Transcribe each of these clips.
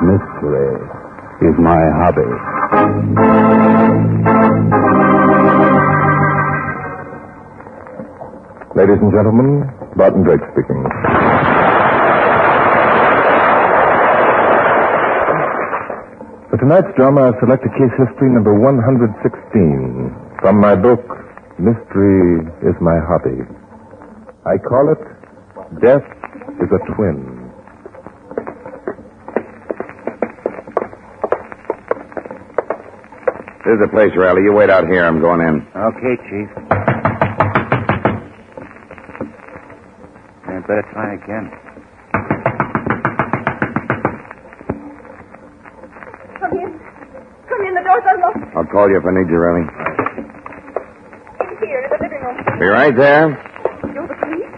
Mystery is my hobby. Ladies and gentlemen, Barton Drake speaking. For tonight's drama, I select case history number 116 from my book, Mystery is My Hobby. I call it Death is a Twin. This is the place, Riley. You wait out here. I'm going in. Okay, Chief. I'd better try again. Come in. Come in. The door's unlocked. I'll call you if I need you, Riley. In here, in the living room. Be right there. You're the police?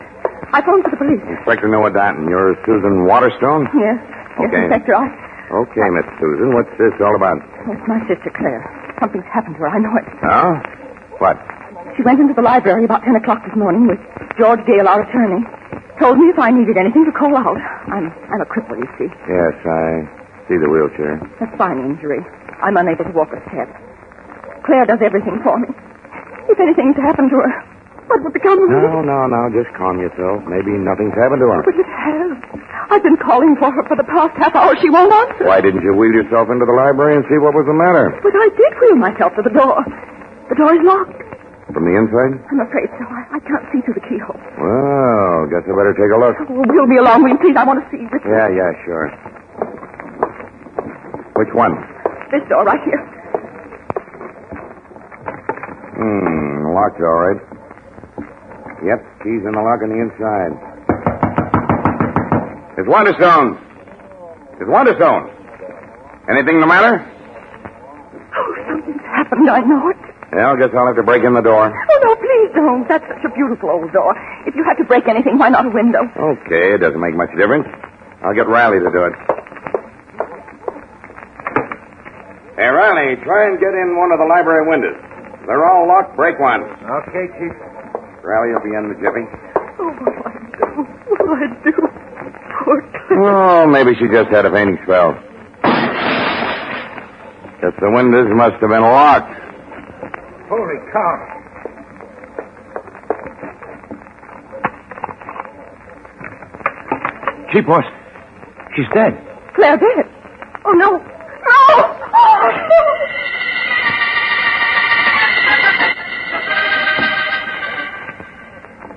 I phoned for the police. Inspector Noah Danton. You're Susan Waterstone? Yes. Yes, Okay. Inspector. Okay, Miss Susan. What's this all about? It's my sister, Claire. Something's happened to her. I know it. Oh? What? She went into the library about 10 o'clock this morning with George Gale, our attorney. Told me if I needed anything to call out. I'm a cripple, you see. Yes, I see the wheelchair. A spine injury. I'm unable to walk a step. Claire does everything for me. If anything's happened to her, what would become of her? No. Just calm yourself. Maybe nothing's happened to her. But it has. I've been calling for her for the past half hour. She won't answer. Why didn't you wheel yourself into the library and see what was the matter? But I did wheel myself to the door. The door is locked. From the inside? I'm afraid so. I can't see through the keyhole. Well, guess I better take a look. Oh, wheel me along, will you please? I want to see this. Yeah, sure. Which one? This door right here. Locked, all right. Yep, keys in the lock on the inside. It's Wonderstone. Anything the matter? Oh, something's happened. I know it. Yeah, I guess I'll have to break in the door. Oh, no, please don't. That's such a beautiful old door. If you had to break anything, why not a window? Okay, it doesn't make much difference. I'll get Riley to do it. Hey, Riley, try and get in one of the library windows. They're all locked. Break one. Okay, Chief. Riley will be in the jiffy. Oh, what'll I do? Poor Claire. Oh, maybe she just had a fainting spell. Guess the windows must have been locked. Holy cow. Chief, boss. She's dead. Claire dead. Oh, no. No!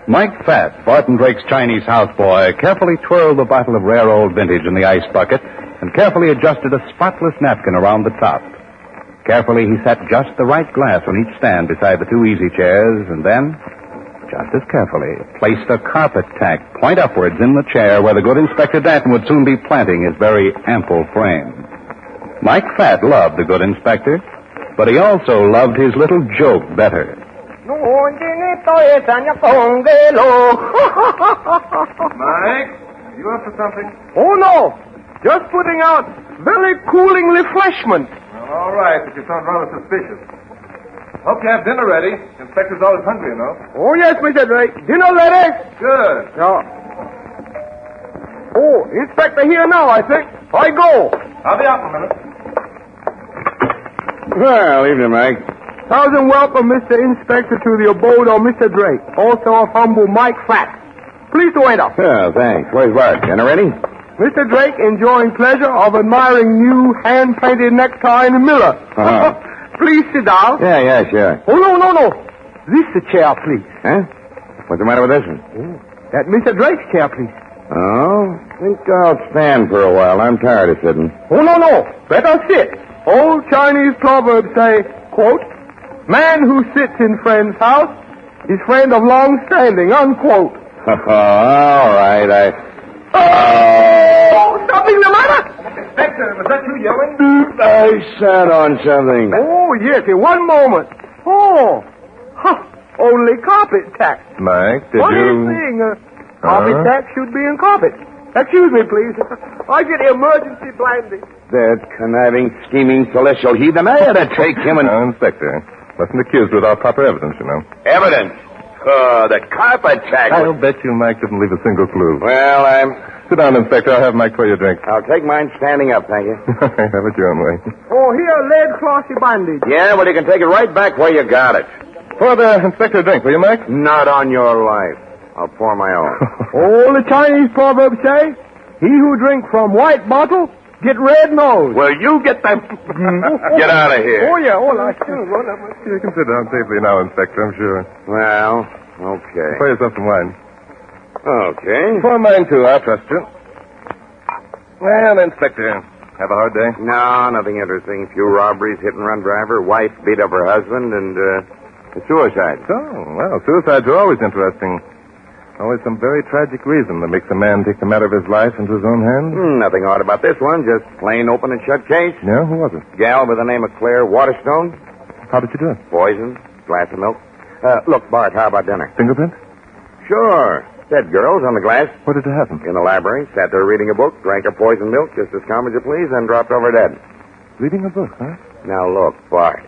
Mike Fat, Barton Drake's Chinese houseboy, carefully twirled the bottle of rare old vintage in the ice bucket and carefully adjusted a spotless napkin around the top. Carefully, he set just the right glass on each stand beside the two easy chairs, and then, just as carefully, placed a carpet tack point upwards in the chair where the good Inspector Danton would soon be planting his very ample frame. Mike Fat loved the good inspector, but he also loved his little joke better. Mike, you up for something? Oh, no. Just putting out very cooling refreshment. Well, all right, but you sound rather suspicious. Hope you have dinner ready. Inspector's always hungry, you know. Oh, yes, Mr. Drake. Dinner ready? Good. Yeah. Oh, Inspector here now, I think. I go. I'll be out in a minute. Well, evening, Mike. Thousand welcome, Mr. Inspector, to the abode of Mr. Drake, also of humble Mike Fat. Please to enter. Yeah, thanks. Where's Bart? Dinner ready? Mr. Drake enjoying pleasure of admiring new hand-painted necktie in the mirror. Uh-huh. Please sit down. Yeah, sure. Oh, no. This the chair, please. Huh? What's the matter with this one? Oh, that Mr. Drake's chair, please. Oh, think I'll stand for a while. I'm tired of sitting. Oh, no. Better sit. Old Chinese proverbs say, quote, man who sits in friend's house is friend of long standing, unquote. All right, Oh, something the matter? Inspector, was that you yelling? I sat on something. Oh, yes, in one moment. Oh, only carpet tack. Mike, did Funny you... thing, carpet tack should be in carpet. Excuse me, please. I get the emergency blinding. That conniving, scheming, celestial heathen. I had to take him and... Now, Inspector, mustn't accuse without proper evidence, you know. Evidence? The carpet tack. I'll bet you Mike didn't leave a single clue. Well, Sit down, Inspector. I'll have Mike pour your drink. I'll take mine standing up, thank you. Have it your own way. Oh, here, lead flossy bandage. Yeah, well, you can take it right back where you got it. Pour the Inspector a drink, will you, Mike? Not on your life. I'll pour my own. All the Chinese proverbs say, he who drink from white bottle, get red nose. Well, you get them. Get out of here. Oh, yeah, all right. You can sit down safely now, Inspector, I'm sure. Well, okay. Pour yourself some wine. Okay. Pour mine, too. I'll trust you. Well, Inspector, have a hard day? No, nothing interesting. Few robberies, hit-and-run driver, wife beat up her husband, and a suicide. Oh, well, suicides are always interesting. Always some very tragic reason that makes a man take the matter of his life into his own hands. Nothing odd about this one. Just plain open and shut case. Yeah? Who was it? Gal by the name of Claire Waterstone. How did you do it? Poison. Glass of milk. Look, Bart, how about dinner? Fingerprint? Sure. Dead girls on the glass. Where did it happen? In the library. Sat there reading a book, drank her poison milk just as calm as you please, and dropped over dead. Reading a book, huh? Now, look, Bart.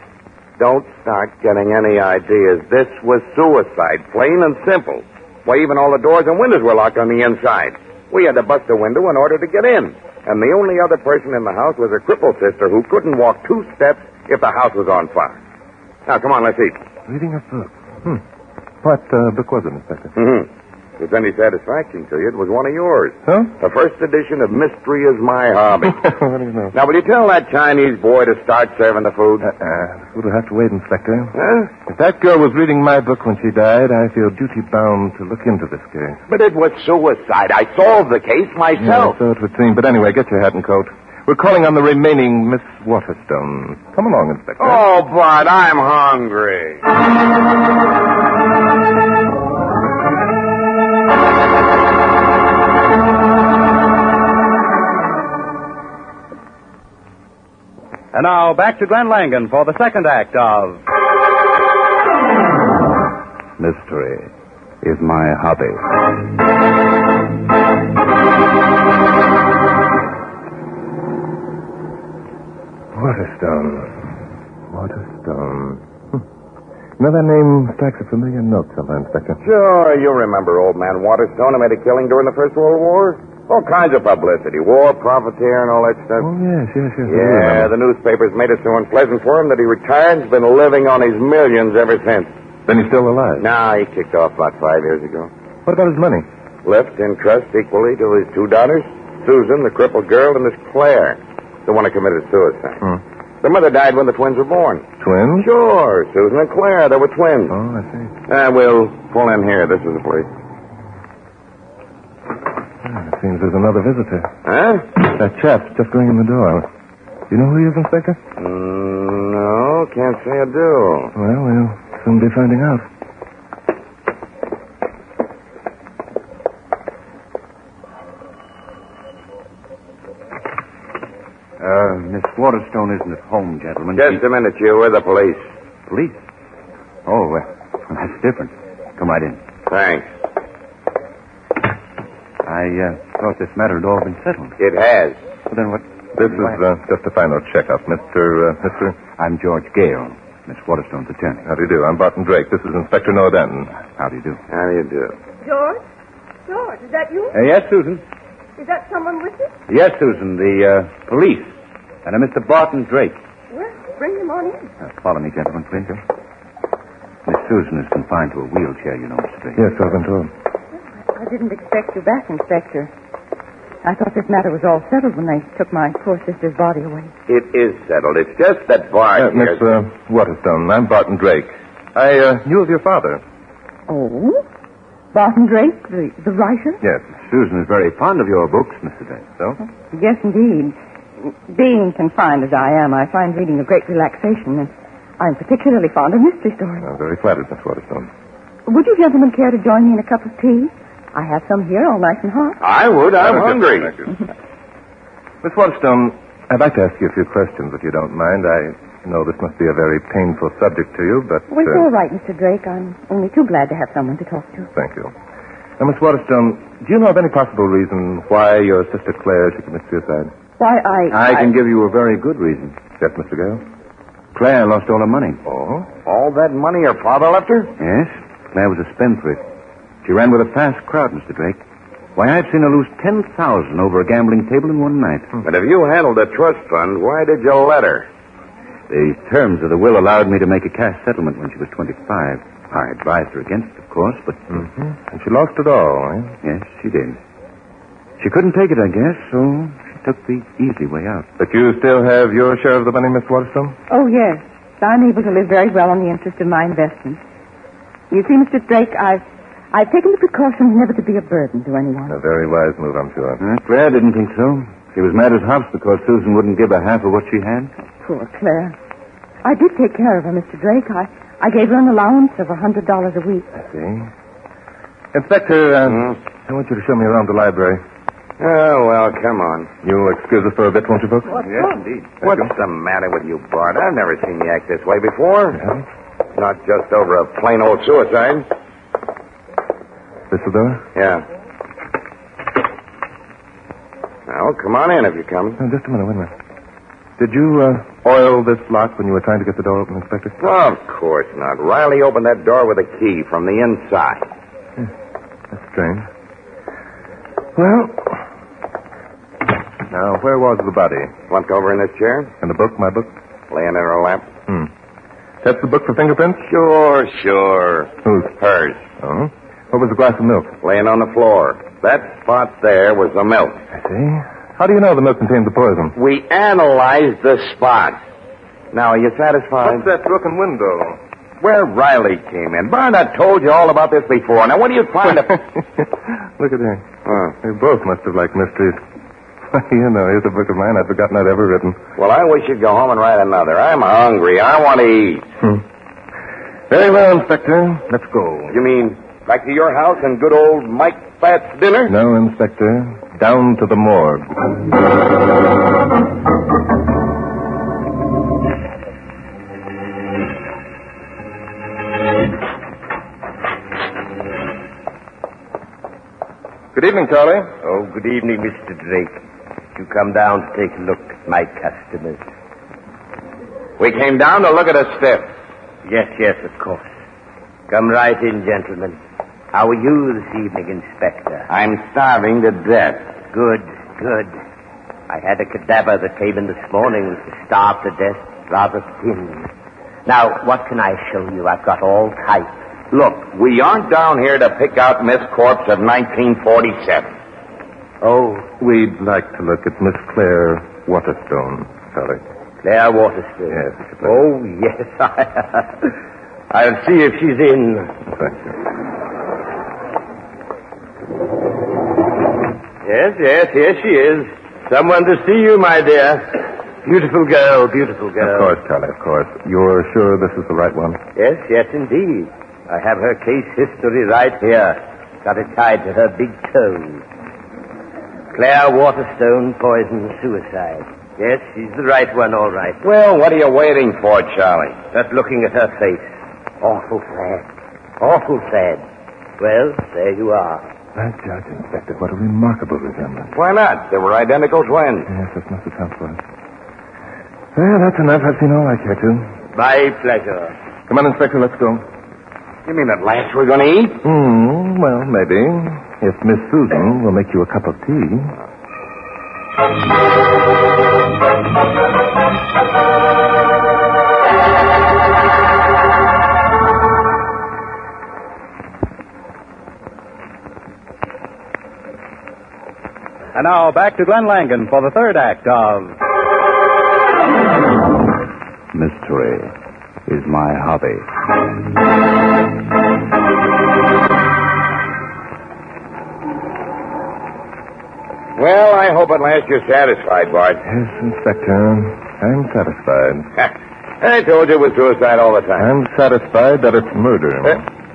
Don't start getting any ideas. This was suicide, plain and simple. Why, even all the doors and windows were locked on the inside. We had to bust a window in order to get in. And the only other person in the house was her crippled sister who couldn't walk 2 steps if the house was on fire. Now, come on, let's eat. Reading a book. What book was it, Inspector? If it's any satisfaction to you, it was one of yours. Huh? The first edition of Mystery is My Hobby. What do you know? Now, will you tell that Chinese boy to start serving the food? We'll have to wait, Inspector. Huh? If that girl was reading my book when she died, I feel duty-bound to look into this case. But it was suicide. I solved the case myself. Yeah, so it would seem. But anyway, get your hat and coat. We're calling on the remaining Miss Waterstone. Come along, Inspector. Oh, but I'm hungry. And now, back to Glenn Langan for the second act of Mystery is My Hobby. Waterstone. Now that name strikes a familiar note somewhere, Inspector. Sure, you remember old man Waterstone who made a killing during the First World War? All kinds of publicity. War, profiteer, and all that stuff. Oh, yes. Yeah, the newspapers made it so unpleasant for him that he retired and has been living on his millions ever since. Then he's still alive? Nah, he kicked off about 5 years ago. What about his money? Left in trust equally to his 2 daughters, Susan, the crippled girl, and Miss Claire, the one who committed suicide. The mother died when the twins were born. Twins? Sure, Susan and Claire, they were twins. Oh, I see. We'll pull in here. This is the place. It seems there's another visitor. Huh? That chap's just going in the door. You know who he is, Inspector? No, can't say I do. Well, we'll soon be finding out. Miss Waterstone isn't at home, gentlemen. Just a minute, you. We're the police. Police? Oh, well, that's different. Come right in. Thanks. I thought this matter had all been settled. It has. Well, then what? This is just a final checkup, Mr. I'm George Gale, Miss Waterstone's attorney. How do you do? I'm Barton Drake. This is Inspector Noah Danton. How do you do? How do you do? George? George, is that you? Yes, Susan. Is that someone with you? Yes, Susan, the police. And a Mr. Barton Drake. Well, bring him on in. Follow me, gentlemen, please. Miss Susan is confined to a wheelchair, you know, Mr. Drake. Yes, I've been told. I didn't expect you back, Inspector. I thought this matter was all settled when they took my poor sister's body away. It is settled. It's just that Bart Miss Waterstone, I'm Barton Drake. I knew of your father. Oh? Barton Drake, the writer? Yes. Susan is very fond of your books, Mr. Drake. So? Yes, indeed. Being confined as I am, I find reading a great relaxation, and I'm particularly fond of mystery stories. I'm very flattered, Miss Waterstone. Would you gentlemen care to join me in a cup of tea? I have some here, all nice and hot. I would. I'm hungry. Thank you. Miss Waterstone, I'd like to ask you a few questions, if you don't mind. I know this must be a very painful subject to you, but... Well, it's all right, Mr. Drake. I'm only too glad to have someone to talk to. Thank you. Now, Miss Waterstone, do you know of any possible reason why your sister Claire should commit suicide? Why, I can give you a very good reason. Yes, Mr. Gale? Claire lost all her money. Oh? All that money her father left her? Yes. Claire was a spendthrift. She ran with a fast crowd, Mr. Drake. Why, I've seen her lose $10,000 over a gambling table in one night. But if you handled the trust fund, why did you let her? The terms of the will allowed me to make a cash settlement when she was 25. I advised her against it, of course, but... And she lost it all, eh? Yes, she did. She couldn't take it, I guess, so she took the easy way out. But you still have your share of the money, Miss Waterstone? Oh, yes. I'm able to live very well on the interest of my investments. You see, Mr. Drake, I've taken the precautions never to be a burden to anyone. A very wise move, I'm sure. Claire didn't think so. She was mad as hops because Susan wouldn't give her half of what she had. Poor Claire. I did take care of her, Mr. Drake. I gave her an allowance of $100 a week. I see. Inspector, I want you to show me around the library. Oh, well, come on. You'll excuse us for a bit, won't you, folks? Yes, indeed. What's the matter with you, Bart? I've never seen you act this way before. Yeah. Not just over a plain old suicide. This the door? Yeah. Well, come on in if you're coming. Oh, just a minute, wait a minute. Did you oil this lock when you were trying to get the door open, Inspector? Oh, of course not. Riley opened that door with a key from the inside. That's strange. Well, now, where was the body? Slumped over in this chair, In the book, my book? laying in her lap. That's the book for fingerprints? Sure. Whose? Hers. Oh. What was the glass of milk? Laying on the floor. That spot there was the milk. I see. How do you know the milk contains the poison? We analyzed the spot. Now, are you satisfied? What's that broken window? Where Riley came in. Bart, I told you all about this before. Now, what are you trying to... Look at her. You both must have liked mysteries. You know, here's a book of mine I'd forgotten I'd ever written. Well, I wish you'd go home and write another. I'm hungry. I want to eat. Very well, Inspector. Let's go. You mean back to your house and good old Mike Fat's dinner? No, Inspector. Down to the morgue. Good evening, Charlie. Oh, good evening, Mr. Drake. You come down to take a look at my customers. We came down to look at a stiff. Yes, of course. Come right in, gentlemen. How are you this evening, Inspector? I'm starving to death. Good. I had a cadaver that came in this morning with starved to death, rather thin. Now, what can I show you? I've got all types. Look, we aren't down here to pick out Miss Corpse of 1947. Oh, We'd like to look at Miss Claire Waterstone, Charlie. Claire Waterstone. Yes, if you please. Oh, yes. I'll see if she's in. Thank you. Yes, here she is. Someone to see you, my dear. Beautiful girl. Of course, Charlie, of course. You're sure this is the right one? Yes, indeed. I have her case history right here. Got it tied to her big toe. Claire Waterstone, poison, suicide. Yes, she's the right one, all right. Well, what are you waiting for, Charlie? Just looking at her face. Awful sad. Well, there you are. By Judge, Inspector, what a remarkable resemblance. Why not? They were identical twins. Yes, that must account for it. Well, that's enough. I've seen all I care to. My pleasure. Come on, Inspector, let's go. You mean at last we're going to eat? Well, maybe. If Miss Susan will make you a cup of tea. And now back to Glenn Langan for the third act of Mystery is My Hobby. Well, I hope at last you're satisfied, Bart. Yes, Inspector. I'm satisfied. I told you it was suicide all the time. I'm satisfied that it's murder.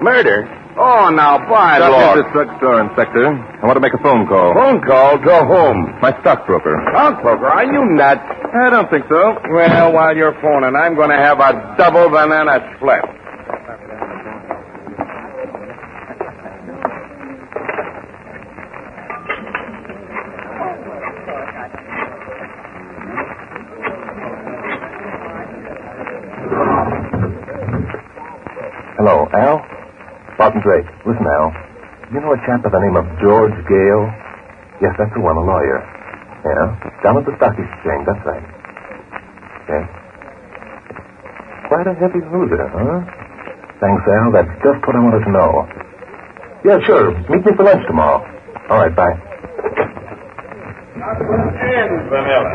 Murder? Oh, now, Bart, Stop Lord. at this drugstore, Inspector. I want to make a phone call. Phone call to whom? My stockbroker. Stockbroker? Are you nuts? I don't think so. Well, while you're phoning, I'm going to have a double banana split. Hello, Al? Barton Drake. Listen, Al. You know a chap by the name of George Gale? Yes, that's the one, a lawyer. Yeah, down at the stock exchange, that's right. Yeah. Quite a heavy loser, huh? Thanks, Al. That's just what I wanted to know. Yeah, sure. Meet me for lunch tomorrow. All right, bye. And vanilla.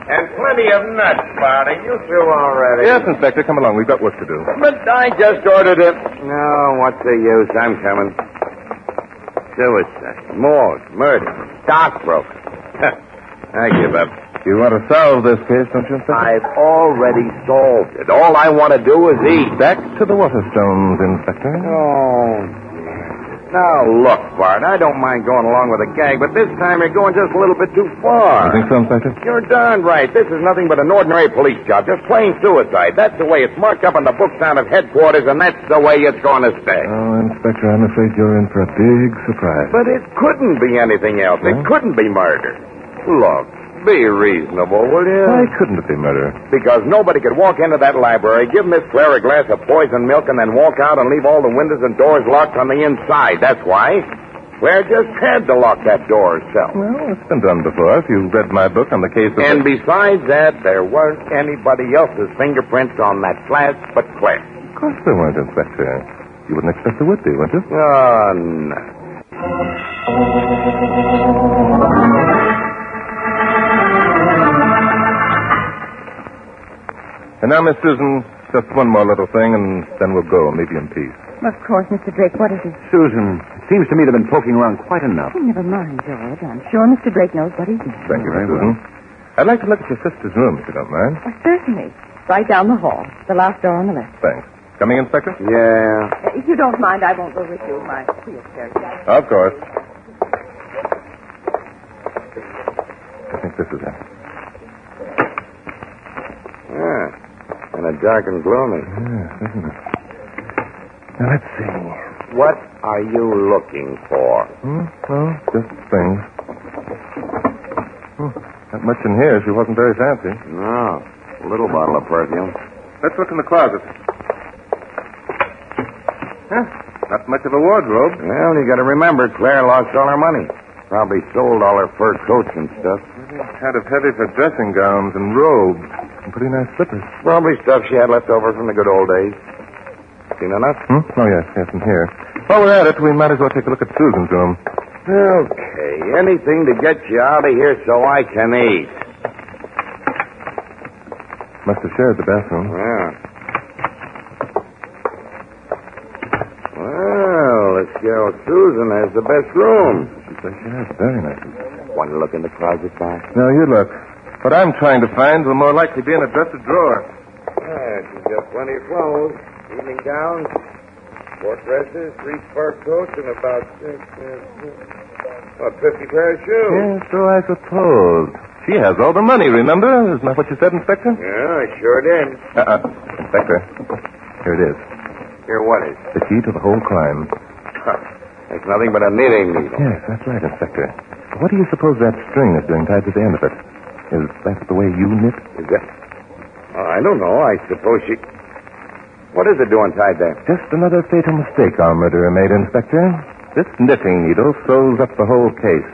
And plenty of nuts, Barney. You through already? Yes, Inspector, come along. We've got work to do. But I just ordered it. No, what's the use? I'm coming. Suicide, morgue, murder, stockbroker. I give up. You want to solve this case, don't you, Inspector? I've already solved it. All I want to do is eat. Back to the Waterstones, Inspector. Oh, now, look, Bart, I don't mind going along with a gag, but this time you're going just a little bit too far. You think so, Inspector? You're darn right. This is nothing but an ordinary police job, just plain suicide. That's the way it's marked up on the books down at headquarters, and that's the way it's going to stay. Oh, Inspector, I'm afraid you're in for a big surprise. But it couldn't be anything else. It couldn't be murder. Look, be reasonable, will you? Why couldn't it be murder? Because nobody could walk into that library, give Miss Claire a glass of poisoned milk, and then walk out and leave all the windows and doors locked on the inside. That's why. Claire just had to lock that door herself. Well, it's been done before. If you read my book on the case of... And besides that, there weren't anybody else's fingerprints on that glass but Claire. Of course there weren't, Inspector. You wouldn't expect there would be, would you? Oh, no. And now, Miss Susan, just one more little thing, and then we'll go and leave you in peace. Of course, Mr. Drake. What is it? Susan, it seems to me they've been poking around quite enough. Oh, never mind, George. I'm sure Mr. Drake knows what he's doing. Thank you, Miss Susan. I'd like to look at your sister's room, if you don't mind. Oh, certainly. Right down the hall. The last door on the left. Thanks. Coming, Inspector? Yeah. If you don't mind, I won't go with you. My wheelchair. Of course. I think this is it. Yeah. And a dark and gloomy. Yeah, isn't it? Now, let's see. What are you looking for? Well, just things. Not much in here. She wasn't very fancy. No. A little bottle of perfume. Let's look in the closet. Not much of a wardrobe. Well, you got to remember, Claire lost all her money. Probably sold all her fur coats and stuff. Kind of heavy for dressing gowns and robes. And pretty nice slippers. Probably stuff she had left over from the good old days. Seen enough? Oh, yes, in here. While we're at it, we might as well take a look at Susan's room. Okay, anything to get you out of here so I can eat. Must have shared the bathroom. Yeah. Well, this girl Susan has the best room. She says she has. Very nice. Want to look in the closet, Bob? No, you look. What I'm trying to find will more likely be in a dresser drawer. Yeah, she's got plenty of clothes. Evening gowns, 4 dresses, 3 fur coats, and about 50 pair of shoes. Yes, so I suppose. She has all the money, remember? Isn't that what you said, Inspector? Yeah, I sure did. Inspector, here it is. Here, what is? The key to the whole crime. It's nothing but a knitting needle. Yes, that's right, Inspector. What do you suppose that string is doing tied to the end of it? Is that the way you knit? Is that... I don't know. I suppose she... What is it doing tied there? Just another fatal mistake our murderer made, Inspector. This knitting needle throws up the whole case.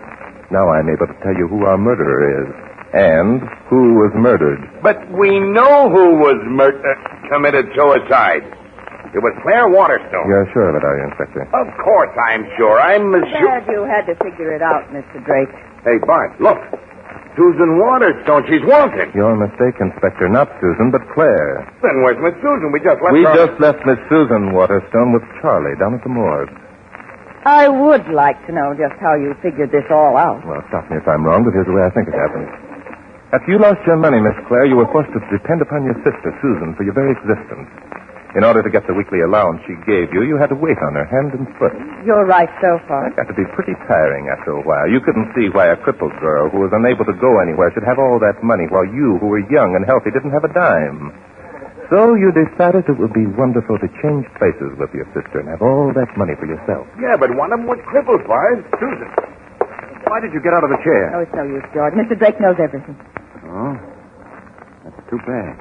Now I'm able to tell you who our murderer is. And who was murdered. But we know who was committed suicide. It was Claire Waterstone. You're sure of it, are you, Inspector? Of course I'm sure. I'm as sure... Glad you had to figure it out, Mr. Drake. Hey, Bart, look. Susan Waterstone. She's wanted. Your mistake, Inspector. Not Susan, but Claire. Then where's Miss Susan? We just left We her... just left Miss Susan Waterstone with Charlie down at the morgue. I would like to know just how you figured this all out. Well, stop me if I'm wrong, but here's the way I think it happened. After you lost your money, Miss Claire, you were forced to depend upon your sister, Susan, for your very existence. In order to get the weekly allowance she gave you, you had to wait on her hand and foot. You're right so far. That got to be pretty tiring after a while. You couldn't see why a crippled girl who was unable to go anywhere should have all that money, while you, who were young and healthy, didn't have a dime. So you decided it would be wonderful to change places with your sister and have all that money for yourself. Yeah, but one of them was crippled, Bart. Susan, why did you get out of the chair? Oh, it's no use, George. Mr. Drake knows everything. Oh, that's too bad.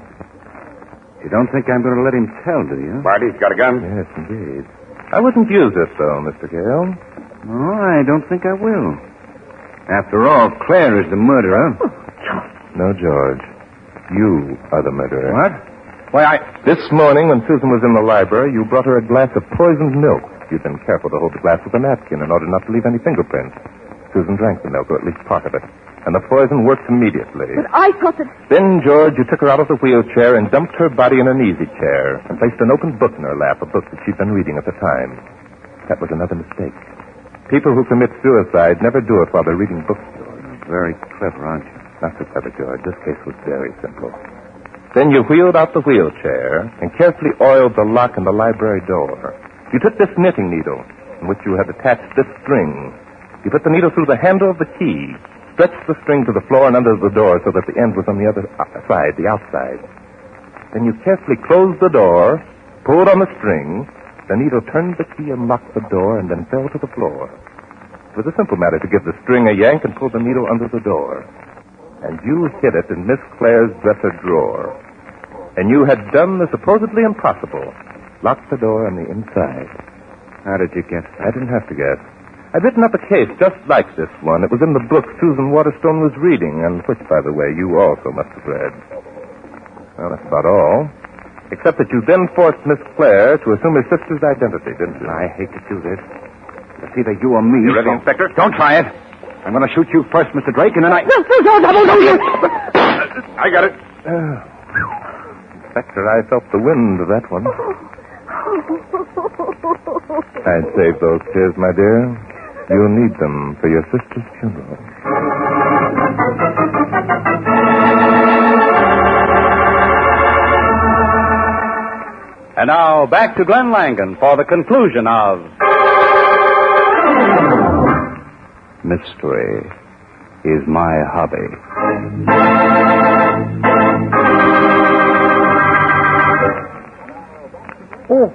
You don't think I'm going to let him tell, do you? Barty's got a gun? Yes, indeed. I wouldn't use it, though, Mr. Gale. No, I don't think I will. After all, Claire is the murderer. No, George. You are the murderer. What? Why, This morning, when Susan was in the library, you brought her a glass of poisoned milk. You'd been careful to hold the glass with a napkin in order not to leave any fingerprints. Susan drank the milk, or at least part of it. And the poison worked immediately. But I thought that... Then, George, you took her out of the wheelchair and dumped her body in an easy chair and placed an open book in her lap, a book that she'd been reading at the time. That was another mistake. People who commit suicide never do it while they're reading books, George. Very clever, aren't you? Not so clever, George. This case was very simple. Then you wheeled out the wheelchair and carefully oiled the lock in the library door. You took this knitting needle, in which you had attached this string. You put the needle through the handle of the key, stretched the string to the floor and under the door so that the end was on the other side, the outside. Then you carefully closed the door, pulled on the string, the needle turned the key and locked the door and then fell to the floor. It was a simple matter to give the string a yank and pull the needle under the door. And you hid it in Miss Claire's dresser drawer. And you had done the supposedly impossible. Locked the door on the inside. How did you guess that? I didn't have to guess. I'd written up a case just like this one. It was in the book Susan Waterstone was reading, and which, by the way, you also must have read. Well, that's about all. Except that you then forced Miss Claire to assume her sister's identity, didn't you? I hate to do this. It's either you or me. You ready, Inspector? don't try it. I'm going to shoot you first, Mr. Drake, and then I... No, you... I got it. Inspector, I felt the wind of that one. I'd save those tears, my dear. You'll need them for your sister's funeral. And now, back to Glenn Langan for the conclusion of... Mystery is my hobby. Oh,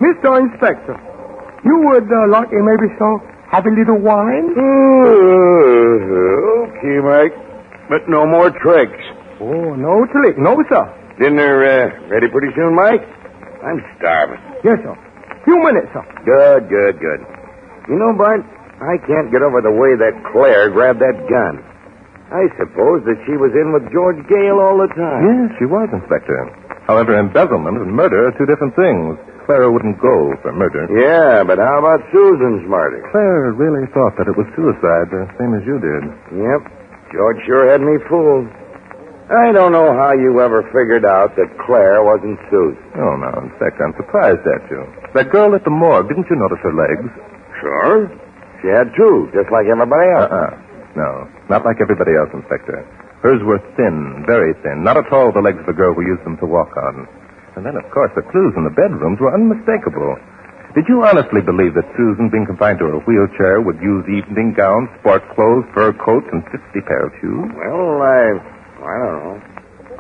Mr. Inspector, you would like maybe some have a little wine? Okay, Mike. But no more tricks. Oh, no trick. No, sir. Dinner ready pretty soon, Mike? I'm starving. Yes, sir. Few minutes, sir. Good. You know, Bart, I can't get over the way that Claire grabbed that gun. I suppose that she was in with George Gale all the time. Yes, she was, Inspector. However, embezzlement and murder are two different things. Clara wouldn't go for murder. Yeah, but how about Susan's murder? Claire really thought that it was suicide, the same as you did. Yep. George sure had me fooled. I don't know how you ever figured out that Claire wasn't Susan. Oh, no, Inspector, I'm surprised at you. That girl at the morgue, didn't you notice her legs? Sure. She had two, just like everybody else. No, not like everybody else, Inspector. Hers were thin, very thin. Not at all the legs of the girl who used them to walk on. And then, of course, the clues in the bedrooms were unmistakable. Did you honestly believe that Susan, being confined to her wheelchair, would use evening gowns, sport clothes, fur coats, and 50 pair of shoes? Well, I don't know.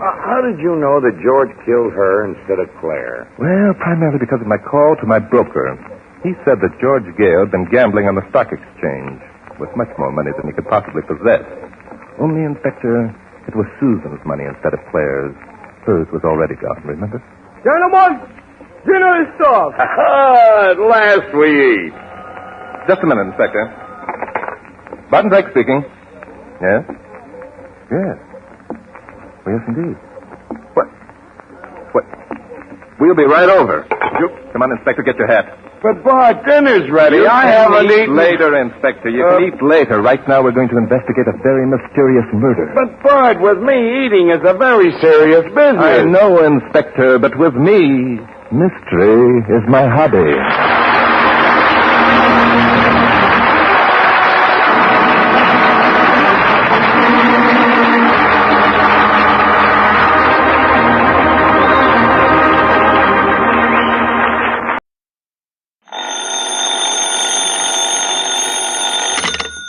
How did you know that George killed her instead of Claire? Well, primarily because of my call to my broker. He said that George Gale had been gambling on the stock exchange with much more money than he could possibly possess. Only, Inspector, it was Susan's money instead of Claire's. Hers was already gone, remember? Gentlemen, dinner is served. At last we eat. Just a minute, Inspector. Barton Drake speaking. Yes? Yes. Well, yes, indeed. What? We'll be right over. Come on, Inspector, get your hat. But, Bart, dinner's ready. You I can haven't eat eaten. later, Inspector. You can eat later. Right now, we're going to investigate a very mysterious murder. But, Bart, with me, eating is a very serious business. I know, Inspector, but with me, mystery is my hobby.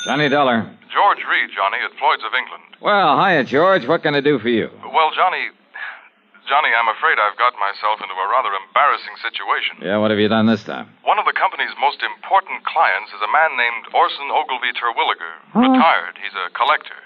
Johnny Dollar. George Reed, Johnny, at Floyd's of England. Well, hiya, George. What can I do for you? Well, Johnny, I'm afraid I've got myself into a rather embarrassing situation. Yeah, what have you done this time? One of the company's most important clients is a man named Orson Ogilvy Terwilliger. Retired. He's a collector.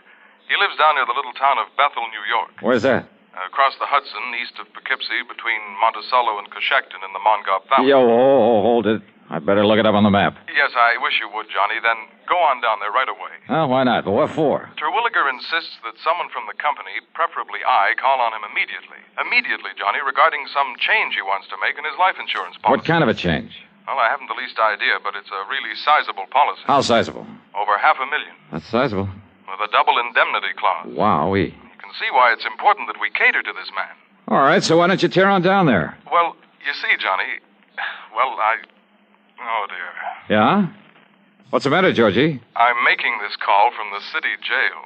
He lives down near the little town of Bethel, New York. Where's that? Across the Hudson, east of Poughkeepsie, between Monticello and Coshecton in the Mongauk Valley. Yo, hold it. I'd better look it up on the map. Yes, I wish you would, Johnny. Then go on down there right away. Oh, why not? But what for? Terwilliger insists that someone from the company, preferably I, call on him immediately. Immediately, Johnny, regarding some change he wants to make in his life insurance policy. What kind of a change? Well, I haven't the least idea, but it's a really sizable policy. How sizable? Over $500,000. That's sizable. With a double indemnity clause. Wowee. You can see why it's important that we cater to this man. All right, so why don't you tear on down there? Well, you see, Johnny, oh, dear. Yeah? What's the matter, Georgie? I'm making this call from the city jail.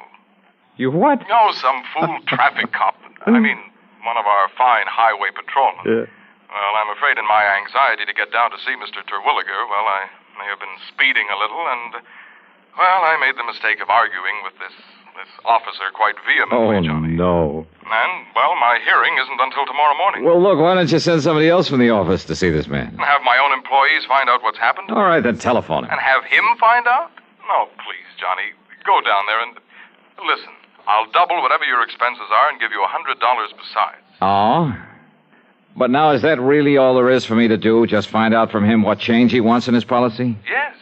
You what? No, some fool traffic cop. I mean, one of our fine highway patrolmen. Yeah. Well, I'm afraid in my anxiety to get down to see Mr. Terwilliger, well, I may have been speeding a little, and, well, I made the mistake of arguing with this officer quite vehemently, Johnny. No. And, well, my hearing isn't until tomorrow morning. Well, look, why don't you send somebody else from the office to see this man? And have my own employees find out what's happened? All right, then telephone him. And have him find out? No, please, Johnny. Go down there and... Listen, I'll double whatever your expenses are and give you $100 besides. Oh? But now, is that really all there is for me to do? Just find out from him what change he wants in his policy? Yes.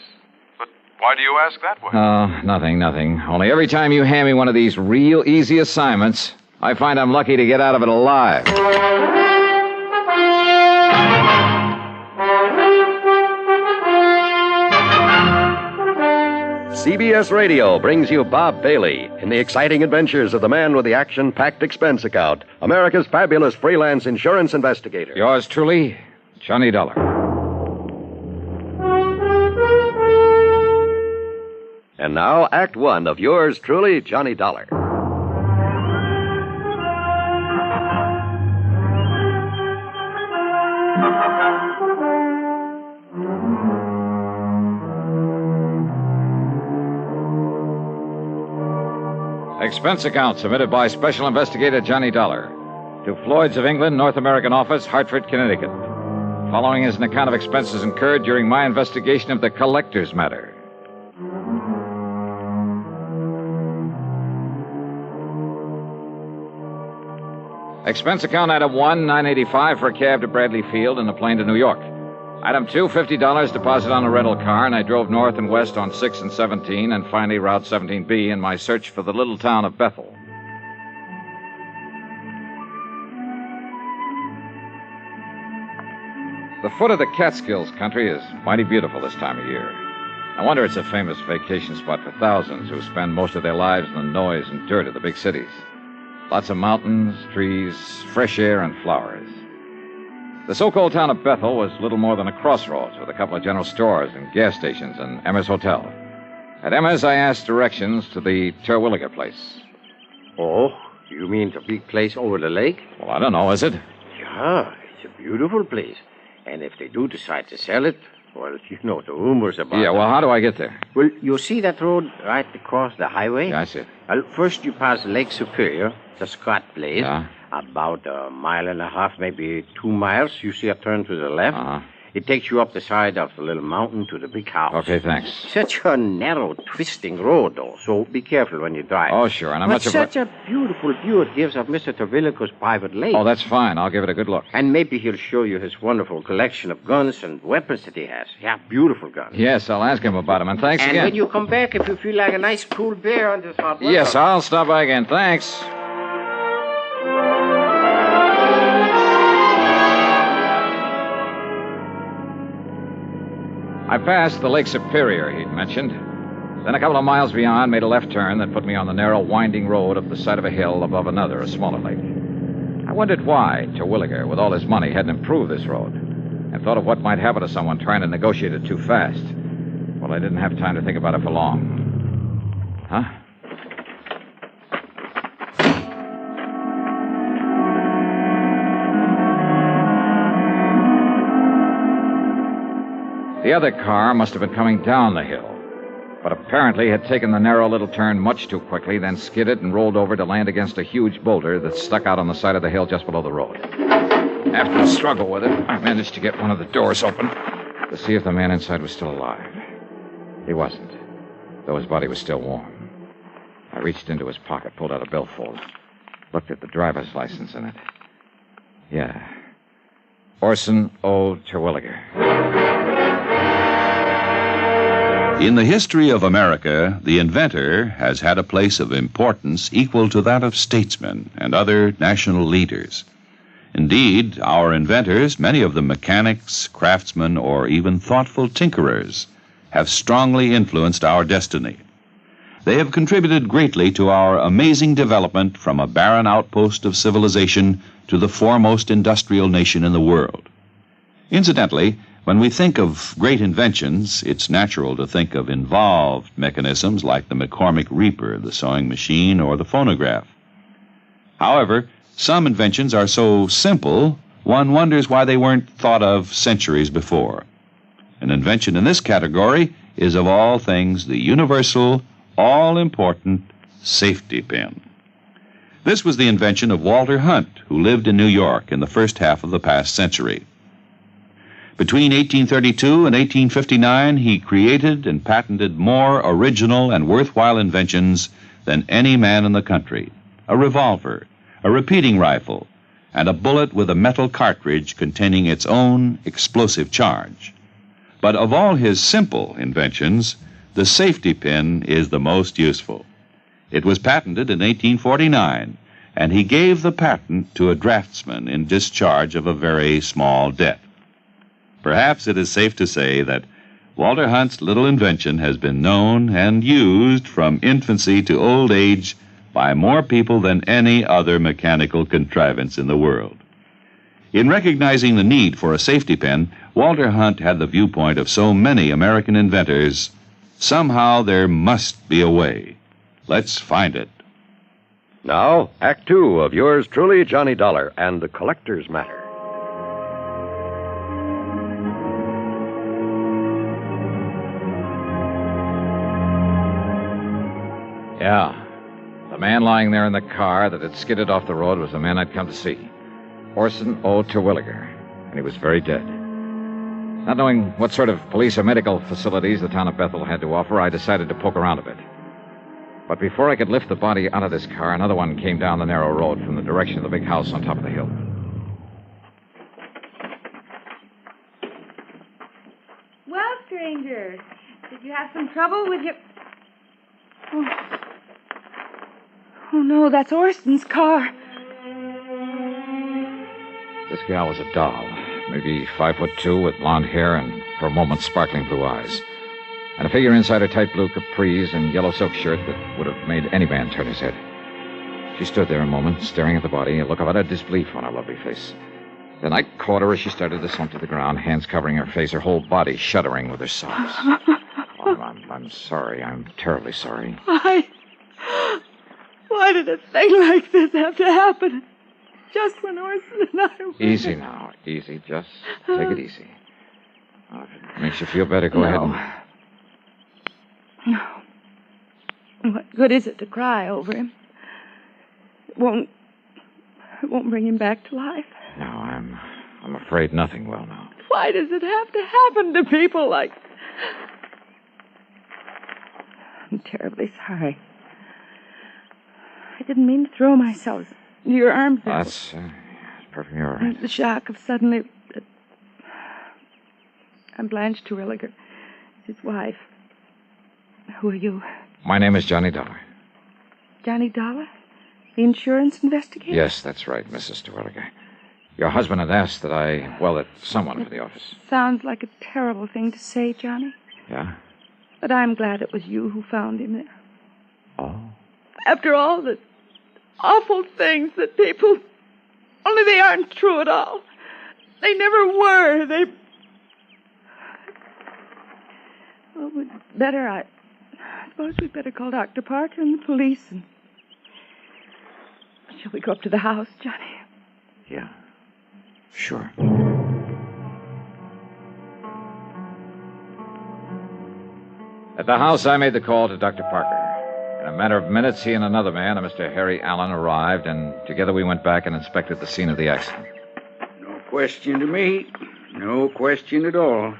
But why do you ask that way? Oh, nothing. Only every time you hand me one of these real easy assignments, I find I'm lucky to get out of it alive. CBS Radio brings you Bob Bailey in the exciting adventures of the man with the action-packed expense account, America's fabulous freelance insurance investigator. Yours truly, Johnny Dollar. And now, Act One of yours truly, Johnny Dollar. Expense account submitted by Special Investigator Johnny Dollar to Floyd's of England, North American Office, Hartford, Connecticut. Following is an account of expenses incurred during my investigation of the collector's matter. Expense account item 1, $9.85 for a cab to Bradley Field and a plane to New York. Item 2, $50 deposit on a rental car, and I drove north and west on 6 and 17 and finally Route 17B in my search for the little town of Bethel. The foot of the Catskills country is mighty beautiful this time of year. No wonder it's a famous vacation spot for thousands who spend most of their lives in the noise and dirt of the big cities. Lots of mountains, trees, fresh air, and flowers. The so-called town of Bethel was little more than a crossroads with a couple of general stores and gas stations and Emma's Hotel. At Emma's, I asked directions to the Terwilliger place. Oh, you mean the big place over the lake? Well, I don't know, is it? Yeah, it's a beautiful place. And if they do decide to sell it, well, you know the rumors about it. Yeah, well, how do I get there? Well, you see that road right across the highway? Yeah, I see it. Well, first you pass Lake Superior, the Scott place. Yeah. About a mile and a half, maybe 2 miles. You see a turn to the left. Uh-huh. It takes you up the side of the little mountain to the big house. Okay, thanks. Such a narrow, twisting road, though, so be careful when you drive. Oh, sure, and I'm but not such a beautiful view it gives of Mr. Terwilliger's private lake. Oh, that's fine. I'll give it a good look. And maybe he'll show you his wonderful collection of guns and weapons that he has. Yeah, beautiful guns. Yes, I'll ask him about them, and thanks and again. when you come back, if you feel like a nice cool beer on this hot weather. Yes, I'll stop by again. Thanks. I passed the Lake Superior he'd mentioned. Then a couple of miles beyond, made a left turn that put me on the narrow, winding road up the side of a hill above another, a smaller lake. I wondered why Terwilliger, with all his money, hadn't improved this road, and thought of what might happen to someone trying to negotiate it too fast. Well, I didn't have time to think about it for long. Huh? The other car must have been coming down the hill, but apparently had taken the narrow little turn much too quickly, then skidded and rolled over to land against a huge boulder that stuck out on the side of the hill just below the road. After a struggle with it, I managed to get one of the doors open to see if the man inside was still alive. He wasn't, though his body was still warm. I reached into his pocket, pulled out a billfold, looked at the driver's license in it. Yeah. Orson O. Terwilliger. In the history of America, the inventor has had a place of importance equal to that of statesmen and other national leaders. Indeed, our inventors, many of them mechanics, craftsmen, or even thoughtful tinkerers, have strongly influenced our destiny. They have contributed greatly to our amazing development from a barren outpost of civilization to the foremost industrial nation in the world. Incidentally, when we think of great inventions, it's natural to think of involved mechanisms like the McCormick Reaper, the sewing machine, or the phonograph. However, some inventions are so simple, one wonders why they weren't thought of centuries before. An invention in this category is, of all things, the universal, all-important safety pin. This was the invention of Walter Hunt, who lived in New York in the first half of the past century. Between 1832 and 1859, he created and patented more original and worthwhile inventions than any man in the country. A revolver, a repeating rifle, and a bullet with a metal cartridge containing its own explosive charge. But of all his simple inventions, the safety pin is the most useful. It was patented in 1849, and he gave the patent to a draftsman in discharge of a very small debt. Perhaps it is safe to say that Walter Hunt's little invention has been known and used from infancy to old age by more people than any other mechanical contrivance in the world. In recognizing the need for a safety pin, Walter Hunt had the viewpoint of so many American inventors. Somehow there must be a way. Let's find it. Now, Act Two of yours truly, Johnny Dollar, and the Collector's Matter. Yeah. The man lying there in the car that had skidded off the road was the man I'd come to see. Orson O. Terwilliger. And he was very dead. Not knowing what sort of police or medical facilities the town of Bethel had to offer, I decided to poke around a bit. But before I could lift the body out of this car, another one came down the narrow road from the direction of the big house on top of the hill. Well, stranger, did you have some trouble with your... Oh, no, that's Orson's car. This gal was a doll, maybe 5'2", with blonde hair and, for a moment, sparkling blue eyes. And a figure inside her tight blue capris and yellow silk shirt that would have made any man turn his head. She stood there a moment, staring at the body, a look of utter disbelief on her lovely face. Then I caught her as she started to slump to the ground, hands covering her face, her whole body shuddering with her sobs. I'm sorry. I'm terribly sorry. Why did a thing like this have to happen? Just when Orson and I were... Easy now. Easy. Just take it easy. If it makes you feel better, go ahead and... No. What good is it to cry over him? It won't bring him back to life. No, I'm afraid nothing will now. Why does it have to happen to people like... I'm terribly sorry. I didn't mean to throw myself into your arms. That's perfectly all right. The shock of suddenly... I'm Blanche Terwilliger, his wife. Who are you? My name is Johnny Dollar. Johnny Dollar? The insurance investigator? Yes, that's right, Mrs. Terwilliger. Your husband had asked that someone for the office. Sounds like a terrible thing to say, Johnny. Yeah? But I'm glad it was you who found him there. Oh? After all the awful things that people... Only they aren't true at all. They never were. Well, I suppose we'd better call Dr. Parker and the police and... Shall we go up to the house, Johnny? Yeah. Sure. At the house, I made the call to Dr. Parker. In a matter of minutes, he and another man, a Mr. Harry Allen, arrived, and together we went back and inspected the scene of the accident. No question to me. No question at all.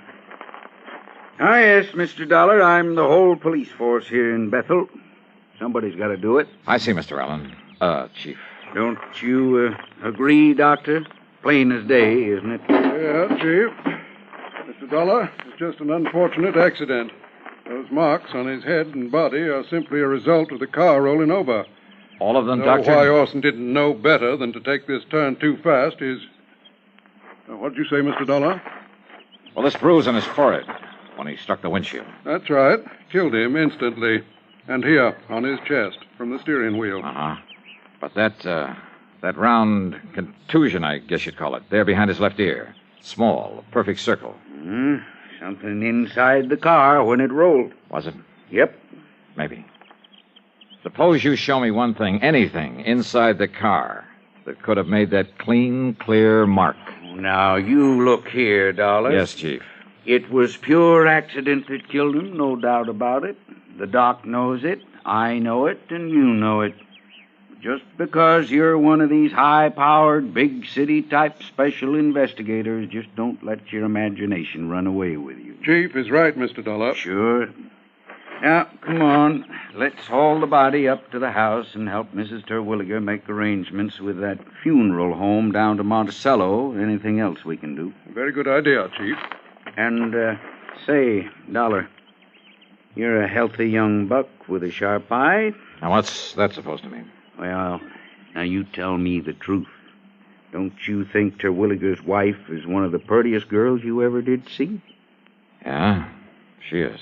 Yes, Mr. Dollar, I'm the whole police force here in Bethel. Somebody's got to do it. I see, Mr. Allen. Chief. Don't you agree, Doctor? Plain as day, isn't it? Yeah, Chief. Mr. Dollar, it's just an unfortunate accident. Those marks on his head and body are simply a result of the car rolling over. All of them, So Doctor? why Orson didn't know better than to take this turn too fast is... What did you say, Mr. Dollar? Well, this bruise on his forehead when he struck the windshield. That's right. Killed him instantly. And here, on his chest, from the steering wheel. Uh-huh. But that round contusion, I guess you'd call it, there behind his left ear. Small, a perfect circle. Something inside the car when it rolled. Was it? Yep. Maybe. Suppose you show me one thing, anything, inside the car that could have made that clean, clear mark. Now, you look here, Dollar. Yes, Chief. It was pure accident that killed him, no doubt about it. The doc knows it, I know it, and you know it. Just because you're one of these high-powered, big city-type special investigators, just don't let your imagination run away with you. Chief is right, Mr. Dollar. Sure. Now, come on. Let's haul the body up to the house and help Mrs. Terwilliger make arrangements with that funeral home down to Monticello. Anything else we can do. Very good idea, Chief. And, say, Dollar, you're a healthy young buck with a sharp eye. Now, what's that supposed to mean? Well, now you tell me the truth. Don't you think Terwilliger's wife is one of the prettiest girls you ever did see? Yeah, she is.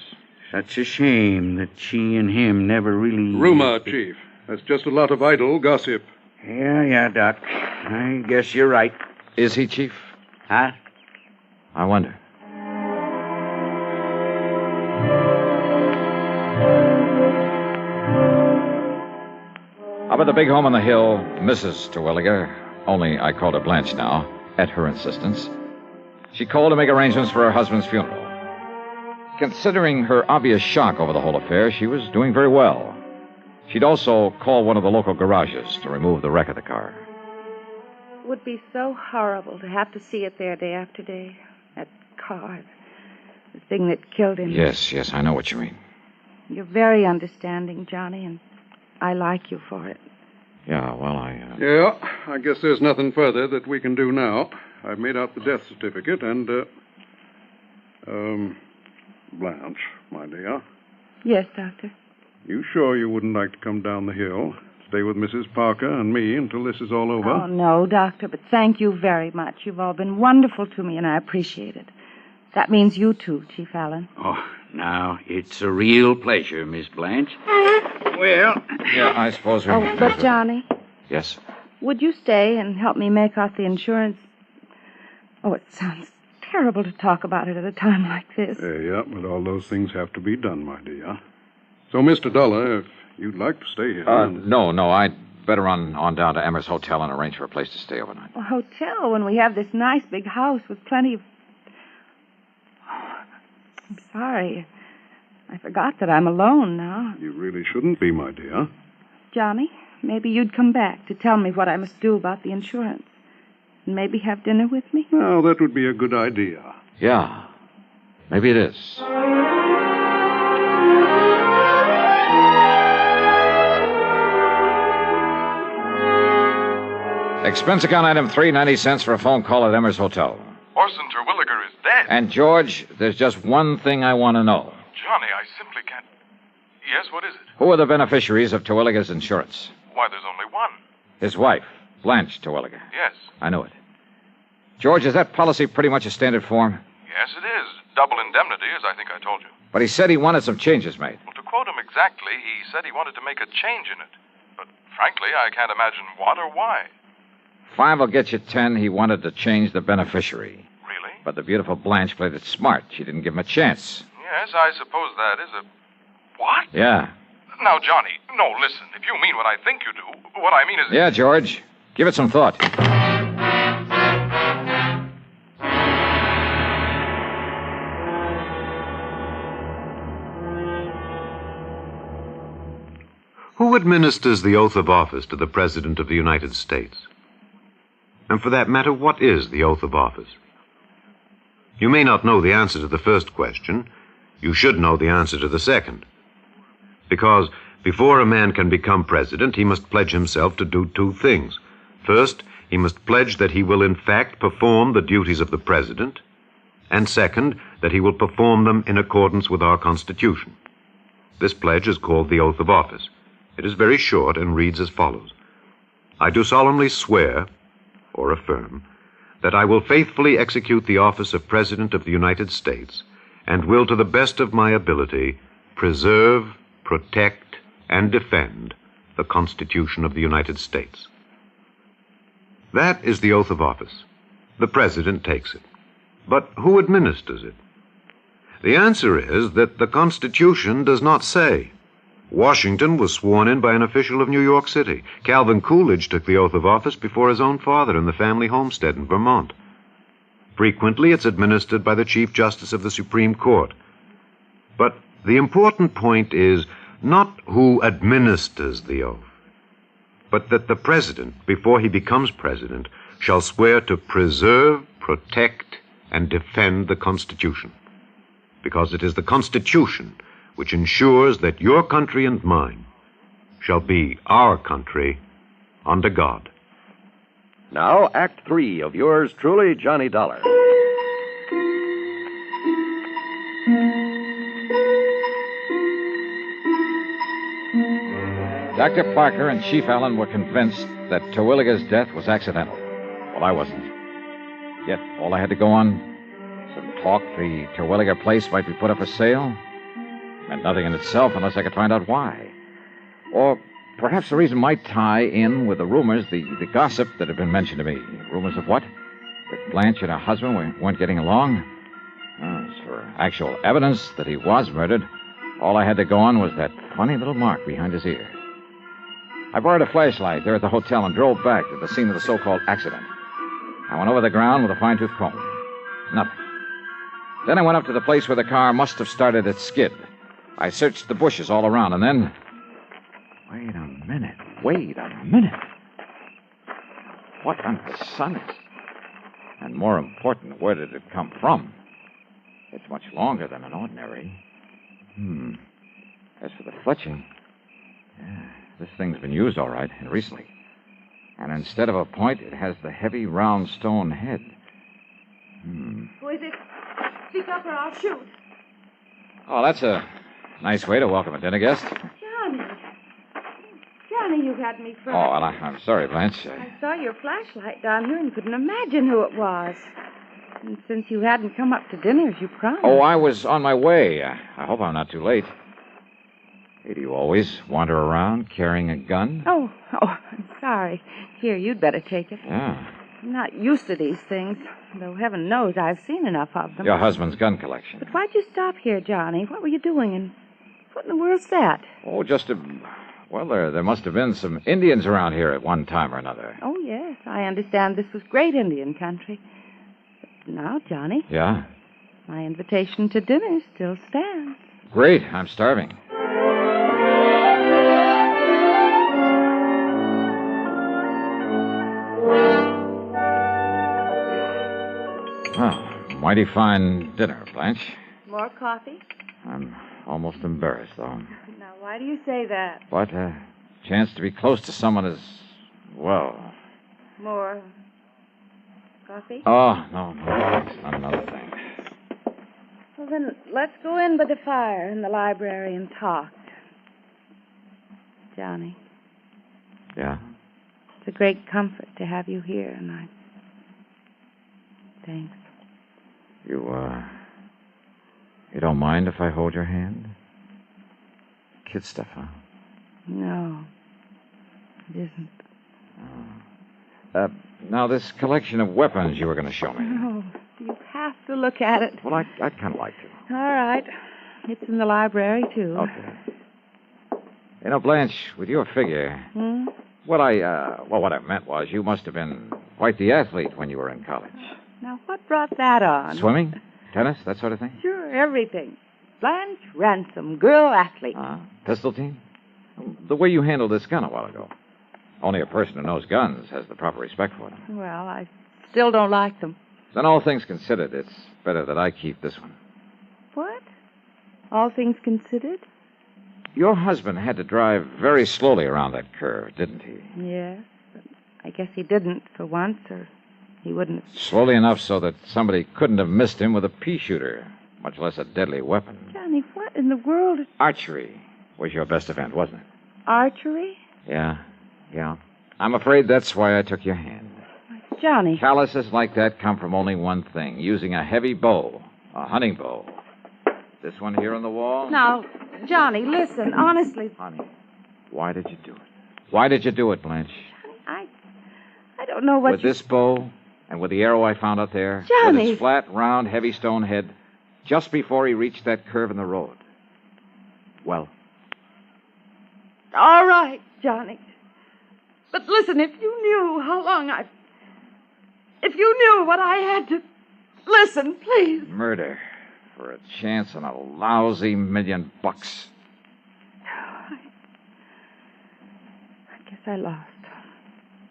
Such a shame that she and him never really... Rumor, Chief. That's just a lot of idle gossip. Yeah, Doc. I guess you're right. Is he, Chief? Huh? I wonder. Up at the big home on the hill, Mrs. Terwilliger, only I called her Blanche now, at her insistence, she called to make arrangements for her husband's funeral. Considering her obvious shock over the whole affair, she was doing very well. She'd also called one of the local garages to remove the wreck of the car. It would be so horrible to have to see it there day after day. That car, the thing that killed him. Yes, I know what you mean. You're very understanding, Johnny, and I like you for it. Yeah, well, Yeah, I guess there's nothing further that we can do now. I've made out the death certificate and, Blanche, my dear. Yes, Doctor. You sure you wouldn't like to come down the hill, stay with Mrs. Parker and me until this is all over? Oh, no, Doctor, but thank you very much. You've all been wonderful to me, and I appreciate it. That means you too, Chief Allen. Oh, now, it's a real pleasure, Miss Blanche. Well... Yeah, I suppose we... Oh, but Johnny... Yes? Would you stay and help me make out the insurance? Oh, it sounds terrible to talk about it at a time like this. Yeah, but all those things have to be done, my dear. So, Mr. Dollar, if you'd like to stay here... No, I'd better run on down to Emmer's Hotel and arrange for a place to stay overnight. A hotel when we have this nice big house with plenty of... I'm sorry. I forgot that I'm alone now. You really shouldn't be, my dear. Johnny, maybe you'd come back to tell me what I must do about the insurance. And maybe have dinner with me? Well, that would be a good idea. Yeah, maybe it is. Expense account item 3, 90 cents for a phone call at Emmer's Hotel. Orson Terwilliger is dead. And, George, there's just one thing I want to know. Johnny, I simply can't... Yes, what is it? Who are the beneficiaries of Terwilliger's insurance? Why, there's only one. His wife, Blanche Terwilliger. Yes. I knew it. George, is that policy pretty much a standard form? Yes, it is. Double indemnity, as I think I told you. But he said he wanted some changes made. Well, to quote him exactly, he said he wanted to make a change in it. But frankly, I can't imagine what or why. 5 will get you 10. He wanted to change the beneficiary. Really? But the beautiful Blanche played it smart. She didn't give him a chance. Yes, I suppose that is a... What? Yeah. Now, Johnny, no, listen. If you mean what I think you do, what I mean is... Yeah, George. Give it some thought. Who administers the oath of office to the President of the United States? And for that matter, what is the oath of office? You may not know the answer to the first question. You should know the answer to the second. Because before a man can become president, he must pledge himself to do 2 things. First, he must pledge that he will in fact perform the duties of the president. And second, that he will perform them in accordance with our Constitution. This pledge is called the Oath of Office. It is very short and reads as follows. I do solemnly swear, or affirm, that I will faithfully execute the office of President of the United States and will, to the best of my ability, preserve, protect, and defend the Constitution of the United States. That is the oath of office. The President takes it. But who administers it? The answer is that the Constitution does not say. Washington was sworn in by an official of New York City. Calvin Coolidge took the oath of office before his own father in the family homestead in Vermont. Frequently, it's administered by the Chief Justice of the Supreme Court. But the important point is not who administers the oath, but that the President, before he becomes President, shall swear to preserve, protect, and defend the Constitution. Because it is the Constitution which ensures that your country and mine shall be our country under God. Now, Act 3 of yours truly, Johnny Dollar. Dr. Parker and Chief Allen were convinced that Terwilliger's death was accidental. Well, I wasn't. Yet, all I had to go on, some talk the Terwilliger place might be put up for sale, meant nothing in itself unless I could find out why. Or perhaps the reason might tie in with the rumors, the gossip that had been mentioned to me. Rumors of what? That Blanche and her husband weren't getting along? As for actual evidence that he was murdered, all I had to go on was that funny little mark behind his ear. I borrowed a flashlight there at the hotel and drove back to the scene of the so-called accident. I went over the ground with a fine-tooth comb. Nothing. Then I went up to the place where the car must have started its skid. I searched the bushes all around, and then... Wait a minute. What under the sun is... And more important, where did it come from? It's much longer than an ordinary. As for the fletching... Yeah, this thing's been used all right, and recently. And instead of a point, it has the heavy, round stone head. Who is it? Speak up or I'll shoot. Oh, that's a nice way to welcome a dinner guest. Johnny, you had me frightened. Oh, well, I'm sorry, Blanche. I saw your flashlight down here and couldn't imagine who it was. And since you hadn't come up to dinner as you promised... Oh, I was on my way. I hope I'm not too late. Hey, do you always wander around carrying a gun? Oh, I'm sorry. Here, you'd better take it. Yeah. I'm not used to these things, though heaven knows I've seen enough of them. Your husband's gun collection. But why'd you stop here, Johnny? What were you doing, and what in the world's that? Oh, just a... Well, there must have been some Indians around here at one time or another. Oh, yes. I understand this was great Indian country. But now, Johnny... Yeah? My invitation to dinner still stands. Great. I'm starving. Oh, mighty fine dinner, Blanche. More coffee? I'm almost embarrassed, though. Now, why do you say that? But a chance to be close to someone is, well... More coffee? Oh, no, that's not another thing. Well, then, let's go in by the fire in the library and talk. Johnny. Yeah? It's a great comfort to have you here, and Thanks. You don't mind if I hold your hand? Kid stuff, huh? No, it isn't. Now, this collection of weapons you were going to show me. No, you have to look at it. Well, I'd kind of like to. All right. It's in the library, too. Okay. You know, Blanche, with your figure... What I meant was you must have been quite the athlete when you were in college. Now, what brought that on? Swimming? Tennis? That sort of thing? Sure, everything. Blanche Ransom, girl athlete. Pistol team? The way you handled this gun a while ago. Only a person who knows guns has the proper respect for them. Well, I still don't like them. Then all things considered, it's better that I keep this one. What? All things considered? Your husband had to drive very slowly around that curve, didn't he? Yes, but I guess he didn't for once, or he wouldn't have... Slowly enough so that somebody couldn't have missed him with a pea shooter. much less a deadly weapon. Johnny, what in the world is... Archery was your best event, wasn't it? Archery? Yeah. I'm afraid that's why I took your hand. Johnny. Calluses like that come from only one thing, using a heavy bow, a hunting bow. This one here on the wall? Now, Johnny, listen, honestly. Honey, why did you do it? Why did you do it, Blanche? I don't know what With this bow and with the arrow I found out there, Johnny. with its flat, round, heavy stone head, just before he reached that curve in the road. Well? All right, Johnny. But listen, if you knew how long If you knew what I had to... Listen, please. Murder for a chance on a lousy $1,000,000. I guess I lost,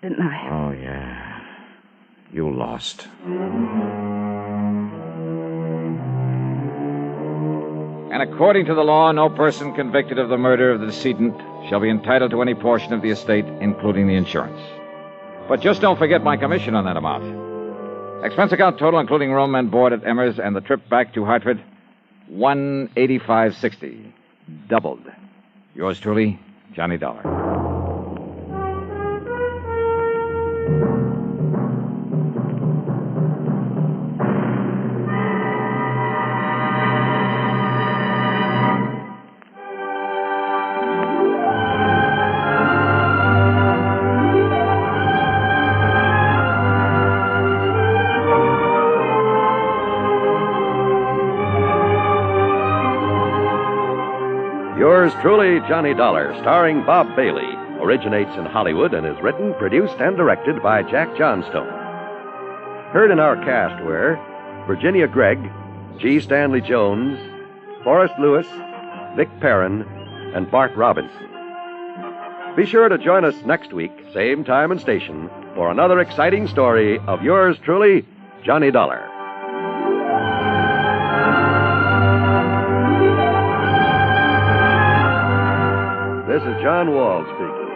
didn't I? Oh, yeah. You lost. And according to the law, no person convicted of the murder of the decedent shall be entitled to any portion of the estate, including the insurance. But just don't forget my commission on that amount. Expense account total, including room and board at Emmer's and the trip back to Hartford, $185.60. Doubled. Yours truly, Johnny Dollar. Yours truly, Johnny Dollar, starring Bob Bailey, originates in Hollywood and is written, produced, and directed by Jack Johnstone. Heard in our cast were Virginia Gregg, G. Stanley Jones, Forrest Lewis, Vic Perrin, and Bart Robinson. Be sure to join us next week, same time and station, for another exciting story of yours truly, Johnny Dollar. This is John Wall speaking.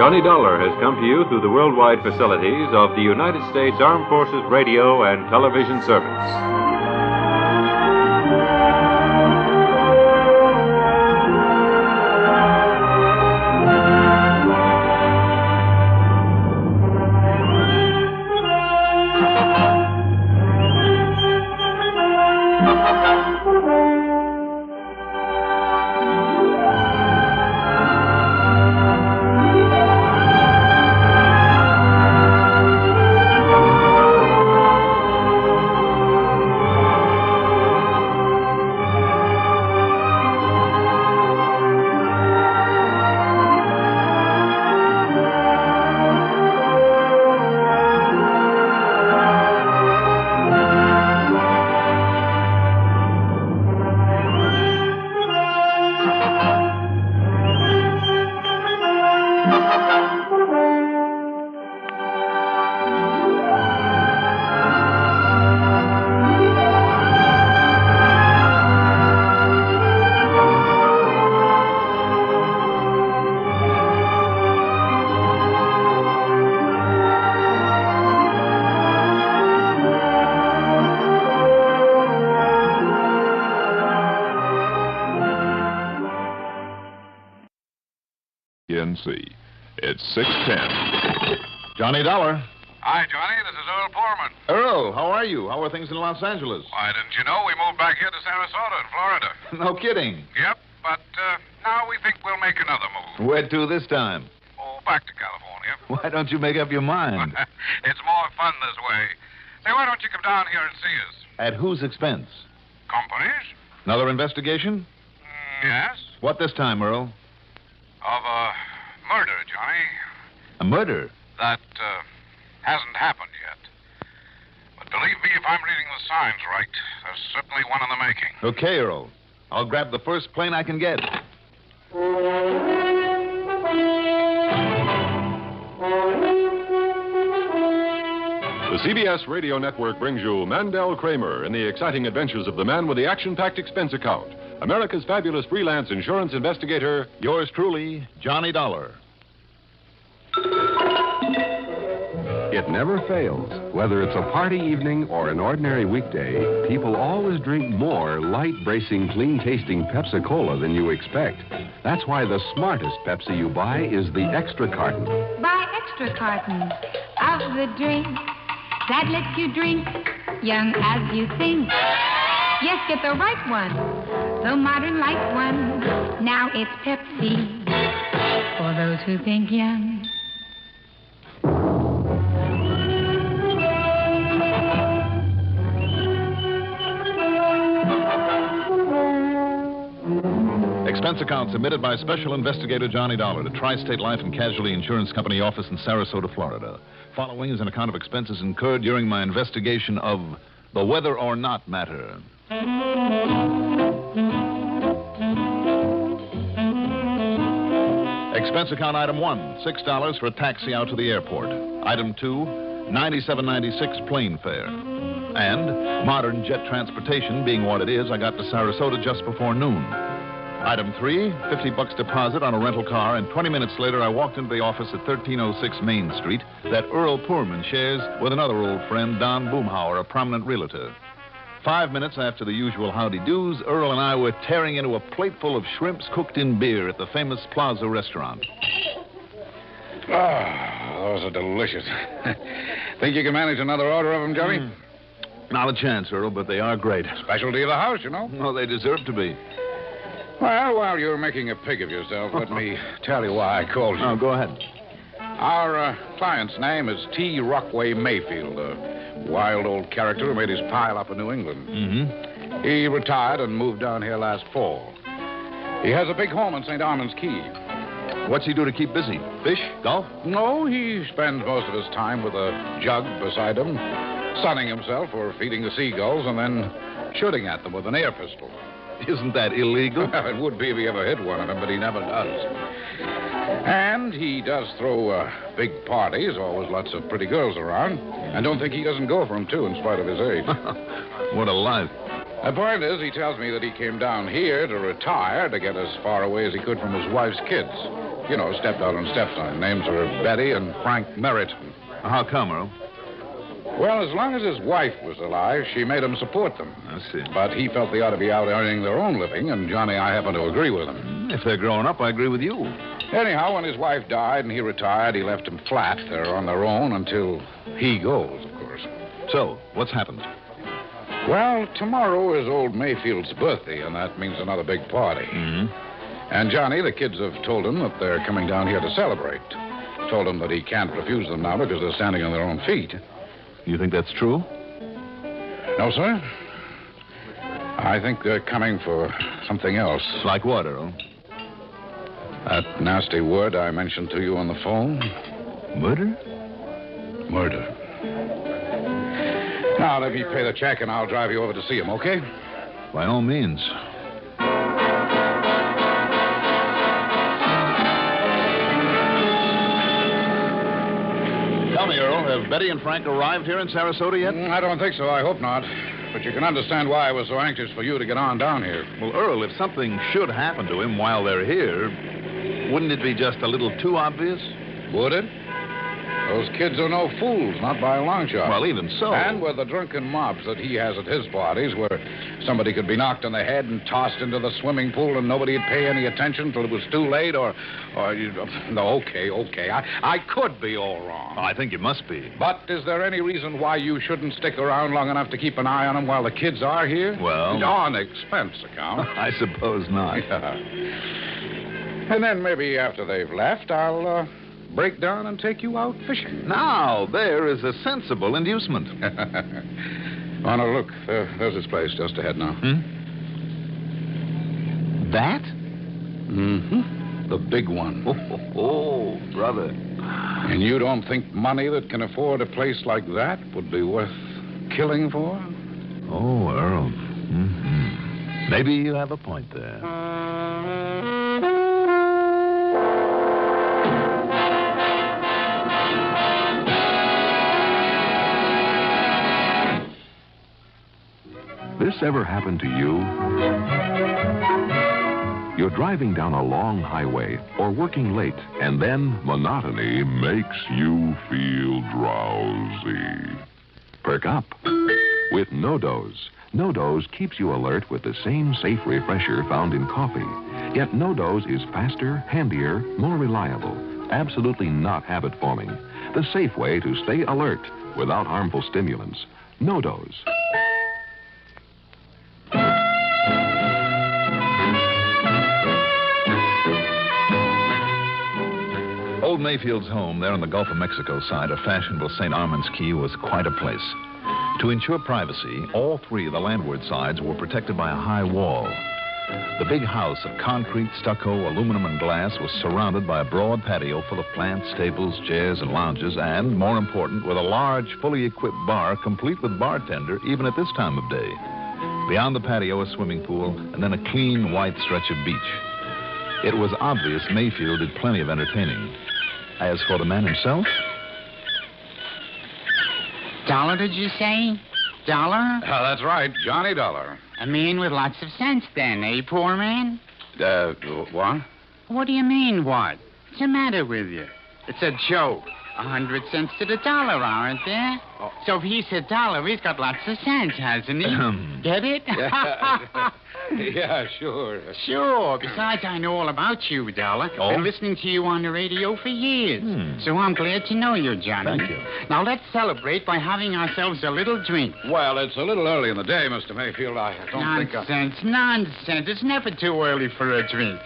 Johnny Dollar has come to you through the worldwide facilities of the United States Armed Forces Radio and Television Service. It's 6:10. Johnny Dollar. Hi, Johnny. This is Earl Poorman. Earl, how are you? How are things in Los Angeles? Why, didn't you know we moved back here to Sarasota in Florida? No kidding. Yep, but now we think we'll make another move. Where to this time? Oh, back to California. Why don't you make up your mind? It's more fun this way. Say, why don't you come down here and see us? At whose expense? Companies? Another investigation? Yes. What this time, Earl? Of a murder, Johnny. A murder? That hasn't happened yet. But believe me, if I'm reading the signs right, there's certainly one in the making. Okay, Earl. I'll grab the first plane I can get. The CBS Radio Network brings you Mandel Cramer in the exciting adventures of the man with the action-packed expense account. America's fabulous freelance insurance investigator, yours truly, Johnny Dollar. It never fails. Whether it's a party evening or an ordinary weekday, people always drink more light, bracing, clean-tasting Pepsi-Cola than you expect. That's why the smartest Pepsi you buy is the extra carton. Buy extra carton of the drink that lets you drink young as you think. Yes, get the right one, the modern light one. Now it's Pepsi for those who think young. Expense account submitted by Special Investigator Johnny Dollar to Tri-State Life and Casualty Insurance Company office in Sarasota, Florida. Following is an account of expenses incurred during my investigation of the whether or not matter. Expense account item 1, $6 for a taxi out to the airport. Item 2, $97.96 plane fare. And modern jet transportation being what it is, I got to Sarasota just before noon. Item 3, $50 deposit on a rental car, and 20 minutes later I walked into the office at 1306 Main Street that Earl Poorman shares with another old friend, Don Boomhauer, a prominent realtor. 5 minutes after the usual howdy-doos, Earl and I were tearing into a plateful of shrimps cooked in beer at the famous Plaza restaurant. Those are delicious. Think you can manage another order of them, Johnny? Not a chance, Earl, but they are great. Specialty of the house, you know. Oh, they deserve to be. Well, while you're making a pig of yourself, let me tell you why I called you. Oh, go ahead. Our client's name is T. Rockway Mayfield, a wild old character who made his pile up in New England. Mm-hmm. He retired and moved down here last fall. He has a big home in St. Armand's Key. What's he do to keep busy? Fish? Golf? No, he spends most of his time with a jug beside him, sunning himself or feeding the seagulls and then shooting at them with an air pistol. Isn't that illegal? Well, it would be if he ever hit one of them, but he never does. And he does throw big parties, always lots of pretty girls around. And don't think he doesn't go for them, too, in spite of his age. What a life. The point is, he tells me that he came down here to retire to get as far away as he could from his wife's kids. You know, stepdaughter and stepson. Names are Betty and Frank Merritt. How come, Earl? Well, as long as his wife was alive, she made him support them. I see. But he felt they ought to be out earning their own living, and Johnny, I happen to agree with him. If they're growing up, I agree with you. Anyhow, when his wife died and he retired, he left them flat. They're on their own until he goes, of course. So, what's happened? Well, tomorrow is old Mayfield's birthday, and that means another big party. Mm-hmm. And Johnny, the kids have told him that they're coming down here to celebrate. Told him that he can't refuse them now because they're standing on their own feet. You think that's true? No, sir. I think they're coming for something else. Like what, Earl? That nasty word I mentioned to you on the phone. Murder? Murder. Now, let me pay the check and I'll drive you over to see him, okay? By all means. Tell me, Earl, have Betty and Frank arrived here in Sarasota yet? I don't think so. I hope not. But you can understand why I was so anxious for you to get on down here. Well, Earl, if something should happen to him while they're here, wouldn't it be just a little too obvious? Would it? Those kids are no fools, not by a long shot. Well, even so. And with the drunken mobs that he has at his parties, where somebody could be knocked on the head and tossed into the swimming pool and nobody'd pay any attention till it was too late, no, okay. I could be all wrong. I think you must be. But is there any reason why you shouldn't stick around long enough to keep an eye on them while the kids are here? Well... On expense account. I suppose not. Yeah. And then maybe after they've left, I'll break down and take you out fishing. Now, there is a sensible inducement. Oh, no, look. There's this place just ahead now. That? Mm-hmm. The big one. Oh, brother. And you don't think money that can afford a place like that would be worth killing for? Oh, Earl. Mm-hmm. Maybe you have a point there. This ever happened to you? You're driving down a long highway or working late, and then monotony makes you feel drowsy. Perk up with No-Dose. No-Dose keeps you alert with the same safe refresher found in coffee. Yet No-Dose is faster, handier, more reliable. Absolutely not habit-forming. The safe way to stay alert without harmful stimulants. No-Dose. Old Mayfield's home there on the Gulf of Mexico side of fashionable St. Armand's Key was quite a place. To ensure privacy, all three of the landward sides were protected by a high wall. The big house of concrete, stucco, aluminum, and glass was surrounded by a broad patio full of plants, tables, chairs, and lounges, and, more important, with a large, fully equipped bar complete with bartender even at this time of day. Beyond the patio, a swimming pool, and then a clean, white stretch of beach. It was obvious Mayfield did plenty of entertaining. As for the man himself... Dollar, did you say? Dollar? That's right, Johnny Dollar. A man with lots of sense, then, eh, poor man? What? What do you mean, what? What's the matter with you? It's a joke. 100 cents to the dollar, aren't there? Oh. So if he's a dollar, he's got lots of sense, hasn't he? Get it? Yeah, sure. Sure. Besides, I know all about you, Dollar. Oh? Been listening to you on the radio for years. So I'm glad to know you, Johnny. Thank you. Now, let's celebrate by having ourselves a little drink. Well, it's a little early in the day, Mr. Mayfield. I don't think Nonsense. It's never too early for a drink.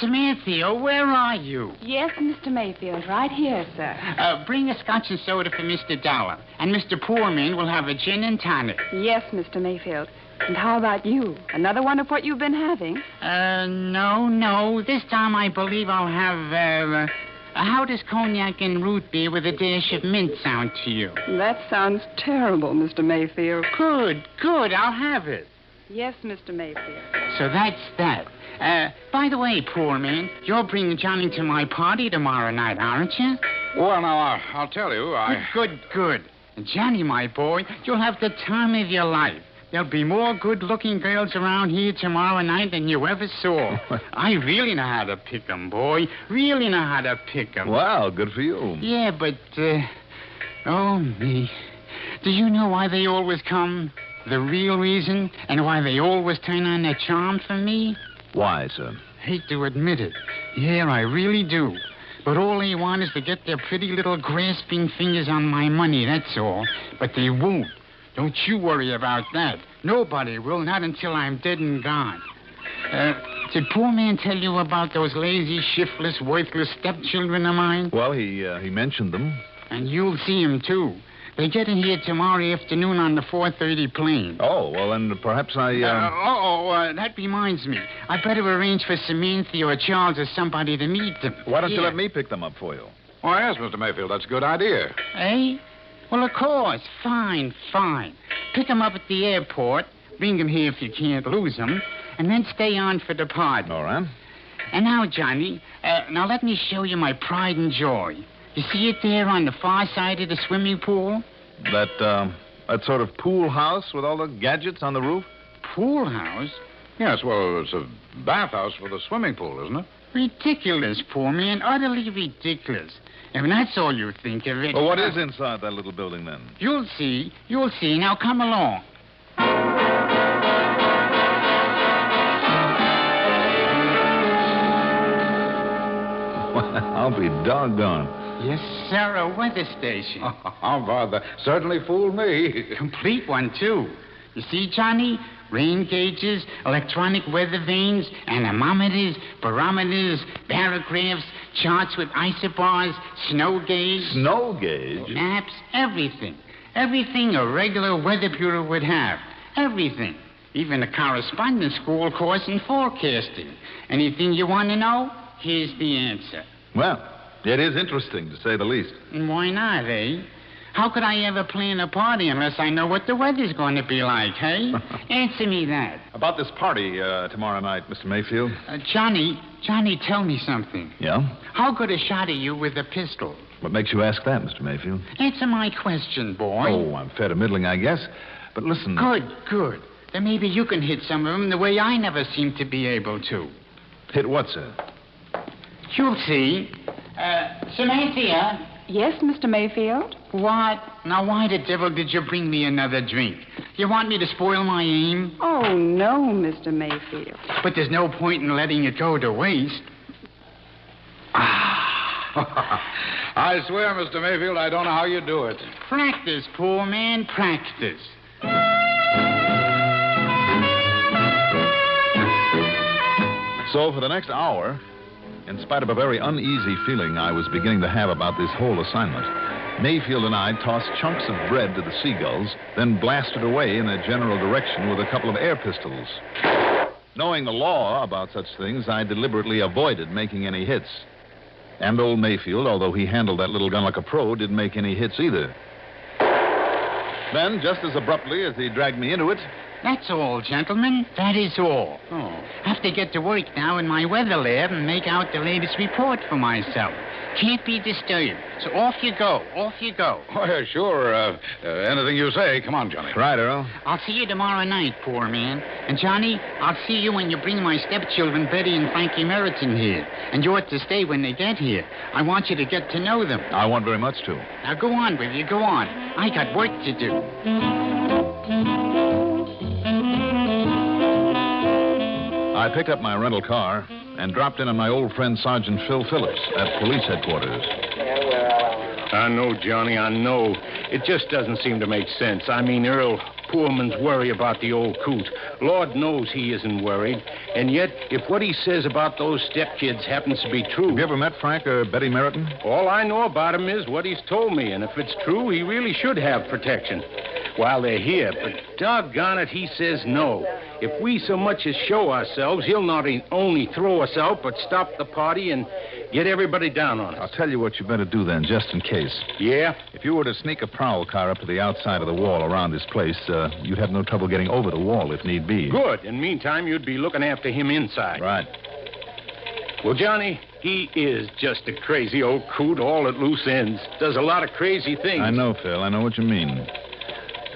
Samantha, where are you? Yes, Mr. Mayfield, right here, sir. Bring a scotch and soda for Mr. Dollar. And Mr. Poorman will have a gin and tonic. Yes, Mr. Mayfield. And how about you? Another one of what you've been having? No. This time I believe I'll have, how does cognac and root beer with a dash of mint sound to you? That sounds terrible, Mr. Mayfield. Good. I'll have it. Yes, Mr. Mayfield. So that's that. By the way, poor man, you're bringing Johnny to my party tomorrow night, aren't you? Well, now, I'll tell you, Good. And Johnny, my boy, you'll have the time of your life. There'll be more good-looking girls around here tomorrow night than you ever saw. I really know how to pick 'em, boy. Really know how to pick 'em. Wow, good for you. Yeah, but, oh, me. Do you know why they always come? The real reason? And why they always turn on their charm for me? Why, sir? Hate to admit it. Yeah, I really do. But all they want is to get their pretty little grasping fingers on my money, that's all. But they won't. Don't you worry about that. Nobody will, not until I'm dead and gone. Did poor man tell you about those lazy, shiftless, worthless stepchildren of mine? Well, he mentioned them. And you'll see them, too. They get in here tomorrow afternoon on the 4:30 plane. Oh, well, then perhaps I... that reminds me. I better arrange for Samantha or Charles or somebody to meet them. Why don't you let me pick them up for you? Oh, yes, Mr. Mayfield, that's a good idea. Eh? Well, of course. Fine. Pick them up at the airport, bring them here if you can't lose them, and then stay on for the party. All right. And now, Johnny, now let me show you my pride and joy. You see it there on the far side of the swimming pool? That sort of pool house with all the gadgets on the roof? Pool house? Yes, well, it's a bathhouse for the swimming pool, isn't it? Ridiculous, poor man. Utterly ridiculous. If that's all you think of it... Well, what is inside that little building, then? You'll see. You'll see. Now, come along. I'll be doggone. Yes, sir, a weather station. How about that? Certainly fooled me. Complete one, too. You see, Johnny? Rain gauges, electronic weather vanes, anemometers, barometers, barographs, charts with isobars, snow gauge. Snow gauge? Maps, everything. Everything a regular weather bureau would have. Everything. Even a correspondence school course in forecasting. Anything you want to know? Here's the answer. Well, it is interesting, to say the least. And why not, eh? How could I ever plan a party unless I know what the weather's going to be like, hey? Answer me that. About this party tomorrow night, Mr. Mayfield. Johnny, tell me something. Yeah? How good a shot are you with a pistol? What makes you ask that, Mr. Mayfield? Answer my question, boy. Oh, I'm fair to middling, I guess. But listen... Good. Then maybe you can hit some of them the way I never seem to be able to. Hit what, sir? You'll see. Samantha... Yes, Mr. Mayfield? What? Now, why the devil did you bring me another drink? You want me to spoil my aim? Oh, no, Mr. Mayfield. But there's no point in letting it go to waste. I swear, Mr. Mayfield, I don't know how you do it. Practice, poor man, practice. So, for the next hour, in spite of a very uneasy feeling I was beginning to have about this whole assignment, Mayfield and I tossed chunks of bread to the seagulls, then blasted away in a general direction with a couple of air pistols. Knowing the law about such things, I deliberately avoided making any hits. And old Mayfield, although he handled that little gun like a pro, didn't make any hits either. Then, just as abruptly as he dragged me into it... That's all, gentlemen. That is all. Have to get to work now in my weather lab and make out the latest report for myself. Can't be disturbed. So off you go. Oh, yeah, sure. Anything you say. Come on, Johnny. Right, Earl. I'll see you tomorrow night, poor man. And, Johnny, I'll see you when you bring my stepchildren, Betty and Frankie Meriton, here. And you ought to stay when they get here. I want you to get to know them. I want very much to. Now, go on with you. Go on. I got work to do. I picked up my rental car and dropped in on my old friend Sergeant Phil Phillips at police headquarters. I know, Johnny, I know. It just doesn't seem to make sense. I mean, Earl Poorman's worry about the old coot. Lord knows he isn't worried. And yet, if what he says about those stepkids happens to be true... Have you ever met Frank or Betty Meriton? All I know about him is what he's told me. And if it's true, he really should have protection while they're here. But doggone it, he says no. If we so much as show ourselves, he'll not only throw us out, but stop the party and get everybody down on us. I'll tell you what you better do then, just in case. Yeah? If you were to sneak a prowl car up to the outside of the wall around this place, you'd have no trouble getting over the wall if need be. Good. In the meantime, you'd be looking after him inside. Right. Well, Johnny, he is just a crazy old coot, all at loose ends. Does a lot of crazy things. I know, Phil. I know what you mean.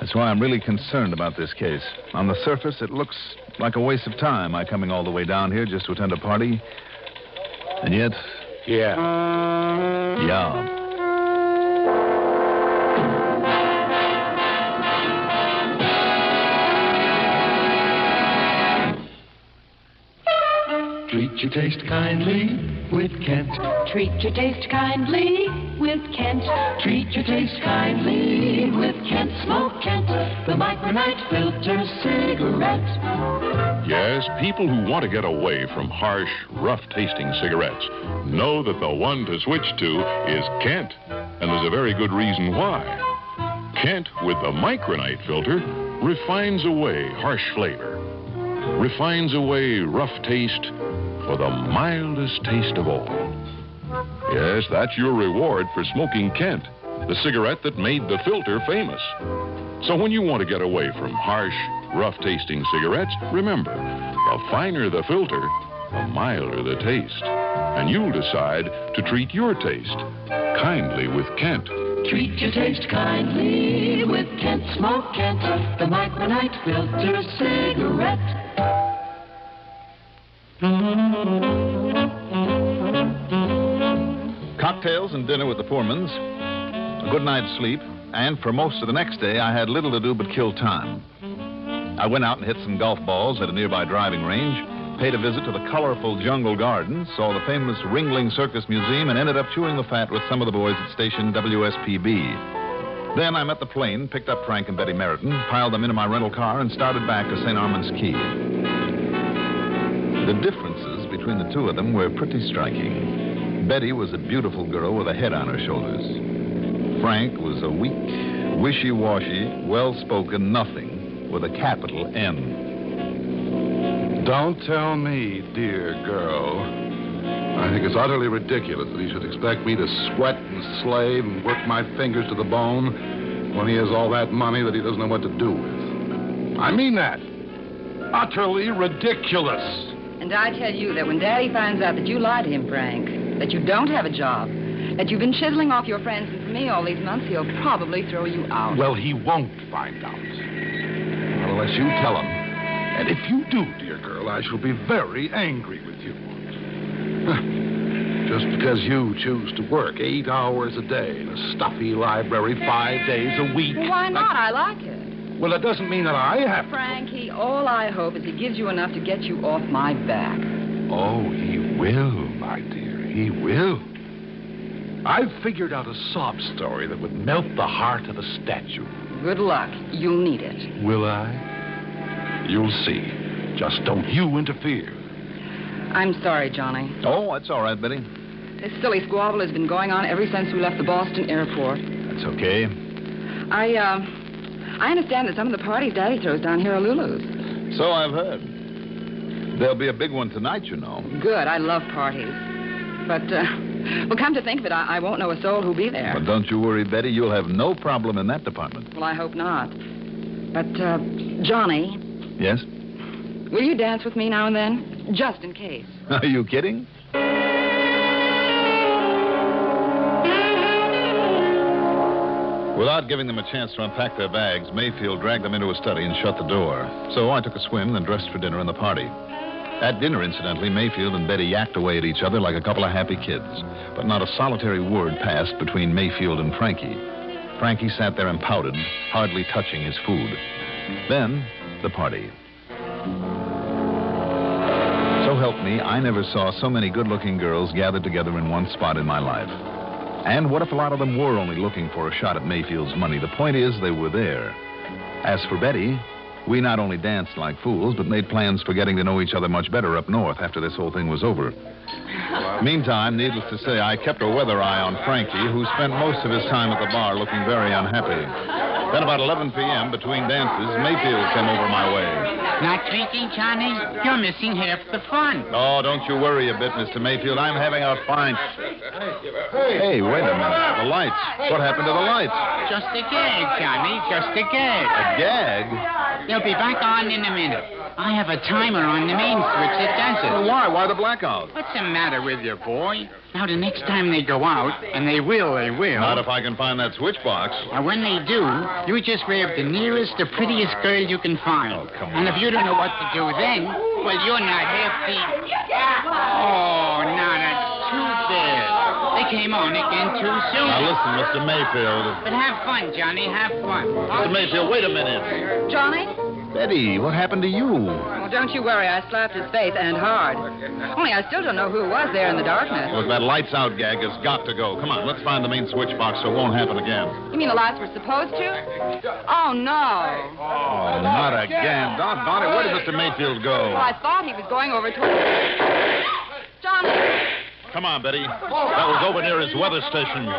That's why I'm really concerned about this case. On the surface, it looks like a waste of time, my coming all the way down here just to attend a party. And yet... Yeah. Yeah. Treat your taste kindly with Kent. Treat your taste kindly with Kent. Treat your taste kindly with Kent. Smoke Kent, the Micronite filter cigarette. Yes, people who want to get away from harsh, rough-tasting cigarettes know that the one to switch to is Kent. And there's a very good reason why. Kent, with the Micronite filter, refines away harsh flavor, refines away rough taste for the mildest taste of all. Yes, that's your reward for smoking Kent, the cigarette that made the filter famous. So when you want to get away from harsh, rough-tasting cigarettes, remember, the finer the filter, the milder the taste. And you'll decide to treat your taste kindly with Kent. Treat your taste kindly with Kent. Smoke Kent, the Micronite filter cigarette. Cocktails and dinner with the Foreman's, a good night's sleep, and for most of the next day, I had little to do but kill time. I went out and hit some golf balls at a nearby driving range, paid a visit to the colorful Jungle Gardens, saw the famous Ringling Circus Museum, and ended up chewing the fat with some of the boys at station WSPB. Then I met the plane, picked up Frank and Betty Meriton, piled them into my rental car, and started back to St. Armand's Key. The differences between the two of them were pretty striking. Betty was a beautiful girl with a head on her shoulders. Frank was a weak, wishy-washy, well-spoken nothing with a capital N. Don't tell me, dear girl. I think it's utterly ridiculous that he should expect me to sweat and slave and work my fingers to the bone when he has all that money that he doesn't know what to do with. I mean that. Utterly ridiculous. And I tell you that when Daddy finds out that you lied to him, Frank, that you don't have a job, that you've been chiseling off your friends and for me all these months, he'll probably throw you out. Well, he won't find out. Not unless you tell him. And if you do, dear girl, I shall be very angry with you. Just because you choose to work 8 hours a day in a stuffy library 5 days a week. Well, why not? I like it. Well, it doesn't mean that I have to. Frankie, all I hope is he gives you enough to get you off my back. Oh, he will, my dear. He will. I've figured out a sob story that would melt the heart of a statue. Good luck. You'll need it. Will I? You'll see. Just don't you interfere. I'm sorry, Johnny. Oh, that's all right, Betty. This silly squabble has been going on ever since we left the Boston airport. That's okay. I understand that some of the parties Daddy throws down here are Lulu's. So I've heard. There'll be a big one tonight, you know. Good. I love parties. But, well, come to think of it, I won't know a soul who'll be there. But don't you worry, Betty. You'll have no problem in that department. Well, I hope not. But, Johnny. Yes? Will you dance with me now and then? Just in case. Are you kidding? Without giving them a chance to unpack their bags, Mayfield dragged them into a study and shut the door. So I took a swim, then dressed for dinner and the party. At dinner, incidentally, Mayfield and Betty yacked away at each other like a couple of happy kids. But not a solitary word passed between Mayfield and Frankie. Frankie sat there and pouted, hardly touching his food. Then, the party. So help me, I never saw so many good-looking girls gathered together in one spot in my life. And what if a lot of them were only looking for a shot at Mayfield's money? The point is, they were there. As for Betty, we not only danced like fools, but made plans for getting to know each other much better up north after this whole thing was over. Meantime, needless to say, I kept a weather eye on Frankie, who spent most of his time at the bar looking very unhappy. Then about 11 p.m., between dances, Mayfield came over my way. Not drinking, Johnny? You're missing half the fun. Oh, don't you worry a bit, Mr. Mayfield. I'm having a fine... Hey, wait a minute. The lights. What happened to the lights? Just a gag, Johnny. Just a gag. A gag? They'll be back on in a minute. I have a timer on the main switch that does it. Well, why? Why the blackout? What's the matter with you, boy? Now, the next time they go out, and they will. Not if I can find that switch box. Now, when they do, you just grab the nearest, the prettiest girl you can find. Oh, come on. And if you don't know what to do then, well, you're not half the... Oh, not a tooth there. They came on again too soon. Now, listen, Mr. Mayfield. But have fun, Johnny. Have fun. Mr. Mayfield, wait a minute. Johnny? Betty, what happened to you? Well, don't you worry. I slapped his face, and hard. Only I still don't know who it was there in the darkness. Look, that lights out gag has got to go. Come on, let's find the main switch box so it won't happen again. You mean the lights were supposed to? Oh, no. Oh, not again. Doggone it. Where did Mr. Mayfield go? Well, I thought he was going over toward... Johnny! Come on, Betty. That was over near his weather station.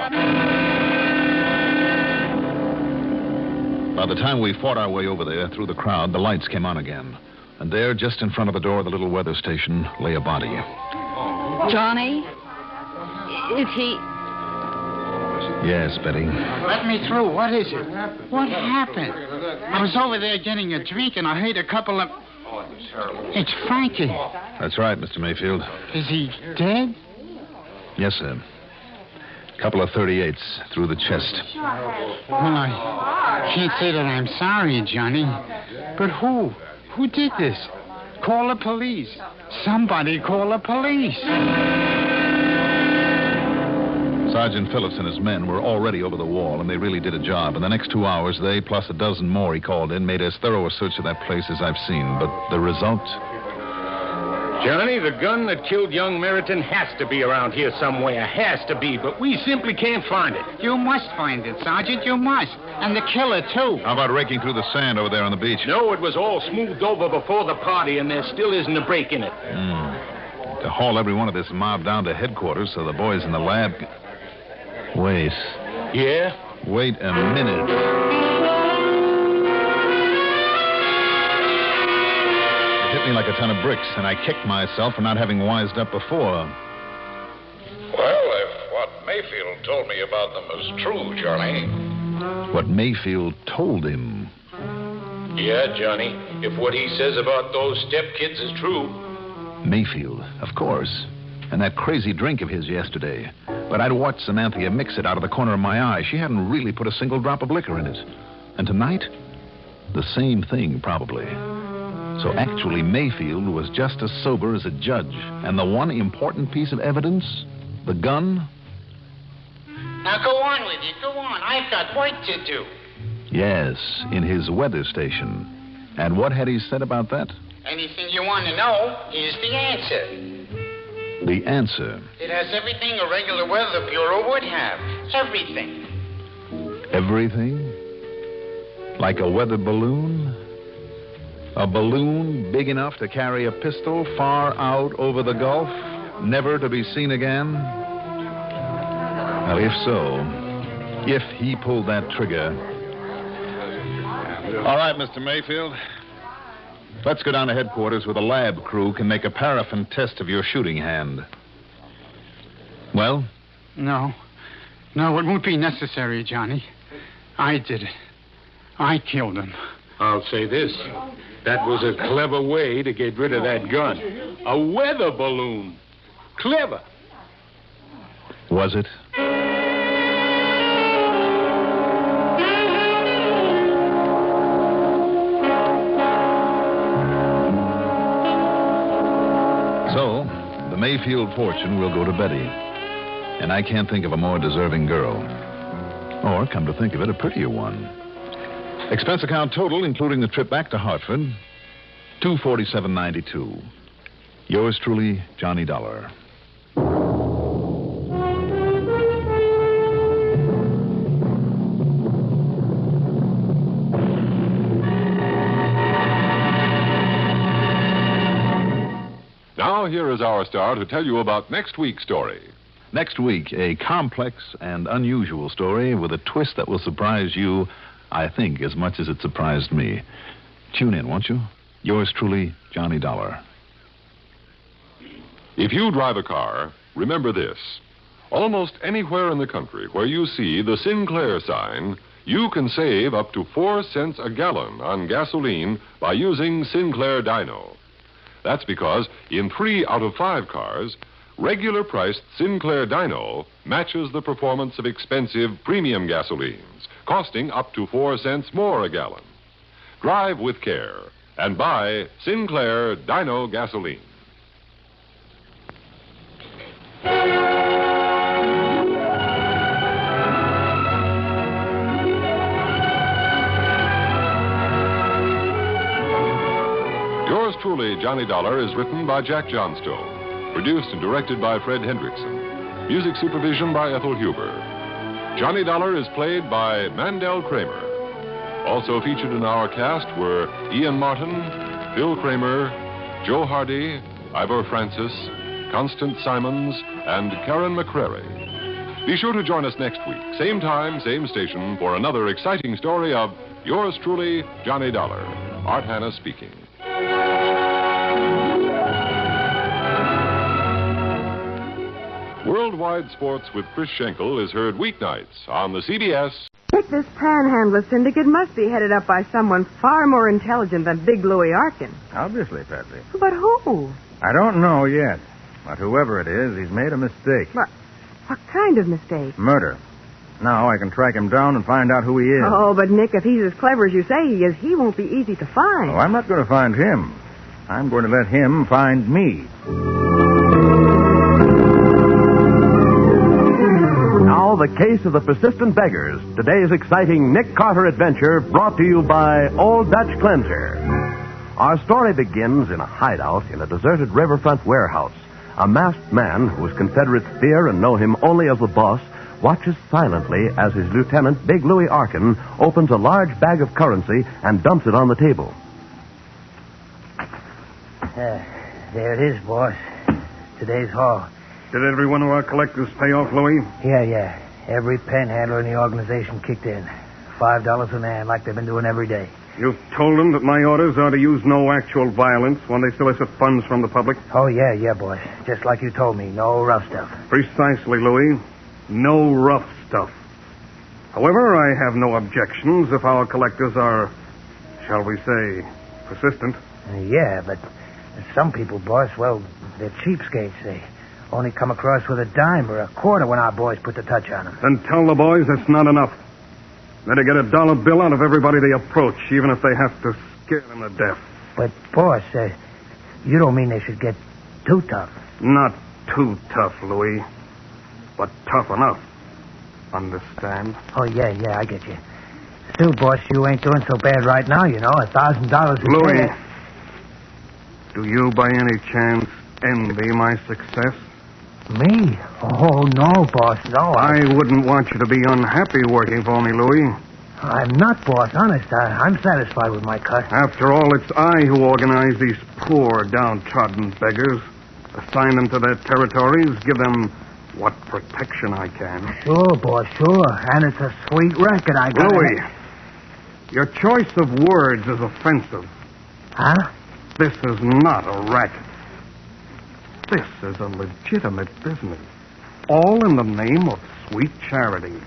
By the time we fought our way over there through the crowd, the lights came on again. And there, just in front of the door of the little weather station, lay a body. Johnny? Is he... Yes, Betty. Let me through. What is it? What happened? I was over there getting a drink, and I heard a couple of... It's Frankie. That's right, Mr. Mayfield. Is he dead? Yes, sir. Couple of 38s through the chest. Well, I can't say that I'm sorry, Johnny. But who? Who did this? Call the police. Somebody call the police. Sergeant Phillips and his men were already over the wall, and they really did a job. In the next 2 hours, they, plus a dozen more he called in, made as thorough a search of that place as I've seen. But the result? Johnny, the gun that killed young Meriton has to be around here somewhere. Has to be, but we simply can't find it. You must find it, Sergeant. You must. And the killer, too. How about raking through the sand over there on the beach? No, it was all smoothed over before the party, and there still isn't a break in it. To haul every one of this mob down to headquarters so the boys in the lab... Wait. Yeah? Wait a minute. It hit me like a ton of bricks, and I kicked myself for not having wised up before. Well, if what Mayfield told me about them is true, Johnny. What Mayfield told him. Yeah, Johnny. If what he says about those stepkids is true. Mayfield, of course. And that crazy drink of his yesterday. But I'd watched Samantha mix it out of the corner of my eye. She hadn't really put a single drop of liquor in it. And tonight, the same thing, probably. So actually, Mayfield was just as sober as a judge. And the one important piece of evidence, the gun... Now go on with it. Go on. I've got work to do. Yes, in his weather station. And what had he said about that? Anything you want to know is the answer. The answer. It has everything a regular weather bureau would have. Everything. Everything? Like a weather balloon? A balloon big enough to carry a pistol far out over the Gulf, never to be seen again? Well, if so, if he pulled that trigger... All right, Mr. Mayfield. Let's go down to headquarters where the lab crew can make a paraffin test of your shooting hand. Well? No, it won't be necessary, Johnny. I did it. I killed him. I'll say this. That was a clever way to get rid of that gun. A weather balloon. Clever. Was it? So, the Mayfield fortune will go to Betty. And I can't think of a more deserving girl. Or, come to think of it, a prettier one. Expense account total, including the trip back to Hartford, $247.92. Yours truly, Johnny Dollar. Now, here is our star to tell you about next week's story. Next week, a complex and unusual story with a twist that will surprise you, I think, as much as it surprised me. Tune in, won't you? Yours truly, Johnny Dollar. If you drive a car, remember this. Almost anywhere in the country where you see the Sinclair sign, you can save up to 4 cents a gallon on gasoline by using Sinclair Dyno. That's because in 3 out of 5 cars, regular-priced Sinclair Dyno matches the performance of expensive premium gasolines, costing up to 4 cents more a gallon. Drive with care and buy Sinclair Dyno gasoline. Yours truly, Johnny Dollar, is written by Jack Johnstone, produced and directed by Fred Hendrickson, music supervision by Ethel Huber. Johnny Dollar is played by Mandel Cramer. Also featured in our cast were Ian Martin, Bill Cramer, Joe Hardy, Ivor Francis, Constance Simons, and Karen McCrary. Be sure to join us next week, same time, same station, for another exciting story of yours truly, Johnny Dollar. Art Hanna speaking. Worldwide Sports with Chris Schenkel is heard weeknights on the CBS. Dick, this panhandler syndicate must be headed up by someone far more intelligent than Big Louie Arkin. Obviously, Patsy. But who? I don't know yet. But whoever it is, he's made a mistake. What kind of mistake? Murder. Now I can track him down and find out who he is. Oh, but Nick, if he's as clever as you say he is, he won't be easy to find. Oh, I'm not going to find him. I'm going to let him find me. Now, the case of the persistent beggars. Today's exciting Nick Carter adventure brought to you by Old Dutch Cleanser. Our story begins in a hideout in a deserted riverfront warehouse. A masked man, whose Confederates fear and know him only as the boss, watches silently as his lieutenant, Big Louie Arkin, opens a large bag of currency and dumps it on the table. There it is, boss. Today's haul. Did every one of our collectors pay off, Louie? Yeah. Every panhandler in the organization kicked in. $5 a man, like they've been doing every day. You've told them that my orders are to use no actual violence when they solicit funds from the public? Oh, yeah, boss. Just like you told me. No rough stuff. Precisely, Louie. No rough stuff. However, I have no objections if our collectors are, shall we say, persistent. Yeah, but some people, boss, well, they're cheapskates. They only come across with a dime or a quarter when our boys put the touch on them. Then tell the boys that's not enough. They're to get a dollar bill out of everybody they approach, even if they have to scare them to death. But, boss, you don't mean they should get too tough. Not too tough, Louie. But tough enough. Understand? Oh, yeah, I get you. Still, boss, you ain't doing so bad right now, you know. $1,000 a Louie, day. do you by any chance envy my success? Me? Oh, no, boss, no. I wouldn't want you to be unhappy working for me, Louie. I'm not, boss, honest. I'm satisfied with my cut. After all, it's I who organize these poor, downtrodden beggars. Assign them to their territories, give them what protection I can. Sure, boss, sure. And it's a sweet record I got. Louie, your choice of words is offensive. Huh? This is not a racket. This is a legitimate business. All in the name of sweet charity.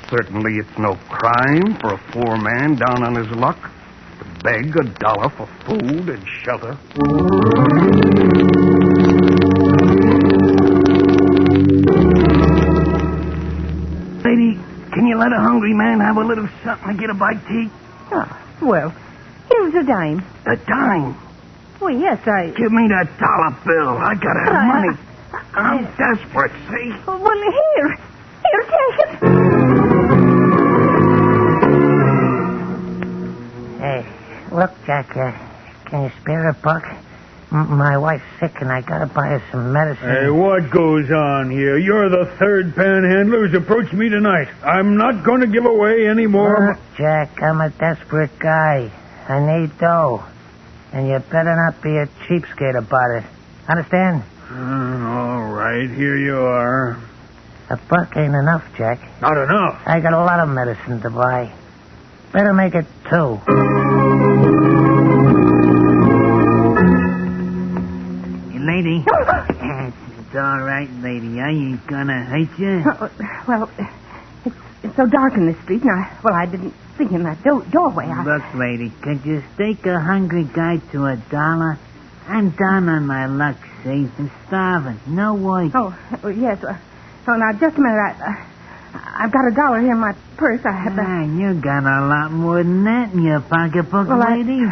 Certainly it's no crime for a poor man down on his luck to beg $1 for food and shelter. Lady, can you let a hungry man have a little something to get a bite to eat? Oh, well, here's a dime. A dime? Well, yes, Give me that dollar bill. I gotta have money. I'm desperate, see? Oh, well, here, take it. Hey, look, Jack, can you spare $1? My wife's sick, and I gotta buy her some medicine. Hey, what goes on here? You're the third panhandler who's approached me tonight. I'm not going to give away any more. Look, Jack, I'm a desperate guy. I need dough. And you better not be a cheapskate about it. Understand? All right, here you are. $1 ain't enough, Jack. Not enough? I got a lot of medicine to buy. Better make it 2. Lady. It's all right, lady. I ain't gonna hurt you. Well, it's so dark in this street, and I didn't see in that doorway. Look, lady, could you stake a hungry guy to $1? I'm down on my luck, see? I'm starving. No work. Oh, yes. Now, just a minute. I've got $1 here in my purse. I have you got a lot more than that in your pocketbook, lady.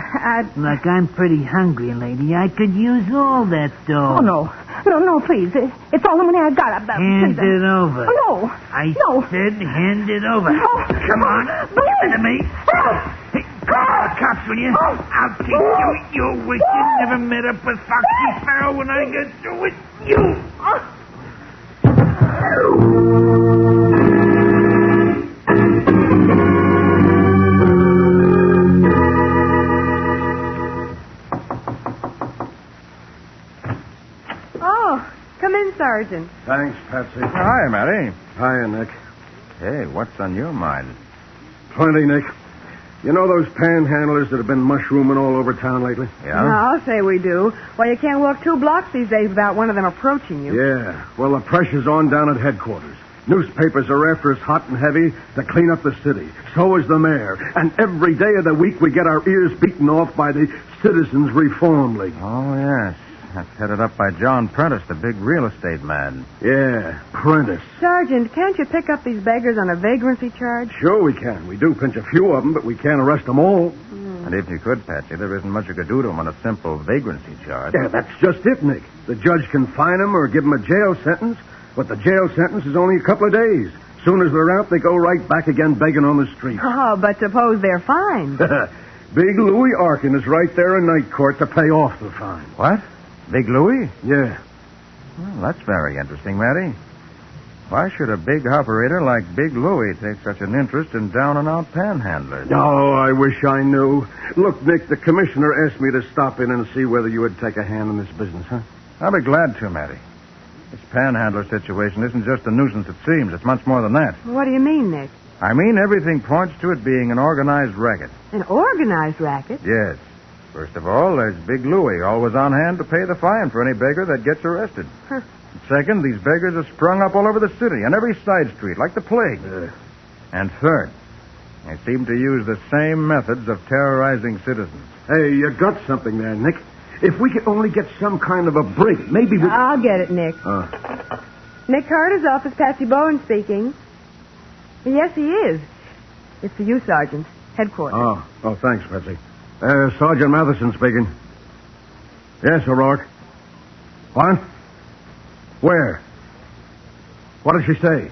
Look, I'm pretty hungry, lady. I could use all that dough. Oh, no, please. It's all the money I've got. Hand it over. Oh, no. I said hand it over. Oh, come on. Give it to me. Hey, call the cops, will you? I'll teach you. You wish you never met up with Foxy Sparrow when I get through with you. Oh, come in, Sergeant. Thanks, Patsy. Hi, Matty. Hiya, Nick. Hey, what's on your mind? Plenty, Nick. You know those panhandlers that have been mushrooming all over town lately? Yeah? I'll say we do. Well, you can't walk 2 blocks these days without one of them approaching you. Yeah. Well, the pressure's on down at headquarters. Newspapers are after us hot and heavy to clean up the city. So is the mayor. And every day of the week we get our ears beaten off by the Citizens Reform League. Oh, yes. That's headed up by John Prentice, the big real estate man. Yeah, Prentice. Sergeant, can't you pick up these beggars on a vagrancy charge? Sure we can. We do pinch a few of them, but we can't arrest them all. And if you could, Patsy, there isn't much you could do to him on a simple vagrancy charge. Yeah, that's just it, Nick. The judge can fine him or give him a jail sentence, but the jail sentence is only a couple of days. Soon as they're out, they go right back again begging on the street. Oh, but suppose they're fined. Big Louie Arkin is right there in night court to pay off the fine. What? Big Louie? Yeah. Well, that's very interesting, Matty. Why should a big operator like Big Louie take such an interest in down-and-out panhandlers? Oh, I wish I knew. Look, Nick, the commissioner asked me to stop in and see whether you would take a hand in this business, huh? I'll be glad to, Matty. This panhandler situation isn't just a nuisance, it seems. It's much more than that. What do you mean, Nick? I mean, everything points to it being an organized racket. An organized racket? Yes. First of all, there's Big Louie, always on hand to pay the fine for any beggar that gets arrested. Huh. Second, these beggars are sprung up all over the city, on every side street, like the plague. And third, they seem to use the same methods of terrorizing citizens. Hey, you got something there, Nick. If we could only get some kind of a break, maybe we... I'll get it, Nick. Nick Carter's office, Patsy Bowen speaking. Yes, he is. It's for you, Sergeant. Headquarters. Oh, thanks, Patsy. Sergeant Matheson speaking. Yes, O'Rourke. What? Where? What did she say?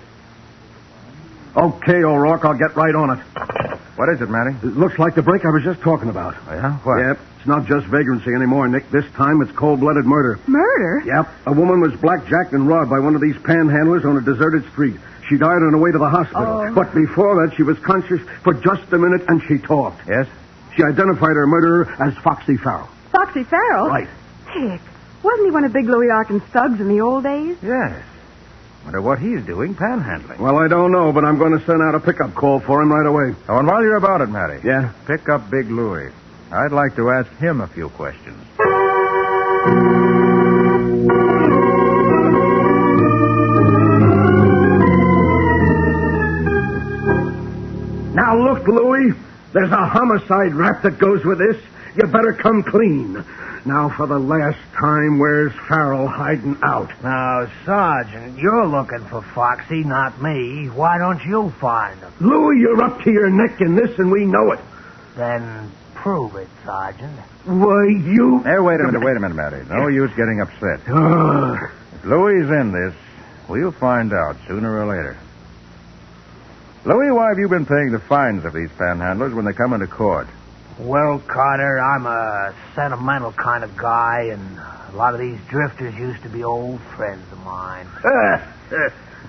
Okay, O'Rourke, I'll get right on it. What is it, Matty? It looks like the break I was just talking about. Oh, yeah? What? Yep. It's not just vagrancy anymore, Nick. This time it's cold-blooded murder. Murder? Yep. A woman was blackjacked and robbed by one of these panhandlers on a deserted street. She died on her way to the hospital. Oh. But before that, she was conscious for just a minute, and she talked. Yes? She identified her murderer as Foxy Farrell. Foxy Farrell? Right. Nick, wasn't he one of Big Louie Arkin's thugs in the old days? Yes. Wonder what he's doing panhandling. Well, I don't know, but I'm going to send out a pickup call for him right away. Oh, and while you're about it, Matty. Yeah? Pick up Big Louie. I'd like to ask him a few questions. Now, look, Louie. There's a homicide rap that goes with this. You better come clean. Now, for the last time, where's Farrell hiding out? Now, Sergeant, you're looking for Foxy, not me. Why don't you find him? Louie, you're up to your neck in this, and we know it. Then prove it, Sergeant. Why, you... Hey, wait a minute, Matty. No use getting upset. If Louie's in this, we'll find out sooner or later. Louie, why have you been paying the fines of these panhandlers when they come into court? Well, Carter, I'm a sentimental kind of guy, and a lot of these drifters used to be old friends of mine.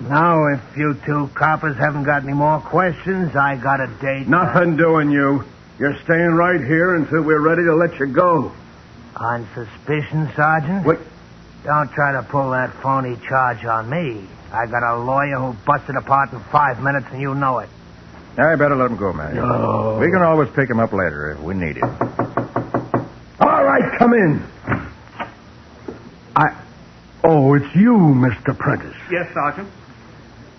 Now, if you two coppers haven't got any more questions, I got a date. Nothing doing, you. You're staying right here until we're ready to let you go. On suspicion, Sergeant? What? Don't try to pull that phony charge on me. I got a lawyer who'll bust it apart in 5 minutes, and you know it. I better let him go, Matty. No. We can always pick him up later if we need him. All right, come in. Oh, it's you, Mr. Prentice. Yes, Sergeant.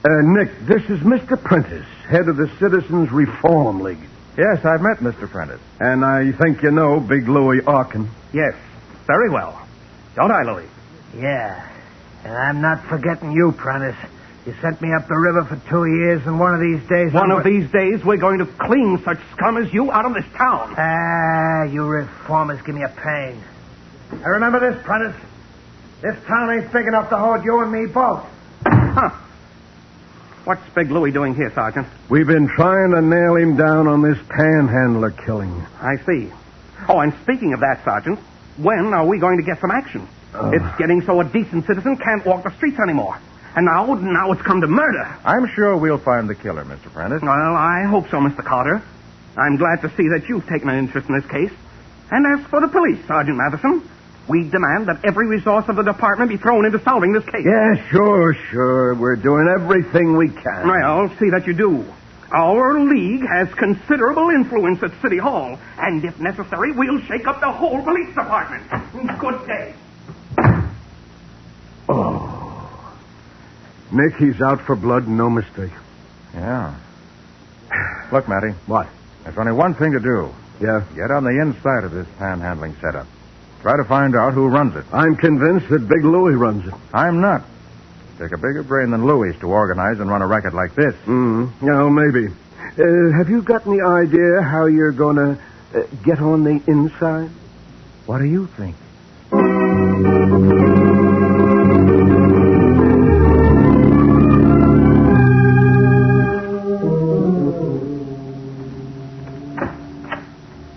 Nick, this is Mr. Prentice, head of the Citizens Reform League. Yes, I've met Mr. Prentice. And I think you know Big Louie Arkin. Yes, very well. Don't I, Louie? Yeah. And I'm not forgetting you, Prentice. You sent me up the river for 2 years, and one of these days... One of these days, we're going to clean such scum as you out of this town. You reformers give me a pain. I remember this, Prentice. This town ain't big enough to hold you and me both. Huh. What's Big Louie doing here, Sergeant? We've been trying to nail him down on this panhandler killing. I see. Oh, and speaking of that, Sergeant, when are we going to get some action? It's getting so a decent citizen can't walk the streets anymore. And now it's come to murder. I'm sure we'll find the killer, Mr. Prentice. Well, I hope so, Mr. Carter. I'm glad to see that you've taken an interest in this case. And as for the police, Sergeant Matheson, we demand that every resource of the department be thrown into solving this case. Yeah, sure. We're doing everything we can. Well, see that you do. Our league has considerable influence at City Hall, and if necessary, we'll shake up the whole police department. Good day. Oh. Nick, he's out for blood, no mistake. Yeah. Look, Matty. What? There's only one thing to do. Yeah? Get on the inside of this panhandling setup. Try to find out who runs it. I'm convinced that Big Louie runs it. I'm not. Take a bigger brain than Louie's to organize and run a racket like this. Yeah, maybe. Have you got any idea how you're going to get on the inside? What do you think?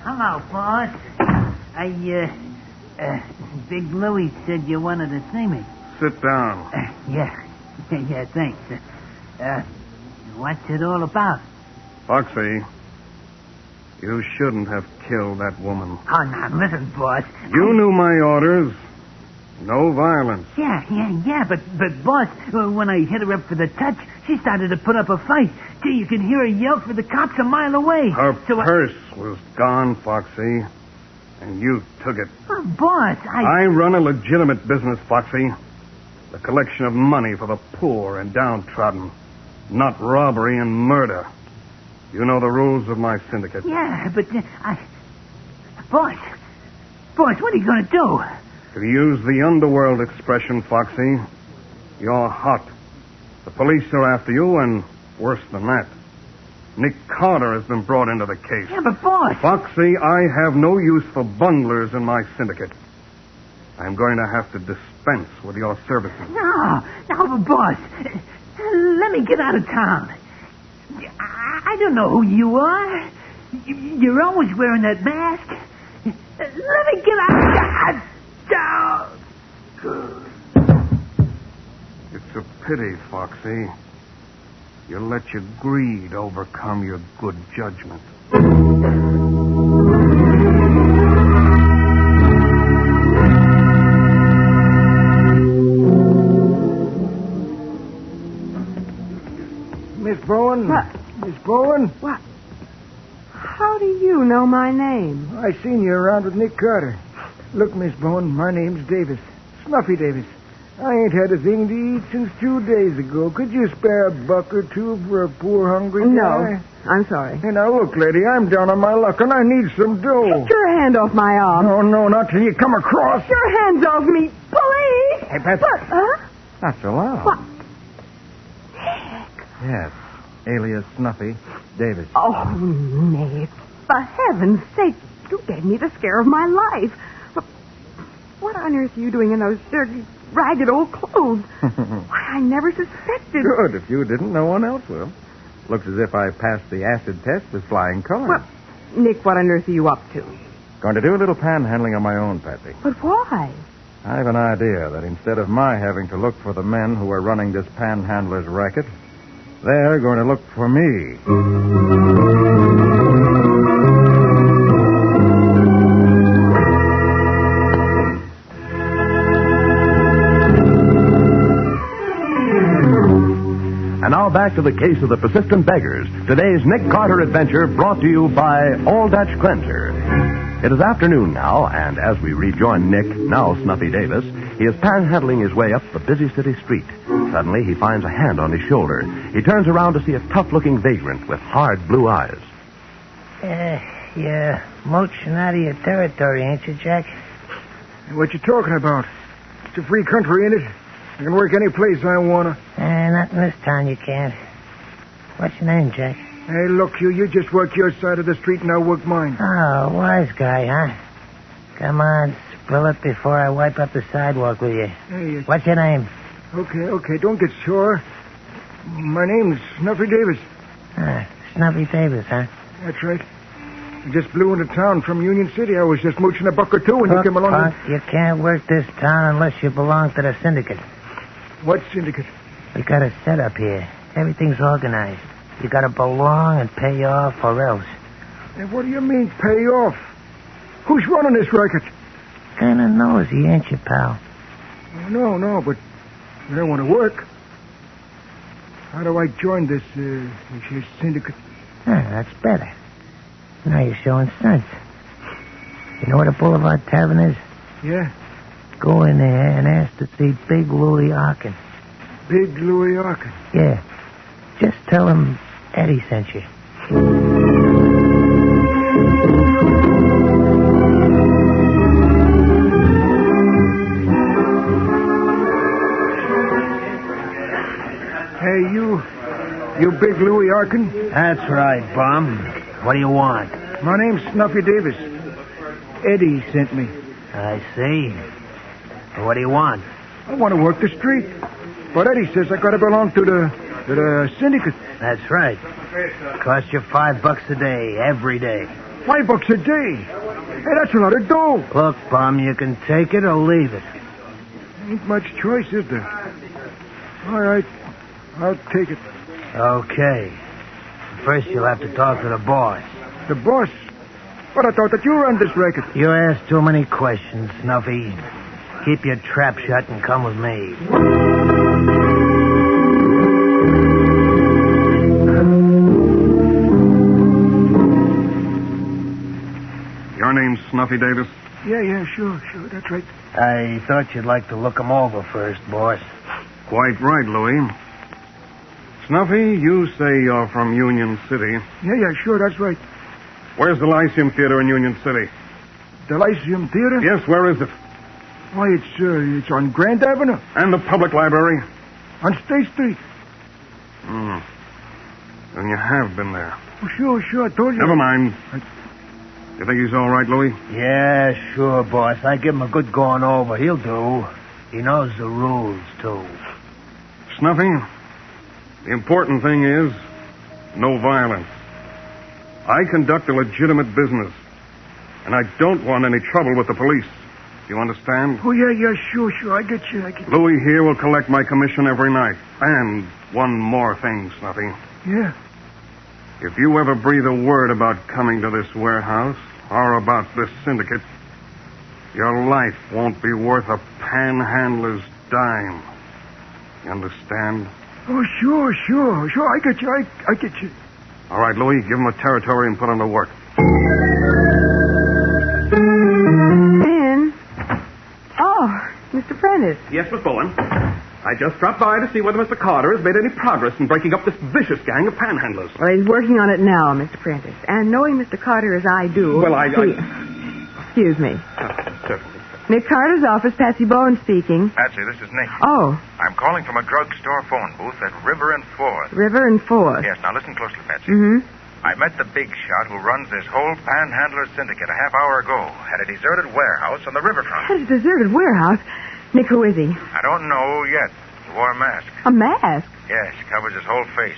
Hello, boss. Big Louie said you wanted to see me. Sit down. Yeah, thanks. What's it all about? Foxy, you shouldn't have killed that woman. Oh, now, listen, boss. You knew my orders. No violence. Yeah, but boss, when I hit her up for the touch, she started to put up a fight. Gee, you could hear her yell for the cops a mile away. Her purse was gone, Foxy, and you took it. Oh, boss, I run a legitimate business, Foxy. The collection of money for the poor and downtrodden. Not robbery and murder. You know the rules of my syndicate. Yeah, but Boss, what are you going to do? To use the underworld expression, Foxy, you're hot. The police are after you, and worse than that, Nick Carter has been brought into the case. Yeah, but boss... Foxy, I have no use for bunglers in my syndicate. I'm going to have to dispense with your services. No, but boss, let me get out of town. I don't know who you are. You're always wearing that mask. Let me get out. It's a pity, Foxy. You let your greed overcome your good judgment. Miss Bowen? What? Miss Bowen? What? How do you know my name? I seen you around with Nick Carter. Look, Miss Bowen, my name's Davis. Snuffy Davis. I ain't had a thing to eat since 2 days ago. Could you spare a buck or two for a poor, hungry guy? No, I'm sorry. Hey, now, look, lady, I'm down on my luck, and I need some dough. Get your hand off my arm. Oh, no, not till you come across. Get your hands off me, police! Hey, Patsy. What? Huh? That's allowed. What? Yes, alias Snuffy Davis. Oh, Nick, for heaven's sake, you gave me the scare of my life. What on earth are you doing in those dirty, ragged old clothes? Why, I never suspected. Good. If you didn't, no one else will. Looks as if I passed the acid test with flying colors. Well, Nick, what on earth are you up to? Going to do a little panhandling on my own, Patsy. But why? I have an idea that instead of my having to look for the men who are running this panhandler's racket, they're going to look for me. And now back to the case of the persistent beggars. Today's Nick Carter adventure brought to you by All Dutch Cleanser. It is afternoon now, and as we rejoin Nick, now Snuffy Davis, he is panhandling his way up the busy city street. Suddenly, he finds a hand on his shoulder. He turns around to see a tough-looking vagrant with hard blue eyes. You're mooching out of your territory, ain't you, Jack? What you talking about? It's a free country, ain't it? I can work any place I wanna. Not in this town, you can't. What's your name, Jack? Hey, look, you just work your side of the street and I'll work mine. Oh, wise guy, huh? Come on, spill it before I wipe up the sidewalk with you. Hey, What's your name? Okay, don't get sore. My name's Snuffy Davis. Snuffy Davis, huh? That's right. I just blew into town from Union City. I was just mooching a buck or two when you came along. Punk, you can't work this town unless you belong to the syndicate. What syndicate? We got a setup here. Everything's organized. You gotta belong and pay off or else. Hey, what do you mean, pay off? Who's running this racket? Kinda nosy, ain't you, pal? No, but I don't want to work. How do I join this syndicate? That's better. Now you're showing sense. You know what a Boulevard Tavern is? Yeah. Go in there and ask to see Big Louie Arkin. Big Louie Arkin? Yeah. Just tell him Eddie sent you. Hey, you Big Louie Arkin? That's right, bum. What do you want? My name's Snuffy Davis. Eddie sent me. I see. What do you want? I want to work the street. But Eddie says I gotta belong to the syndicate. That's right. Cost you $5 a day, every day. $5 a day? Hey, that's a lot of dough. Look, Bum, you can take it or leave it. Ain't much choice, is there? All right. I'll take it. Okay. First, you'll have to talk to the boss. The boss? But I thought that you run this racket. You ask too many questions, Snuffy. Keep your trap shut and come with me. Your name's Snuffy Davis? Yeah, sure. That's right. I thought you'd like to look 'em over first, boss. Quite right, Louis. Snuffy, you say you're from Union City. Yeah, sure, that's right. Where's the Lyceum Theater in Union City? The Lyceum Theater? Yes, where is it? Why, it's on Grand Avenue. And the public library? On State Street. Then you have been there. Oh, sure, I told you. Never mind. You think he's all right, Louis? Yeah, sure, boss. I give him a good going over. He'll do. He knows the rules, too. Snuffy, the important thing is no violence. I conduct a legitimate business, and I don't want any trouble with the police. You understand? Oh, yeah, sure. I get you. Louis here will collect my commission every night. And one more thing, Snuffy. Yeah? If you ever breathe a word about coming to this warehouse or about this syndicate, your life won't be worth a panhandler's dime. You understand? Oh, sure. I get you. I get you. All right, Louis, give him a territory and put him to work. Ben? Oh, Mr. Prentice. Yes, Miss Bowen. I just dropped by to see whether Mr. Carter has made any progress in breaking up this vicious gang of panhandlers. Well, he's working on it now, Mr. Prentice. And knowing Mr. Carter as I do... Well, Excuse me. Certainly. Nick Carter's office, Patsy Bowen speaking. Patsy, this is Nick. Oh. I'm calling from a drugstore phone booth at River and Fourth. River and Fourth. Yes, now listen closely, Patsy. Mm-hmm. I met the big shot who runs this whole panhandler syndicate a half hour ago at a deserted warehouse on the riverfront. At a deserted warehouse? Nick, who is he? I don't know yet. He wore a mask. A mask? Yes, covers his whole face.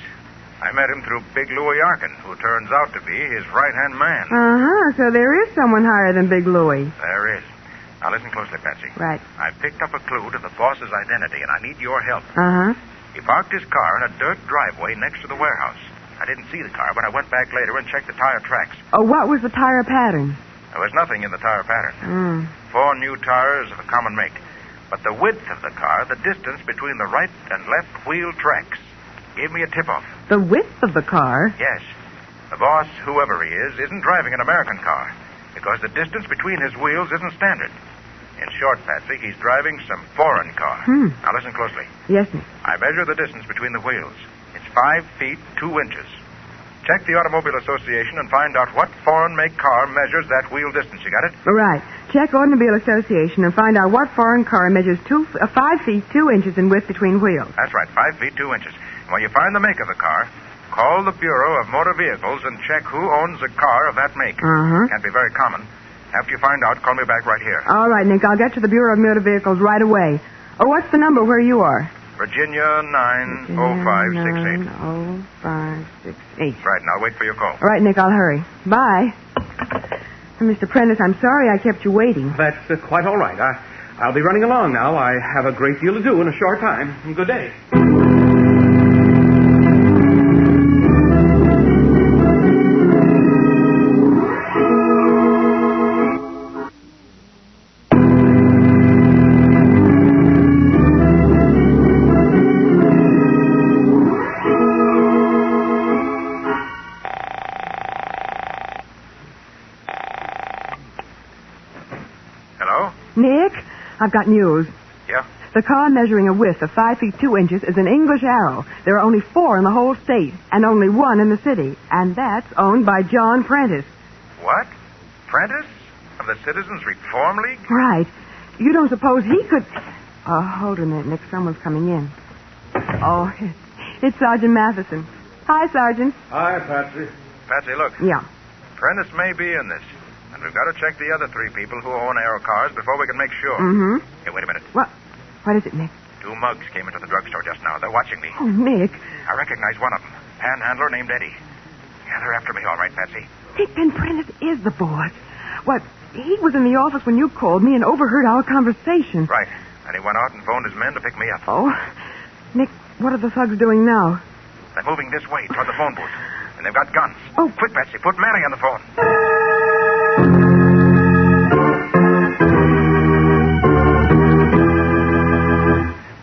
I met him through Big Louis Arkin, who turns out to be his right-hand man. Uh-huh, so there is someone higher than Big Louis. There is. Now listen closely, Patsy. Right. I picked up a clue to the boss's identity, and I need your help. Uh-huh. He parked his car in a dirt driveway next to the warehouse. I didn't see the car, but I went back later and checked the tire tracks. Oh, what was the tire pattern? There was nothing in the tire pattern. 4 new tires of a common make. But the width of the car, the distance between the right and left wheel tracks, gave me a tip-off. The width of the car? Yes. The boss, whoever he is, isn't driving an American car because the distance between his wheels isn't standard. In short, Patsy, he's driving some foreign car. Now listen closely. Yes, Nick. I measure the distance between the wheels. It's 5 feet, 2 inches. Check the Automobile Association and find out what foreign make car measures that wheel distance. You got it? All right. Check Automobile Association and find out what foreign car measures 5 feet, 2 inches in width between wheels. That's right, 5 feet, 2 inches. And when you find the make of the car, call the Bureau of Motor Vehicles and check who owns a car of that make. Uh-huh. Can't be very common. After you find out, call me back right here. All right, Nick. I'll get to the Bureau of Motor Vehicles right away. Oh, what's the number where you are? Virginia 90568. 90568. Right, now wait for your call. All right, Nick, I'll hurry. Bye. Mr. Prentice, I'm sorry I kept you waiting. That's quite all right. I'll be running along now. I have a great deal to do in a short time. Good day. Nick, I've got news. Yeah? The car measuring a width of 5 feet 2 inches is an English Arrow. There are only 4 in the whole state, and only 1 in the city. And that's owned by John Prentice. What? Prentice? Of the Citizens Reform League? Right. You don't suppose he could... Oh, hold a minute, Nick. Someone's coming in. Oh, it's Sergeant Matheson. Hi, Sergeant. Hi, Patsy. Patsy, look. Yeah. Prentice may be in this. And we've got to check the other 3 people who own aero cars before we can make sure. Mm-hmm. Hey, wait a minute. What is it, Nick? 2 mugs came into the drugstore just now. They're watching me. Oh, Nick. I recognize one of them. Panhandler named Eddie. Yeah, they're after me, all right, Patsy. Nick, then Prentice is the boss. What? He was in the office when you called me and overheard our conversation. Right. And he went out and phoned his men to pick me up. Oh. Nick, what are the thugs doing now? They're moving this way toward the phone booth. And they've got guns. Oh. Quick, Patsy, put Manny on the phone.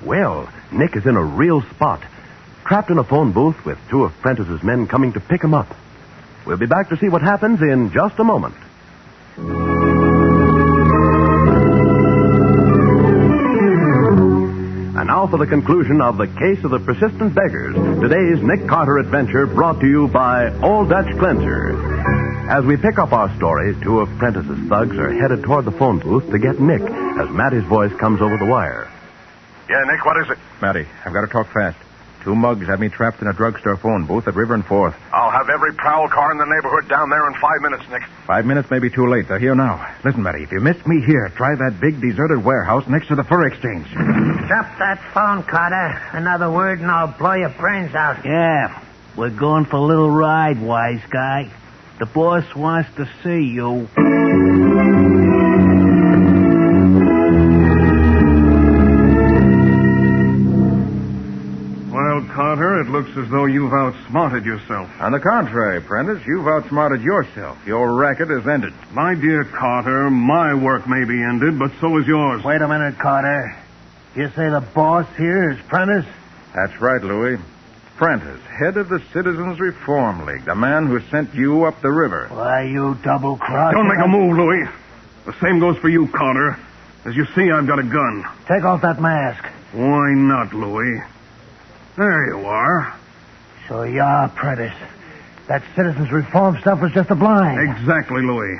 Well, Nick is in a real spot. Trapped in a phone booth with 2 of Prentice's men coming to pick him up. We'll be back to see what happens in just a moment. And now for the conclusion of the case of the persistent beggars. Today's Nick Carter adventure brought to you by Old Dutch Cleanser. As we pick up our story, 2 of Prentice's thugs are headed toward the phone booth to get Nick as Matty's voice comes over the wire. Yeah, Nick, what is it? Matty, I've got to talk fast. 2 mugs have me trapped in a drugstore phone booth at River and 4th. I'll have every prowl car in the neighborhood down there in 5 minutes, Nick. 5 minutes may be too late. They're here now. Listen, Matty, if you missed me here, try that big deserted warehouse next to the fur exchange. Drop that phone, Carter. Another word and I'll blow your brains out. Yeah, we're going for a little ride, wise guy. The boss wants to see you. Well, Carter, it looks as though you've outsmarted yourself. On the contrary, Prentice, you've outsmarted yourself. Your racket is ended. My dear Carter, my work may be ended, but so is yours. Wait a minute, Carter. You say the boss here is Prentice? That's right, Louis. Prentice, head of the Citizens Reform League, the man who sent you up the river. Why, you double-crossing... Don't make a move, Louis. The same goes for you, Carter. As you see, I've got a gun. Take off that mask. Why not, Louis? There you are. So you are Prentice. That Citizens Reform stuff was just a blind. Exactly, Louis.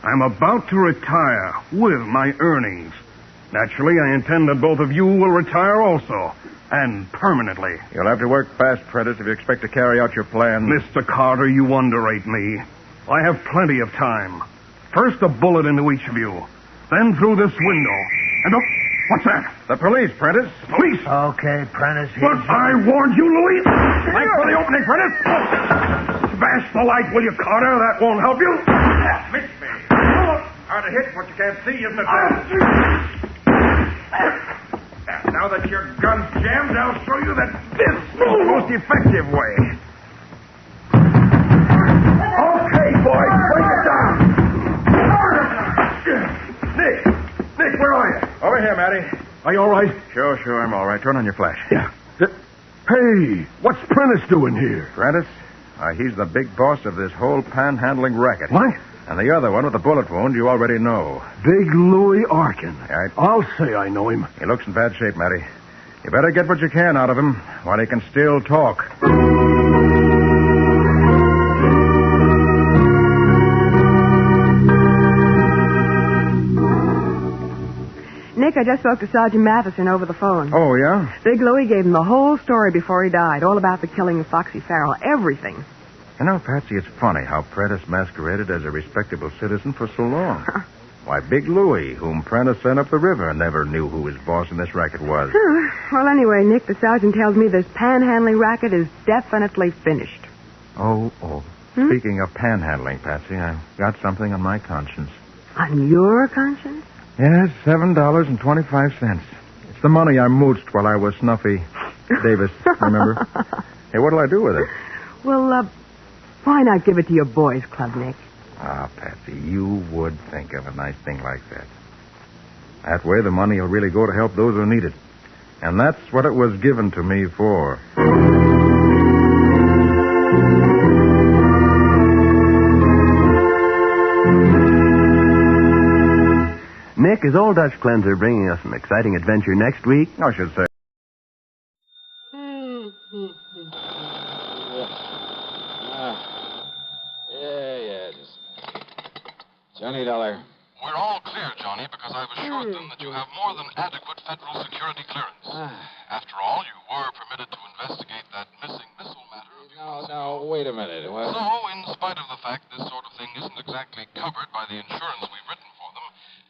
I'm about to retire with my earnings. Naturally, I intend that both of you will retire also. And permanently. You'll have to work fast, Prentice, if you expect to carry out your plan. Mr. Carter, you underrate me. I have plenty of time. First a bullet into each of you. Then through this window. And oh, what's that? The police, Prentice. Police? Okay, Prentice. But I warned you, Louis. Thanks for the opening, Prentice. Smash the light, will you, Carter? That won't help you. Miss me. Hard to hit what you can't see, isn't it? Now that your gun's jammed, I'll show you that this is the most effective way. Okay, boys, break it down. Nick, where are you? Over here, Matty. Are you all right? Sure, I'm all right. Turn on your flash. Yeah. Hey, what's Prentice doing here? Prentice? He's the big boss of this whole panhandling racket. What? And the other one with the bullet wound you already know. Big Louis Arkin. Right. I'll say I know him. He looks in bad shape, Matty. You better get what you can out of him while he can still talk. Nick, I just spoke to Sergeant Matheson over the phone. Oh, yeah? Big Louie gave him the whole story before he died. All about the killing of Foxy Farrell. Everything. You know, Patsy, it's funny how Prentice masqueraded as a respectable citizen for so long. Why, Big Louie, whom Prentice sent up the river, never knew who his boss in this racket was. Well, anyway, Nick, the sergeant tells me this panhandling racket is definitely finished. Oh. Speaking of panhandling, Patsy, I've got something on my conscience. On your conscience? Yes, $7.25. It's the money I mooched while I was Snuffy Davis, remember? Hey, what'll I do with it? Well, why not give it to your boys' club, Nick? Ah, Patsy, you would think of a nice thing like that. That way the money will really go to help those who need it. And that's what it was given to me for. Nick, is Old Dutch Cleanser bringing us an exciting adventure next week? I should say. Johnny Dollar. We're all clear, Johnny, because I've assured them that you have more than adequate federal security clearance. After all, you were permitted to investigate that missing missile matter. No, wait a minute. So, in spite of the fact this sort of thing exactly covered by the insurance we've written for them,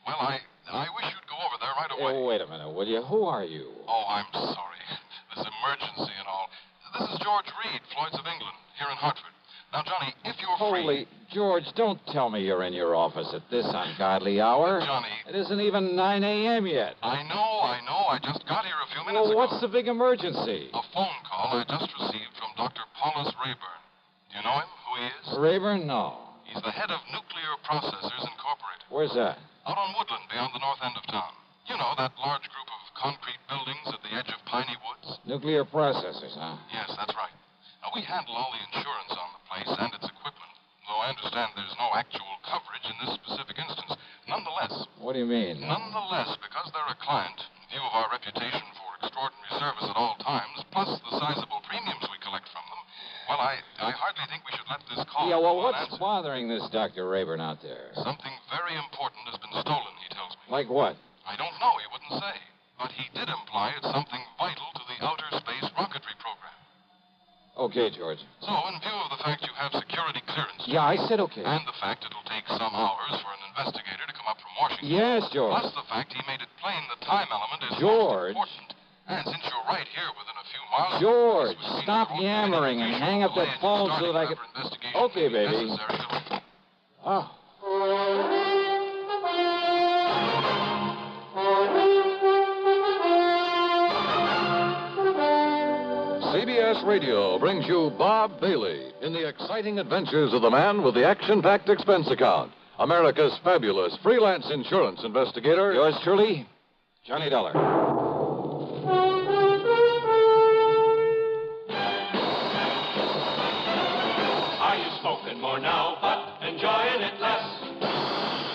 well, I wish you'd go over there right away. Oh, wait a minute, will you? Who are you? Oh, I'm sorry. This emergency and all. This is George Reed, Floyd's of England, here in Hartford. Now, Johnny, if you're Holy, George, don't tell me you're in your office at this ungodly hour. Johnny. It isn't even 9 a.m. yet. I know. I just got here a few minutes Well, ago. what's the big emergency? A phone call I just received from Dr. Paulus Rayburn. Do you know him, who he is? Rayburn? No. He's the head of Nuclear Processors Incorporated. Where's that? Out on Woodland, beyond the north end of town. You know, that large group of concrete buildings at the edge of Piney Woods? Nuclear processors, huh? Yes, that's right. Now, we handle all the insurance on the place and its equipment, though I understand there's no actual coverage in this specific instance. Nonetheless... What do you mean? Nonetheless, because they're a client, in view of our reputation for extraordinary service at all times, plus the sizable premiums we collect from them, well, I hardly think we should let this call... Yeah, well, what's bothering this Dr. Rayburn out there? Something very important has been stolen, he tells me. Like what? I don't know, he wouldn't say. But he did imply it's something vital to the outer space rocketry program. Okay, George. So, in view of the fact you have security clearance... Yeah, I said okay. And the fact it'll take some hours for an investigator to come up from Washington... Yes, George. Plus the fact he made it plain the time element is George. most important. And since you're right here within a few miles... George, stop yammering and hang up that phone so that I can... Okay, baby. Oh. CBS Radio brings you Bob Bailey in the exciting adventures of the man with the action-packed expense account, America's fabulous freelance insurance investigator. Yours truly, Johnny Dollar. Are you smoking more now, but enjoying it less?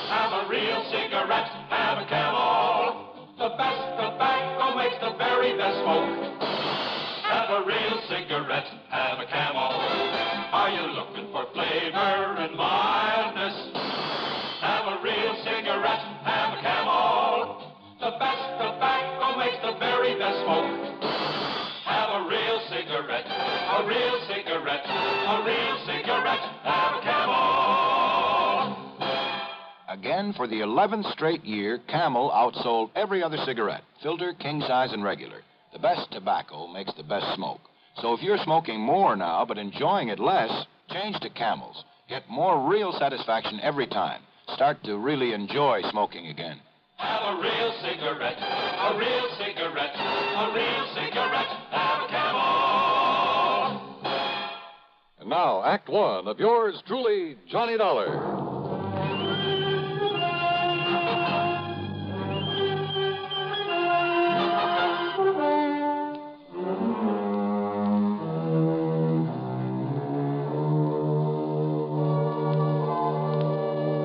Have a real cigarette, have a Camel. The best tobacco makes the very best smoke. Have a real cigarette, have a Camel. Are you looking for flavor and mildness? Have a real cigarette, have a Camel. The best tobacco makes the very best smoke. Have a real cigarette, a real cigarette, a real cigarette, have a Camel. Again, for the 11th straight year, Camel outsold every other cigarette, filter, king size, and regular. The best tobacco makes the best smoke. So if you're smoking more now but enjoying it less, change to Camels. Get more real satisfaction every time. Start to really enjoy smoking again. Have a real cigarette, a real cigarette, a real cigarette, have a Camel. And now, Act One of yours truly, Johnny Dollar.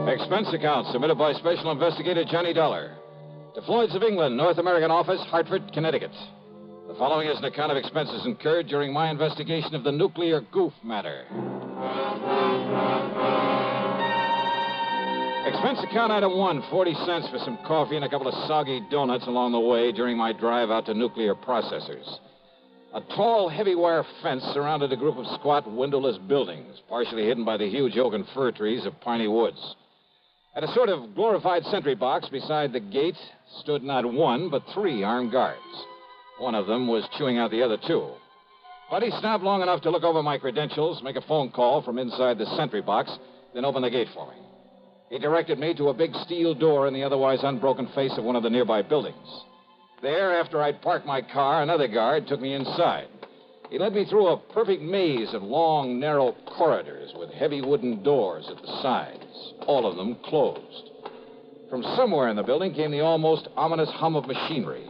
Expense account submitted by Special Investigator Johnny Dollar to Floyd's of England, North American Office, Hartford, Connecticut. The following is an account of expenses incurred during my investigation of the nuclear Goof matter. Expense account item 1, 40 cents for some coffee and a couple of soggy donuts along the way during my drive out to nuclear processors. A tall, heavy wire fence surrounded a group of squat, windowless buildings, partially hidden by the huge oak and fir trees of Piney Woods. At a sort of glorified sentry box beside the gate stood not one, but 3 armed guards. One of them was chewing out the other 2. But he stopped long enough to look over my credentials, make a phone call from inside the sentry box, then open the gate for me. He directed me to a big steel door in the otherwise unbroken face of one of the nearby buildings. There, after I'd parked my car, another guard took me inside. He led me through a perfect maze of long, narrow corridors with heavy wooden doors at the sides, all of them closed. From somewhere in the building came the almost ominous hum of machinery.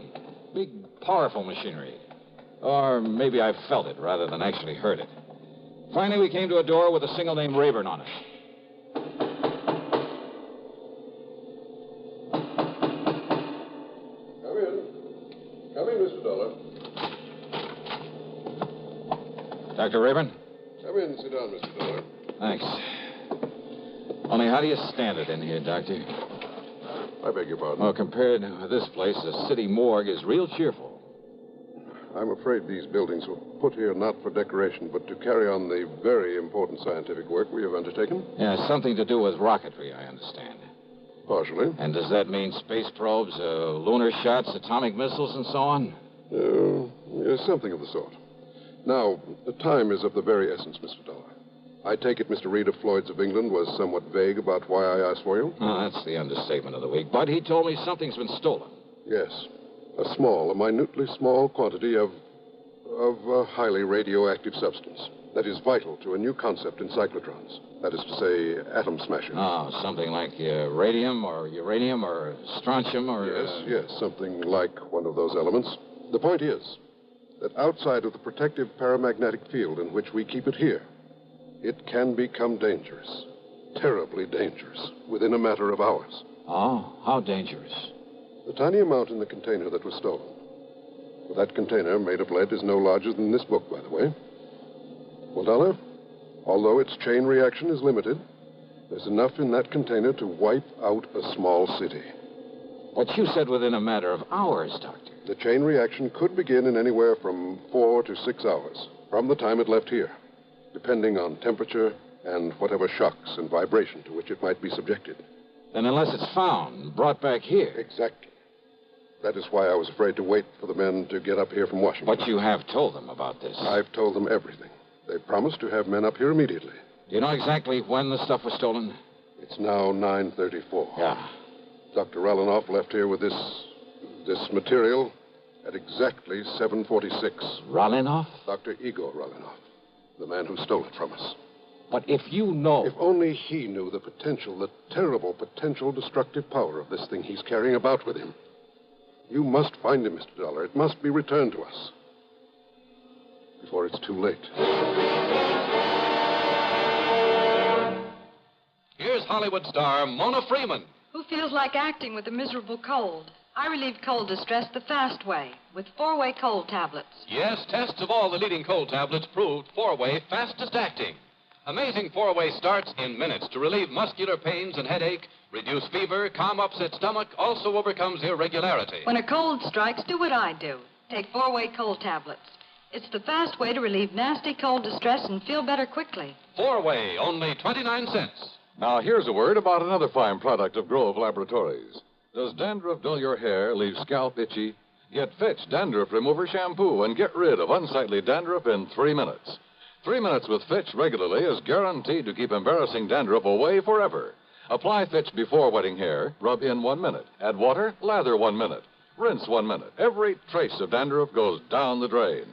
Big, powerful machinery. Or maybe I felt it rather than actually heard it. Finally, we came to a door with a single name Rayburn on it. Come in, Mr. Dollar. Dr. Rayburn? Come in and sit down, Mr. Dollar. Thanks. Only how do you stand it in here, Doctor? I beg your pardon? Well, compared with this place, the city morgue is real cheerful. I'm afraid these buildings were put here not for decoration, but to carry on the very important scientific work we have undertaken. Yeah, something to do with rocketry, I understand. Partially. And does that mean space probes, lunar shots, atomic missiles, and so on? Yes, something of the sort. Now, the time is of the very essence, Mr. Dollar. I take it Mr. Reed of Floyd's of England was somewhat vague about why I asked for you? Oh, that's the understatement of the week. But he told me something's been stolen. Yes. A minutely small quantity of a highly radioactive substance that is vital to a new concept in cyclotrons. That is to say, atom smashing. Oh, something like radium or uranium or strontium or... Yes, something like one of those elements. The point is that outside of the protective paramagnetic field in which we keep it here, it can become dangerous. Terribly dangerous. Within a matter of hours. Oh, how dangerous? The tiny amount in the container that was stolen. That container, made of lead, is no larger than this book, by the way. Well, Dollar, although its chain reaction is limited, there's enough in that container to wipe out a small city. But you said within a matter of hours, Doctor. The chain reaction could begin in anywhere from 4 to 6 hours from the time it left here, depending on temperature and whatever shocks and vibration to which it might be subjected. Then unless it's found, brought back here. Exactly. That is why I was afraid to wait for the men to get up here from Washington. But you have told them about this. I've told them everything. They promised to have men up here immediately. Do you know exactly when the stuff was stolen? It's now 9:34. Yeah. Dr. Rallinoff left here with this material at exactly 7:46. Rallinoff? Dr. Igor Rallinoff, the man who stole it from us. But if you know... If only he knew the terrible potential destructive power of this thing he's carrying about with him. You must find him, Mr. Dollar. It must be returned to us. Before it's too late. Here's Hollywood star Mona Freeman. Who feels like acting with a miserable cold? I relieve cold distress the fast way with 4-way cold tablets. Yes, tests of all the leading cold tablets proved 4-way fastest acting. Amazing 4-way starts in minutes to relieve muscular pains and headache, reduce fever, calm upset stomach, also overcomes irregularity. When a cold strikes, do what I do. Take 4-way cold tablets. It's the fast way to relieve nasty cold distress and feel better quickly. 4-way, only 29 cents. Now, here's a word about another fine product of Grove Laboratories. Does dandruff dull your hair, leave scalp itchy? Get Fitch Dandruff Remover Shampoo and get rid of unsightly dandruff in 3 minutes. 3 minutes with Fitch regularly is guaranteed to keep embarrassing dandruff away forever. Apply Fitch before wetting hair, rub in 1 minute. Add water, lather 1 minute. Rinse 1 minute. Every trace of dandruff goes down the drain.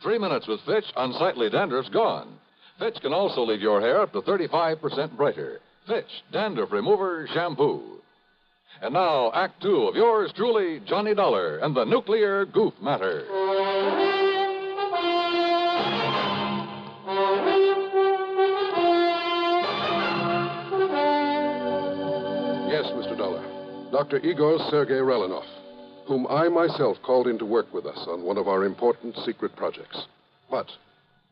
3 minutes with Fitch, unsightly dandruff's gone. Fitch can also leave your hair up to 35% brighter. Fitch Dandruff Remover Shampoo. And now, Act 2 of yours truly, Johnny Dollar and the Nuclear Goof Matter. Yes, Mr. Dollar. Dr. Igor Sergei Rallinoff, whom I myself called in to work with us on one of our important secret projects. But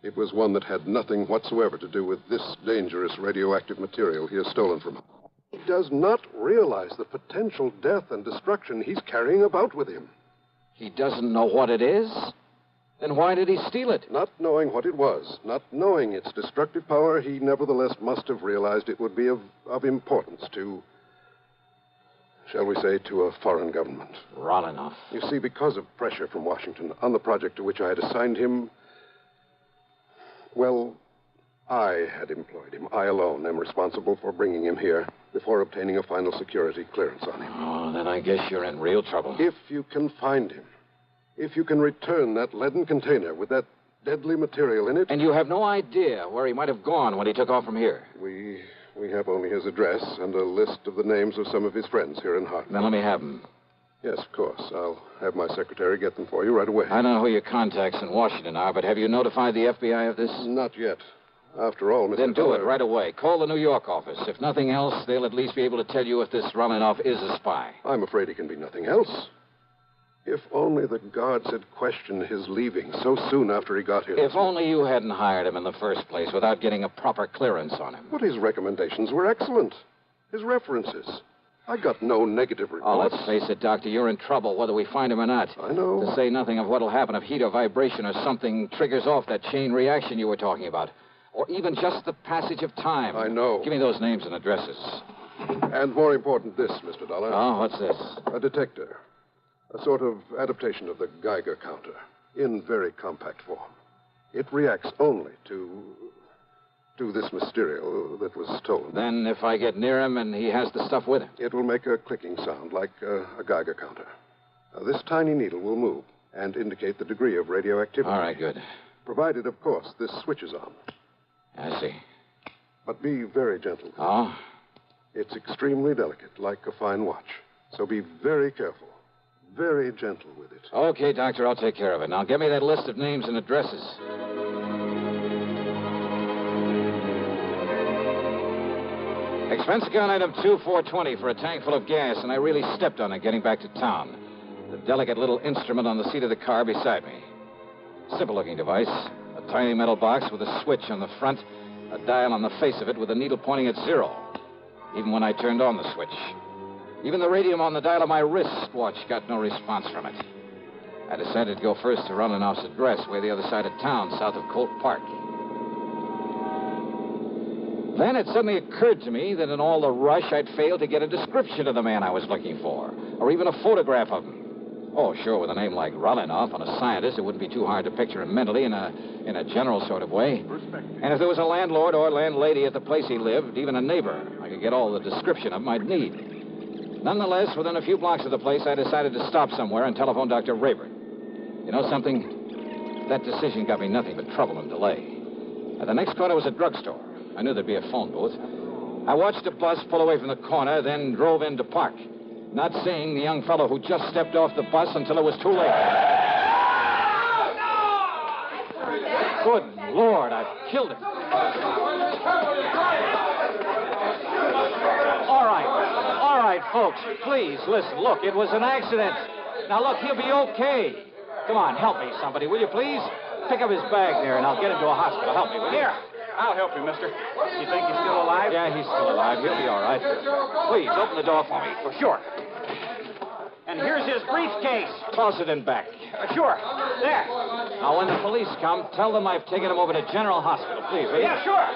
it was one that had nothing whatsoever to do with this dangerous radioactive material he has stolen from us. He does not realize the potential death and destruction he's carrying about with him. He doesn't know what it is? Then why did he steal it? Not knowing what it was, not knowing its destructive power, he nevertheless must have realized it would be of importance to, shall we say, to a foreign government. Rallinoff. You see, because of pressure from Washington on the project to which I had assigned him, well, I had employed him. I alone am responsible for bringing him here before obtaining a final security clearance on him. Oh, then I guess you're in real trouble. If you can find him, if you can return that leaden container with that deadly material in it... And you have no idea where he might have gone when he took off from here? We have only his address and a list of the names of some of his friends here in Hartford. Then let me have them. Yes, of course. I'll have my secretary get them for you right away. I don't know who your contacts in Washington are, but have you notified the FBI of this? Not yet. After all, Mr. Then do Dollar... it right away. Call the New York office. If nothing else, they'll at least be able to tell you if this Rallinoff is a spy. I'm afraid he can be nothing else. If only the guards had questioned his leaving so soon after he got here. If only you hadn't hired him in the first place without getting a proper clearance on him. But his recommendations were excellent. His references. I got no negative reports. Oh, let's face it, Doctor. You're in trouble, whether we find him or not. I know. To say nothing of what'll happen if heat or vibration or something triggers off that chain reaction you were talking about. Or even just the passage of time. I know. Give me those names and addresses. And more important, this, Mr. Dollar. Oh, what's this? A detector. A sort of adaptation of the Geiger counter, in very compact form. It reacts only to this material that was stolen. Then if I get near him and he has the stuff with him? It will make a clicking sound like a Geiger counter. This tiny needle will move and indicate the degree of radioactivity. All right, good. Provided, of course, this switch is on. I see. But be very gentle. Oh? It's extremely delicate, like a fine watch. So be very careful. Very gentle with it. Okay, Doctor, I'll take care of it. Now, give me that list of names and addresses. Expense account item 2420 for a tank full of gas, and I really stepped on it getting back to town. The delicate little instrument on the seat of the car beside me. Simple-looking device. A tiny metal box with a switch on the front, a dial on the face of it with a needle pointing at 0, even when I turned on the switch. Even the radium on the dial of my wristwatch got no response from it. I decided to go first to Runlinoff's address, way the other side of town, south of Colt Park. Then it suddenly occurred to me that in all the rush, I'd failed to get a description of the man I was looking for, or even a photograph of him. Oh, sure, with a name like Runlinoff and a scientist, it wouldn't be too hard to picture him mentally in a general sort of way. And if there was a landlord or landlady at the place he lived, even a neighbor, I could get all the description of him I'd need. Nonetheless, within a few blocks of the place, I decided to stop somewhere and telephone Dr. Rayburn. You know something? That decision got me nothing but trouble and delay. At the next corner was a drugstore. I knew there'd be a phone booth. I watched a bus pull away from the corner, then drove in to park, not seeing the young fellow who just stepped off the bus until it was too late. Good Lord, I've killed him. All right, folks, please, listen. Look, it was an accident. Now, look, he'll be okay. Come on, help me, somebody, will you, please? Pick up his bag there, and I'll get him to a hospital. Help me, will you? Here, I'll help you, mister. You think he's still alive? Yeah, he's still alive. He'll be all right. Please, open the door for me. For sure. And here's his briefcase. Toss it in back. Sure. There. Now, when the police come, tell them I've taken him over to General Hospital, please, will you? Yeah, sure.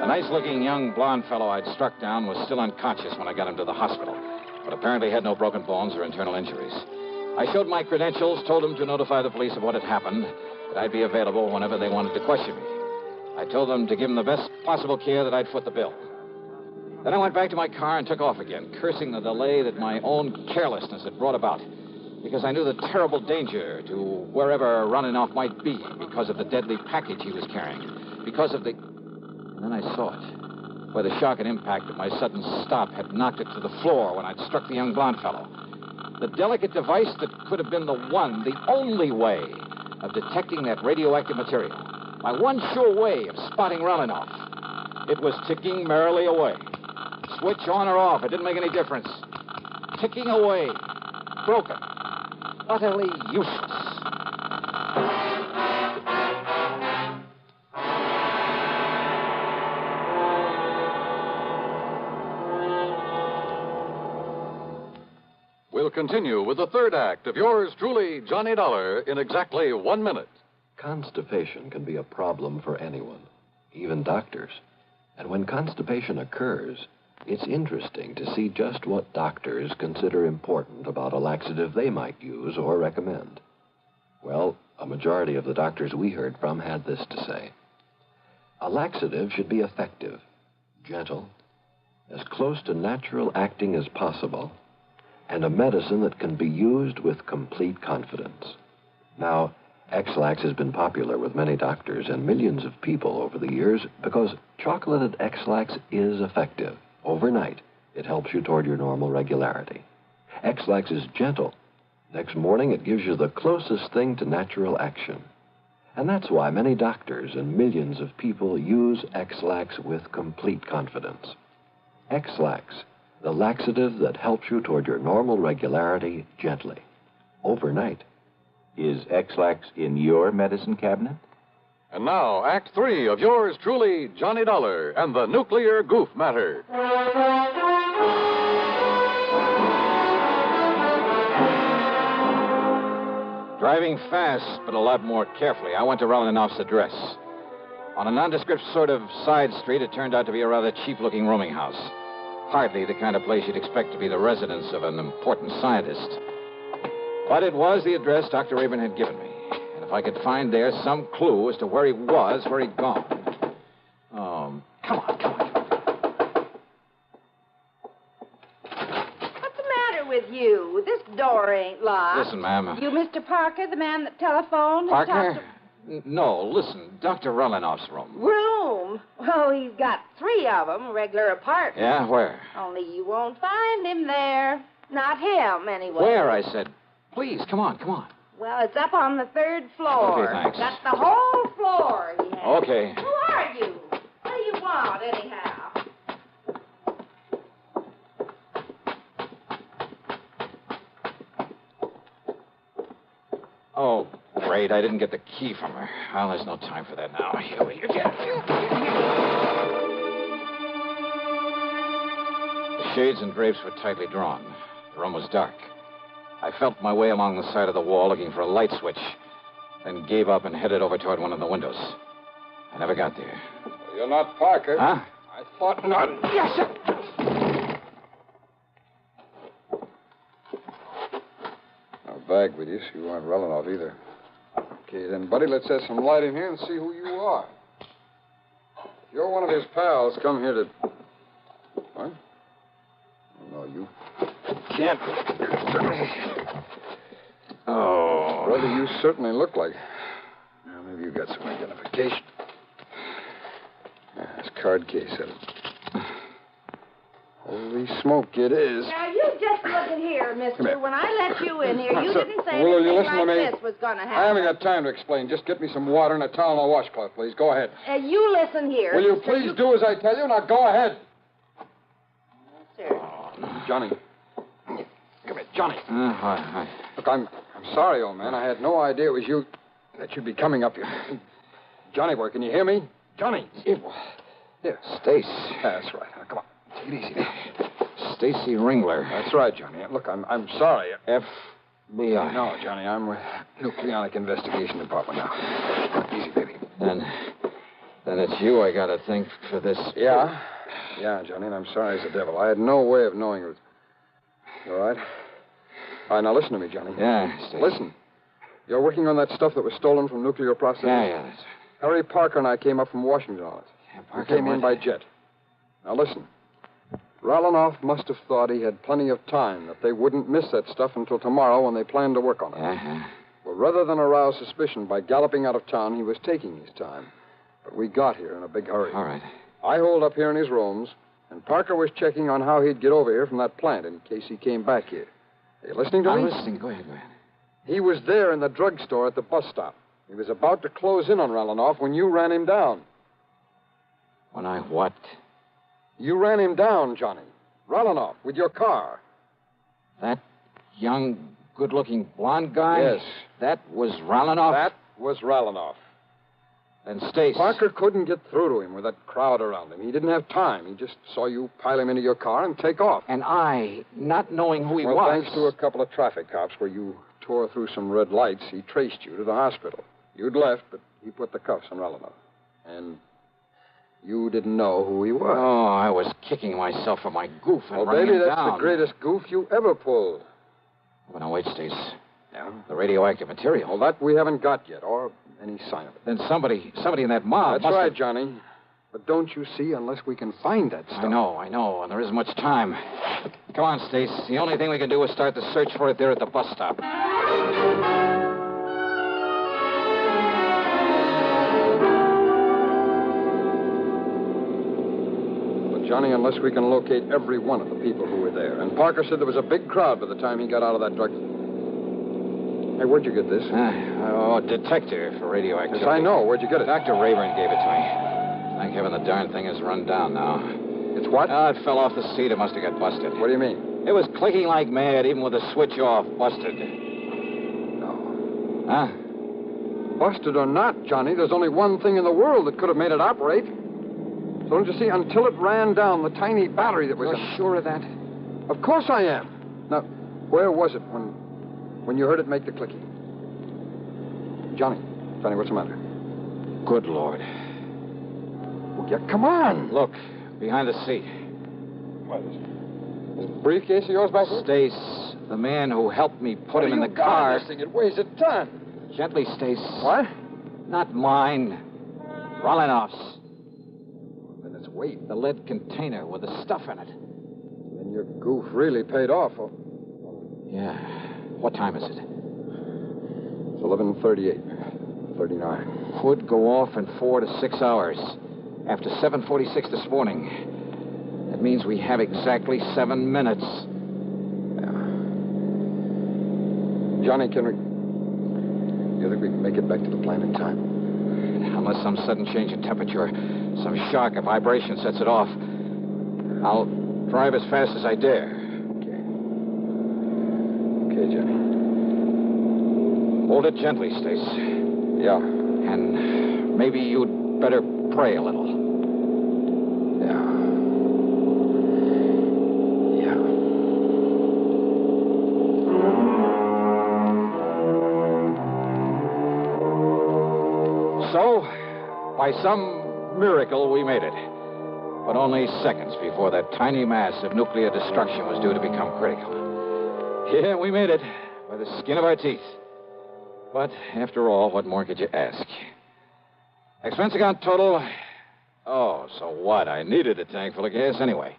The nice-looking young blonde fellow I'd struck down was still unconscious when I got him to the hospital, but apparently had no broken bones or internal injuries. I showed my credentials, told them to notify the police of what had happened, that I'd be available whenever they wanted to question me. I told them to give him the best possible care, that I'd foot the bill. Then I went back to my car and took off again, cursing the delay that my own carelessness had brought about, because I knew the terrible danger to wherever Runlinoff might be because of the deadly package he was carrying, because of the... And then I saw it, where the shock and impact of my sudden stop had knocked it to the floor when I'd struck the young blonde fellow. The delicate device that could have been the one, the only way of detecting that radioactive material. My one sure way of spotting Runlinoff. It was ticking merrily away. Switch on or off, it didn't make any difference. Ticking away. Broken. Utterly useless. We'll continue with the third act of yours truly, Johnny Dollar, in exactly 1 minute. Constipation can be a problem for anyone, even doctors. And when constipation occurs, it's interesting to see just what doctors consider important about a laxative they might use or recommend. Well, a majority of the doctors we heard from had this to say. A laxative should be effective, gentle, as close to natural acting as possible, and a medicine that can be used with complete confidence. Now, X-Lax has been popular with many doctors and millions of people over the years because chocolated X-Lax is effective. Overnight, it helps you toward your normal regularity. X-Lax is gentle. Next morning, it gives you the closest thing to natural action. And that's why many doctors and millions of people use X-Lax with complete confidence. X-Lax, the laxative that helps you toward your normal regularity gently, overnight. Is X-Lax in your medicine cabinet? And now, Act 3 of yours truly, Johnny Dollar and the Nuclear Goof Matter. Driving fast, but a lot more carefully, I went to Rolinoff's address. On a nondescript sort of side street, it turned out to be a rather cheap-looking rooming house. Hardly the kind of place you'd expect to be the residence of an important scientist. But it was the address Dr. Rayburn had given me. And if I could find there some clue as to where he was, where he'd gone. Come on. What's the matter with you? This door ain't locked. Listen, ma'am. You Mr. Parker, the man that telephoned? and Parker? talked No, listen. Dr. Rolinoff's room. Room? Well, he's got 3 of them, regular apartments. Yeah, where? Only you won't find him there. Not him, anyway. Where, I said. Please, come on. Well, it's up on the 3rd floor. Okay, thanks. That's the whole floor he has. Okay. Who are you? What do you want, anyhow? Oh, great. I didn't get the key from her. Well, there's no time for that now. Here we go. The shades and drapes were tightly drawn. The room was dark. I felt my way along the side of the wall looking for a light switch, then gave up and headed over toward one of the windows. I never got there. You're not Parker. Huh? I thought not. Yes, sir. No bag with you, so you weren't Relinoff either. Okay, then, buddy, let's have some light in here and see who you are. If you're one of his pals, come here to... What? No, you can't. Oh. Brother, you certainly look like... Well, maybe you got some identification. This card case of it. Holy smoke, it is. Now, you just look at here, mister. When I let you in here, you Sir, didn't say will you anything listen to like me? this was going to I happen. haven't got time to explain. Just get me some water and a towel and a washcloth, please. Go ahead. You listen here. Will you mister. please do as I tell you? Now, go ahead. Yes, sir. Johnny. Come here, Johnny. Hi. Look, I'm sorry, old man. I had no idea it was you that you'd be coming up here. Johnny boy, can you hear me? Johnny. Here. Stace. That's right. Now, come on. Take it easy now. Stacy Ringler. That's right, Johnny. Look, I'm sorry. FBI. No, Johnny, I'm with Nucleonic Investigation Department now. Easy, baby. Then it's you I got to thank for this. Yeah, Johnny, and I'm sorry as the devil. I had no way of knowing it was... You all right? All right, now listen to me, Johnny. Yeah, Stacy. Listen. You're working on that stuff that was stolen from nuclear processing? Yeah, that's... Harry Parker and I came up from Washington on it. Yeah, We Parker came in by jet. Now listen. Rolinoff must have thought he had plenty of time, that they wouldn't miss that stuff until tomorrow when they planned to work on it. Uh-huh. Well, rather than arouse suspicion by galloping out of town, he was taking his time. But we got here in a big hurry. All right. I holed up here in his rooms, and Parker was checking on how he'd get over here from that plant in case he came back here. Are you listening to me? I'm listening. Go ahead. He was there in the drugstore at the bus stop. He was about to close in on Rolinoff when you ran him down. When I what? You ran him down, Johnny. Rolinoff, with your car. That young, good-looking blonde guy? Yes. That was Rolinoff? That was Rolinoff. And Stace. Parker couldn't get through to him with that crowd around him. He didn't have time. He just saw you pile him into your car and take off. And I, not knowing who he well, was... thanks to a couple of traffic cops where you tore through some red lights, he traced you to the hospital. You'd left, but he put the cuffs on Rolinoff. And you didn't know who he was. Oh, I was kicking myself for my goof and well, running baby, him that's down. the greatest goof you ever pulled. Well, now, wait, Stace. Yeah? The radioactive material. Well, that we haven't got yet, or any sign of it. Then somebody in that mob That's right, Johnny. But don't you see, unless we can find that stuff. I know, and there isn't much time. Come on, Stace. The only thing we can do is start the search for it there at the bus stop. Johnny, unless we can locate every one of the people who were there. And Parker said there was a big crowd by the time he got out of that drug... Hey, where'd you get this? Detector for radioactivity. Yes, I know. Where'd you get it? Dr. Rayburn gave it to me. Thank heaven the darn thing is run down now. It's what? It fell off the seat. It must have got busted. What do you mean? It was clicking like mad, even with the switch off, busted. No. Huh? Busted or not, Johnny, there's only one thing in the world that could have made it operate. So don't you see, until it ran down the tiny battery that was... You're sure of that? Of course I am. Now, where was it when you heard it make the clicky? Johnny, what's the matter? Good Lord. Well, yeah, come on. Look, behind the seat. What is it? This briefcase of yours back there? Stace, the man who helped me put him in the car. This thing, it weighs a ton. Gently, Stace. What? Not mine. Rolinov's. Then it's weight. The lead container with the stuff in it. Then your goof really paid off. Oh. Yeah. What time is it? It's 11:38. 39. Could go off in 4 to 6 hours. After 7:46 this morning. That means we have exactly 7 minutes. Yeah. Johnny, you think we can make it back to the plant in time? Unless some sudden change in temperature, some shock or vibration sets it off. I'll drive as fast as I dare. Okay, Johnny. Hold it gently, Stace. Yeah. And maybe you'd better pray a little. Yeah. So, by some miracle, we made it. But only seconds before that tiny mass of nuclear destruction was due to become critical. Yeah, we made it by the skin of our teeth. But after all, what more could you ask? Expense account total. Oh, so what? I needed a tank full of gas anyway.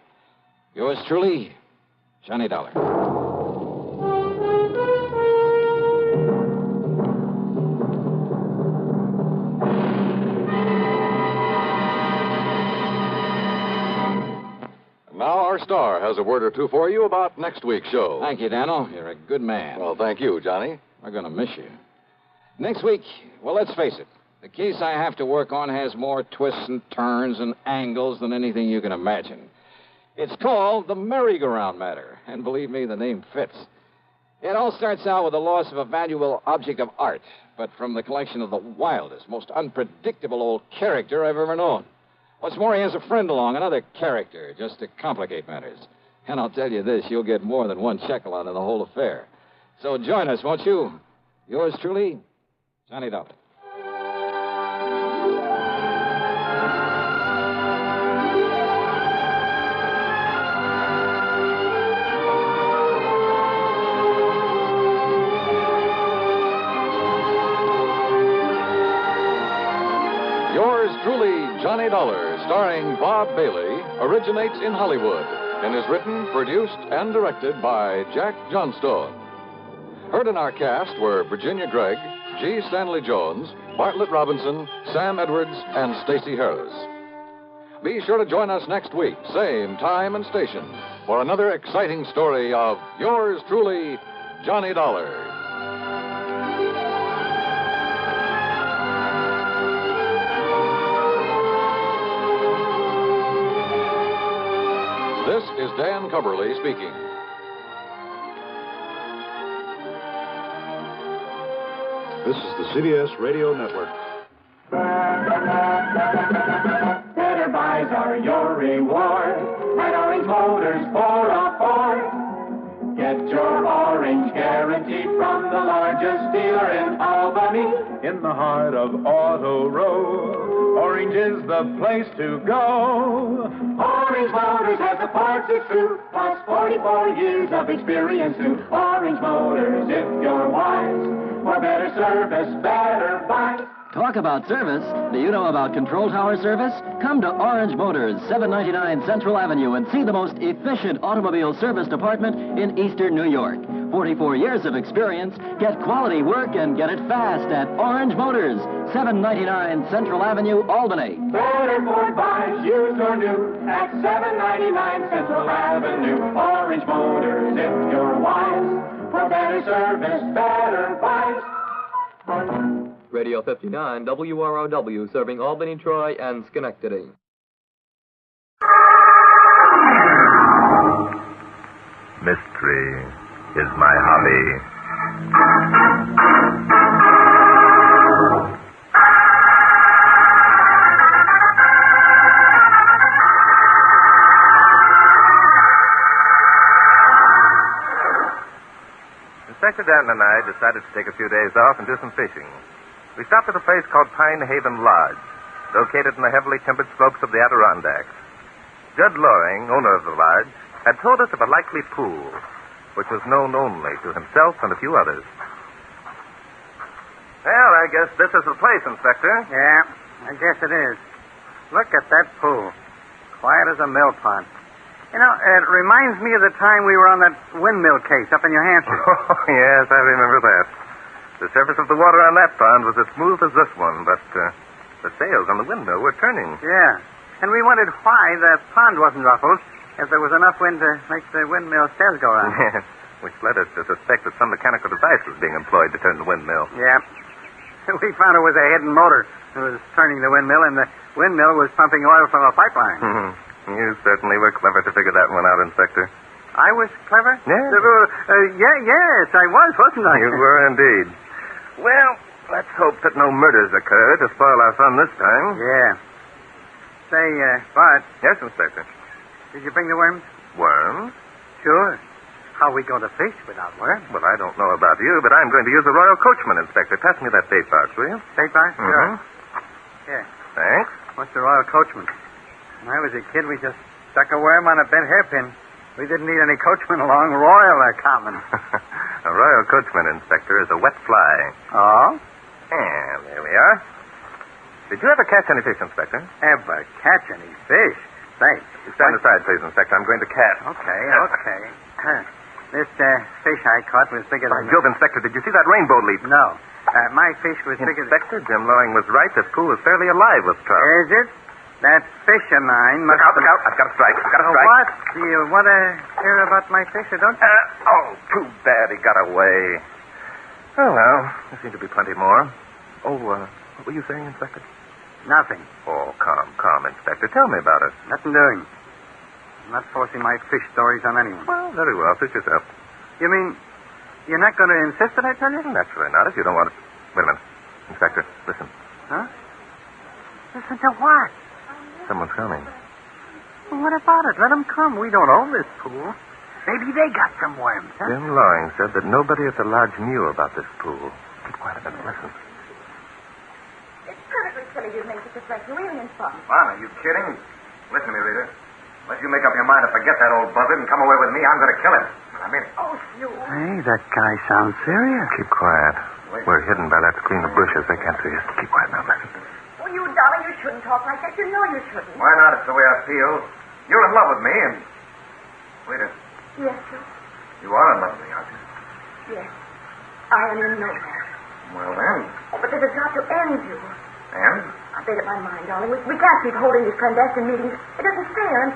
Yours truly, Johnny Dollar. Now our star has a word or two for you about next week's show. Thank you, Daniel. You're a good man. Well, thank you, Johnny. We're going to miss you. Next week, well, let's face it. The case I have to work on has more twists and turns and angles than anything you can imagine. It's called the merry-go-round matter, and believe me, the name fits. It all starts out with the loss of a valuable object of art, but from the collection of the wildest, most unpredictable old character I've ever known. What's more, he has a friend along, another character, just to complicate matters. And I'll tell you this, you'll get more than one shekel out of the whole affair. So join us, won't you? Yours truly, Johnny Dollar. Yours truly, Johnny Dollar, starring Bob Bailey, originates in Hollywood and is written, produced, and directed by Jack Johnstone. Heard in our cast were Virginia Gregg, G. Stanley Jones, Bartlett Robinson, Sam Edwards, and Stacey Harris. Be sure to join us next week, same time and station, for another exciting story of yours truly, Johnny Dollar. This is Dan Cubberly speaking. This is the CBS Radio Network. Better buys are your reward at Orange Motors for a Ford. Get your orange guarantee from the largest dealer in Albany. In the heart of Auto Row, Orange is the place to go. Orange Motors has the parts it's true, plus 44 years of experience too. Orange Motors, if you're wise, for better service, better buys. Talk about service. Do you know about Control Tower service? Come to Orange Motors, 799 Central Avenue, and see the most efficient automobile service department in eastern New York. 44 years of experience. Get quality work and get it fast at Orange Motors, 799 Central Avenue, Albany. Better Ford buys, used or new, at 799 Central Avenue. Orange Motors, if you're wise, for better service, better buys. Radio 59, WROW, serving Albany, Troy, and Schenectady. Mystery is my hobby. Inspector Danton and I decided to take a few days off and do some fishing. We stopped at a place called Pine Haven Lodge, located in the heavily timbered slopes of the Adirondacks. Judd Loring, owner of the lodge, had told us of a likely pool, which was known only to himself and a few others. Well, I guess this is the place, Inspector. Yeah, I guess it is. Look at that pool. Quiet as a mill pond. You know, it reminds me of the time we were on that windmill case up in New Hampshire. Oh, yes, I remember that. The surface of the water on that pond was as smooth as this one, but the sails on the windmill were turning. Yeah. And we wondered why the pond wasn't ruffled, if there was enough wind to make the windmill sails go around. Yes, which led us to suspect that some mechanical device was being employed to turn the windmill. Yeah. We found it was a hidden motor that was turning the windmill, and the windmill was pumping oil from a pipeline. You certainly were clever to figure that one out, Inspector. I was clever? Yes. Yes, I was, wasn't I? You were indeed. Well, let's hope that no murders occur to spoil our fun this time. Yeah. Say, Bart. Yes, Inspector. Did you bring the worms? Worms? Sure. How are we going to fish without worms? Well, I don't know about you, but I'm going to use the Royal Coachman, Inspector. Pass me that bait box, will you? Bait box? Mm-hmm. Sure. Here. Thanks. What's the Royal Coachman? When I was a kid, we just stuck a worm on a bent hairpin. We didn't need any coachman along, royal or common. A Royal Coachman, Inspector, is a wet fly. Oh? And there we are. Did you ever catch any fish, Inspector? Ever catch any fish? Thanks. Stand aside, please, Inspector. I'm going to cast. Okay. This fish I caught was bigger By than... Jove, Inspector, did you see that rainbow leap? No. My fish was bigger than... Inspector, Jim Loring was right. This pool is fairly alive with trout. Is it? That fish of mine must... Look out. I've got a strike. What? Do you want to hear about my fish or don't you? Too bad he got away. Oh, well, there seem to be plenty more. Oh, what were you saying, Inspector? Nothing. Oh, calm, Inspector. Tell me about it. Nothing doing. I'm not forcing my fish stories on anyone. Well, very well. Suit yourself. You mean you're not going to insist that I tell you? Naturally not, if you don't want to... Wait a minute. Inspector, listen. Huh? Listen to what? Someone's coming. Well, what about it? Let them come. We don't own this pool. Maybe they got some worms, huh? Jim Loring said that nobody at the lodge knew about this pool. Keep quiet a minute. Listen. It's perfectly silly to make such a fuss. You're really in fun. Mom, are you kidding? Listen to me, Rita. Unless you make up your mind to forget that old buzzard and come away with me, I'm going to kill him. I mean it. Oh, you. Hey, that guy sounds serious. Keep quiet. We're hidden by that screen of bushes. They can't see us. Keep quiet now. Listen. Oh, you darling, you shouldn't talk like that. You know you shouldn't. Why not? It's the way I feel. You're in love with me, and... Rita, Yes, sir. you are in love with me, aren't you? Yes. I am in no hurry. Well, then. Oh, but this is not to end you. And? I've made up my mind, darling. We can't keep holding these clandestine meetings. It isn't fair, and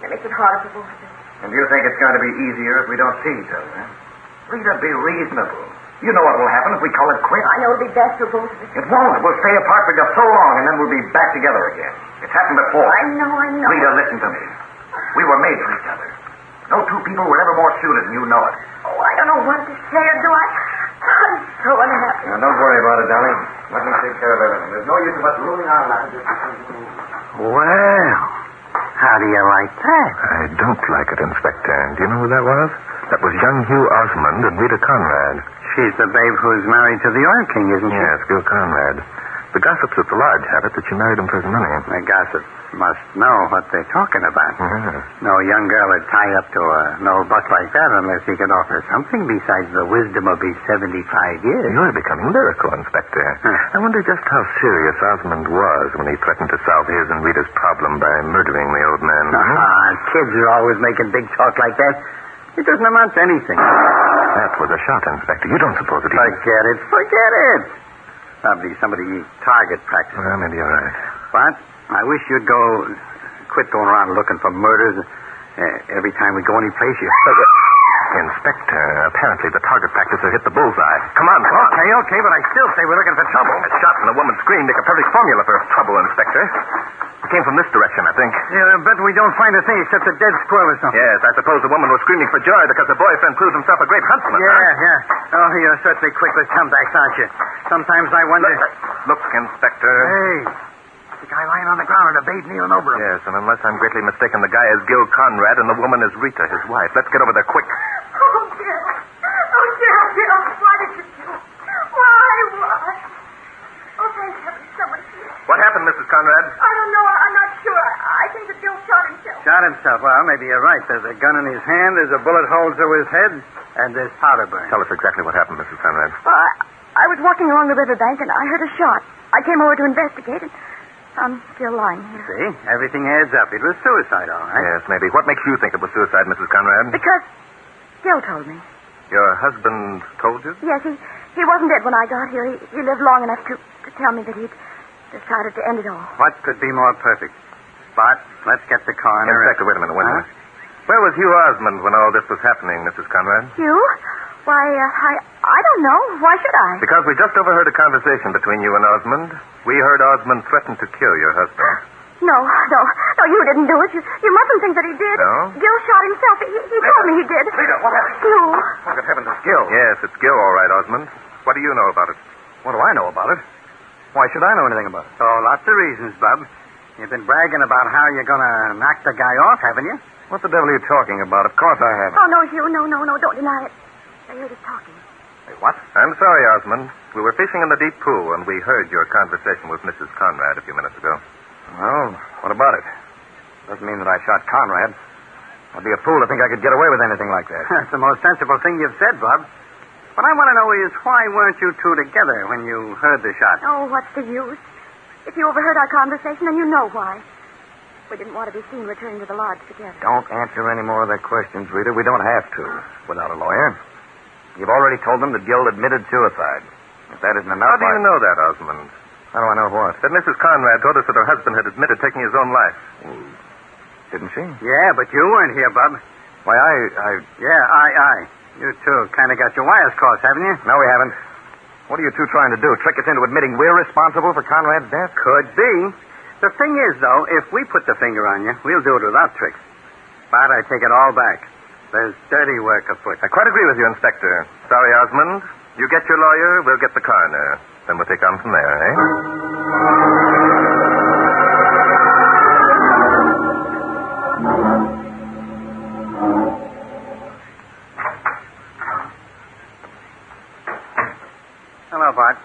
it makes it harder for both of us. And you think it's going to be easier if we don't see each other, huh? Rita, be reasonable. You know what will happen if we call it quits. I know it'll be best for both of us. It won't. We'll stay apart for just so long, and then we'll be back together again. It's happened before. I know. Rita, listen to me. We were made for each other. No two people were ever more suited, and you know it. Oh, I don't know what to say, or do I? I'm so unhappy. Now, don't worry about it, darling. Let me take care of everything. There's no use of us ruling our lives. Well, how do you like that? I don't like it, Inspector. Do you know who that was? That was young Hugh Osmond and Rita Conrad. She's the babe who's married to the Oil King, isn't she? Yes, Gil Conrad. The gossips at the lodge have it that she married him for his money. The gossips must know what they're talking about. Mm-hmm. No young girl would tie up to an old buck like that unless he could offer something besides the wisdom of his 75 years. You're becoming lyrical, Inspector. I wonder just how serious Osmond was when he threatened to solve his and Rita's problem by murdering the old man. Kids are always making big talk like that. It doesn't amount to anything. That was a shot, Inspector. You don't suppose that he... Forget it. Probably somebody target practice. Well, maybe you're right. But I wish you'd quit going around looking for murders. Every time we go any place, you... Inspector, apparently the target practicer hit the bullseye. Come on. Okay, but I still say we're looking for trouble. A shot and a woman's scream make a perfect formula for trouble, Inspector. It came from this direction, I think. Yeah, I bet we don't find a thing except a dead squirrel or something. Yes, I suppose the woman was screaming for joy because her boyfriend proved himself a great huntsman. Yeah. Oh, you're certainly quick with comebacks, aren't you? Sometimes I wonder... Look, Inspector. Hey, the guy lying on the ground and a babe kneeling over him. Yes, and unless I'm greatly mistaken, the guy is Gil Conrad and the woman is Rita, his wife. Let's get over there quick. Oh, Oh, Gil. Oh, Gil. Why did you do it? Why? Oh, thank heaven someone's here. What happened, Mrs. Conrad? I don't know. I'm not sure. I think that Gil shot himself. Shot himself? Well, maybe you're right. There's a gun in his hand, there's a bullet hole through his head, and there's powder burn. Tell us exactly what happened, Mrs. Conrad. I was walking along the riverbank, and I heard a shot. I came over to investigate, and I'm still lying here. See? Everything adds up. It was suicide, all right. Yes, maybe. What makes you think it was suicide, Mrs. Conrad? Because Gil told me. Your husband told you? Yes, he wasn't dead when I got here. He lived long enough to tell me that he'd decided to end it all. What could be more perfect? Spot, let's get the coroner. Inspector, wait a minute. Where was Hugh Osmond when all this was happening, Mrs. Conrad? Hugh? Why, I don't know. Why should I? Because we just overheard a conversation between you and Osmond. We heard Osmond threaten to kill your husband. No, you didn't do it. You mustn't think that he did. No? Gil shot himself. He told me he did. Rita, what happened? No. Oh, good heavens, it's Gil. Yes, it's Gil, all right, Osmond. What do you know about it? What do I know about it? Why should I know anything about it? Oh, lots of reasons, Bub. You've been bragging about how you're going to knock the guy off, haven't you? What the devil are you talking about? Of course I haven't. Oh, no, Hugh. No. Don't deny it. I heard us talking. Hey, what? I'm sorry, Osmond. We were fishing in the deep pool, and we heard your conversation with Mrs. Conrad a few minutes ago. Well, what about it? Doesn't mean that I shot Conrad. I'd be a fool to think I could get away with anything like that. That's the most sensible thing you've said, Bob. What I want to know is why weren't you two together when you heard the shot? Oh, what's the use? If you overheard our conversation, then you know why. We didn't want to be seen returning to the lodge together. Don't answer any more of their questions, Rita. We don't have to without a lawyer. You've already told them that Gil admitted suicide. If that isn't enough... How do you know that, Osmond? How do I know what? That Mrs. Conrad told us that her husband had admitted taking his own life. Didn't she? Yeah, but you weren't here, Bub. Why, I. You two kind of got your wires crossed, haven't you? No, we haven't. What are you two trying to do? Trick us into admitting we're responsible for Conrad's death? Could be. The thing is, though, if we put the finger on you, we'll do it without tricks. But I take it all back. There's dirty work afoot. I quite agree with you, Inspector. Sorry, Osmond. You get your lawyer, we'll get the coroner. Then we'll take on from there, eh? Hello, Bart.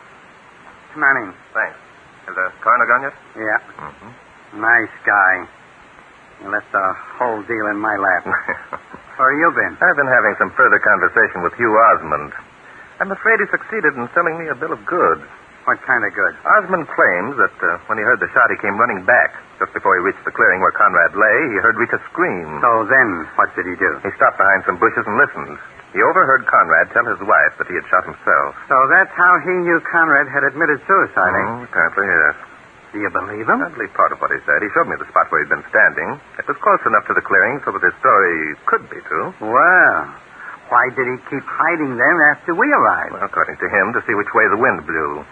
Come on in. Thanks. Has the coroner gone yet? Yeah. Nice guy. He left the whole deal in my lap. Where have you been? I've been having some further conversation with Hugh Osmond. I'm afraid he succeeded in selling me a bill of goods. What kind of goods? Osmond claims that when he heard the shot, he came running back. Just before he reached the clearing where Conrad lay, he heard Rita scream. So then, what did he do? He stopped behind some bushes and listened. He overheard Conrad tell his wife that he had shot himself. So that's how he knew Conrad had admitted suicide, eh? Apparently, yes. Do you believe him? I believe part of what he said. He showed me the spot where he'd been standing. It was close enough to the clearing so that his story could be true. Well, why did he keep hiding then after we arrived? Well, according to him, to see which way the wind blew.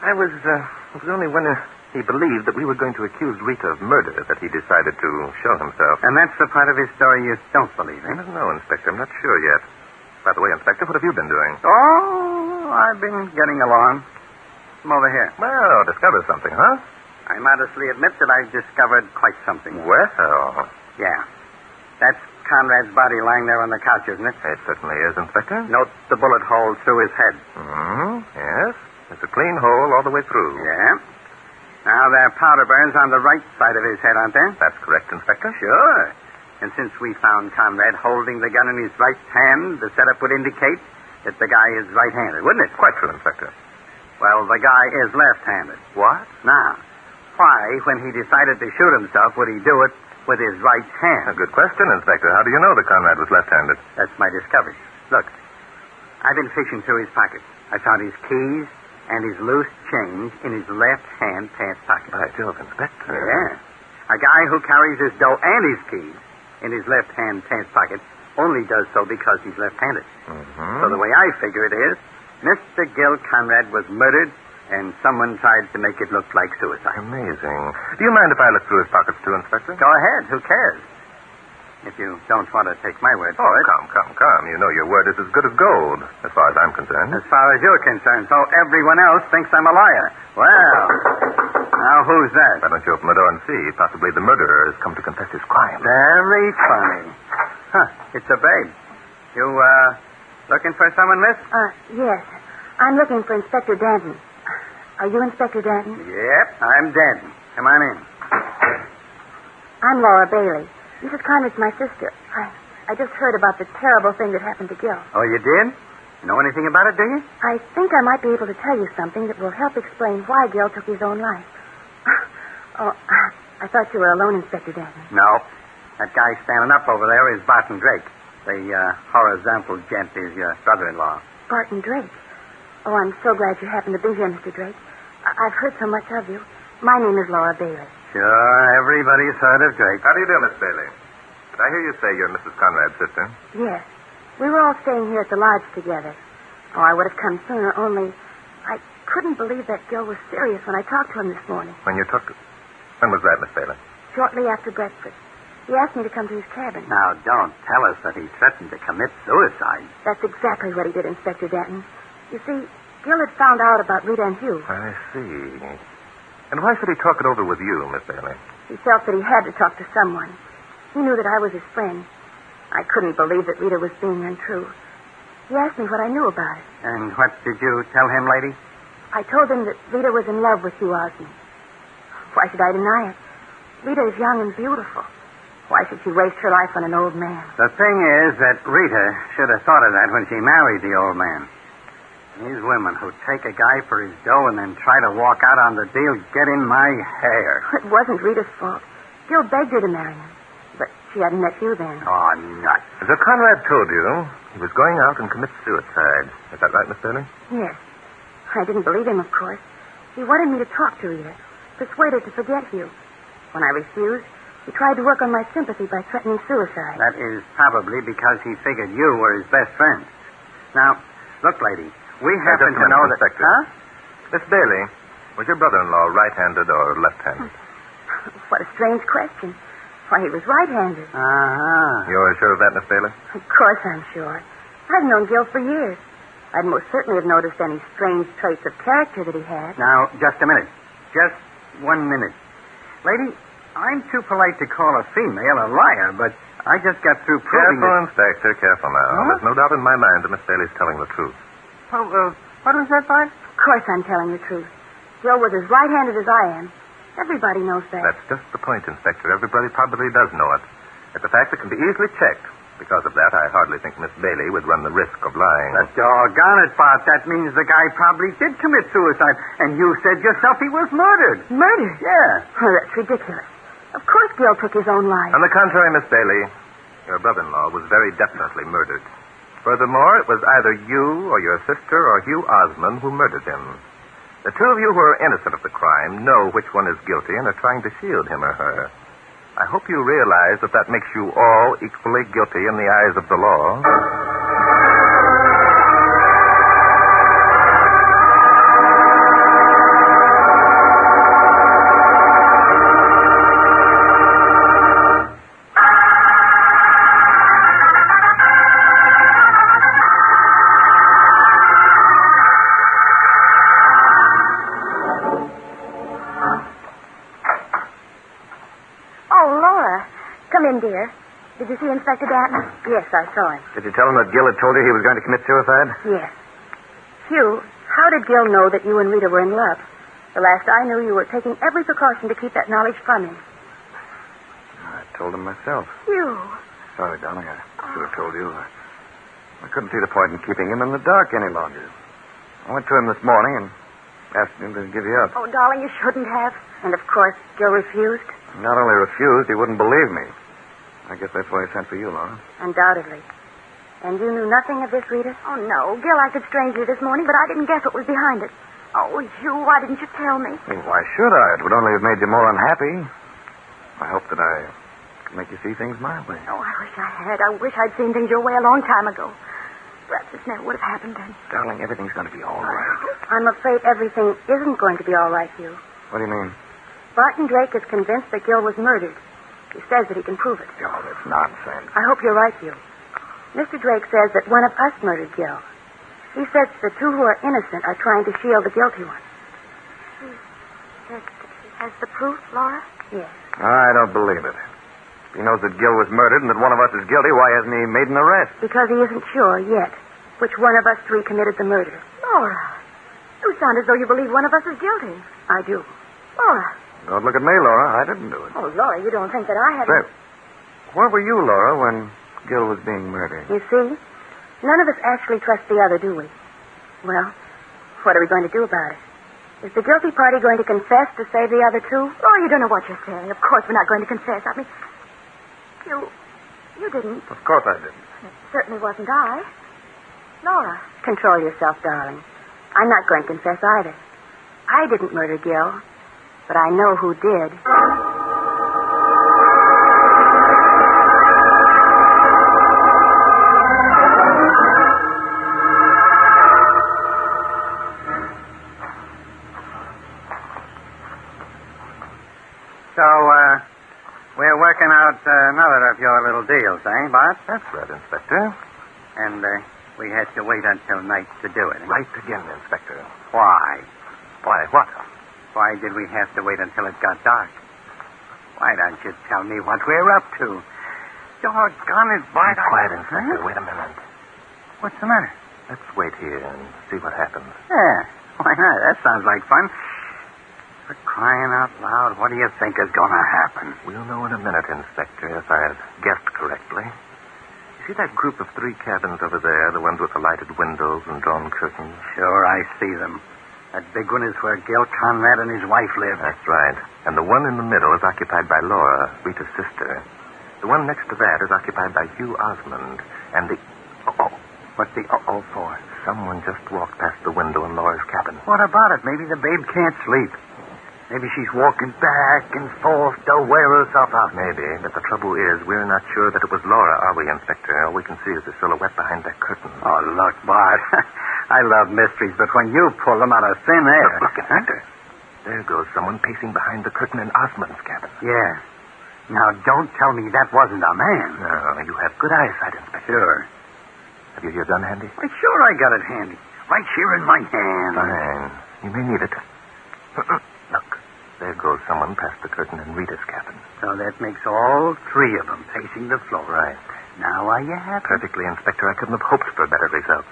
It was only when he believed that we were going to accuse Rita of murder that he decided to show himself. And that's the part of his story you don't believe, eh? No, Inspector, I'm not sure yet. By the way, Inspector, what have you been doing? Oh, I've been getting along. Come over here. Well, discovered something, huh? I modestly admit that I've discovered quite something. Well. Yeah. That's Conrad's body lying there on the couch, isn't it? It certainly is, Inspector. Note the bullet hole through his head. Yes. It's a clean hole all the way through. Yeah. Now, there are powder burns on the right side of his head, aren't there? That's correct, Inspector. Sure. And since we found Conrad holding the gun in his right hand, the setup would indicate that the guy is right-handed, wouldn't it? Quite true, Inspector. Well, the guy is left-handed. What? Now, why, when he decided to shoot himself, would he do it with his right hand? A good question, Inspector. How do you know that Conrad was left-handed? That's my discovery. Look, I've been fishing through his pockets. I found his keys and his loose change in his left-hand pants pocket. By Jove, Inspector. Yeah. A guy who carries his dough and his keys in his left-hand pants pocket only does so because he's left-handed. So the way I figure it is, Mr. Gil Conrad was murdered, and someone tried to make it look like suicide. Amazing. Do you mind if I look through his pockets, too, Inspector? Go ahead. Who cares? If you don't want to take my word for it. Come. You know your word is as good as gold, as far as I'm concerned. As far as you're concerned. So everyone else thinks I'm a liar. Well, now who's that? Why don't you open the door and see? Possibly the murderer has come to confess his crime. Very funny. Huh. It's a babe. You, looking for someone, miss? Yes. I'm looking for Inspector Danton. Are you Inspector Danton? Yep, I'm Danton. Come on in. I'm Laura Bailey. Mrs. Conrad's my sister. I just heard about the terrible thing that happened to Gil. Oh, you did? Know anything about it, do you? I think I might be able to tell you something that will help explain why Gil took his own life. Oh, I thought you were alone, Inspector Danton. No. That guy standing up over there is Barton Drake. The horizontal gent is your brother-in-law. Barton Drake? Oh, I'm so glad you happened to be here, Mr. Drake. I've heard so much of you. My name is Laura Bailey. Sure, everybody's heard of Drake. How do you do, Miss Bailey? Did I hear you say you're Mrs. Conrad's sister? Yes. We were all staying here at the lodge together. Oh, I would have come sooner, only I couldn't believe that Gil was serious when I talked to him this morning. When was that, Miss Bailey? Shortly after breakfast. He asked me to come to his cabin. Now, don't tell us that he threatened to commit suicide. That's exactly what he did, Inspector Danton. You see, Gil had found out about Rita and Hugh. I see. And why should he talk it over with you, Miss Bailey? He felt that he had to talk to someone. He knew that I was his friend. I couldn't believe that Rita was being untrue. He asked me what I knew about it. And what did you tell him, lady? I told him that Rita was in love with Hugh Osmond. Why should I deny it? Rita is young and beautiful. Why should she waste her life on an old man? The thing is that Rita should have thought of that when she married the old man. These women who take a guy for his dough and then try to walk out on the deal get in my hair. It wasn't Rita's fault. Gil begged her to marry him. But she hadn't met you then. Oh, nuts. So Conrad told you he was going out and commit suicide. Is that right, Miss Bailey? Yes. I didn't believe him, of course. He wanted me to talk to Rita, persuade her to forget Hugh. When I refused, he tried to work on my sympathy by threatening suicide. That is probably because he figured you were his best friend. Now, look, lady, we happen to know that... Inspector. Huh? Miss Bailey, was your brother-in-law right-handed or left-handed? What a strange question. Why, he was right-handed. Uh-huh. You're sure of that, Miss Bailey? Of course I'm sure. I've known Gil for years. I'd most certainly have noticed any strange traits of character that he had. Now, just a minute. Just 1 minute. Lady, I'm too polite to call a female a liar, but I just got through proving Careful, Inspector, careful now. Huh? There's no doubt in my mind that Miss Bailey's telling the truth. Oh, what was that, Bart? Of course I'm telling the truth. Gil was as right-handed as I am. Everybody knows that. That's just the point, Inspector. Everybody probably does know it. It's a fact that can be easily checked. Because of that, I hardly think Miss Bailey would run the risk of lying. But doggone it, Bart. That means the guy probably did commit suicide. And you said yourself he was murdered. Murdered? Yeah. Oh, that's ridiculous. Of course Gil took his own life. On the contrary, Miss Bailey, your brother-in-law was very definitely murdered. Furthermore, it was either you or your sister or Hugh Osmond who murdered him. The two of you who are innocent of the crime know which one is guilty and are trying to shield him or her. I hope you realize that that makes you all equally guilty in the eyes of the law. Dear. Did you see Inspector Danton? Yes, I saw him. Did you tell him that Gil had told you he was going to commit suicide? Yes. Hugh, how did Gil know that you and Rita were in love? The last I knew, you were taking every precaution to keep that knowledge from him. I told him myself. You? Sorry, darling. I should have told you. I couldn't see the point in keeping him in the dark any longer. I went to him this morning and asked him to give you up. Oh, darling, you shouldn't have. And, of course, Gil refused? Not only refused, he wouldn't believe me. I guess that's why he sent for you, Laura. Undoubtedly. And you knew nothing of this, Rita? Oh, no. Gil acted strangely this morning, but I didn't guess what was behind it. Oh, Hugh, why didn't you tell me? Well, why should I? It would only have made you more unhappy. I hope that I could make you see things my way. Oh, I wish I had. I wish I'd seen things your way a long time ago. Perhaps this never would have happened then. Darling, everything's going to be all right. I'm afraid everything isn't going to be all right, Hugh. What do you mean? Barton Drake is convinced that Gil was murdered. He says that he can prove it. Oh, that's nonsense. I hope you're right, Hugh. Mr. Drake says that one of us murdered Gil. He says the two who are innocent are trying to shield the guilty one. He has the proof, Laura? Yes. I don't believe it. He knows that Gil was murdered and that one of us is guilty. Why hasn't he made an arrest? Because he isn't sure yet which one of us three committed the murder. Laura, you sound as though you believe one of us is guilty. I do. Laura. Don't look at me, Laura. I didn't do it. Oh, Laura, you don't think that I had... Say, where were you, Laura, when Gil was being murdered? You see? None of us actually trust the other, do we? Well, what are we going to do about it? Is the guilty party going to confess to save the other two? Laura, you don't know what you're saying. Of course we're not going to confess. I mean, you didn't. Of course I didn't. It certainly wasn't I. Laura. Control yourself, darling. I'm not going to confess either. I didn't murder Gil, but I know who did. So, we're working out another of your little deals, eh, Bart? That's right, Inspector. And we had to wait until night to do it. Right again, Inspector. Why? Why, what? Why did we have to wait until it got dark? Why don't you tell me what we're up to? Doggone it, Bart. Be quiet, Inspector. Wait a minute. What's the matter? Let's wait here and see what happens. Yeah, why not? That sounds like fun. For crying out loud, what do you think is going to happen? We'll know in a minute, Inspector, if I have guessed correctly. You see that group of 3 cabins over there, the ones with the lighted windows and drawn curtains? Sure, I see them. That big one is where Gil Conrad and his wife live. That's right. And the one in the middle is occupied by Laura, Rita's sister. The one next to that is occupied by Hugh Osmond. And the... Oh, what's the uh-oh for? Someone just walked past the window in Laura's cabin. What about it? Maybe the babe can't sleep. Maybe she's walking back and forth to wear herself out. Maybe, but the trouble is we're not sure that it was Laura, are we, Inspector? All we can see is the silhouette behind that curtain. Oh, look, Bart. I love mysteries, but when you pull them out of thin air... Look, Inspector. There goes someone pacing behind the curtain in Osmond's cabin. Yeah. Now, don't tell me that wasn't a man. No, you have good eyesight, Inspector. Sure. Have you your gun handy? Why, sure I got it handy. Right here in my hand. Fine. You may need it. Look, there goes someone past the curtain in Rita's cabin. So that makes all 3 of them pacing the floor. Right. Now are you happy? Perfectly, Inspector. I couldn't have hoped for better results.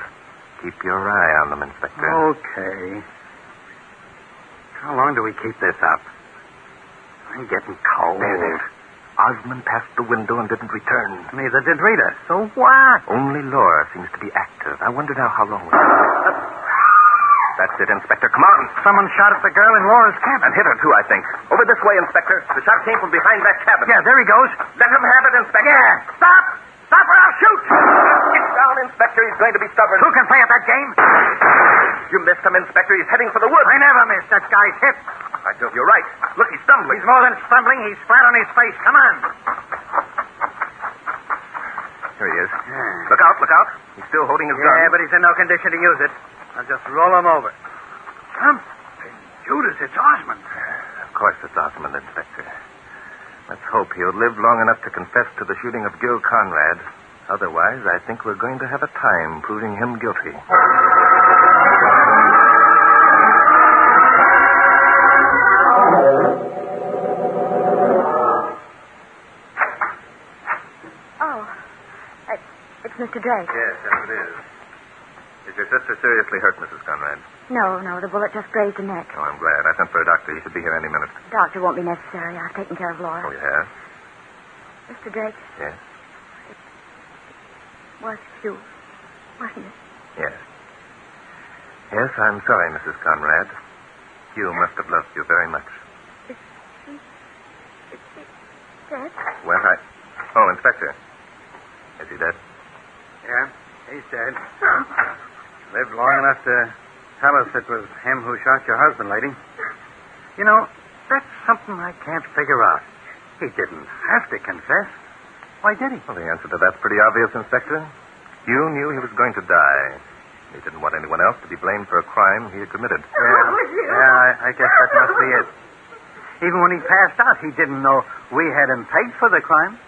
Keep your eye on them, Inspector. Okay. How long do we keep this up? I'm getting cold. There. Osmond passed the window and didn't return. Neither did Rita. So what? Only Laura seems to be active. I wonder now how long we'll... That's it, Inspector. Come on. Someone shot at the girl in Laura's cabin. And hit her, too, I think. Over this way, Inspector. The shot came from behind that cabin. Yeah, there he goes. Let him have it, Inspector. Yeah. Stop! Stop or I'll shoot! Get down, Inspector. He's going to be stubborn. Who can play at that game? You missed him, Inspector. He's heading for the woods. I never miss. That guy's hit. By Jove, you're right. Look, he's stumbling. He's more than stumbling. He's flat on his face. Come on. Here he is. Yeah. Look out, look out. He's still holding his gun. Yeah, but he's in no condition to use it. I'll just roll him over. Something. Judas, it's Osmond. Of course it's Osmond, Inspector. Let's hope he'll live long enough to confess to the shooting of Gil Conrad. Otherwise, I think we're going to have a time proving him guilty. Oh, it's Mr. Drake. Yes, it is. Is your sister seriously hurt, Mrs. Conrad? No, the bullet just grazed her neck. Oh, I'm glad. I sent for a doctor. He should be here any minute. Doctor won't be necessary. I've taken care of Laura. Oh, you have? Mr. Drake? Yes? It was you, wasn't it? Yes. Yes, I'm sorry, Mrs. Conrad. Hugh must have loved you very much. Is he dead? Well, Oh, Inspector. Is he dead? Yeah, he's dead. Lived long enough to tell us it was him who shot your husband, lady. You know, that's something I can't figure out. He didn't have to confess. Why did he? Well, the answer to that's pretty obvious, Inspector. Hugh knew he was going to die. He didn't want anyone else to be blamed for a crime he had committed. Yeah, I guess that must be it. Even when he passed out, he didn't know we had him pegged for the crime.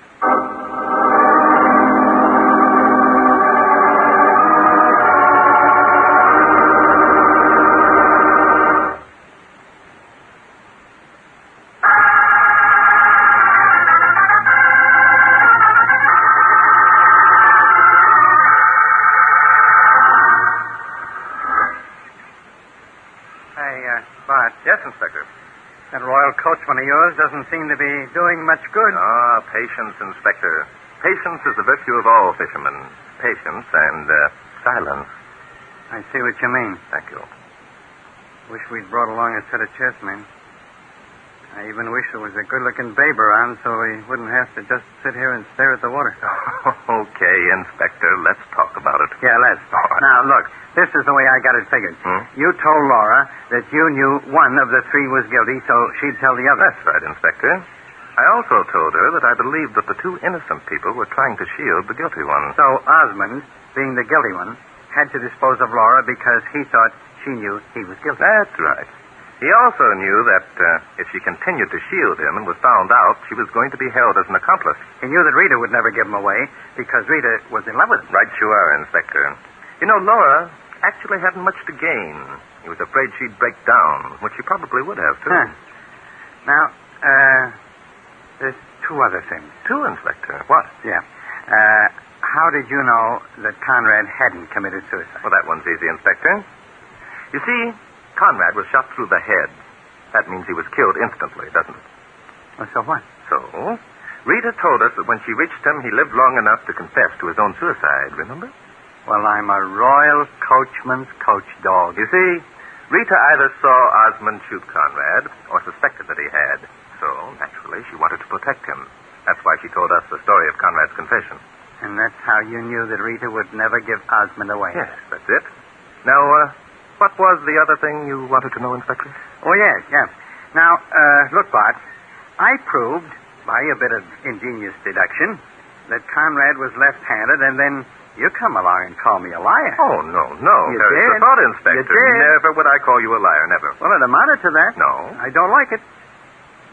Yes, Inspector. That royal coachman of yours doesn't seem to be doing much good. Ah, patience, Inspector. Patience is the virtue of all fishermen. Patience and silence. I see what you mean. Thank you. Wish we'd brought along a set of chessmen. I even wish there was a good-looking babe around so we wouldn't have to just sit here and stare at the water. Okay, Inspector, let's talk about it. Yeah, let's. All right. Now, look, this is the way I got it figured. You told Laura that you knew one of the three was guilty, so she'd tell the other. That's right, Inspector. I also told her that I believed that the two innocent people were trying to shield the guilty one. So Osmond, being the guilty one, had to dispose of Laura because he thought she knew he was guilty. That's right. He also knew that if she continued to shield him and was found out, she was going to be held as an accomplice. He knew that Rita would never give him away because Rita was in love with him. Right you are, Inspector. You know, Laura actually hadn't much to gain. He was afraid she'd break down, which she probably would have, too. Huh. Now, there's two other things. Two, Inspector? What? Yeah. How did you know that Conrad hadn't committed suicide? Well, that one's easy, Inspector. You see, Conrad was shot through the head. That means he was killed instantly, doesn't it? Well, so what? So, Rita told us that when she reached him, he lived long enough to confess to his own suicide, remember? Well, I'm a royal coachman's coach dog. You see, Rita either saw Osmond shoot Conrad or suspected that he had. So, naturally, she wanted to protect him. That's why she told us the story of Conrad's confession. And that's how you knew that Rita would never give Osmond away? Yes, that's it. Now, what was the other thing you wanted to know, Inspector? Oh, yes. Now, look, Bart, I proved, by a bit of ingenious deduction, that Conrad was left-handed, and then you come along and call me a liar. Oh, no. You There is did. the thought, Inspector. You did. Never would I call you a liar, never. Well, it amounted to that. No. I don't like it.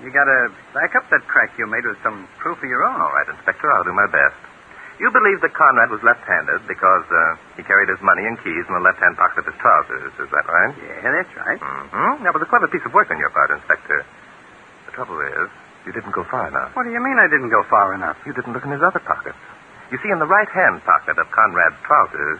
You got to back up that crack you made with some proof of your own. All right, Inspector, I'll do my best. You believe that Conrad was left-handed because he carried his money and keys in the left-hand pocket of his trousers. Is that right? Yeah, that's right. Mm-hmm. That was a clever piece of work on your part, Inspector. The trouble is, you didn't go far enough. What do you mean I didn't go far enough? You didn't look in his other pockets. You see, in the right-hand pocket of Conrad's trousers,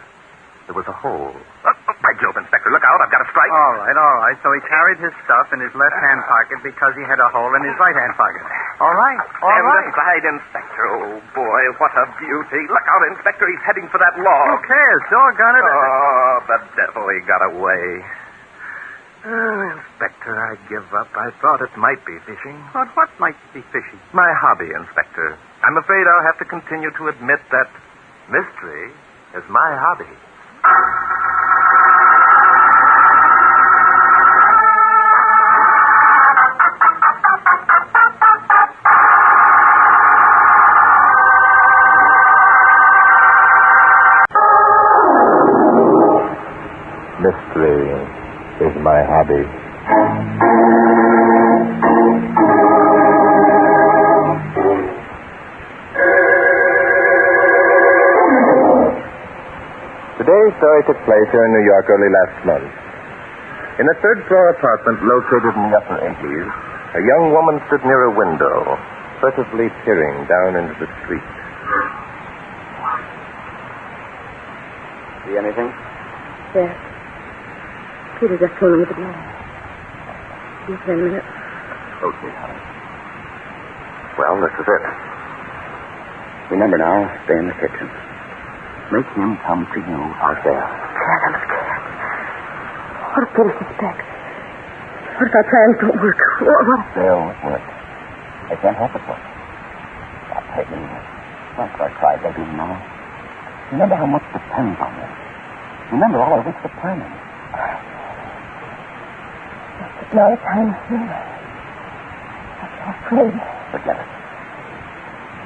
there was a hole. By Jove, Inspector, look out. I've got a strike. All right. So he carried his stuff in his left-hand pocket because he had a hole in his right-hand pocket. All right. Stand aside, Inspector. Oh, boy, what a beauty. Look out, Inspector. He's heading for that log. Who cares? Doggone it. Oh, the devil. He got away. Inspector, I give up. I thought it might be fishing. What might be fishing? My hobby, Inspector. I'm afraid I'll have to continue to admit that mystery is my hobby. Mystery is my hobby. Today's story took place here in New York early last month. In a third-floor apartment located in the upper 80s, a young woman stood near a window, furtively peering down into the street. See anything? Yes. Peter just came in with the door. Just in a minute. Okay, honey. Well, this is it. Remember now, stay in the kitchen. Make him come to you out there. Dad, I'm scared. What if Peter suspects? What if our plans don't work? What? They'll work. They can't help it work. Stop taking it. Don't start crying, baby, now. Remember how much depends on this. Remember all our weeks of planning. It's not a time to feel. I'm afraid. Forget it.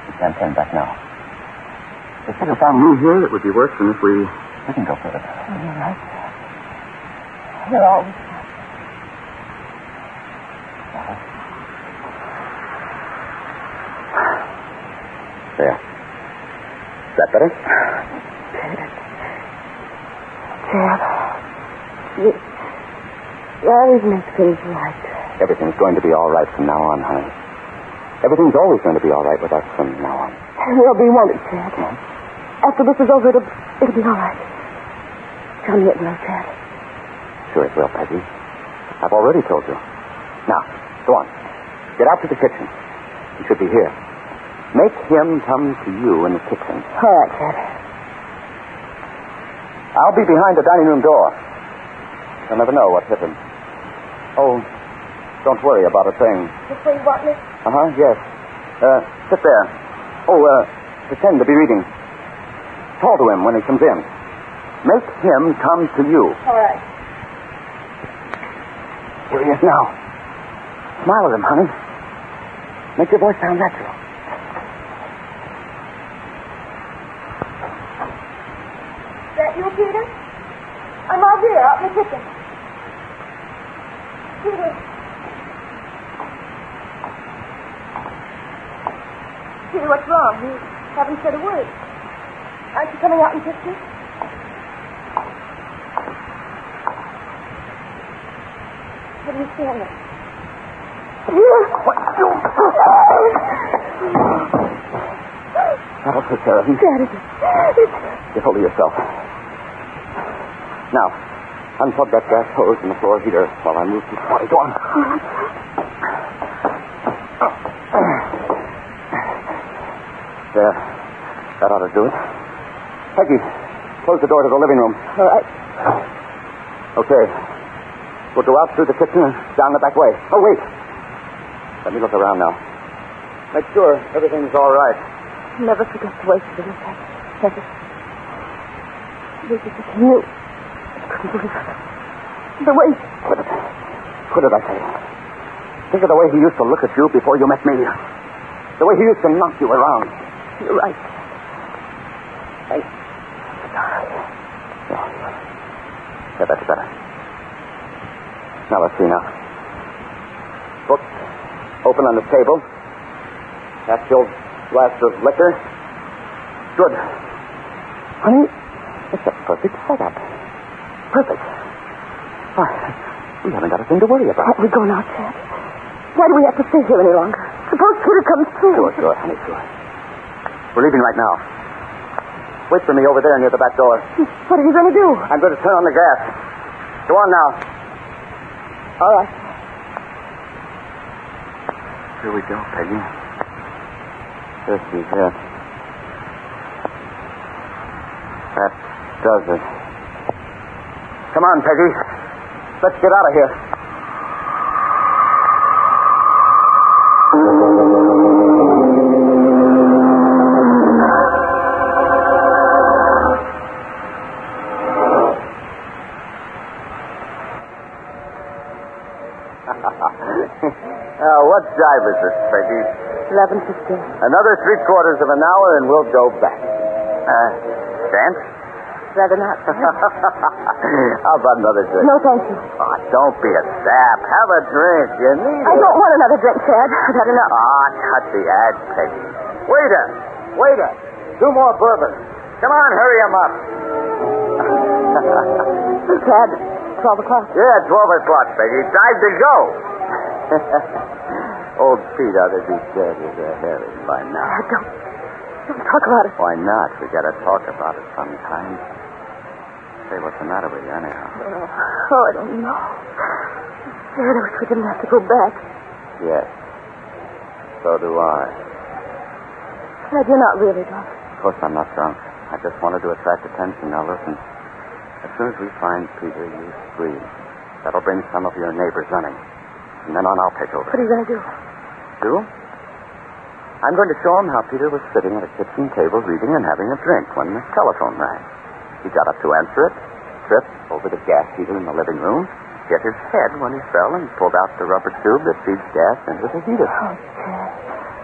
We can't turn back now. If they found me here, it would be worse than if we didn't go further. Oh, you're right. You're always There. Is that better? Dad, you always make things right. Everything's going to be all right from now on, honey. Everything's always going to be all right with us from now on. We'll be wanted, Dad. After this is over, it'll be all right. Tell me it will, Dad. Sure it will, Peggy. I've already told you. Now, go on. Get out to the kitchen. He should be here. Make him come to you in the kitchen. All right, Ted. I'll be behind the dining room door. You'll never know what hit him. Oh, don't worry about a thing. Just where you want me? Uh-huh, yes. Sit there. Oh, pretend to be reading. Call to him when he comes in. Make him come to you. All right. Here he is now. Smile at him, honey. Make your voice sound natural. Is that you, Peter? I'm out here, out in the kitchen. Peter. Peter, what's wrong? You haven't said a word. Aren't you coming out and kiss me? What are you staring at? That'll take care of him. Daddy. Get hold of yourself. Now, unplug that gas hose and the floor heater while I move this body. Go on. There. That ought to do it. Peggy, close the door to the living room. All right. Okay. We'll go out through the kitchen and down the back way. Oh, wait. Let me look around now. Make sure everything's all right. Never forget the way she did it. Never. This is just you. I couldn't believe it. The way... Quit it. Quit it, I say. Think of the way he used to look at you before you met me. The way he used to knock you around. You're right. Hey. Yeah, that's better. Now, let's see now. Book open on the table. Half-filled glass of liquor. Good. Honey, it's a perfect setup. Perfect. Why, we haven't got a thing to worry about. Can't we go now, Chad? Why do we have to stay here any longer? Suppose Peter comes too. Sure, honey, sure. We're leaving right now. Wait for me over there near the back door. What are you going to do? I'm going to turn on the gas. Go on now. All right. Here we go, Peggy. This is it. That does it. Come on, Peggy. Let's get out of here. What jive is this, Peggy? 11:15. Another 3/4 of an hour and we'll go back. Dance? Rather not. How about another drink? No, thank you. Oh, don't be a sap. Have a drink. You need it. I don't want another drink, Chad. I've had enough. Cut the ad, Peggy. Waiter. 2 more bourbon. Come on, hurry him up. Chad, 12 o'clock. Yeah, 12 o'clock, Peggy. Time to go. Old Pete ought to be dead with a herring by now. Don't talk about it. Why not? We got to talk about it sometime. Say, what's the matter with you, anyhow? Oh, I don't know. Chad, I wish we didn't have to go back. Yes. So do I. Chad, you're not really drunk. Of course I'm not drunk. I just wanted to attract attention. Now, listen. As soon as we find Peter, you scream. That'll bring some of your neighbors running. And then on, I'll take over. What are you going to do? Do? I'm going to show him how Peter was sitting at a kitchen table reading and having a drink when the telephone rang. He got up to answer it, tripped over the gas heater in the living room, hit his head when he fell, and pulled out the rubber tube that feeds gas into the heater. Oh, Chad.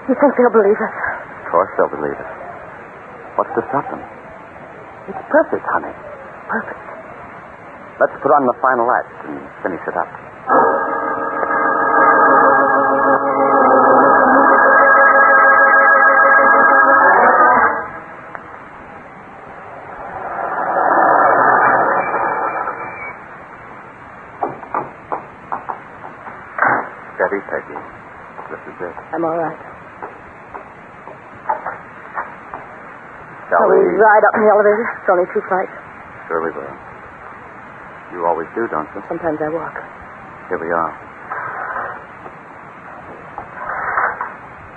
You think they'll believe us? Of course they'll believe it. What's to stop them? It's perfect, honey. Perfect. Let's put on the final act and finish it up. Steady, Peggy. This is it. I'm all right. Shall we ride up in the elevator? It's only 2 flights. Sure we will. You always do, don't you? Sometimes I walk. Here we are.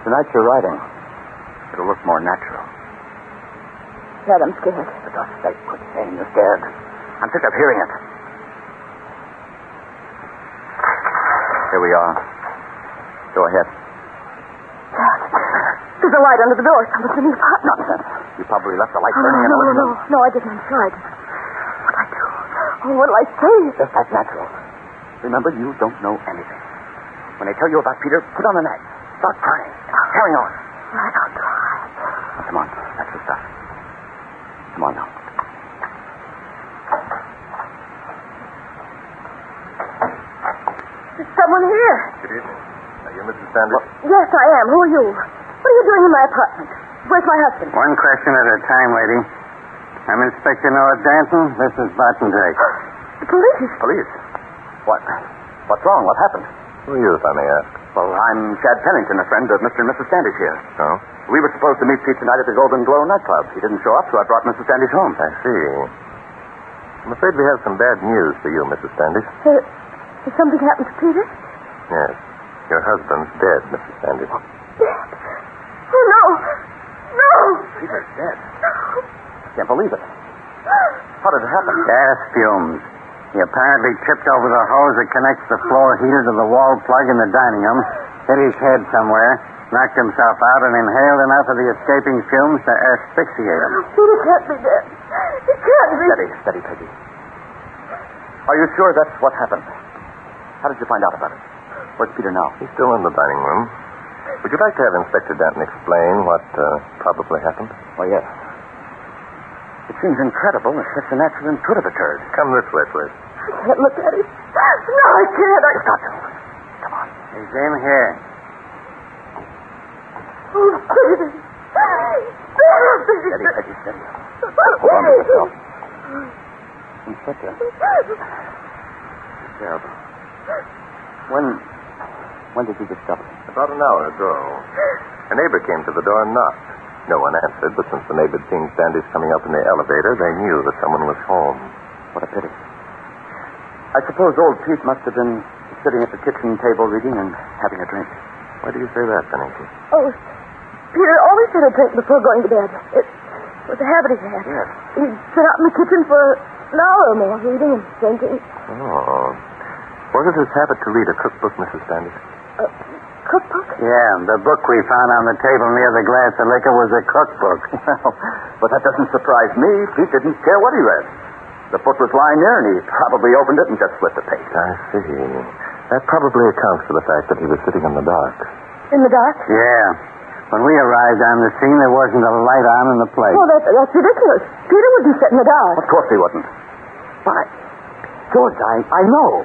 Tonight you're writing. It'll look more natural. Dad, I'm scared. For God's sake, quit saying you're scared. I'm sick of hearing it. Here we are. Go ahead. Dad, there's a light under the door. Someone's in the apartment. Nonsense. You probably left the light burning in the living room. No, I didn't. I'm sorry. What'll I do? Oh, what'll I say? Just that's natural. Remember, you don't know anything. When they tell you about Peter, put on an act. Start crying. Carry on. Right, I'll try. Now, come on. That's the stuff. Come on now. There's someone here. Good evening. Are you Mrs. Sanders? Yes, I am. Who are you? What are you doing in my apartment? Where's my husband? One question at a time, lady. I'm Inspector Noah Danton. This is Barton Drake. The police. Police? What? What's wrong? What happened? Who are you, if I may ask? Well, I'm Chad Pennington, a friend of Mr. and Mrs. Standish here. Oh? We were supposed to meet Pete tonight at the Golden Glow nightclub. He didn't show up, so I brought Mrs. Standish home. I see. I'm afraid we have some bad news for you, Mrs. Standish. Has something happened to Peter? Yes. Your husband's dead, Mrs. Standish. Dead? Oh, no. No. Peter's dead. I can't believe it. How did it happen? Gas fumes. He apparently tripped over the hose that connects the floor heater to the wall plug in the dining room, hit his head somewhere, knocked himself out, and inhaled enough of the escaping fumes to asphyxiate him. Peter can't be dead. He can't be. Steady, Peggy. Are you sure that's what happened? How did you find out about it? Where's Peter now? He's still in the dining room. Would you like to have Inspector Danton explain what probably happened? Well, yes. It seems incredible that such an accident could have occurred. Come this way, please. I can't look at him. No, I can't. You've got to. Come on. He's in here. Oh, Peter. Steady, Peggy, steady. Hold on to yourself. Inspector. It's terrible. When did you discover it? About an hour ago. A neighbor came to the door and knocked. No one answered, but since the neighbor had seen Standish coming up in the elevator, they knew that someone was home. What a pity. I suppose old Pete must have been sitting at the kitchen table reading and having a drink. Why do you say that, Pennington? Oh, Peter always had a drink before going to bed. It was a habit he had. Yes. He'd sit out in the kitchen for an hour or more, reading and drinking. Oh. Was it his habit to read a cookbook, Mrs. Standish? Cookbook? Yeah, the book we found on the table near the glass of liquor was a cookbook. But that doesn't surprise me. Pete didn't care what he read. The book was lying there, and he probably opened it and just flipped the page. I see. That probably accounts for the fact that he was sitting in the dark. In the dark? Yeah. When we arrived on the scene, there wasn't a light on in the place. Oh, that's ridiculous. Peter wouldn't sit in the dark. Of course he wouldn't. Why, George, I know.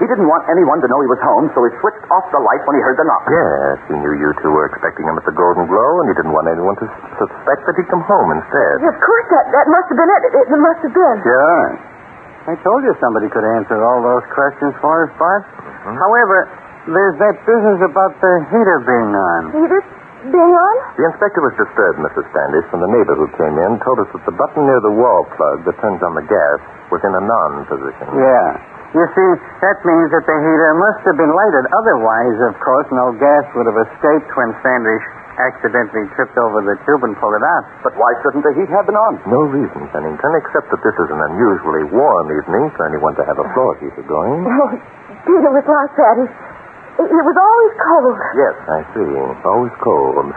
He didn't want anyone to know he was home, so he switched off the light when he heard the knock. Yes, he knew you two were expecting him at the Golden Glow, and he didn't want anyone to suspect that he'd come home instead. Of course, that must have been it. It must have been. Sure. I told you somebody could answer all those questions for us, Bart. Mm-hmm. However, there's that business about the heater being on. Heater being on? The inspector was disturbed, Mrs. Standish, when the neighbor who came in told us that the button near the wall plug that turns on the gas was in a non-position. Yeah. You see, that means that the heater must have been lighted. Otherwise, of course, no gas would have escaped when Standish accidentally tripped over the tube and pulled it out. But why shouldn't the heat have been on? No reason, Pennington, except that this is an unusually warm evening for anyone to have a floor heater going. Oh, Peter was like that. He was always cold. Yes, I see. Always cold.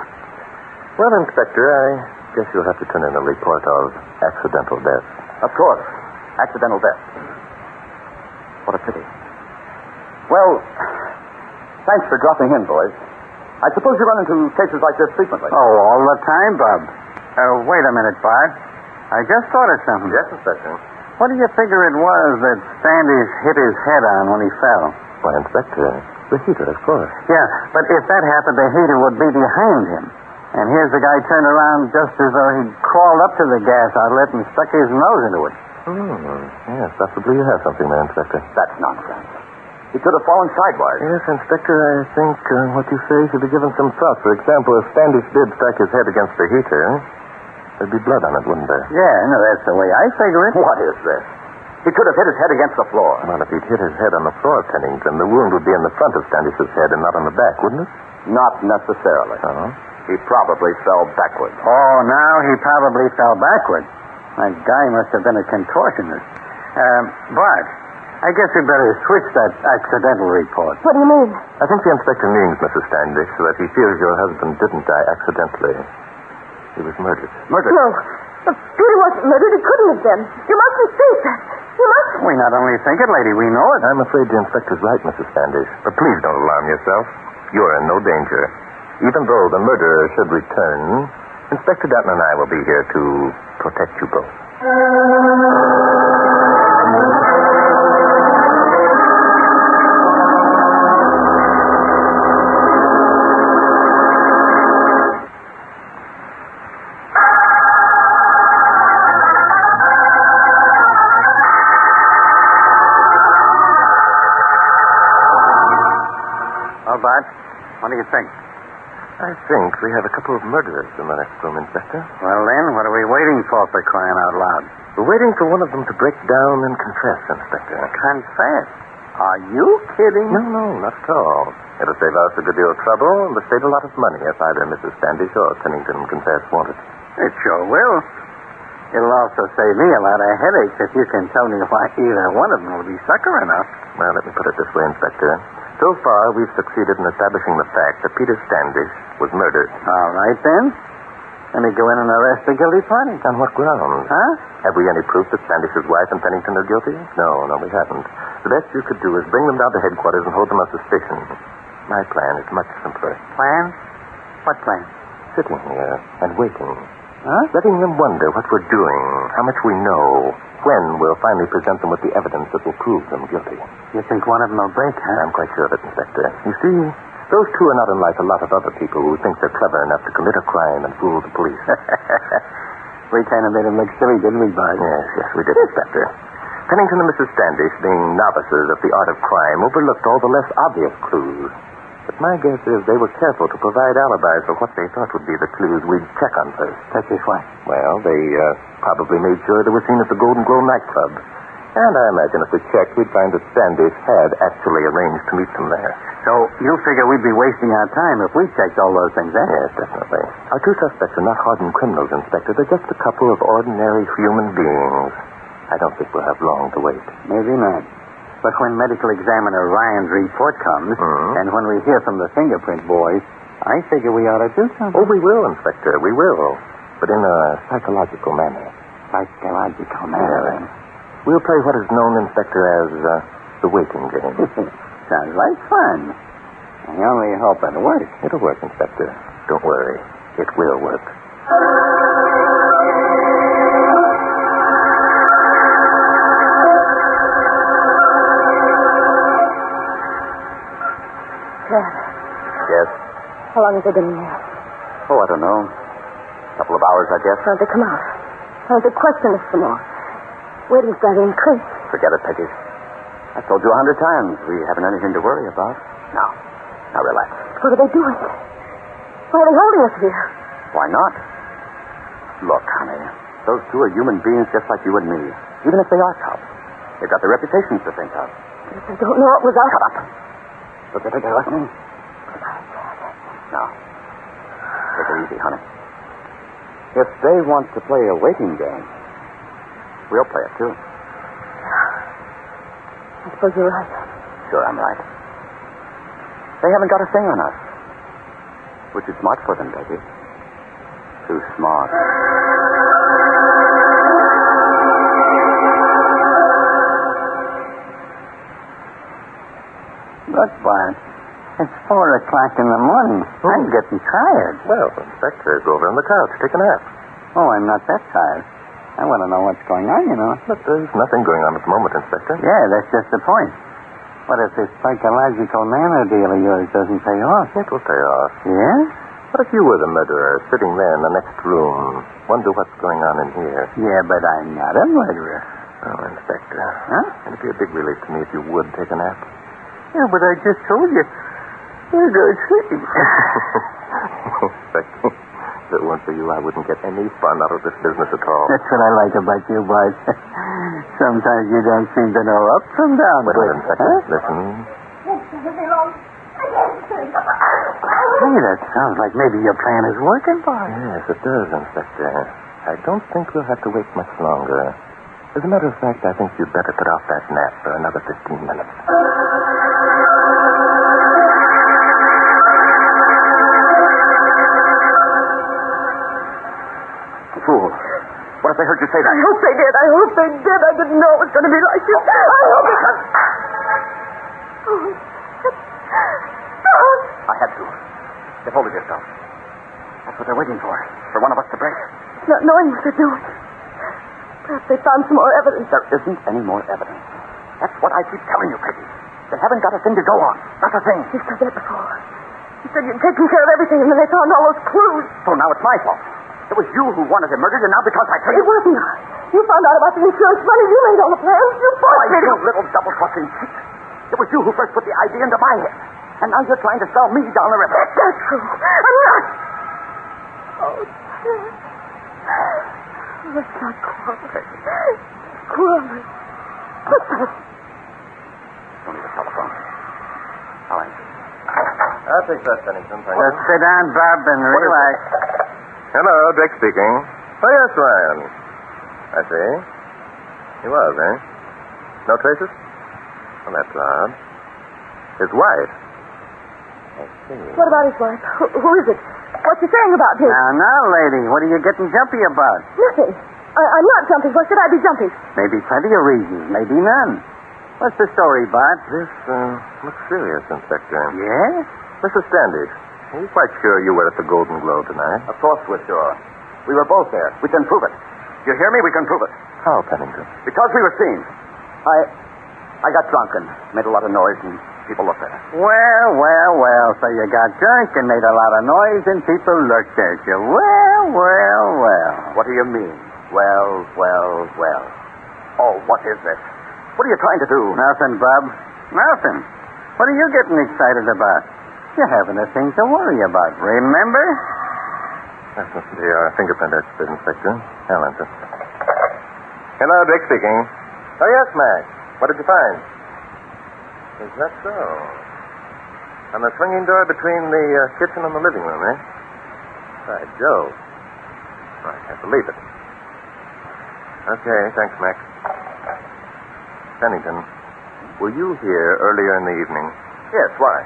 Well, Inspector, I guess you'll have to turn in a report of accidental death. Of course. Accidental death. What a pity. Well, thanks for dropping in, boys. I suppose you run into cases like this frequently. Oh, all the time, Bob. Wait a minute, Bart. I just thought of something. Yes, Inspector. What do you figure it was that Standish hit his head on when he fell? Why, Inspector, the heater, of course. Yeah, but if that happened, the heater would be behind him. And here's the guy turned around just as though he'd crawled up to the gas outlet and stuck his nose into it. Yes, possibly you have something there, Inspector. That's nonsense. He could have fallen sidewise. Yes, Inspector, I think what you say should be given some thought. For example, if Standish did strike his head against the heater, there'd be blood on it, wouldn't there? Yeah, no, that's the way I figure it. What is this? He could have hit his head against the floor. Well, if he'd hit his head on the floor, Pennington, the wound would be in the front of Standish's head and not on the back, wouldn't it? Not necessarily. Uh-huh. He probably fell backward. Oh, now he probably fell backward. That guy must have been a contortionist. Bart, I guess we better switch that accidental report. What do you mean? I think the inspector means, Mrs. Standish, that he fears your husband didn't die accidentally. He was murdered. Murdered? No. Peter wasn't murdered. He couldn't have been. You mustn't think that. You must. We not only think it, lady, we know it. I'm afraid the inspector's right, Mrs. Standish. But please don't alarm yourself. You're in no danger. Even though the murderer should return, Inspector Dutton and I will be here to protect you both. Well, Bart, what do you think? I think we have a couple of murderers in the next room, Inspector. Well, then, what are we waiting for crying out loud? We're waiting for one of them to break down and confess, Inspector. Confess? Are you kidding? No, not at all. It'll save us a good deal of trouble and will save a lot of money if either Mrs. Standish or Pennington confess wanted. It sure will. It'll also save me a lot of headaches if you can tell me why either one of them will be sucker enough. Well, let me put it this way, Inspector. So far, we've succeeded in establishing the fact that Peter Standish was murdered. All right, then. Let me go in and arrest the guilty party. On what grounds? Huh? Have we any proof that Standish's wife and Pennington are guilty? No, we haven't. The best you could do is bring them down to headquarters and hold them on suspicion. My plan is much simpler. Plan? What plan? Sitting here and waiting. Huh? Letting them wonder what we're doing, how much we know, when we'll finally present them with the evidence that will prove them guilty. You think one of them will break, huh? I'm quite sure of it, Inspector. You see, those two are not unlike a lot of other people who think they're clever enough to commit a crime and fool the police. We kind of made him look silly, didn't we, Bart? Yes, we did, Inspector. Pennington and Mrs. Standish, being novices of the art of crime, overlooked all the less obvious clues. But my guess is they were careful to provide alibis for what they thought would be the clues we'd check on first. Such as what? Well, they probably made sure they were seen at the Golden Glow nightclub. And I imagine if we checked, we'd find that Standish had actually arranged to meet them there. So you figure we'd be wasting our time if we checked all those things, eh? Yes, definitely. Our two suspects are not hardened criminals, Inspector. They're just a couple of ordinary human beings. I don't think we'll have long to wait. Maybe not. But when medical examiner Ryan's report comes, and when we hear from the fingerprint boys, I figure we ought to do something. Oh, we will, Inspector. We will. But in a psychological manner. Psychological manner, then? We'll play what is known, Inspector, as the waiting game. Sounds like fun. I only hope it'll work. It'll work, Inspector. Don't worry. It will work. Yes? How long have they been in there? Oh, I don't know. A couple of hours, I guess. Why don't they come out? Why don't they question us some more? Waiting's got to increase. Forget it, Peggy. I've told you 100 times. We haven't anything to worry about. Now relax. What are they doing? Why are they holding us here? Why not? Look, honey, those two are human beings just like you and me. Even if they are cops, they've got their reputations to think of. But if they don't know it was us. Shut up. Look at it, listening. Now, take it easy, honey. If they want to play a waiting game, we'll play it, too. I suppose you're right. Sure, I'm right. They haven't got a thing on us. Which is smart for them, Peggy. Too smart. Look, Bart. It's 4 o'clock in the morning. I'm getting tired. Well, Inspector, go over on the couch. Take a nap. Oh, I'm not that tired. I want to know what's going on, you know. But there's nothing going on at the moment, Inspector. Yeah, that's just the point. What if this psychological manner deal of yours doesn't pay off? It will pay off. Yeah? What if you were the murderer, sitting there in the next room? Wonder what's going on in here. Yeah, but I'm not a murderer. Oh, Inspector. Huh? It'd be a big relief to me if you would take a nap. Yeah, but I just told you. You're going sleeping. Inspector, it weren't for you, I wouldn't get any fun out of this business at all. That's what I like about you, Bart. Sometimes you don't seem to know up from down. Wait a minute, Inspector. Huh? Listen. Hey, that sounds like maybe your plan is working, Bart. Yes, it does, Inspector. I don't think we'll have to wait much longer. As a matter of fact, I think you'd better put off that nap for another 15 minutes. Fool. What if they heard you say that? I hope they did. I hope they did. I didn't know it was going to be like this. I hope it... I had to. Get hold of yourself. That's what they're waiting for. For one of us to break. Not knowing what they're doing. Perhaps they found some more evidence. There isn't any more evidence. That's what I keep telling you, Peggy. They haven't got a thing to go on. Not a thing. You said that before. You said you'd taken care of everything, and then they found all those clues. So now it's my fault. It was you who wanted him murdered, and now because I tell you... It wasn't I. You found out about the insurance money. You made all the plans. You forced me to... You little double-crossing cheat. It was you who first put the idea into my head. And now you're trying to sell me down the river. That's not true. I'm not. Oh, Dad. That's not quality. Quality. Don't need a telephone. I'll answer. I'll take that, Pennington. Thank you. Just sit down, Bob, and relax. Hello, Dick speaking. Oh, yes, Ryan. I see. He was, eh? No traces? Well, that's odd. His wife? I see. What about his wife? Who is it? What's he saying about him? Now, lady, what are you getting jumpy about? Nothing. I'm not jumping. Why should I be jumping? Maybe plenty of reasons, maybe none. What's the story, Bart? This looks serious, Inspector. Yes? Mrs. Standish, are you quite sure you were at the Golden Globe tonight? Of course we're sure. We were both there. We can prove it. You hear me? We can prove it. How, Pennington? Because we were seen. I got drunk and made a lot of noise, and people looked at us. Well. So you got drunk and made a lot of noise and people looked at you. Well. What do you mean? Well. Oh, what is this? What are you trying to do? Nothing, Bob. Nothing. What are you getting excited about? You haven't a thing to worry about, remember? That must be our fingerprint expert, Inspector. I'll answer. Hello, Dick speaking. Oh, yes, Mac. What did you find? Is that so? On the swinging door between the kitchen and the living room, eh? By Jove. I can't believe it. Okay, thanks, Mac. Pennington, were you here earlier in the evening? Yes, why?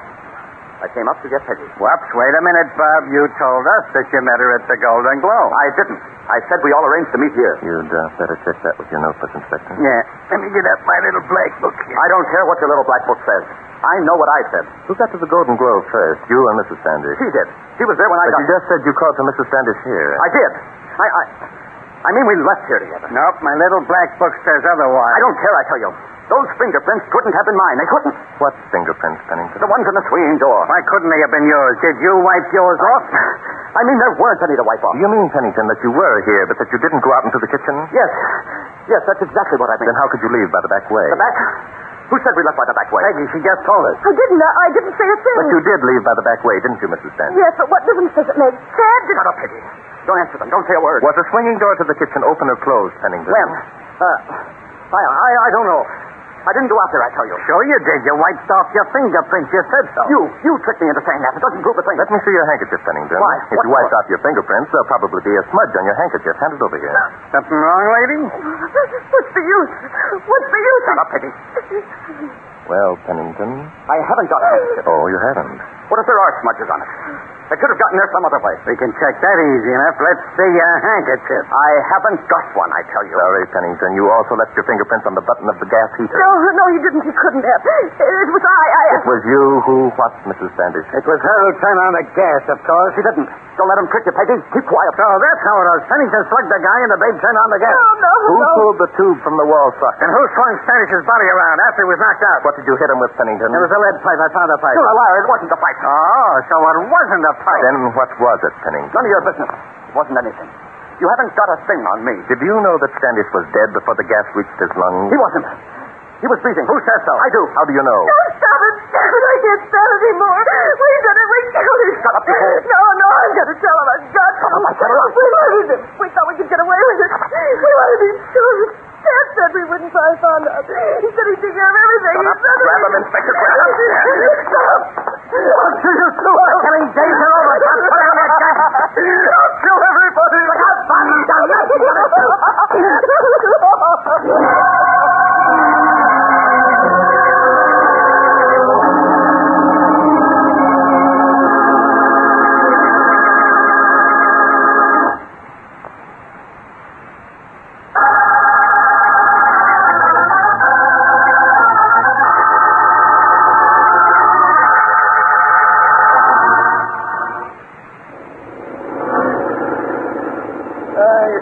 I came up to get Peggy. Whoops, wait a minute, Bob. You told us that you met her at the Golden Globe. I didn't. I said we all arranged to meet here. You'd better check that with your notebook, Inspector. Yeah. Let me get up my little black book here. I don't care what your little black book says. I know what I said. Who got to the Golden Globe first, you or Mrs. Standish? She did. She was there when I got... But you just said you called to Mrs. Standish here. I did. I mean, we left here together. Nope, my little black book says otherwise. I don't care, I tell you. Those fingerprints couldn't have been mine. They couldn't. What fingerprints, Pennington? The ones in the swinging door. Why couldn't they have been yours? Did you wipe yours off? I mean, there weren't any to wipe off. You mean, Pennington, that you were here, but that you didn't go out into the kitchen? Yes, that's exactly what I mean. Then how could you leave by the back way? The back? Who said we left by the back way? Peggy, she just told us. I didn't say a thing. But you did leave by the back way, didn't you, Mrs. Standish? Yes, but what difference does it make? Dad did... Shut up, Peggy. Don't answer them. Don't say a word. Was the swinging door to the kitchen open or closed, Pennington? When? I don't know. I didn't go out there, I tell you. Sure you did. You wiped off your fingerprints. You said so. You tricked me into saying that. It doesn't prove a thing. Let me see your handkerchief, Pennington. Why? If you wiped off your fingerprints, there'll probably be a smudge on your handkerchief. Hand it over here. Something wrong, lady? What's the use? Shut up, Peggy. Well, Pennington. I haven't got a handkerchief. Oh, you haven't? What if there are smudges on it? They could have gotten there some other way. We can check that easy enough. Let's see your handkerchief. I haven't got one, I tell you. Sorry, Pennington. You also left your fingerprints on the button of the gas heater. No, he didn't. He couldn't have. It was I. It was you who what, Mrs. Standish? It was her who turned on the gas, of course. She didn't. Don't let him trick you, Peggy. Keep quiet. So that's how it was. Pennington slugged the guy and the babe turned on the gas. No. Who pulled the tube from the wall socket? And who swung Standish's body around after he was knocked out? What did you hit him with, Pennington? It was a lead pipe. I found a pipe. You're a liar. It wasn't a pipe. Oh, so it wasn't a pipe. Then what was it, Pennington? None of your business. It wasn't anything. You haven't got a thing on me. Did you know that Standish was dead before the gas reached his lungs? He wasn't. He was breathing. Who says so? I do. How do you know? Don't stop it. I can't stand it anymore. We did it. We killed him. Shut up, you fool. No, I'm going to tell him. I've got to. We murdered him. We thought we could get away with it. We wanted to be sure. Dad said we wouldn't find out. He said he'd take care of everything. Shut up. Grab him, Inspector. Grab him. Stop. I'll kill you too. Killing days are over. Put down that gun. I'll kill everybody. Look out, Bonnie.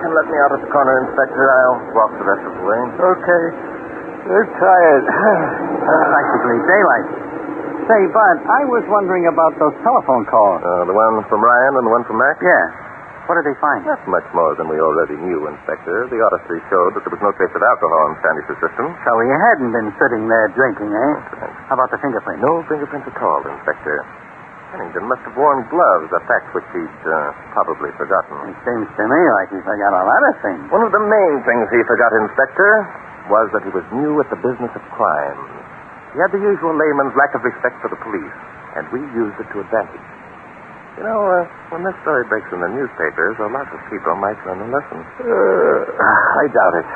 Let me out at the corner, Inspector. I'll walk the rest of the way. Okay. You're tired. Practically daylight. Say, Bud, I was wondering about those telephone calls. The one from Ryan and the one from Mac? Yeah. What did they find? Not much more than we already knew, Inspector. The autopsy showed that there was no trace of alcohol in Standish's system. So he hadn't been sitting there drinking, eh? Right. How about the fingerprints? No fingerprints at all, Inspector. Pennington must have worn gloves, a fact which he'd probably forgotten. It seems to me like he forgot a lot of things. One of the main things he forgot, Inspector, was that he was new at the business of crime. He had the usual layman's lack of respect for the police, and we used it to advantage. You know, when this story breaks in the newspapers, a lot of people might learn a lesson. I doubt it.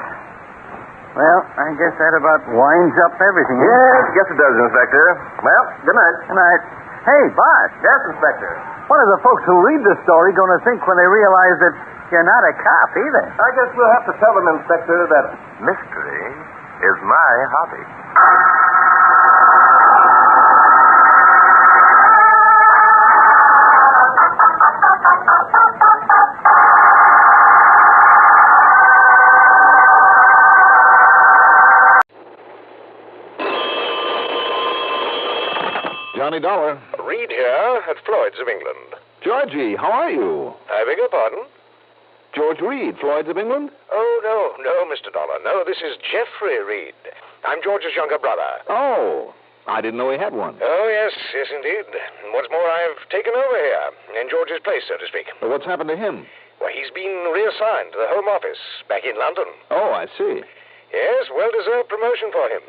Well, I guess that about winds up everything. Yes, guess it does, Inspector. Well, good night. Good night. Hey, Bart. Yes, Inspector. What are the folks who read this story going to think when they realize that you're not a cop either? I guess we'll have to tell them, Inspector, that mystery is my hobby. Johnny Dollar. Reed here at Floyd's of England. Georgie, how are you? I beg your pardon? George Reed, Floyd's of England? Oh, no, Mr. Dollar. No, this is Geoffrey Reed. I'm George's younger brother. Oh, I didn't know he had one. Oh, yes, indeed. What's more, I've taken over here, in George's place, so to speak. Well, what's happened to him? Well, he's been reassigned to the Home Office back in London. Oh, I see. Yes, well-deserved promotion for him.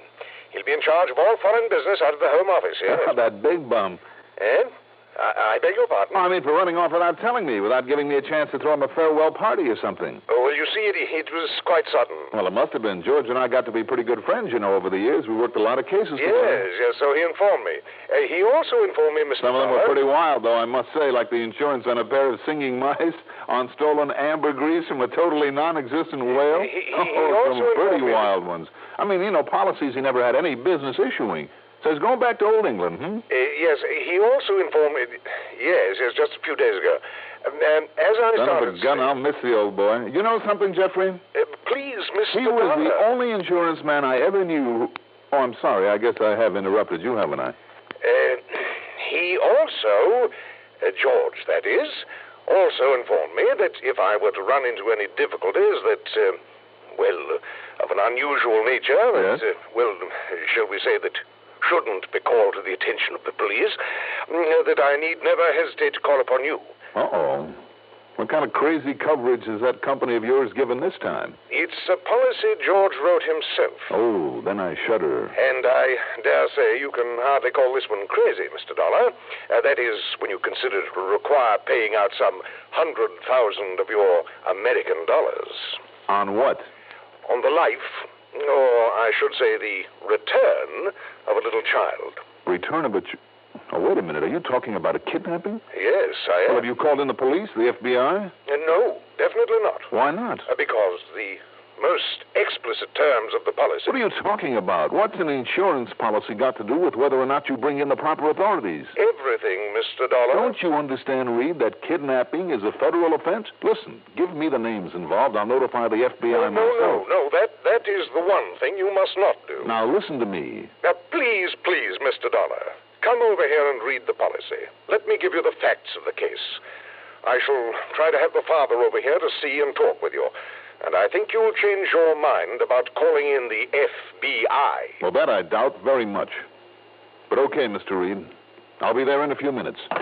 He'll be in charge of all foreign business out of the Home Office, yes. That big bum. Eh? I beg your pardon? I mean, for running off without telling me, without giving me a chance to throw him a farewell party or something. Oh, well, you see, it was quite sudden. Well, it must have been. George and I got to be pretty good friends, you know, over the years. We worked a lot of cases together. Yes, so he informed me. He also informed me, Mr. Some of them were pretty wild, though, I must say, like the insurance on a pair of singing mice, on stolen ambergris from a totally non-existent whale. Some pretty wild ones. I mean, you know, policies he never had any business issuing. So he's going back to Old England, yes, he also informed me... Yes, just a few days ago. As I started... Son of a gun, I'll miss the old boy. You know something, Geoffrey? Please, Mr. He was the only insurance man I ever knew... Oh, I'm sorry. I guess I have interrupted you, haven't I? He also... George, that is... also informed me that if I were to run into any difficulties that... of an unusual nature... Yes? Shall we say that... shouldn't be called to the attention of the police, that I need never hesitate to call upon you. Uh-oh. What kind of crazy coverage has that company of yours given this time? It's a policy George wrote himself. Oh, then I shudder. And I dare say you can hardly call this one crazy, Mr. Dollar. That is, when you consider it will require paying out some 100,000 of your American dollars. On what? On the life... or I should say the return of a little child. Return of a Oh, wait a minute. Are you talking about a kidnapping? Yes, I am. Well, have you called in the police, the FBI? No, definitely not. Why not? Because the most explicit terms of the policy... What are you talking about? What's an insurance policy got to do with whether or not you bring in the proper authorities? Everything, Mr. Dollar. Don't you understand, Reed, that kidnapping is a federal offense? Listen, give me the names involved. I'll notify the FBI myself. No. That is the one thing you must not do. Now, listen to me. Now, please, Mr. Dollar, come over here and read the policy. Let me give you the facts of the case. I shall try to have the father over here to see and talk with you. And I think you'll change your mind about calling in the FBI. Well, that I doubt very much. But okay, Mr. Reed. I'll be there in a few minutes. The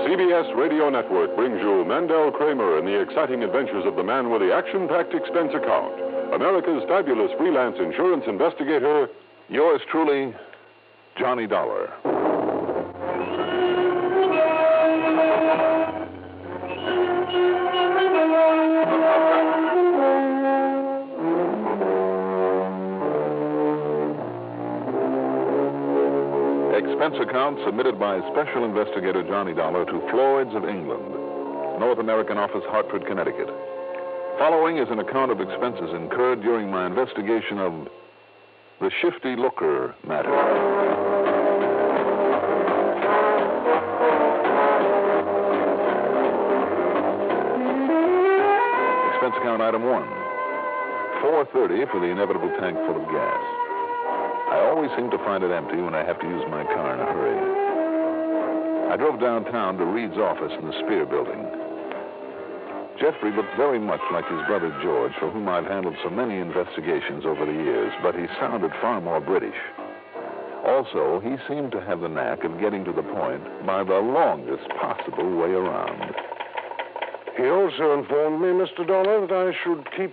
CBS Radio Network brings you Mandel, Cramer, and the exciting adventures of the man with the action-packed expense account. America's fabulous freelance insurance investigator, yours truly, Johnny Dollar. Expense account submitted by Special Investigator Johnny Dollar to Floyd's of England, North American Office, Hartford, Connecticut. Following is an account of expenses incurred during my investigation of the Shifty Looker matter. Expense account item 1, $4.30 for the inevitable tank full of gas. I always seem to find it empty when I have to use my car in a hurry. I drove downtown to Reed's office in the Spear Building. Jeffrey looked very much like his brother George, for whom I've handled so many investigations over the years, but he sounded far more British. Also, he seemed to have the knack of getting to the point by the longest possible way around. He also informed me, Mr. Dollar, that I should keep,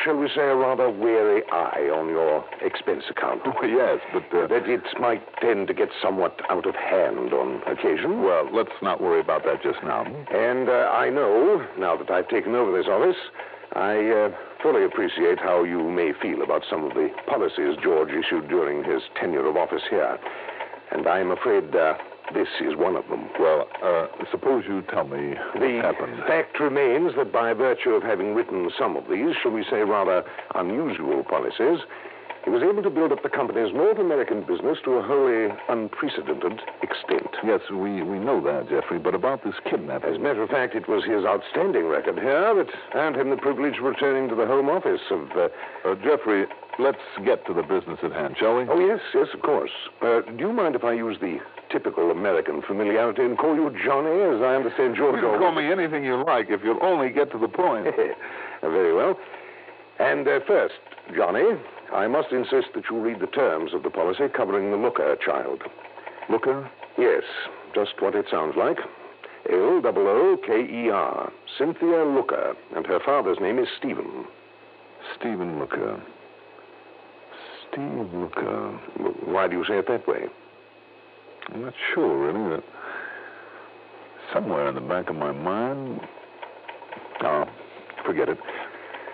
shall we say, a rather wary eye on your expense account. Oh, yes, but... that it might tend to get somewhat out of hand on occasion. Well, let's not worry about that just now. And I know, now that I've taken over this office, I fully appreciate how you may feel about some of the policies George issued during his tenure of office here. And I'm afraid this is one of them. Well, suppose you tell me what happened. The fact remains that by virtue of having written some of these, shall we say, rather unusual policies, he was able to build up the company's North American business to a wholly unprecedented extent. Yes, we know that, Jeffrey, but about this kidnapping... As a matter of fact, it was his outstanding record here that earned him the privilege of returning to the home office of... Jeffrey, let's get to the business at hand, shall we? Oh, yes, of course. Do you mind if I use the typical American familiarity and call you Johnny, as I understand George... You can call me anything you like if you'll only get to the point. Very well. And first, Johnny, I must insist that you read the terms of the policy covering the Looker child. Looker? Yes, just what it sounds like. L-O-O-K-E-R. Cynthia Looker, and her father's name is Stephen. Stephen Looker. Steve Looker. Why do you say it that way? I'm not sure, really. Somewhere in the back of my mind... Oh, forget it.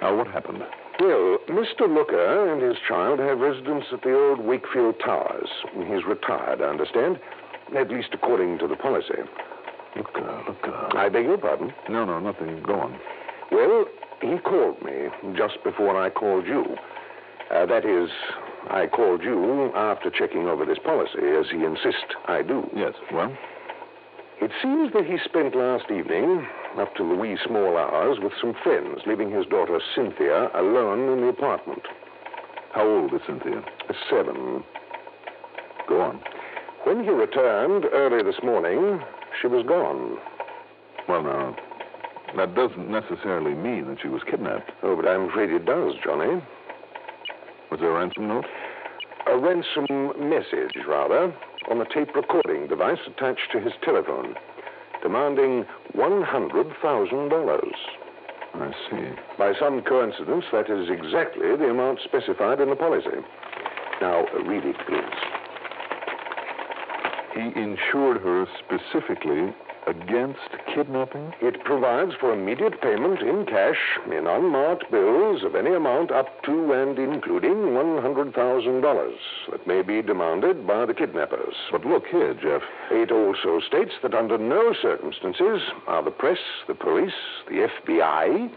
Now, what happened? Well, Mr. Looker and his child have residence at the old Wakefield Towers. He's retired, I understand. At least according to the policy. Looker. I beg your pardon? No, nothing. Go on. Well, he called me just before I called you. That is, I called you after checking over this policy, as he insists I do. Yes, well? It seems that he spent last evening, up to the wee small hours, with some friends, leaving his daughter Cynthia alone in the apartment. How old is Cynthia? 7. Go on. When he returned early this morning, she was gone. Well, now, that doesn't necessarily mean that she was kidnapped. Oh, but I'm afraid it does, Johnny. Was there a ransom note? A ransom message, rather, on a tape recording device attached to his telephone, demanding $100,000. I see. By some coincidence, that is exactly the amount specified in the policy. Now, read it, please. He insured her specifically against kidnapping? It provides for immediate payment in cash, in unmarked bills of any amount up to and including $100,000 that may be demanded by the kidnappers. But look here, Jeff. It also states that under no circumstances are the press, the police, the FBI,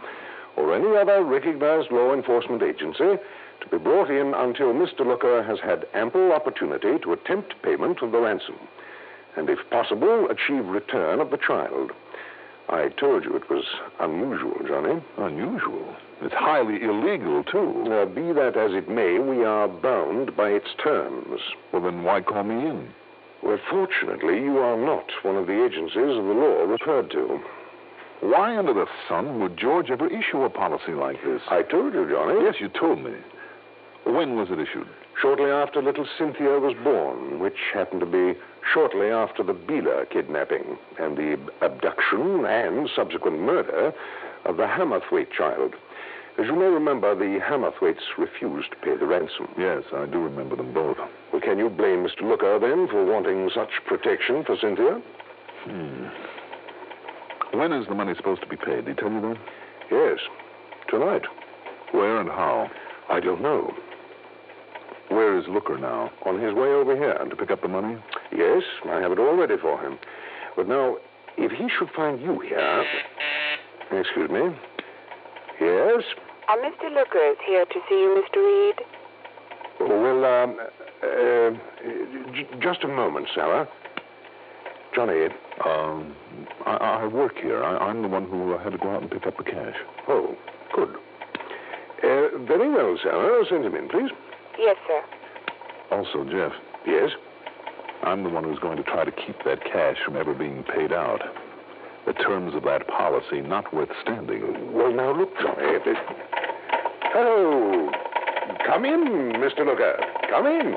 or any other recognized law enforcement agency to be brought in until Mr. Looker has had ample opportunity to attempt payment of the ransom, and if possible, achieve return of the child. I told you it was unusual, Johnny. Unusual? It's highly illegal, too. Be that as it may, we are bound by its terms. Well, then why call me in? Well, fortunately, you are not one of the agencies of the law referred to. Why under the sun would George ever issue a policy like this? I told you, Johnny. Yes, you told me. When was it issued? Shortly after little Cynthia was born, which happened to be shortly after the Beeler kidnapping and the abduction and subsequent murder of the Hammerthwaite child. As you may remember, the Hammerthwaites refused to pay the ransom. Yes, I do remember them both. Well, can you blame Mr. Looker, then, for wanting such protection for Cynthia? When is the money supposed to be paid? Did he tell you that? Yes, tonight. Where and how? I don't know. Where is Looker now? On his way over here. To pick up the money? Yes, I have it all ready for him. But now, if he should find you here... Excuse me. Yes? Mr. Looker is here to see you, Mr. Reed. Well, just a moment, Sarah. Johnny. I work here. I'm the one who had to go out and pick up the cash. Oh, good. Very well, Sarah. Send him in, please. Yes, sir. Also, Jeff. Yes? I'm the one who's going to try to keep that cash from ever being paid out. The terms of that policy notwithstanding. Well, now, look, Johnny. Oh, come in, Mr. Looker. Come in.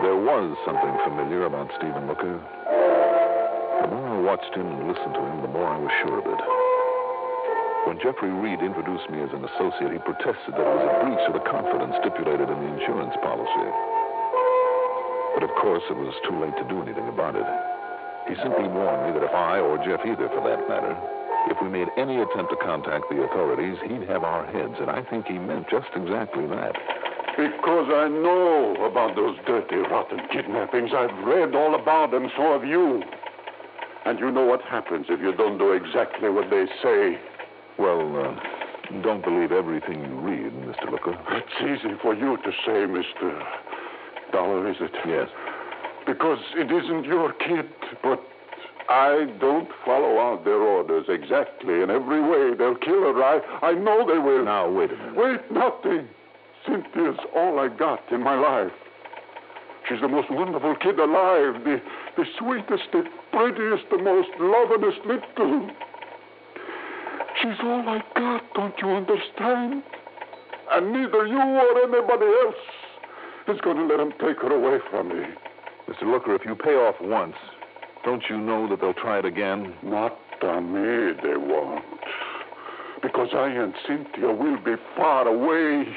There was something familiar about Stephen Looker. The more I watched him and listened to him, the more I was sure of it. When Jeffrey Reed introduced me as an associate, he protested that it was a breach of the confidence stipulated in the insurance policy. But of course, it was too late to do anything about it. He simply warned me that if I, or Jeff either for that matter, if we made any attempt to contact the authorities, he'd have our heads, and I think he meant just exactly that. Because I know about those dirty, rotten kidnappings. I've read all about them, so have you. And you know what happens if you don't do exactly what they say. Well, don't believe everything you read, Mr. Looker. It's easy for you to say, Mr. Dollar, is it? Yes. Because it isn't your kid, but I don't follow out their orders exactly in every way. They'll kill her. I know they will. Now, wait a minute. Wait, nothing. Cynthia's all I got in my life. She's the most wonderful kid alive, the sweetest, the prettiest, the most lovingest little. She's all I got, don't you understand? And neither you or anybody else is going to let them take her away from me. Mr. Looker, if you pay off once, don't you know that they'll try it again? Not on me, they won't. Because I and Cynthia will be far away.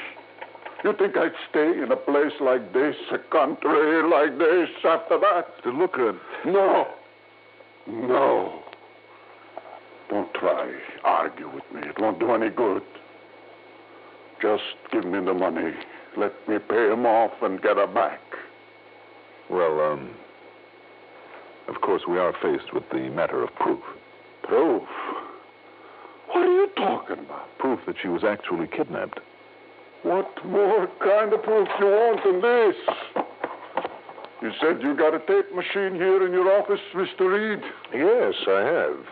You think I'd stay in a place like this, a country like this, after that? Mr. Looker... No. Don't try. Argue with me. It won't do any good. Just give me the money. Let me pay him off and get her back. Well, of course, we are faced with the matter of proof. Proof? What are you talking about? Proof that she was actually kidnapped. What more kind of proof you want than this? You said you got a tape machine here in your office, Mr. Reed? Yes, I have.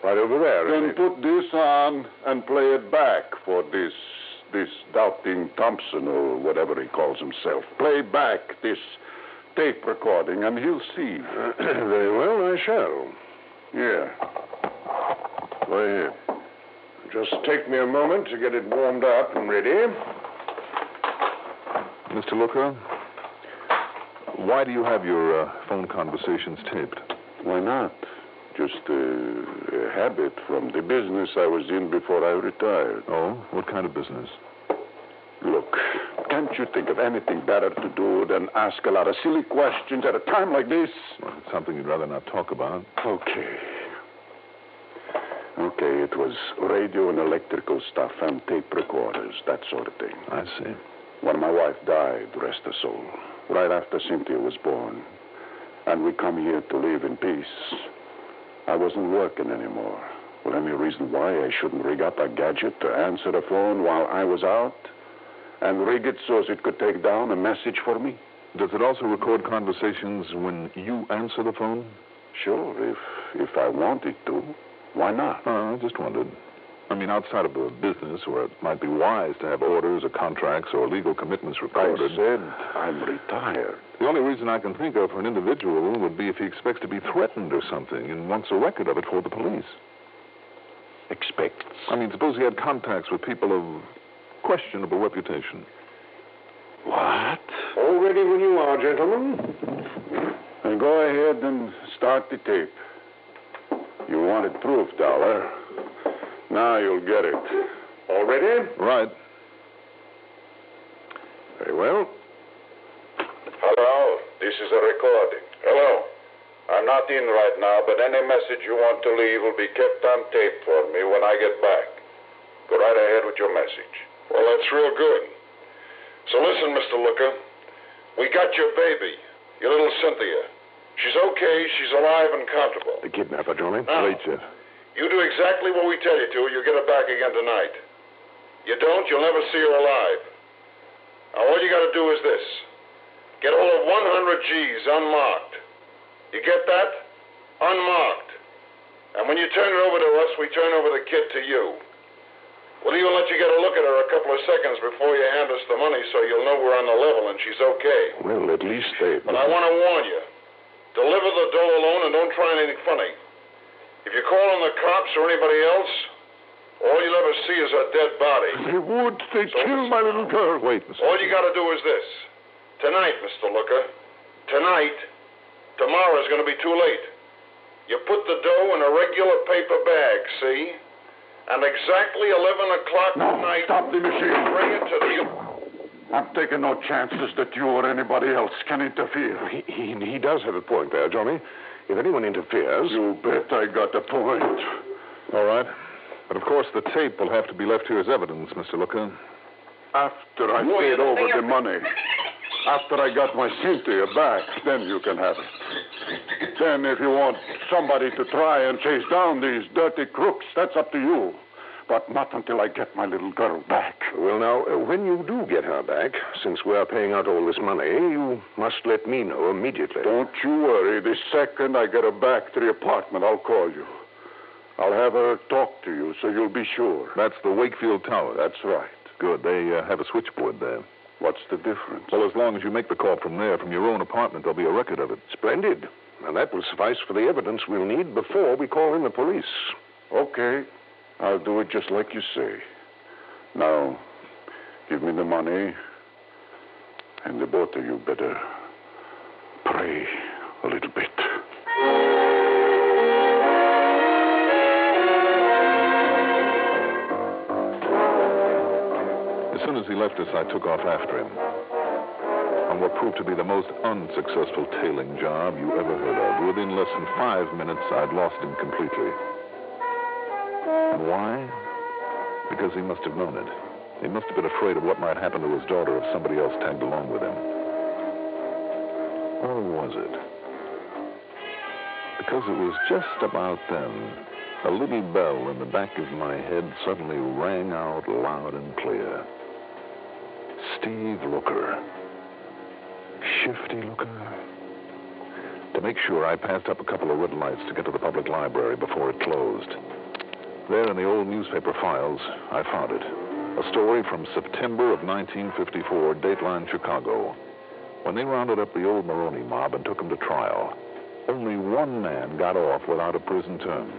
Right over there. Then put this on and play it back for this doubting Thompson or whatever he calls himself. Play back this tape recording and he'll see. Very well, I shall. Yeah. Go ahead. Just take me a moment to get it warmed up and ready. Mr. Looker, why do you have your phone conversations taped? Why not? Just a habit from the business I was in before I retired. Oh? What kind of business? Look, can't you think of anything better to do than ask a lot of silly questions at a time like this? Well, it's something you'd rather not talk about. Okay, it was radio and electrical stuff and tape recorders, that sort of thing. I see. When my wife died, rest her soul, right after Cynthia was born, and we come here to live in peace, I wasn't working anymore. Well, any reason why I shouldn't rig up a gadget to answer the phone while I was out? And rig it so as it could take down a message for me? Does it also record conversations when you answer the phone? Sure, if I wanted to. Why not? I just wondered. I mean, outside of a business where it might be wise to have orders or contracts or legal commitments recorded. I said I'm retired. The only reason I can think of for an individual would be if he expects to be threatened or something and wants a record of it for the police. Expects? I mean, suppose he had contacts with people of questionable reputation. What? All ready when you are, gentlemen. Then go ahead and start the tape. You wanted proof, Dollar. Now you'll get it. All ready? Right. Very well. Hello, this is a recording. Hello. I'm not in right now, but any message you want to leave will be kept on tape for me when I get back. Go right ahead with your message. Well, that's real good. So listen, Mr. Looker. We got your baby, your little Cynthia. She's okay. She's alive and comfortable. The kidnapper, Johnny. Now, Wait, Jeff. you do exactly what we tell you to, you'll get her back again tonight. You don't, you'll never see her alive. Now, all you got to do is this. Get all of 100 G's unmarked. You get that? Unmarked. And when you turn it over to us, we turn over the kid to you. We'll even let you get a look at her a couple of seconds before you hand us the money so you'll know we're on the level and she's okay. Well, at least they... But I want to warn you. Deliver the dough alone and don't try anything funny. If you call on the cops or anybody else, all you'll ever see is a dead body. They would. They'd kill my little girl. Wait, Mr. All you got to do is this. Tonight, Mr. Looker. Tonight. Tomorrow's going to be too late. You put the dough in a regular paper bag, see? And exactly 11 o'clock tonight... Stop the machine. Bring it to the... I'm taking no chances that you or anybody else can interfere. He does have a point there, Johnny. If anyone interferes... You bet I got a point. All right. But, of course, the tape will have to be left here as evidence, Mr. Looker. After I paid over the money. After I got my Cynthia back, then you can have it. Then if you want somebody to try and chase down these dirty crooks, that's up to you. But not until I get my little girl back. Well, now, when you do get her back, since we're paying out all this money, you must let me know immediately. Don't you worry. The second I get her back to the apartment, I'll call you. I'll have her talk to you so you'll be sure. That's the Wakefield Tower. That's right. Good. They have a switchboard there. What's the difference? Well, as long as you make the call from there, from your own apartment, there'll be a record of it. Splendid. And that will suffice for the evidence we'll need before we call in the police. Okay. I'll do it just like you say. Now, give me the money, and the both of you better pray a little bit. As soon as he left us, I took off after him on what proved to be the most unsuccessful tailing job you ever heard of. Within less than 5 minutes, I'd lost him completely. And why? Because he must have known it. He must have been afraid of what might happen to his daughter if somebody else tagged along with him. Or was it? Because it was just about then, a little bell in the back of my head suddenly rang out loud and clear. Steve Looker. Shifty Looker. To make sure, I passed up a couple of red lights to get to the public library before it closed. There in the old newspaper files, I found it. A story from September of 1954, Dateline Chicago. When they rounded up the old Maroney mob and took him to trial, only one man got off without a prison term.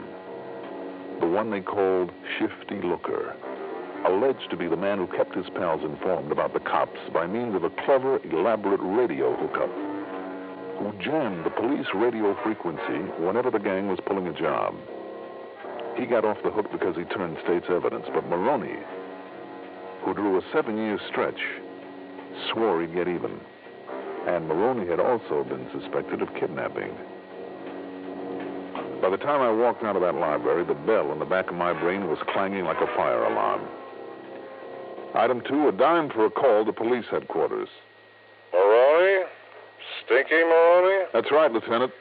The one they called Shifty Looker, alleged to be the man who kept his pals informed about the cops by means of a clever, elaborate radio hookup, who jammed the police radio frequency whenever the gang was pulling a job. He got off the hook because he turned state's evidence, but Maroney, who drew a 7-year stretch, swore he'd get even. And Maroney had also been suspected of kidnapping. By the time I walked out of that library, the bell in the back of my brain was clanging like a fire alarm. Item 2, a dime for a call to police headquarters. Maroney? Stinky Maroney? That's right, Lieutenant.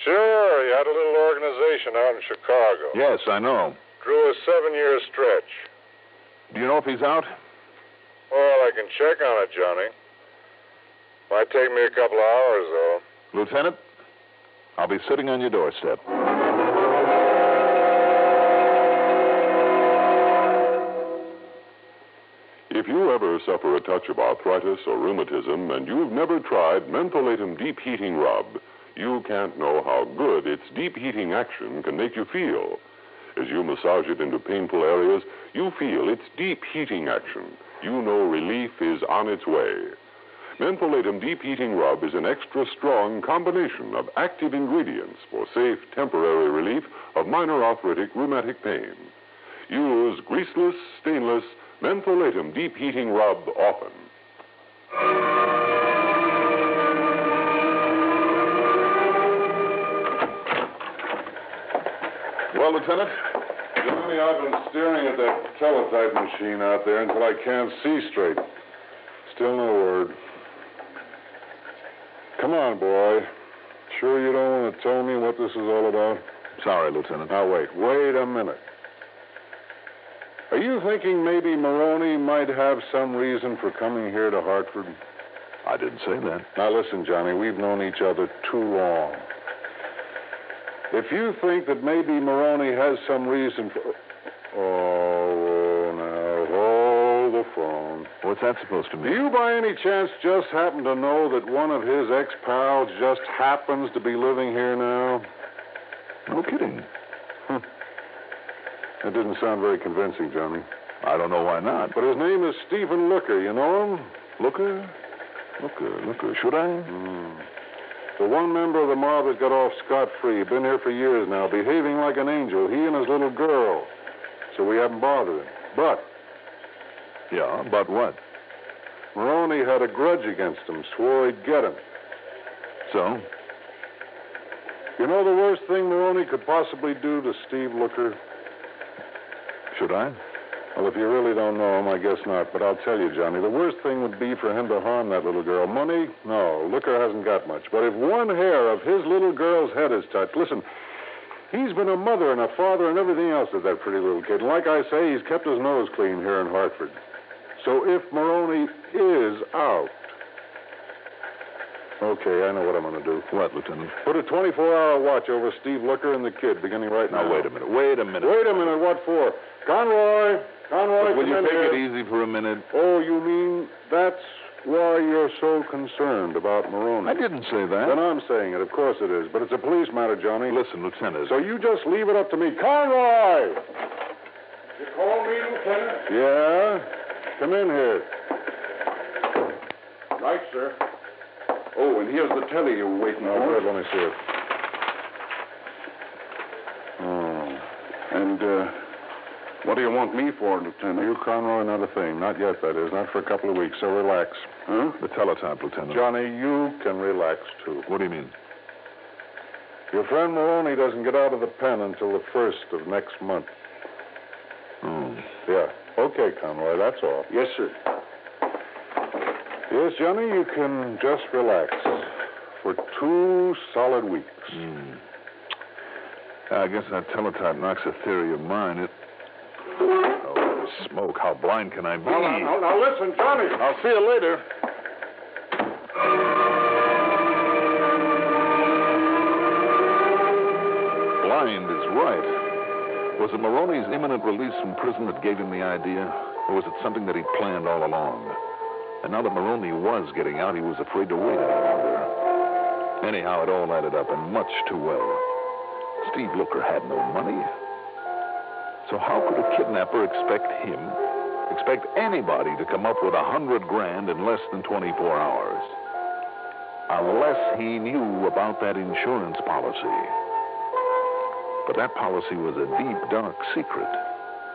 Sure, you had a little organization out in Chicago. Yes, I know. Drew a 7-year stretch. Do you know if he's out? Well, I can check on it, Johnny. Might take me a couple of hours, though. Lieutenant, I'll be sitting on your doorstep. If you ever suffer a touch of arthritis or rheumatism and you've never tried Mentholatum Deep Heating Rub, you can't know how good its deep heating action can make you feel. As you massage it into painful areas, you feel its deep heating action. You know relief is on its way. Mentholatum Deep Heating Rub is an extra strong combination of active ingredients for safe, temporary relief of minor arthritic rheumatic pain. Use greaseless, stainless Mentholatum Deep Heating Rub often. Well, Lieutenant, Johnny, I've been staring at that teletype machine out there until I can't see straight. Still no word. Come on, boy. Sure you don't want to tell me what this is all about? Sorry, Lieutenant. Now, wait a minute. Are you thinking maybe Maroney might have some reason for coming here to Hartford? I didn't say that. Now, listen, Johnny, we've known each other too long. If you think that maybe Maroney has some reason for... Oh, now, hold the phone. What's that supposed to mean? Do you by any chance just happen to know that one of his ex-pals just happens to be living here now? No kidding. That didn't sound very convincing, Johnny. I don't know why not. But his name is Stephen Looker. You know him? Looker? Should I? The one member of the mob that got off scot-free. Been here for years now, behaving like an angel. He and his little girl. So we haven't bothered him. But... Yeah, but what? Maroney had a grudge against him. Swore he'd get him. So? You know the worst thing Maroney could possibly do to Steve Looker? Should I? Well, if you really don't know him, I guess not. But I'll tell you, Johnny, the worst thing would be for him to harm that little girl. Money? No, Looker hasn't got much. But if one hair of his little girl's head is touched, listen, he's been a mother and a father and everything else to that pretty little kid. And like I say, he's kept his nose clean here in Hartford. So if Maroney is out... Okay, I know what I'm going to do. What, Lieutenant? Put a 24-hour watch over Steve Looker and the kid, beginning right now. Now, wait a minute. Wait a minute. What for? Conroy, will you take it easy for a minute? Oh, you mean that's why you're so concerned about Maroney? I didn't say that. Then I'm saying it. Of course it is. But it's a police matter, Johnny. Listen, Lieutenant. So you just leave it up to me. Conroy! You call me, Lieutenant? Yeah? Come in here. Right, sir. Oh, and here's the telly you were waiting for. Good, let me see it. Oh. And, what do you want me for, Lieutenant? You, Conroy, not a thing. Not yet, that is. Not for a couple of weeks, so relax. Huh? The teletype, Lieutenant. Johnny, you can relax, too. What do you mean? Your friend Maroney doesn't get out of the pen until the 1st of next month. Oh. Yeah. Okay, Conroy, that's all. Yes, sir. Yes, Johnny, you can just relax for 2 solid weeks. I guess that teletype knocks a theory of mine. Oh, smoke. How blind can I be? Now, listen, Johnny. I'll see you later. Blind is right. Was it Maroney's imminent release from prison that gave him the idea? Or was it something that he'd planned all along? And now that Maroney was getting out, he was afraid to wait any longer. Anyhow, it all added up, and much too well. Steve Looker had no money. So how could a kidnapper expect anybody to come up with $100,000 in less than 24 hours? Unless he knew about that insurance policy. But that policy was a deep, dark secret.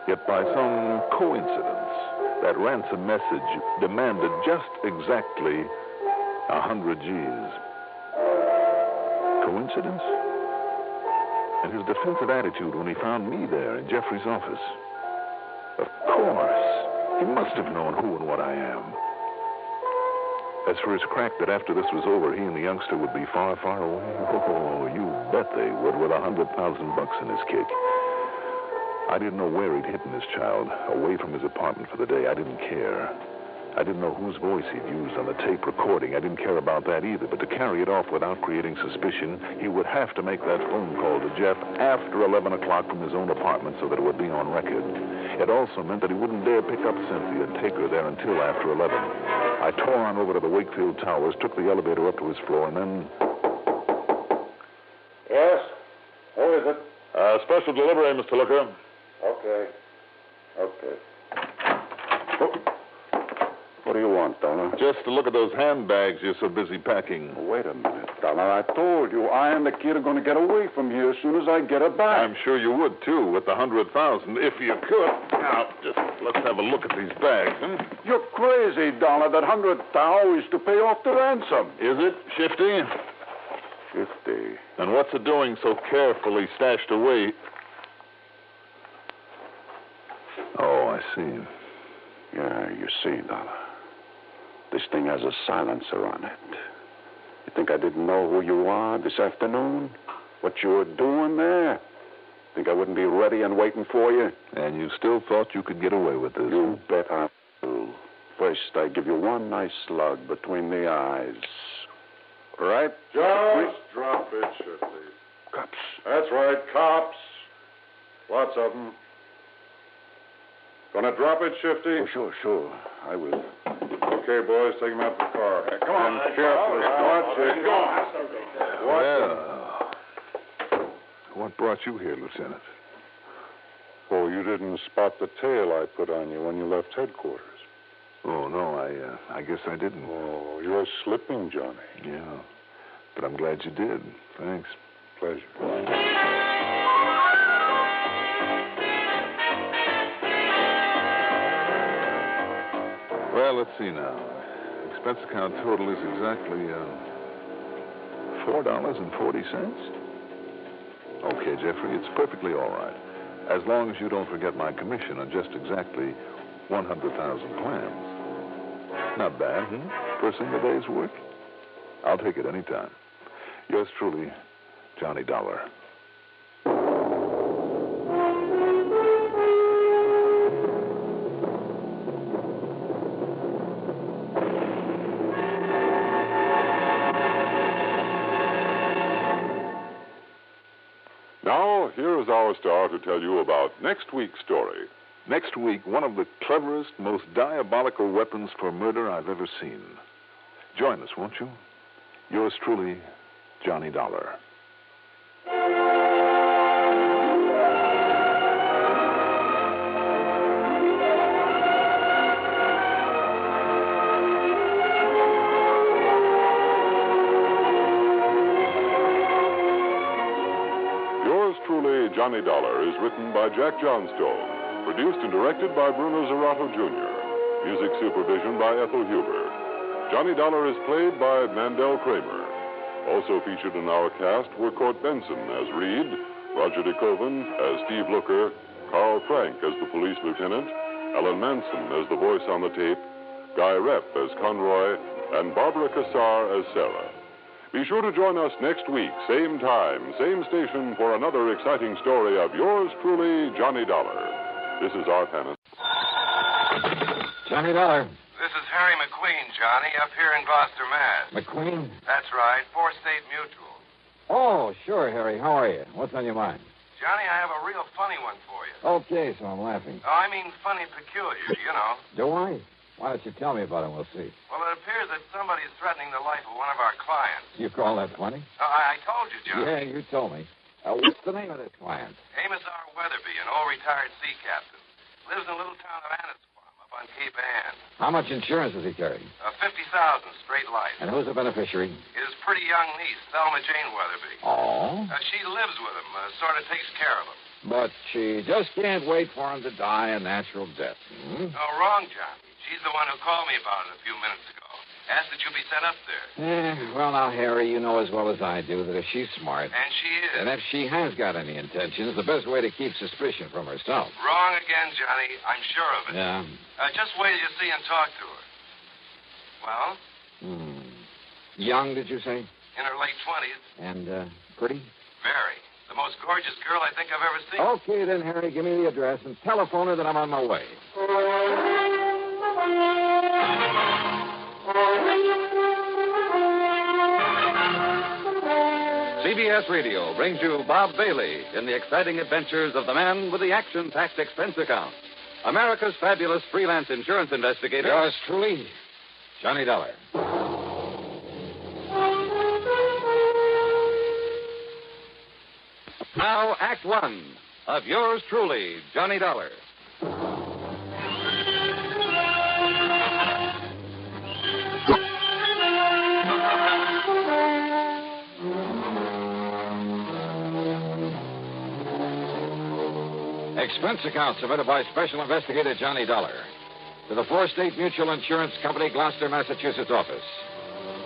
Yet by some coincidence, that ransom message demanded just exactly 100 G's. Coincidence? And his defensive attitude when he found me there in Jeffrey's office. Of course. He must have known who and what I am. As for his crack that after this was over, he and the youngster would be far, far away. Oh, you bet they would, with $100,000 in his kick. I didn't know where he'd hidden his child, away from his apartment for the day. I didn't care. I didn't know whose voice he'd used on the tape recording. I didn't care about that either. But to carry it off without creating suspicion, he would have to make that phone call to Jeff after 11 o'clock from his own apartment so that it would be on record. It also meant that he wouldn't dare pick up Cynthia and take her there until after 11. I tore on over to the Wakefield Towers, took the elevator up to his floor, and then... Yes? Who is it? Special delivery, Mr. Looker. Okay. What do you want, Dollar? Just to look at those handbags you're so busy packing. Wait a minute, Dollar. I told you I and the kid are going to get away from here as soon as I get her back. I'm sure you would, too, with the 100,000, if you could. Now, just let's have a look at these bags, huh? You're crazy, Dollar. That 100,000 is to pay off the ransom. Is it, Shifty? 50. And what's it doing so carefully stashed away? Oh, I see. Yeah, you see, Dollar. This thing has a silencer on it. You think I didn't know who you are this afternoon? What you were doing there? Think I wouldn't be ready and waiting for you? And you still thought you could get away with this? You bet I do. First, I give you one nice slug between the eyes. Right? Just drop it, Shifty. Cops. That's right, cops. Lots of them. Gonna drop it, Shifty? Oh, sure. I will. Okay, boys, take him out to the car. Hey, come on. And carefully. Well, what brought you here, Lieutenant? Oh, you didn't spot the tail I put on you when you left headquarters. Oh, no, I guess I didn't. Oh, you're slipping, Johnny. Yeah, but I'm glad you did. Thanks. Pleasure. Well, let's see now. Expense account total is exactly $4.40. Okay, Jeffrey, it's perfectly all right. As long as you don't forget my commission on just exactly 100,000 clams. Not bad, For a single day's work? I'll take it any time. Yours truly, Johnny Dollar. Now, here is our star to tell you about next week's story. Next week, one of the cleverest, most diabolical weapons for murder I've ever seen. Join us, won't you? Yours truly, Johnny Dollar. Yours truly, Johnny Dollar, is written by Jack Johnstone. Produced and directed by Bruno Zerato, Jr. Music supervision by Ethel Huber. Johnny Dollar is played by Mandel Cramer. Also featured in our cast were Court Benson as Reed, Roger DeKoven as Steve Looker, Carl Frank as the police lieutenant, Ellen Manson as the voice on the tape, Guy Repp as Conroy, and Barbara Cassar as Sarah. Be sure to join us next week, same time, same station, for another exciting story of yours truly, Johnny Dollar. This is Art Hannon. Johnny Dollar. This is Harry McQueen, Johnny, up here in Gloucester, Mass. McQueen? That's right, 4 State Mutual. Oh, sure, Harry. How are you? What's on your mind? Johnny, I have a real funny one for you. Okay, so I'm laughing. Oh, I mean funny peculiar, you know. Do I? Why don't you tell me about it? We'll see. Well, it appears that somebody's threatening the life of one of our clients. You call that funny? I told you, Johnny. Yeah, you told me. What's the name of this client? Amos R. Weatherby, an old retired sea captain. Lives in a little town of Annisquam up on Cape Ann. How much insurance does he carry? 50,000 straight life. And who's the beneficiary? His pretty young niece, Thelma Jane Weatherby. Oh? She lives with him, sort of takes care of him. But she just can't wait for him to die a natural death. No, wrong, Johnny. She's the one who called me about it a few minutes ago. Asked that you be sent up there. Well, now, Harry, you know as well as I do that if she's smart... And she is. And if she has got any intentions, the best way to keep suspicion from herself. Wrong again, Johnny. I'm sure of it. Yeah. Just wait till you see and talk to her. Well? Young, did you say? In her late 20s. And pretty? Very. The most gorgeous girl I think I've ever seen. Okay, then, Harry, give me the address and telephone her that I'm on my way. CBS Radio brings you Bob Bailey in the exciting adventures of the man with the action-packed expense account. America's fabulous freelance insurance investigator. Yours truly, Johnny Dollar. Now, Act One of yours truly, Johnny Dollar. Expense account submitted by Special Investigator Johnny Dollar to the Four State Mutual Insurance Company, Gloucester, Massachusetts office.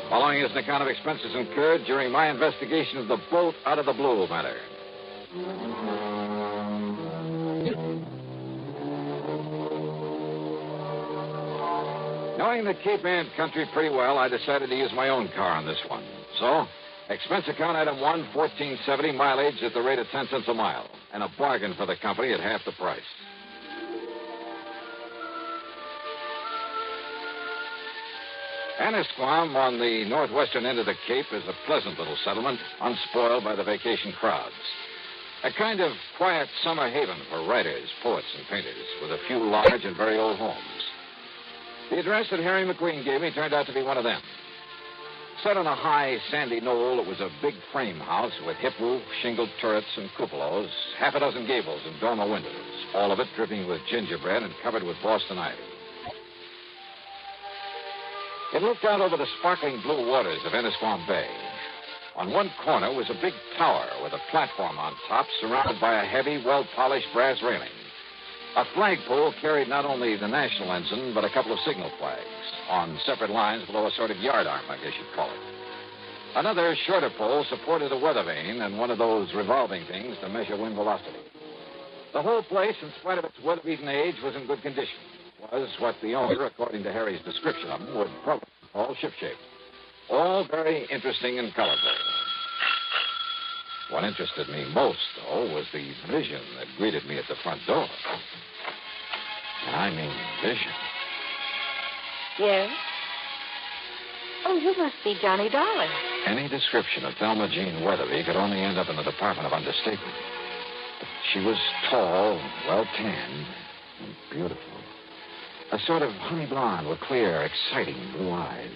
Following is an account of expenses incurred during my investigation of the boat out of the blue matter. Knowing the Cape Ann country pretty well, I decided to use my own car on this one. So, expense account item 1, $14.70, mileage at the rate of 10 cents a mile, and a bargain for the company at half the price. Annisquam, on the northwestern end of the Cape, is a pleasant little settlement, unspoiled by the vacation crowds. A kind of quiet summer haven for writers, poets, and painters, with a few large and very old homes. The address that Harry McQueen gave me turned out to be one of them. Set on a high, sandy knoll, it was a big frame house with hip roof, shingled turrets, and cupolas, half a dozen gables and dormer windows, all of it dripping with gingerbread and covered with Boston ivy. It looked out over the sparkling blue waters of Annisquam Bay. On one corner was a big tower with a platform on top surrounded by a heavy, well-polished brass railing. A flagpole carried not only the national ensign, but a couple of signal flags on separate lines below a sort of yardarm, I guess you'd call it. Another shorter pole supported a weather vane and one of those revolving things to measure wind velocity. The whole place, in spite of its weather-beaten age, was in good condition. It was what the owner, according to Harry's description of them, would probably call shipshape. All very interesting and colorful. What interested me most, though, was the vision that greeted me at the front door. And I mean vision. Yes? Oh, you must be Johnny Dollar. Any description of Thelma Jean Weatherby could only end up in the Department of Understatement. She was tall, well-tanned, and beautiful. A sort of honey blonde with clear, exciting blue eyes.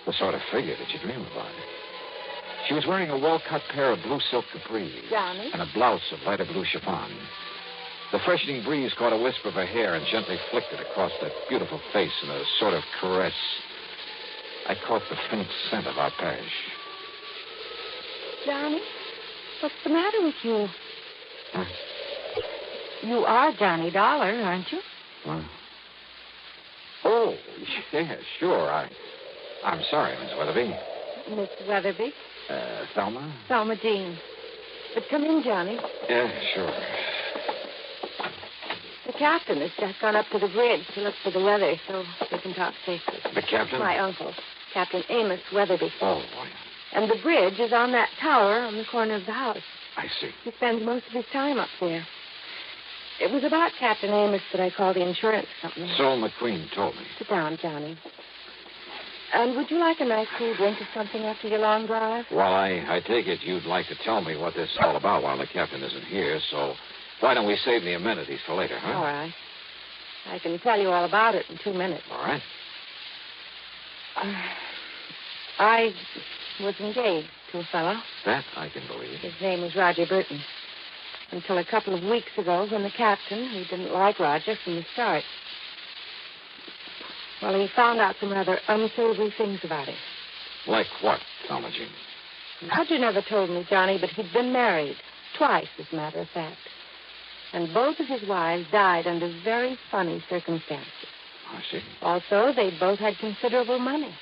The sort of figure that you dream about. She was wearing a well-cut pair of blue silk capris. Johnny? And a blouse of lighter blue chiffon. The freshening breeze caught a wisp of her hair and gently flicked it across that beautiful face in a sort of caress. I caught the faint scent of arpege. Johnny, what's the matter with you? Huh? You are Johnny Dollar, aren't you? What? Oh, yeah, sure. I'm sorry, Miss Weatherby. Miss Weatherby? Thelma? Thelma Jean. But come in, Johnny. Yeah, sure. The captain has just gone up to the bridge to look for the weather so we can talk safely. The captain? My uncle, Captain Amos Weatherby. Oh, boy. And the bridge is on that tower on the corner of the house. I see. He spends most of his time up there. It was about Captain Amos that I called the insurance company. So McQueen told me. Sit down, Johnny. And would you like a nice cool drink or something after your long drive? Well, I take it you'd like to tell me what this is all about while the captain isn't here, so why don't we save the amenities for later, huh? All right. I can tell you all about it in 2 minutes. All right. I was engaged to a fellow. That I can believe. His name was Roger Burton. Until a couple of weeks ago when the captain, who didn't like Roger from the start, well, he found out some rather unsavory things about him. Like what, Thelma Jean? Roger never told me, Johnny, but he'd been married. Twice, as a matter of fact. And both of his wives died under very funny circumstances. I see. Also, they both had considerable money.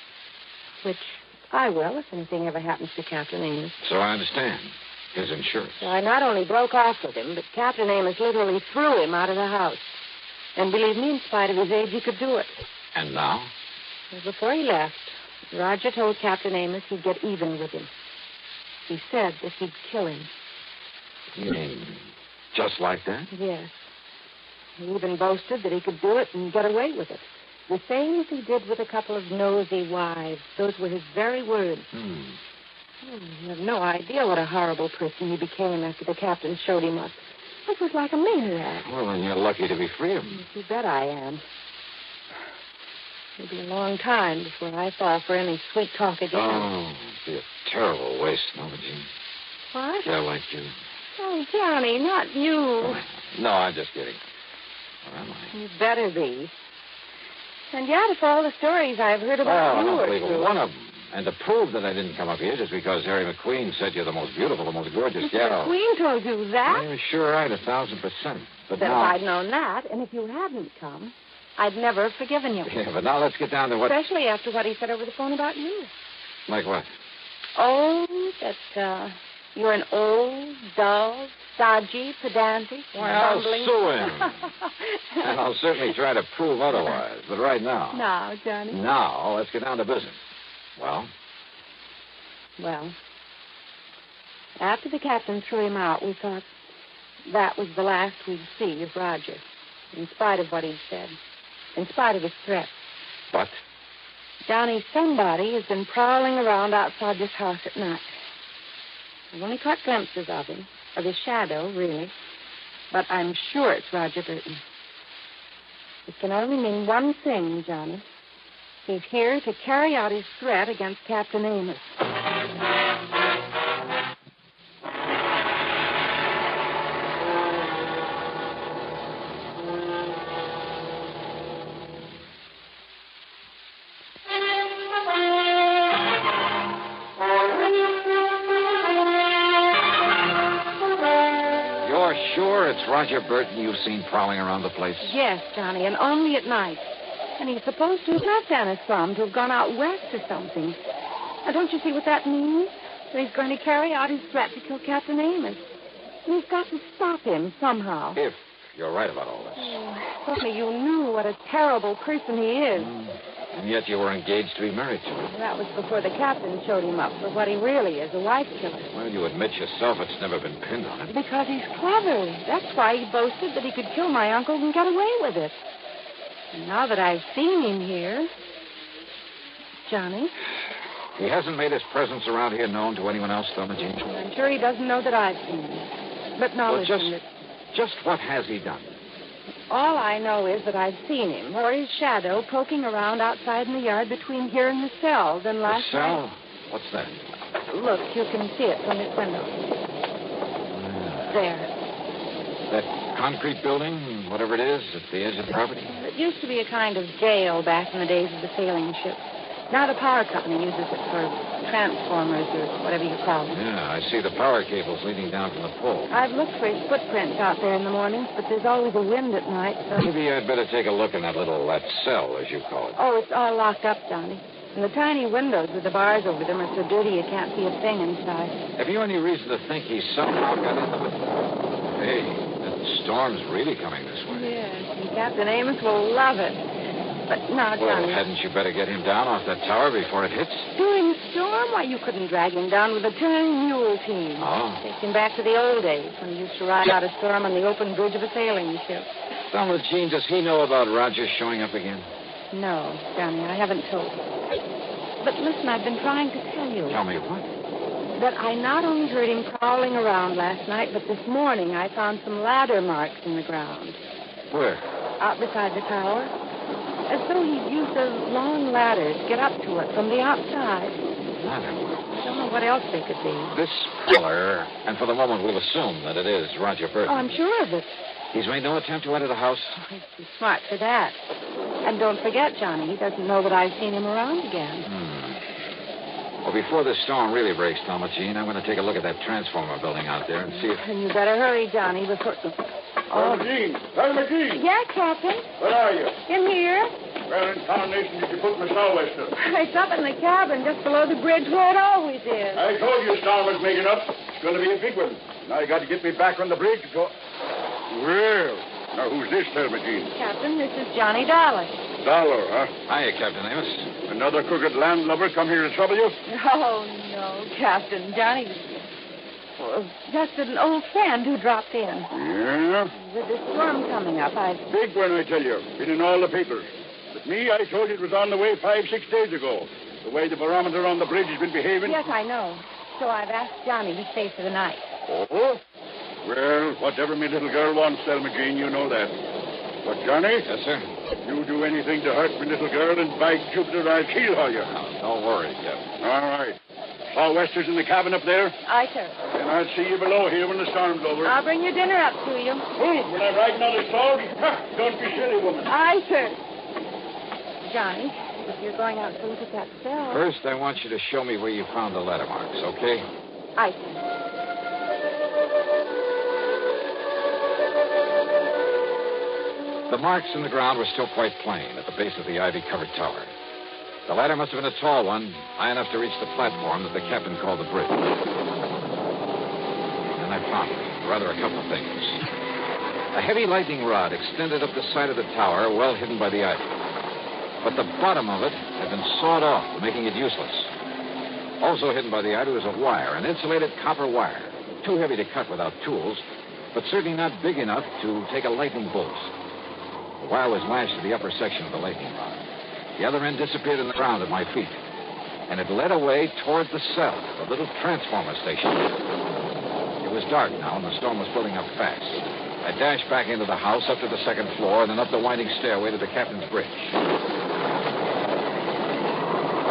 Which I will if anything ever happens to Captain Amos. So I understand. His insurance. So I not only broke off with him, but Captain Amos literally threw him out of the house. And believe me, in spite of his age, he could do it. And now? Well, before he left, Roger told Captain Amos he'd get even with him. He said that he'd kill him. You mean just like that? Yes. He even boasted that he could do it and get away with it. The same as he did with a couple of nosy wives. Those were his very words. Oh, you have no idea what a horrible person he became after the captain showed him up. It was like a maniac. Well, then you're lucky to be free of him. You bet I am. It'll be a long time before I fall for any sweet talk again. Oh, it'd be a terrible waste, Mama Jean. What? Yeah, like you. Oh, Johnny, not you. No, I'm just kidding. Or am I? You better be. And yet, if all the stories I've heard about I you don't are believe true... one of them. And to prove that I didn't come up here just because Harry McQueen said you're the most beautiful, the most gorgeous gal. McQueen told you that? You're sure right, 1,000%. But Then now... if I'd known that, and if you hadn't come, I'd never have forgiven you. Yeah, but now let's get down to what... Especially after what he said over the phone about you. Like what? Oh, that, you're an old, dull, stodgy, pedantic, Well, I'll bumbling... sue him. And I'll certainly try to prove otherwise. But right now... Now, Johnny. Now, let's get down to business. Well? Well, after the captain threw him out, we thought that was the last we'd see of Roger, in spite of what he'd said, in spite of his threats. But? Johnny, somebody has been prowling around outside this house at night. I've only caught glimpses of him, of his shadow, really, but I'm sure it's Roger Burton. It can only mean one thing, Johnny. He's here to carry out his threat against Captain Amos. You're sure it's Roger Burton you've seen prowling around the place? Yes, Johnny, and only at night. And he's supposed to have left Anna's farm to have gone out west or something. Now, don't you see what that means? So he's going to carry out his threat to kill Captain Amos. And we've got to stop him somehow. If you're right about all this. Oh, if only you knew what a terrible person he is. And yet you were engaged to be married to him. That was before the captain showed him up for what he really is, a wife killer. Well, you admit yourself it's never been pinned on him. Because he's clever. That's why he boasted that he could kill my uncle and get away with it. And now that I've seen him here... Johnny? He hasn't made his presence around here known to anyone else, though, Jean? I'm sure he doesn't know that I've seen him. But now listen... Just what has he done? All I know is that I've seen him, or his shadow, poking around outside in the yard between here and the cell. Then last The cell? night... What's that? Look, you can see it from this window. There. That concrete building, whatever it is, at the edge of the property? It used to be a kind of jail back in the days of the sailing ships. Now the power company uses it for transformers or whatever you call it. Yeah, I see the power cables leading down from the pole. I've looked for his footprints out there in the mornings, but there's always a wind at night, so... Maybe I'd better take a look in that cell, as you call it. Oh, it's all locked up, Johnny. And the tiny windows with the bars over them are so dirty you can't see a thing inside. Have you any reason to think he somehow got into it? Hey, that storm's really coming this way. Yes, and Captain Amos will love it. But now, Well, Johnny... hadn't you better get him down off that tower before it hits? During the storm? Why, you couldn't drag him down with a turning mule team. Oh. Takes him back to the old days when he used to ride out a storm on the open bridge of a sailing ship. Donald Jean, does he know about Roger showing up again? No, Johnny, I haven't told him. But listen, I've been trying to tell you. Tell me what? That I not only heard him prowling around last night, but this morning I found some ladder marks in the ground. Where? Out beside the tower. As though he'd used a long ladder to get up to it from the outside. Ladder? I don't know what else they could be. This feller, and for the moment we'll assume that it is Roger Burton. Oh, I'm sure of it. He's made no attempt to enter the house? Oh, he's too smart for that. And don't forget, Johnny, he doesn't know that I've seen him around again. Well, before this storm really breaks, Thomas Jean, I'm going to take a look at that transformer building out there and see if... And you better hurry, Johnny, before... Oh, Jean. Thelma Jean. Yeah, Captain? Where are you? In here. Where in tarnation did you put my sou'wester? It's up in the cabin just below the bridge where it always is. I told you a storm was making up. It's going to be a big one. Now you got to get me back on the bridge. Well, now who's this, Thelma Jean? Captain, this is Johnny Dollar. Dollar, huh? Hiya, Captain Amos. Another crooked landlubber come here to trouble you? Oh, no, Captain. Johnny... Well, just an old friend who dropped in. Yeah? With the storm coming up, Big one, I tell you. Been in all the papers. But me, I told you it was on the way 5-6 days ago. The way the barometer on the bridge has been behaving. Yes, I know. So I've asked Johnny to stay for the night. Oh? Well, whatever me little girl wants, Selma Jean, you know that. But, Johnny? Yes, sir? You do anything to hurt me little girl, and by Jupiter, I'll kill you. Don't worry, Captain. All right. Southwesters in the cabin up there? Aye, sir. Then I'll see you below here when the storm's over. I'll bring your dinner up to you. Oh, will I ride another sword? Don't be silly, woman. Aye, sir. Johnny, if you're going out to look at that cell... First, I want you to show me where you found the letter marks, okay? Aye, sir. The marks in the ground were still quite plain at the base of the ivy-covered tower. The ladder must have been a tall one, high enough to reach the platform that the captain called the bridge. Then I found, rather, a couple of things. A heavy lightning rod extended up the side of the tower, well hidden by the ivy. But the bottom of it had been sawed off, making it useless. Also hidden by the ivy was a wire, an insulated copper wire, too heavy to cut without tools, but certainly not big enough to take a lightning bolt. The wire was lashed to the upper section of the lightning rod. The other end disappeared in the ground at my feet, and it led away toward the cell, the little transformer station. It was dark now, and the storm was building up fast. I dashed back into the house, up to the second floor, and then up the winding stairway to the captain's bridge.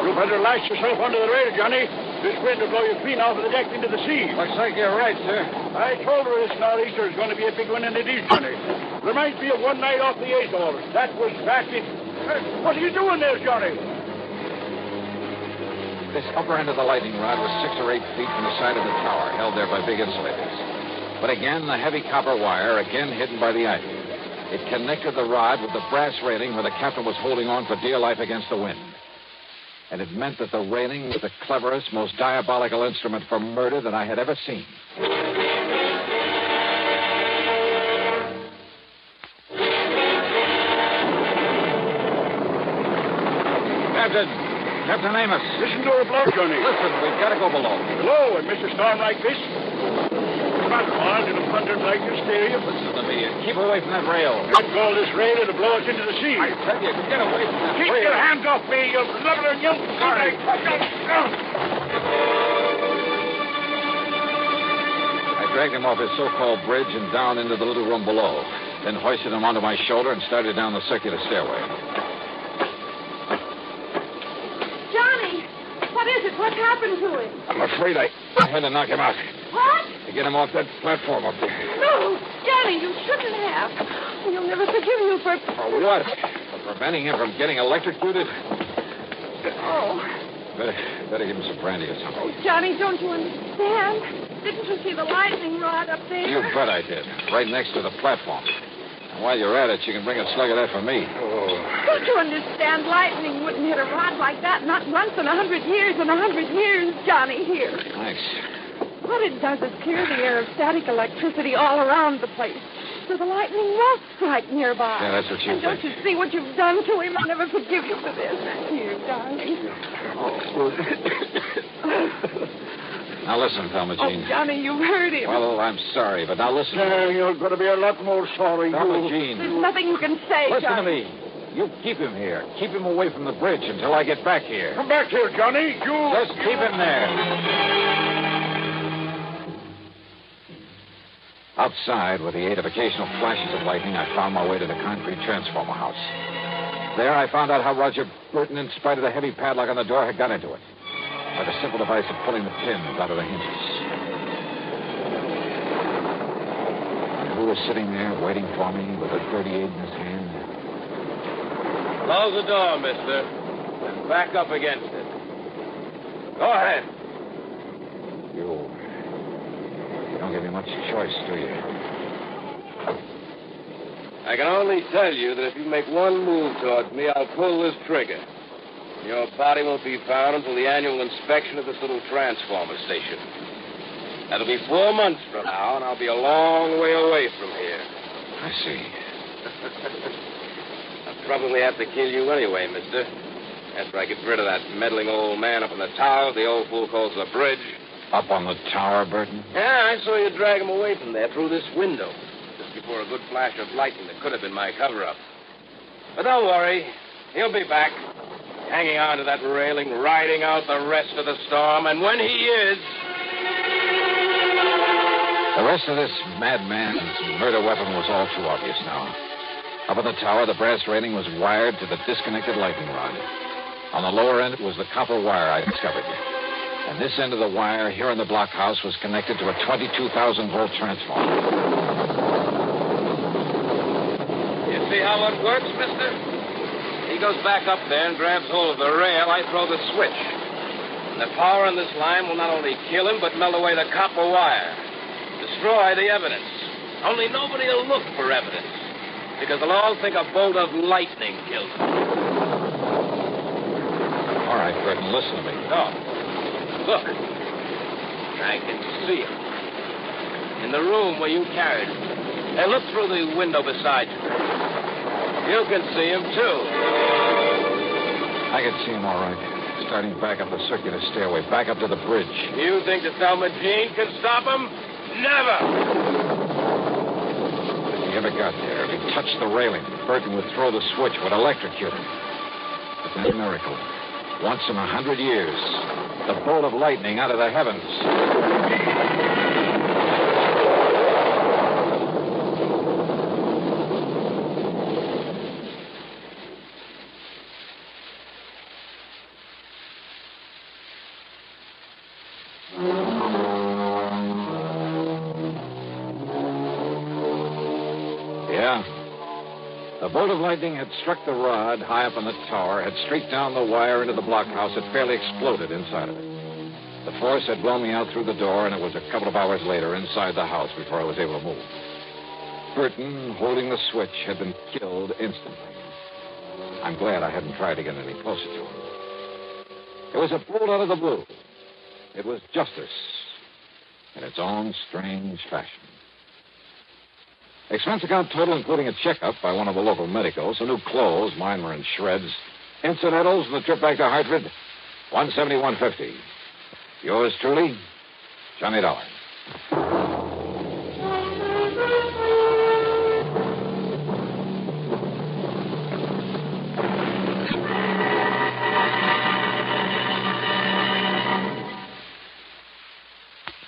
You better lash yourself onto the rail, Johnny. This wind will blow you clean off of the deck into the sea. Looks like you're right, sir. I told her this nor'easter is going to be a big one, and it is, Johnny. Reminds me of one night off the Azores. That was back in... What are you doing there, Johnny? This upper end of the lightning rod was 6 or 8 feet from the side of the tower, held there by big insulators. But again, the heavy copper wire, again hidden by the ivy. It connected the rod with the brass railing where the captain was holding on for dear life against the wind. And it meant that the railing was the cleverest, most diabolical instrument for murder that I had ever seen. Captain Amos. Listen to her blow, Johnny. Listen, we've got to go below. Below, and Mr. Storm like this? Come on, it'll thunder like hysteria. Listen to me. Keep away from that rail. Let go of this rail, it'll blow us into the sea. I tell you, get away from that rail. Keep your hands off me, you blubber and young. Sorry. I dragged him off his so-called bridge and down into the little room below, then hoisted him onto my shoulder and started down the circular stairway. What happened to him? I'm afraid I had to knock him out. What? To get him off that platform up there. No, Johnny, you shouldn't have. You'll never forgive you for... For what? For preventing him from getting electrocuted? Oh. Better give him some brandy or something. Oh, Johnny, don't you understand? Didn't you see the lightning rod up there? You bet I did. Right next to the platform. And while you're at it, you can bring a slug of that for me. Oh. Don't you understand? Lightning wouldn't hit a rod like that, not once in 100 years. In 100 years, Johnny, here. Thanks. What it does is clear the air of static electricity all around the place. So the lightning won't strike nearby. Yeah, that's what you think. Don't you see what you've done to him? I'll never forgive you for this. Here, darling. Now listen, Thelma Jean. Oh, Johnny, you've hurt him. Well, I'm sorry, but now listen. You're going to be a lot more sorry. Thelma Jean. There's nothing you can say, Listen Johnny. to me. You keep him here. Keep him away from the bridge until I get back here. Come back here, Johnny. Just keep him there. Outside, with the aid of occasional flashes of lightning, I found my way to the concrete transformer house. There, I found out how Roger Burton, in spite of the heavy padlock on the door, had got into it. By the simple device of pulling the pins out of the hinges. And who was sitting there waiting for me with a .38 in his hand? Close the door, mister. And back up against it. Go ahead. You don't give me much choice, do you? I can only tell you that if you make one move towards me, I'll pull this trigger. Your body won't be found until the annual inspection of this little transformer station. That'll be 4 months from now, and I'll be a long way away from here. I see. I'll probably have to kill you anyway, mister. After I get rid of that meddling old man up in the tower the old fool calls the bridge. Up on the tower, Burton? Yeah, I saw you drag him away from there through this window. Just before a good flash of lightning that could have been my cover-up. But don't worry. He'll be back. Hanging on to that railing, riding out the rest of the storm. And when he is, The rest of this madman's murder weapon was all too obvious now. Up on the tower, the brass railing was wired to the disconnected lightning rod. On the lower end was the copper wire I discovered. And this end of the wire here in the blockhouse was connected to a 22,000-volt transformer. You see how it works, mister? He goes back up there and grabs hold of the rail. I throw the switch. And the power in this line will not only kill him, but melt away the copper wire. Destroy the evidence. Only nobody will look for evidence. Because they'll all think a bolt of lightning killed him. All right, Burton, listen to me. Oh. Look. I can see him. In the room where you carried him. Hey, look through the window beside you. You can see him, too. I can see him all right. Starting back up the circular stairway, back up to the bridge. You think that Thelma Jean can stop him? Never! If he ever got there, if he touched the railing, Burton would throw the switch, would electrocute him. But then a miracle. Once in 100 years, the bolt of lightning out of the heavens. The bolt of lightning had struck the rod high up on the tower, had streaked down the wire into the blockhouse, had fairly exploded inside of it. The force had blown me out through the door, and it was a couple of hours later inside the house before I was able to move. Burton, holding the switch, had been killed instantly. I'm glad I hadn't tried to get any closer to him. It was a bolt out of the blue. It was justice in its own strange fashion. Expense account total, including a checkup by one of the local medicos, some new clothes, mine were in shreds, incidentals, and the trip back to Hartford, $171.50. Yours truly, Johnny Dollar.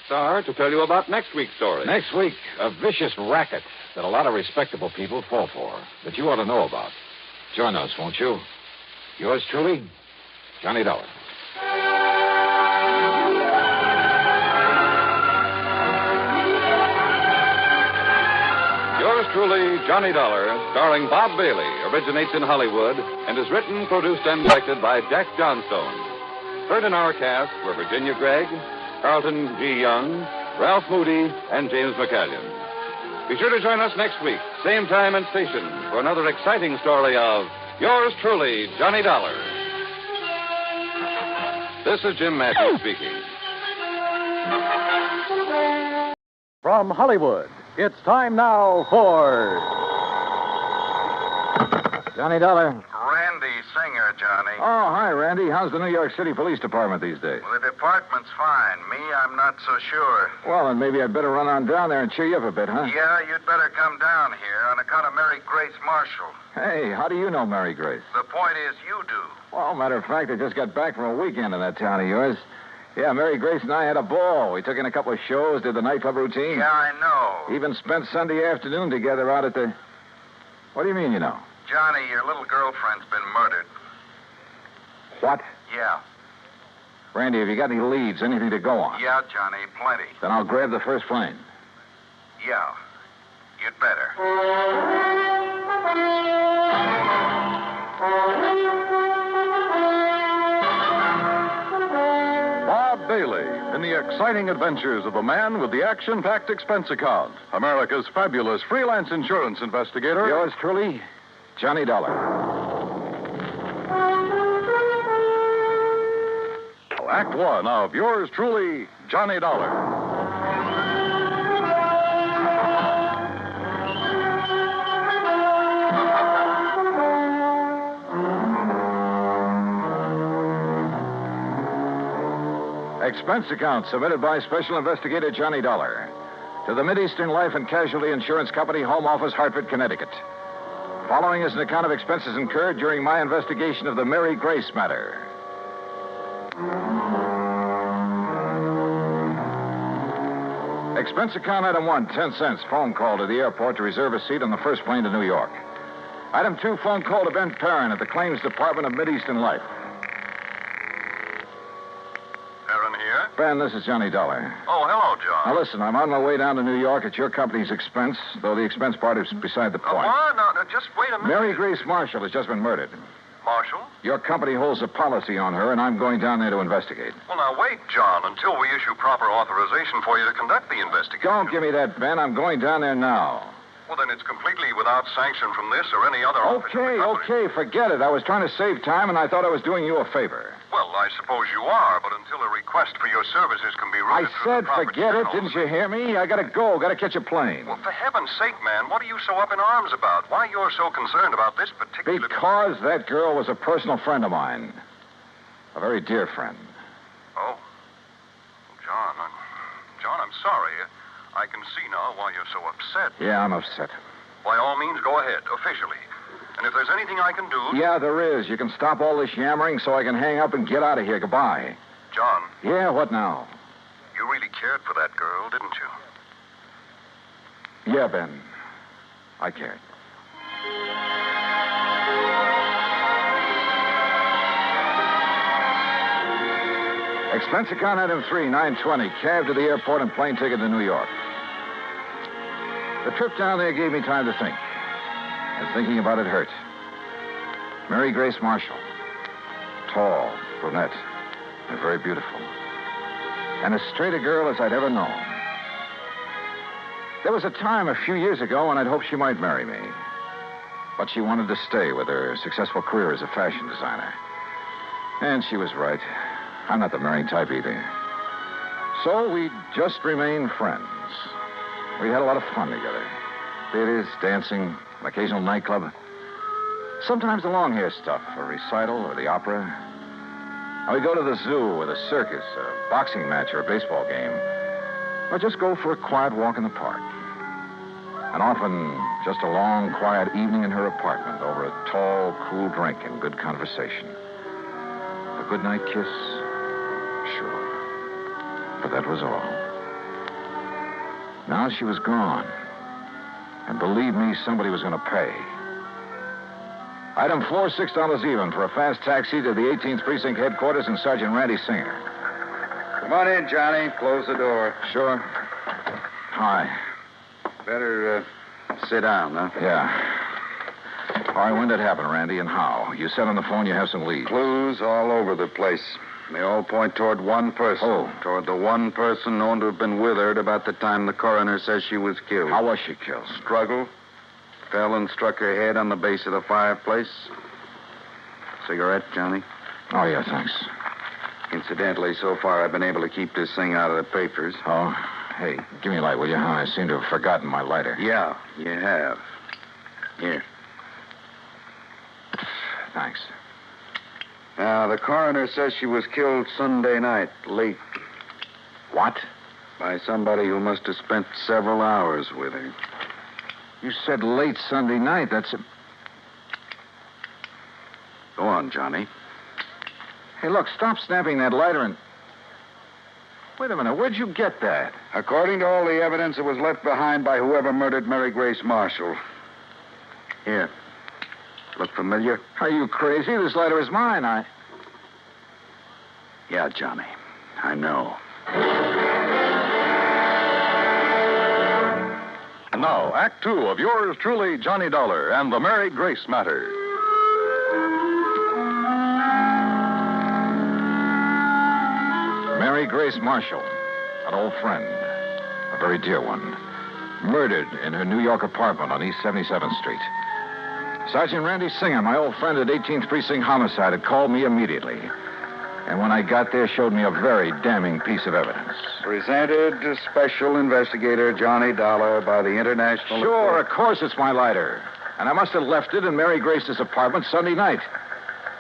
Star, to tell you about next week's story. Next week, a vicious racket that a lot of respectable people fall for, that you ought to know about. Join us, won't you? Yours truly, Johnny Dollar. Yours truly, Johnny Dollar, starring Bob Bailey, originates in Hollywood and is written, produced, and directed by Jack Johnstone. Heard in our cast were Virginia Gregg, Carlton G. Young, Ralph Moody, and James McCallion. Be sure to join us next week, same time and station, for another exciting story of Yours truly, Johnny Dollar. This is Jim Matthews speaking. From Hollywood, it's time now for Johnny Dollar. Randy Singer, Johnny. Oh, hi, Randy. How's the New York City Police Department these days? Well, the department's fine. Me, I'm not so sure. Well, then maybe I'd better run on down there and cheer you up a bit, huh? Yeah, you'd better come down here on account of Mary Grace Marshall. Hey, how do you know Mary Grace? The point is, you do. Well, matter of fact, I just got back from a weekend in that town of yours. Yeah, Mary Grace and I had a ball. We took in a couple of shows, did the nightclub routine. Yeah, I know. Even spent Sunday afternoon together out at the... What do you mean, you know? Johnny, your little girlfriend's been murdered. What? Yeah. Randy, have you got any leads, anything to go on? Yeah, Johnny, plenty. Then I'll grab the first plane. Yeah. You'd better. Bob Bailey in the exciting adventures of a man with the action-packed expense account. America's fabulous freelance insurance investigator. Yours truly, Johnny Dollar. Act one of Yours truly, Johnny Dollar. Expense account submitted by Special Investigator Johnny Dollar to the Mideastern Life and Casualty Insurance Company, Home Office, Hartford, Connecticut. Following is an account of expenses incurred during my investigation of the Mary Grace matter. Expense account item 1, 10 cents. Phone call to the airport to reserve a seat on the first plane to New York. Item 2, phone call to Ben Perrin at the Claims Department of Mideastern Life. Perrin here? Ben, this is Johnny Dollar. Oh, hello, John. Now, listen, I'm on my way down to New York at your company's expense, though the expense part is beside the point. What? No, just wait a minute. Mary Grace Marshall has just been murdered. Marshall? Your company holds a policy on her, and I'm going down there to investigate. Well, now, wait, John, until we issue proper authorization for you to conduct the investigation. Don't give me that, Ben. I'm going down there now. Well, then it's completely without sanction from this or any other office. Okay, forget it. I was trying to save time, and I thought I was doing you a favor. Well, I suppose you are, but until a request for your services can be routed I said forget it. Didn't you hear me? I gotta go. Gotta catch a plane. Well, for heaven's sake, man, what are you so up in arms about? Why you're so concerned about this particular... Because that girl was a personal friend of mine. A very dear friend. Oh. John, I'm sorry. I can see now why you're so upset. Yeah, I'm upset. By all means, go ahead, officially. And if there's anything I can do... Yeah, there is. You can stop all this yammering so I can hang up and get out of here. Goodbye. John. Yeah, what now? You really cared for that girl, didn't you? Yeah, Ben. I cared. Expense account item 3, 920. Cab to the airport and plane ticket to New York. The trip down there gave me time to think. And thinking about it hurt. Mary Grace Marshall. Tall, brunette, and very beautiful. And as straight a girl as I'd ever known. There was a time a few years ago when I'd hoped she might marry me. But she wanted to stay with her successful career as a fashion designer. And she was right. I'm not the marrying type either. So we just remained friends. We had a lot of fun together. Theaters, dancing, an occasional nightclub. Sometimes the long hair stuff, a recital or the opera. We'd go to the zoo or the circus, a boxing match or a baseball game. Or just go for a quiet walk in the park. And often just a long, quiet evening in her apartment over a tall, cool drink and good conversation. A goodnight kiss? Sure. But that was all. Now she was gone. And believe me, somebody was going to pay. Item 4, $6 even for a fast taxi to the 18th Precinct headquarters and Sergeant Randy Singer. Come on in, Johnny. Close the door. Sure. Hi. Better sit down, huh? Yeah. All right, when did it happen, Randy, and how? You said on the phone you have some leads. Clues all over the place. They all point toward one person. Oh. Toward the one person known to have been with her at about the time the coroner says she was killed. How was she killed? Struggle. Fell and struck her head on the base of the fireplace. Cigarette, Johnny? Oh, yeah, thanks. Incidentally, so far I've been able to keep this thing out of the papers. Oh? Hey, give me a light, will you? I seem to have forgotten my lighter. Yeah, you have. Here. Thanks. Now, the coroner says she was killed Sunday night, late. What? By somebody who must have spent several hours with her. You said late Sunday night. That's a... Go on, Johnny. Hey, look, stop snapping that lighter and... Wait a minute, where'd you get that? According to all the evidence, it was left behind by whoever murdered Mary Grace Marshall. Here. Look familiar? Are you crazy? This lighter is mine. Yeah, Johnny. I know. And now, Act 2 of yours truly, Johnny Dollar, and the Mary Grace Matter. Mary Grace Marshall, an old friend, a very dear one, murdered in her New York apartment on East 77th Street. Sergeant Randy Singer, my old friend at 18th Precinct Homicide, had called me immediately. And when I got there, showed me a very damning piece of evidence. Presented to Special Investigator Johnny Dollar by the International... Sure, of course it's my lighter. And I must have left it in Mary Grace's apartment Sunday night.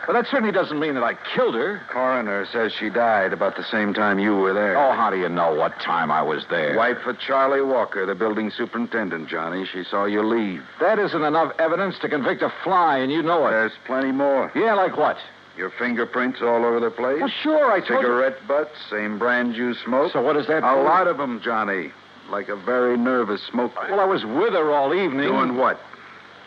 But that certainly doesn't mean that I killed her. Coroner says she died about the same time you were there. Oh, how do you know what time I was there? Wife of Charlie Walker, the building superintendent, Johnny. She saw you leave. That isn't enough evidence to convict a fly, and you know it. There's plenty more. Yeah, like what? Your fingerprints all over the place? Well, sure, I told you. Cigarette butts, same brand you smoked. So what does that A prove? lot of them, Johnny. like a very nervous smoker. Well, I was with her all evening. Doing what?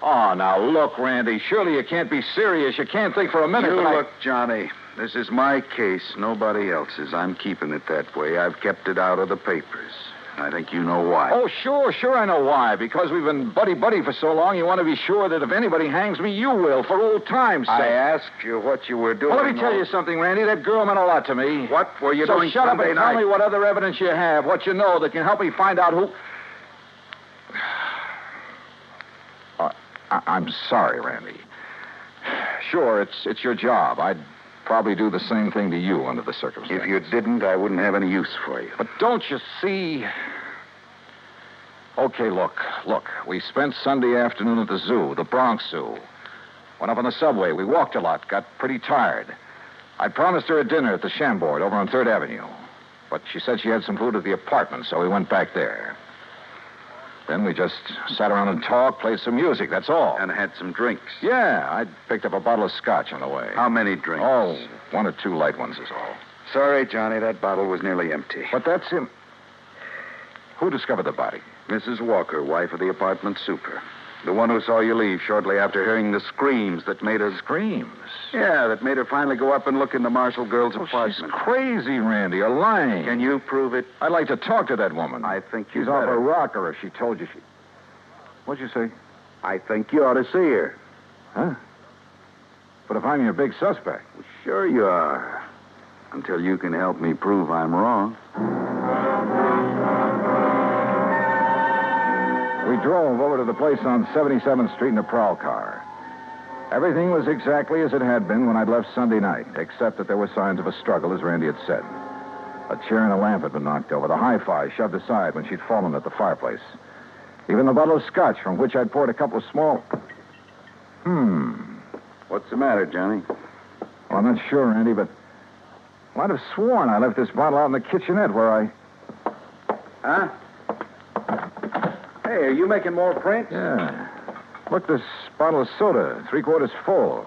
Oh, now, look, Randy. Surely you can't be serious. You can't think for a minute You that look, Johnny. This is my case, nobody else's. I'm keeping it that way. I've kept it out of the papers. I think you know why. Oh, sure I know why. Because we've been buddy-buddy for so long, you want to be sure that if anybody hangs me, you will, for old time's sake. I asked you what you were doing. Well, let me tell you something, Randy. That girl meant a lot to me. What were you so doing shut Sunday up and night? tell me what other evidence you have, what you know that can help me find out who... I'm sorry, Randy. Sure, it's your job. I'd probably do the same thing to you under the circumstances. If you didn't, I wouldn't have any use for you. But don't you see... Okay, look. We spent Sunday afternoon at the zoo, the Bronx Zoo. Went up on the subway. We walked a lot, got pretty tired. I'd promised her a dinner at the Chambord over on 3rd Avenue. But she said she had some food at the apartment, so we went back there. Then we just sat around and talked, played some music, that's all. And had some drinks. Yeah, I picked up a bottle of scotch on the way. How many drinks? Oh, 1 or 2 light ones is all. Sorry, Johnny, that bottle was nearly empty. But that's him. Who discovered the body? Mrs. Walker, wife of the apartment super. The one who saw you leave shortly after hearing the screams that made her... Screams? Yeah, that made her finally go up and look in the Marshall girl's apartment. She's crazy, Randy. You're lying. Can you prove it? I'd like to talk to that woman. I think you She's off better. her rocker if she told you she... What'd you say? I think you ought to see her. Huh? But if I'm your big suspect... Well, sure you are. Until you can help me prove I'm wrong. We drove over to the place on 77th Street in a prowl car. Everything was exactly as it had been when I'd left Sunday night, except that there were signs of a struggle, as Randy had said. A chair and a lamp had been knocked over, the hi-fi shoved aside when she'd fallen at the fireplace. Even the bottle of scotch from which I'd poured a couple of small... What's the matter, Johnny? Well, I'm not sure, Randy, but I'd have sworn I left this bottle out in the kitchenette where I... Huh? Hey, are you making more prints? Yeah. Look, this bottle of soda, 3/4 full.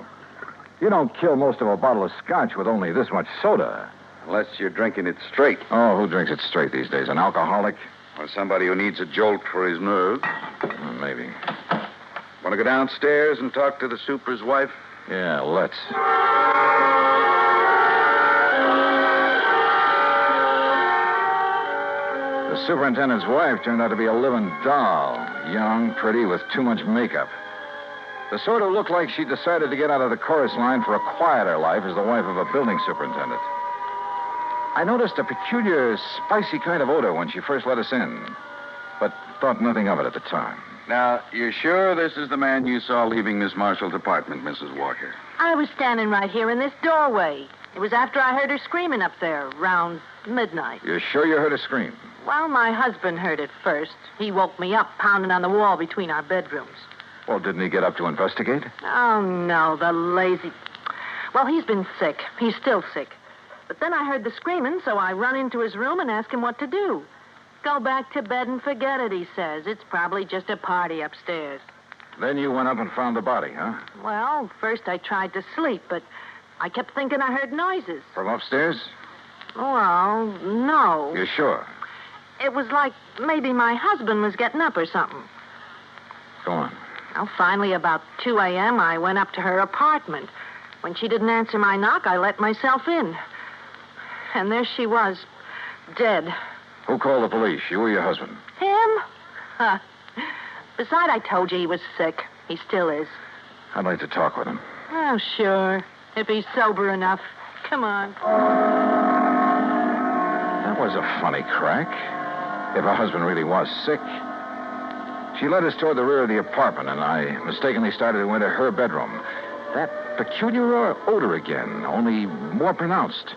You don't kill most of a bottle of scotch with only this much soda. Unless you're drinking it straight. Oh, who drinks it straight these days? An alcoholic? Or somebody who needs a jolt for his nerves. Maybe. Want to go downstairs and talk to the super's wife? Yeah, let's. The superintendent's wife turned out to be a living doll. Young, pretty, with too much makeup. The sort who looked like she decided to get out of the chorus line for a quieter life as the wife of a building superintendent. I noticed a peculiar, spicy kind of odor when she first let us in, but thought nothing of it at the time. Now, you're sure this is the man you saw leaving Miss Marshall's apartment, Mrs. Walker? I was standing right here in this doorway. It was after I heard her screaming up there, around midnight. You're sure you heard her scream? Well, my husband heard it first. He woke me up, pounding on the wall between our bedrooms. Well, didn't he get up to investigate? Oh, no, the lazy... Well, he's been sick. He's still sick. But then I heard the screaming, so I run into his room and asked him what to do. Go back to bed and forget it, he says. It's probably just a party upstairs. Then you went up and found the body, huh? Well, first I tried to sleep, but I kept thinking I heard noises. From upstairs? Well, no. You're sure? It was like maybe my husband was getting up or something. Go on. Well, finally, about 2 a.m., I went up to her apartment. When she didn't answer my knock, I let myself in. And there she was, dead. Who called the police, you or your husband? Him? Huh. Besides, I told you he was sick. He still is. I'd like to talk with him. Oh, sure. If he's sober enough. Come on. That was a funny crack. If her husband really was sick. She led us toward the rear of the apartment, and I mistakenly started to enter her bedroom. That peculiar odor again, only more pronounced.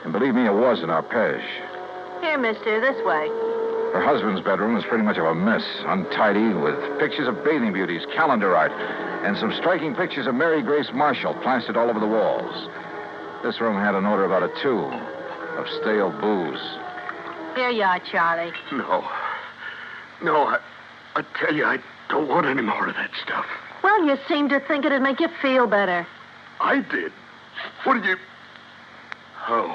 And believe me, it was an arpege. Here, mister, this way. Her husband's bedroom was pretty much of a mess, untidy, with pictures of bathing beauties, calendar art, and some striking pictures of Mary Grace Marshall plastered all over the walls. This room had an odor about it, too, of stale booze. Here you are, Charlie. No, I tell you, I don't want any more of that stuff. Well, you seem to think it'd make you feel better. I did. What did you... Oh,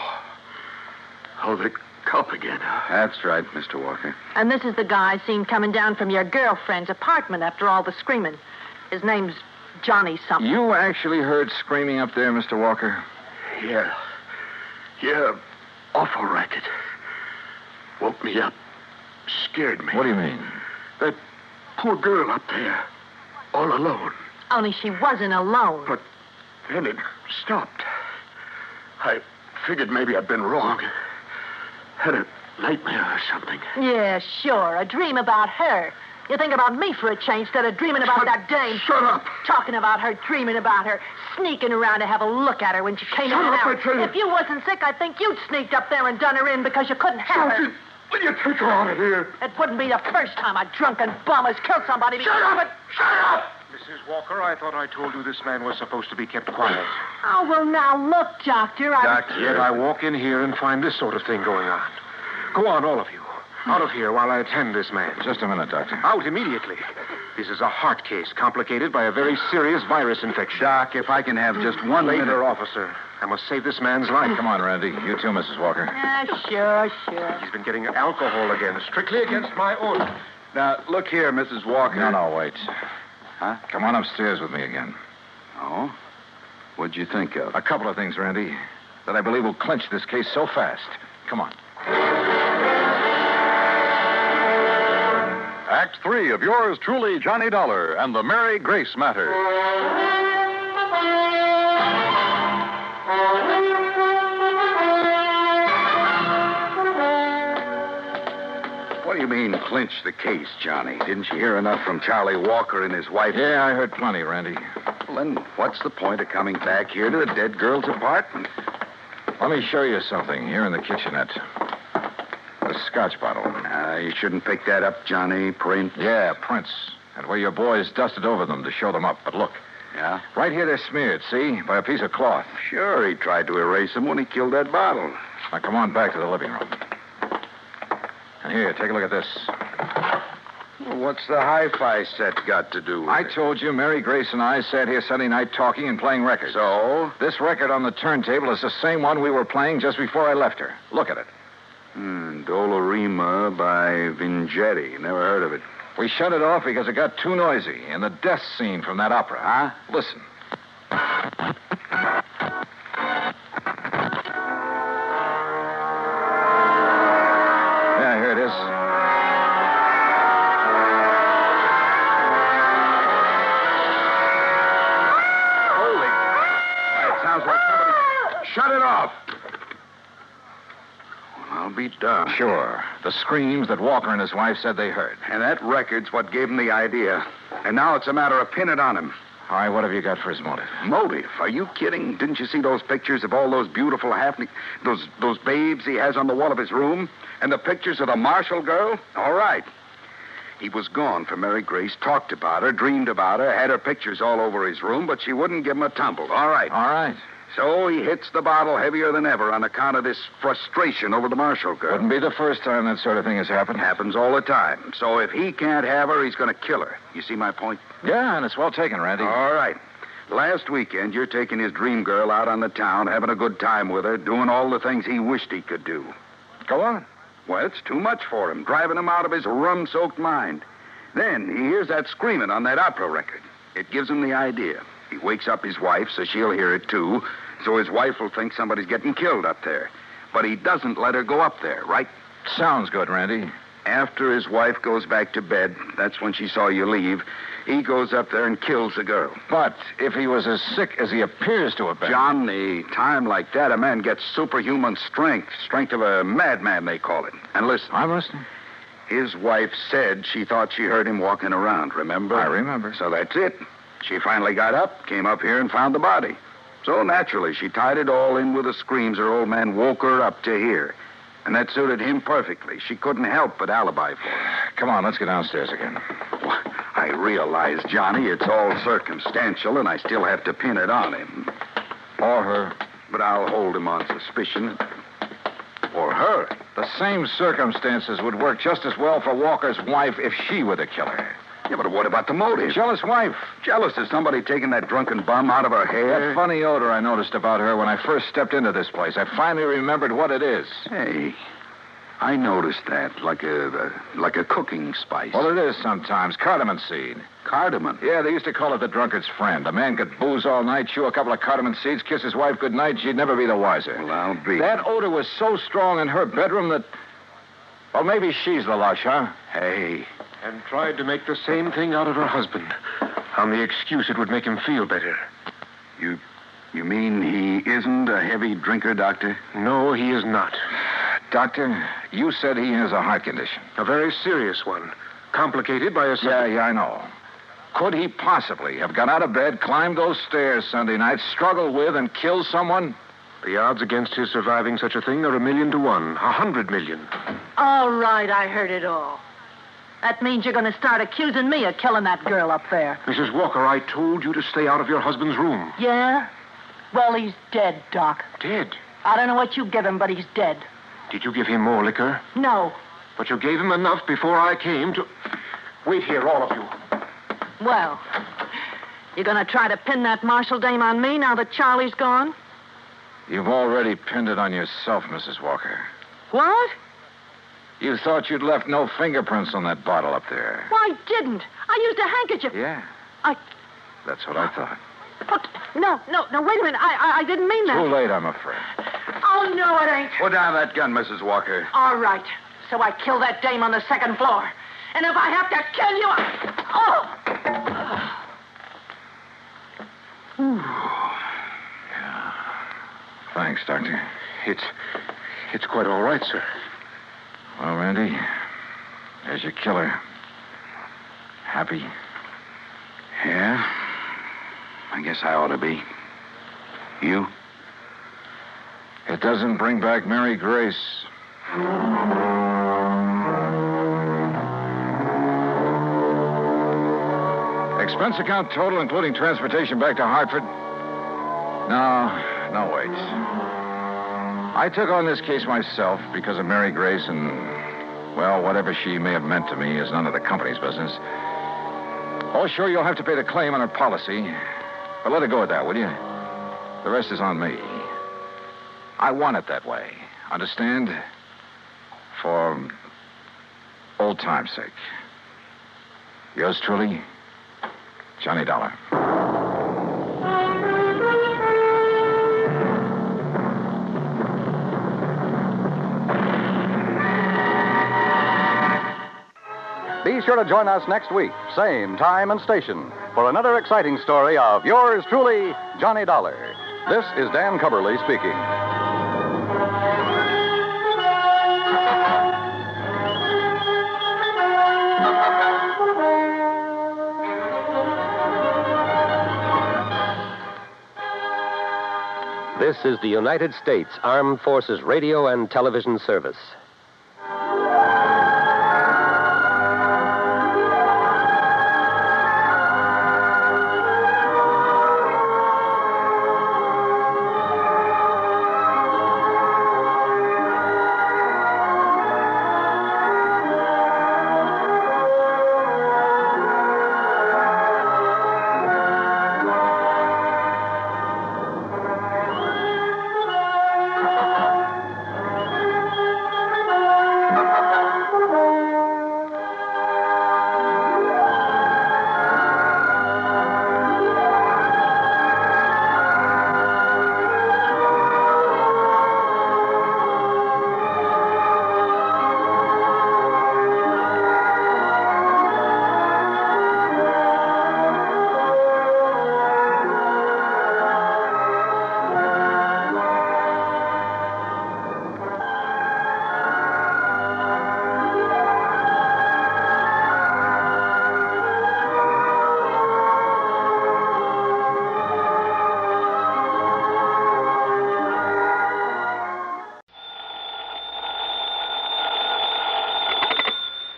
Cop again, huh? That's right, Mr. Walker. And this is the guy seen coming down from your girlfriend's apartment after all the screaming. His name's Johnny something. You actually heard screaming up there, Mr. Walker? Yeah. Yeah, awful racket. Woke me up. Scared me. What do you mean? That poor girl up there. All alone. Only she wasn't alone. But then it stopped. I figured maybe I'd been wrong. Had a nightmare or something. Yeah, sure. A dream about her. You think about me for a change instead of dreaming about that dame. Shut up. Talking about her, dreaming about her, sneaking around to have a look at her when she came in and out. I tell you. If you wasn't sick, I think you'd sneaked up there and done her in because you couldn't have her. Will you take her out of here? It wouldn't be the first time a drunken bum has killed somebody because... Shut up! Shut up! Mrs. Walker, I thought I told you this man was supposed to be kept quiet. Oh, well, now, look, Doctor, Yet I walk in here and find this sort of thing going on. Go on, all of you. Out of here while I attend this man. Just a minute, Doctor. Out immediately. This is a heart case complicated by a very serious virus infection. Doc, if I can have just 1 minute. Later, officer. I must save this man's life. Come on, Randy. You too, Mrs. Walker. Yeah, sure. He's been getting alcohol again, strictly against my order. Now, look here, Mrs. Walker. No, wait. Huh? Come on upstairs with me again. Oh? What'd you think of? A couple of things, Randy, that I believe will clinch this case so fast. Come on. Act 3 of yours truly, Johnny Dollar, and the Mary Grace Matter. What do you mean, clinch the case, Johnny? Didn't you hear enough from Charlie Walker and his wife? Yeah, I heard plenty, Randy. Well, then what's the point of coming back here to the dead girl's apartment? Let me show you something here in the kitchenette. A scotch bottle. You shouldn't pick that up, Johnny. Print. Yeah, prints. And where your boys dusted over them to show them up. But look. Yeah? Right here they're smeared, see? By a piece of cloth. Sure, he tried to erase them when he killed that bottle. Now, come on back to the living room. And here, take a look at this. Well, what's the hi-fi set got to do with I it? told you Mary Grace and I sat here Sunday night talking and playing records. So? This record on the turntable is the same one we were playing just before I left her. Look at it. Dolorima by Vingetti. Never heard of it. We shut it off because it got too noisy in the death scene from that opera. Huh? Listen. Yeah, here it is. Holy. That sounds like somebody... Shut it off. I'll be darned. Sure. The screams that Walker and his wife said they heard. And that record's what gave him the idea. And now it's a matter of pinning it on him. All right, what have you got for his motive? Motive? Are you kidding? Didn't you see those pictures of all those beautiful those babes he has on the wall of his room? And the pictures of the Marshall girl? All right. He was gone for Mary Grace, talked about her, dreamed about her, had her pictures all over his room, but she wouldn't give him a tumble. All right. All right. So he hits the bottle heavier than ever on account of this frustration over the Marshall girl. Wouldn't be the first time that sort of thing has happened. Happens all the time. So if he can't have her, he's going to kill her. You see my point? Yeah, and it's well taken, Randy. All right. Last weekend, you're taking his dream girl out on the town, having a good time with her, doing all the things he wished he could do. Go on. Well, it's too much for him, driving him out of his rum-soaked mind. Then he hears that screaming on that opera record. It gives him the idea. He wakes up his wife, so she'll hear it, too, so his wife will think somebody's getting killed up there. But he doesn't let her go up there, right? Sounds good, Randy. After his wife goes back to bed, that's when she saw you leave, he goes up there and kills the girl. But if he was as sick as he appears to have been... John, the time like that, a man gets superhuman strength. Strength of a madman, they call it. And listen. I'm listening. His wife said she thought she heard him walking around, remember? I remember. So that's it. She finally got up, came up here, and found the body. So naturally, she tied it all in with the screams her old man woke her up to hear. And that suited him perfectly. She couldn't help but alibi for him. Come on, let's get downstairs again. Well, I realize, Johnny, it's all circumstantial, and I still have to pin it on him. Or her. But I'll hold him on suspicion. Or her. The same circumstances would work just as well for Walker's wife if she were the killer. Yeah, but what about the motive? Jealous wife. Jealous of somebody taking that drunken bum out of her hair? That funny odor I noticed about her when I first stepped into this place. I finally remembered what it is. Hey, I noticed that, like a cooking spice. Well, it is sometimes. Cardamom seed. Cardamom? Yeah, they used to call it the drunkard's friend. A man could booze all night, chew a couple of cardamom seeds, kiss his wife goodnight, she'd never be the wiser. Well, I'll be. That odor was so strong in her bedroom that... Well, maybe she's the lush, huh? Hey. And tried to make the same thing out of her husband, on the excuse it would make him feel better. You mean he isn't a heavy drinker, Doctor? No, he is not. Doctor, you said he has a heart condition. A very serious one. Complicated by a... Yeah, I know. Could he possibly have got out of bed, climbed those stairs Sunday night, struggled with, and killed someone? The odds against his surviving such a thing are 1,000,000 to 1. 100 million. All right, I heard it all. That means you're going to start accusing me of killing that girl up there. Mrs. Walker, I told you to stay out of your husband's room. Yeah? Well, he's dead, Doc. Dead? I don't know what you give him, but he's dead. Did you give him more liquor? No. But you gave him enough before I came to... Wait here, all of you. Well, you going to try to pin that Marshall dame on me now that Charlie's gone? You've already pinned it on yourself, Mrs. Walker. What? You thought you'd left no fingerprints on that bottle up there. Well, I didn't. I used a handkerchief. Yeah. That's what I thought. But, no, wait a minute. I didn't mean that. Too late, I'm afraid. Oh, no, it ain't. Put down that gun, Mrs. Walker. All right. So I killed that dame on the second floor. And if I have to kill you, Yeah. Thanks, Doctor. It's quite all right, sir. Well, Randy, there's your killer. Happy? Yeah. I guess I ought to be. You? It doesn't bring back Mary Grace. Expense account total, including transportation back to Hartford? No, wait. I took on this case myself because of Mary Grace and, well, whatever she may have meant to me is none of the company's business. Oh, sure, you'll have to pay the claim on her policy. But let it go at that, will you? The rest is on me. I want it that way. Understand? For old time's sake. Yours truly, Johnny Dollar. Be sure to join us next week, same time and station, for another exciting story of yours truly, Johnny Dollar. This is Dan Cubberly speaking. This is the United States Armed Forces Radio and Television Service.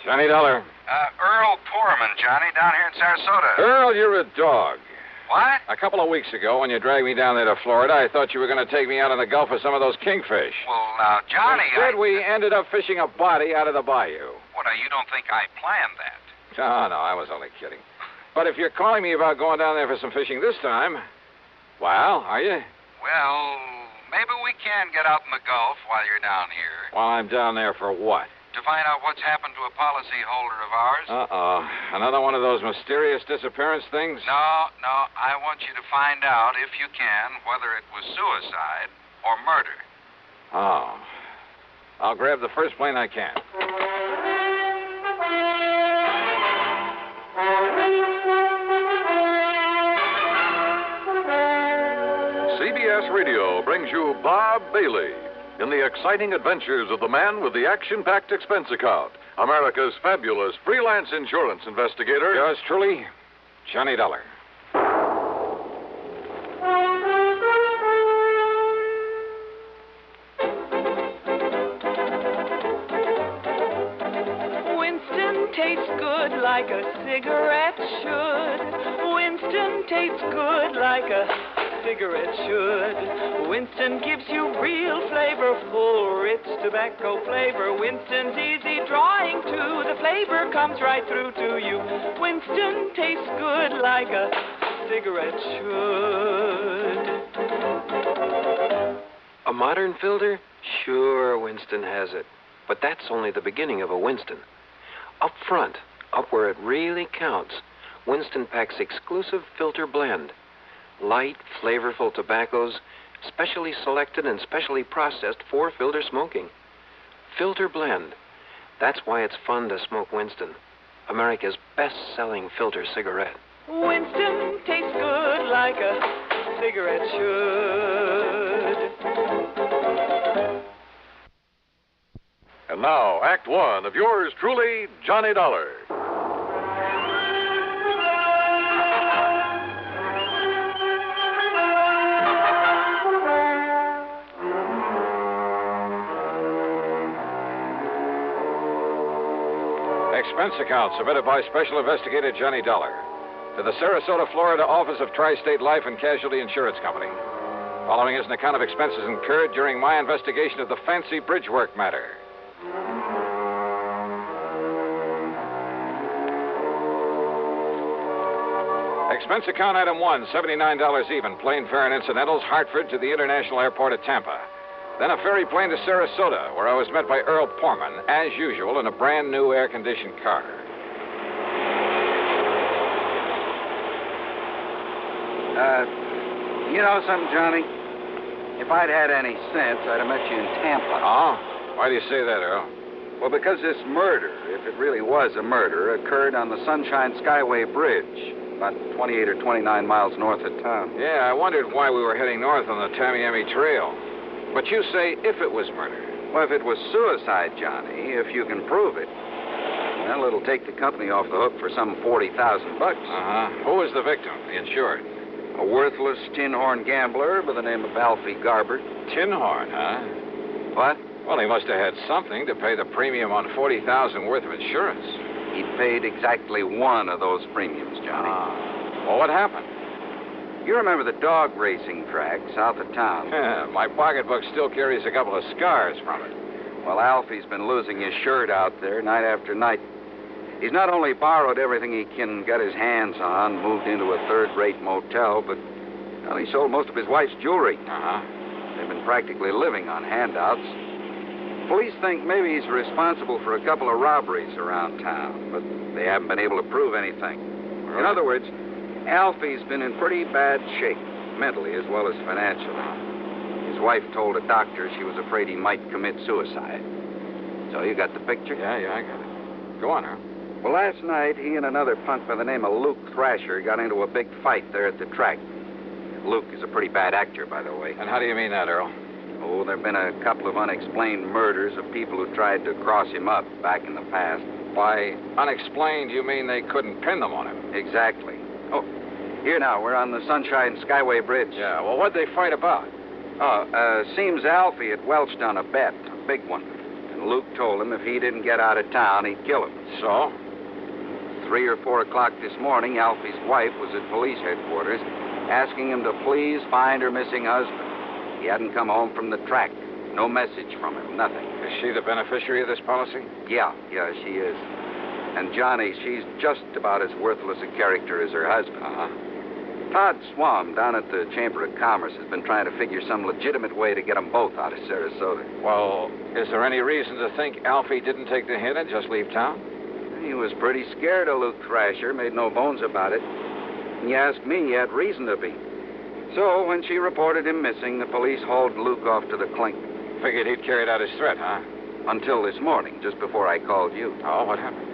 Johnny Dollar. Earl Poorman, Johnny, down here in Sarasota. Earl, you're a dog. What? A couple of weeks ago, when you dragged me down there to Florida, I thought you were going to take me out in the Gulf for some of those kingfish. Well, now, Johnny, Instead, we ended up fishing a body out of the bayou. What, you don't think I planned that? No, I was only kidding. But if you're calling me about going down there for some fishing this time, well, are you? Well, Maybe we can get out in the Gulf while you're down here. While I'm down there for what? To find out what's happened to a policyholder of ours. Uh-oh. Another one of those mysterious disappearance things? No. I want you to find out, if you can, whether it was suicide or murder. Oh. I'll grab the first plane I can. CBS Radio brings you Bob Bailey in the exciting adventures of the man with the action-packed expense account, America's fabulous freelance insurance investigator. Yours truly, Johnny Dollar. Winston tastes good like a cigarette should. Winston tastes good like a cigarette should. Winston gives you real flavorful, rich tobacco flavor. Winston's easy drawing too. The flavor comes right through to you. Winston tastes good like a cigarette should. A modern filter? Sure, Winston has it. But that's only the beginning of a Winston. Up front, up where it really counts, Winston packs exclusive filter blend. Light, flavorful tobaccos, specially selected and specially processed for filter smoking. Filter blend. That's why it's fun to smoke Winston, America's best-selling filter cigarette. Winston tastes good like a cigarette should. And now, Act One of yours truly, Johnny Dollar. Expense account submitted by Special Investigator Johnny Dollar to the Sarasota, Florida office of Tri-State Life and Casualty Insurance Company. Following is an account of expenses incurred during my investigation of the fancy Bridgework matter. Expense account item 1, $79 even, plane fare and incidentals, Hartford to the International Airport at Tampa. Then a ferry plane to Sarasota, where I was met by Earl Porman, as usual, in a brand new air-conditioned car. You know something, Johnny? If I'd had any sense, I'd have met you in Tampa. Oh? Why do you say that, Earl? Well, because this murder, if it really was a murder, occurred on the Sunshine Skyway Bridge, about 28 or 29 miles north of town. Yeah, I wondered why we were heading north on the Tamiami Trail. But you say if it was murder. Well, if it was suicide, Johnny, if you can prove it, well, it'll take the company off the hook for some $40,000. Uh-huh. Who was the victim, the insured? A worthless tin horn gambler by the name of Alfie Garber. Tin horn, huh? What? Well, he must have had something to pay the premium on $40,000 worth of insurance. He paid exactly one of those premiums, Johnny. Well, what happened? You remember the dog racing track south of town? Yeah, my pocketbook still carries a couple of scars from it. Well, Alfie's been losing his shirt out there night after night. He's not only borrowed everything he can get his hands on, moved into a third-rate motel, but well, he sold most of his wife's jewelry. Uh-huh. They've been practically living on handouts. Police think maybe he's responsible for a couple of robberies around town, but they haven't been able to prove anything. Really? In other words, Alfie's been in pretty bad shape, mentally as well as financially. His wife told a doctor she was afraid he might commit suicide. So you got the picture? Yeah, I got it. Go on, Earl. Well, last night, he and another punk by the name of Luke Thrasher got into a big fight there at the track. Luke is a pretty bad actor, by the way. And how do you mean that, Earl? Oh, there have been a couple of unexplained murders of people who tried to cross him up back in the past. By unexplained, you mean they couldn't pin them on him? Exactly. Oh, here now, we're on the Sunshine Skyway Bridge. Yeah, well, what'd they fight about? Seems Alfie had welched on a bet, a big one. And Luke told him if he didn't get out of town, he'd kill him. So? 3 or 4 o'clock this morning, Alfie's wife was at police headquarters asking him to please find her missing husband. He hadn't come home from the track. No message from him, nothing. Is she the beneficiary of this policy? Yeah, she is. And Johnny, she's just about as worthless a character as her husband. Uh-huh. Todd Swam down at the Chamber of Commerce has been trying to figure some legitimate way to get them both out of Sarasota. Well, is there any reason to think Alfie didn't take the hint and just leave town? He was pretty scared of Luke Thrasher, made no bones about it. And you ask me, he had reason to be. So when she reported him missing, the police hauled Luke off to the clink. Figured he'd carried out his threat, huh? Until this morning, just before I called you. Oh, what happened?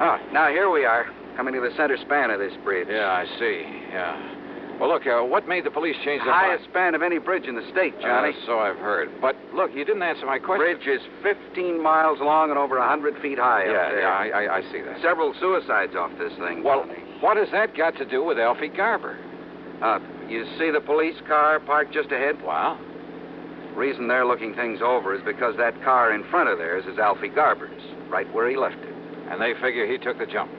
Oh, now here we are, coming to the center span of this bridge. Yeah, I see. Yeah. Well, look, what made the police change their highest span of any bridge in the state, Johnny. So I've heard. But look, you didn't answer my question. Bridge is 15 miles long and over 100 feet high up there. Yeah, I see that. Several suicides off this thing, Well, Johnny. what has that got to do with Alfie Garber? You see the police car parked just ahead? Wow. Reason they're looking things over is because that car in front of theirs is Alfie Garber's, right where he left it. And they figure he took the jump.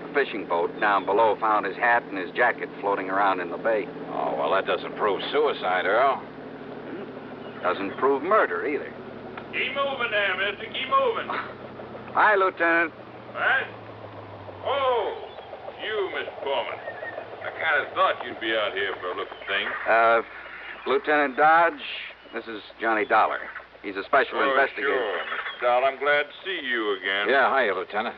A fishing boat down below found his hat and his jacket floating around in the bay. Oh, well, that doesn't prove suicide, Earl. Doesn't prove murder, either. Keep moving there, mister. Keep moving. Hi, Lieutenant. What? Oh, you, Mr. Foreman. I kind of thought you'd be out here for a look at things. Lieutenant Dodge, this is Johnny Dollar. He's a special investigator. Sure, Mr. Dahl. I'm glad to see you again. Yeah, hiya, Lieutenant.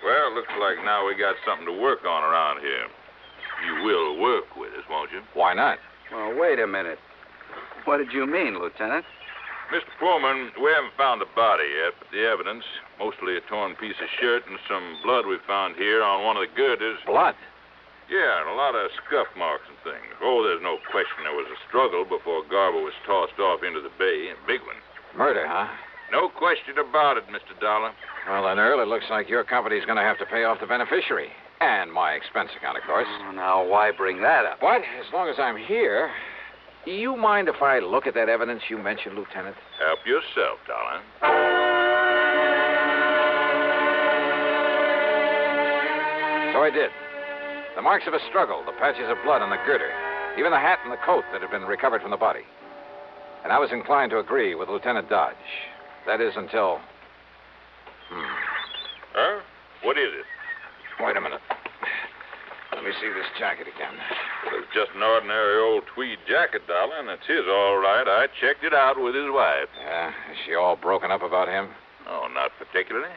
Well, looks like now we got something to work on around here. You will work with us, won't you? Why not? Well, wait a minute. What did you mean, Lieutenant? Mr. Foreman, we haven't found the body yet, but the evidence, mostly a torn piece of shirt and some blood we found here on one of the girders. Blood? Yeah, and a lot of scuff marks and things. Oh, there's no question there was a struggle before Garber was tossed off into the bay. A big one. Murder, huh? No question about it, Mr. Dollar. Well, then, Earl, it looks like your company's going to have to pay off the beneficiary. And my expense account, of course. Oh, now, why bring that up? But as long as I'm here, do you mind if I look at that evidence you mentioned, Lieutenant? Help yourself, Dollar. So I did. The marks of a struggle, the patches of blood on the girder, even the hat and the coat that had been recovered from the body. And I was inclined to agree with Lieutenant Dodge. That is until... Huh? What is it? Wait a minute. Let me see this jacket again. Well, it's just an ordinary old tweed jacket, Dollar, and it's his all right. I checked it out with his wife. Yeah? Is she all broken up about him? Oh, not particularly.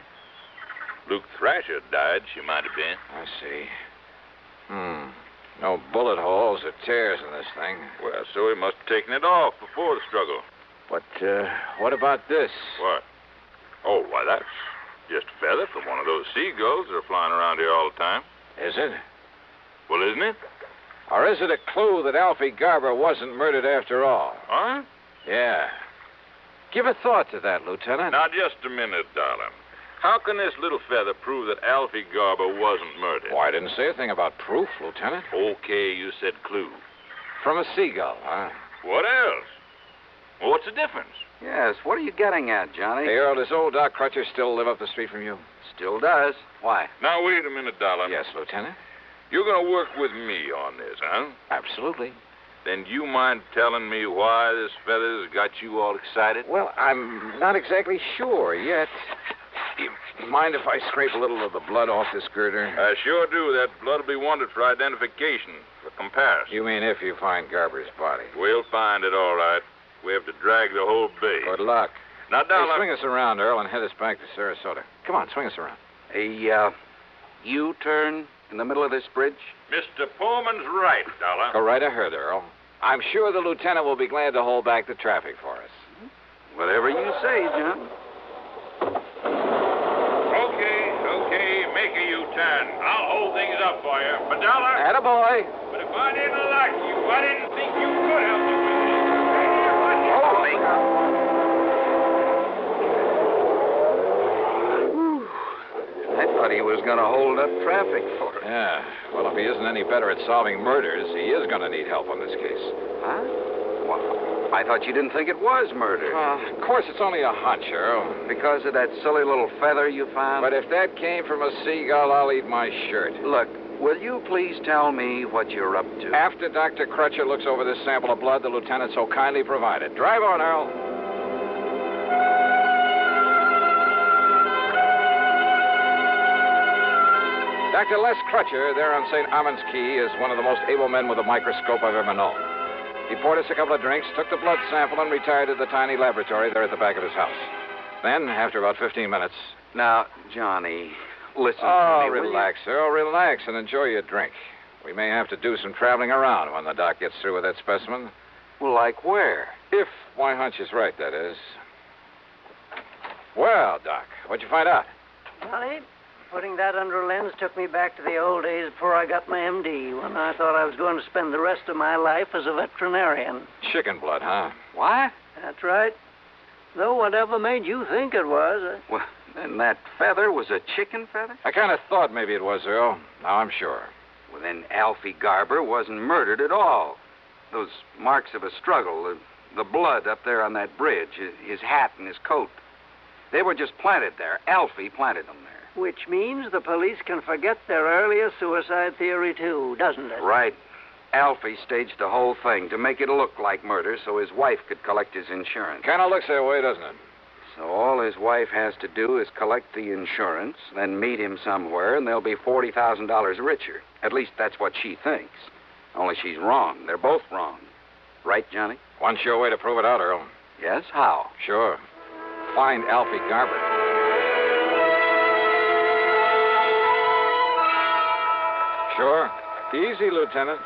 Luke Thrasher died, she might have been. I see. No bullet holes or tears in this thing. Well, so he must have taken it off before the struggle. But, what about this? What? Oh, why, that's just a feather from one of those seagulls that are flying around here all the time. Is it? Well, isn't it? Or is it a clue that Alfie Garber wasn't murdered after all? Huh? Yeah. Give a thought to that, Lieutenant. Now, just a minute, Dollar. How can this little feather prove that Alfie Garber wasn't murdered? Why, I didn't say a thing about proof, Lieutenant. Okay, you said clue. From a seagull, huh? What else? Well, what's the difference? Yes, what are you getting at, Johnny? Hey, Earl, does old Doc Crutcher still live up the street from you? Still does. Why? Now, wait a minute, Dollar. Yes, Lieutenant. You're going to work with me on this, huh? Absolutely. Then do you mind telling me why this feather's got you all excited? Well, I'm not exactly sure yet. You mind if I scrape a little of the blood off this girder? I sure do. That blood will be wanted for identification, for comparison. You mean if you find Garber's body? We'll find it, all right. We have to drag the whole bay. Good luck. Now, Dollar... Hey, swing us around, Earl, and head us back to Sarasota. Come on, swing us around. A, U-turn in the middle of this bridge? Mr. Pullman's right, Dollar. Go right ahead, Earl. I'm sure the lieutenant will be glad to hold back the traffic for us. Whatever you say, John. Okay, make a U-turn. I'll hold things up for you. But, Dollar... Attaboy. But if I didn't like you, I didn't think you could help me with this. Holy... I thought he was going to hold up traffic for us. Yeah. Well, if he isn't any better at solving murders, he is going to need help on this case. Huh? Well, I thought you didn't think it was murder. Of course, it's only a hunch, Earl. Because of that silly little feather you found? But if that came from a seagull, I'll eat my shirt. Look, will you please tell me what you're up to? After Dr. Crutcher looks over this sample of blood the lieutenant so kindly provided. Drive on, Earl. Dr. Les Crutcher, there on St. Armand's Key, is one of the most able men with a microscope I've ever known. He poured us a couple of drinks, took the blood sample, and retired to the tiny laboratory there at the back of his house. Then, after about 15 minutes... Now, Johnny, listen to me. Relax, Earl, relax, and enjoy your drink. We may have to do some traveling around when the doc gets through with that specimen. Well, like where? If my hunch is right, that is. Well, Doc, what'd you find out? Johnny, putting that under a lens took me back to the old days before I got my MD, when I thought I was going to spend the rest of my life as a veterinarian. Chicken blood, huh? What? That's right. Though whatever made you think it was... Well, then that feather was a chicken feather? I kind of thought maybe it was, Earl. Now I'm sure. Well, then Alfie Garber wasn't murdered at all. Those marks of a struggle, the blood up there on that bridge, his hat and his coat, they were just planted there. Alfie planted them there. Which means the police can forget their earlier suicide theory, too, doesn't it? Right. Alfie staged the whole thing to make it look like murder so his wife could collect his insurance. Kind of looks that way, doesn't it? So all his wife has to do is collect the insurance, then meet him somewhere, and they'll be $40,000 richer. At least that's what she thinks. Only she's wrong. They're both wrong. Right, Johnny? One sure way to prove it out, Earl. Yes? How? Sure. Find Alfie Garber. Sure. Easy, Lieutenant.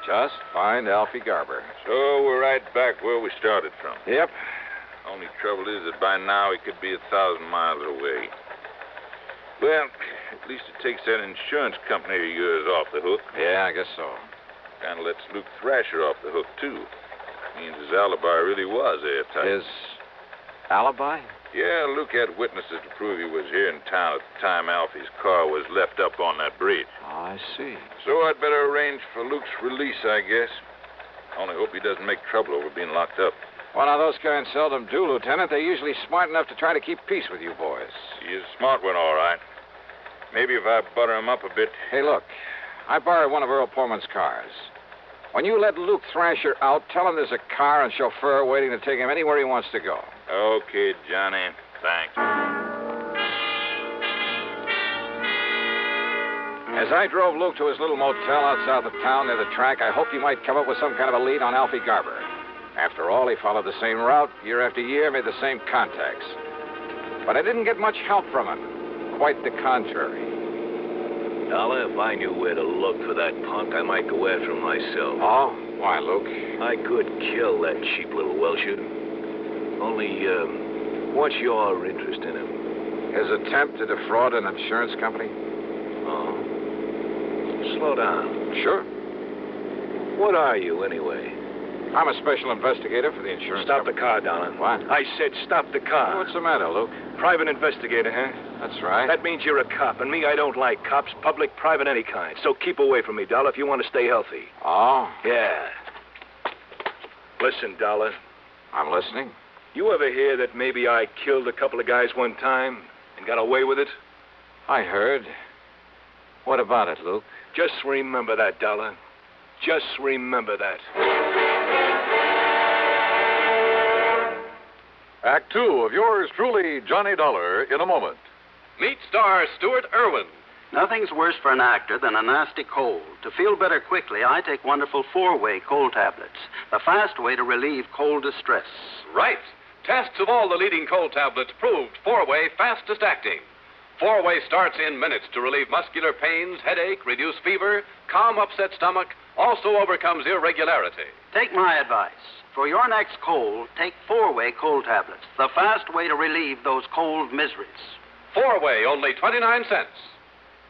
Just find Alfie Garber. So we're right back where we started from. Yep. Only trouble is that by now he could be 1,000 miles away. Well, at least it takes that insurance company of yours off the hook. Yeah, I guess so. Kind of lets Luke Thrasher off the hook, too. Means his alibi really was airtight. His alibi? Yeah, Luke had witnesses to prove he was here in town at the time Alfie's car was left up on that bridge. Oh, I see. So I'd better arrange for Luke's release, I guess. Only hope he doesn't make trouble over being locked up. Well, now, those kinds seldom do, Lieutenant. They're usually smart enough to try to keep peace with you boys. He is a smart one, all right. Maybe if I butter him up a bit. Hey, look. I borrowed one of Earl Pullman's cars. When you let Luke Thrasher out, tell him there's a car and chauffeur waiting to take him anywhere he wants to go. Okay, Johnny. Thanks. As I drove Luke to his little motel out south of town near the track, I hoped he might come up with some kind of a lead on Alfie Garber. After all, he followed the same route year after year, made the same contacts. But I didn't get much help from him. Quite the contrary. Dollar, if I knew where to look for that punk, I might go after him myself. Oh? Why, Luke? I could kill that cheap little Welsher. Only, what's your interest in him? His attempt to defraud an insurance company? Oh. Slow down. Sure. What are you, anyway? I'm a special investigator for the insurance Stop company. the car, Donald. What? I said stop the car. What's the matter, Luke? Private investigator, huh? That's right. That means you're a cop, and me, I don't like cops, public, private, any kind. So keep away from me, Dollar, if you want to stay healthy. Oh? Yeah. Listen, Dollar. I'm listening. You ever hear that maybe I killed a couple of guys one time and got away with it? I heard. What about it, Luke? Just remember that, Dollar. Just remember that. Act two of yours truly, Johnny Dollar, in a moment. Meet star Stuart Irwin. Nothing's worse for an actor than a nasty cold. To feel better quickly, I take wonderful 4-way cold tablets, the fast way to relieve cold distress. Right. Tests of all the leading cold tablets proved 4-way fastest acting. 4-way starts in minutes to relieve muscular pains, headache, reduce fever, calm upset stomach, also overcomes irregularity. Take my advice. For your next cold, take 4-way cold tablets, the fast way to relieve those cold miseries. 4-way, only 29 cents.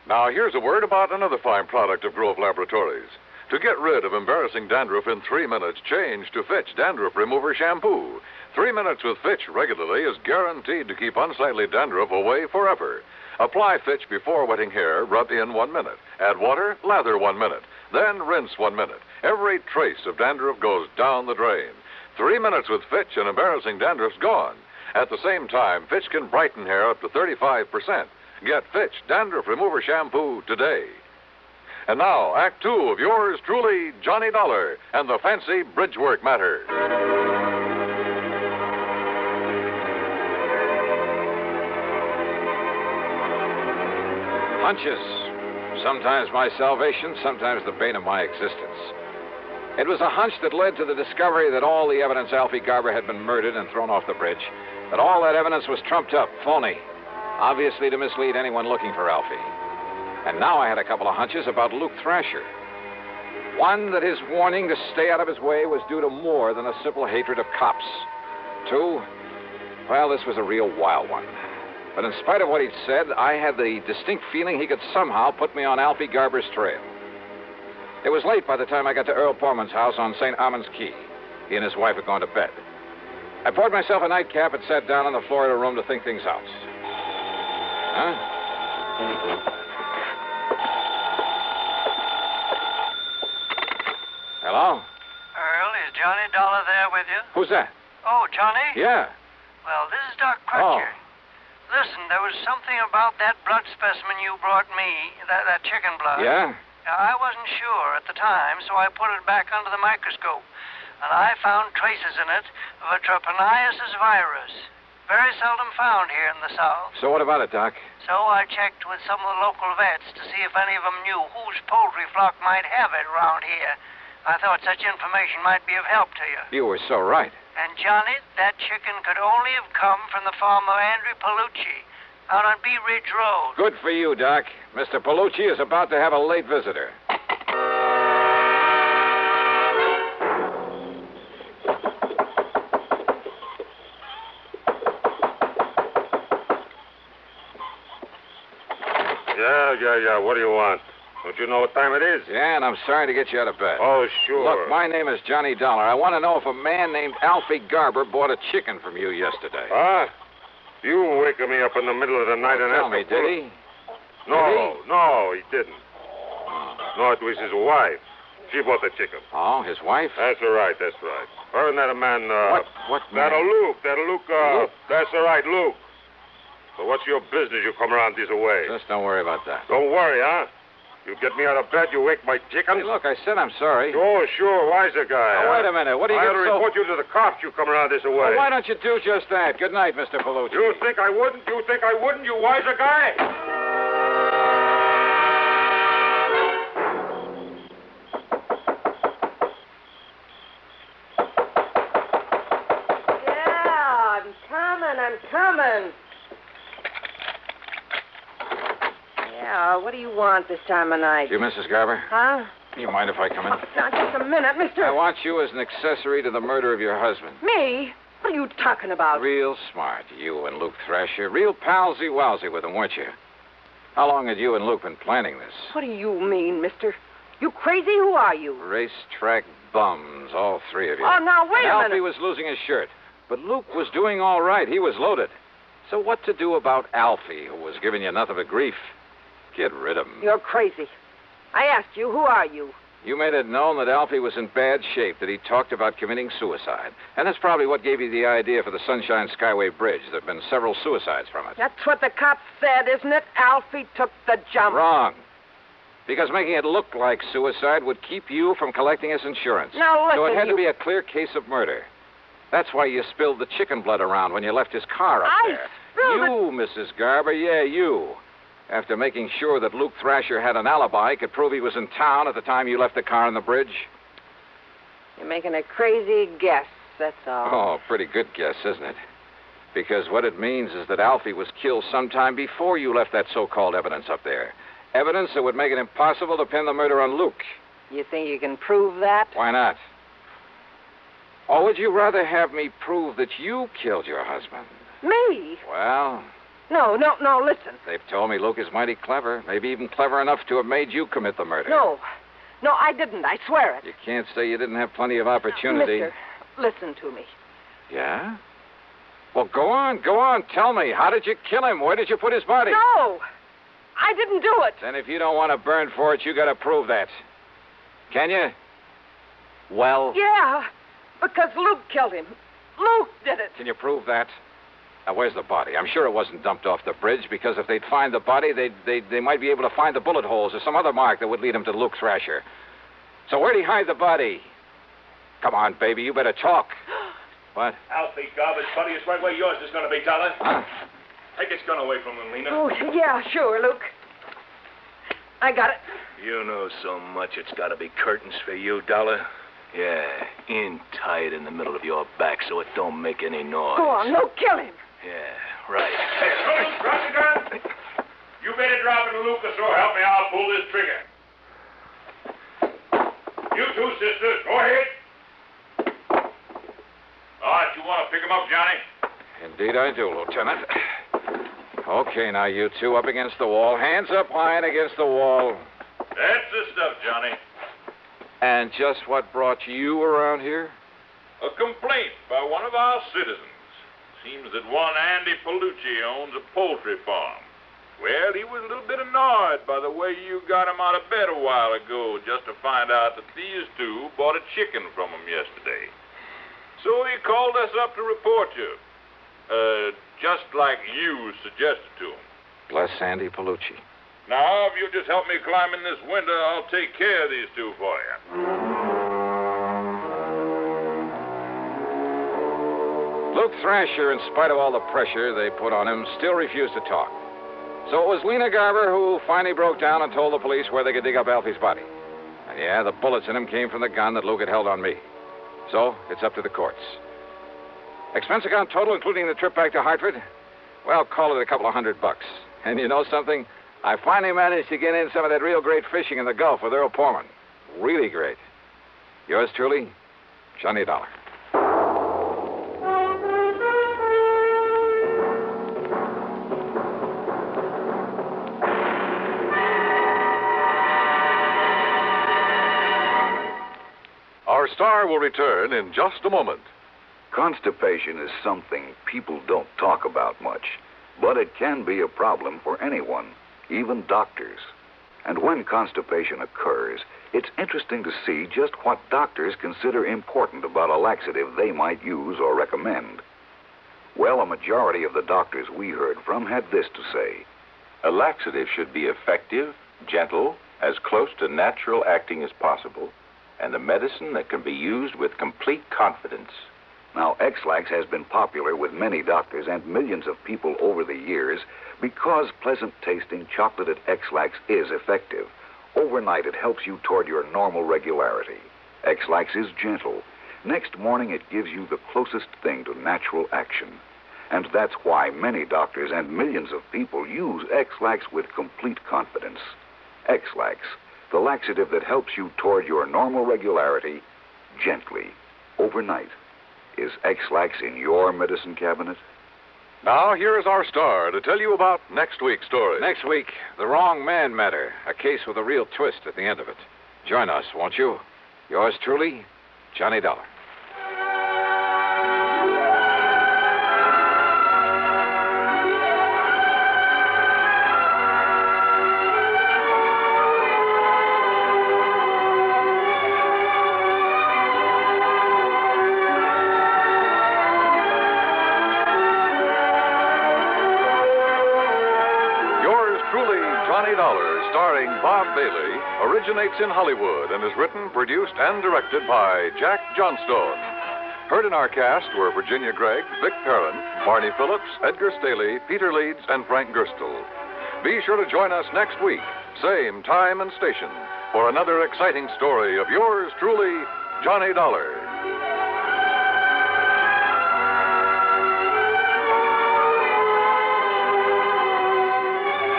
Now, here's a word about another fine product of Grove Laboratories. To get rid of embarrassing dandruff in 3 minutes, change to Fitch Dandruff Remover Shampoo. 3 minutes with Fitch regularly is guaranteed to keep unsightly dandruff away forever. Apply Fitch before wetting hair, rub in 1 minute. Add water, lather 1 minute. Then rinse 1 minute. Every trace of dandruff goes down the drain. 3 minutes with Fitch and embarrassing dandruff's gone. At the same time, Fitch can brighten hair up to 35%. Get Fitch Dandruff Remover Shampoo today. And now, Act Two of yours truly, Johnny Dollar, and the fancy Bridgework matter. Hunches. Sometimes my salvation, sometimes the bane of my existence. It was a hunch that led to the discovery that all the evidence Alfie Garber had been murdered and thrown off the bridge, that all that evidence was trumped up, phony, obviously to mislead anyone looking for Alfie. And now I had a couple of hunches about Luke Thrasher. One, that his warning to stay out of his way was due to more than a simple hatred of cops. Two, well, this was a real wild one. But in spite of what he'd said, I had the distinct feeling he could somehow put me on Alfie Garber's trail. It was late by the time I got to Earl Portman's house on St. Armand's Key. He and his wife had gone to bed. I poured myself a nightcap and sat down on the floor of the room to think things out. Huh? Hello? Earl, is Johnny Dollar there with you? Who's that? Oh, Johnny? Yeah. Well, this is Doc Crutcher. Listen, there was something about that blood specimen you brought me, that chicken blood. Yeah? I wasn't sure at the time, so I put it back under the microscope. And I found traces in it of a trypanosomus virus. Very seldom found here in the South. So what about it, Doc? So I checked with some of the local vets to see if any of them knew whose poultry flock might have it around here. I thought such information might be of help to you. You were so right. And, Johnny, that chicken could only have come from the farmer Andrew Palucci out on Bee Ridge Road. Good for you, Doc. Mr. Palucci is about to have a late visitor. Yeah. What do you want? Don't you know what time it is? Yeah, and I'm sorry to get you out of bed. Oh, sure. Look, my name is Johnny Dollar. I want to know if a man named Alfie Garber bought a chicken from you yesterday. Huh? You waking me up in the middle of the night and tell me, did he? No, he didn't. No, it was his wife. She bought the chicken. Oh, his wife? That's right. Her and that man, What man? That'll Luke. Luke? That's all right, Luke. So what's your business you come around this way? Just don't worry about that. Don't worry, huh? You get me out of bed, you wake my chicken. Hey, look, I said I'm sorry. Sure, wiser guy. Now, wait a minute. What do you I get ought to so... report you to the cops, you come around this way. Well, why don't you do just that? Good night, Mr. Palucci. You think I wouldn't? You wiser guy? Yeah, I'm coming. Yeah, what do you want this time of night? You, Mrs. Garber? Huh? You mind if I come in? Now, just a minute, mister. I want you as an accessory to the murder of your husband. Me? What are you talking about? Real smart, you and Luke Thrasher. Real palsy-walsy with him, weren't you? How long had you and Luke been planning this? What do you mean, mister? You crazy? Who are you? Racetrack bums, all three of you. Oh, now, wait a minute. Alfie was losing his shirt, but Luke was doing all right. He was loaded. So what to do about Alfie, who was giving you nothing but grief? Get rid of him. You're crazy. I asked you, who are you? You made it known that Alfie was in bad shape, that he talked about committing suicide. And that's probably what gave you the idea for the Sunshine Skyway Bridge. There have been several suicides from it. That's what the cops said, isn't it? Alfie took the jump. Wrong. Because making it look like suicide would keep you from collecting his insurance. Now, listen, so it had to be a clear case of murder. That's why you spilled the chicken blood around when you left his car up there. You, Mrs. Garber, yeah, you. After making sure that Luke Thrasher had an alibi, could prove he was in town at the time you left the car on the bridge. You're making a crazy guess, that's all. Oh, pretty good guess, isn't it? Because what it means is that Alfie was killed sometime before you left that so-called evidence up there. Evidence that would make it impossible to pin the murder on Luke. You think you can prove that? Why not? Or would you rather have me prove that you killed your husband? Me? Well... No, listen. They've told me Luke is mighty clever, maybe even clever enough to have made you commit the murder. No, I didn't. I swear it. You can't say you didn't have plenty of opportunity. Mister, listen to me. Yeah? Well, go on. Tell me. How did you kill him? Where did you put his body? No, I didn't do it. Then if you don't want to burn for it, you got to prove that. Can you? Well... Yeah, because Luke killed him. Luke did it. Can you prove that? Now, where's the body? I'm sure it wasn't dumped off the bridge, because if they'd find the body, they might be able to find the bullet holes or some other mark that would lead them to Luke Thrasher. So where'd he hide the body? Come on, baby, you better talk. What? Alfie Garber's body is right where yours is going to be, Dollar. Huh? Take his gun away from him, Lena. Oh, yeah, sure, Luke. I got it. You know so much it's got to be curtains for you, Dollar. Yeah, in tight in the middle of your back so it don't make any noise. Go on, no killing. Yeah, right. Hey, Cruz, drop the gun. You better drop it, Lucas, or help me. I'll pull this trigger. You two sisters, go ahead. All right, you want to pick him up, Johnny? Indeed I do, Lieutenant. Okay, now you two up against the wall. Hands up high and against the wall. That's the stuff, Johnny. And just what brought you around here? A complaint by one of our citizens. Seems that one Andy Palucci owns a poultry farm. Well, he was a little bit annoyed by the way you got him out of bed a while ago just to find out that these two bought a chicken from him yesterday. So he called us up to report you. Just like you suggested to him. Bless Andy Palucci. Now, if you'll just help me climb in this window, I'll take care of these two for you. Luke Thrasher, in spite of all the pressure they put on him, still refused to talk. So it was Lena Garber who finally broke down and told the police where they could dig up Alfie's body. And yeah, the bullets in him came from the gun that Luke had held on me. So it's up to the courts. Expense account total, including the trip back to Hartford? Well, call it $200. And you know something? I finally managed to get in some of that real great fishing in the Gulf with Earl Poorman. Really great. Yours truly, Johnny Dollar. Our star will return in just a moment. Constipation is something people don't talk about much, but it can be a problem for anyone, even doctors. And when constipation occurs, it's interesting to see just what doctors consider important about a laxative they might use or recommend. Well, a majority of the doctors we heard from had this to say. A laxative should be effective, gentle, as close to natural acting as possible, and a medicine that can be used with complete confidence. Now, X-Lax has been popular with many doctors and millions of people over the years because pleasant-tasting chocolated X-Lax is effective. Overnight, it helps you toward your normal regularity. X-Lax is gentle. Next morning, it gives you the closest thing to natural action. And that's why many doctors and millions of people use X-Lax with complete confidence. X-Lax, the laxative that helps you toward your normal regularity gently, overnight. Is X-Lax in your medicine cabinet? Now, here is our star to tell you about next week's story. Next week, the wrong man matter. A case with a real twist at the end of it. Join us, won't you? Yours truly, Johnny Dollar. Starring Bob Bailey, originates in Hollywood and is written, produced, and directed by Jack Johnstone. Heard in our cast were Virginia Gregg, Vic Perrin, Barney Phillips, Edgar Staley, Peter Leeds, and Frank Gerstle. Be sure to join us next week, same time and station, for another exciting story of yours truly, Johnny Dollar.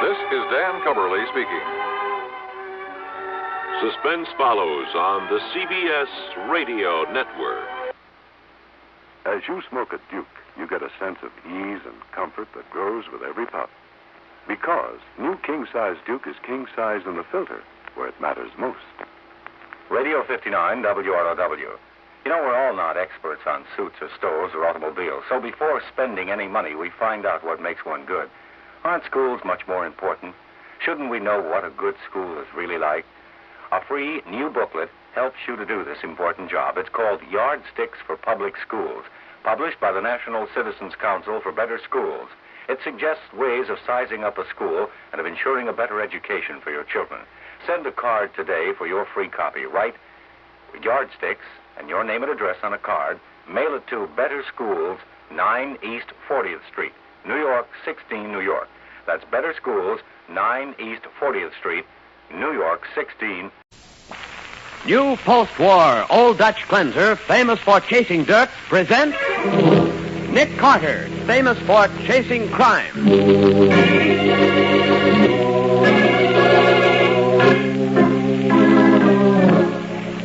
This is Dan Cumberly speaking. Suspense follows on the CBS Radio Network. As you smoke a Duke, you get a sense of ease and comfort that grows with every puff. Because new king-size Duke is king-size in the filter, where it matters most. Radio 59, WROW. You know, we're all not experts on suits or stoves or automobiles, so before spending any money, we find out what makes one good. Aren't schools much more important? Shouldn't we know what a good school is really like? A free new booklet helps you to do this important job. It's called Yardsticks for Public Schools, published by the National Citizens Council for Better Schools. It suggests ways of sizing up a school and of ensuring a better education for your children. Send a card today for your free copy. Write Yardsticks and your name and address on a card. Mail it to Better Schools, 9 East 40th Street, New York, 16, New York. That's Better Schools, 9 East 40th Street, New York 16. New post-war Old Dutch cleanser, famous for chasing dirt, presents Nick Carter, famous for chasing crime.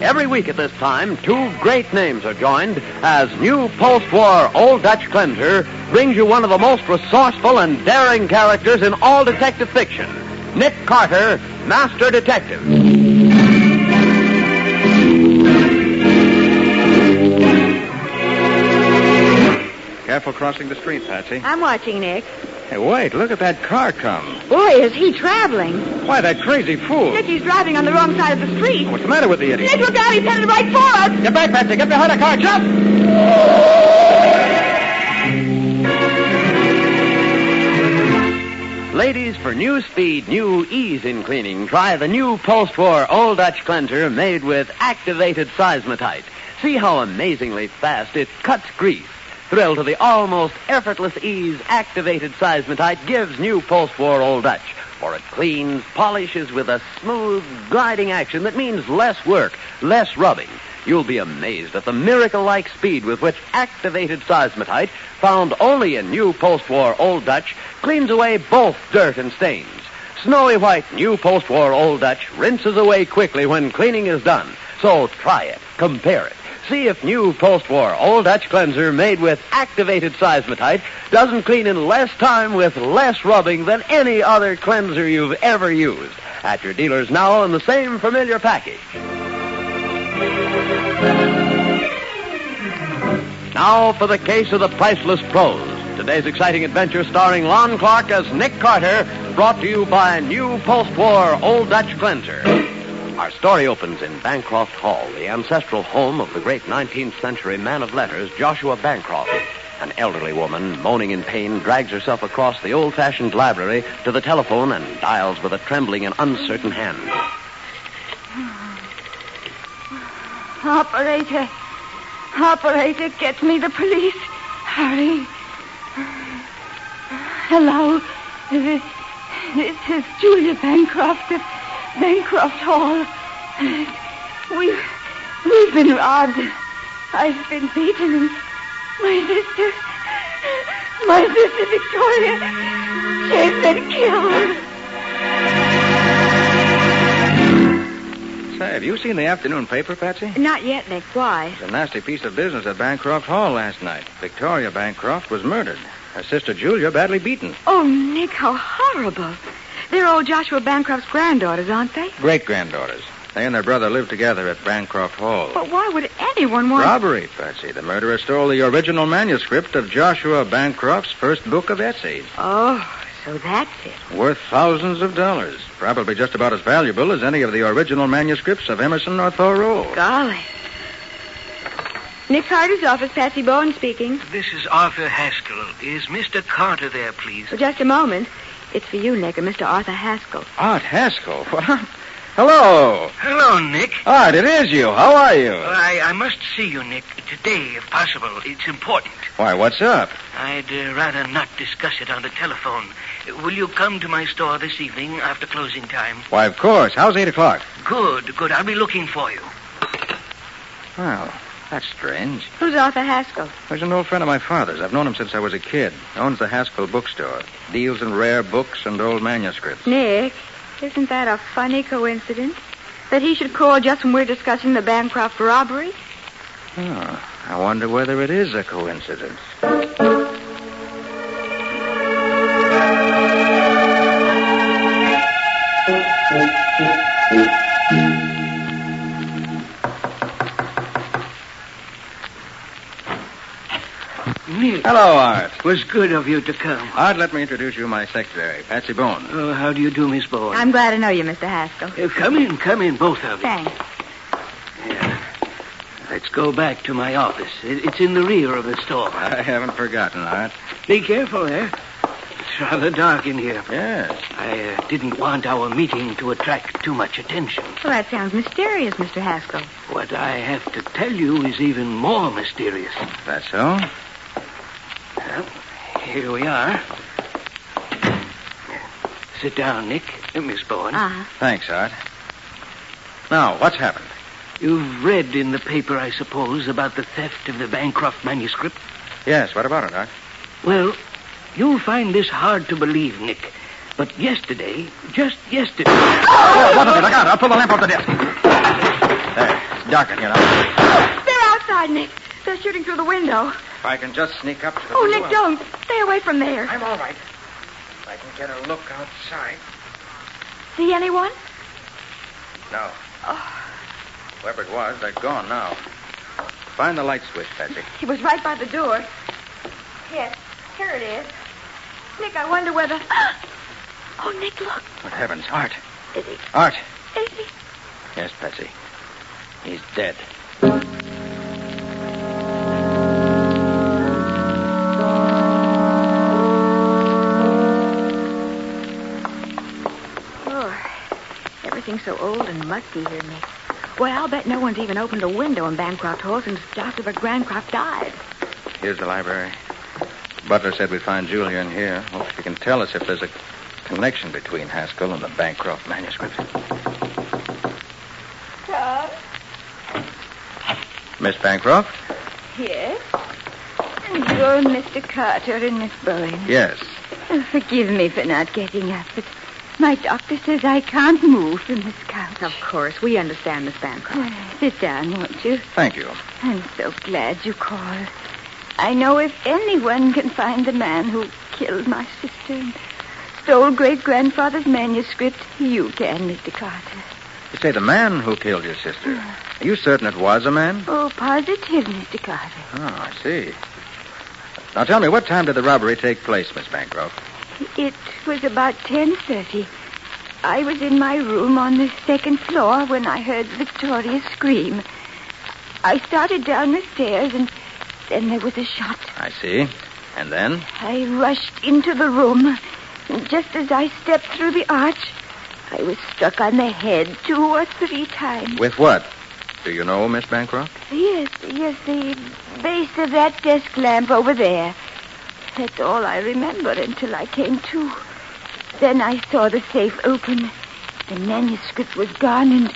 Every week at this time, two great names are joined as new post-war Old Dutch cleanser brings you one of the most resourceful and daring characters in all detective fiction, Nick Carter, Master Detective. Careful crossing the street, Patsy. I'm watching, Nick. Hey, wait, look at that car come. Boy, is he traveling. Why, that crazy fool. Nick, he's driving on the wrong side of the street. What's the matter with the idiot? Nick, look out, he's headed right for us. Get back, Patsy. Get behind the car. Jump! Ladies, for new speed, new ease in cleaning, try the new post-war Old Dutch cleanser made with activated seismotite. See how amazingly fast it cuts grease. Thrill to the almost effortless ease activated seismotite gives new post-war Old Dutch, for it cleans, polishes with a smooth, gliding action that means less work, less rubbing. You'll be amazed at the miracle-like speed with which activated seismotite, found only in new post-war Old Dutch, cleans away both dirt and stains. Snowy white new post-war Old Dutch rinses away quickly when cleaning is done. So try it, compare it. See if new post-war Old Dutch cleanser made with activated seismotite doesn't clean in less time with less rubbing than any other cleanser you've ever used. At your dealers now in the same familiar package. Now for the case of the Priceless Prose. Today's exciting adventure starring Lon Clark as Nick Carter, brought to you by new post-war Old Dutch cleanser. Our story opens in Bancroft Hall, the ancestral home of the great 19th century man of letters, Joshua Bancroft. An elderly woman, moaning in pain, drags herself across the old-fashioned library to the telephone and dials with a trembling and uncertain hand. Operator, get me the police. Hurry. Hello. This is Julia Bancroft of Bancroft Hall. We've been robbed. I've been beaten, and my sister Victoria, she's been killed. Say, have you seen the afternoon paper, Patsy? Not yet, Nick. Why? It was a nasty piece of business at Bancroft Hall last night. Victoria Bancroft was murdered. Her sister Julia badly beaten. Oh, Nick, how horrible. They're old Joshua Bancroft's granddaughters, aren't they? Great-granddaughters. They and their brother lived together at Bancroft Hall. But why would anyone want... Robbery, Patsy. The murderer stole the original manuscript of Joshua Bancroft's first book of essays. Oh, so that's it. Worth thousands of dollars. Probably just about as valuable as any of the original manuscripts of Emerson or Thoreau. Golly. Nick Carter's office, Patsy Bowen speaking. This is Arthur Haskell. Is Mr. Carter there, please? For just a moment. It's for you, Nick, and Mr. Arthur Haskell. Art Haskell? What? Hello. Hello, Nick. Art, it is you. How are you? I must see you, Nick, today, if possible. It's important. Why, what's up? I'd rather not discuss it on the telephone. Will you come to my store this evening after closing time? Why, of course. How's 8 o'clock? Good. I'll be looking for you. Well, that's strange. Who's Arthur Haskell? He's an old friend of my father's. I've known him since I was a kid. Owns the Haskell bookstore. Deals in rare books and old manuscripts. Nick, isn't that a funny coincidence? That he should call just when we're discussing the Bancroft robbery? Oh, I wonder whether it is a coincidence. Nick. Hello, Art. It was good of you to come. Art, let me introduce you my secretary, Patsy Bowen. Oh, how do you do, Miss Bowen? I'm glad to know you, Mr. Haskell. Come in, both of you. Thanks. Yeah. Let's go back to my office. It's in the rear of the store. I haven't forgotten, Art. Be careful there. It's rather dark in here. Yes. I didn't want our meeting to attract too much attention. Well, that sounds mysterious, Mr. Haskell. What I have to tell you is even more mysterious. That's so? Well, here we are. sit down, Nick. Miss Bowen. Thanks, Art. Now, what's happened? You've read in the paper, I suppose, about the theft of the Bancroft manuscript? Yes, what about it, Art? Well, you'll find this hard to believe, Nick. But yesterday, just yesterday... Oh, what is it? Look out. I'll pull the lamp off the desk. There. It's dark in here now. They're outside, Nick. They're shooting through the window. If I can just sneak up to the Oh, window, Nick, don't. Stay away from there. I'm all right. If I can get a look outside. See anyone? No. Oh, Whoever it was, they're gone now. Find the light switch, Patsy. he was right by the door. Yes, here it is. Nick, I wonder whether... Oh, Nick, look. Good heavens, Art. Is he? Art. Is he? Yes, Patsy. He's dead. Oh, everything's so old and musty here, Nick. Boy, I'll bet no one's even opened a window in Bancroft Hall since Dr. Bancroft died. Here's the library. Butler said we'd find Julia in here. Hope she can tell us if there's a connection between Haskell and the Bancroft manuscript. Charles? Miss Bancroft? Yes? And you're Mr. Carter and Miss Bowen. Yes. Forgive me for not getting up, but my doctor says I can't move from this couch. Of course. We understand, Miss Bancroft. Sit down, won't you? Thank you. I'm so glad you called. I know if anyone can find the man who killed my sister and stole great-grandfather's manuscript, you can, Mr. Carter. You say the man who killed your sister. Are you certain it was a man? Oh, positive, Mr. Carter. Oh, I see. Now tell me, what time did the robbery take place, Miss Bancroft? It was about 10:30. I was in my room on the second floor when I heard Victoria scream. I started down the stairs, and then there was a shot. I see. And then? I rushed into the room, and just as I stepped through the arch, I was struck on the head 2 or 3 times. With what? Do you know, Miss Bancroft? Yes, the base of that desk lamp over there. That's all I remember until I came to. Then I saw the safe open. The manuscript was gone, and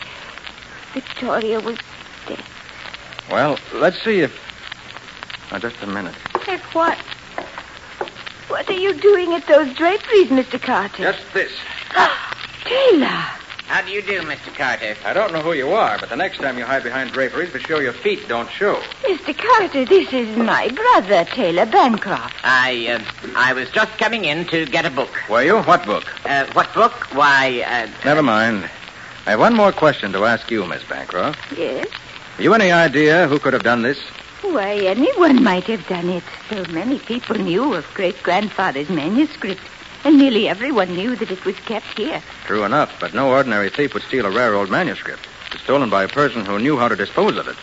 Victoria was dead. Well, let's see if... Now, just a minute. Nick, what? What are you doing at those draperies, Mr. Carter? Just this. Taylor! How do you do, Mr. Carter? I don't know who you are, but the next time you hide behind draperies, be sure your feet don't show. Mr. Carter, this is my brother, Taylor Bancroft. I was just coming in to get a book. Were you? What book? What book? Why, Never mind. I have one more question to ask you, Miss Bancroft. Yes? Have you any idea who could have done this? Why, anyone might have done it. So many people knew of great-grandfather's manuscript, and nearly everyone knew that it was kept here. True enough, but no ordinary thief would steal a rare old manuscript. It's stolen by a person who knew how to dispose of it.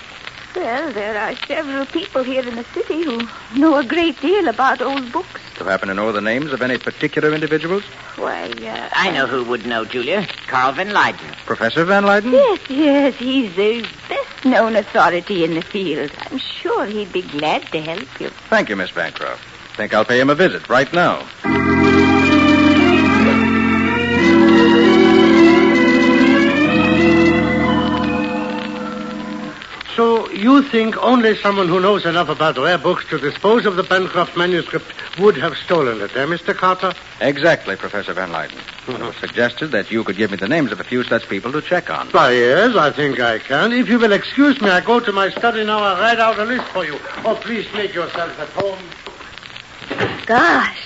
Well, there are several people here in the city who know a great deal about old books. Do you happen to know the names of any particular individuals? Why, I know who would know, Julia. Carl Van Leyden. Professor Van Leyden? Yes, he's the best-known authority in the field. I'm sure he'd be glad to help you. Thank you, Miss Bancroft. Think I'll pay him a visit right now. So you think only someone who knows enough about rare books to dispose of the Bancroft manuscript would have stolen it, eh, Mr. Carter? Exactly, Professor Van Leyden. It was suggested that you could give me the names of a few such people to check on. Why, yes, I think I can. If you will excuse me, I go to my study now and write out a list for you. Oh, please make yourself at home. Gosh,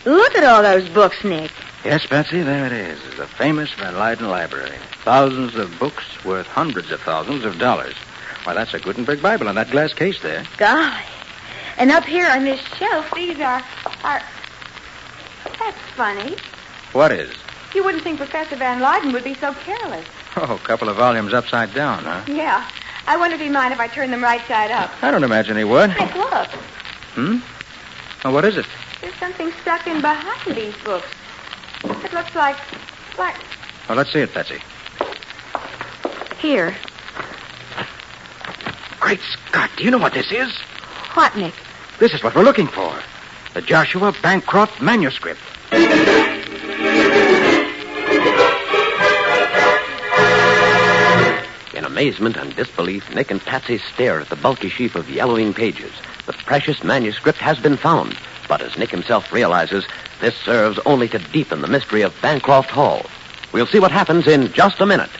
look at all those books, Nick. Yes, Patsy, there it is. The famous Van Leyden Library. Thousands of books worth hundreds of thousands of dollars. Why, that's a Gutenberg Bible in that glass case there. Golly. And up here on this shelf, these are... That's funny. What is? You wouldn't think Professor Van Leyden would be so careless. Oh, a couple of volumes upside down, huh? Yeah. I wonder if he'd mind if I turn them right side up. I don't imagine he would. Nick, look. Oh, what is it? There's something stuck in behind these books. It looks like... Oh, let's see it, Patsy. Here. Great Scott, do you know what this is? What, Nick? This is what we're looking for. The Joshua Bancroft manuscript. amazement and disbelief, Nick and Patsy stare at the bulky sheaf of yellowing pages. The precious manuscript has been found, but as Nick himself realizes, this serves only to deepen the mystery of Bancroft Hall. We'll see what happens in just a minute.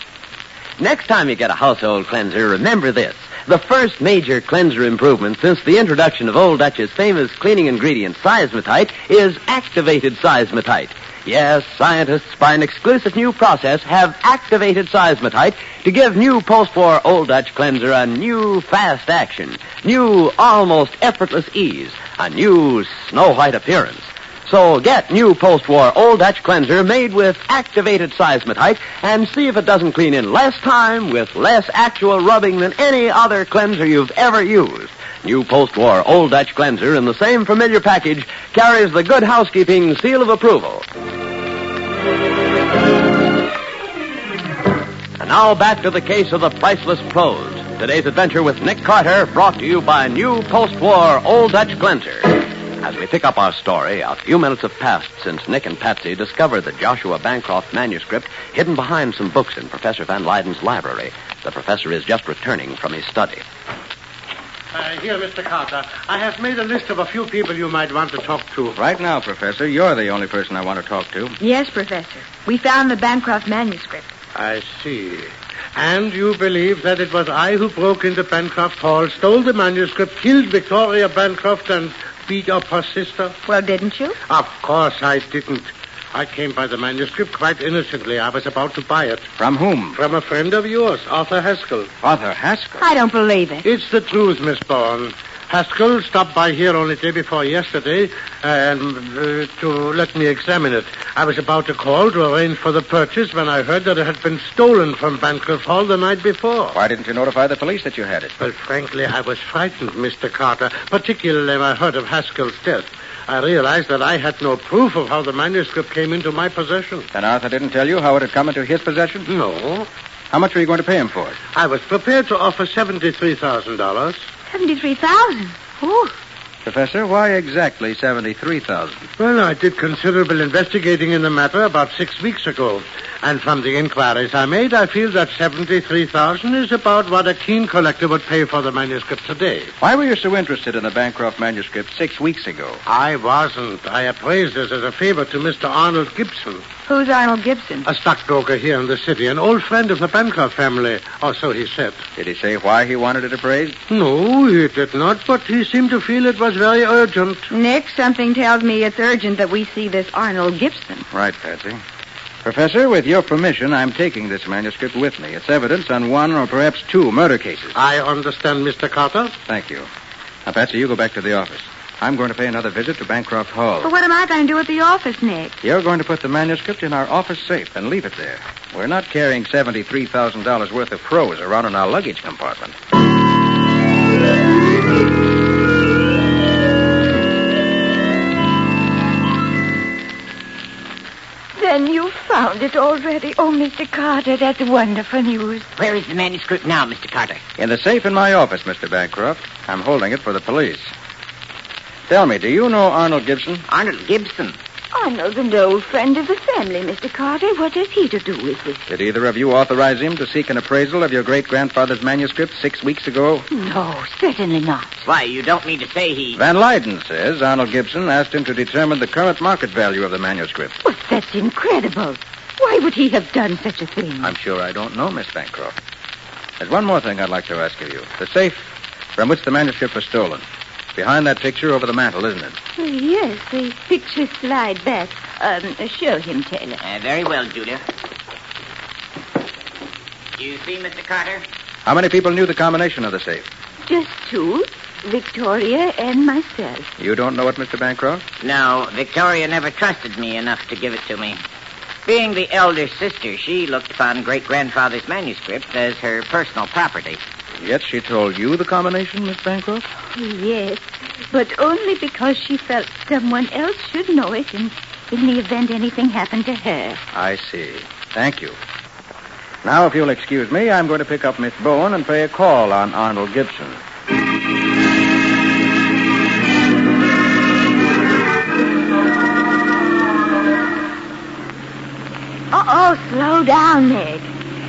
Next time you get a household cleanser, remember this. The first major cleanser improvement since the introduction of Old Dutch's famous cleaning ingredient, seismatite, is activated seismatite. Yes, scientists, by an exclusive new process, have activated seismatite to give new post-war Old Dutch cleanser a new fast action, new almost effortless ease, a new snow-white appearance. So get new post-war Old Dutch cleanser made with activated seismatite and see if it doesn't clean in less time with less actual rubbing than any other cleanser you've ever used. New post-war Old Dutch cleanser in the same familiar package carries the Good Housekeeping seal of approval. And now back to the case of the Priceless Prose. Today's adventure with Nick Carter, brought to you by new post-war Old Dutch cleanser. As we pick up our story, a few minutes have passed since Nick and Patsy discovered the Joshua Bancroft manuscript hidden behind some books in Professor Van Leiden's library. The professor is just returning from his study. Here, Mr. Carter. I have made a list of a few people you might want to talk to. Right now, Professor, you're the only person I want to talk to. Yes, Professor. We found the Bancroft manuscript. I see. And you believe that it was I who broke into Bancroft Hall, stole the manuscript, killed Victoria Bancroft, and beat up her sister? Well, didn't you? Of course I didn't. I came by the manuscript quite innocently. I was about to buy it. From whom? From a friend of yours, Arthur Haskell. Arthur Haskell? I don't believe it. It's the truth, Miss Bourne. Haskell stopped by here only day before yesterday to let me examine it. I was about to call to arrange for the purchase when I heard that it had been stolen from Bancroft Hall the night before. Why didn't you notify the police that you had it? Well, frankly, I was frightened, Mr. Carter, particularly when I heard of Haskell's death. I realized that I had no proof of how the manuscript came into my possession. And Arthur didn't tell you how it had come into his possession? No. How much were you going to pay him for it? I was prepared to offer $73,000. 73,000. Ooh. Professor, why exactly 73,000? Well, I did considerable investigating in the matter about 6 weeks ago. And from the inquiries I made, I feel that 73,000 is about what a keen collector would pay for the manuscript today. Why were you so interested in the Bancroft manuscript 6 weeks ago? I wasn't. I appraised this as a favor to Mr. Arnold Gibson. Who's Arnold Gibson? A stockbroker here in the city, an old friend of the Bancroft family, or so he said. Did he say why he wanted it appraised? No, he did not, but he seemed to feel it was very urgent. Nick, something tells me it's urgent that we see this Arnold Gibson. Right, Patsy. Professor, with your permission, I'm taking this manuscript with me. It's evidence on one or perhaps two murder cases. I understand, Mr. Carter. Thank you. Now, Patsy, you go back to the office. I'm going to pay another visit to Bancroft Hall. But what am I going to do at the office, Nick? You're going to put the manuscript in our office safe and leave it there. We're not carrying $73,000 worth of prose around in our luggage compartment. Then you found it already. Oh, Mr. Carter, that's wonderful news. Where is the manuscript now, Mr. Carter? In the safe in my office, Mr. Bancroft. I'm holding it for the police. Tell me, do you know Arnold Gibson? Arnold Gibson? Arnold's an old friend of the family, Mr. Carter. What has he to do with this? Did either of you authorize him to seek an appraisal of your great-grandfather's manuscript 6 weeks ago? No, certainly not. Why, you don't mean to say he... Van Leiden says Arnold Gibson asked him to determine the current market value of the manuscript. But that's incredible. Why would he have done such a thing? I'm sure I don't know, Miss Bancroft. There's one more thing I'd like to ask of you. The safe from which the manuscript was stolen. Behind that picture over the mantel, isn't it? Yes, the pictures slide back. Show him, Taylor. Very well, Julia. You see, Mr. Carter? How many people knew the combination of the safe? Just two, Victoria and myself. You don't know it, Mr. Bancroft? No, Victoria never trusted me enough to give it to me. Being the elder sister, she looked upon great-grandfather's manuscript as her personal property. Yet she told you the combination, Miss Bancroft? Yes, but only because she felt someone else should know it in the event anything happened to her. I see. Thank you. Now, if you'll excuse me, I'm going to pick up Miss Bowen and pay a call on Arnold Gibson. Uh-oh, slow down, Nick.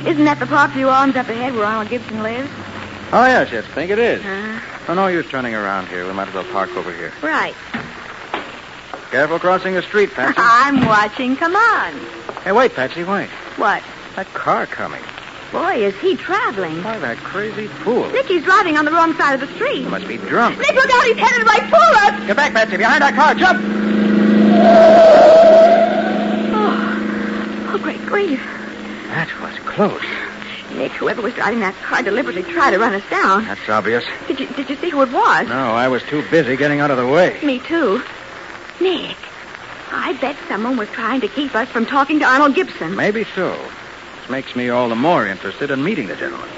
Isn't that the park view arms up ahead where Arnold Gibson lives? Oh, yes, I think it is. Uh-huh. Oh, no use turning around here. We might as well park over here. Right. Careful crossing the street, Patsy. I'm watching. Come on. Hey, wait, Patsy, wait. What? That car coming. Boy, is he traveling. Why, that crazy fool. Nick, he's driving on the wrong side of the street. He must be drunk. Nick, look out. He's headed right for us. Get back, Patsy. Behind that car. Jump! Oh, great grief. That was close. Nick, whoever was driving that car deliberately tried to run us down. That's obvious. Did you see who it was? No, I was too busy getting out of the way. Me too. Nick, I bet someone was trying to keep us from talking to Arnold Gibson. Maybe so. This makes me all the more interested in meeting the gentleman.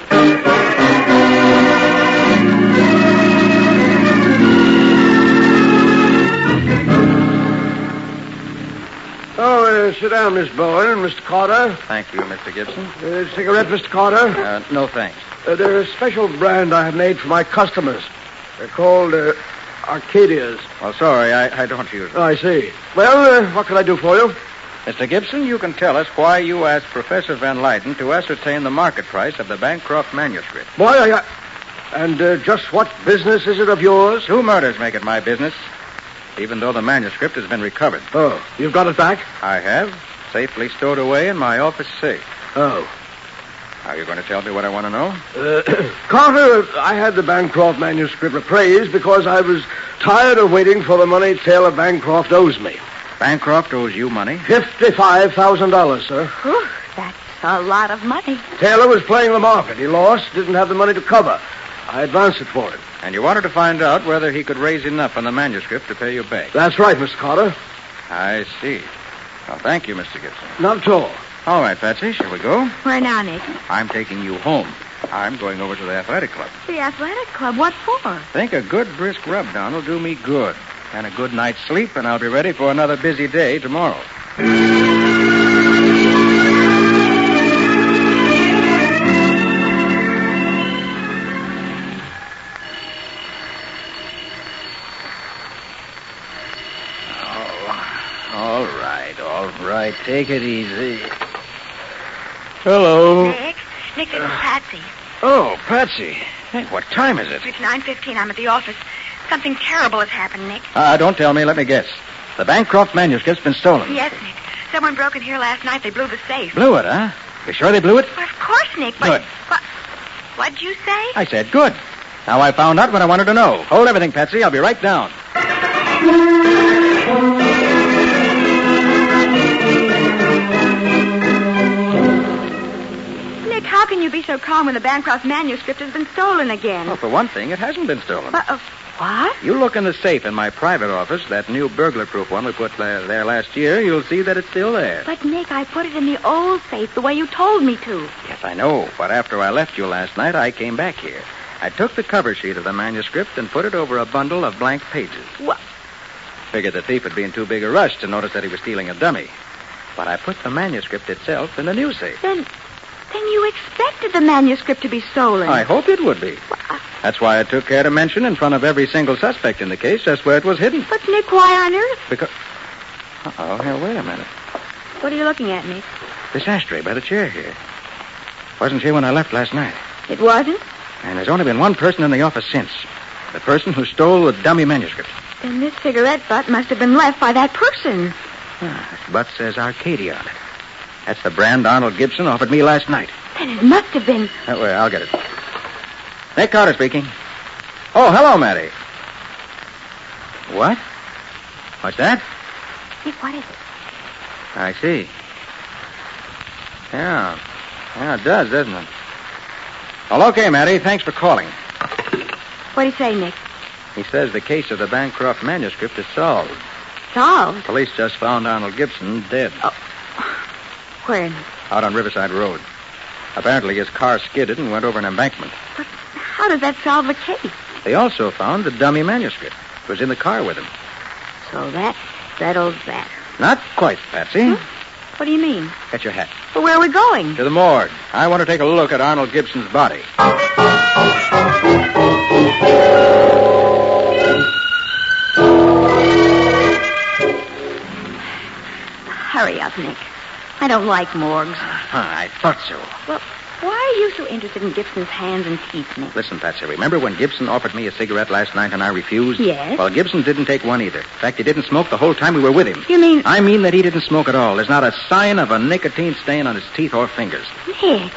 Oh, sit down, Miss Bowen. Mr. Carter. Thank you, Mr. Gibson. Cigarette, Mr. Carter? No, thanks. They're a special brand I have made for my customers. They're called Arcadias. Well, sorry, I don't use them. Oh, I see. Well, what can I do for you? Mr. Gibson, you can tell us why you asked Professor Van Leyden to ascertain the market price of the Bancroft manuscript. Why, and just what business is it of yours? 2 murders make it my business, even though the manuscript has been recovered. Oh, you've got it back? I have, safely stowed away in my office safe. Oh. Are you going to tell me what I want to know? Carter, I had the Bancroft manuscript appraised because I was tired of waiting for the money Taylor Bancroft owes me. Bancroft owes you money? $55,000, sir. Whew, that's a lot of money. Taylor was playing the market. He lost, didn't have the money to cover. I advanced it for him. And you wanted to find out whether he could raise enough on the manuscript to pay you back. That's right, Mr. Carter. I see. Well, thank you, Mr. Gibson. Not at all. All right, Patsy, shall we go? Where now, Nick? I'm taking you home. I'm going over to the athletic club. The athletic club? What for? Think a good brisk rub down will do me good. And a good night's sleep, and I'll be ready for another busy day tomorrow. All right. Take it easy. Hello. Nick, it's Patsy. Oh, Patsy. Hey, what time is it? It's 9:15. I'm at the office. Something terrible has happened, Nick. Don't tell me. Let me guess. The Bancroft manuscript's been stolen. Yes, Nick. Someone broke in here last night. They blew the safe. Blew it, huh? You sure they blew it? Well, of course, Nick. But Good. What'd you say? I said good. Now I found out what I wanted to know. Hold everything, Patsy. I'll be right down. Nick, how can you be so calm when the Bancroft manuscript has been stolen again? Well, for one thing, it hasn't been stolen. What? You look in the safe in my private office, that new burglar-proof one we put there last year, you'll see that it's still there. But, Nick, I put it in the old safe the way you told me to. Yes, I know. But after I left you last night, I came back here. I took the cover sheet of the manuscript and put it over a bundle of blank pages. What? Figured the thief would be in too big a rush to notice that he was stealing a dummy. But I put the manuscript itself in the new safe. Then you expected the manuscript to be stolen. I hoped it would be. That's why I took care to mention in front of every single suspect in the case just where it was hidden. But, Nick, why on earth? Because... Here, wait a minute. What are you looking at, Nick? This ashtray by the chair here. Wasn't here when I left last night. It wasn't? And there's only been one person in the office since. The person who stole the dummy manuscript. Then this cigarette butt must have been left by that person. This butt says Arcadia on it. That's the brand Arnold Gibson offered me last night. Then it must have been... Wait, I'll get it. Nick Carter speaking. Oh, hello, Matty. What? What's that? Nick, what is it? I see. Yeah, it does, doesn't it? Well, okay, Matty. Thanks for calling. What'd he say, Nick? He says the case of the Bancroft manuscript is solved. Solved? Police just found Arnold Gibson dead. Oh. Where? Out on Riverside Road. Apparently his car skidded and went over an embankment. But how does that solve the case? They also found the dummy manuscript. It was in the car with him. So that settles that. Not quite, Patsy. What do you mean? Get your hat. Well, where are we going? To the morgue. I want to take a look at Arnold Gibson's body. Hurry up, Nick. I don't like morgues. I thought so. Well, why are you so interested in Gibson's hands and teeth, Nick? Listen, Patsy, remember when Gibson offered me a cigarette last night and I refused? Yes. Well, Gibson didn't take one either. In fact, he didn't smoke the whole time we were with him. You mean... I mean that he didn't smoke at all. There's not a sign of a nicotine stain on his teeth or fingers. Nick,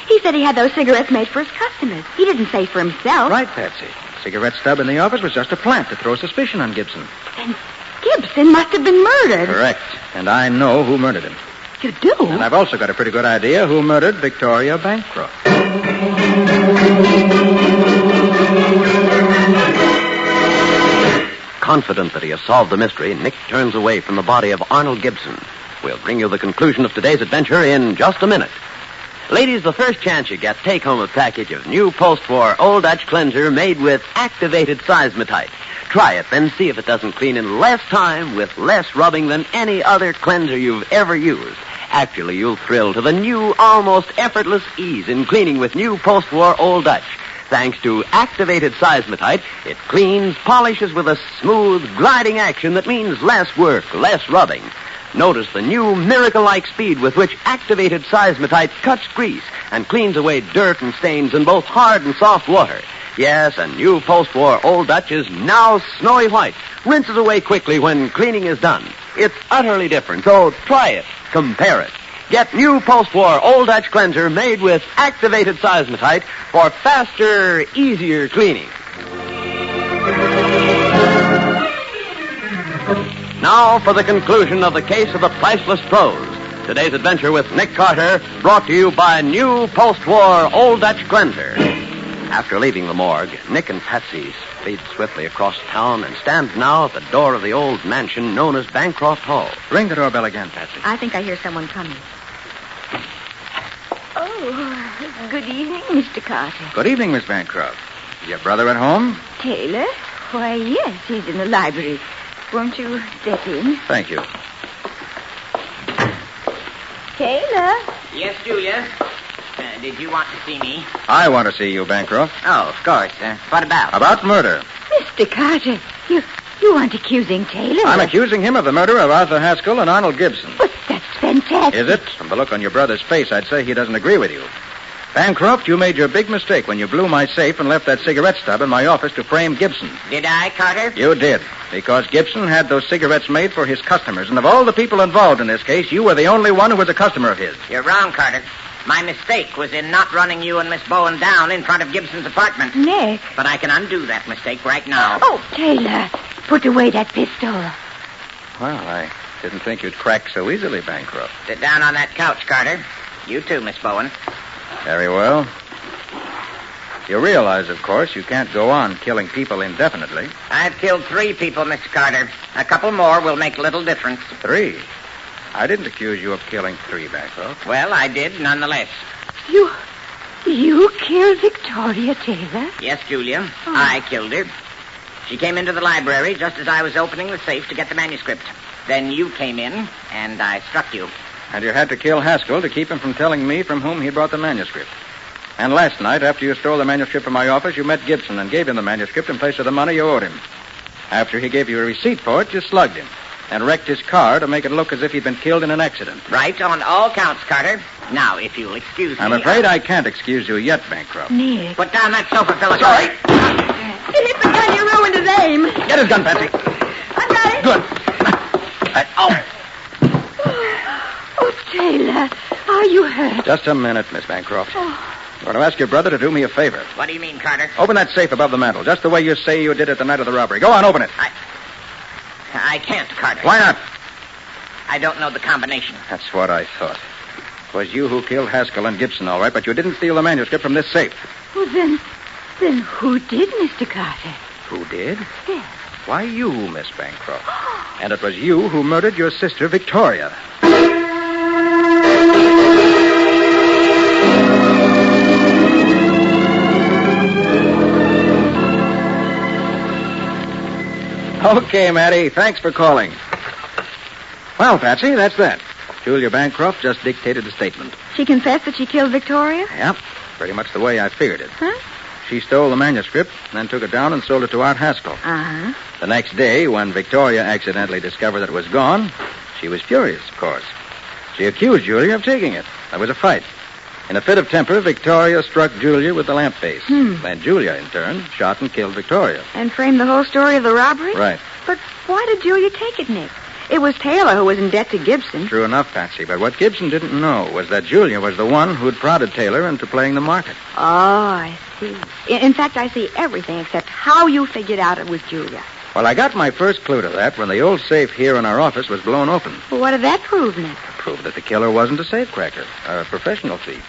he said he had those cigarettes made for his customers. He didn't say for himself. Right, Patsy. The cigarette stub in the office was just a plant to throw suspicion on Gibson. Then Gibson must have been murdered. Correct. And I know who murdered him. You do? And I've also got a pretty good idea who murdered Victoria Bancroft. Confident that he has solved the mystery, Nick turns away from the body of Arnold Gibson. We'll bring you the conclusion of today's adventure in just a minute. Ladies, the first chance you get, take home a package of new post-war Old Dutch cleanser made with activated seismotite. Try it, then see if it doesn't clean in less time with less rubbing than any other cleanser you've ever used. Actually, you'll thrill to the new, almost effortless ease in cleaning with new post-war Old Dutch. Thanks to activated seismotite, it cleans, polishes with a smooth, gliding action that means less work, less rubbing. Notice the new miracle-like speed with which activated seismotite cuts grease and cleans away dirt and stains in both hard and soft water. Yes, a new post-war Old Dutch is now snowy white, rinses away quickly when cleaning is done. It's utterly different, so try it, compare it. Get new post-war Old Dutch cleanser made with activated seismotite for faster, easier cleaning. Now for the conclusion of the case of the Priceless Prose. Today's adventure with Nick Carter, brought to you by new post-war Old Dutch cleanser. After leaving the morgue, Nick and Patsy speed swiftly across town and stand now at the door of the old mansion known as Bancroft Hall. Ring the doorbell again, Patsy. I think I hear someone coming. Oh, good evening, Mr. Carter. Good evening, Miss Bancroft. Is your brother at home? Taylor? Why, yes, he's in the library. Won't you step in? Thank you. Taylor? Yes, Julia? Did you want to see me? I want to see you, Bancroft. Oh, of course. What about? About murder. Mr. Carter, you aren't accusing Taylor? I'm accusing him of the murder of Arthur Haskell and Arnold Gibson. But that's fantastic. Is it? From the look on your brother's face, I'd say he doesn't agree with you. Bancroft, you made your big mistake when you blew my safe and left that cigarette stub in my office to frame Gibson. Did I, Carter? You did, because Gibson had those cigarettes made for his customers, and of all the people involved in this case, you were the only one who was a customer of his. You're wrong, Carter. My mistake was in not running you and Miss Bowen down in front of Gibson's apartment. Nick. But I can undo that mistake right now. Oh, Taylor, put away that pistol. Well, I didn't think you'd crack so easily, Bancroft. Sit down on that couch, Carter. You too, Miss Bowen. Very well. You realize, of course, you can't go on killing people indefinitely. I've killed 3 people, Mr. Carter. A couple more will make little difference. 3? I didn't accuse you of killing 3, Bancroft. Well, I did, nonetheless. You killed Victoria Taylor? Yes, Julia. Oh. I killed her. She came into the library just as I was opening the safe to get the manuscript. Then you came in, and I struck you. And you had to kill Haskell to keep him from telling me from whom he brought the manuscript. And last night, after you stole the manuscript from my office, you met Gibson and gave him the manuscript in place of the money you owed him. After he gave you a receipt for it, you slugged him and wrecked his car to make it look as if he'd been killed in an accident. Right, on all counts, Carter. Now, if you'll excuse me... I'm afraid I can't excuse you yet, Bancroft. Nick. Put down that sofa, fella. Sorry. It hit the gun. You ruined his aim. Get his gun, Patsy. I got it. Good. Oh, Taylor, are you hurt? Just a minute, Miss Bancroft. I'm going to ask your brother to do me a favor. What do you mean, Carter? Open that safe above the mantel, just the way you say you did it the night of the robbery. Go on, open it. I can't, Carter. Why not? I don't know the combination. That's what I thought. It was you who killed Haskell and Gibson, all right, but you didn't steal the manuscript from this safe. Well, then who did, Mr. Carter? Who did? Yes. Why, you, Miss Bancroft. And it was you who murdered your sister, Victoria. Okay, Matty. Thanks for calling. Well, Patsy, that's that. Julia Bancroft just dictated the statement. She confessed that she killed Victoria? Yep. Pretty much the way I figured it. Huh? She stole the manuscript, then took it down and sold it to Art Haskell. Uh-huh. The next day, when Victoria accidentally discovered that it was gone, she was furious, of course. She accused Julia of taking it. There was a fight. In a fit of temper, Victoria struck Julia with the lamp base. And Julia, in turn, shot and killed Victoria. And framed the whole story of the robbery? Right. But why did Julia take it, Nick? It was Taylor who was in debt to Gibson. True enough, Patsy. But what Gibson didn't know was that Julia was the one who'd prodded Taylor into playing the market. Oh, I see. In fact, I see everything except how you figured out it was Julia. Well, I got my first clue to that when the old safe here in our office was blown open. Well, what did that prove, Nick? It proved that the killer wasn't a safecracker, a professional thief.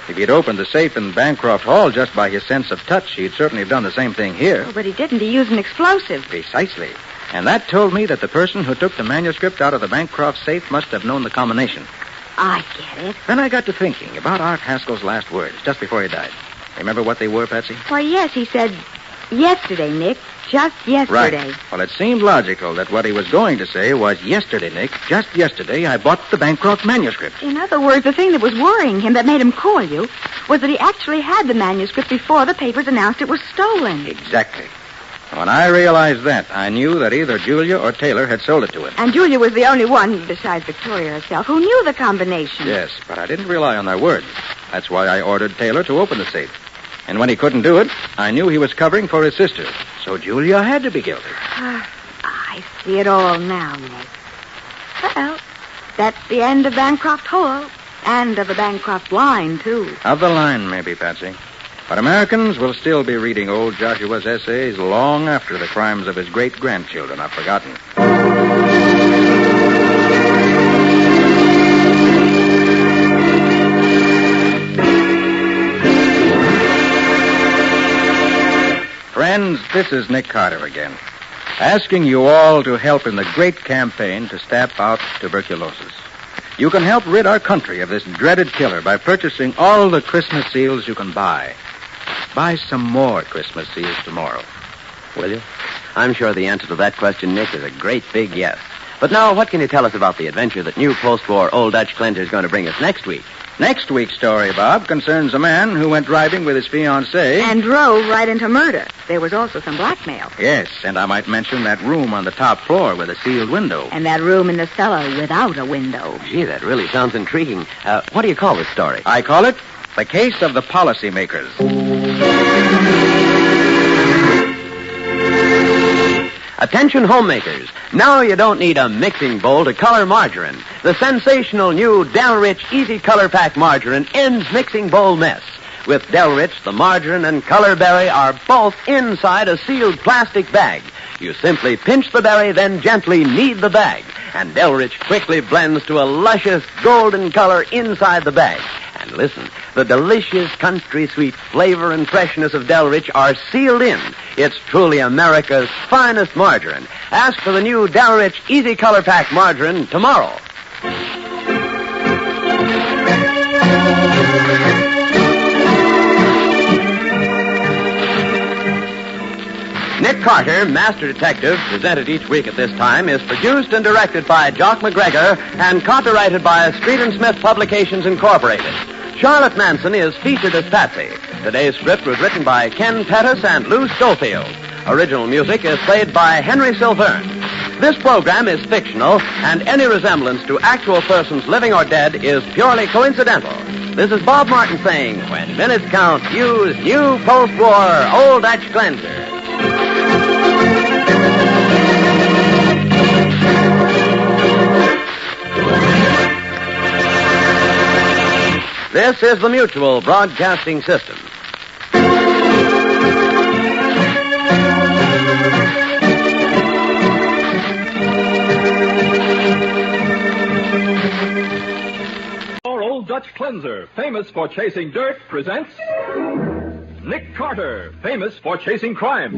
If he'd opened the safe in Bancroft Hall just by his sense of touch, he'd certainly have done the same thing here. Oh, but he didn't. He used an explosive. Precisely. And that told me that the person who took the manuscript out of the Bancroft safe must have known the combination. I get it. Then I got to thinking about Art Haskell's last words just before he died. Remember what they were, Patsy? Why, yes, he said, yesterday, Nick, just yesterday. Right. Well, it seemed logical that what he was going to say was, yesterday, Nick, just yesterday, I bought the Bancroft manuscript. In other words, the thing that was worrying him, that made him call you, was that he actually had the manuscript before the papers announced it was stolen. Exactly. When I realized that, I knew that either Julia or Taylor had sold it to him. And Julia was the only one, besides Victoria herself, who knew the combination. Yes, but I didn't rely on their words. That's why I ordered Taylor to open the safe. And when he couldn't do it, I knew he was covering for his sister. So Julia had to be guilty. I see it all now, Nick. Well, that's the end of Bancroft Hall. And of the Bancroft line, too. Of the line, maybe, Patsy. But Americans will still be reading old Joshua's essays long after the crimes of his great-grandchildren are forgotten. Friends, this is Nick Carter again, asking you all to help in the great campaign to stamp out tuberculosis. You can help rid our country of this dreaded killer by purchasing all the Christmas seals you can buy. Buy some more Christmas seals tomorrow. Will you? I'm sure the answer to that question, Nick, is a great big yes. But now, what can you tell us about the adventure that new post-war Old Dutch Cleanser is going to bring us next week? Next week's story, Bob, concerns a man who went driving with his fiancée. And drove right into murder. There was also some blackmail. Yes, and I might mention that room on the top floor with a sealed window. And that room in the cellar without a window. Gee, that really sounds intriguing. What do you call this story? I call it The Case of the Policymakers. Attention homemakers. Now you don't need a mixing bowl to color margarine. The sensational new Del Rich Easy Color Pack margarine ends mixing bowl mess. With Del Rich, the margarine and color berry are both inside a sealed plastic bag. You simply pinch the berry, then gently knead the bag. And Del Rich quickly blends to a luscious golden color inside the bag. And listen, the delicious country sweet flavor and freshness of Del Rich are sealed in. It's truly America's finest margarine. Ask for the new Del Rich Easy Color Pack margarine tomorrow. Nick Carter, Master Detective, presented each week at this time, is produced and directed by Jock McGregor and copyrighted by Street and Smith Publications Incorporated. Charlotte Manson is featured as Patsy. Today's script was written by Ken Pettis and Lou Schofield. Original music is played by Henry Silverne. This program is fictional, and any resemblance to actual persons living or dead is purely coincidental. This is Bob Martin saying, when minutes count, use new post-war Old Dutch Cleanser. This is the Mutual Broadcasting System. Our Old Dutch Cleanser, famous for chasing dirt, presents Nick Carter, famous for chasing crime.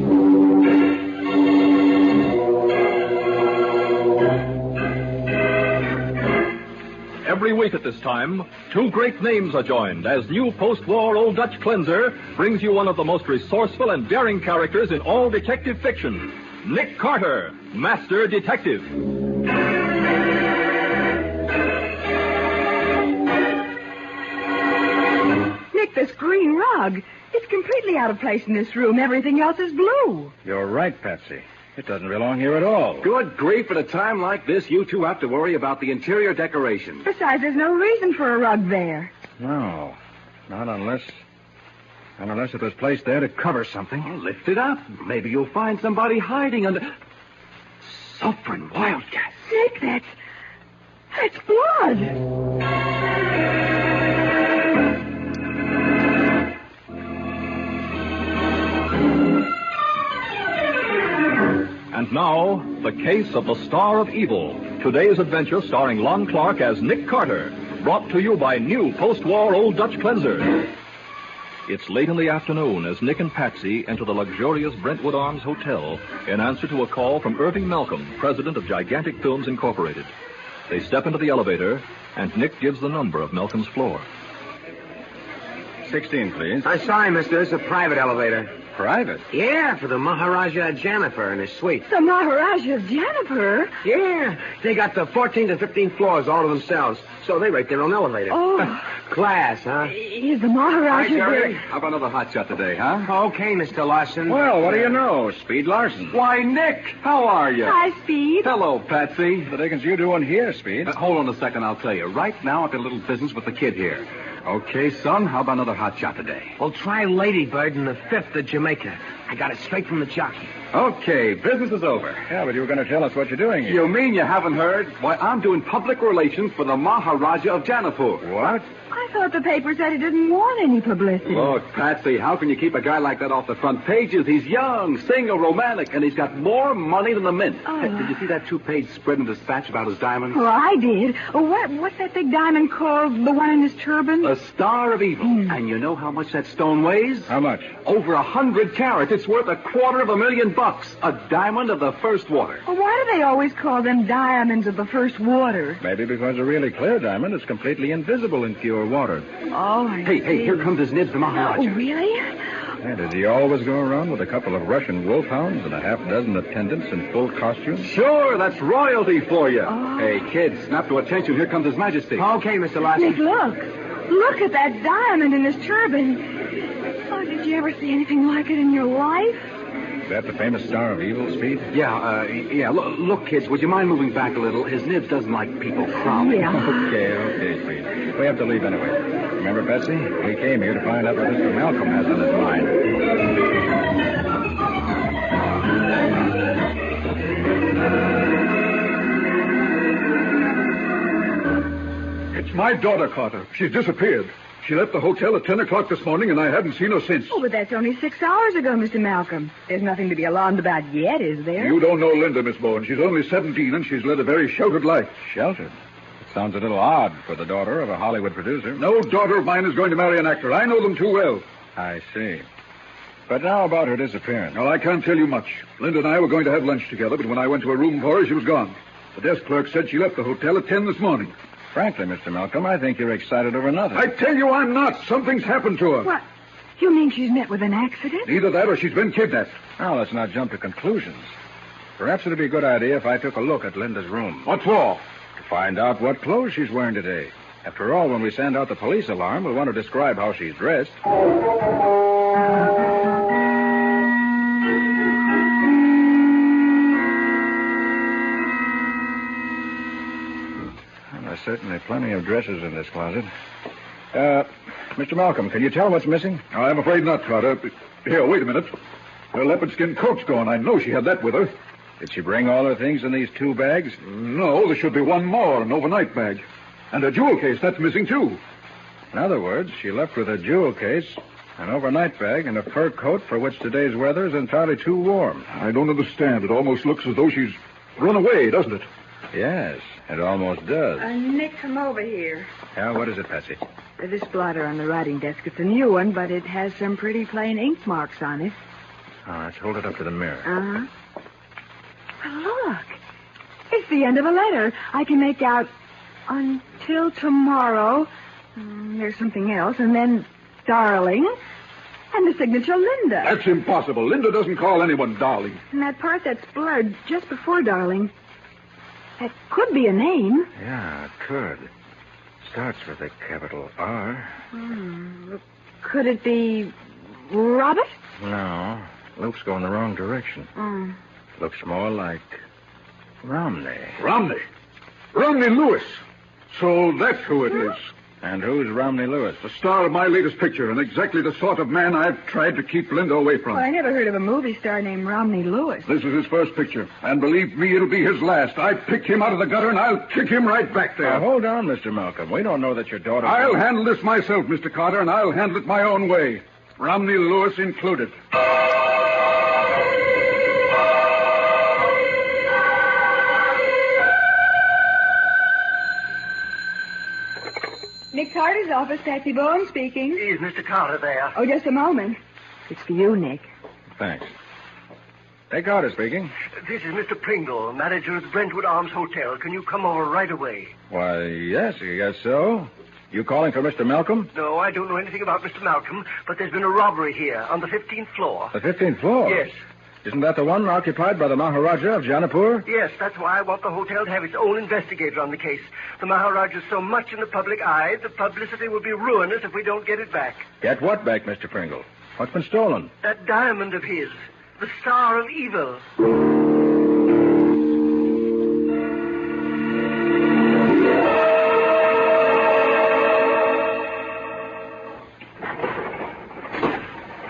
Every week at this time, two great names are joined as new post-war Old Dutch Cleanser brings you one of the most resourceful and daring characters in all detective fiction, Nick Carter, Master Detective. Nick, this green rug, it's completely out of place in this room. Everything else is blue. You're right, Patsy. It doesn't belong here at all. Good grief, at a time like this, you two have to worry about the interior decoration. Besides, there's no reason for a rug there. No. Not unless it was placed there to cover something. Well, lift it up. Maybe you'll find somebody hiding under... Suffering wildcat. Nick, that's blood. And now, the case of the Star of Evil. Today's adventure starring Lon Clark as Nick Carter. Brought to you by new post-war Old Dutch Cleanser. It's late in the afternoon as Nick and Patsy enter the luxurious Brentwood Arms Hotel in answer to a call from Irving Malcolm, president of Gigantic Films Incorporated. They step into the elevator, and Nick gives the number of Malcolm's floor. 16, please. I'm sorry, mister. It's a private elevator. Private? Yeah, for the Maharaja Jennifer and his suite. The Maharaja Jennifer? Yeah, they got the 14th and 15th floors all to themselves, so they rate their own elevator. Oh. Class, huh? Is the Maharaja there? How about another hot shot today, huh? Okay, Mr. Larson. Well, what do you know? Speed Larson. Why, Nick, how are you? Hi, Speed. Hello, Patsy. What the dickens you doing here, Speed? Hold on a second, I'll tell you. Right now, I've got a little business with the kid here. Okay, son, how about another hot shot today? Well, try Ladybird in the 5th of Jamaica. I got it straight from the jockey. Okay, business is over. Yeah, but you were going to tell us what you're doing here. You mean you haven't heard? Why, I'm doing public relations for the Maharaja of Janapur. What? I thought the paper said he didn't want any publicity. Look, Patsy, how can you keep a guy like that off the front pages? He's young, single, romantic, and he's got more money than the mint. Oh. Hey, did you see that 2-page spread in dispatch about his diamonds? Well, I did. What's that big diamond called, the one in his turban? A Star of Evil. And you know how much that stone weighs? How much? Over 100 carats. It's worth $250,000. A diamond of the first water. Well, why do they always call them diamonds of the first water? Maybe because a really clear diamond is completely invisible in pure water. Oh, I see. Hey, here comes his nibs, the Maharaja. Oh, really? And does he always go around with a couple of Russian wolfhounds and a half-dozen attendants in full costume? Sure, that's royalty for you. Oh. Hey, kids, snap to attention. Here comes His Majesty. Okay, Mr. Larson. Nick, look at that diamond in his turban. Oh, did you ever see anything like it in your life? Is that the famous Star of Evil, Speed? Yeah. Look, kids, would you mind moving back a little? His nibs doesn't like people crowding. Yeah. Okay, Speed. We have to leave anyway. Remember, Betsy? We came here to find out what Mr. Malcolm has on his mind. It's my daughter, Carter. She's disappeared. She left the hotel at 10 o'clock this morning, and I haven't seen her since. Oh, but that's only 6 hours ago, Mr. Malcolm. There's nothing to be alarmed about yet, is there? You don't know Linda, Miss Bowen. She's only 17, and she's led a very sheltered life. Sheltered? It sounds a little odd for the daughter of a Hollywood producer. No daughter of mine is going to marry an actor. I know them too well. I see. But now about her disappearance. No, I can't tell you much. Linda and I were going to have lunch together, but when I went to her room for her, she was gone. The desk clerk said she left the hotel at 10 this morning. Frankly, Mr. Malcolm, I think you're excited over nothing. I tell you I'm not. Something's happened to her. What? You mean she's met with an accident? Either that or she's been kidnapped. Now, let's not jump to conclusions. Perhaps it'd be a good idea if I took a look at Linda's room. What for? To find out what clothes she's wearing today. After all, when we send out the police alarm, we'll want to describe how she's dressed. There's certainly plenty of dresses in this closet. Mr. Malcolm, can you tell what's missing? I'm afraid not, Carter. Here, wait a minute. Her leopard skin coat's gone. I know she had that with her. Did she bring all her things in these 2 bags? No, there should be one more, an overnight bag. And a jewel case, that's missing, too. In other words, she left with a jewel case, an overnight bag, and a fur coat for which today's weather is entirely too warm. I don't understand. It almost looks as though she's run away, doesn't it? Yes, it almost does. Nick, come over here. Yeah, what is it, Patsy? This blotter on the writing desk. It's a new one, but it has some pretty plain ink marks on it. Oh, let's hold it up to the mirror. Uh-huh. Well, look. It's the end of a letter. I can make out until tomorrow. There's something else. And then darling. And the signature Linda. That's impossible. Linda doesn't call anyone darling. And that part that's blurred just before darling. That could be a name. Yeah, it could. Starts with a capital R. Could it be Robert? No. Luke's going the wrong direction. Looks more like Romney. Romney? Romney Lewis. So that's who it is. And who's Romney Lewis? The star of my latest picture, and exactly the sort of man I've tried to keep Linda away from. Well, I never heard of a movie star named Romney Lewis. This is his first picture, and believe me, it'll be his last. I picked him out of the gutter, and I'll kick him right back there. Now, hold on, Mr. Malcolm. We don't know that your daughter... I'll handle this myself, Mr. Carter, and I'll handle it my own way. Romney Lewis included. Nick Carter's office, Patsy Bowen speaking. Is Mr. Carter there? Oh, just a moment. It's for you, Nick. Thanks. Nick Carter speaking. This is Mr. Pringle, manager of the Brentwood Arms Hotel. Can you come over right away? Why, yes, I guess so. You calling for Mr. Malcolm? No, I don't know anything about Mr. Malcolm, but there's been a robbery here on the 15th floor. The 15th floor? Yes. Isn't that the one occupied by the Maharaja of Janapur? Yes, that's why I want the hotel to have its own investigator on the case. The Maharaja's so much in the public eye, the publicity will be ruinous if we don't get it back. Get what back, Mr. Pringle? What's been stolen? That diamond of his, the Star of Evil.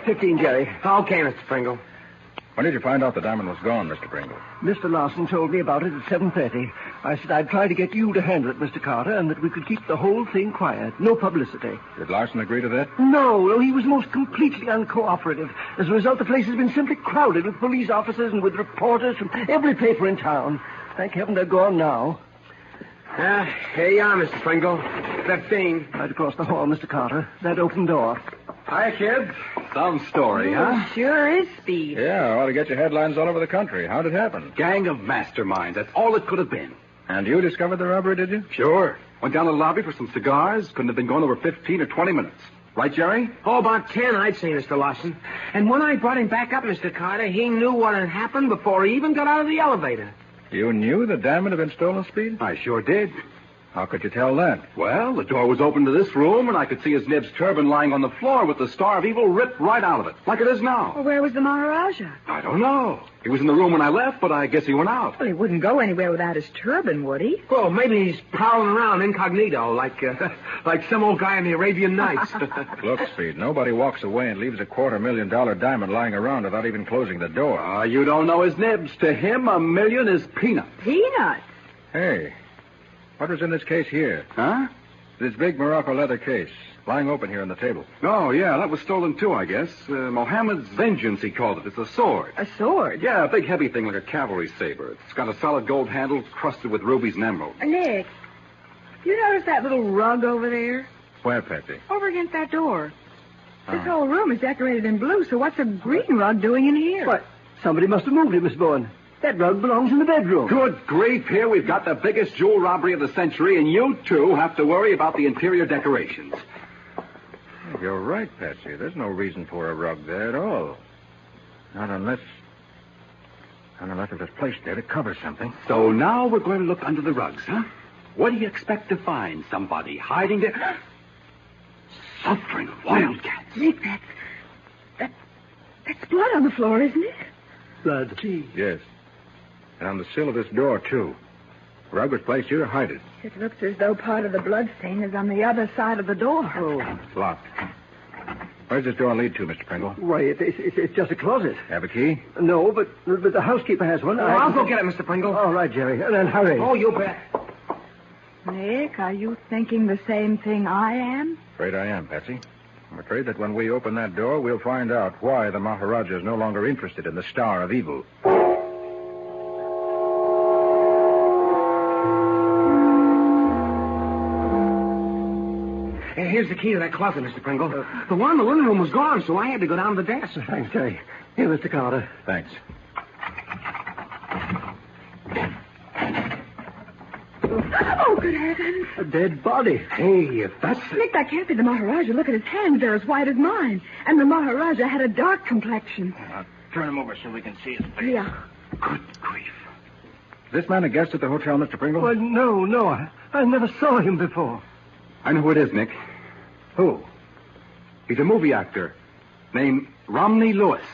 $15, Jerry. Okay, Mr. Pringle. When did you find out the diamond was gone, Mr. Pringle? Mr. Larson told me about it at 7:30. I said I'd try to get you to handle it, Mr. Carter, and that we could keep the whole thing quiet. No publicity. Did Larson agree to that? No, he was most completely uncooperative. As a result, the place has been simply crowded with police officers and with reporters from every paper in town. Thank heaven they're gone now. Here you are, Mr. Pringle. 15. Right across the hall, Mr. Carter. That open door. Hi, kids. Some story, huh? Sure is speed. Yeah, ought to get your headlines all over the country. How'd it happen? Gang of masterminds. That's all it could have been. And you discovered the robbery, did you? Sure. Went down to the lobby for some cigars. Couldn't have been gone over 15 or 20 minutes. Right, Jerry? Oh, about 10, I'd say, Mr. Larson. And when I brought him back up, Mr. Carter, he knew what had happened before he even got out of the elevator. You knew the diamond had been stolen, Speed? I sure did. How could you tell that? Well, the door was open to this room, and I could see his nib's turban lying on the floor with the Star of Evil ripped right out of it, like it is now. Well, where was the Maharaja? I don't know. He was in the room when I left, but I guess he went out. Well, he wouldn't go anywhere without his turban, would he? Well, maybe he's prowling around incognito, like some old guy in the Arabian Nights. Look, Speed, nobody walks away and leaves a $250,000 diamond lying around without even closing the door. You don't know his nibs. To him, $1 million is peanuts. Peanuts? Hey, what was in this case here? Huh? This big Morocco leather case, lying open here on the table. Oh, yeah, that was stolen too, I guess. Mohammed's Vengeance, he called it. It's a sword. A sword? Yeah, a big heavy thing like a cavalry saber. It's got a solid gold handle crusted with rubies and emeralds. Nick, you notice that little rug over there? Where, Patsy? Over against that door. This whole room is decorated in blue, so what's a green rug doing in here? What? Somebody must have moved it, Miss Bowen. That rug belongs in the bedroom. Good grief, here we've got the biggest jewel robbery of the century, and you, too, have to worry about the interior decorations. You're right, Patsy. There's no reason for a rug there at all. Not unless it was placed there to cover something. So now we're going to look under the rugs, huh? What do you expect to find? Somebody hiding there? Suffering wildcats. Nick, that's blood on the floor, isn't it? Blood. Gee. Yes. And on the sill of this door, too. The rug was placed here to hide it. It looks as though part of the blood stain is on the other side of the door. Oh. It's locked. Where's this door lead to, Mr. Pringle? Why, it's just a closet. Have a key? No, but the housekeeper has one. I'll go get it, Mr. Pringle. All right, Jerry. And then hurry. Oh, you bet. Nick, are you thinking the same thing I am? Afraid I am, Patsy. I'm afraid that when we open that door, we'll find out why the Maharaja is no longer interested in the Star of Evil. Here's the key to that closet, Mr. Pringle. The one in the living room was gone, so I had to go down to the desk. Thanks, Jerry. Here, Mr. Carter. Thanks. Oh, good heavens. A dead body. Hey, if that's... Nick, that can't be the Maharaja. Look at his hands. They're as white as mine. And the Maharaja had a dark complexion. Turn him over so we can see his face. Yeah. Good grief. Is this man a guest at the hotel, Mr. Pringle? Well, no. I never saw him before. I know who it is, Nick. Who? He's a movie actor named Romney Lewis.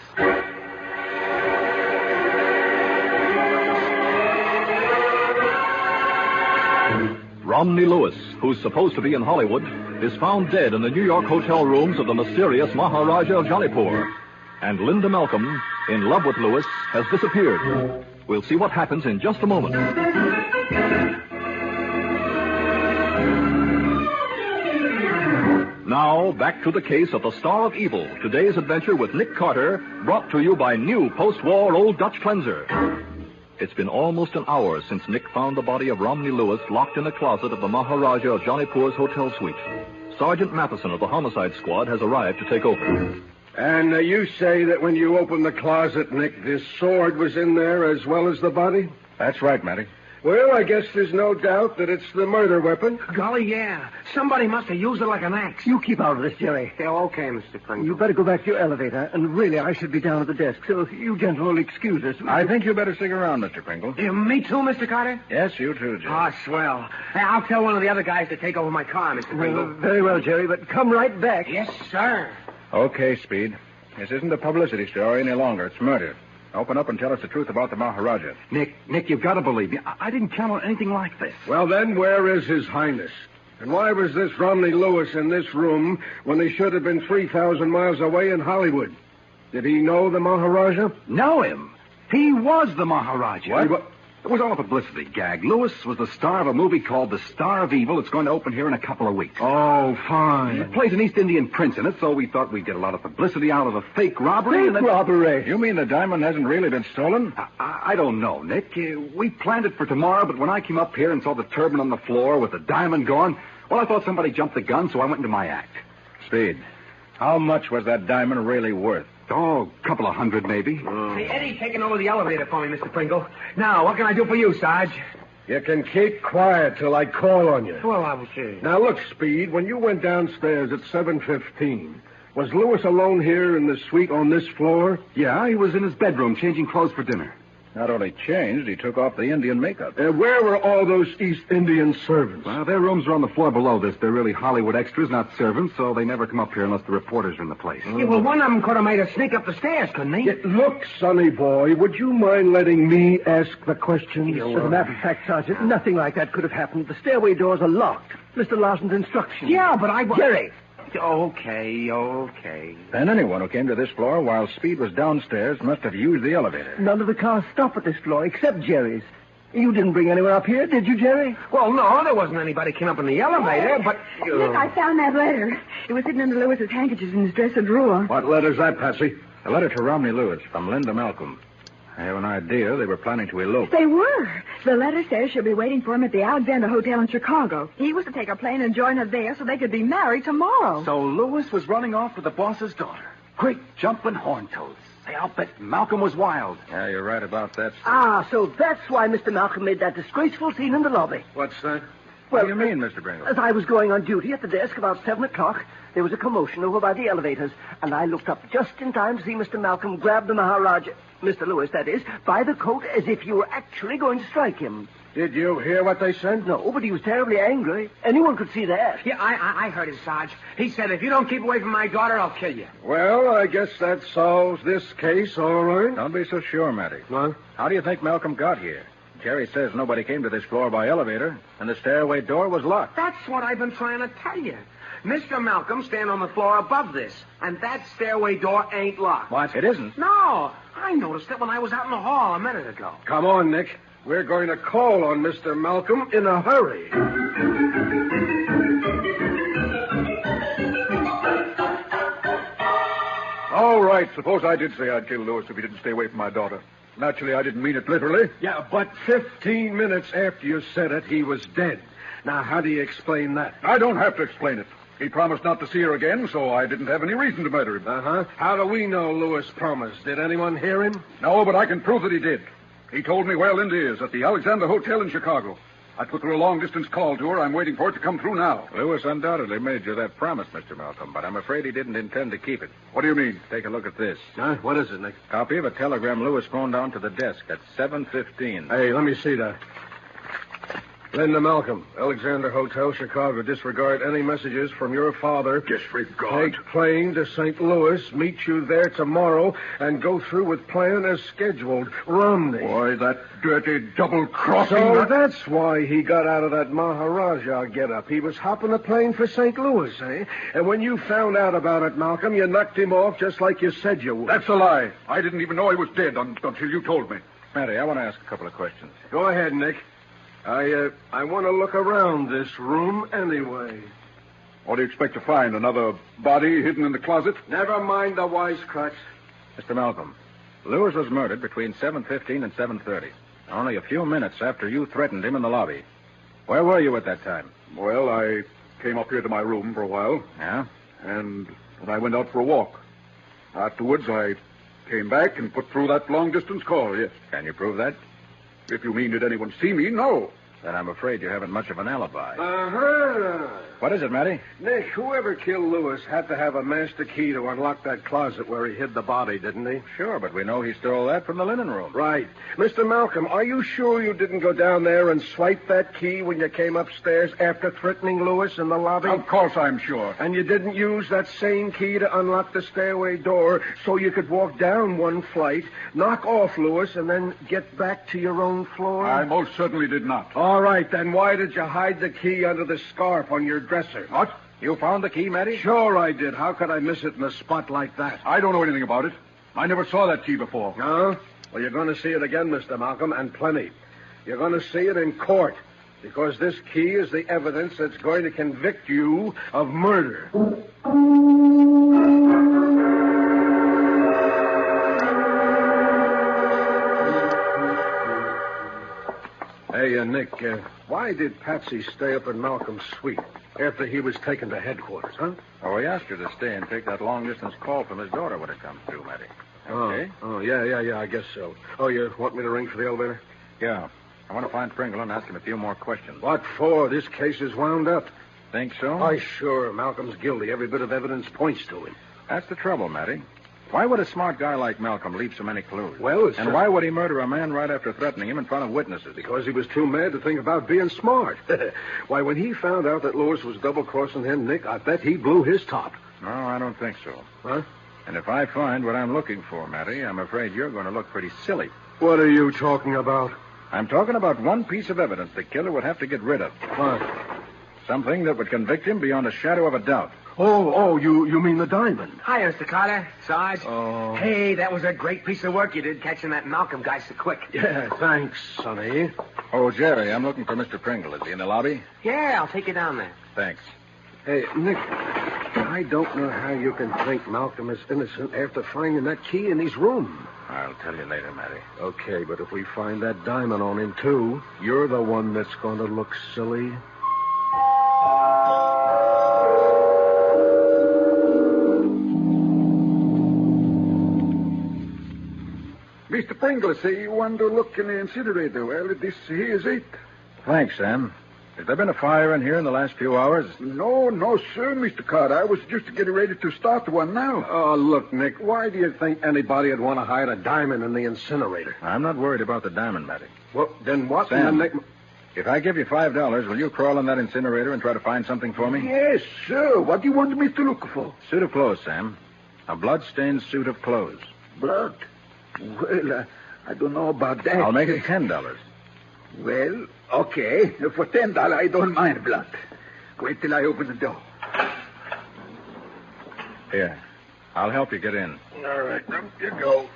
Romney Lewis, who's supposed to be in Hollywood, is found dead in the New York hotel rooms of the mysterious Maharaja Jaunipur. And Linda Malcolm, in love with Lewis, has disappeared. We'll see what happens in just a moment. Now, back to the case of the Star of Evil. Today's adventure with Nick Carter, brought to you by new post-war Old Dutch Cleanser. It's been almost an hour since Nick found the body of Romney Lewis locked in a closet of the Maharaja of Jaunipur's hotel suite. Sergeant Matheson of the Homicide Squad has arrived to take over. And you say that when you opened the closet, Nick, this sword was in there as well as the body? That's right, Matty. Well, I guess there's no doubt that it's the murder weapon. Golly, yeah. Somebody must have used it like an axe. You keep out of this, Jerry. Yeah, okay, Mr. Pringle. You better go back to your elevator, and really, I should be down at the desk, so you gentlemen will excuse us. I think you better stick around, Mr. Pringle. Me too, Mr. Carter? Yes, you too, Jerry. Oh, swell. Hey, I'll tell one of the other guys to take over my car, Mr. Pringle. Very well, Jerry, but come right back. Yes, sir. Okay, Speed. This isn't a publicity story any longer. It's murder. Open up and tell us the truth about the Maharaja. Nick, you've got to believe me. I didn't count on anything like this. Well, then, where is His Highness? And why was this Romney Lewis in this room when he should have been 3,000 miles away in Hollywood? Did he know the Maharaja? Know him? He was the Maharaja. What? It was all a publicity gag. Lewis was the star of a movie called The Star of Evil. It's going to open here in a couple of weeks. Oh, fine. It plays an East Indian prince in it, so we thought we'd get a lot of publicity out of a fake robbery. Robbery? You mean the diamond hasn't really been stolen? I don't know, Nick. We planned it for tomorrow, but when I came up here and saw the turban on the floor with the diamond gone, well, I thought somebody jumped the gun, so I went into my act. Speed, how much was that diamond really worth? Oh, a couple of hundred, maybe. Hey, Eddie's taking over the elevator for me, Mr. Pringle. Now, what can I do for you, Sarge? You can keep quiet till I call on you. Well, I will see. Now, look, Speed, when you went downstairs at 7:15, was Lewis alone here in the suite on this floor? Yeah, he was in his bedroom changing clothes for dinner. Not only changed, he took off the Indian makeup. Where were all those East Indian servants? Well, their rooms are on the floor below this. They're really Hollywood extras, not servants, so they never come up here unless the reporters are in the place. Yeah, well, one of them could have made a sneak up the stairs, couldn't he? Yeah, look, sonny boy, would you mind letting me ask the questions? As a matter of fact, Sergeant, nothing like that could have happened. The stairway doors are locked. Mr. Larson's instructions. Yeah, but I... Jerry! Okay. Then anyone who came to this floor while Speed was downstairs must have used the elevator. None of the cars stop at this floor except Jerry's. You didn't bring anyone up here, did you, Jerry? Well, no, there wasn't anybody came up in the elevator, but... Look, I found that letter. It was hidden under Lewis's handkerchiefs in his dresser drawer. What letter's that, Patsy? A letter to Romney Lewis from Linda Malcolm. I have an idea they were planning to elope. They were. The letter says she'll be waiting for him at the Alexander Hotel in Chicago. He was to take a plane and join her there so they could be married tomorrow. So Lewis was running off with the boss's daughter. Great jumping horn toads. Say, I'll bet Malcolm was wild. Yeah, you're right about that. So that's why Mr. Malcolm made that disgraceful scene in the lobby. What's that? What do you mean, Mr. Pringle? As I was going on duty at the desk about 7 o'clock, there was a commotion over by the elevators, and I looked up just in time to see Mr. Malcolm grab the Maharaja, Mr. Lewis, that is, by the coat as if you were actually going to strike him. Did you hear what they said? No, but he was terribly angry. Anyone could see that. Yeah, I heard him, Sarge. He said, if you don't keep away from my daughter, I'll kill you. Well, I guess that solves this case, all right. Don't be so sure, Matty. What? How do you think Malcolm got here? Jerry says nobody came to this floor by elevator, and the stairway door was locked. That's what I've been trying to tell you. Mr. Malcolm stand on the floor above this, and that stairway door ain't locked. What? It isn't? No, I noticed it when I was out in the hall a minute ago. Come on, Nick. We're going to call on Mr. Malcolm in a hurry. All right, suppose I did say I'd kill Lewis if he didn't stay away from my daughter. Naturally, I didn't mean it literally. Yeah, but 15 minutes after you said it, he was dead. Now, how do you explain that? I don't have to explain it. He promised not to see her again, so I didn't have any reason to murder him. Uh-huh. How do we know Lewis promised? Did anyone hear him? No, but I can prove that he did. He told me where Linda is, at the Alexander Hotel in Chicago. I put through a long-distance call to her. I'm waiting for it to come through now. Lewis undoubtedly made you that promise, Mr. Malcolm, but I'm afraid he didn't intend to keep it. What do you mean? Take a look at this. Huh? What is it, Nick? Copy of a telegram Lewis phoned down to the desk at 7:15. Hey, let me see that. Linda Malcolm, Alexander Hotel, Chicago. Disregard any messages from your father. Disregard? Take plane to St. Louis, meet you there tomorrow, and go through with plan as scheduled. Romney. Why, that dirty double-crossing... So that's why he got out of that Maharaja get-up. He was hopping a plane for St. Louis, eh? And when you found out about it, Malcolm, you knocked him off just like you said you would. That's a lie. I didn't even know he was dead until you told me. Matty, I want to ask a couple of questions. Go ahead, Nick. I want to look around this room anyway. What do you expect to find? Another body hidden in the closet? Never mind the wisecracks. Mr. Malcolm, Lewis was murdered between 7:15 and 7:30. Only a few minutes after you threatened him in the lobby. Where were you at that time? Well, I came up here to my room for a while. Yeah? And then I went out for a walk. Afterwards, I came back and put through that long-distance call, yes. Can you prove that? If you mean, did anyone see me? No. Then I'm afraid you haven't much of an alibi. Uh-huh. What is it, Matty? Nick, whoever killed Lewis had to have a master key to unlock that closet where he hid the body, didn't he? Sure, but we know he stole that from the linen room. Right. Mr. Malcolm, are you sure you didn't go down there and swipe that key when you came upstairs after threatening Lewis in the lobby? Of course I'm sure. And you didn't use that same key to unlock the stairway door so you could walk down one flight, knock off Lewis, and then get back to your own floor? I most certainly did not. All right, then why did you hide the key under the scarf on your dresser? What? You found the key, Matty? Sure I did. How could I miss it in a spot like that? I don't know anything about it. I never saw that key before. No? Well, you're going to see it again, Mr. Malcolm, and plenty. You're going to see it in court, because this key is the evidence that's going to convict you of murder. Hey, Nick, why did Patsy stay up in Malcolm's suite after he was taken to headquarters, huh? Oh, he asked her to stay and take that long-distance call from his daughter when it comes through, Matty. Okay? Oh, yeah, I guess so. Oh, you want me to ring for the elevator? Yeah. I want to find Pringle and ask him a few more questions. What for? This case is wound up. Think so? Why, sure. Malcolm's guilty. Every bit of evidence points to him. That's the trouble, Matty. Why would a smart guy like Malcolm leave so many clues? Well, And why would he murder a man right after threatening him in front of witnesses? Because he was too mad to think about being smart. Why, when he found out that Lewis was double-crossing him, Nick, I bet he blew his top. No, I don't think so. Huh? And if I find what I'm looking for, Matty, I'm afraid you're going to look pretty silly. What are you talking about? I'm talking about one piece of evidence the killer would have to get rid of. What? Something that would convict him beyond a shadow of a doubt. Oh, you mean the diamond? Hi, Mr. Carter. Sarge. Oh. Hey, that was a great piece of work you did catching that Malcolm guy so quick. Yeah, thanks, Sonny. Oh, Jerry, I'm looking for Mr. Pringle. Is he in the lobby? Yeah, I'll take you down there. Thanks. Hey, Nick, I don't know how you can think Malcolm is innocent after finding that key in his room. I'll tell you later, Matty. Okay, but if we find that diamond on him, too, you're the one that's going to look silly. Mr. Pringle, say you want to look in the incinerator. Well, this here is it. Thanks, Sam. Has there been a fire in here in the last few hours? No, sir, Mr. Carter. I was just getting ready to start one now. Oh, look, Nick, why do you think anybody would want to hide a diamond in the incinerator? I'm not worried about the diamond, Matty. Well, then what? Sam, if I give you $5, will you crawl in that incinerator and try to find something for me? Yes, sir. What do you want me to look for? Suit of clothes, Sam. A blood-stained suit of clothes. Blood? Well, I don't know about that. I'll make it $10. Well, okay. For $10, I don't mind blood. Wait till I open the door. Here. I'll help you get in. All right, up you go.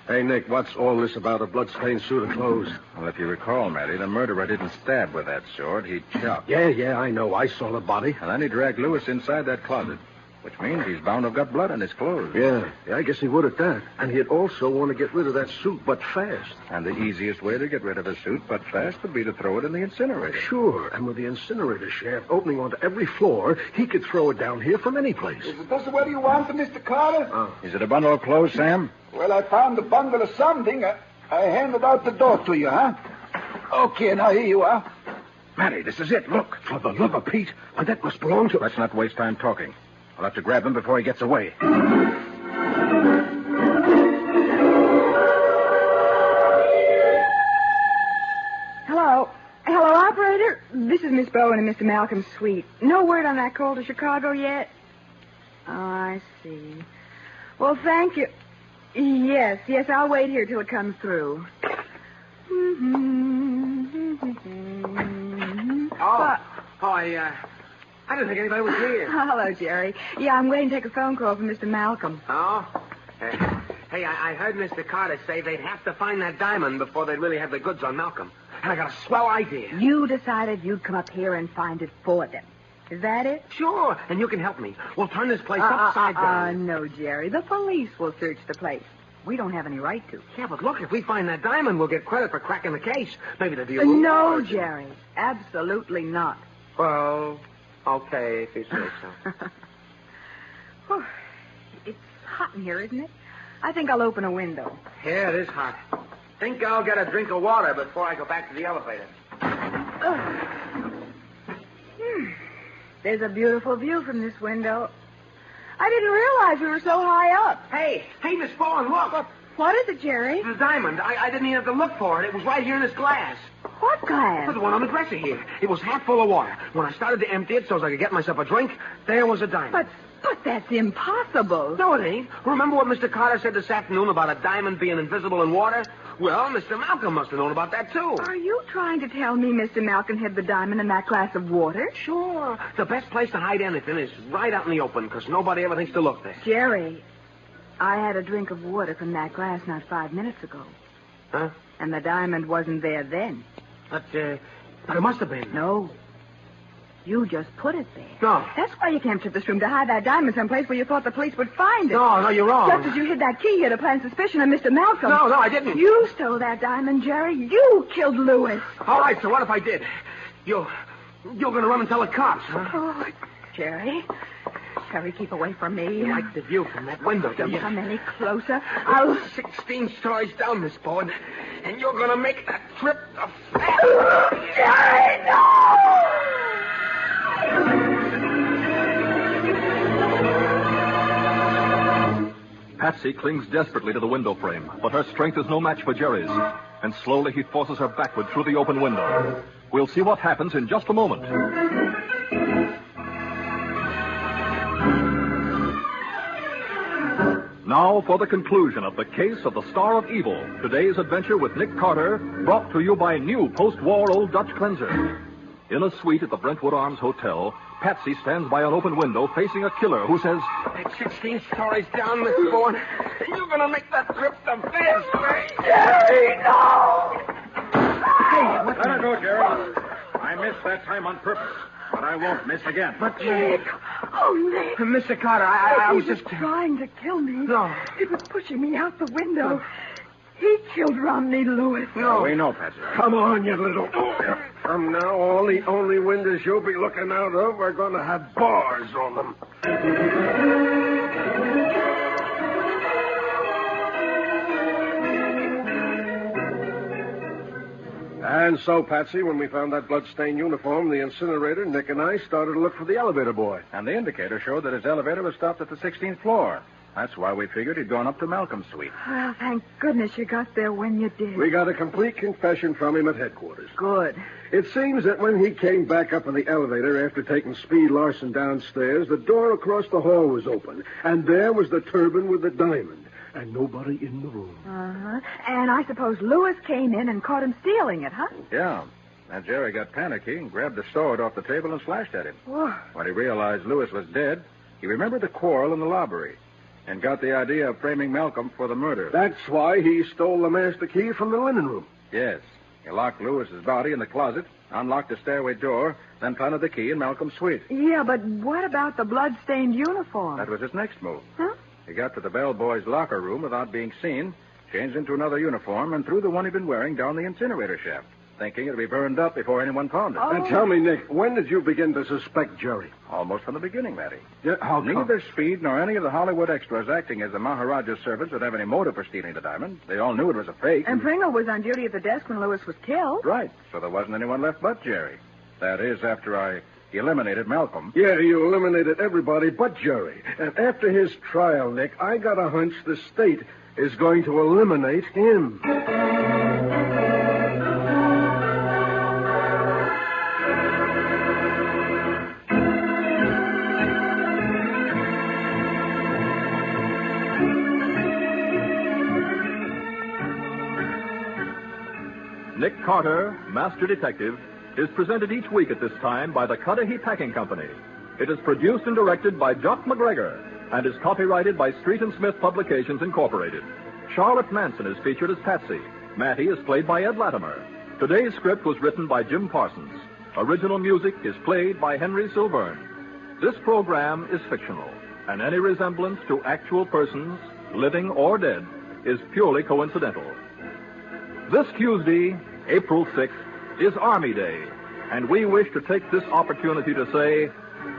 Hey, Nick, what's all this about a blood-stained suit of clothes? Well, if you recall, Matty, the murderer didn't stab with that sword. He chopped. Yeah, I know. I saw the body. And then he dragged Lewis inside that closet, which means he's bound to have got blood on his clothes. Yeah, I guess he would at that. And he'd also want to get rid of that suit, but fast. And the easiest way to get rid of a suit, but fast, would be to throw it in the incinerator. Sure, and with the incinerator shaft opening onto every floor, he could throw it down here from any place. Is it just what you want, Mr. Carter? Is it a bundle of clothes, Sam? Well, I found a bundle of something. I handed out the door to you, huh? Okay, now here you are. Matty, this is it. Look, for the love of Pete. Why, that must belong to... Let's not waste time talking. I'll have to grab him before he gets away. Hello, Operator, this is Miss Bowen and Mr. Malcolm's suite. No word on that call to Chicago yet? Oh, I see. Well, thank you. Yes, I'll wait here till it comes through. I didn't think anybody was here. Hello, Jerry. Yeah, I'm waiting to take a phone call from Mr. Malcolm. Oh? Hey, I heard Mr. Carter say they'd have to find that diamond before they'd really have the goods on Malcolm. And I got a swell idea. You decided you'd come up here and find it for them. Is that it? Sure, and you can help me. We'll turn this place upside down. No, Jerry. The police will search the place. We don't have any right to. Yeah, but look, if we find that diamond, we'll get credit for cracking the case. Maybe the deal No, Jerry. Absolutely not. Well, okay, if you say so. It's hot in here, isn't it? I think I'll open a window. Yeah, it is hot. Think I'll get a drink of water before I go back to the elevator. There's a beautiful view from this window. I didn't realize we were so high up. Hey, Miss Bowen, look. What is it, Jerry? The diamond. I didn't even have to look for it. It was right here in this glass. What glass? The one on the dresser here. It was half full of water. When I started to empty it so as I could get myself a drink, there was a diamond. But that's impossible. No, it ain't. Remember what Mr. Carter said this afternoon about a diamond being invisible in water? Well, Mr. Malcolm must have known about that, too. Are you trying to tell me Mr. Malcolm hid the diamond in that glass of water? Sure. The best place to hide anything is right out in the open, because nobody ever thinks to look there. Jerry, I had a drink of water from that glass not 5 minutes ago. Huh? And the diamond wasn't there then. But it must have been. No. You just put it there. No. That's why you came to this room, to hide that diamond someplace where you thought the police would find it. No, you're wrong. Just as you hid that key here to plant suspicion on Mr. Malcolm. No, I didn't. You stole that diamond, Jerry. You killed Lewis. All right, so what if I did? You're going to run and tell the cops, huh? Oh, Jerry, keep away from me. You like the view from that window, don't you? Don't come any closer. I'll 16 stories down, Miss Bowen, and you're going to make that trip a Jerry, no! Patsy clings desperately to the window frame, but her strength is no match for Jerry's. And slowly he forces her backward through the open window. We'll see what happens in just a moment. Now for the conclusion of the case of the Star of Evil. Today's adventure with Nick Carter, brought to you by new post-war Old Dutch Cleanser. In a suite at the Brentwood Arms Hotel, Patsy stands by an open window facing a killer who says, "That's 16 stories down, Miss Bowen. You're going to make that trip the fast way." Jerry, no! Hey, Let her go, Jerry. I missed that time on purpose, but I won't miss again. But, Nick. Oh, Nick. Mr. Carter, I was just... trying to kill me. No. He was pushing me out the window. He killed Romney Lewis. No. We know, Patsy. Come on, you little... From now, all the only windows you'll be looking out of are going to have bars on them. And so, Patsy, when we found that blood-stained uniform in the incinerator, Nick and I started to look for the elevator boy. And the indicator showed that his elevator was stopped at the 16th floor. That's why we figured he'd gone up to Malcolm's suite. Well, thank goodness you got there when you did. We got a complete confession from him at headquarters. Good. It seems that when he came back up in the elevator after taking Speed Larson downstairs, the door across the hall was open, and there was the turban with the diamond, and nobody in the room. Uh-huh. And I suppose Lewis came in and caught him stealing it, huh? Yeah. And Jerry got panicky and grabbed the sword off the table and slashed at him. Whoa. When he realized Lewis was dead, he remembered the quarrel in the lobby and got the idea of framing Malcolm for the murder. That's why he stole the master key from the linen room. Yes. He locked Lewis's body in the closet, unlocked the stairway door, then planted the key in Malcolm's suite. Yeah, but what about the blood-stained uniform? That was his next move. Huh? He got to the bellboy's locker room without being seen, changed into another uniform, and threw the one he'd been wearing down the incinerator shaft, thinking it'd be burned up before anyone found it. Oh. And tell me, Nick, when did you begin to suspect Jerry? Almost from the beginning, Matty. Yeah, how come? Neither Speed nor any of the Hollywood extras acting as the Maharaja's servants would have any motive for stealing the diamond. They all knew it was a fake. And Pringle was on duty at the desk when Lewis was killed. Right, so there wasn't anyone left but Jerry. That is, after I eliminated Malcolm. Yeah, you eliminated everybody but Jerry. And after his trial, Nick, I got a hunch the state is going to eliminate him. Carter, Master Detective, is presented each week at this time by the Cudahy Packing Company. It is produced and directed by Jock McGregor and is copyrighted by Street and Smith Publications, Incorporated. Charlotte Manson is featured as Patsy. Mattie is played by Ed Latimer. Today's script was written by Jim Parsons. Original music is played by Henry Silverne. This program is fictional, and any resemblance to actual persons, living or dead, is purely coincidental. This Tuesday, April 6th, is Army Day, and we wish to take this opportunity to say,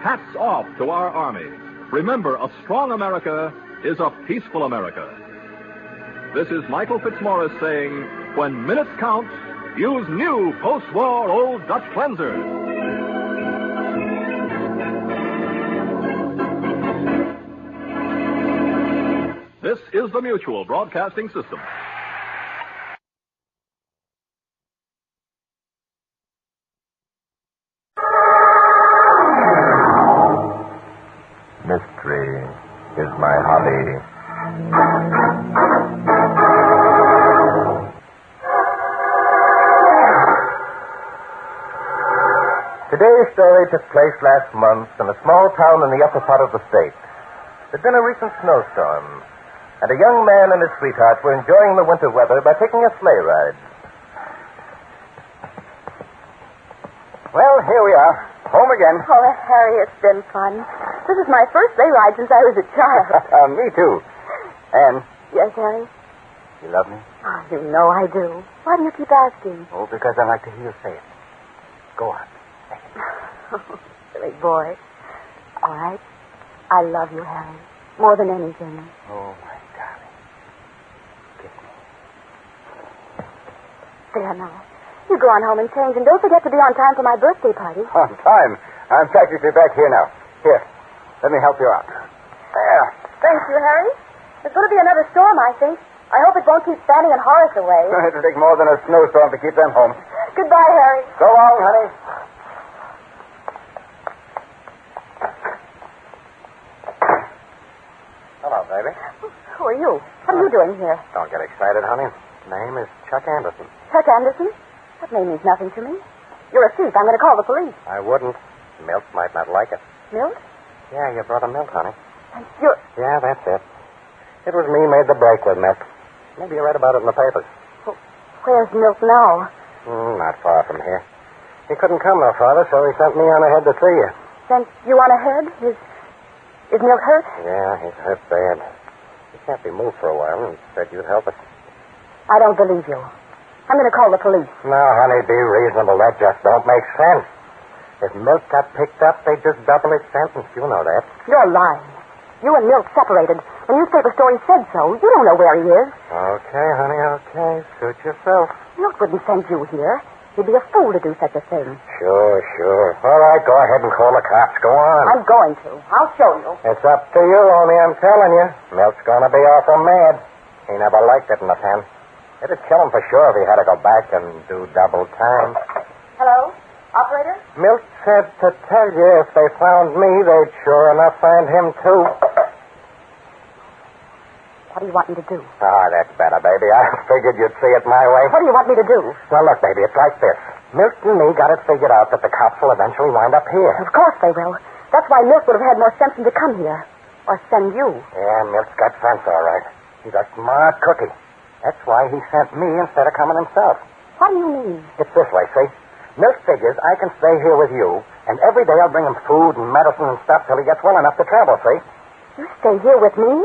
hats off to our Army. Remember, a strong America is a peaceful America. This is Michael Fitzmaurice saying, when minutes count, use new post-war Old Dutch Cleanser. This is the Mutual Broadcasting System. Mystery is my hobby. Today's story took place last month in a small town in the upper part of the state. There'd been a recent snowstorm, and a young man and his sweetheart were enjoying the winter weather by taking a sleigh ride. Well, here we are. Home again. Oh, Harry, it's been fun. This is my first sleigh ride since I was a child. Me too. Anne. Yes, Harry? You love me? Oh, you know I do. Why do you keep asking? Oh, because I like to hear you say it. Go on. Oh, silly boy. All right. I love you, Harry. More than anything. Oh, my darling. Kiss me. There now. You go on home and change, and don't forget to be on time for my birthday party. On time? I'm practically back here now. Here, let me help you out. There. Thank you, Harry. There's going to be another storm, I think. I hope it won't keep Fanny and Horace away. It'll take more than a snowstorm to keep them home. Goodbye, Harry. So long, honey. Hello, baby. Who are you? What are you doing here? Don't get excited, honey. Name is Chuck Anderson. Chuck Anderson? That name means nothing to me. You're a thief. I'm going to call the police. I wouldn't. Milt might not like it. Milt? Yeah, your brother Milt, honey. You're... Yeah, that's it. It was me made the break with Milt. Maybe you read about it in the papers. Where's Milt now? Not far from here. He couldn't come no farther, so he sent me on ahead to see you. Sent you on ahead? Is Milt hurt? Yeah, he's hurt bad. He can't be moved for a while, and said you'd help us. I don't believe you. I'm going to call the police. No, honey, be reasonable. That just don't make sense. If Milt got picked up, they'd just double his sentence. You know that. You're lying. You and Milt separated. The newspaper story said so. You don't know where he is. Okay, honey, okay. Suit yourself. Milt wouldn't send you here. He'd be a fool to do such a thing. Sure. All right, go ahead and call the cops. Go on. I'm going to. I'll show you. It's up to you, only I'm telling you. Milt's going to be awful mad. He never liked it in the pen. It'd kill him for sure if he had to go back and do double time. Hello? Operator? Milt said to tell you if they found me, they'd sure enough find him, too. What do you want me to do? Oh, that's better, baby. I figured you'd see it my way. What do you want me to do? Well, look, baby, it's like this. Milt and me got it figured out that the cops will eventually wind up here. Of course they will. That's why Milt would have had more sense than to come here. Or send you. Yeah, Milt's got sense, all right. He's a smart cookie. That's why he sent me instead of coming himself. What do you mean? It's this way, see? Milt figures I can stay here with you, and every day I'll bring him food and medicine and stuff till he gets well enough to travel, see? You stay here with me?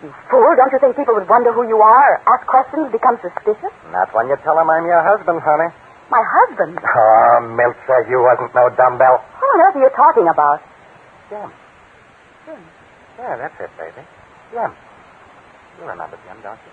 You fool, don't you think people would wonder who you are, ask questions, become suspicious? Not when you tell them I'm your husband, honey. My husband? Oh, Milt says you wasn't no dumbbell. What on earth are you talking about? Jim. Yeah, that's it, baby. Jim. You remember Jim, don't you?